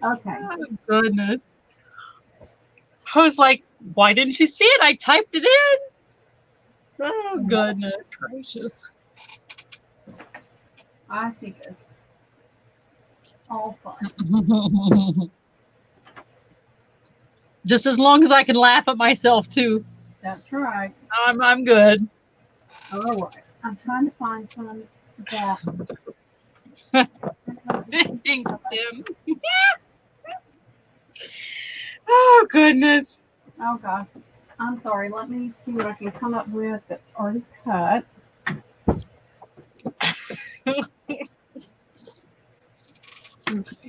Oh, goodness. I was like, why didn't you see it? I typed it in. Oh, goodness gracious. I think it's all fun. Just as long as I can laugh at myself, too. That's right. I'm good. All right. I'm trying to find some that. Thanks, Tim. Oh, goodness. Oh, gosh. I'm sorry. Let me see what I can come up with that's already cut.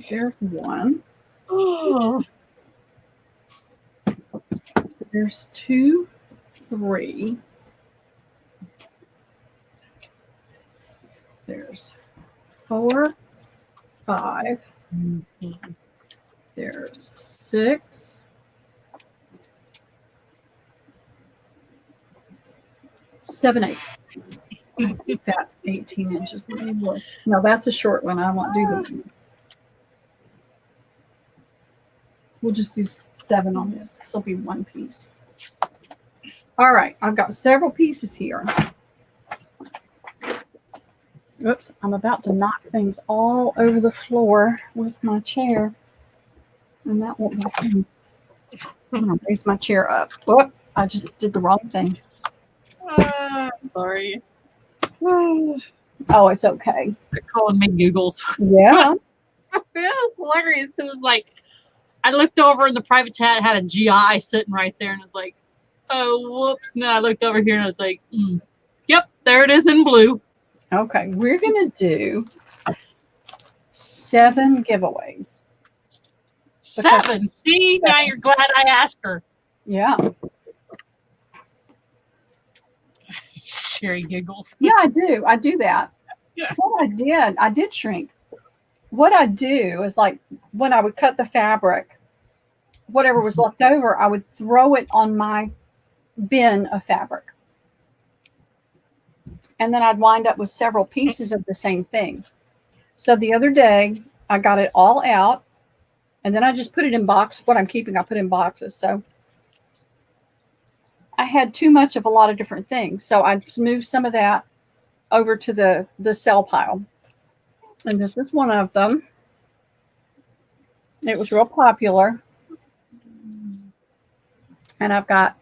There's one. Oh. There's 2, 3. There's 4, 5. There's 6. 7, 8. I think that's 18 inches. Let me look. No, that's a short one. I won't do the. We'll just do 7 on this. This will be 1 piece. All right, I've got several pieces here. Oops, I'm about to knock things all over the floor with my chair. And that won't be fun. I'm going to raise my chair up. Whoop, I just did the wrong thing. Sorry. Oh, it's okay. They're calling me Googles. Yeah. It was hilarious because it's like, I looked over in the private chat, it had a GI sitting right there, and I was like, oh, whoops. And then I looked over here and I was like, yep, there it is in blue. Okay, we're going to do 7 giveaways. 7. See, now you're glad I asked her. Yeah. Sherry giggles. Yeah, I do. I do that. Yeah. What I did shrink. What I do is like when I would cut the fabric, whatever was left over, I would throw it on my bin of fabric. And then I'd wind up with several pieces of the same thing. So the other day, I got it all out, and then I just put it in boxes. What I'm keeping, I put in boxes. So I had too much of a lot of different things. So I just moved some of that over to the sell pile. And this is one of them. It was real popular. And I've got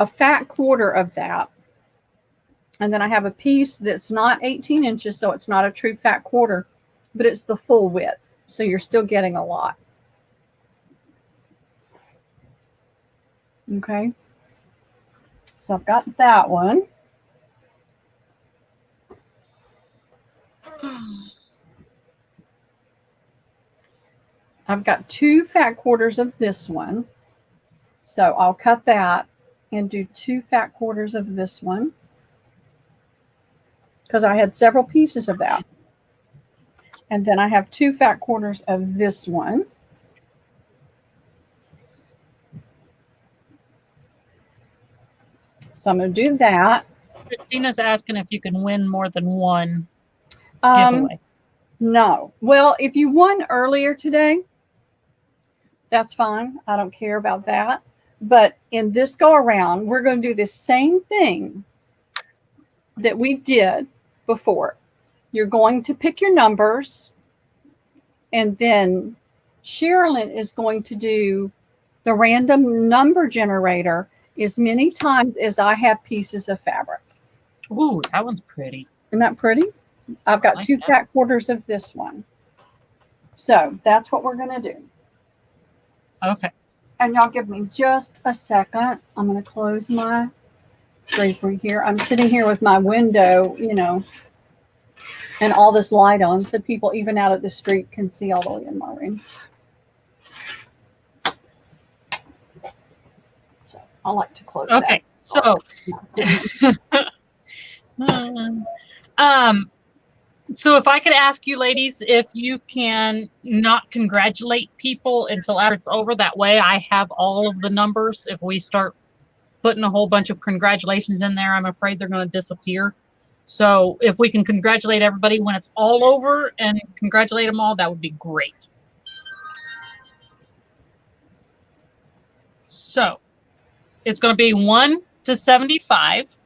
a fat quarter of that. And then I have a piece that's not 18 inches, so it's not a true fat quarter, but it's the full width. So you're still getting a lot. Okay. So I've got that one. I've got 2 fat quarters of this one. So I'll cut that and do 2 fat quarters of this one, because I had several pieces of that. And then I have 2 fat quarters of this one. So I'm going to do that. Christina's asking if you can win more than one giveaway. No. Well, if you won earlier today, that's fine. I don't care about that. But in this go around, we're going to do the same thing that we did before. You're going to pick your numbers, and then Sherilyn is going to do the random number generator as many times as I have pieces of fabric. Ooh, that one's pretty. Isn't that pretty? I've got 2 fat quarters of this one. So that's what we're going to do. Okay. And y'all give me just a second. I'm going to close my drapery here. I'm sitting here with my window, and all this light on, so people even out at the street can see all the way in my room. So I like to close that. Okay, so So if I could ask you ladies if you can not congratulate people until after it's over, that way I have all of the numbers. If we start putting a whole bunch of congratulations in there, I'm afraid they're going to disappear. So if we can congratulate everybody when it's all over and congratulate them all, that would be great. So it's going to be 1 to 75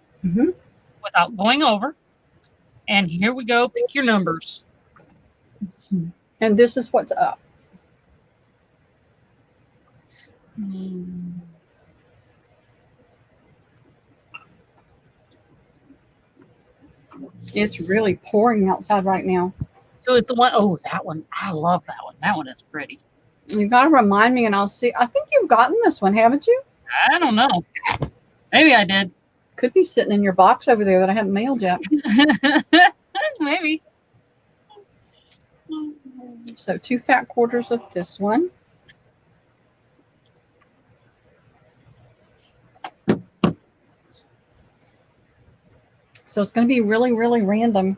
without going over. And here we go. Pick your numbers. And this is what's up. It's really pouring outside right now. So it's the one, oh, that one. I love that one. That one is pretty. You got to remind me and I'll see. I think you've gotten this one, haven't you? I don't know. Maybe I did. Could be sitting in your box over there that I haven't mailed yet. Maybe. So 2 fat quarters of this one. So it's going to be really, really random.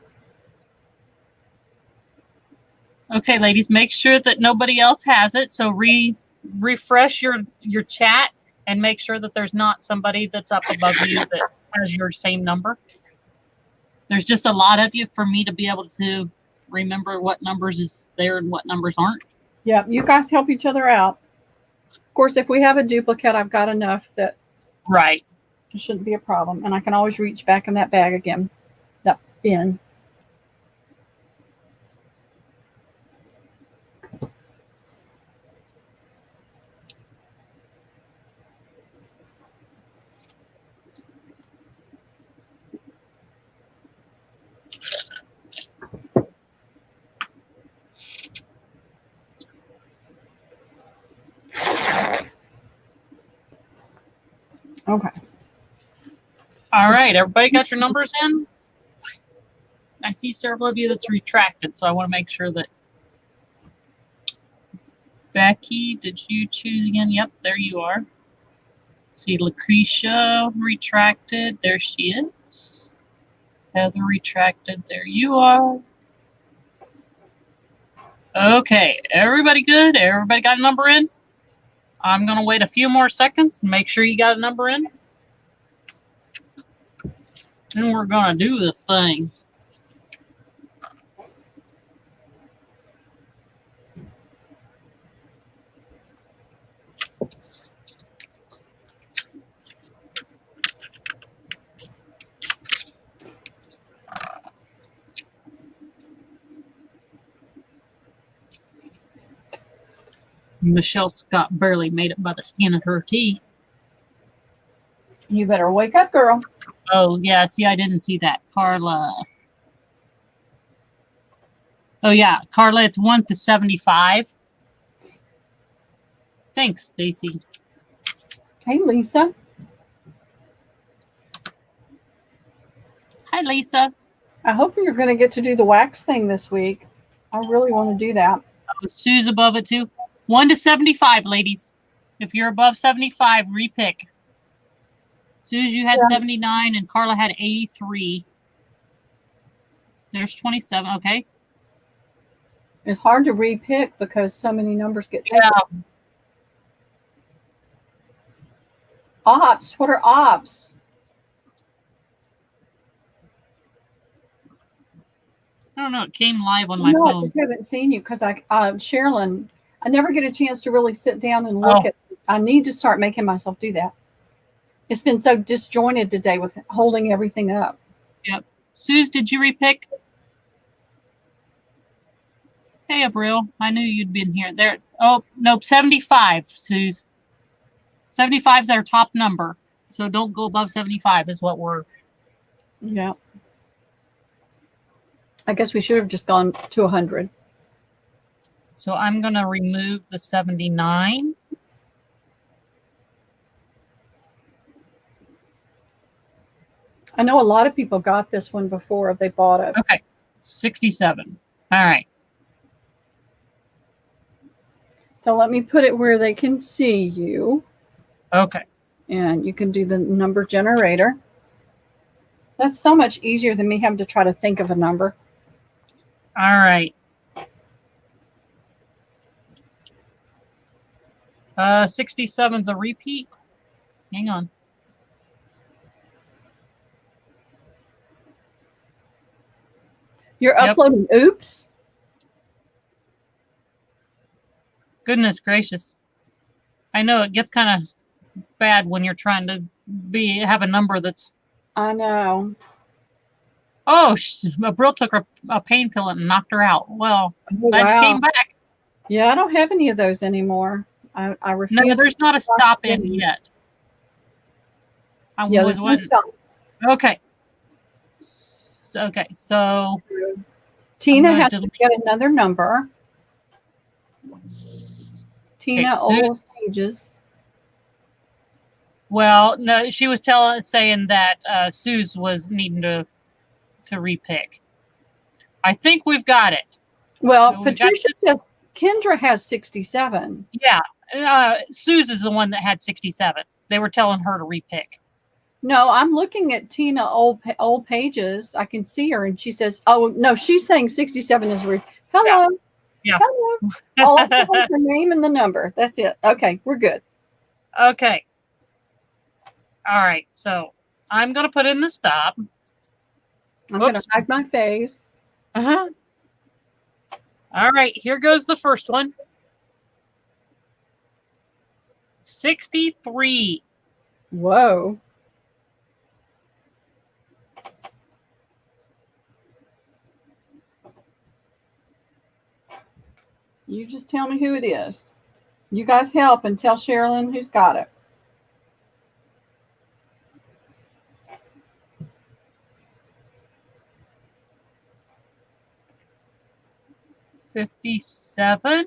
Okay, ladies, make sure that nobody else has it. So refresh your chat and make sure that there's not somebody that's up above you that has your same number. There's just a lot of you for me to be able to remember what numbers is there and what numbers aren't. Yeah, you guys help each other out. Of course, if we have a duplicate, I've got enough that Right. it shouldn't be a problem. And I can always reach back in that bag again, that bin. Okay. All right, everybody got your numbers in? I see several of you that's retracted, so I want to make sure that. Becky, did you choose again? Yep, there you are. See, Lucretia retracted. There she is. Heather retracted. There you are. Okay, everybody good? Everybody got a number in? I'm going to wait a few more seconds and make sure you got a number in. And we're going to do this thing. Michelle Scott barely made it by the skin of her teeth. You better wake up, girl. Oh, yeah. See, I didn't see that. Carla. Oh, yeah. Carla, it's 1 to 75. Thanks, Stacy. Hey, Lisa. Hi, Lisa. I hope you're going to get to do the wax thing this week. I really want to do that. Oh, Sue's above it, too. 1 to 75, ladies. If you're above 75, repick. Suze, you had 79, and Carla had 83. There's 27. Okay. It's hard to repick because so many numbers get taken. Yeah. Ops. What are ops? I don't know. It came live on my No, I phone. just haven't seen you because Sherilyn, I never get a chance to really sit down and look at. I need to start making myself do that. It's been so disjointed today with holding everything up. Yep. Suze, did you repick? Hey, Abril. I knew you'd been here. There. Oh, nope. 75, Suze. 75 is our top number. So don't go above 75 is what we're. Yeah. I guess we should have just gone to 100. So I'm going to remove the 79. I know a lot of people got this one before they bought it. Okay. 67. All right. So let me put it where they can see you. Okay. And you can do the number generator. That's so much easier than me having to try to think of a number. All right. 67's a repeat. Hang on. You're Yep. uploading oops? Goodness gracious. I know it gets kind of bad when you're trying to have a number that's. I know. Oh, Brill took a pain pill and knocked her out. Well, Oh, glad she wow. came back. Yeah, I don't have any of those anymore. I refuse. No, there's not a stop in any. yet. I Yeah, was there's no waiting. stop. Okay. Okay, so Tina gonna has to get another number. Tina, Okay, old pages. well, no, she was saying that Suze was needing to repick. I think we've got it. Well, So we got Patricia this. says Kendra has 67. Yeah, Suze is the one that had 67. They were telling her to repick. No, I'm looking at Tina old pages. I can see her, and she says, "Oh no, she's saying 67 is hello, Yeah. hello." All I have is her name and the number. That's it. Okay, we're good. Okay. All right, so I'm going to put in the stop. I'm going to hide my face. Uh-huh. All right, here goes the first one. 63. Whoa. You just tell me who it is. You guys help and tell Sherilyn who's got it. $57.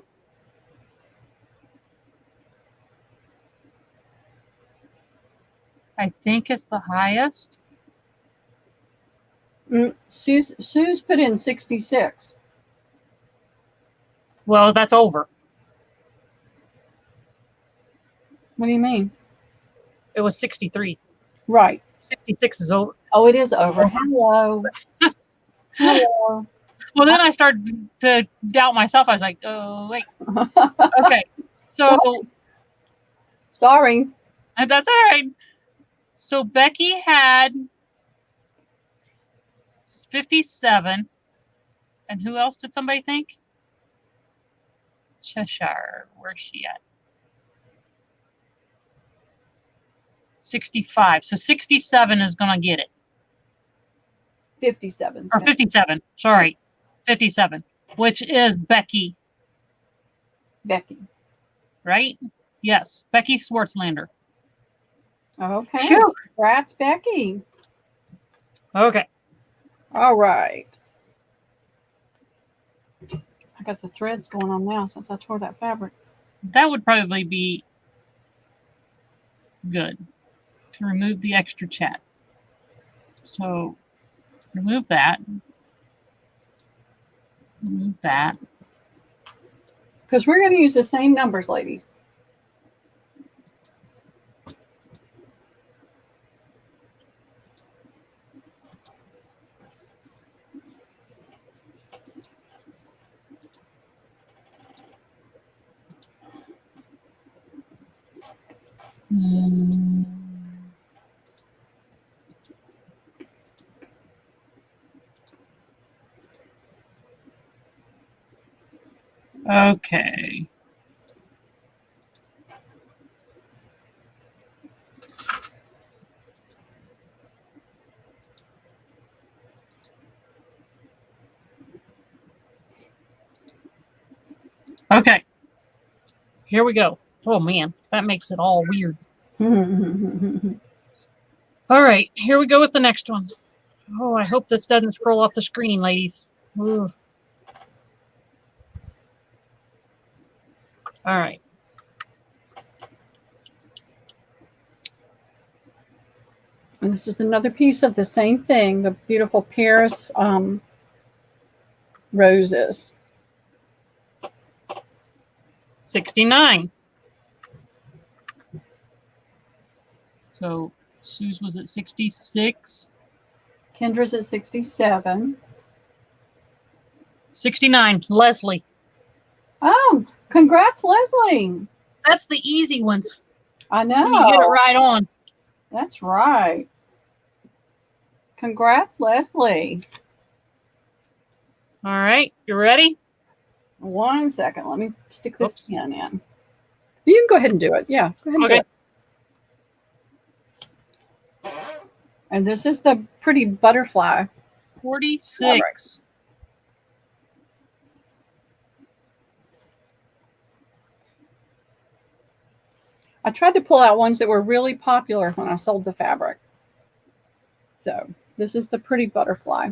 I think is the highest. Sue's put in 66. Well, that's over. What do you mean? It was 63. Right. 66 is over. Oh, it is over. Hello. Hello. Well, then I started to doubt myself. I was like, oh, wait. Okay. So. Sorry. That's all right. So Becky had 57. And who else did somebody think? Cheshire. Where's she at? 65. So 67 is going to get it. 57. Or 57. Sorry. 57. Which is Becky. Becky. Right? Yes. Becky Swartzlander. Okay. Phew. Congrats, Becky. Okay. All right. I got the threads going on now since I tore that fabric. That would probably be good to remove the extra chat. So remove that. Remove that. Because we're going to use the same numbers, ladies. Okay. Okay. Here we go. Oh, man. That makes it all weird. All right. Here we go with the next one. Oh, I hope this doesn't scroll off the screen, ladies. Ooh. All right. And this is another piece of the same thing, the beautiful Paris roses. 69. So Suze was at 66. Kendra's at 67. 69. Leslie. Oh, congrats, Leslie. That's the easy ones. I know. When you get it right on. That's right. Congrats, Leslie. All right. You ready? 1 second. Let me stick this Oops. pen in. You can go ahead and do it. Yeah, go ahead and Okay. do it. And this is the pretty butterfly. 46. I tried to pull out ones that were really popular when I sold the fabric. So this is the pretty butterfly.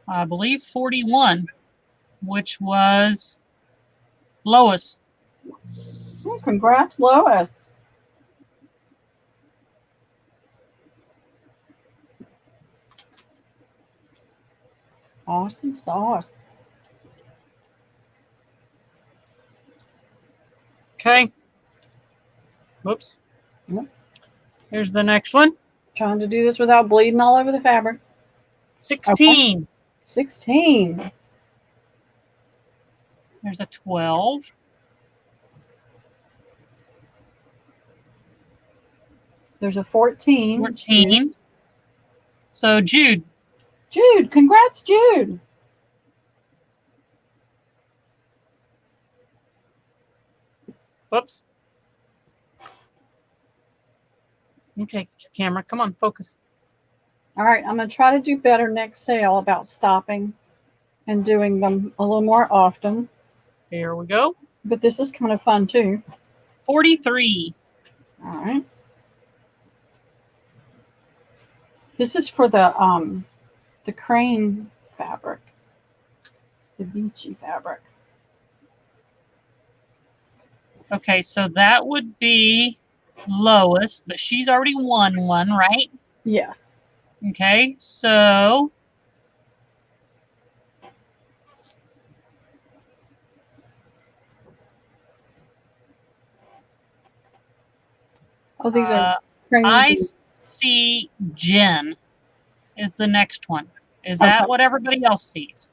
I believe 41, which was Lois. Oh, congrats, Lois. Awesome sauce. Okay. Whoops. Yep. Here's the next one. Trying to do this without bleeding all over the fabric. 16. 16. There's a 12. There's a 14. 14. So Jude. Jude, congrats, Jude. Whoops. Okay, camera, come on, focus. All right, I'm going to try to do better next sale about stopping and doing them a little more often. Here we go. But this is kind of fun too. 43. All right. This is for the crane fabric, the beachy fabric. Okay, so that would be Lois, but she's already won one, right? Yes. Okay, so Oh, these are cranes. I see Jen is the next one. Is that Okay. what everybody else sees?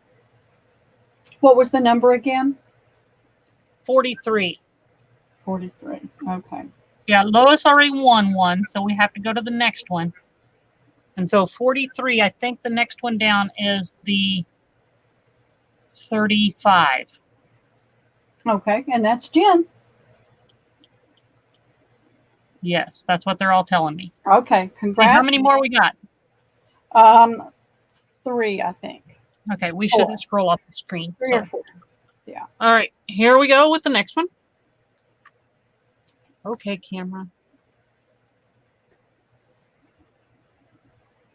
What was the number again? 43. 43. Okay. Yeah, Lois already won one, so we have to go to the next one. And so 43, I think the next one down is the 35. Okay, and that's Jen. Yes, that's what they're all telling me. Okay, Okay, congrats. how many more we got? 3, I think. Okay, we 4. shouldn't scroll off the screen. 3 So. or 4. Yeah. All right, here we go with the next one. Okay, camera.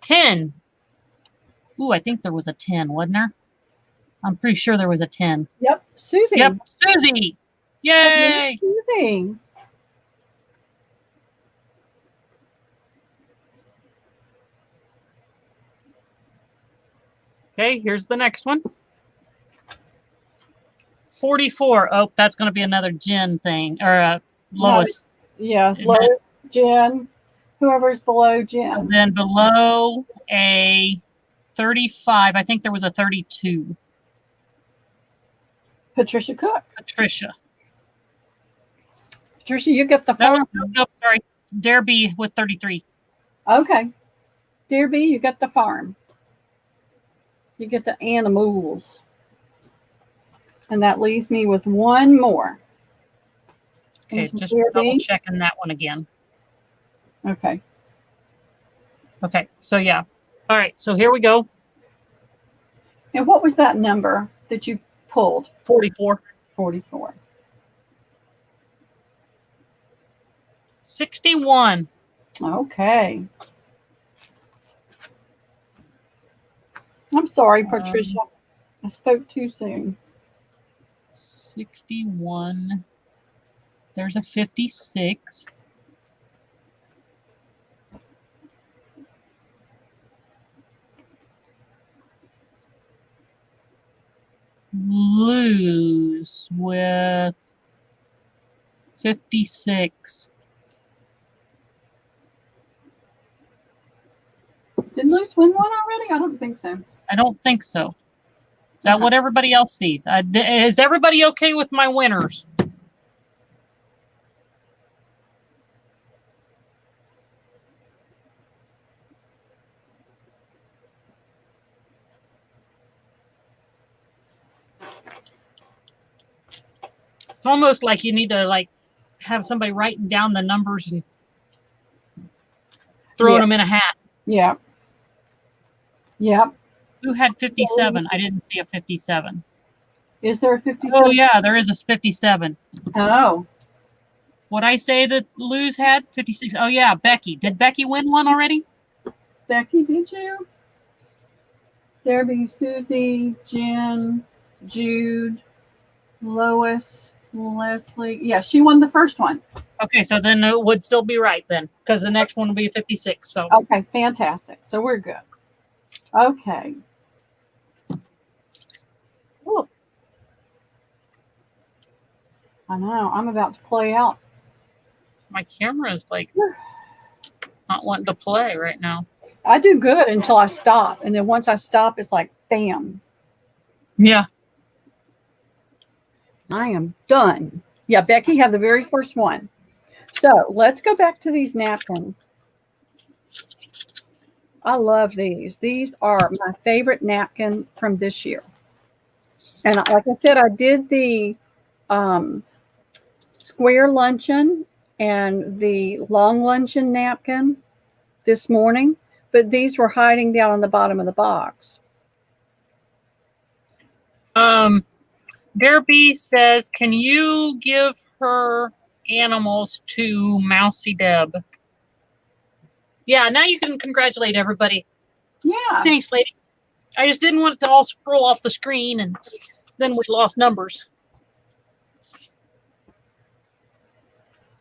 10. Ooh, I think there was a 10, wasn't there? I'm pretty sure there was a 10. Yep, Susie. Yep, Susie. Yay! Susie. Okay, here's the next one. 44. Oh, that's going to be another Jen thing, or Lois. Yeah, Isn't Lois, it? Jen, whoever's below So Jen. then below a 35, I think there was a 32. Patricia Cook. Patricia. Patricia, you get the No, farm. no, sorry. Dare be with 33. Okay. Dear B, you get the farm. You get the animals. And that leaves me with one more. Okay, Is just Dear double B? checking that one again. Okay. Okay, so yeah. All right, so here we go. And what was that number that you pulled? 44. 44. 61. Okay. I'm sorry, Patricia. I spoke too soon. 61. There's a 56. Lose with 56. Did Luce win one already? I don't think so. I don't think so. Is that what everybody else sees? Is everybody okay with my winners? It's almost like you need to have somebody writing down the numbers and throwing them in a hat. Yeah. Yep. Who had 57? I didn't see a 57. Is there a 57? Oh, yeah, there is a 57. Oh. Would I say that Luz had 56? Oh, yeah, Becky. Did Becky win one already? Becky, did you? Debbie, Susie, Jen, Jude, Lois, Leslie. Yeah, she won the first one. Okay, so then it would still be right then, because the next one will be 56. So okay, fantastic. So we're good. Okay. Ooh. I know. I'm about to play out. My camera is not wanting to play right now. I do good until I stop, and then once I stop, it's like bam. Yeah. I am done. Yeah, Becky had the very first one. So let's go back to these napkins. I love these. These are my favorite napkin from this year. And like I said, I did the square luncheon and the long luncheon napkin this morning, but these were hiding down on the bottom of the box. Derby says, can you give her animals to Mousy Deb? Yeah, now you can congratulate everybody. Yeah. Thanks, lady. I just didn't want it to all scroll off the screen and then we lost numbers.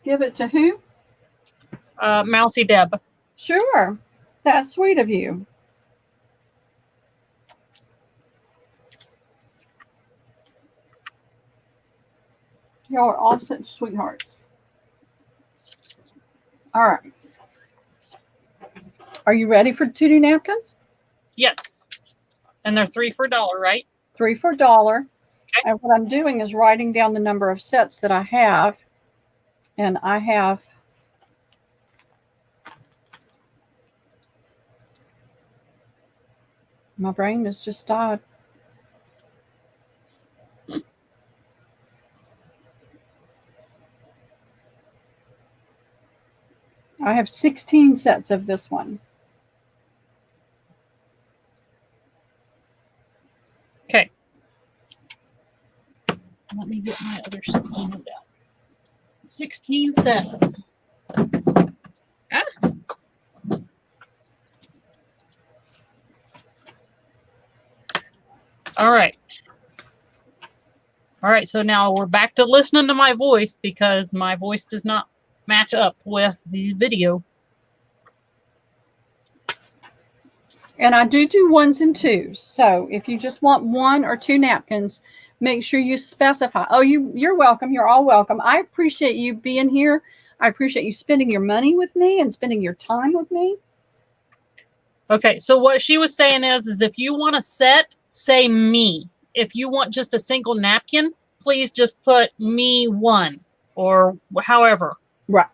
Give it to who? Mousy Deb. Sure. That's sweet of you. Y'all are all such sweethearts. All right. Are you ready for 2 new napkins? Yes. And they're 3 for $1, right? 3 for $1. Okay. And what I'm doing is writing down the number of sets that I have. And I have my brain has just died. I have 16 sets of this one. Okay. Let me get my other 16 out. 16 sets. Ah. All right. All right, so now we're back to listening to my voice because my voice does not match up with the video. And I do 1s and 2s. So if you just want 1 or 2 napkins, make sure you specify. Oh, you're welcome. You're all welcome. I appreciate you being here. I appreciate you spending your money with me and spending your time with me. Okay, so what she was saying is if you want a set, say me. If you want just a single napkin, please just put me 1 or however. Right.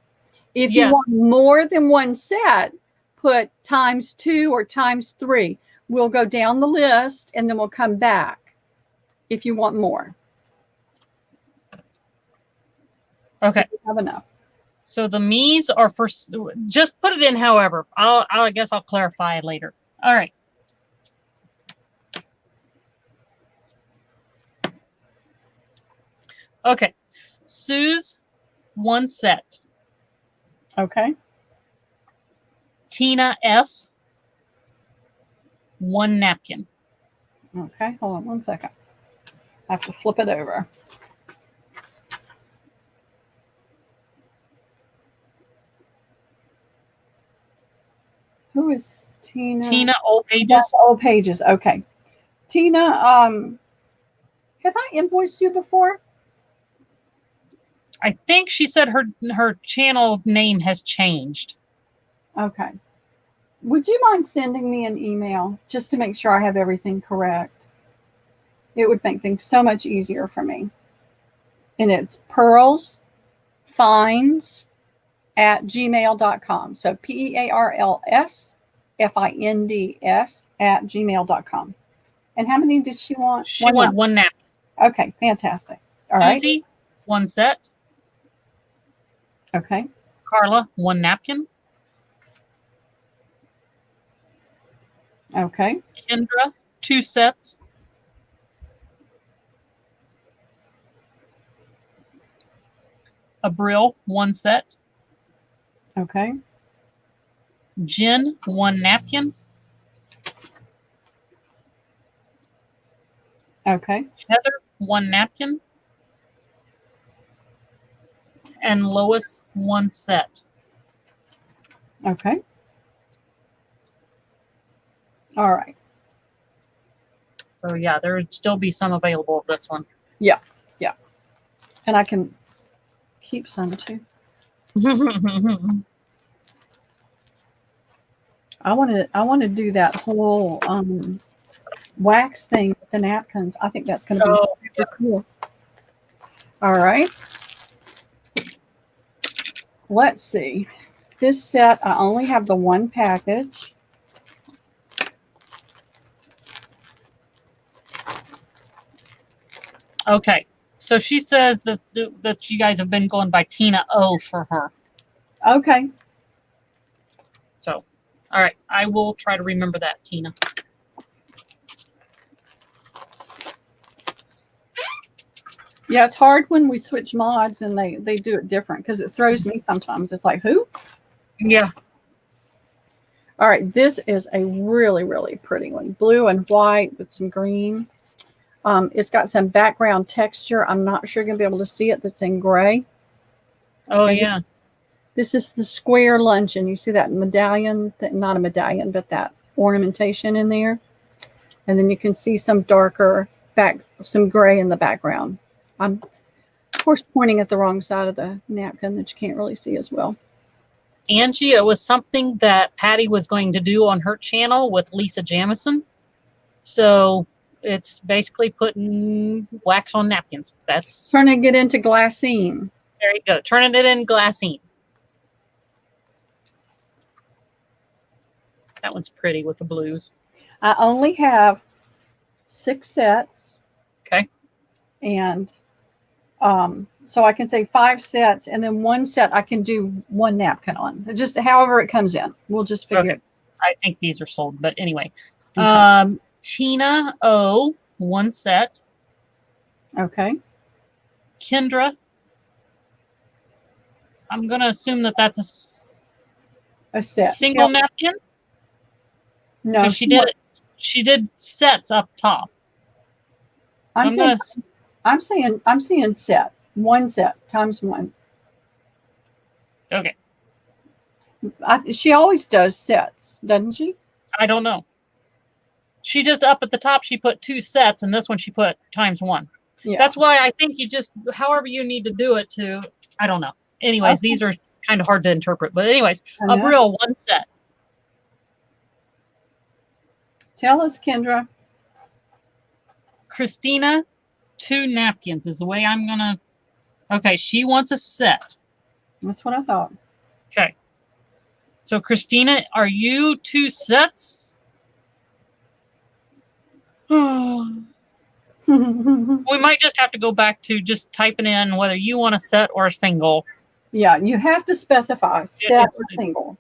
If you want more than 1 set, put ×2 or ×3. We'll go down the list and then we'll come back if you want more. Okay. Have enough. So the me's are for, just put it in however. I guess I'll clarify it later. All right. Okay. Sue's 1 set. Okay. Tina S. 1 napkin. Okay, hold on 1 second. I have to flip it over. Who is Tina? Tina Old Pages. That's Old Pages. Okay. Tina, have I invoiced you before? I think she said her channel name has changed. Okay. Would you mind sending me an email just to make sure I have everything correct? It would make things so much easier for me. And it's pearlsfinds@gmail.com. So pearlsfinds@gmail.com. And how many did she want? She wanted one napkin. Okay, fantastic. All right. Susie, one set. Okay. Carla, one napkin. Okay. Kendra, 2 sets. Abril, 1 set. Okay. Jen, 1 napkin. Okay. Heather, 1 napkin. And Lois, 1 set. Okay. All right. So yeah, there would still be some available of this one. Yeah. Yeah. And I can keep some too. I want to do that whole wax thing with the napkins. I think that's going to be super cool. All right. Let's see. This set, I only have the one package. Okay. So she says that you guys have been going by Tina O for her. Okay. So, all right. I will try to remember that, Tina. Yeah, it's hard when we switch mods and they do it different because it throws me sometimes. It's like, who? Yeah. All right. This is a really, really pretty one. Blue and white with some green. It's got some background texture. I'm not sure you're going to be able to see it. That's in gray. Oh, And yeah. This is the square luncheon. You see that medallion, not a medallion, but that ornamentation in there. And then you can see some darker some gray in the background. I'm, of course, pointing at the wrong side of the napkin that you can't really see as well. Angie, it was something that Patty was going to do on her channel with Lisa Jamison. So it's basically putting wax on napkins. That's Turning it into glassine. There you go. Turning it in glassine. That one's pretty with the blues. I only have 6 sets. Okay. And so I can say 5 sets, and then 1 set I can do 1 napkin on. Just however it comes in. We'll just figure it. I think these are sold, but anyway. Okay. Tina O, 1 set. Okay. Kendra, I'm going to assume that that's A set. single napkin. No, She did sets up top. I'm seeing set. 1 set times 1. Okay. She always does sets, doesn't she? I don't know. She just up at the top, she put 2 sets, and this one she put times 1. Yeah. That's why I think you just, however you need to do it to, I don't know. Anyways, Okay. These are kind of hard to interpret. But anyways, Abril, 1 set. Tell us, Kendra. Christina, 2 napkins is the way I'm going to. Okay, she wants a set. That's what I thought. Okay. So, Christina, are you 2 sets? We might just have to go back to just typing in whether you want a set or a single. Yeah, you have to specify set or single.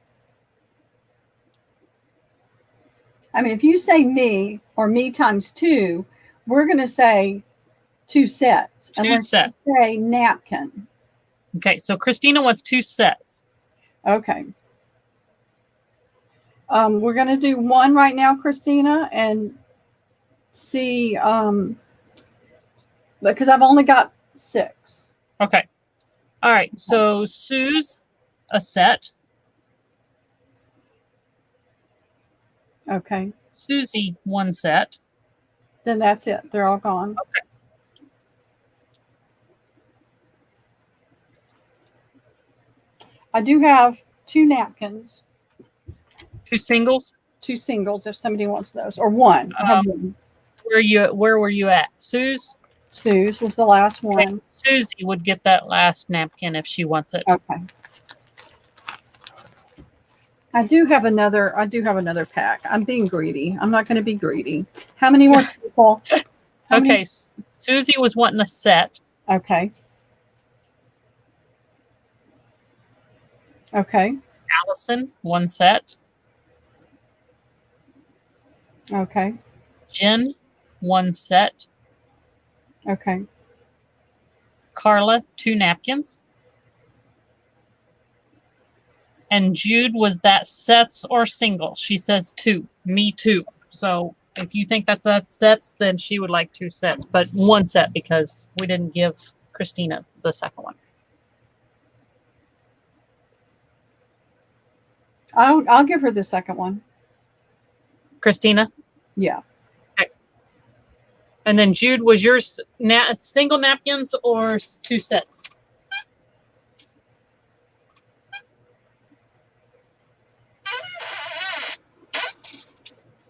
I mean, if you say me or me times 2, we're going to say 2 sets. 2 sets. Say napkin. Okay, so Christina wants 2 sets. Okay. We're going to do 1 right now, Christina, and see, because I've only got 6. Okay. All right, so Sue's a set. Okay. Susie, 1 set. Then that's it. They're all gone. Okay. I do have 2 napkins. 2 singles. 2 singles if somebody wants those, or one. I have one. Where were you at? Sue's? Sue's was the last Okay, one. Susie would get that last napkin if she wants it. Okay. I do have another pack. I'm being greedy. I'm not going to be greedy. How many more people? How Okay, many? Susie was wanting a set. Okay. Okay. Allison, 1 set. Okay. Jen, 1 set. Okay. Carla, 2 napkins. And Jude was that sets or singles. She says 2. Me too. So if you think that's sets, then she would like 2 sets, but 1 set because we didn't give Christina the second one. I'll give her the second one. Christina? Yeah. Okay. And then Jude, was yours single napkins or 2 sets?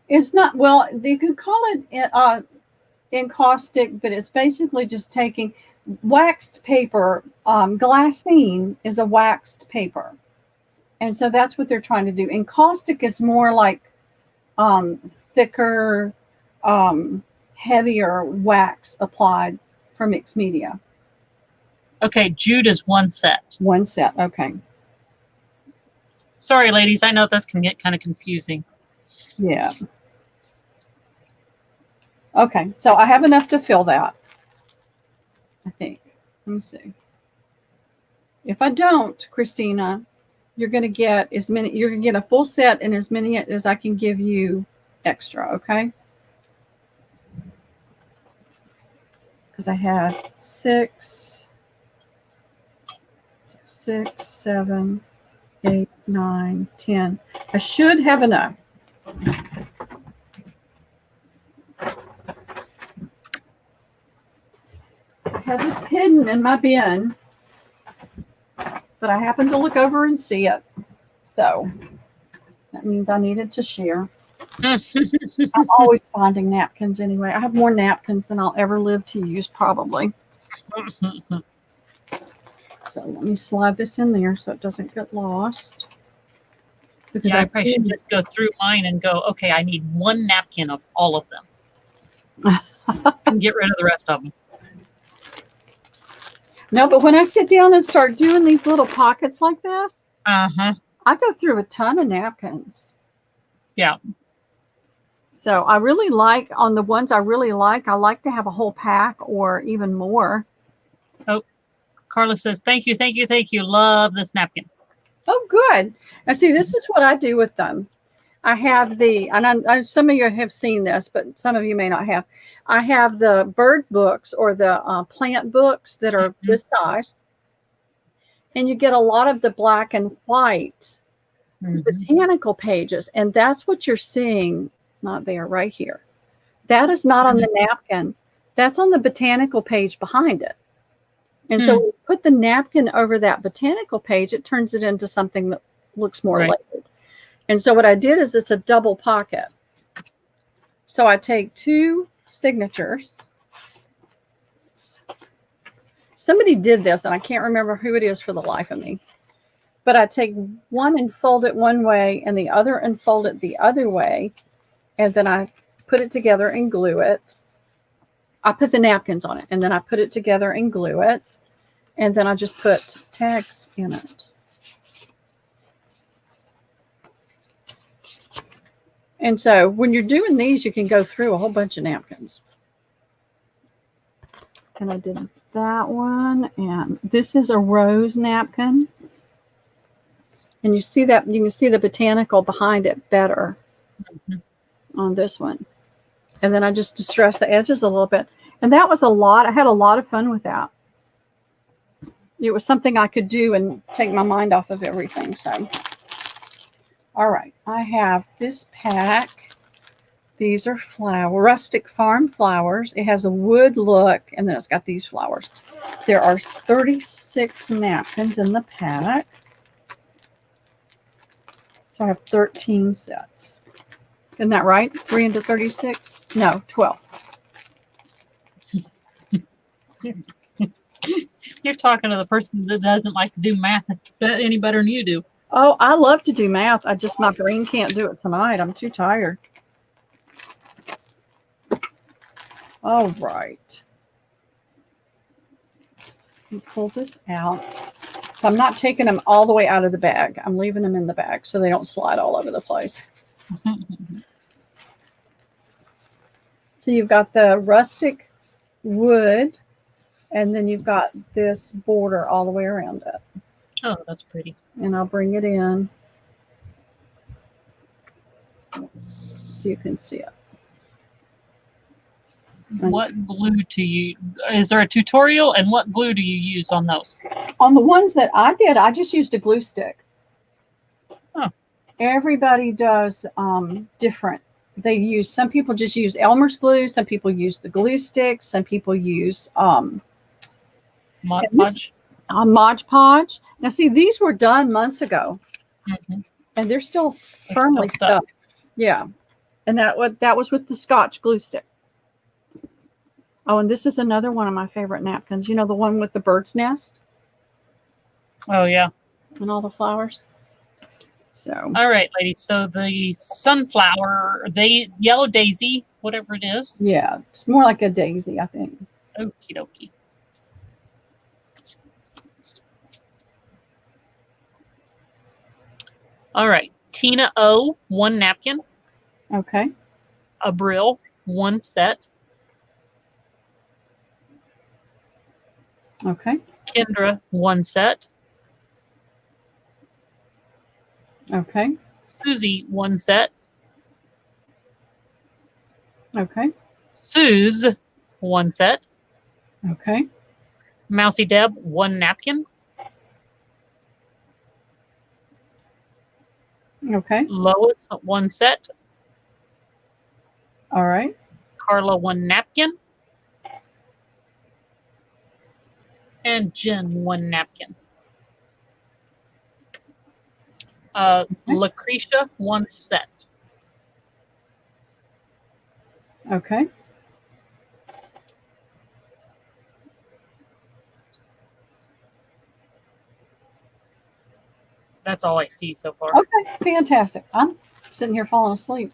It's not, well, you can call it encaustic, but it's basically just taking waxed paper. Glassine is a waxed paper. And so that's what they're trying to do. Encaustic is more like thicker, heavier wax applied for mixed media. Okay, Jude is 1 set. 1 set, okay. Sorry, ladies. I know this can get kind of confusing. Yeah. Okay, so I have enough to fill that, I think. Let me see. If I don't, Christina, you're going to get you're going to get a full set and as many as I can give you extra, okay? Because I had 6, 7, 8, 9, 10. I should have enough. I have this hidden in my bin, but I happened to look over and see it. So that means I needed to share. I'm always finding napkins anyway. I have more napkins than I'll ever live to use, probably. So let me slide this in there so it doesn't get lost. Because Yeah, I probably should just go through mine and go, okay, I need 1 napkin of all of them. And get rid of the rest of them. No, but when I sit down and start doing these little pockets like this, Uh-huh. I go through a ton of napkins. Yeah. So I really like, on the ones I really like, I like to have a whole pack or even more. Oh, Carla says, thank you, thank you, thank you. Love this napkin. Oh, good. Now, see, this is what I do with them. I have and some of you have seen this, but some of you may not have. I have the bird books or the plant books that are this size. And you get a lot of the black and white botanical pages. And that's what you're seeing, not there, right here. That is not on the napkin. That's on the botanical page behind it. And so when you put the napkin over that botanical page, it turns it into something that looks more layered. And so what I did is it's a double pocket. So I take 2 signatures. Somebody did this, and I can't remember who it is for the life of me. But I take one and fold it one way, and the other and fold it the other way. And then I put it together and glue it. I put the napkins on it, and then I put it together and glue it. And then I just put tags in it. And so when you're doing these, you can go through a whole bunch of napkins. And I did that one. And this is a rose napkin. And you see that, you can see the botanical behind it better on this one. And then I just distress the edges a little bit. And that was a lot. I had a lot of fun with that. It was something I could do and take my mind off of everything. So, all right. I have this pack. These are rustic farm flowers. It has a wood look, and then it's got these flowers. There are 36 napkins in the pack. So I have 13 sets. Isn't that right? 3 into 36? No, 12. You're talking to the person that doesn't like to do math any better than you do. Oh, I love to do math. My brain can't do it tonight. I'm too tired. All right. Let me pull this out. So I'm not taking them all the way out of the bag. I'm leaving them in the bag so they don't slide all over the place. So you've got the rustic wood, and then you've got this border all the way around it. Oh, that's pretty. And I'll bring it in so you can see it. What glue do you, is there a tutorial, and what glue do you use on those? On the ones that I did, I just used a glue stick. Oh. Everybody does different. Some people just use Elmer's glue. Some people use the glue sticks. Some people use Mod Podge? Mod Podge. Now, see, these were done months ago, and they're still firmly stuck. Yeah, and that was with the Scotch glue stick. Oh, and this is another one of my favorite napkins. You know, the one with the bird's nest? Oh, yeah. And all the flowers. So. All right, ladies. So the sunflower, yellow daisy, whatever it is. Yeah, it's more like a daisy, I think. Okie dokie. All right. Tina O, 1 napkin. Okay. Abril, 1 set. Okay. Kendra, 1 set. Okay. Susie, 1 set. Okay. Suze, 1 set. Okay. Mousy Deb, 1 napkin. Okay. Lois, 1 set. All right. Carla, 1 napkin. And Jen, 1 napkin. Lucretia, 1 set. Okay. That's all I see so far. Okay. Fantastic. I'm sitting here falling asleep.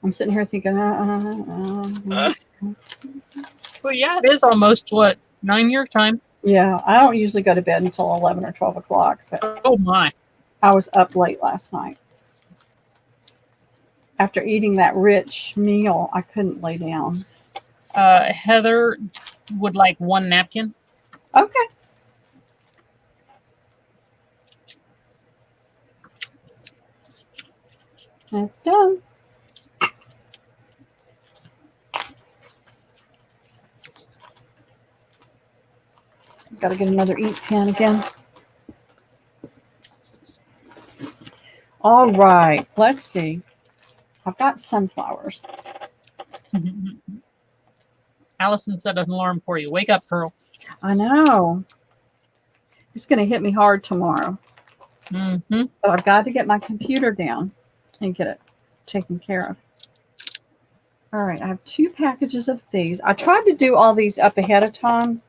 I'm sitting here thinking, Well, yeah, it is almost, 9 your time? Yeah, I don't usually go to bed until 11 or 12 o'clock, but Oh, my. I was up late last night. After eating that rich meal, I couldn't lay down. Heather would like 1 napkin. Okay. That's done. Got to get another ink pen again. All right. Let's see. I've got sunflowers. Allison set an alarm for you. Wake up, Pearl. I know. It's going to hit me hard tomorrow. Mm-hmm. But I've got to get my computer down and get it taken care of. All right. I have 2 packages of these. I tried to do all these up ahead of time,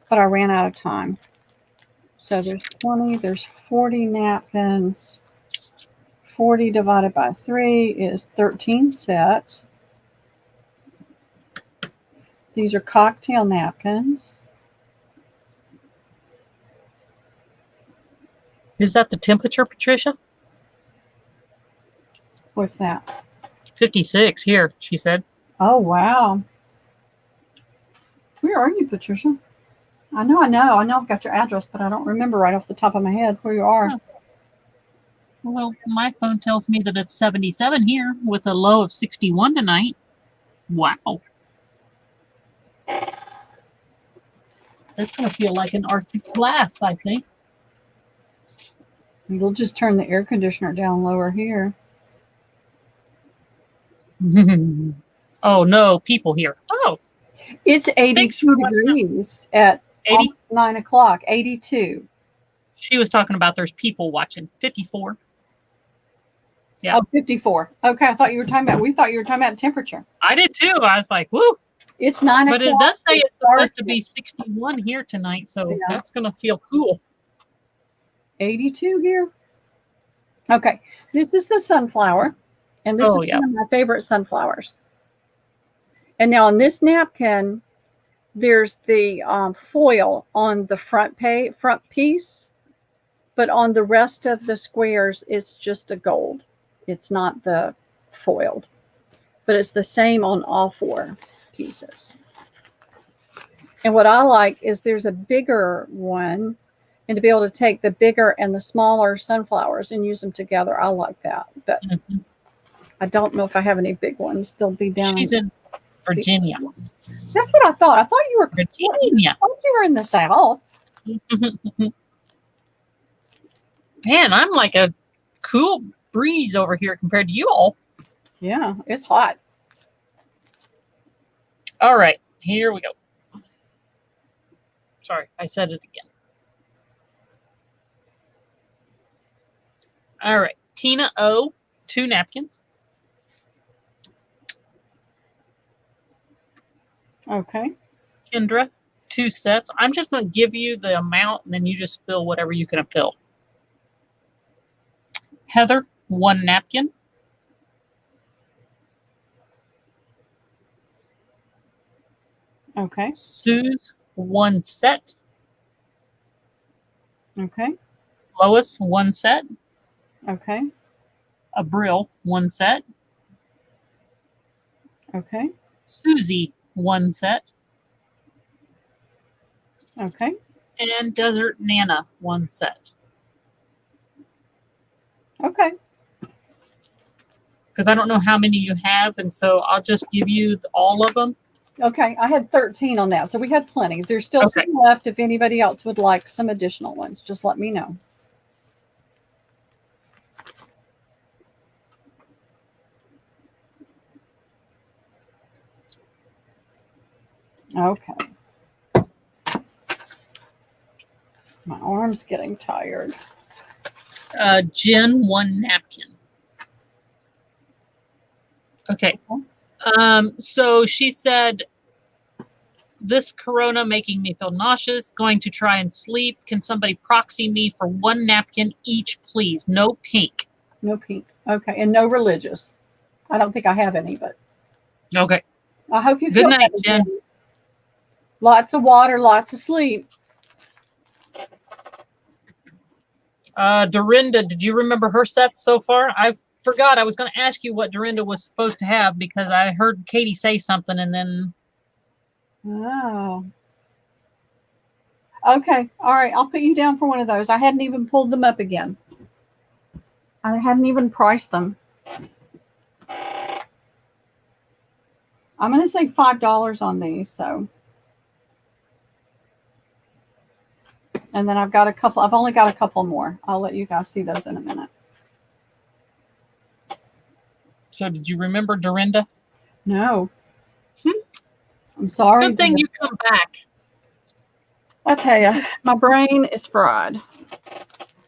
but I ran out of time. So there's 20, there's 40 napkins. 40 divided by 3 is 13 sets. These are cocktail napkins. Is that the temperature, Patricia? What's that? 56 here, she said. Oh, wow. Where are you, Patricia? I know I've got your address, but I don't remember right off the top of my head where you are. Oh. Well, my phone tells me that it's 77 here with a low of 61 tonight. Wow. That's going to feel like an Arctic blast, I think. We'll just turn the air conditioner down lower here. Oh, no, people here. Oh. It's 82 degrees at 80? 9 o'clock, 82. She was talking about there's people watching. 54. Yeah. Oh, 54. Okay, I thought you were talking about. We thought you were talking about temperature. I did too. I was like, woo. It's 9 o'clock. But it does say it's supposed to dark. be 61 here tonight, so Yeah. that's going to feel cool. 82 here. Okay, this is the sunflower, and this is one of my favorite sunflowers. And now on this napkin, there's the foil on the front piece, but on the rest of the squares, it's just a gold. It's not the foiled, but it's the same on all 4 pieces. And what I like is there's a bigger one, and to be able to take the bigger and the smaller sunflowers and use them together, I like that. But I don't know if I have any big ones. They'll be down. She's in Virginia. That's what I thought. I thought you were Virginia. I thought you were in the South. Man, I'm like a cool breeze over here compared to you all. Yeah, it's hot. All right, here we go. Sorry, I said it again. All right, Tina O, 2 napkins. Okay. Kendra, 2 sets. I'm just going to give you the amount, and then you just fill whatever you can fill. Heather, 1 napkin. Okay. Sue's, 1 set. Okay. Lois, 1 set. Okay. Abril, 1 set. Okay. Susie, 1 set. Okay. And Desert Nana, 1 set. Okay. Because I don't know how many you have, and so I'll just give you all of them. Okay. I had 13 on that, so we had plenty. There's still Okay. some left. If anybody else would like some additional ones, just let me know. Okay. My arm's getting tired. Jen, 1 napkin. Okay. So she said, this corona making me feel nauseous, going to try and sleep. Can somebody proxy me for 1 napkin each, please? No pink. No pink. Okay. And no religious. I don't think I have any, but Okay. I hope you Good feel night, better, Jen. Lots of water, lots of sleep. Dorinda, did you remember her sets so far? I forgot. I was going to ask you what Dorinda was supposed to have because I heard Katie say something and then. Oh. Okay. All right. I'll put you down for one of those. I hadn't even pulled them up again. I hadn't even priced them. I'm going to say $5 on these. So. And then I've got a couple. I've only got a couple more. I'll let you guys see those in a minute. So did you remember Dorinda? No. I'm sorry. Good thing you come back. I tell you, my brain is fried.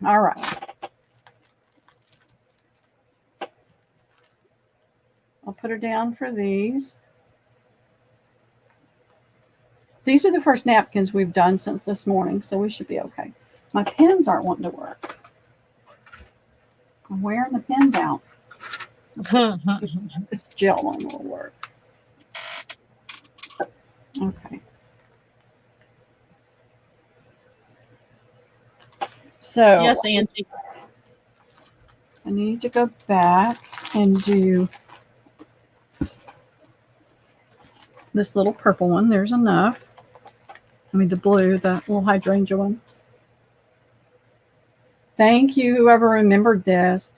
All right. I'll put her down for these. These are the first napkins we've done since this morning, so we should be okay. My pens aren't wanting to work. I'm wearing the pens out. This gel one will work. Okay. So Yes, Angie. I need to go back and do this little purple one. There's enough. I mean, the blue, the little hydrangea one. Thank you, whoever remembered this.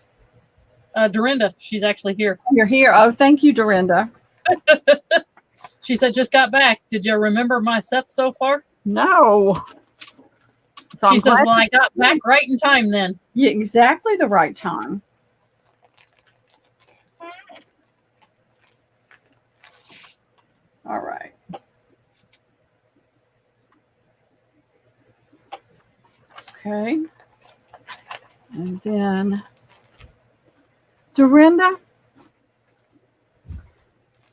Dorinda, she's actually here. You're here. Oh, thank you, Dorinda. She said, just got back. Did you remember my set so far? No. So She I'm says, glad well, I got back right in time then. Yeah, exactly the right time. All right. Okay. And then Dorinda,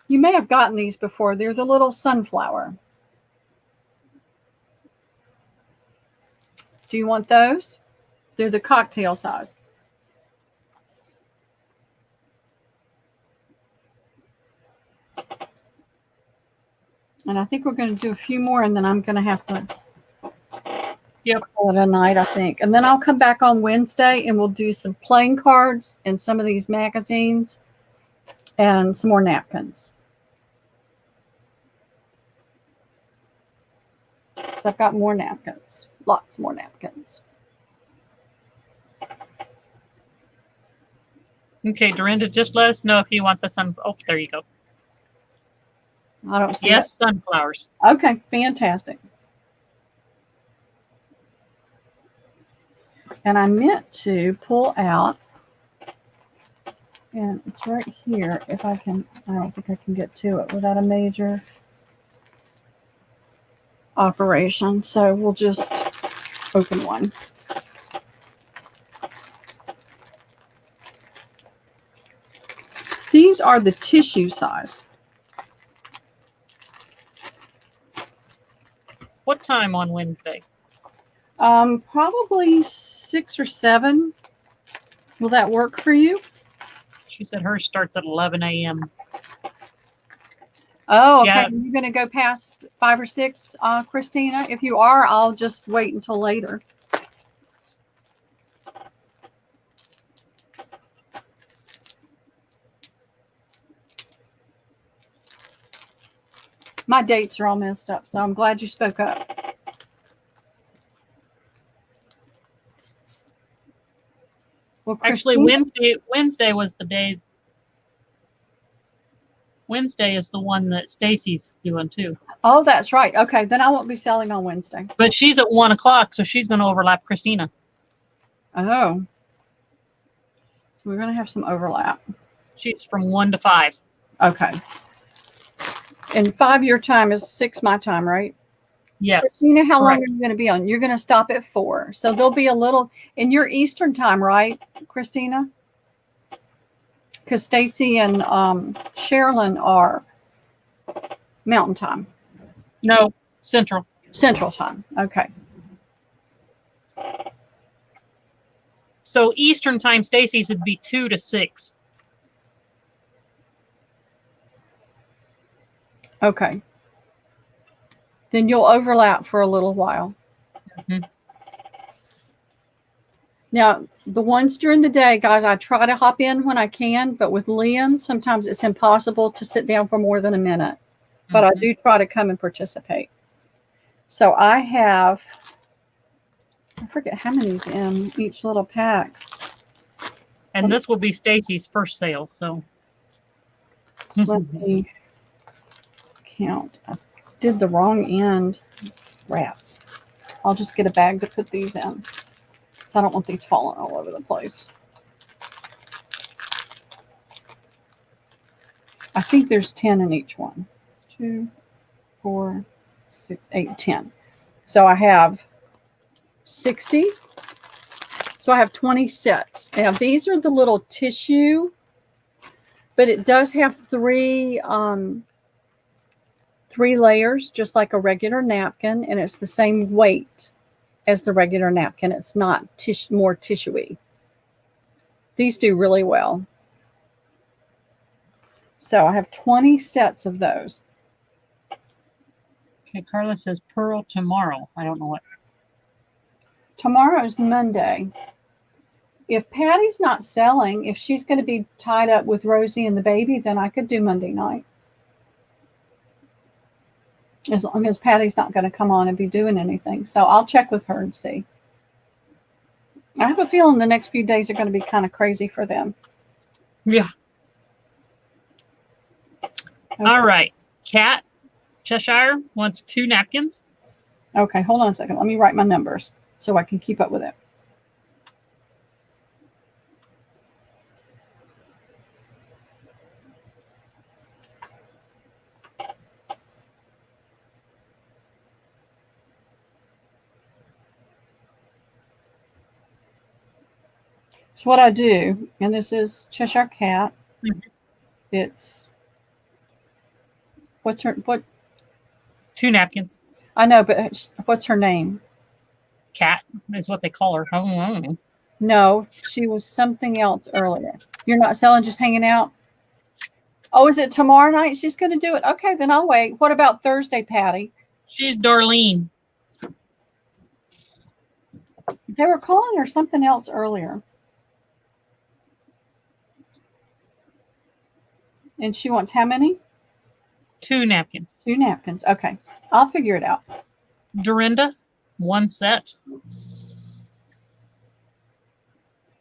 you may have gotten these before. They're the little sunflower. Do you want those? They're the cocktail size. And I think we're going to do a few more, and then I'm going to have to call it a night, I think. And then I'll come back on Wednesday, and we'll do some playing cards and some of these magazines and some more napkins. So I've got more napkins, lots more napkins. Okay, Dorinda, just let us know if you want the sun. Oh, there you go. I don't see Yes, sunflowers. Okay, fantastic. And I meant to pull out, and it's right here. If I can, I don't think I can get to it without a major operation. So we'll just open one. These are the tissue size. What time on Wednesday? Probably 6 or 7. Will that work for you? She said hers starts at 11 a.m. Oh, okay. Yeah. You're going to go past 5 or 6, Christina? If you are, I'll just wait until later. My dates are all messed up, so I'm glad you spoke up. Well, Actually, Wednesday was the day. Wednesday is the one that Stacy's doing too. Oh, that's right. Okay, then I won't be selling on Wednesday. But she's at 1 o'clock, so she's going to overlap Christina. Oh. So we're going to have some overlap. She's from 1 to 5. Okay. And 5 your time is 6 my time, right? Yes. Christina, how long correct. are you going to be on? You're going to stop at 4. So there'll be a little in your Eastern time, right, Christina? Because Stacy and Sherilyn are Mountain time. No, Central. Central time. Okay. So Eastern time, Stacy's would be 2 to 6. Okay. Then you'll overlap for a little while. Mhm. Now, the ones during the day, guys, I try to hop in when I can, but with Liam, sometimes it's impossible to sit down for more than a minute. But I do try to come and participate. So I have, I forget how many's in each little pack. And this will be Stacy's first sale, so. Let me count. I did the wrong end. Rats. I'll just get a bag to put these in. So I don't want these falling all over the place. I think there's 10 in each one. 2, 4, 6, 8, 10. So I have 60. So I have 20 sets. Now these are the little tissue, but it does have three layers, just like a regular napkin, and it's the same weight as the regular napkin. It's not more tissuey. These do really well. So I have 20 sets of those. Okay, Carla says Pearl tomorrow. I don't know what. Tomorrow's Monday. If Patty's not selling, if she's going to be tied up with Rosie and the baby, then I could do Monday night. As long as Patty's not going to come on and be doing anything. So I'll check with her and see. I have a feeling the next few days are going to be kind of crazy for them. Yeah. Okay. All right. Kat Cheshire wants 2 napkins. Okay, hold on a second. Let me write my numbers so I can keep up with it. It's what I do. And this is Cheshire Cat. Mhm. It's what 2 napkins. I know, but what's her name? Cat is what they call her. Oh. No, she was something else earlier. You're not selling, just hanging out? Oh, is it tomorrow night she's going to do it? Okay, then I'll wait. What about Thursday, Patty? She's Darlene. They were calling her something else earlier. And she wants how many? 2 napkins. 2 napkins. Okay, I'll figure it out. Dorinda, 1 set.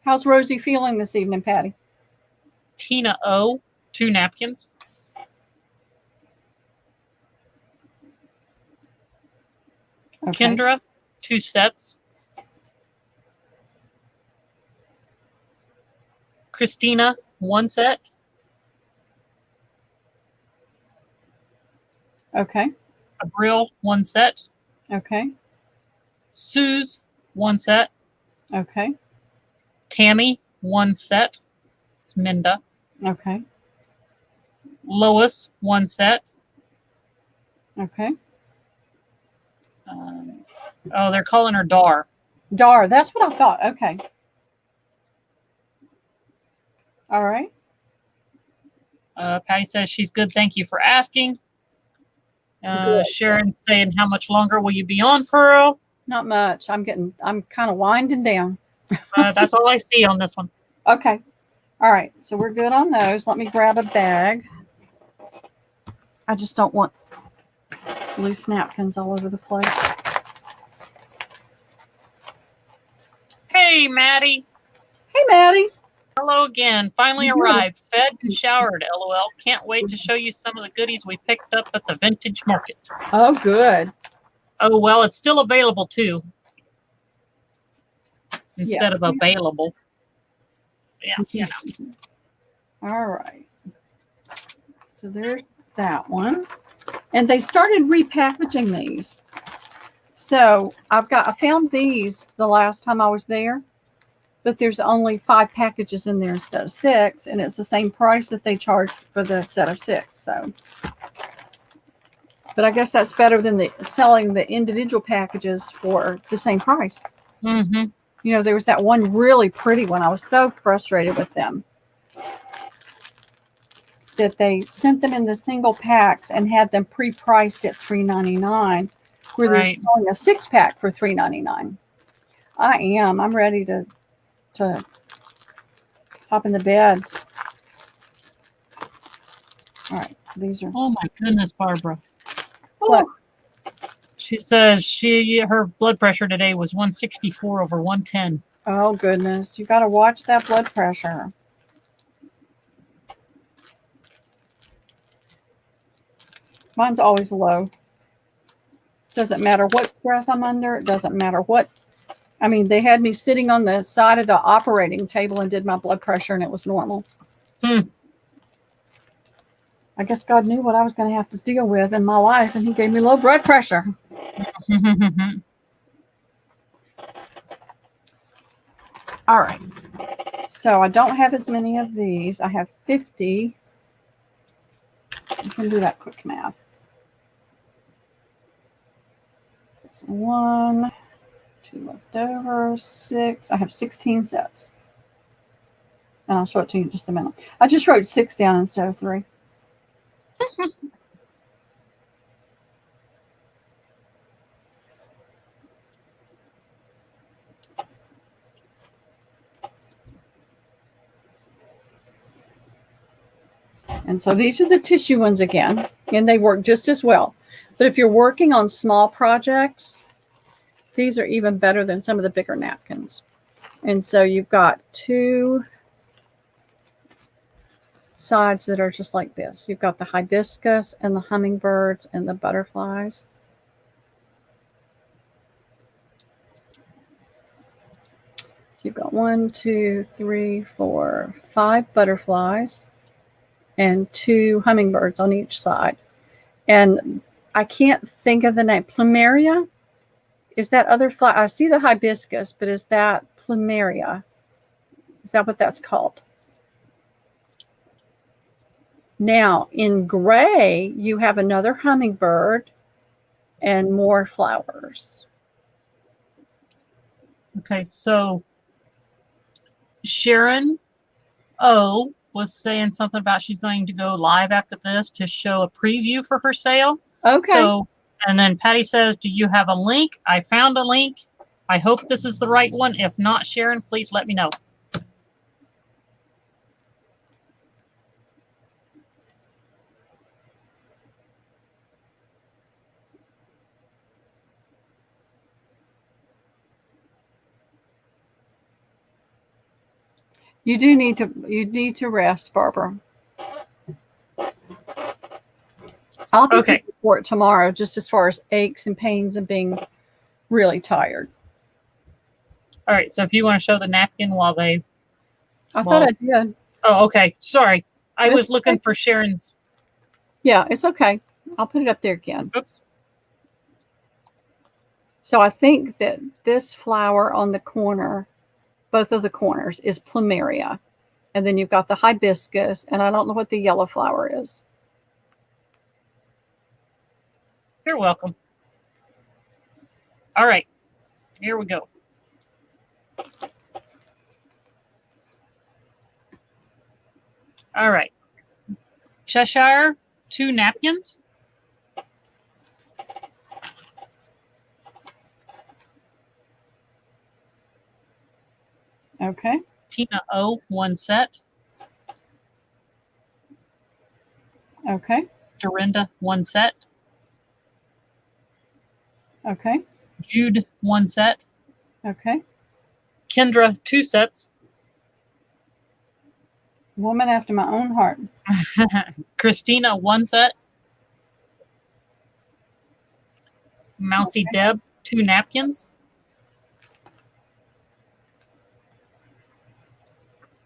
How's Rosie feeling this evening, Patty? Tina O, 2 napkins. Okay. Kendra, 2 sets. Christina, 1 set. Okay. Abril, 1 set. Okay. Suze, 1 set. Okay. Tammy, 1 set. It's Minda. Okay. Lois, 1 set. Okay. They're calling her Dar. Dar, that's what I thought. Okay. All right. Patty says she's good. Thank you for asking. Good. Sharon saying, how much longer will you be on, Pearl? Not much. I'm kind of winding down. That's all I see on this one. Okay. All right. So we're good on those. Let me grab a bag. I just don't want loose napkins all over the place. Hey, Maddie. Hey, Maddie. Hello again. Finally Good. arrived. Fed and showered, LOL. Can't wait to show you some of the goodies we picked up at the vintage market. Oh, good. Oh, well, it's still available, too. Instead of available. Yeah, you know. All right. So there's that one. And they started repackaging these. So I found these the last time I was there, but there's only 5 packages in there instead of 6, and it's the same price that they charged for the set of 6. So, but I guess that's better than selling the individual packages for the same price. Mm-hmm. You know, there was that one really pretty one. I was so frustrated with them that they sent them in the single packs and had them pre-priced at $3.99, where they're selling a 6-pack for $3.99. I'm ready to hop in the bed. All right, these are. Oh my goodness, Barbara. What? She says her blood pressure today was 164/110. Oh goodness, you got to watch that blood pressure. Mine's always low. Doesn't matter what stress I'm under. It doesn't matter what. I mean, they had me sitting on the side of the operating table and did my blood pressure, and it was normal. I guess God knew what I was going to have to deal with in my life, and he gave me low blood pressure. All right. So I don't have as many of these. I have 50. I can do that quick math. 1, 2 left over, 6. I have 16 sets. And I'll show it to you in just a minute. I just wrote 6 down instead of 3. And so these are the tissue ones again, and they work just as well. But if you're working on small projects, these are even better than some of the bigger napkins. And so you've got 2 sides that are just like this. You've got the hibiscus and the hummingbirds and the butterflies. So you've got 1, 2, 3, 4, 5 butterflies and 2 hummingbirds on each side. And I can't think of the name. Plumeria? Is that other flower? I see the hibiscus, but is that plumeria? Is that what that's called? Now, in gray, you have another hummingbird and more flowers. Okay, so Sharon O was saying something about she's going to go live after this to show a preview for her sale. Okay. So, and then Patty says, do you have a link? I found a link. I hope this is the right one. If not, Sharon, please let me know. You need to rest, Barbara. I'll be Okay. for it tomorrow, just as far as aches and pains and being really tired. All right, so if you want to show the napkin while they... I thought I did. Oh, okay. Sorry. I It's was looking okay. for Sharon's... Yeah, it's okay. I'll put it up there again. Oops. So I think that this flower on the corner, both of the corners, is plumeria. And then you've got the hibiscus, and I don't know what the yellow flower is. You're welcome. All right. Here we go. All right. Cheshire, 2 napkins. Okay. Tina O, 1 set. Okay. Dorinda, 1 set. Okay. Jude, 1 set. Okay. Kendra, 2 sets. Woman after my own heart. Christina, 1 set. Mousy Deb, 2 napkins.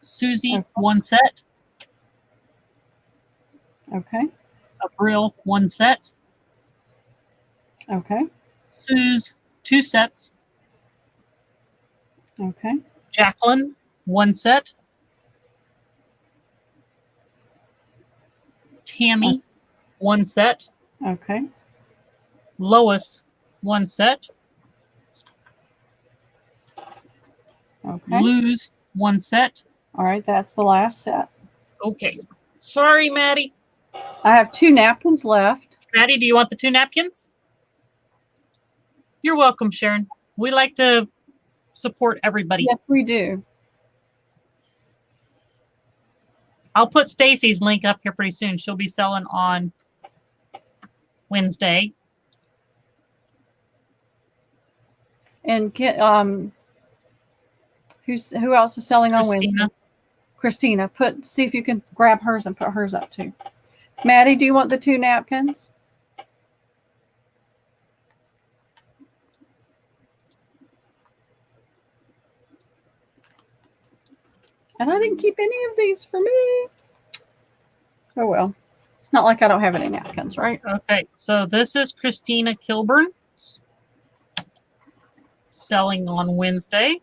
Susie, Okay. 1 set. Okay. Abril, 1 set. Okay. Suze, 2 sets. Okay. Jacqueline, 1 set. Tammy, 1 set. Okay. Lois, 1 set. Okay. Luz, 1 set. All right. That's the last set. Okay. Sorry, Maddie. I have 2 napkins left. Maddie, do you want the 2 napkins? You're welcome, Sharon. We like to support everybody. Yes, we do. I'll put Stacy's link up here pretty soon. She'll be selling on Wednesday. And get who else is selling on Wednesday? Christina. Christina, see if you can grab hers and put hers up too. Maddie, do you want the 2 napkins? And I didn't keep any of these for me. Oh well. It's not like I don't have any napkins, right? Okay, so this is Christina Kilburn selling on Wednesday.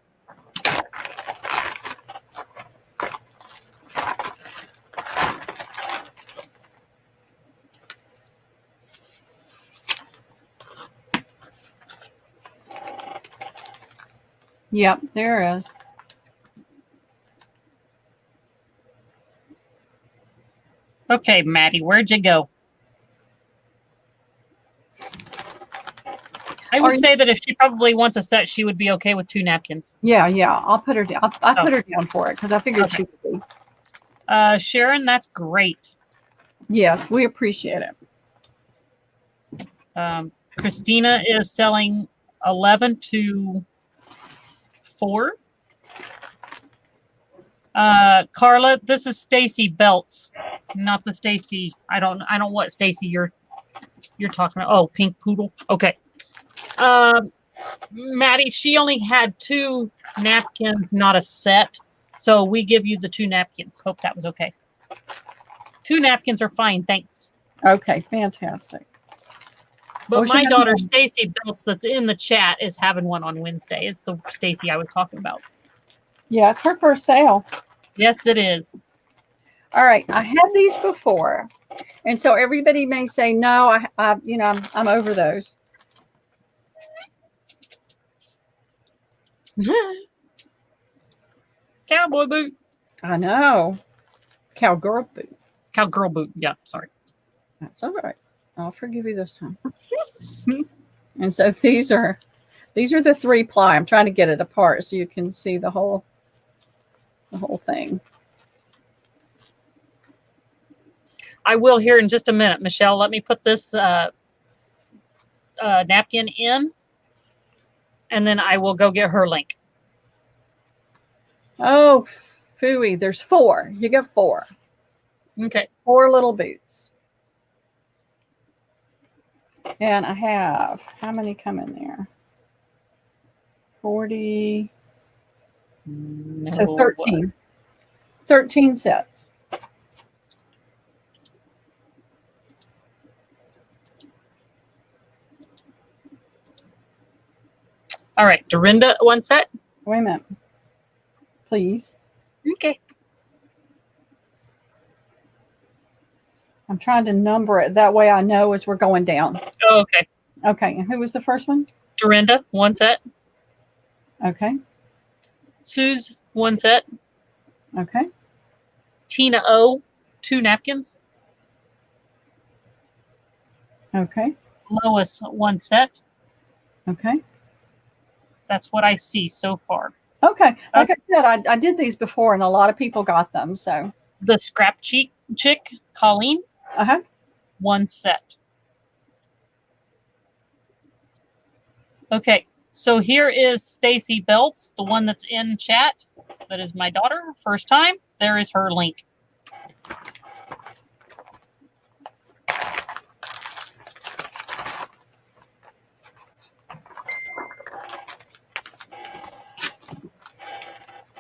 Yep, there is. Okay, Maddie, where'd you go? I would say that if she probably wants a set, she would be okay with 2 napkins. Yeah, I'll put her down. I put her down for it because I figured she would be. Sharon, that's great. Yes, we appreciate it. Christina is selling 11 to 4. Carla, this is Stacy Belts, not the Stacy. I don't what Stacy you're talking about. Oh, Pink Poodle. Okay. Maddie, she only had 2 napkins, not a set. So we give you the 2 napkins. Hope that was okay. 2 napkins are fine, thanks. Okay, fantastic. But my daughter Stacy Belts that's in the chat is having one on Wednesday. It's the Stacy I was talking about. Yeah, it's her first sale. Yes, it is. All right, I had these before, and so everybody may say, "No, I'm over those." Cowboy boot. I know, cowgirl boot. Cowgirl boot. Yeah, sorry. That's all right. I'll forgive you this time. And so these are the 3-ply. I'm trying to get it apart so you can see the whole thing. I will here in just a minute. Michelle, let me put this napkin in, and then I will go get her link. Oh, phooey. There's 4. You get 4. Okay. 4 little boots. And I have, how many come in there? 40. No, So 13. 13 sets. All right. Dorinda, 1 set. Wait a minute. Please. Okay. I'm trying to number it. That way I know as we're going down. Oh, okay. Okay. And who was the first one? Dorinda, 1 set. Okay. Sue's, 1 set. Okay. Tina O, 2 napkins. Okay. Lois, 1 set. Okay. That's what I see so far. Okay. Like I said, I did these before and a lot of people got them. So. The scrap chick, Colleen, Uh-huh. 1 set. Okay, so here is Stacy Belts, the one that's in chat. That is my daughter, first time. There is her link.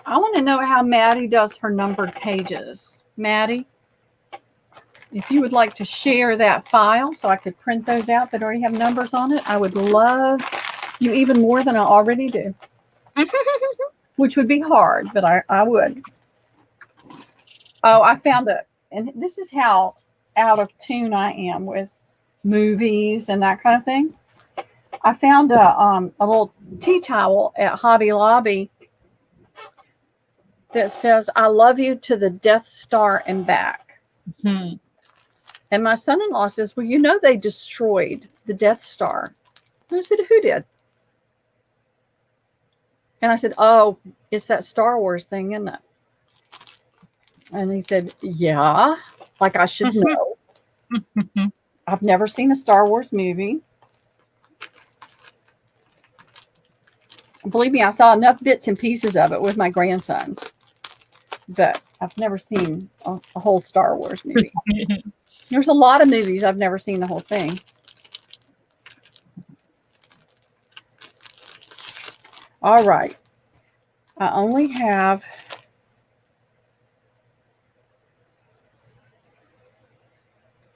I want to know how Maddie does her numbered pages. Maddie, if you would like to share that file so I could print those out that already have numbers on it, I would love you even more than I already do. Which would be hard, but I would. Oh, I found it. And this is how out of tune I am with movies and that kind of thing. I found a little tea towel at Hobby Lobby that says, "I love you to the Death Star and back." Hmm. And my son-in-law says, "Well, you know they destroyed the Death Star." And I said, "Who did?" And I said, "Oh, it's that Star Wars thing, isn't it?" And he said, "Yeah, like I should know. I've never seen a Star Wars movie." Believe me, I saw enough bits and pieces of it with my grandsons, but I've never seen a whole Star Wars movie. There's a lot of movies I've never seen the whole thing. All right. I only have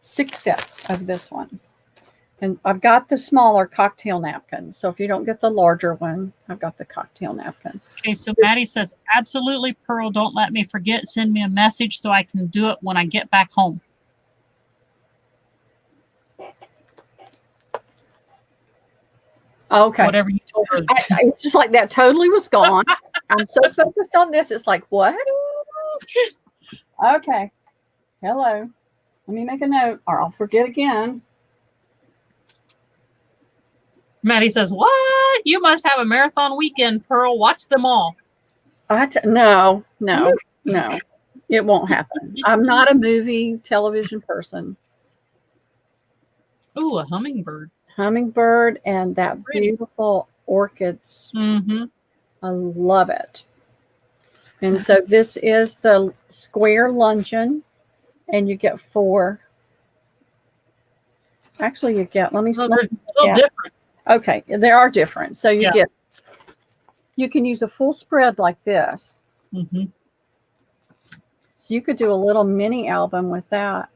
6 sets of this one. And I've got the smaller cocktail napkin. So if you don't get the larger one, I've got the cocktail napkin. Okay, so Maddie says, absolutely, Pearl, don't let me forget. Send me a message so I can do it when I get back home. Okay. Whatever you told her. It's just like that totally was gone. I'm so focused on this. It's like, what? Okay. Hello. Let me make a note or I'll forget again. Maddie says, what? You must have a marathon weekend, Pearl. Watch them all. No. It won't happen. I'm not a movie television person. Ooh, a hummingbird. Hummingbird and that beautiful orchids. Mm-hmm. I love it. And so this is the square luncheon, and you get 4. Actually, you get, let me They're a little different. Okay, they are different. So you get, you can use a full spread like this. Mm-hmm. So you could do a little mini album with that.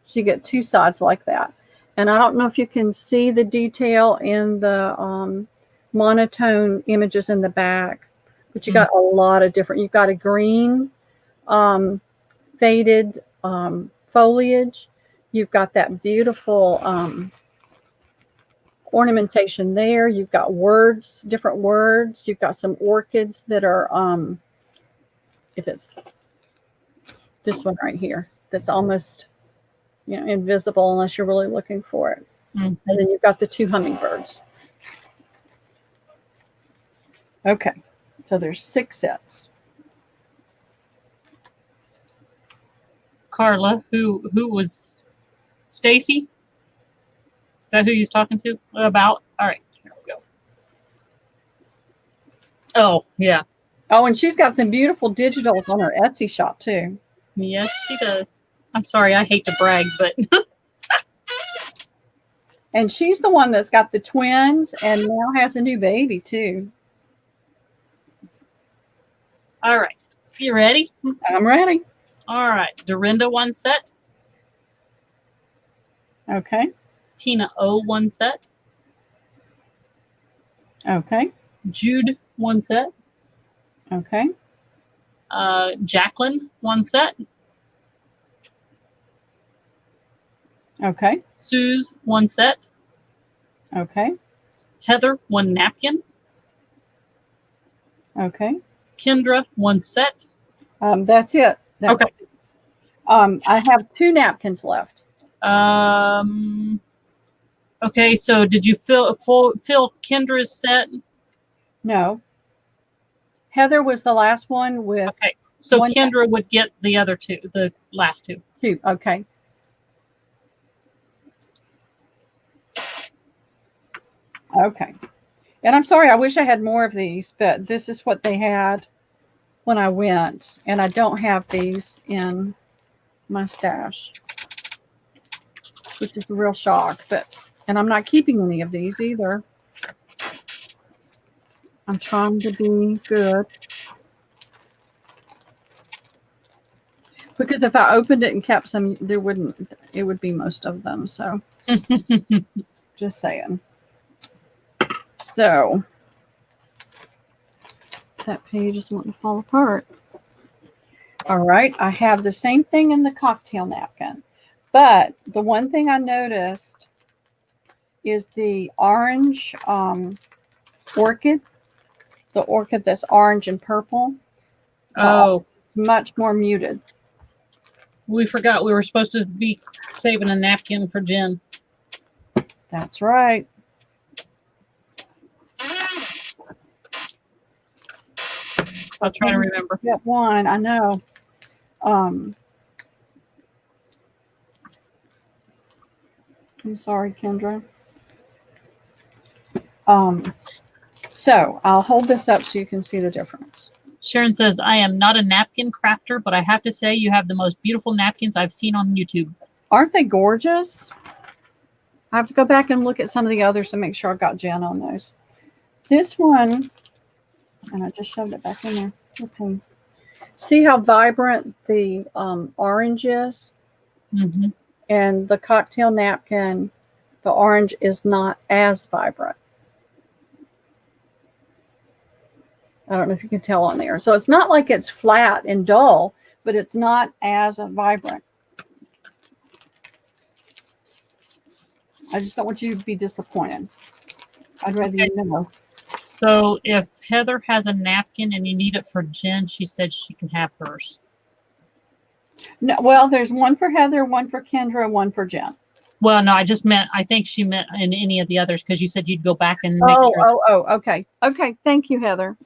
So you get 2 sides like that. And I don't know if you can see the detail in the monotone images in the back, But you got a lot of different. You've got a green faded foliage. You've got that beautiful ornamentation there. You've got words, different words. You've got some orchids that are, if it's this one right here, that's almost, invisible unless you're really looking for it. And then you've got the 2 hummingbirds. Okay, so there's 6 sets. Carla, who was Stacy? Is that who you was talking to about? All right, here we go. Oh, yeah. Oh, and she's got some beautiful digitals on her Etsy shop too. Yes, she does. I'm sorry, I hate to brag, but and she's the one that's got the twins and now has a new baby too. all right. You ready? I'm ready. All right. Dorinda 1 set. Okay. Tina O 1 set. Okay. Jude 1 set. Okay. Jacqueline 1 set. Okay. Suze 1 set. Okay. Heather 1 napkin. Okay. Kendra 1 set. That's it. That's Okay. it. I have 2 napkins left. Okay, so did you fill Kendra's set? No. Heather was the last one with Okay, so 1 Kendra would get the other 2, the last 2. 2. Okay. Okay. And I'm sorry, I wish I had more of these, but this is what they had when I went. And I don't have these in my stash, which is a real shock. And I'm not keeping any of these either. I'm trying to be good. Because if I opened it and kept some, it would be most of them. So just saying. So that page is wanting to fall apart. All right. I have the same thing in the cocktail napkin. But the one thing I noticed is the orange orchid. The orchid that's orange and purple. Oh, It's much more muted. we forgot we were supposed to be saving a napkin for Jen. That's right. I'll try to remember. Get one. I know. I'm sorry, Kendra. So I'll hold this up so you can see the difference. Sharon says, I am not a napkin crafter, but I have to say you have the most beautiful napkins I've seen on YouTube. Aren't they gorgeous? I have to go back and look at some of the others to make sure I've got Jen on those. This one, and I just shoved it back in there. Okay. See how vibrant the orange is? Mm-hmm. And the cocktail napkin, the orange is not as vibrant. I don't know if you can tell on there. So it's not like it's flat and dull, but it's not as vibrant. I just don't want you to be disappointed. I'd rather you know. So if Heather has a napkin and you need it for Jen, she said she can have hers. No, well, there's one for Heather, one for Kendra, one for Jen. Well, no, I think she meant in any of the others because you said you'd go back and make sure. Okay. Okay, thank you, Heather.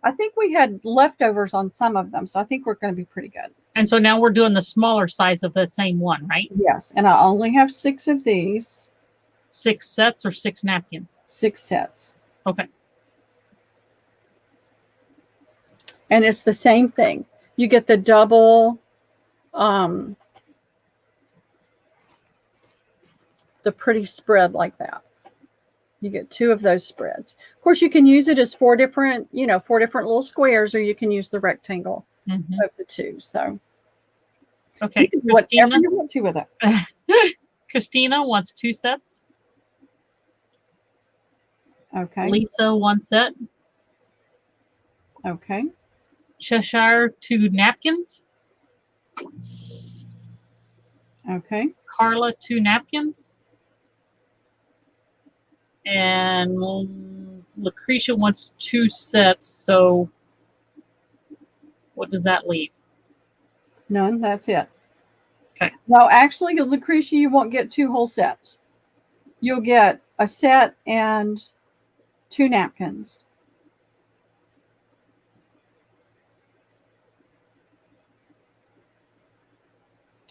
I think we had leftovers on some of them, so I think we're going to be pretty good. And so now we're doing the smaller size of the same one, right? Yes, and I only have 6 of these. 6 sets or 6 napkins? 6 sets. Okay. And it's the same thing. You get the double, the pretty spread like that. You get 2 of those spreads. Of course, you can use it as 4 different, 4 different little squares, or you can use the rectangle of the 2. So, okay, you can do whatever you want to with it. Christina wants 2 sets. Okay. Lisa 1 set. Okay. Cheshire 2 napkins. Okay. Carla 2 napkins. And Lucretia wants 2 sets, so what does that leave? None. That's it. Okay. No, actually, Lucretia, you won't get 2 whole sets. You'll get a set and 2 napkins.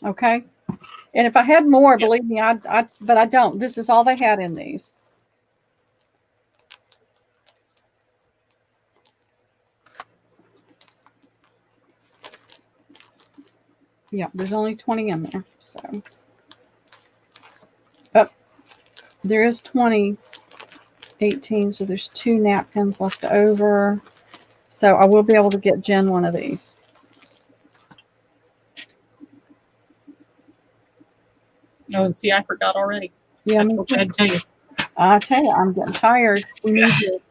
Okay. And if I had more, Yes. believe me, but I don't. This is all they had in these. Yeah, there's only 20 in there. So, oh, there is 20, 18. So there's 2 napkins left over. So I will be able to get Jen one of these. Oh, and see, I forgot already. Yeah, I had to tell you. I tell you, I'm getting tired.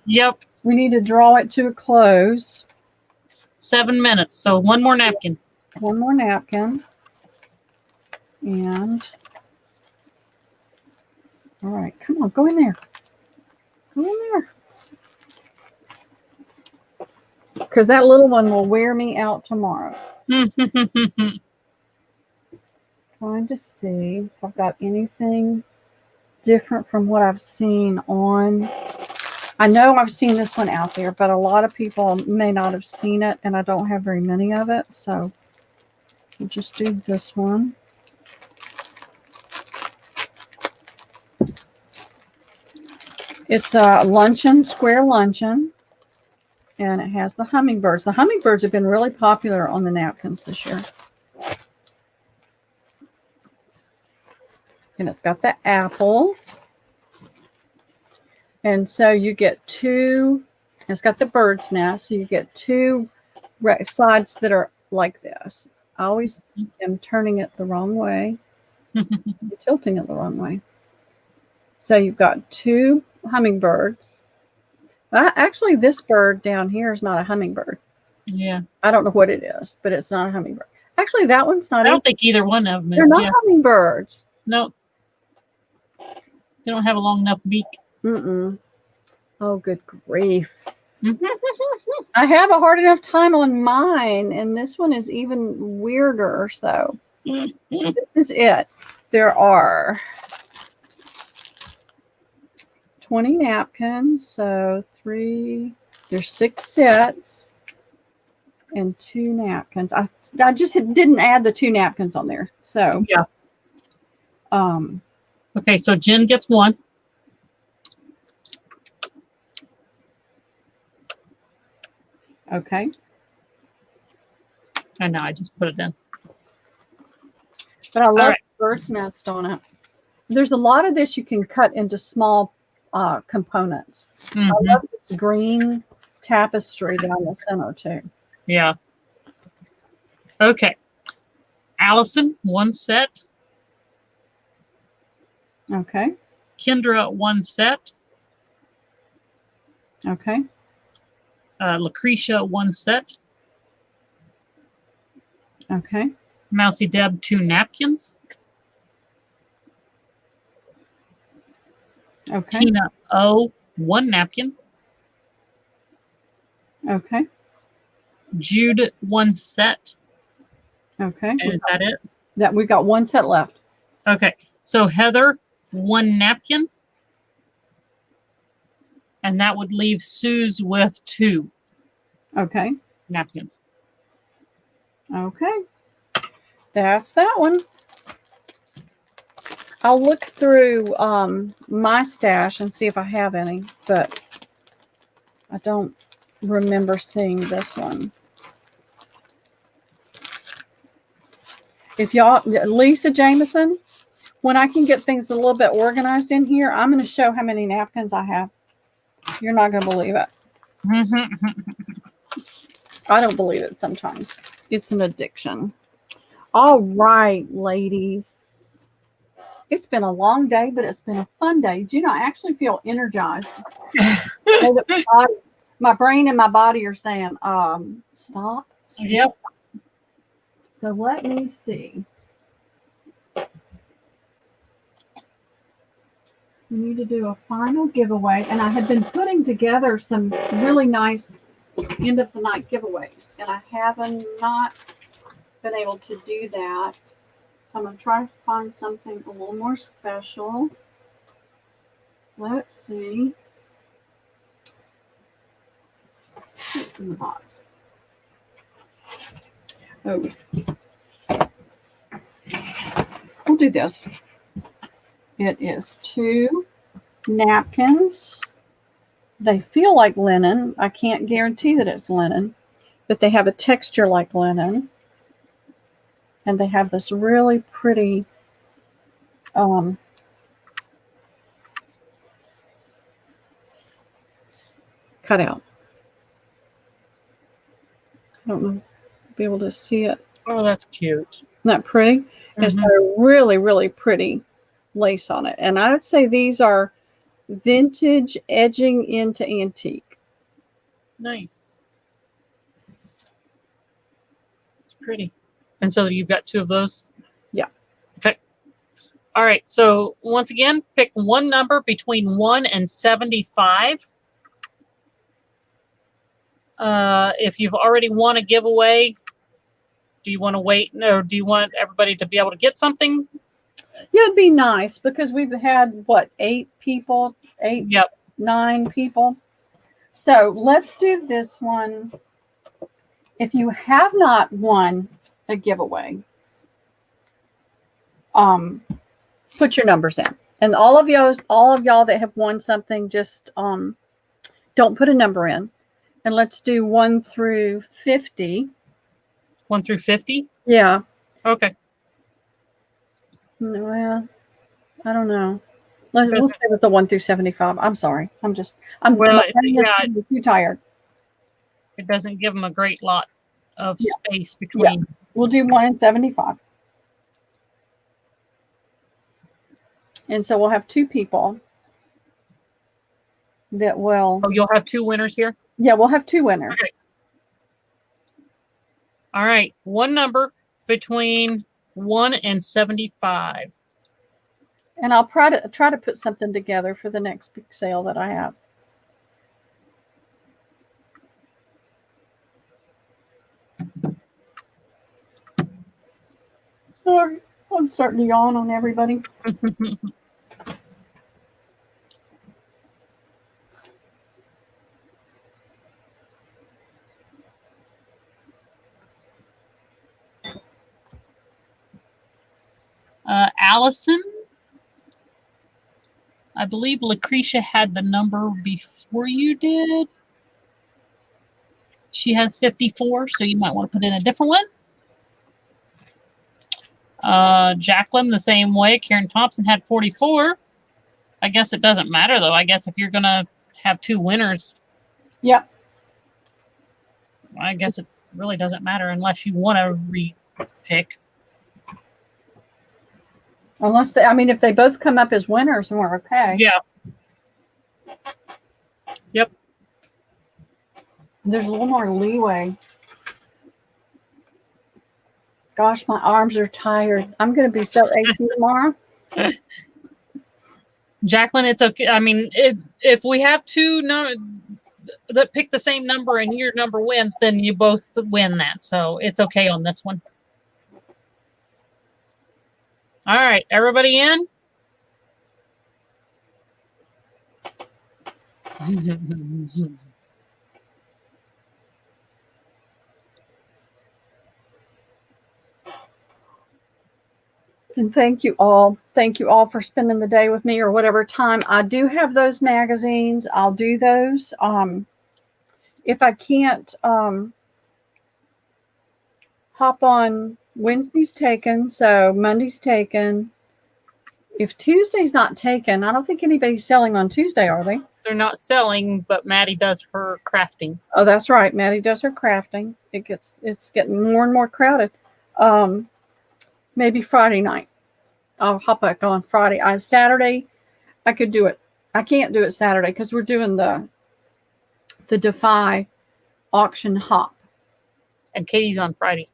Yep. We need to draw it to a close. 7 minutes. So one more napkin. One more napkin. And all right, come on, go in there. Go in there. Because that little one will wear me out tomorrow. Trying to see if I've got anything different from what I've seen on. I know I've seen this one out there, but a lot of people may not have seen it, and I don't have very many of it. So we'll just do this one. It's a luncheon, square luncheon, and it has the hummingbirds. The hummingbirds have been really popular on the napkins this year. And it's got the apple. And so you get 2, it's got the bird's nest, so you get 2 sides that are like this. I always am turning it the wrong way, tilting it the wrong way. So you've got 2 hummingbirds. Actually, this bird down here is not a hummingbird. Yeah. I don't know what it is, but it's not a hummingbird. Actually, that one's not. I don't think either one of them is. They're not hummingbirds. No. They don't have a long enough beak. Mm-mm. Oh, good grief. I have a hard enough time on mine, and this one is even weirder. So this is it. There are 20 napkins, so there's 6 sets and 2 napkins. I just didn't add the 2 napkins on there. So yeah. Okay, so Jen gets 1. Okay. I know, I just put it in. But I love right. the bird's nest on it. There's a lot of this you can cut into small components. I love this green tapestry down the center too. Yeah. Okay. Allison, 1 set. Okay. Kendra, 1 set. Okay. Lucretia, 1 set. Okay. Mousy Deb, 2 napkins. Okay. Tina O, 1 napkin. Okay. Jude, 1 set. Okay. And is that it? That we got 1 set left. Okay. So Heather, 1 napkin. And that would leave Sue's with 2 Okay. napkins. Okay. That's that one. I'll look through my stash and see if I have any, but I don't remember seeing this one. If y'all, Lisa Jameson, when I can get things a little bit organized in here, I'm going to show how many napkins I have. You're not going to believe it. I don't believe it sometimes. It's an addiction. All right, ladies. It's been a long day, but it's been a fun day. Do you know, I actually feel energized. My my brain and my body are saying, stop. Yep. So let me see. We need to do a final giveaway, and I had been putting together some really nice end of the night giveaways, and I haven't not been able to do that. So I'm going to try to find something a little more special. Let's see. What's in the box? Oh, we'll do this. It is 2 napkins. They feel like linen. I can't guarantee that it's linen, but they have a texture like linen. And they have this really pretty cutout. I don't know if you'll be able to see it. Oh, that's cute. Isn't that pretty? Mm-hmm. It's got a really, really pretty lace on it. And I would say these are vintage edging into antique. Nice. It's pretty. And so you've got 2 of those? Yeah. Okay. All right. So once again, pick one number between 1 and 75. If you've already won a giveaway, do you want to wait, or do you want everybody to be able to get something? Yeah, it'd be nice because we've had, what, 8 people? 8, Yep. 9 people. So let's do this one. If you have not won a giveaway, put your numbers in. And all of y'all that have won something, just don't put a number in. And let's do 1 through 50. 1 through 50? Yeah. Okay. Well, I don't know. We'll stay with the 1 through 75. I'm sorry. I'm Well, too tired. It doesn't give them a great lot of space between. Yeah. We'll do 1 and 75. And so we'll have 2 people that will. Oh, you'll have 2 winners here? Yeah, we'll have 2 winners. Okay. All right. One number between 1 and 75. And I'll try to put something together for the next big sale that I have. Sorry, I'm starting to yawn on everybody. Allison, I believe Lucretia had the number before you did. She has 54, so you might want to put in a different one. Jacqueline, the same way. Karen Thompson had 44. I guess it doesn't matter, though. I guess if you're going to have 2 winners. Yep. I guess it really doesn't matter unless you want to re-pick. Unless if they both come up as winners, and we're okay. Yeah. Yep. There's a little more leeway. Gosh, my arms are tired. I'm going to be so achy tomorrow. Jacqueline, it's okay. If we have 2 that pick the same number and your number wins, then you both win that. So it's okay on this one. All right, everybody in? And thank you all. Thank you all for spending the day with me, or whatever time. I do have those magazines. I'll do those. If I can't hop on, Wednesday's taken, so Monday's taken. If Tuesday's not taken, I don't think anybody's selling on Tuesday, are they? They're not selling, but Maddie does her crafting. Oh, that's right. Maddie does her crafting. It's getting more and more crowded. Maybe Friday night. I'll hop back on Friday. Saturday, I could do it. I can't do it Saturday because we're doing the the Defy auction hop. And Katie's on Friday.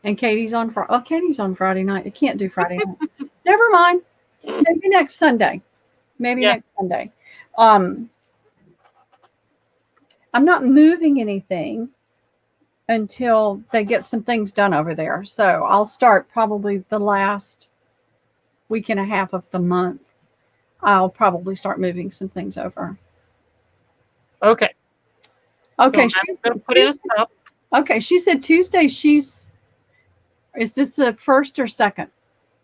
And Katie's on Friday. Oh, Katie's on Friday night. I can't do Friday night. Never mind. Maybe next Sunday. Maybe Yeah. next Sunday. I'm not moving anything until they get some things done over there. So I'll start probably the last week and a half of the month. I'll probably start moving some things over. Okay. Okay. So I'm going to put in a stop. Okay. She said Tuesday. Is this the first or second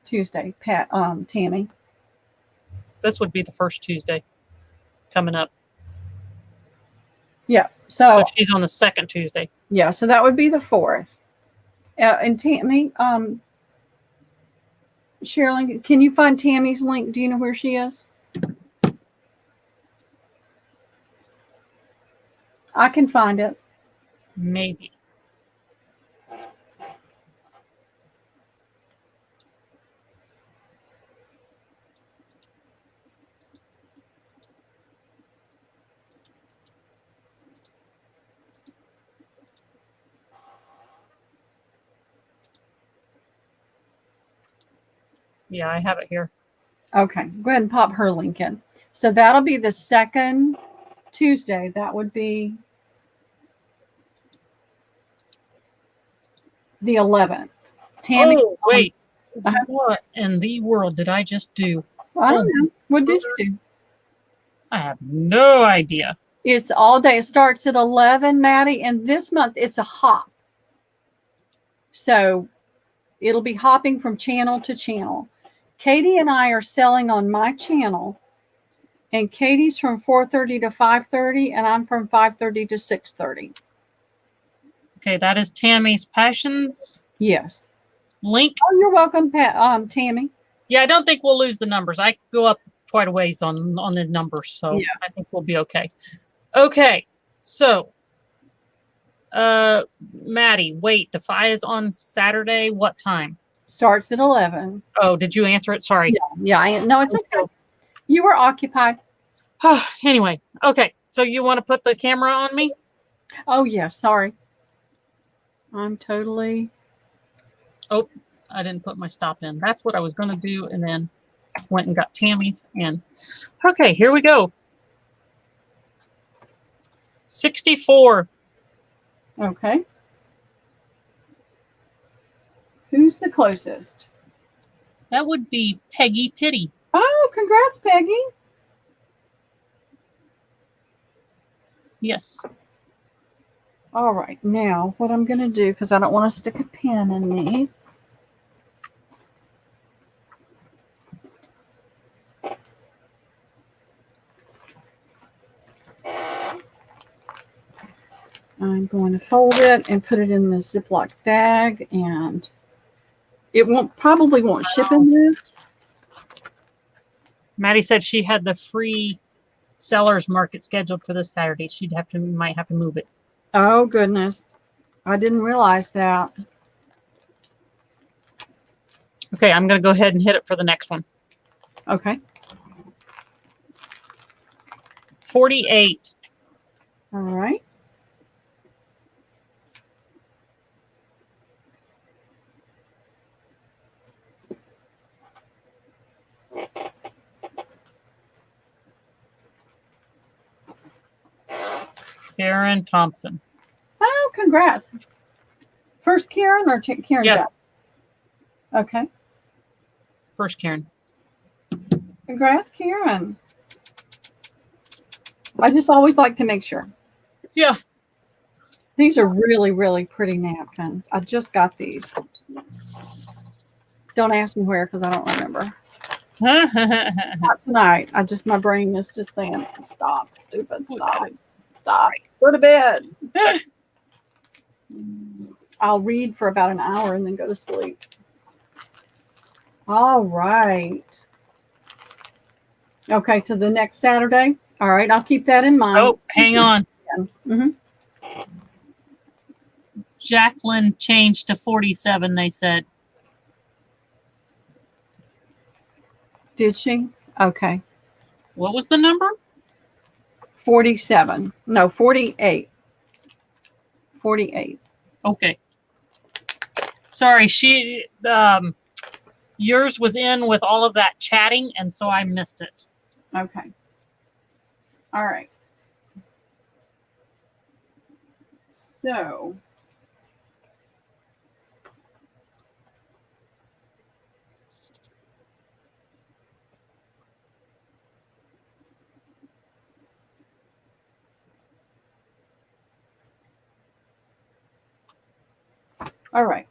Tuesday, Tammy? This would be the first Tuesday coming up. Yeah. So she's on the second Tuesday. Yeah. So that would be the 4th. And Tammy, Sherilyn, can you find Tammy's link? Do you know where she is? I can find it. Maybe. Yeah, I have it here. Okay, go ahead and pop her link in. So that'll be the second Tuesday. That would be the 11th. Tammy, Oh, wait. What in the world did I just do? I don't know. What did you do? I have no idea. It's all day. It starts at 11, Maddie, and this month it's a hop. So it'll be hopping from channel to channel. Katie and I are selling on my channel, and Katie's from 4:30 to 5:30, and I'm from 5:30 to 6:30. Okay, that is Tammy's Passions Yes. link. Oh, you're welcome, Tammy. Yeah, I don't think we'll lose the numbers. I go up quite a ways on the numbers, so Yeah. I think we'll be okay. Okay, so Maddie, wait, Defy is on Saturday. What time? Starts at 11. Oh, did you answer it? Sorry. Yeah. No, it's okay. You were occupied. Anyway, okay. So you want to put the camera on me? Oh, yeah. Sorry. I'm totally. Oh, I didn't put my stop in. That's what I was going to do, and then went and got Tammy's. And okay, here we go. 64. Okay. Who's the closest? That would be Peggy Pitty. Oh, congrats, Peggy. Yes. All right. Now, what I'm going to do, because I don't want to stick a pin in these. I'm going to fold it and put it in the Ziploc bag, and it probably won't ship in this. Maddie said she had the free sellers market scheduled for this Saturday. Might have to move it. Oh, goodness. I didn't realize that. Okay, I'm going to go ahead and hit it for the next one. Okay. 48. All right. Karen Thompson. Oh, congrats. First Karen or Karen? Yes. Jack? Okay. First Karen. Congrats, Karen. I just always like to make sure. Yeah. These are really, really pretty napkins. I just got these. Don't ask me where because I don't remember. Not tonight. My brain is just saying, stop, stupid, stop, stop. Go to bed. I'll read for about an hour and then go to sleep. All right. Okay, to the next Saturday. All right, I'll keep that in mind. Oh, hang on. Mm-hmm. Jacqueline changed to 47, they said. Did she? Okay. What was the number? 47. No, 48. 48. Okay. Sorry, yours was in with all of that chatting, and so I missed it. Okay. All right. So, all right.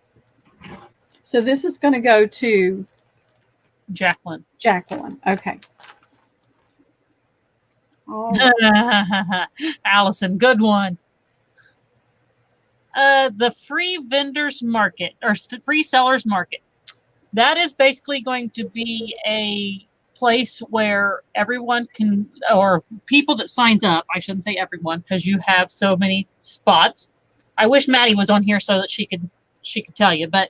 So this is going to go to Jacqueline. Jacqueline. Okay. All right. Allison, good one. The free vendors market or free sellers market. That is basically going to be a place where everyone can, or people that signs up, I shouldn't say everyone, because you have so many spots. I wish Maddie was on here so that she could tell you, but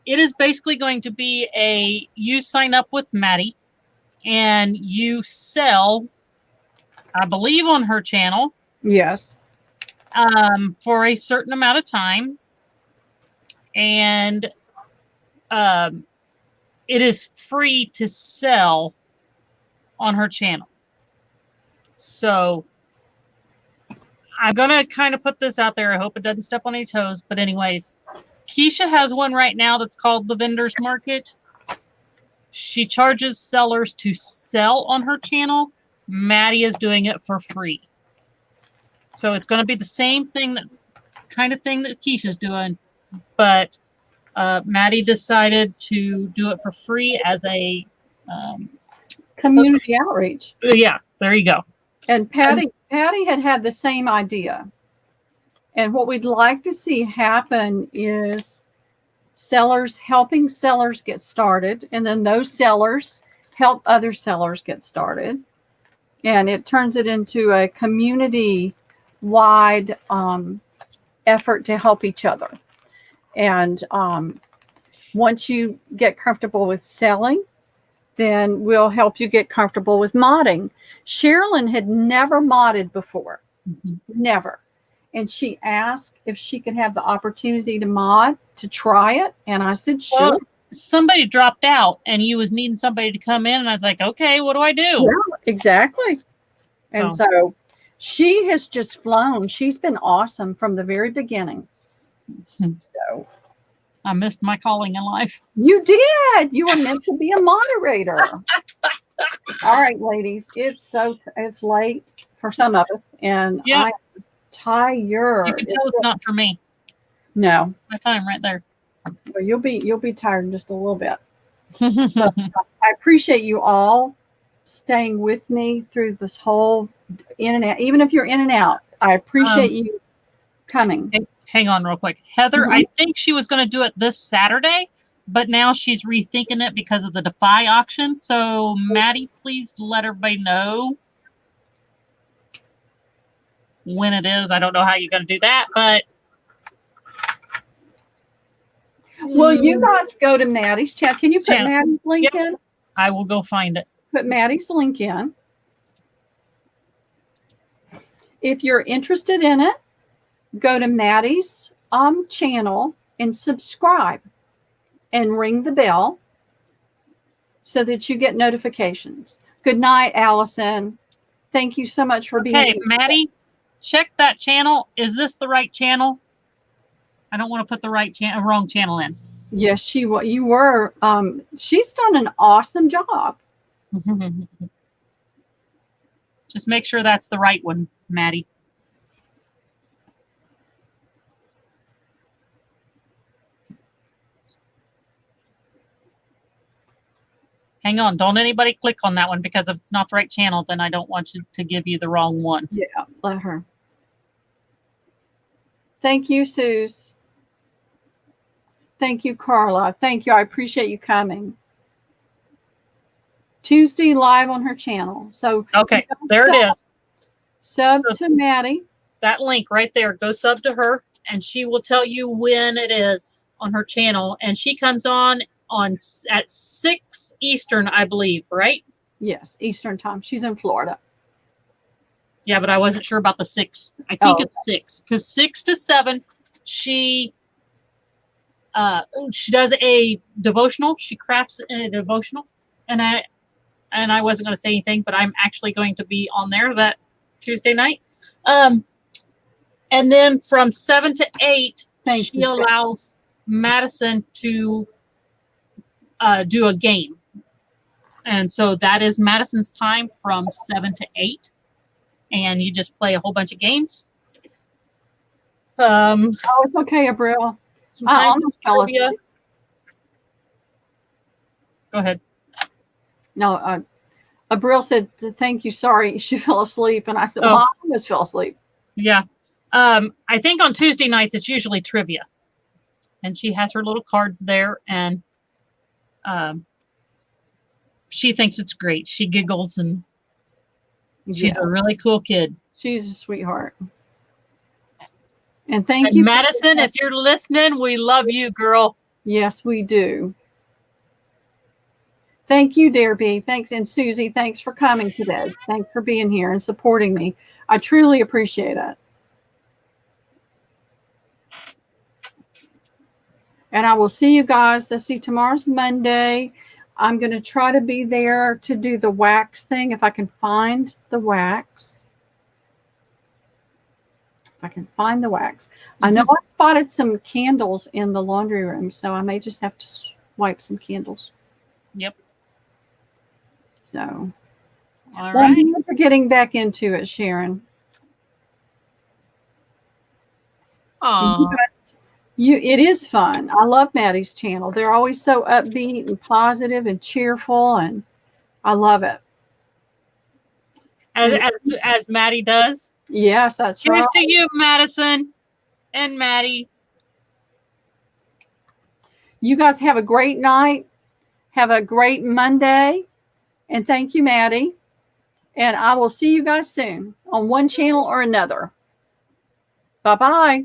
it is basically going to be you sign up with Maddie and you sell, I believe on her channel. Yes. For a certain amount of time. And it is free to sell on her channel. So I'm going to kind of put this out there. I hope it doesn't step on any toes. But anyways, Keisha has one right now that's called the Vendors Market. She charges sellers to sell on her channel. Maddie is doing it for free. So it's going to be the same thing, that Keisha's doing. But Maddie decided to do it for free as a community outreach. Yes, there you go. And Patty had the same idea. And what we'd like to see happen is helping sellers get started, and then those sellers help other sellers get started. And it turns it into a community-wide effort to help each other. And once you get comfortable with selling, then we'll help you get comfortable with modding. Sherilyn had never modded before. Never. And she asked if she could have the opportunity to mod, to try it. And I said, sure. Well, somebody dropped out and you was needing somebody to come in. And I was like, okay, what do I do? Yeah, exactly. And so she has just flown. She's been awesome from the very beginning. So I missed my calling in life. you did. You were meant to be a moderator. All right, ladies. It's late for some of us, and Yeah. I'm tired. You can tell it's not for me. No. My time right there. Well, you'll be tired in just a little bit. I appreciate you all staying with me through this whole in and out. Even if you're in and out, I appreciate you coming. Hang on real quick. Heather, I think she was going to do it this Saturday, but now she's rethinking it because of the Defy auction. So, Maddie, please let everybody know when it is. I don't know how you're going to do that, but Well, you guys go to Maddie's chat. Can you put Maddie's link in? I will go find it. Put Maddie's link in. If you're interested in it, go to Maddie's channel and subscribe and ring the bell so that you get notifications. Good night, Allison. Thank you so much for being here. Okay, Maddie, check that channel. Is this the right channel? I don't want to put the wrong channel in. Yes, you were. She's done an awesome job. Just make sure that's the right one, Maddie. Hang on. Don't anybody click on that one, because if it's not the right channel, then I don't want you to give you the wrong one. Yeah, let her. Thank you, Suze. Thank you, Carla. Thank you. I appreciate you coming. Tuesday live on her channel. So okay, there it is. Sub to Maddie. That link right there. Go sub to her, and she will tell you when it is on her channel. And she comes on at 6 Eastern, I believe, right? Yes, Eastern time. She's in Florida. Yeah, but I wasn't sure about the 6. I think Oh. it's 6 because 6 to 7, she does a devotional. She crafts a devotional, and I wasn't going to say anything, but I'm actually going to be on there that Tuesday night. And then from 7 to 8, she allows Madison to do a game. And so that is Madison's time from 7 to 8. And you just play a whole bunch of games. Oh, it's okay, Abril. Sometimes it's trivia. Go ahead. No, Abril said, thank you, sorry, she fell asleep. And I said, well, I almost fell asleep. Yeah. I think on Tuesday nights, it's usually trivia. And she has her little cards there. And she thinks it's great. She giggles, and she's a really cool kid. She's a sweetheart. And thank you. Madison, if you're listening, we love you, girl. Yes, we do. Thank you, Dear Thanks. And Susie, thanks for coming today. Thanks for being here and supporting me. I truly appreciate it. And I will see you guys. Let's see, tomorrow's Monday. I'm going to try to be there to do the wax thing if I can find the wax. If I can find the wax. I know I spotted some candles in the laundry room, so I may just have to swipe some candles. Yep. So, all right. Thank you for getting back into it, Sharon. Oh, it is fun. I love Maddie's channel. They're always so upbeat and positive and cheerful, and I love it. As Maddie does. Yes, that's right. Cheers to you, Madison and Maddie. You guys have a great night. Have a great Monday. And thank you, Maddie. And I will see you guys soon on one channel or another. Bye-bye.